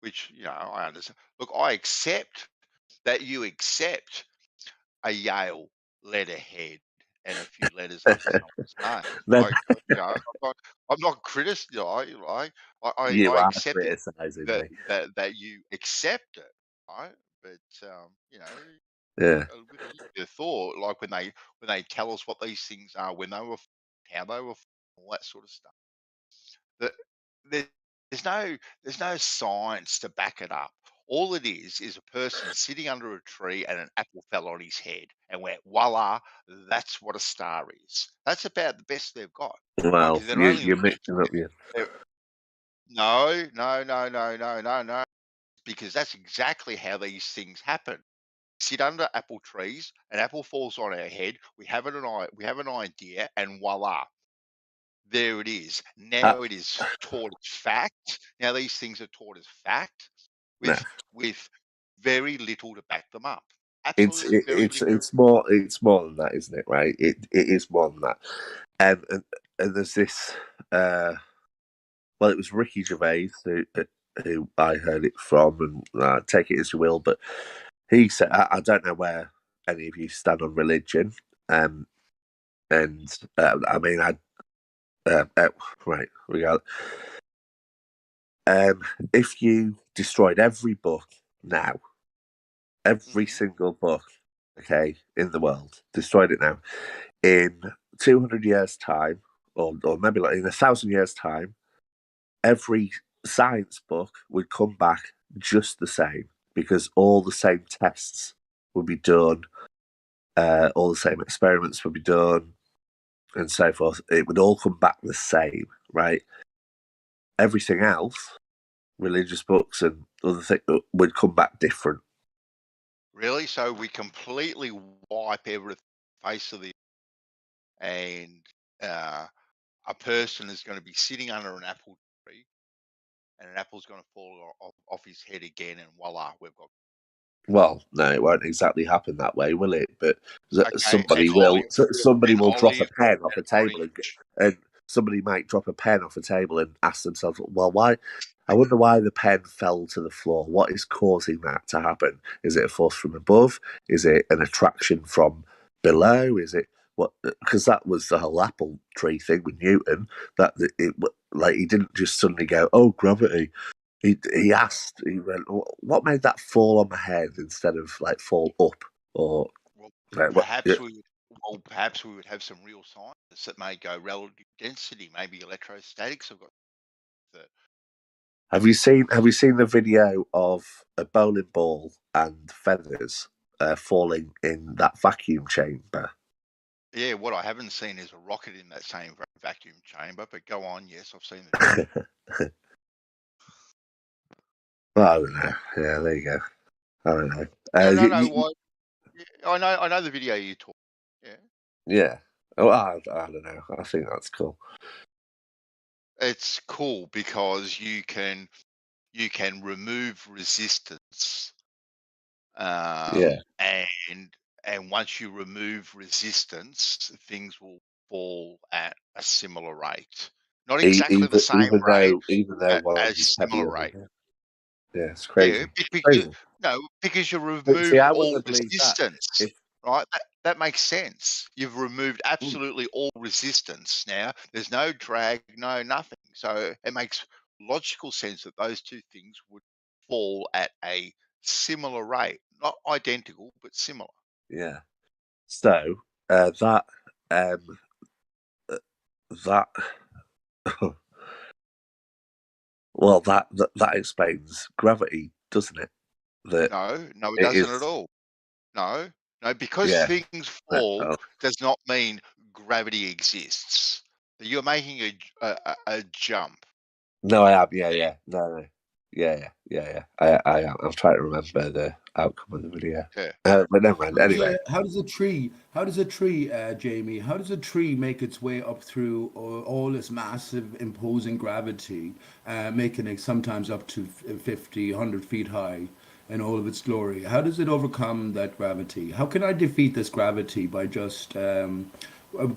which I understand. Look, I accept that you accept a Yale letterhead and a few letters after someone's name. No. Like I'm not criticizing. Like You I are accept it criticising that me. that you accept it, right? But Yeah. with a little bit of thought, like when they tell us what these things are, when they were, how they were, all that sort of stuff. That there's no science to back it up. All it is a person sitting under a tree and an apple fell on his head and went, voila, that's what a star is. That's about the best they've got. Right? Well, 'Cause they're only you're mixing up your. no. Because that's exactly how these things happen. Sit under apple trees, an apple falls on our head, we have an idea, and voila, there it is. Now it is taught as fact. Now these things are taught as fact with very little to back them up. Absolutely very little. It's more than that, isn't it? Right? It is more than that. And there's this. Well, it was Ricky Gervais who I heard it from, and take it as you will, but he said, I don't know where any of you stand on religion, and I mean, right, we got. If you destroyed every book now, every single book, okay, in the world, destroyed it now, in 200 years' time, or maybe like in 1,000 years' time, every science book would come back just the same because all the same tests would be done, all the same experiments would be done, and so forth. It would all come back the same, right? Everything else, religious books and other things, would come back different. Really? So we completely wipe everything face of the, and a person is going to be sitting under an apple tree, and an apple's going to fall off his head again, and voila, we've got. Well, no, it won't exactly happen that way, will it? But somebody and will. Somebody and will drop a olive pen off a and table, and somebody might drop a pen off a table and ask themselves, "Well, why? I wonder why the pen fell to the floor. What is causing that to happen? Is it a force from above? Is it an attraction from below? Is it what? Because that was the whole apple tree thing with Newton. That like he didn't just suddenly go, "Oh, gravity." He asked, he went, "What made that fall on my head instead of like fall up?" Or perhaps we would have some real scientists that may go relative density, maybe electrostatics have got that. Have you seen the video of a bowling ball and feathers falling in that vacuum chamber? Yeah, what I haven't seen is a rocket in that same vacuum chamber. But go on, yes, I've seen the video. Well, I don't know. Yeah, there you go. I don't know. No. What? I know the video you talk. Yeah. Yeah. Oh, I don't know. I think that's cool. It's cool because you can remove resistance. Yeah. And once you remove resistance, things will fall at a similar rate. not exactly the same rate, even though one as is similar heavier. rate. Yeah, it's crazy. Because because you But see, removed I all wouldn't have believed that resistance, if right? That makes sense. You've removed absolutely all resistance now. There's no drag, no nothing. So it makes logical sense that those two things would fall at a similar rate, not identical, but similar. yeah. So that that well that explains gravity, doesn't it? That No, it it doesn't is. at all. No, because Yeah. things fall does not mean gravity exists. You're making a jump. No, I am. Yeah. No. Yeah. I am. I'm trying to remember the outcome of the video. Yeah. But never mind. Anyway, How does a tree, Jamie? How does a tree make its way up through all this massive, imposing gravity, making it sometimes up to 50, 100 feet high in all of its glory? How does it overcome that gravity? How can I defeat this gravity by just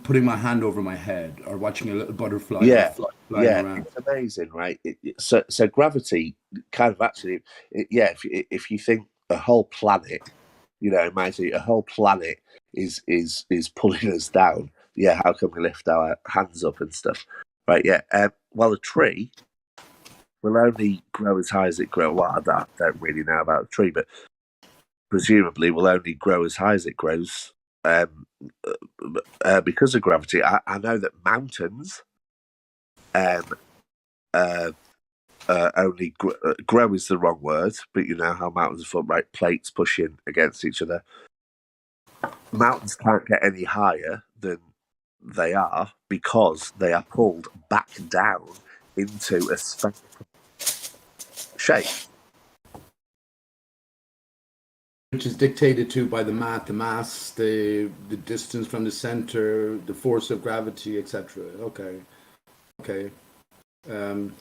putting my hand over my head or watching a little butterfly flying around? it's amazing, right? So gravity kind of actually, if you think a whole planet, imagine a whole planet is pulling us down. Yeah, how can we lift our hands up and stuff? Right? Yeah. Well, a tree will only grow as high as it grows. Well, I don't really know about a tree, but presumably will only grow as high as it grows because of gravity. I know that mountains only grow is the wrong word, but you know how mountains form, right? Plates pushing against each other. Mountains can't get any higher than they are because they are pulled back down into a spherical shape, Which is dictated to by the mass, the distance from the center, the force of gravity, etc. Okay. Have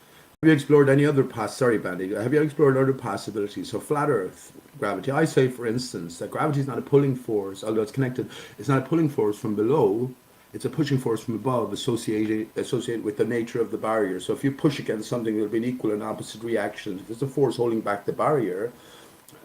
you explored any other Sorry, Bandy. Have you explored other possibilities? So flat Earth gravity. I say, for instance, that gravity is not a pulling force, although it's connected. It's not a pulling force from below. It's a pushing force from above, associated with the nature of the barrier. So if you push against something, there'll be an equal and opposite reaction. If there's a force holding back the barrier,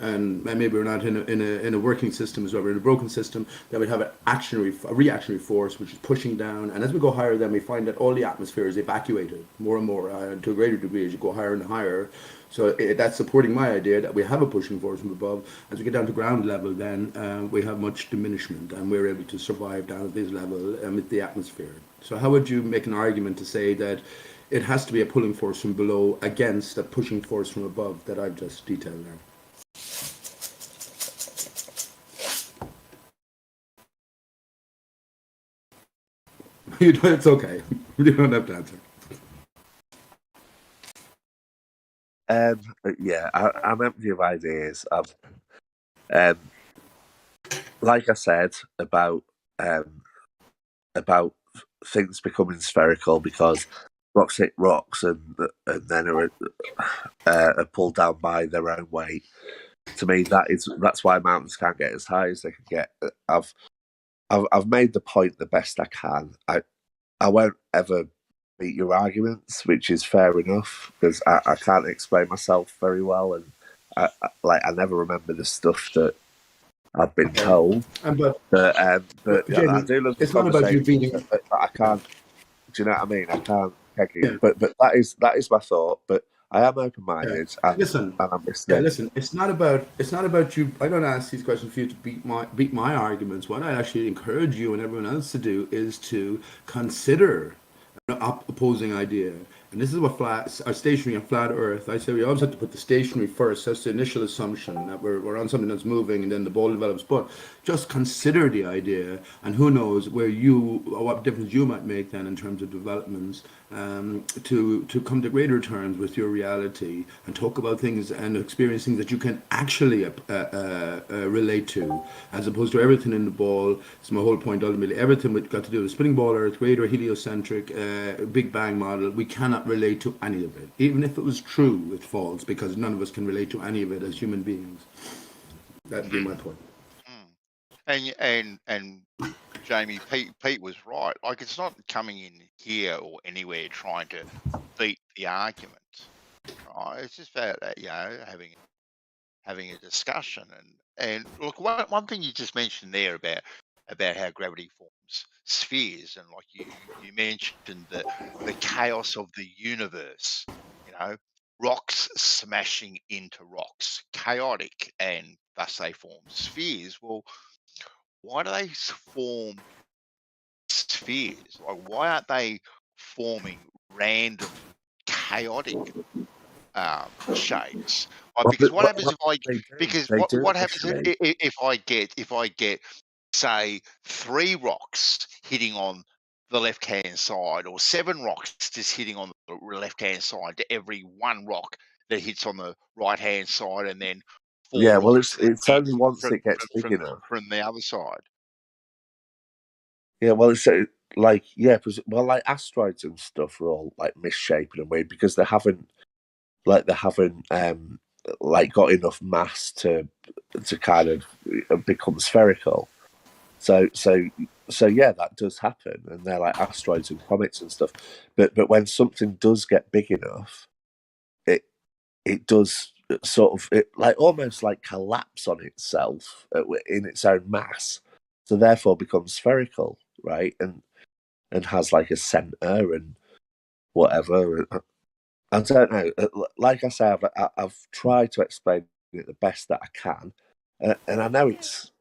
and maybe we're not in a working system as well, we're in a broken system, then we have a reactionary force which is pushing down, and as we go higher, then we find that all the atmosphere is evacuated more and more to a greater degree as you go higher and higher. So that's supporting my idea that we have a pushing force from above. As we get down to ground level, then we have much diminishment, and we're able to survive down at this level with the atmosphere. So how would you make an argument to say that it has to be a pulling force from below against a pushing force from above that I've just detailed there? It's okay. You don't have to answer. I'm empty of ideas. Like I said about things becoming spherical because rocks hit rocks and then are pulled down by their own weight. To me, that's why mountains can't get as high as they can get. I've made the point the best I can. I won't ever beat your arguments, which is fair enough because I can't explain myself very well, and I never remember the stuff that I've been told. But Jamie, I do love the it's not about you beating. But I can't. Do you know what I mean? I can't. But that is my thought. But I am open-minded. Yeah. And, Listen, and I'm listening. listen. It's not about you. I don't ask these questions for you to beat my arguments. What I actually encourage you and everyone else to do is to consider an opposing idea. And this is what stationary and flat Earth. I say we always have to put the stationary first. That's the initial assumption that we're on something that's moving, and then the ball develops. But just consider the idea, and who knows what difference you might make then in terms of developments to come to greater terms with your reality and talk about things and experience things that you can actually relate to, as opposed to everything in the ball. It's my whole point ultimately. Everything we've got to do with spinning ball Earth, greater heliocentric, Big Bang model, we cannot relate to any of it. Even if it was true, it falls because none of us can relate to any of it as human beings. That'd be my point. And Jamie, Pete was right. Like, it's not coming in here or anywhere trying to beat the argument, right? It's just about having a discussion. And look, one thing you just mentioned there about how gravity forms spheres, and like you mentioned the chaos of the universe, rocks smashing into rocks, chaotic, and thus they form spheres. Well, why do they form spheres? Like, why aren't they forming random chaotic shapes? Because what happens what happens if I get say 3 rocks hitting on the left hand side, or 7 rocks just hitting on the left hand side to every 1 rock that hits on the right hand side, and then 4 rocks it's only once it gets big from enough. the other side. Yeah, well, it's like like asteroids and stuff are all like misshapen and weird because they haven't got enough mass to kind of become spherical. So yeah, that does happen, and they're like asteroids and comets and stuff. But when something does get big enough, it does sort of almost like collapse on itself in its own mass, so therefore becomes spherical, right? And has like a center and whatever. I don't know. Like I say, I've tried to explain it the best that I can, and I know it's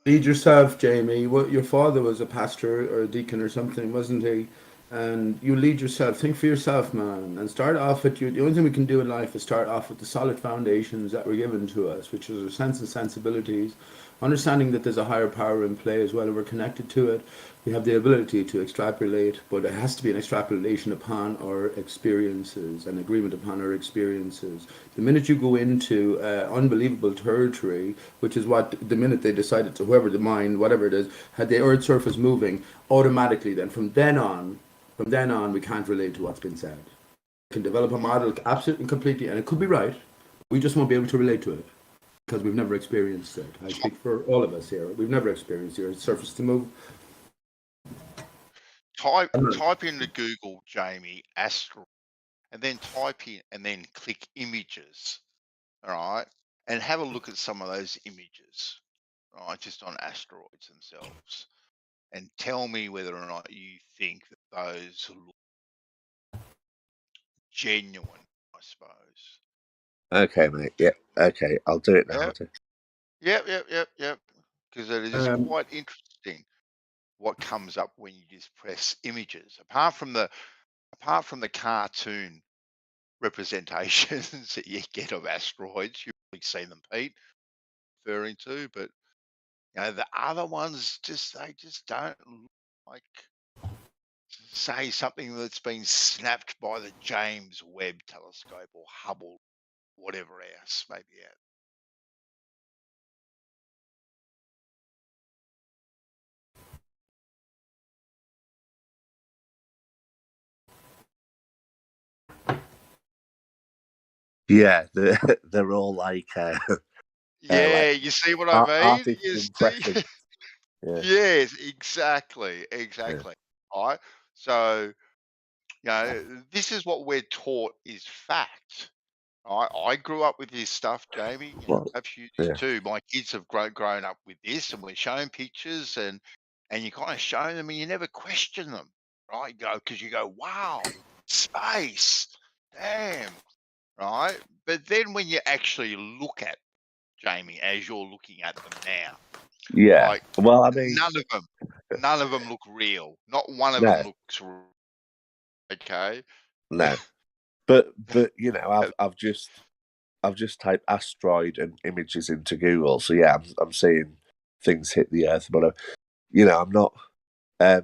Lead yourself, Jamie. What, your father was a pastor or a deacon or something, wasn't he? And you lead yourself. Think for yourself, man. And start off with the only thing we can do in life is start off with the solid foundations that were given to us, which is our sense and sensibilities, understanding that there's a higher power in play as well, and we're connected to it. We have the ability to extrapolate, but it has to be an extrapolation upon our experiences, an agreement upon our experiences. The minute you go into unbelievable territory, which is what the minute they decided to, whoever the mind, whatever it is, had the Earth's surface moving, automatically then, from then on, we can't relate to what's been said. We can develop a model absolutely and completely, and it could be right. We just won't be able to relate to it because we've never experienced it. I speak for all of us here. We've never experienced the Earth's surface to move. Type into Google, Jamie, asteroid, and then type in and then click images, all right, and have a look at some of those images, right, just on asteroids themselves, and tell me whether or not you think that those look genuine, I suppose. Okay, mate. Yeah. Okay, I'll do it now. Yep. Because it is quite interesting what comes up when you just press images. Apart from the cartoon representations that you get of asteroids, you've probably seen them, Pete, referring to, but the other ones they just don't look like, say, something that's been snapped by the James Webb Telescope or Hubble, whatever else maybe out. Yeah, they're all like you see what I mean? artificial impressions. Yes, exactly. All right. So, this is what we're taught is fact. I grew up with this stuff, Jamie. Perhaps you did too. My kids have grown up with this, and we're showing pictures, and you kind of show them, and you never question them, right? Because you go, wow, space, damn, right? But then when you actually look at Jamie, as you're looking at them now, yeah. Well, I mean, none of them look real. Not one of them looks real. Okay. No, but I've just typed asteroid and images into Google, so yeah, I'm seeing things hit the Earth, but I'm not. I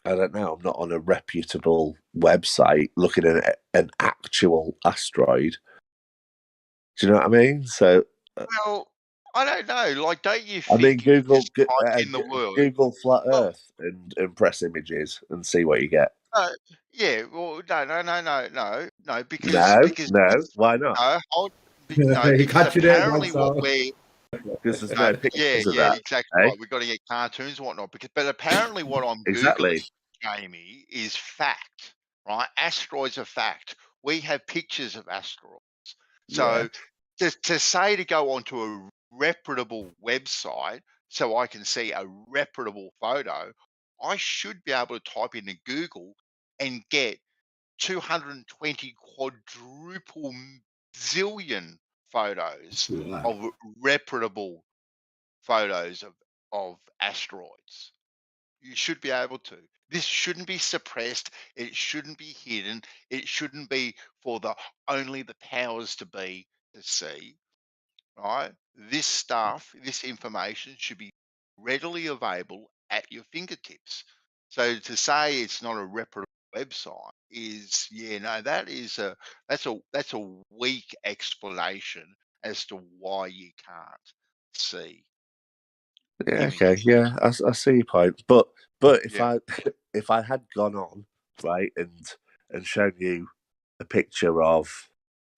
don't know. I'm not on a reputable website looking at an actual asteroid. Do you know what I mean? So. Well, I don't know. Like, don't you I think? mean, in the world, Google flat Earth and press images and see what you get. Yeah, well, no, because No. Why not? He because caught you there, apparently what Bob. we're Because there's no yeah, pictures of yeah, that. exactly Eh? right. We've got to get cartoons and whatnot. But apparently, what I'm Exactly. googling, Jamie, is fact. Right? Asteroids are fact. We have pictures of asteroids. So to say to go onto a reputable website so I can see a reputable photo, I should be able to type into Google and get 220 quadruple zillion photos of reputable photos of asteroids. You should be able to. This shouldn't be suppressed. It shouldn't be hidden. It shouldn't be for the only the powers to be to see. Right? This stuff, this information should be readily available at your fingertips. So to say it's not a reputable website is that's a weak explanation as to why you can't see. Yeah. Okay. Yeah. I see your point. But if I if I had gone on right and shown you a picture of,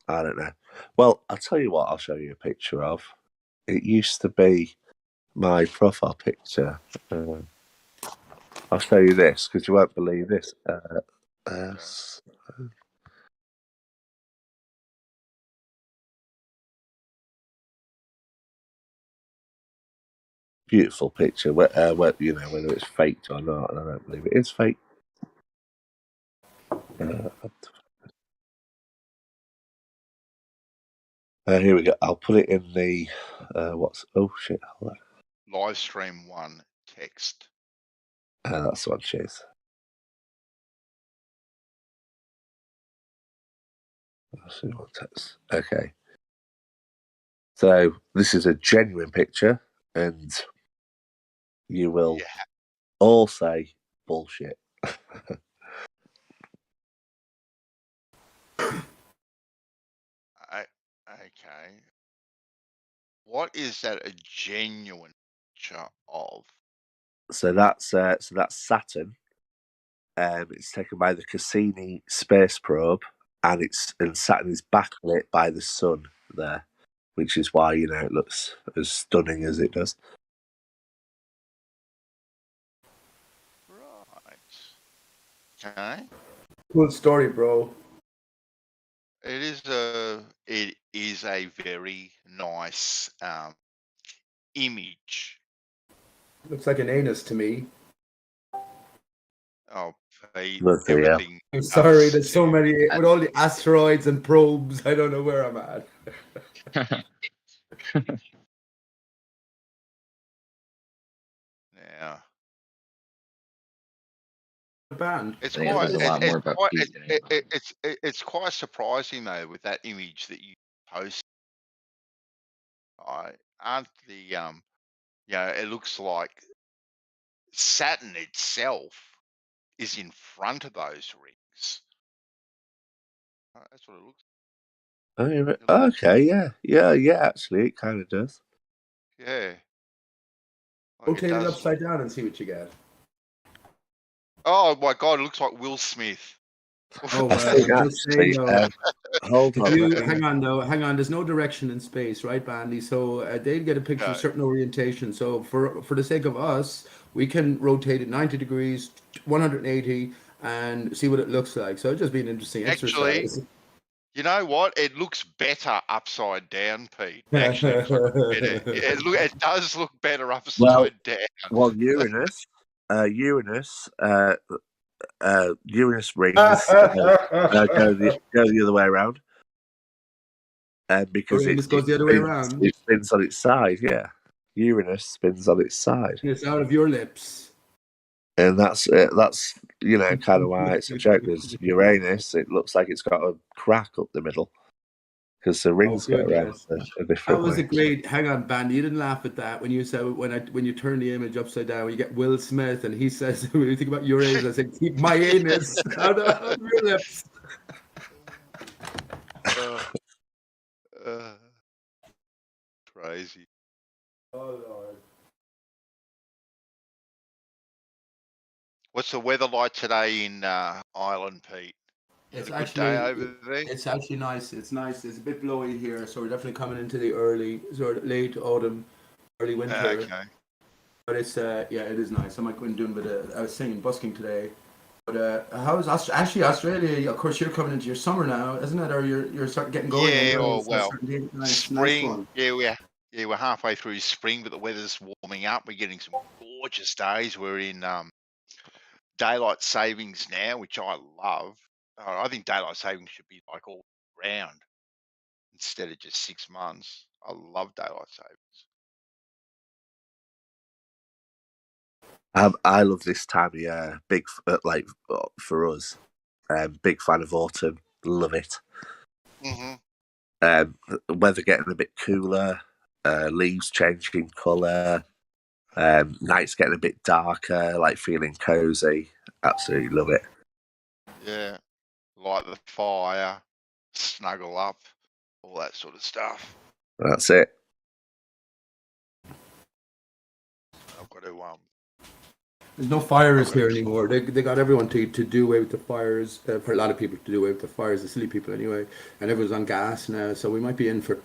I don't know. Well, I'll tell you what. I'll show you a picture of. It used to be my profile picture. I'll show you this because you won't believe this. Beautiful picture. Whether it's faked or not, and I don't believe it is fake. Here we go. I'll put it in the oh shit. Hold on. Livestream 1 text. That's the one. Cheers. Okay. So this is a genuine picture, and you will all say bullshit. Okay. What is that a genuine picture of? So that's Saturn. It's taken by the Cassini space probe, and Saturn is backlit by the sun there, which is why it looks as stunning as it does. Right. Okay. Cool story, bro. It is a very nice image. Looks like an anus to me. Oh, Pete, Look, yeah. everything. I'm sorry, there's so many with all the asteroids and probes. I don't know where I'm at. Yeah. Band. It's Yeah, there's a lot more about Pete than anybody. it's quite surprising though with that image that you post. Aren't the it looks like Saturn itself is in front of those rings. That's what it looks. Okay, yeah. Actually, it kind of does. Yeah. Rotate it upside down and see what you get. Oh my God! It looks like Will Smith. Oh, I'm just saying though. Hold on. Hang on. There's no direction in space, right, Bandy? So they'd get a picture of certain orientation. So for the sake of us, we can rotate it 90 degrees, 180, and see what it looks like. So it'd just be an interesting Actually, exercise. you know what? It looks better upside down, Pete. It actually looks like better. It does look better upside down. Well, Uranus rings go the other way around. Because Uranus goes the other way around. It spins on its side, yeah. Uranus spins on its side. It's out of your lips. And that's kind of why it's a joke. Because Uranus, it looks like it's got a crack up the middle. Because the rings go around a different That was way. a great. Hang on, Bandy. You didn't laugh at that when you said when you turn the image upside down, you get Will Smith, and he says, "When you think about Uranus, I said, keep my anus out of your lips." Crazy. Oh Lord. What's the weather like today in Ireland, Pete? Is it a good day over there? It's actually nice. It's nice. It's a bit blowy here, so we're definitely coming into the early, sort of late autumn, early winter. Okay. But it's yeah, it is nice. I might go and do a bit of. I was singing busking today. But how's actually Australia? Of course, you're coming into your summer now, isn't it? Or you're starting getting going. Yeah, Anyway, well, nice spring. one. We're halfway through spring, but the weather's warming up. We're getting some gorgeous days. We're in daylight savings now, which I love. I think daylight savings should be like all round instead of just 6 months. I love daylight savings. I love this time of year. Big like for us. Big fan of autumn. Love it. Weather getting a bit cooler. Leaves changing colour. Nights getting a bit darker. Like feeling cozy. Absolutely love it. Yeah, light the fire, snuggle up, all that sort of stuff. That's it. I've got to There's no fires here anymore. They got everyone to do away with the fires. For a lot of people to do away with the fires, the silly people anyway. And everyone's on gas now, so we might be in for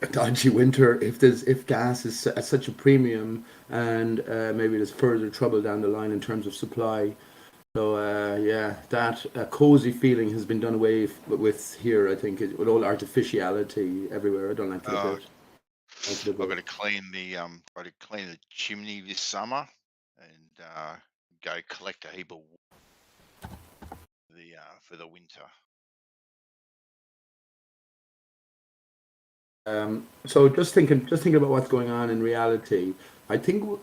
a dodgy winter if gas is at such a premium, and maybe there's further trouble down the line in terms of supply. So yeah, that cozy feeling has been done away with here. I think with all artificiality everywhere. I don't like it a bit. I've got to clean the chimney this summer and go collect a heap of wood for the winter. So just thinking about what's going on in reality, I think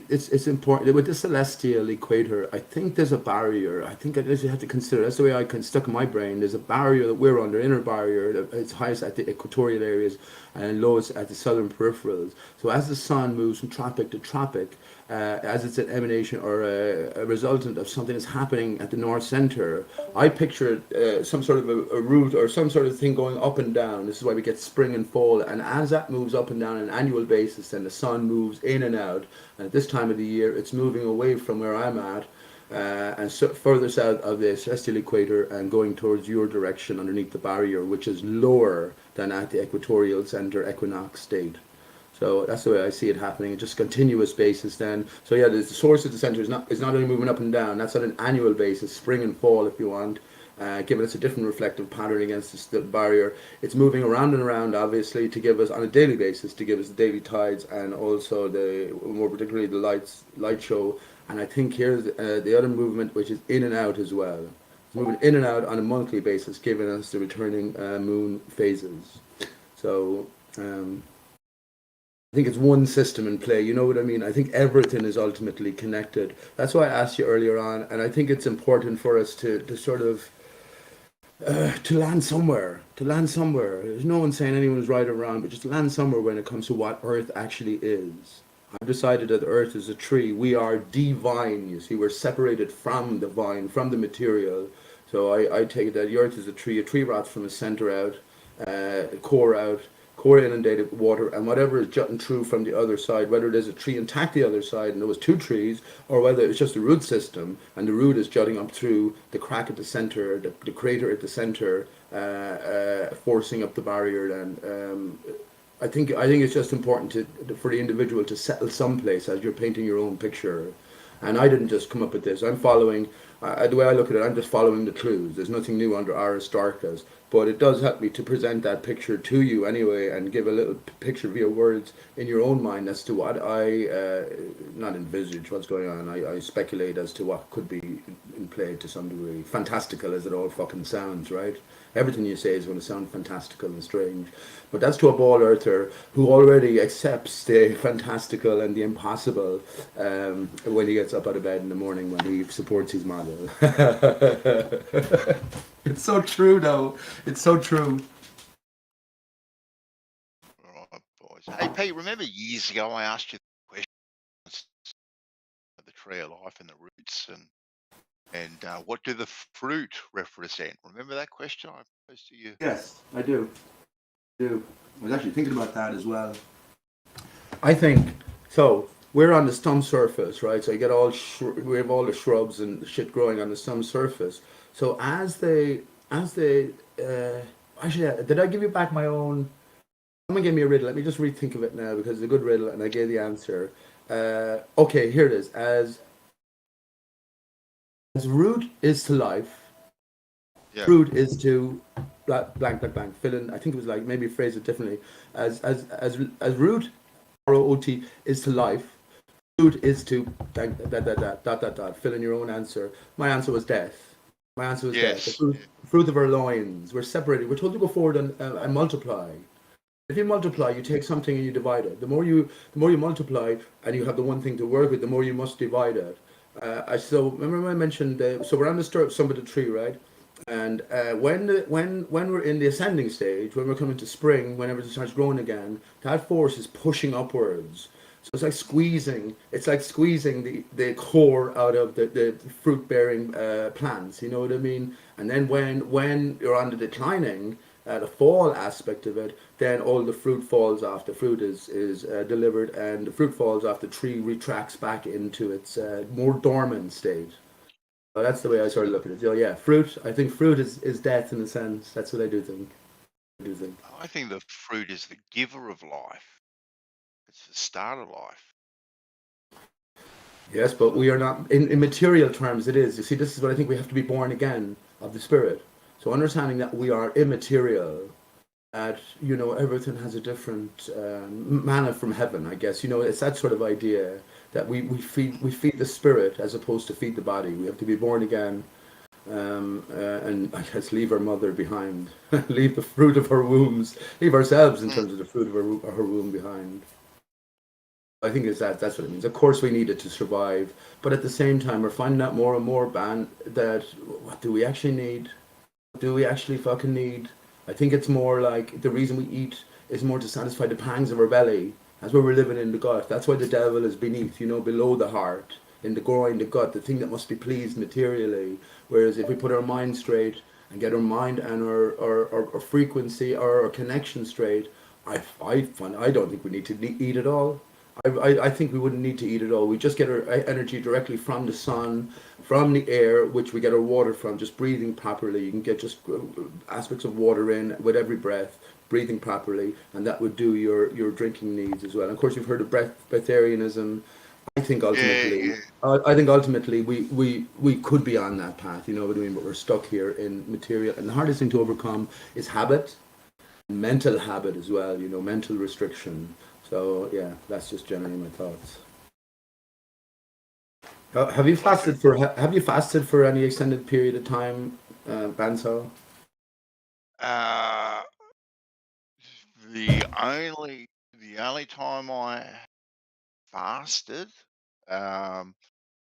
it's important with the celestial equator. I think there's a barrier. I think you have to consider. That's the way I can stuck in my brain. There's a barrier that we're under, inner barrier. It's highest at the equatorial areas and lowest at the southern peripherals. So as the sun moves from tropic to tropic, as it's an emanation or a resultant of something that's happening at the north center, I picture some sort of a route or some sort of thing going up and down. This is why we get spring and fall. And as that moves up and down on an annual basis, then the sun moves in and out. And at this time of the year, it's moving away from where I'm at and further south of the celestial equator and going towards your direction underneath the barrier, which is lower than at the equatorial center equinox state. So that's the way I see it happening. It's just continuous basis then. So yeah, the source of the center is not only moving up and down. That's on an annual basis, spring and fall, if you want. Giving us a different reflective pattern against the barrier. It's moving around and around, obviously, to give us on a daily basis, to give us the daily tides and also more particularly the light show. And I think here's the other movement, which is in and out as well. It's moving in and out on a monthly basis, giving us the returning moon phases. So I think it's one system in play. You know what I mean? I think everything is ultimately connected. That's why I asked you earlier on, and I think it's important for us to sort of to land somewhere. There's no one saying anyone's right or wrong, but just land somewhere when it comes to what Earth actually is. I've decided that Earth is a tree. We are divine, you see. We're separated from the vine, from the material. So I take it that the Earth is a tree. A tree rots from the center out, core inundated with water, and whatever is jutting through from the other side, whether there's a tree intact the other side and there was two trees, or whether it's just a root system and the root is jutting up through the crack at the center, the crater at the center, forcing up the barrier. And I think it's just important for the individual to settle someplace as you're painting your own picture. And I didn't just come up with this. I'm following, the way I look at it, I'm just following the clues. There's nothing new under Aristarchus. But it does help me to present that picture to you anyway and give a little picture via words in your own mind as to what I, not envisage what's going on, I speculate as to what could be in play to some degree. Fantastical as it all fucking sounds, right? Everything you say is going to sound fantastical and strange. But that's to a ball earther who already accepts the fantastical and the impossible when he gets up out of bed in the morning when he supports his model. It's so true, though. It's so true. All right, boys. Hey, Pete, remember years ago I asked you the question of the tree of life and the roots and what do the fruit represent? Remember that question I posed to you? Yes, I do. I was actually thinking about that as well. I think, so we're on the stump surface, right? So you get we have all the shrubs and shit growing on the stump surface. So actually, did I give you back my own? Someone gave me a riddle. Let me just rethink of it now because it's a good riddle, and I gave the answer. Okay, here it is. As root is to life, fruit is to blank, blank, blank. Fill in. I think it was like maybe phrase it differently. As root, ROOT is to life. Fruit is to dot. Fill in your own answer. My answer was death. My answer was death. The fruit of our loins. We're separated. We're told to go forward and multiply. If you multiply, you take something and you divide it. The more you multiply, and you have the one thing to work with, the more you must divide it. So remember I mentioned. So we're on the stump of the tree, right? And when we're in the ascending stage, when we're coming to spring, whenever it starts growing again, that force is pushing upwards. So it's like squeezing. It's like squeezing the core out of the fruit bearing plants. You know what I mean? And then when you're on the declining, the fall aspect of it, then all the fruit falls off. The fruit is delivered, and the fruit falls off. The tree retracts back into its more dormant state. So that's the way I sort of look at it. So yeah, fruit. I think fruit is death in a sense. That's what I do think. I think the fruit is the giver of life. It's the start of life. Yes, but we are not in material terms. It is. You see, this is what I think we have to be born again of the spirit. So understanding that we are immaterial, that everything has a different manna from heaven. I guess it's that sort of idea that we feed the spirit as opposed to feed the body. We have to be born again, and I guess leave our mother behind, leave the fruit of her wombs, leave ourselves in terms of the fruit of her womb behind. I think that's what it means. Of course, we need it to survive, but at the same time, we're finding out more and more, that what do we actually need? Do we actually fucking need? I think it's more like the reason we eat is more to satisfy the pangs of our belly. That's where we're living in the gut. That's why the devil is beneath, below the heart, in the groin, the gut, the thing that must be pleased materially. Whereas if we put our mind straight and get our mind and our frequency or our connection straight, I don't think we need to eat at all. I think we wouldn't need to eat at all. We just get our energy directly from the sun, from the air, which we get our water from, just breathing properly. You can get just aspects of water in with every breath, breathing properly, and that would do your drinking needs as well. And of course, you've heard of breatharianism. I think ultimately, we could be on that path, you know what I mean? But we're stuck here in material. And the hardest thing to overcome is habit, mental habit as well, mental restriction. So yeah, that's just generally my thoughts. Have you fasted for any extended period of time, Banso? The only time I fasted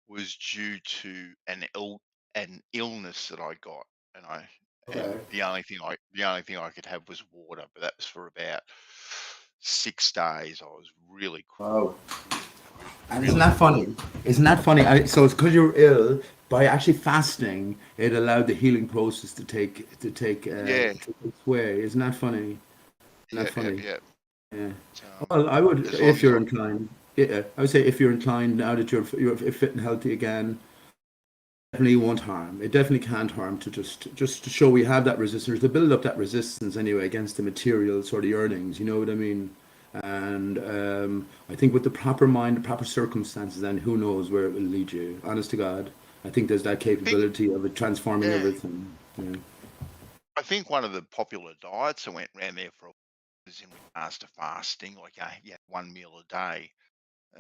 was due to an illness that I got, and the only thing I could have was water, but that was for about 6 days. I was really wow. And isn't that funny? So it's because you're ill. By actually fasting, it allowed the healing process to take its way. Isn't that funny? Yeah. Well, I would, if you're inclined. Yeah, I would say if you're inclined now that you're fit and healthy again, definitely won't harm. It definitely can't harm to just to show we have that resistance, to build up that resistance anyway against the material sort of yearnings. You know what I mean? And I think with the proper mind, the proper circumstances, then who knows where it will lead you. Honest to God, I think there's that capability of it transforming everything. Yeah. I think one of the popular diets that went around there for a while was in regards to fasting, like you had one meal a day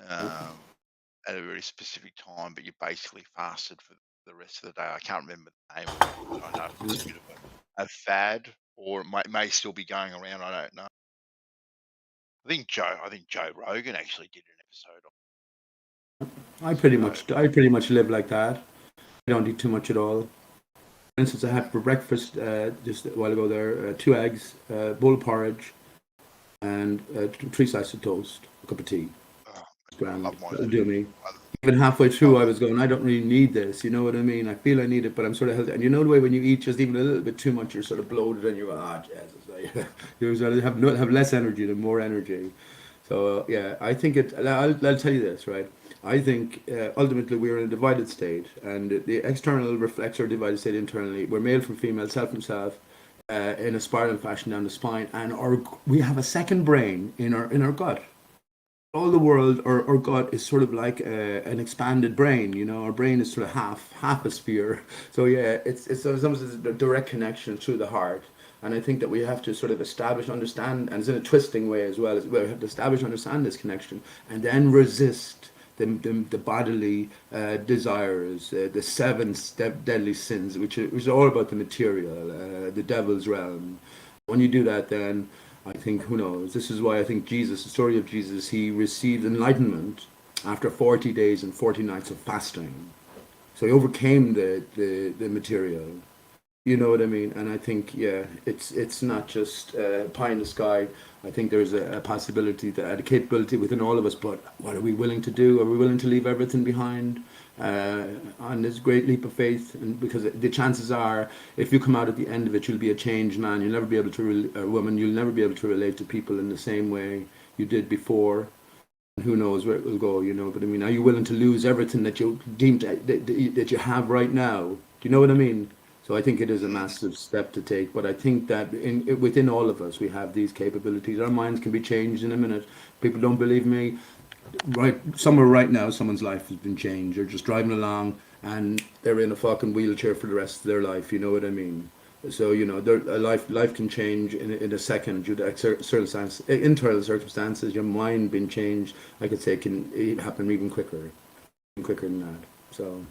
at a very specific time, but you basically fasted for the rest of the day. I can't remember the name of it. I know it's a bit of a fad, or it may still be going around. I don't know. I think Joe Rogan actually did an episode on. I pretty much live like that. I don't eat too much at all. For instance, I had for breakfast just a while ago there 2 eggs, bowl of porridge, and 3 slices of toast, a cup of tea. That'll do me. Even halfway through, I was going, I don't really need this. You know what I mean? I feel I need it, but I'm sort of healthy. And you know the way when you eat just even a little bit too much, you're sort of bloated, and you go, Jesus, you sort of have less energy than more energy. So yeah, I think it. I'll tell you this, right? I think ultimately we're in a divided state, and the external reflects our divided state internally. We're male from female, self from self, in a spiral fashion down the spine, and we have a second brain in our gut. All the world, our gut is sort of like an expanded brain. You know, our brain is sort of half a sphere. So yeah, it's almost a direct connection through the heart. And I think that we have to sort of establish, understand, and it's in a twisting way as well. We have to establish, understand this connection, and then resist the bodily desires, the seven deadly sins, which is all about the material, the devil's realm. When you do that, then I think, who knows? This is why I think Jesus, the story of Jesus, he received enlightenment after 40 days and 40 nights of fasting. So he overcame the material. You know what I mean? And I think, yeah, it's not just pie in the sky. I think there's a possibility, a capability within all of us. But what are we willing to do? Are we willing to leave everything behind on this great leap of faith? And because the chances are, if you come out at the end of it, you'll be a changed man. You'll never be able to, a woman. You'll never be able to relate to people in the same way you did before. And who knows where it will go? You know. But I mean, are you willing to lose everything that you deem that you have right now? Do you know what I mean? So I think it is a massive step to take, but I think that within all of us, we have these capabilities. Our minds can be changed in a minute. People don't believe me. Right, somewhere right now, someone's life has been changed. They're just driving along and they're in a fucking wheelchair for the rest of their life. You know what I mean? So you know, life can change in a second due to internal circumstances. Your mind being changed, I could say, it can happen even quicker than that. So.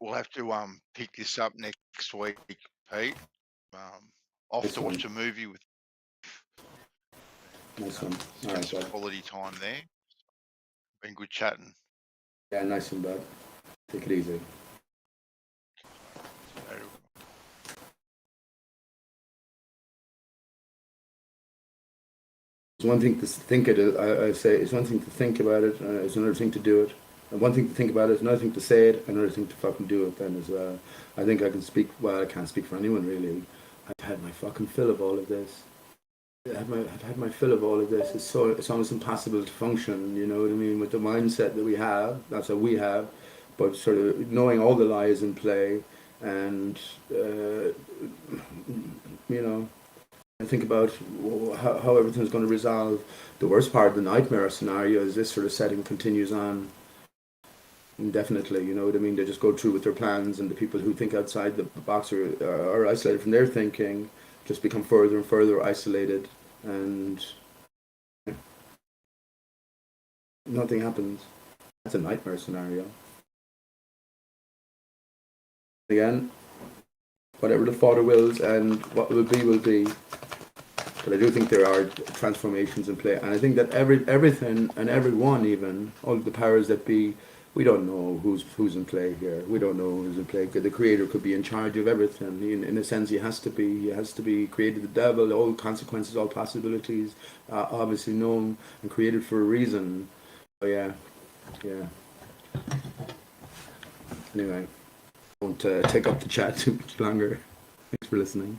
We'll have to pick this up next week, Pete. Off to watch a movie with. Nice one. All right, some quality time there. Been good chatting. Yeah, nice one, bud. Take it easy. It's one thing to think it. I say it's one thing to think about it. It's another thing to do it. And one thing to think about it, another thing to say it, another thing to fucking do it. Then as well. I think I can speak. Well, I can't speak for anyone really. I've had my fucking fill of all of this. I've had my fill of all of this. It's almost impossible to function. You know what I mean? With the mindset that we have, that's what we have. But sort of knowing all the lies in play, and you know. And think about how everything's going to resolve. The worst part of the nightmare scenario is this sort of setting continues on indefinitely. You know what I mean? They just go through with their plans, and the people who think outside the box are isolated from their thinking, just become further and further isolated, and nothing happens. That's a nightmare scenario. Again, whatever the Father wills and what will be will be. But I do think there are transformations in play, and I think that everything and everyone, even all the powers that be, we don't know who's in play here. We don't know who's in play. The Creator could be in charge of everything. In a sense, he has to be. He has to be created the devil, all consequences, all possibilities, obviously known and created for a reason. So yeah. Anyway, I won't take up the chat too much longer. Thanks for listening.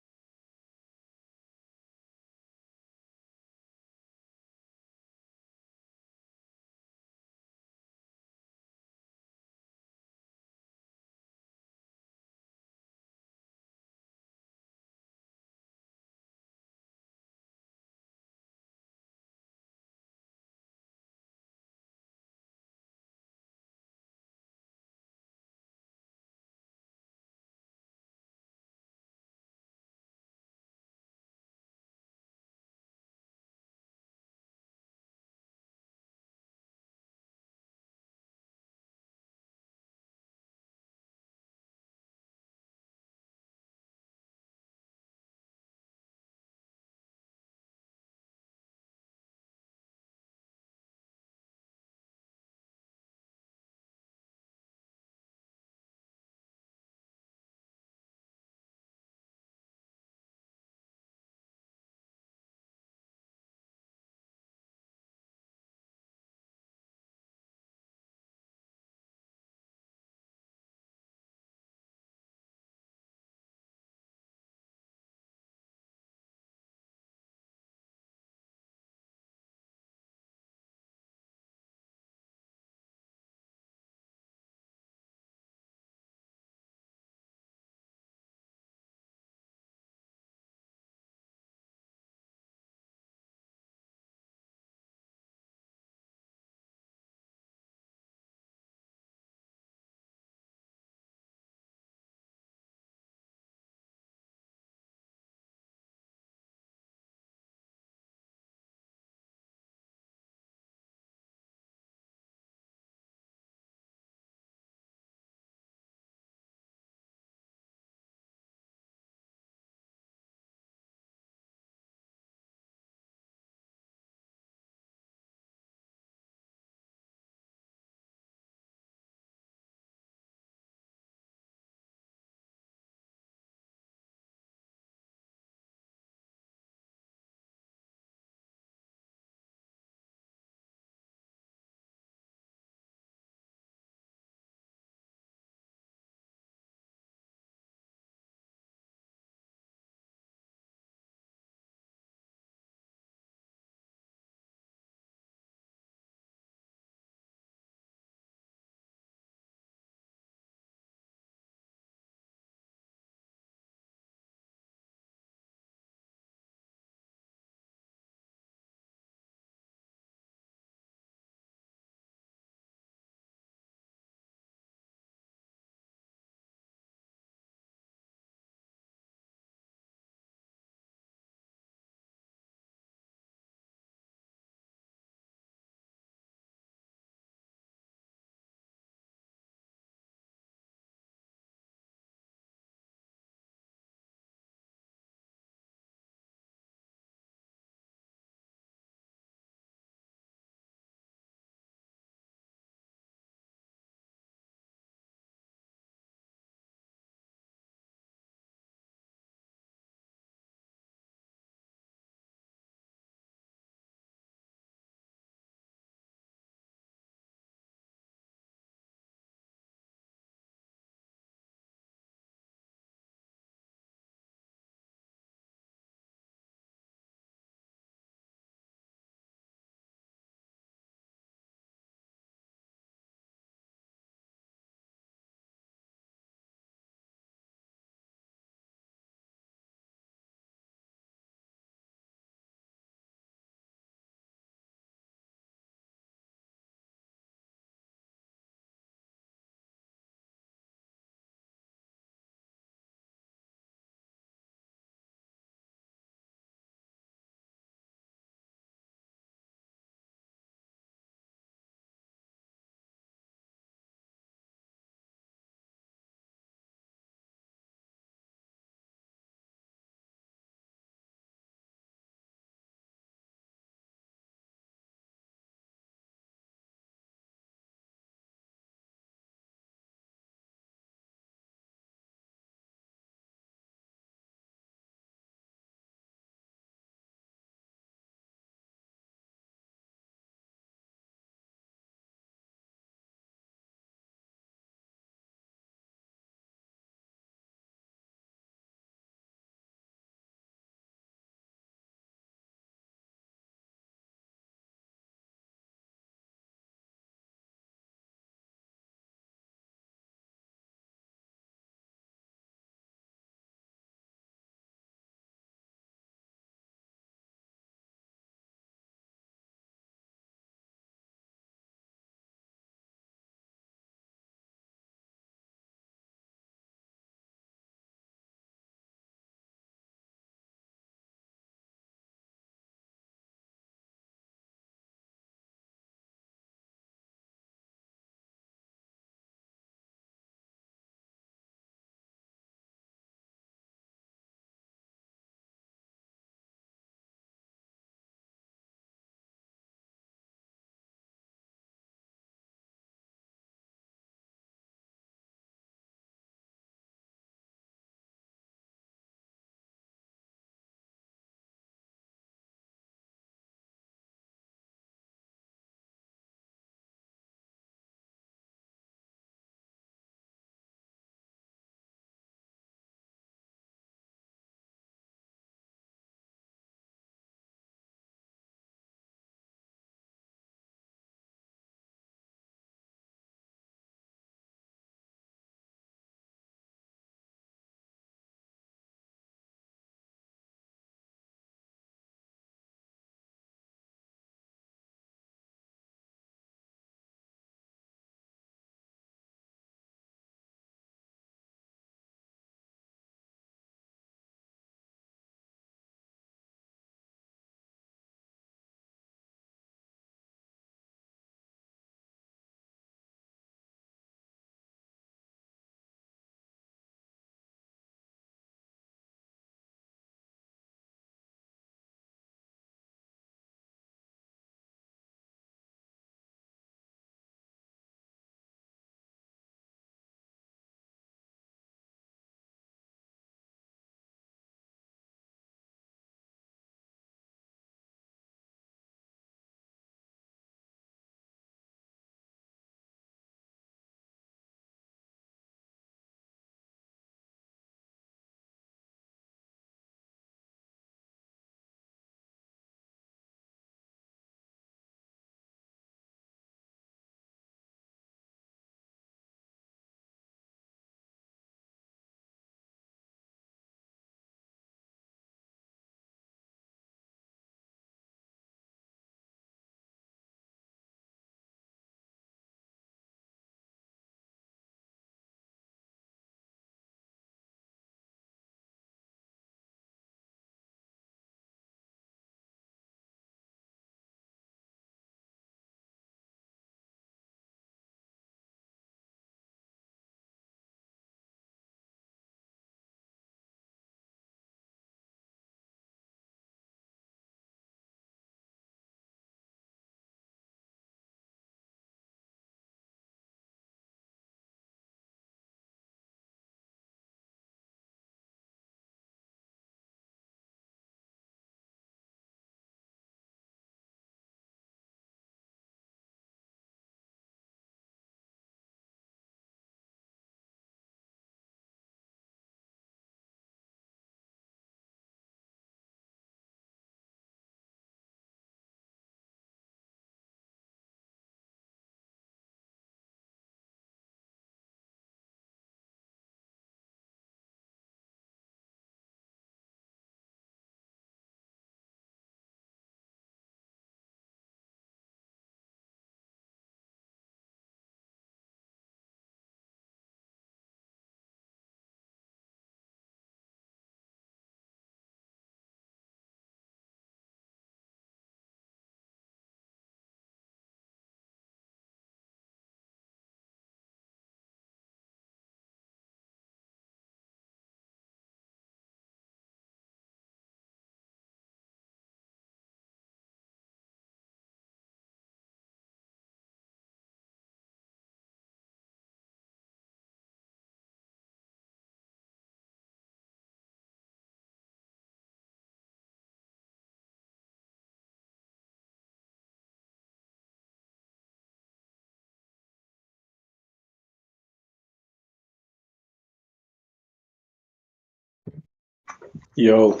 Yo,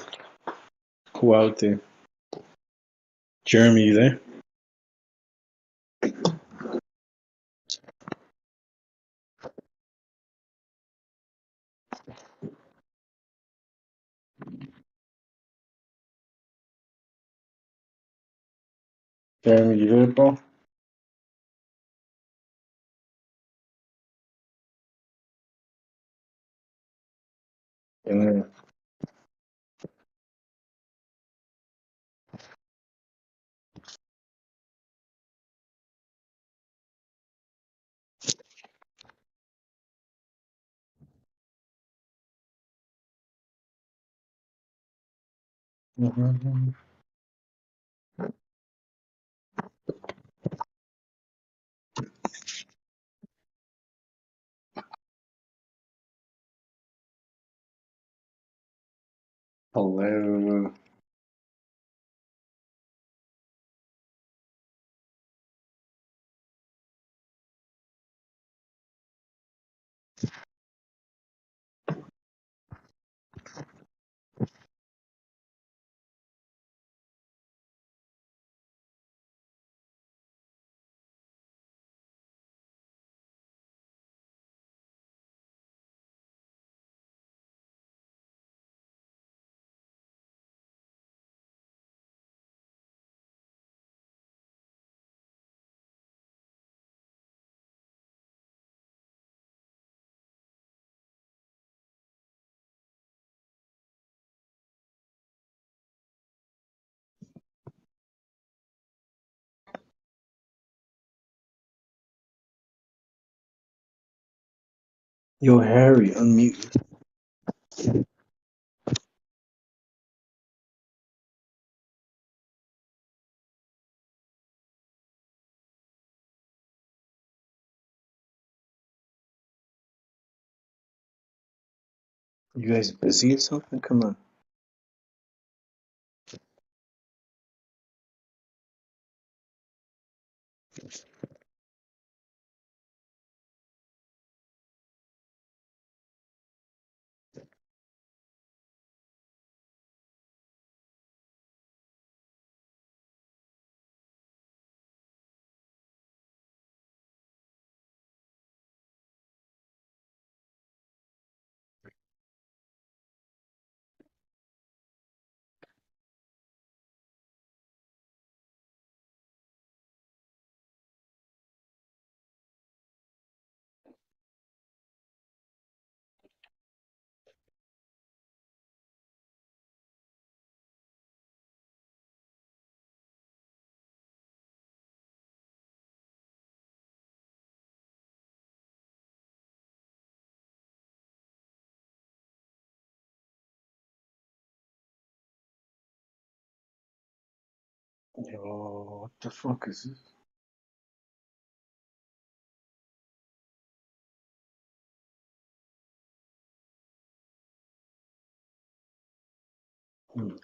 who out there? Jeremy, you there? Jeremy, you there, bro? Yeah. Mm-hmm. Hello. Yo, Harry, unmute. You guys busy or something? Come on. Yo, what the fuck is this? Hmm.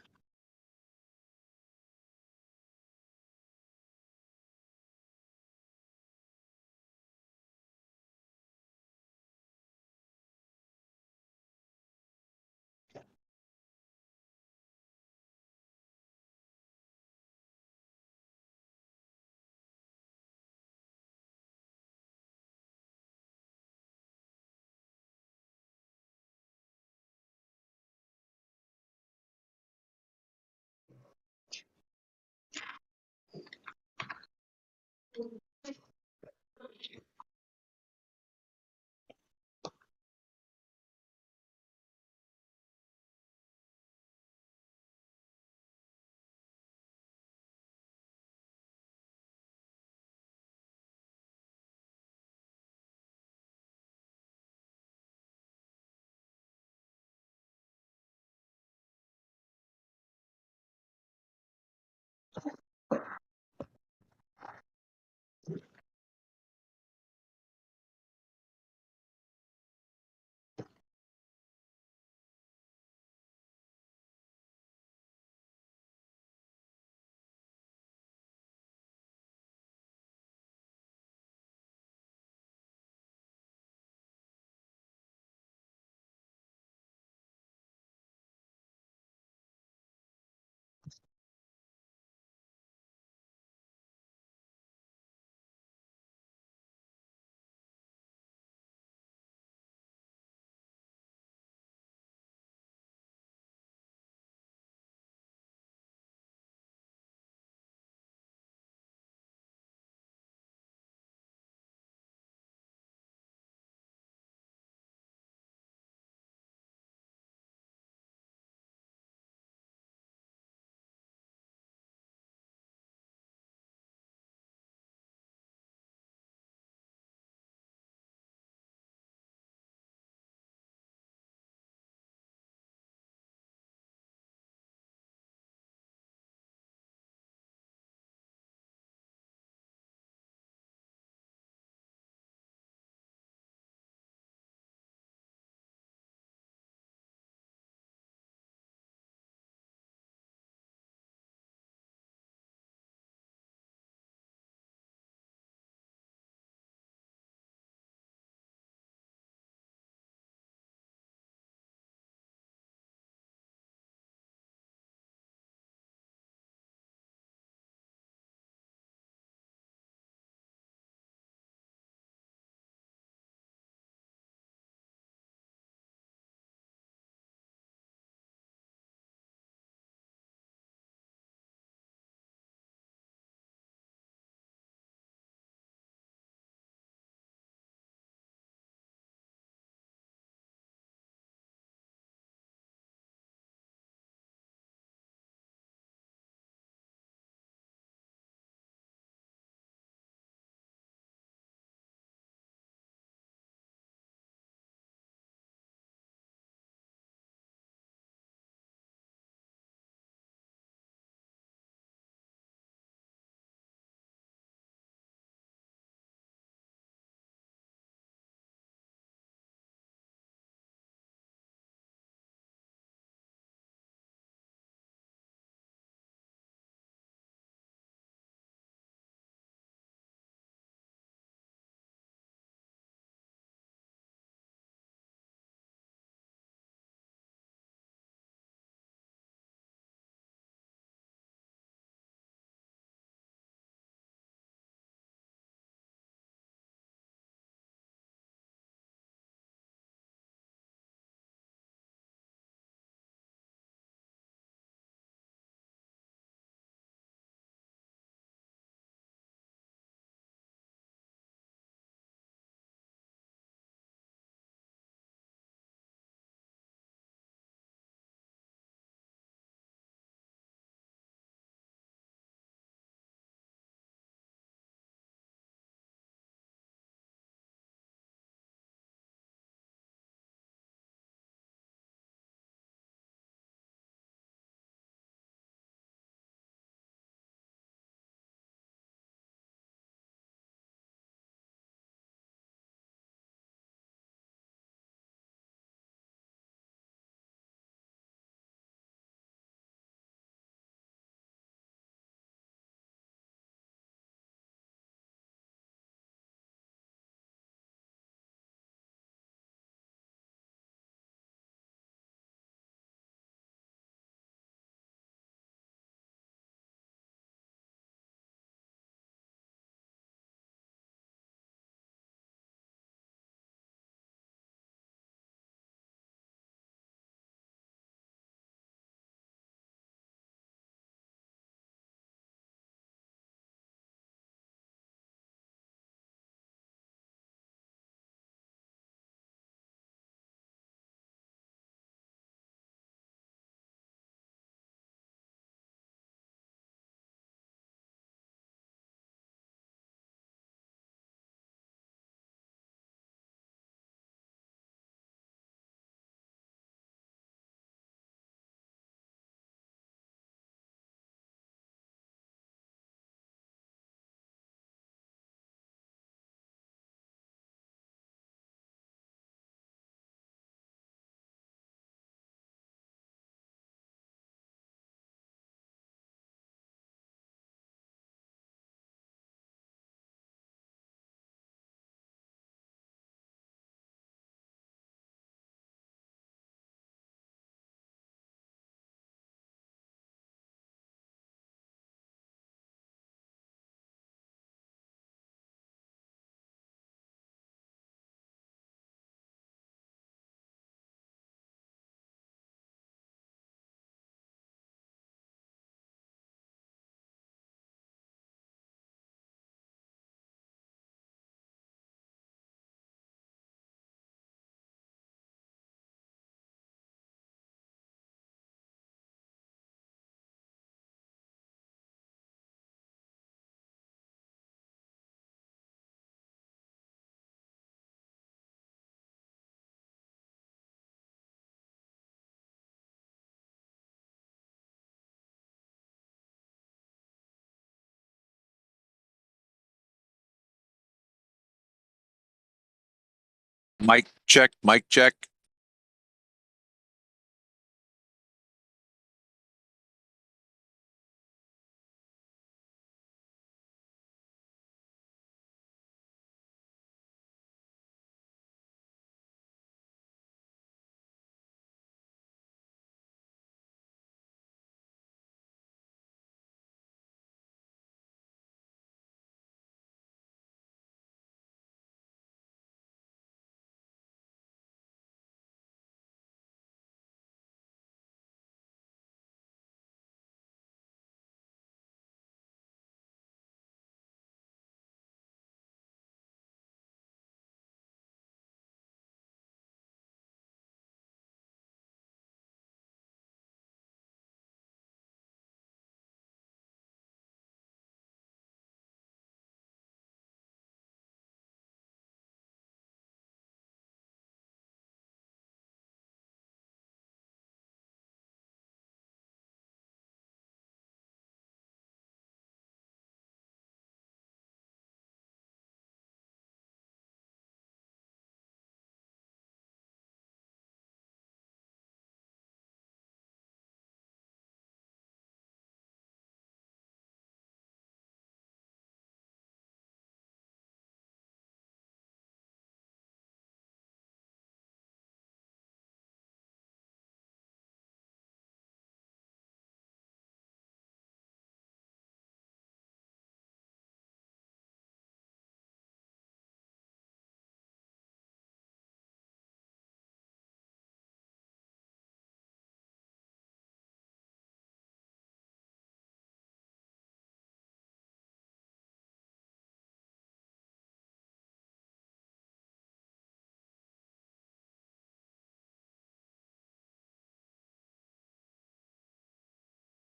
Mic check, mic check.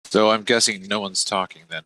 So I'm guessing no one's talking then.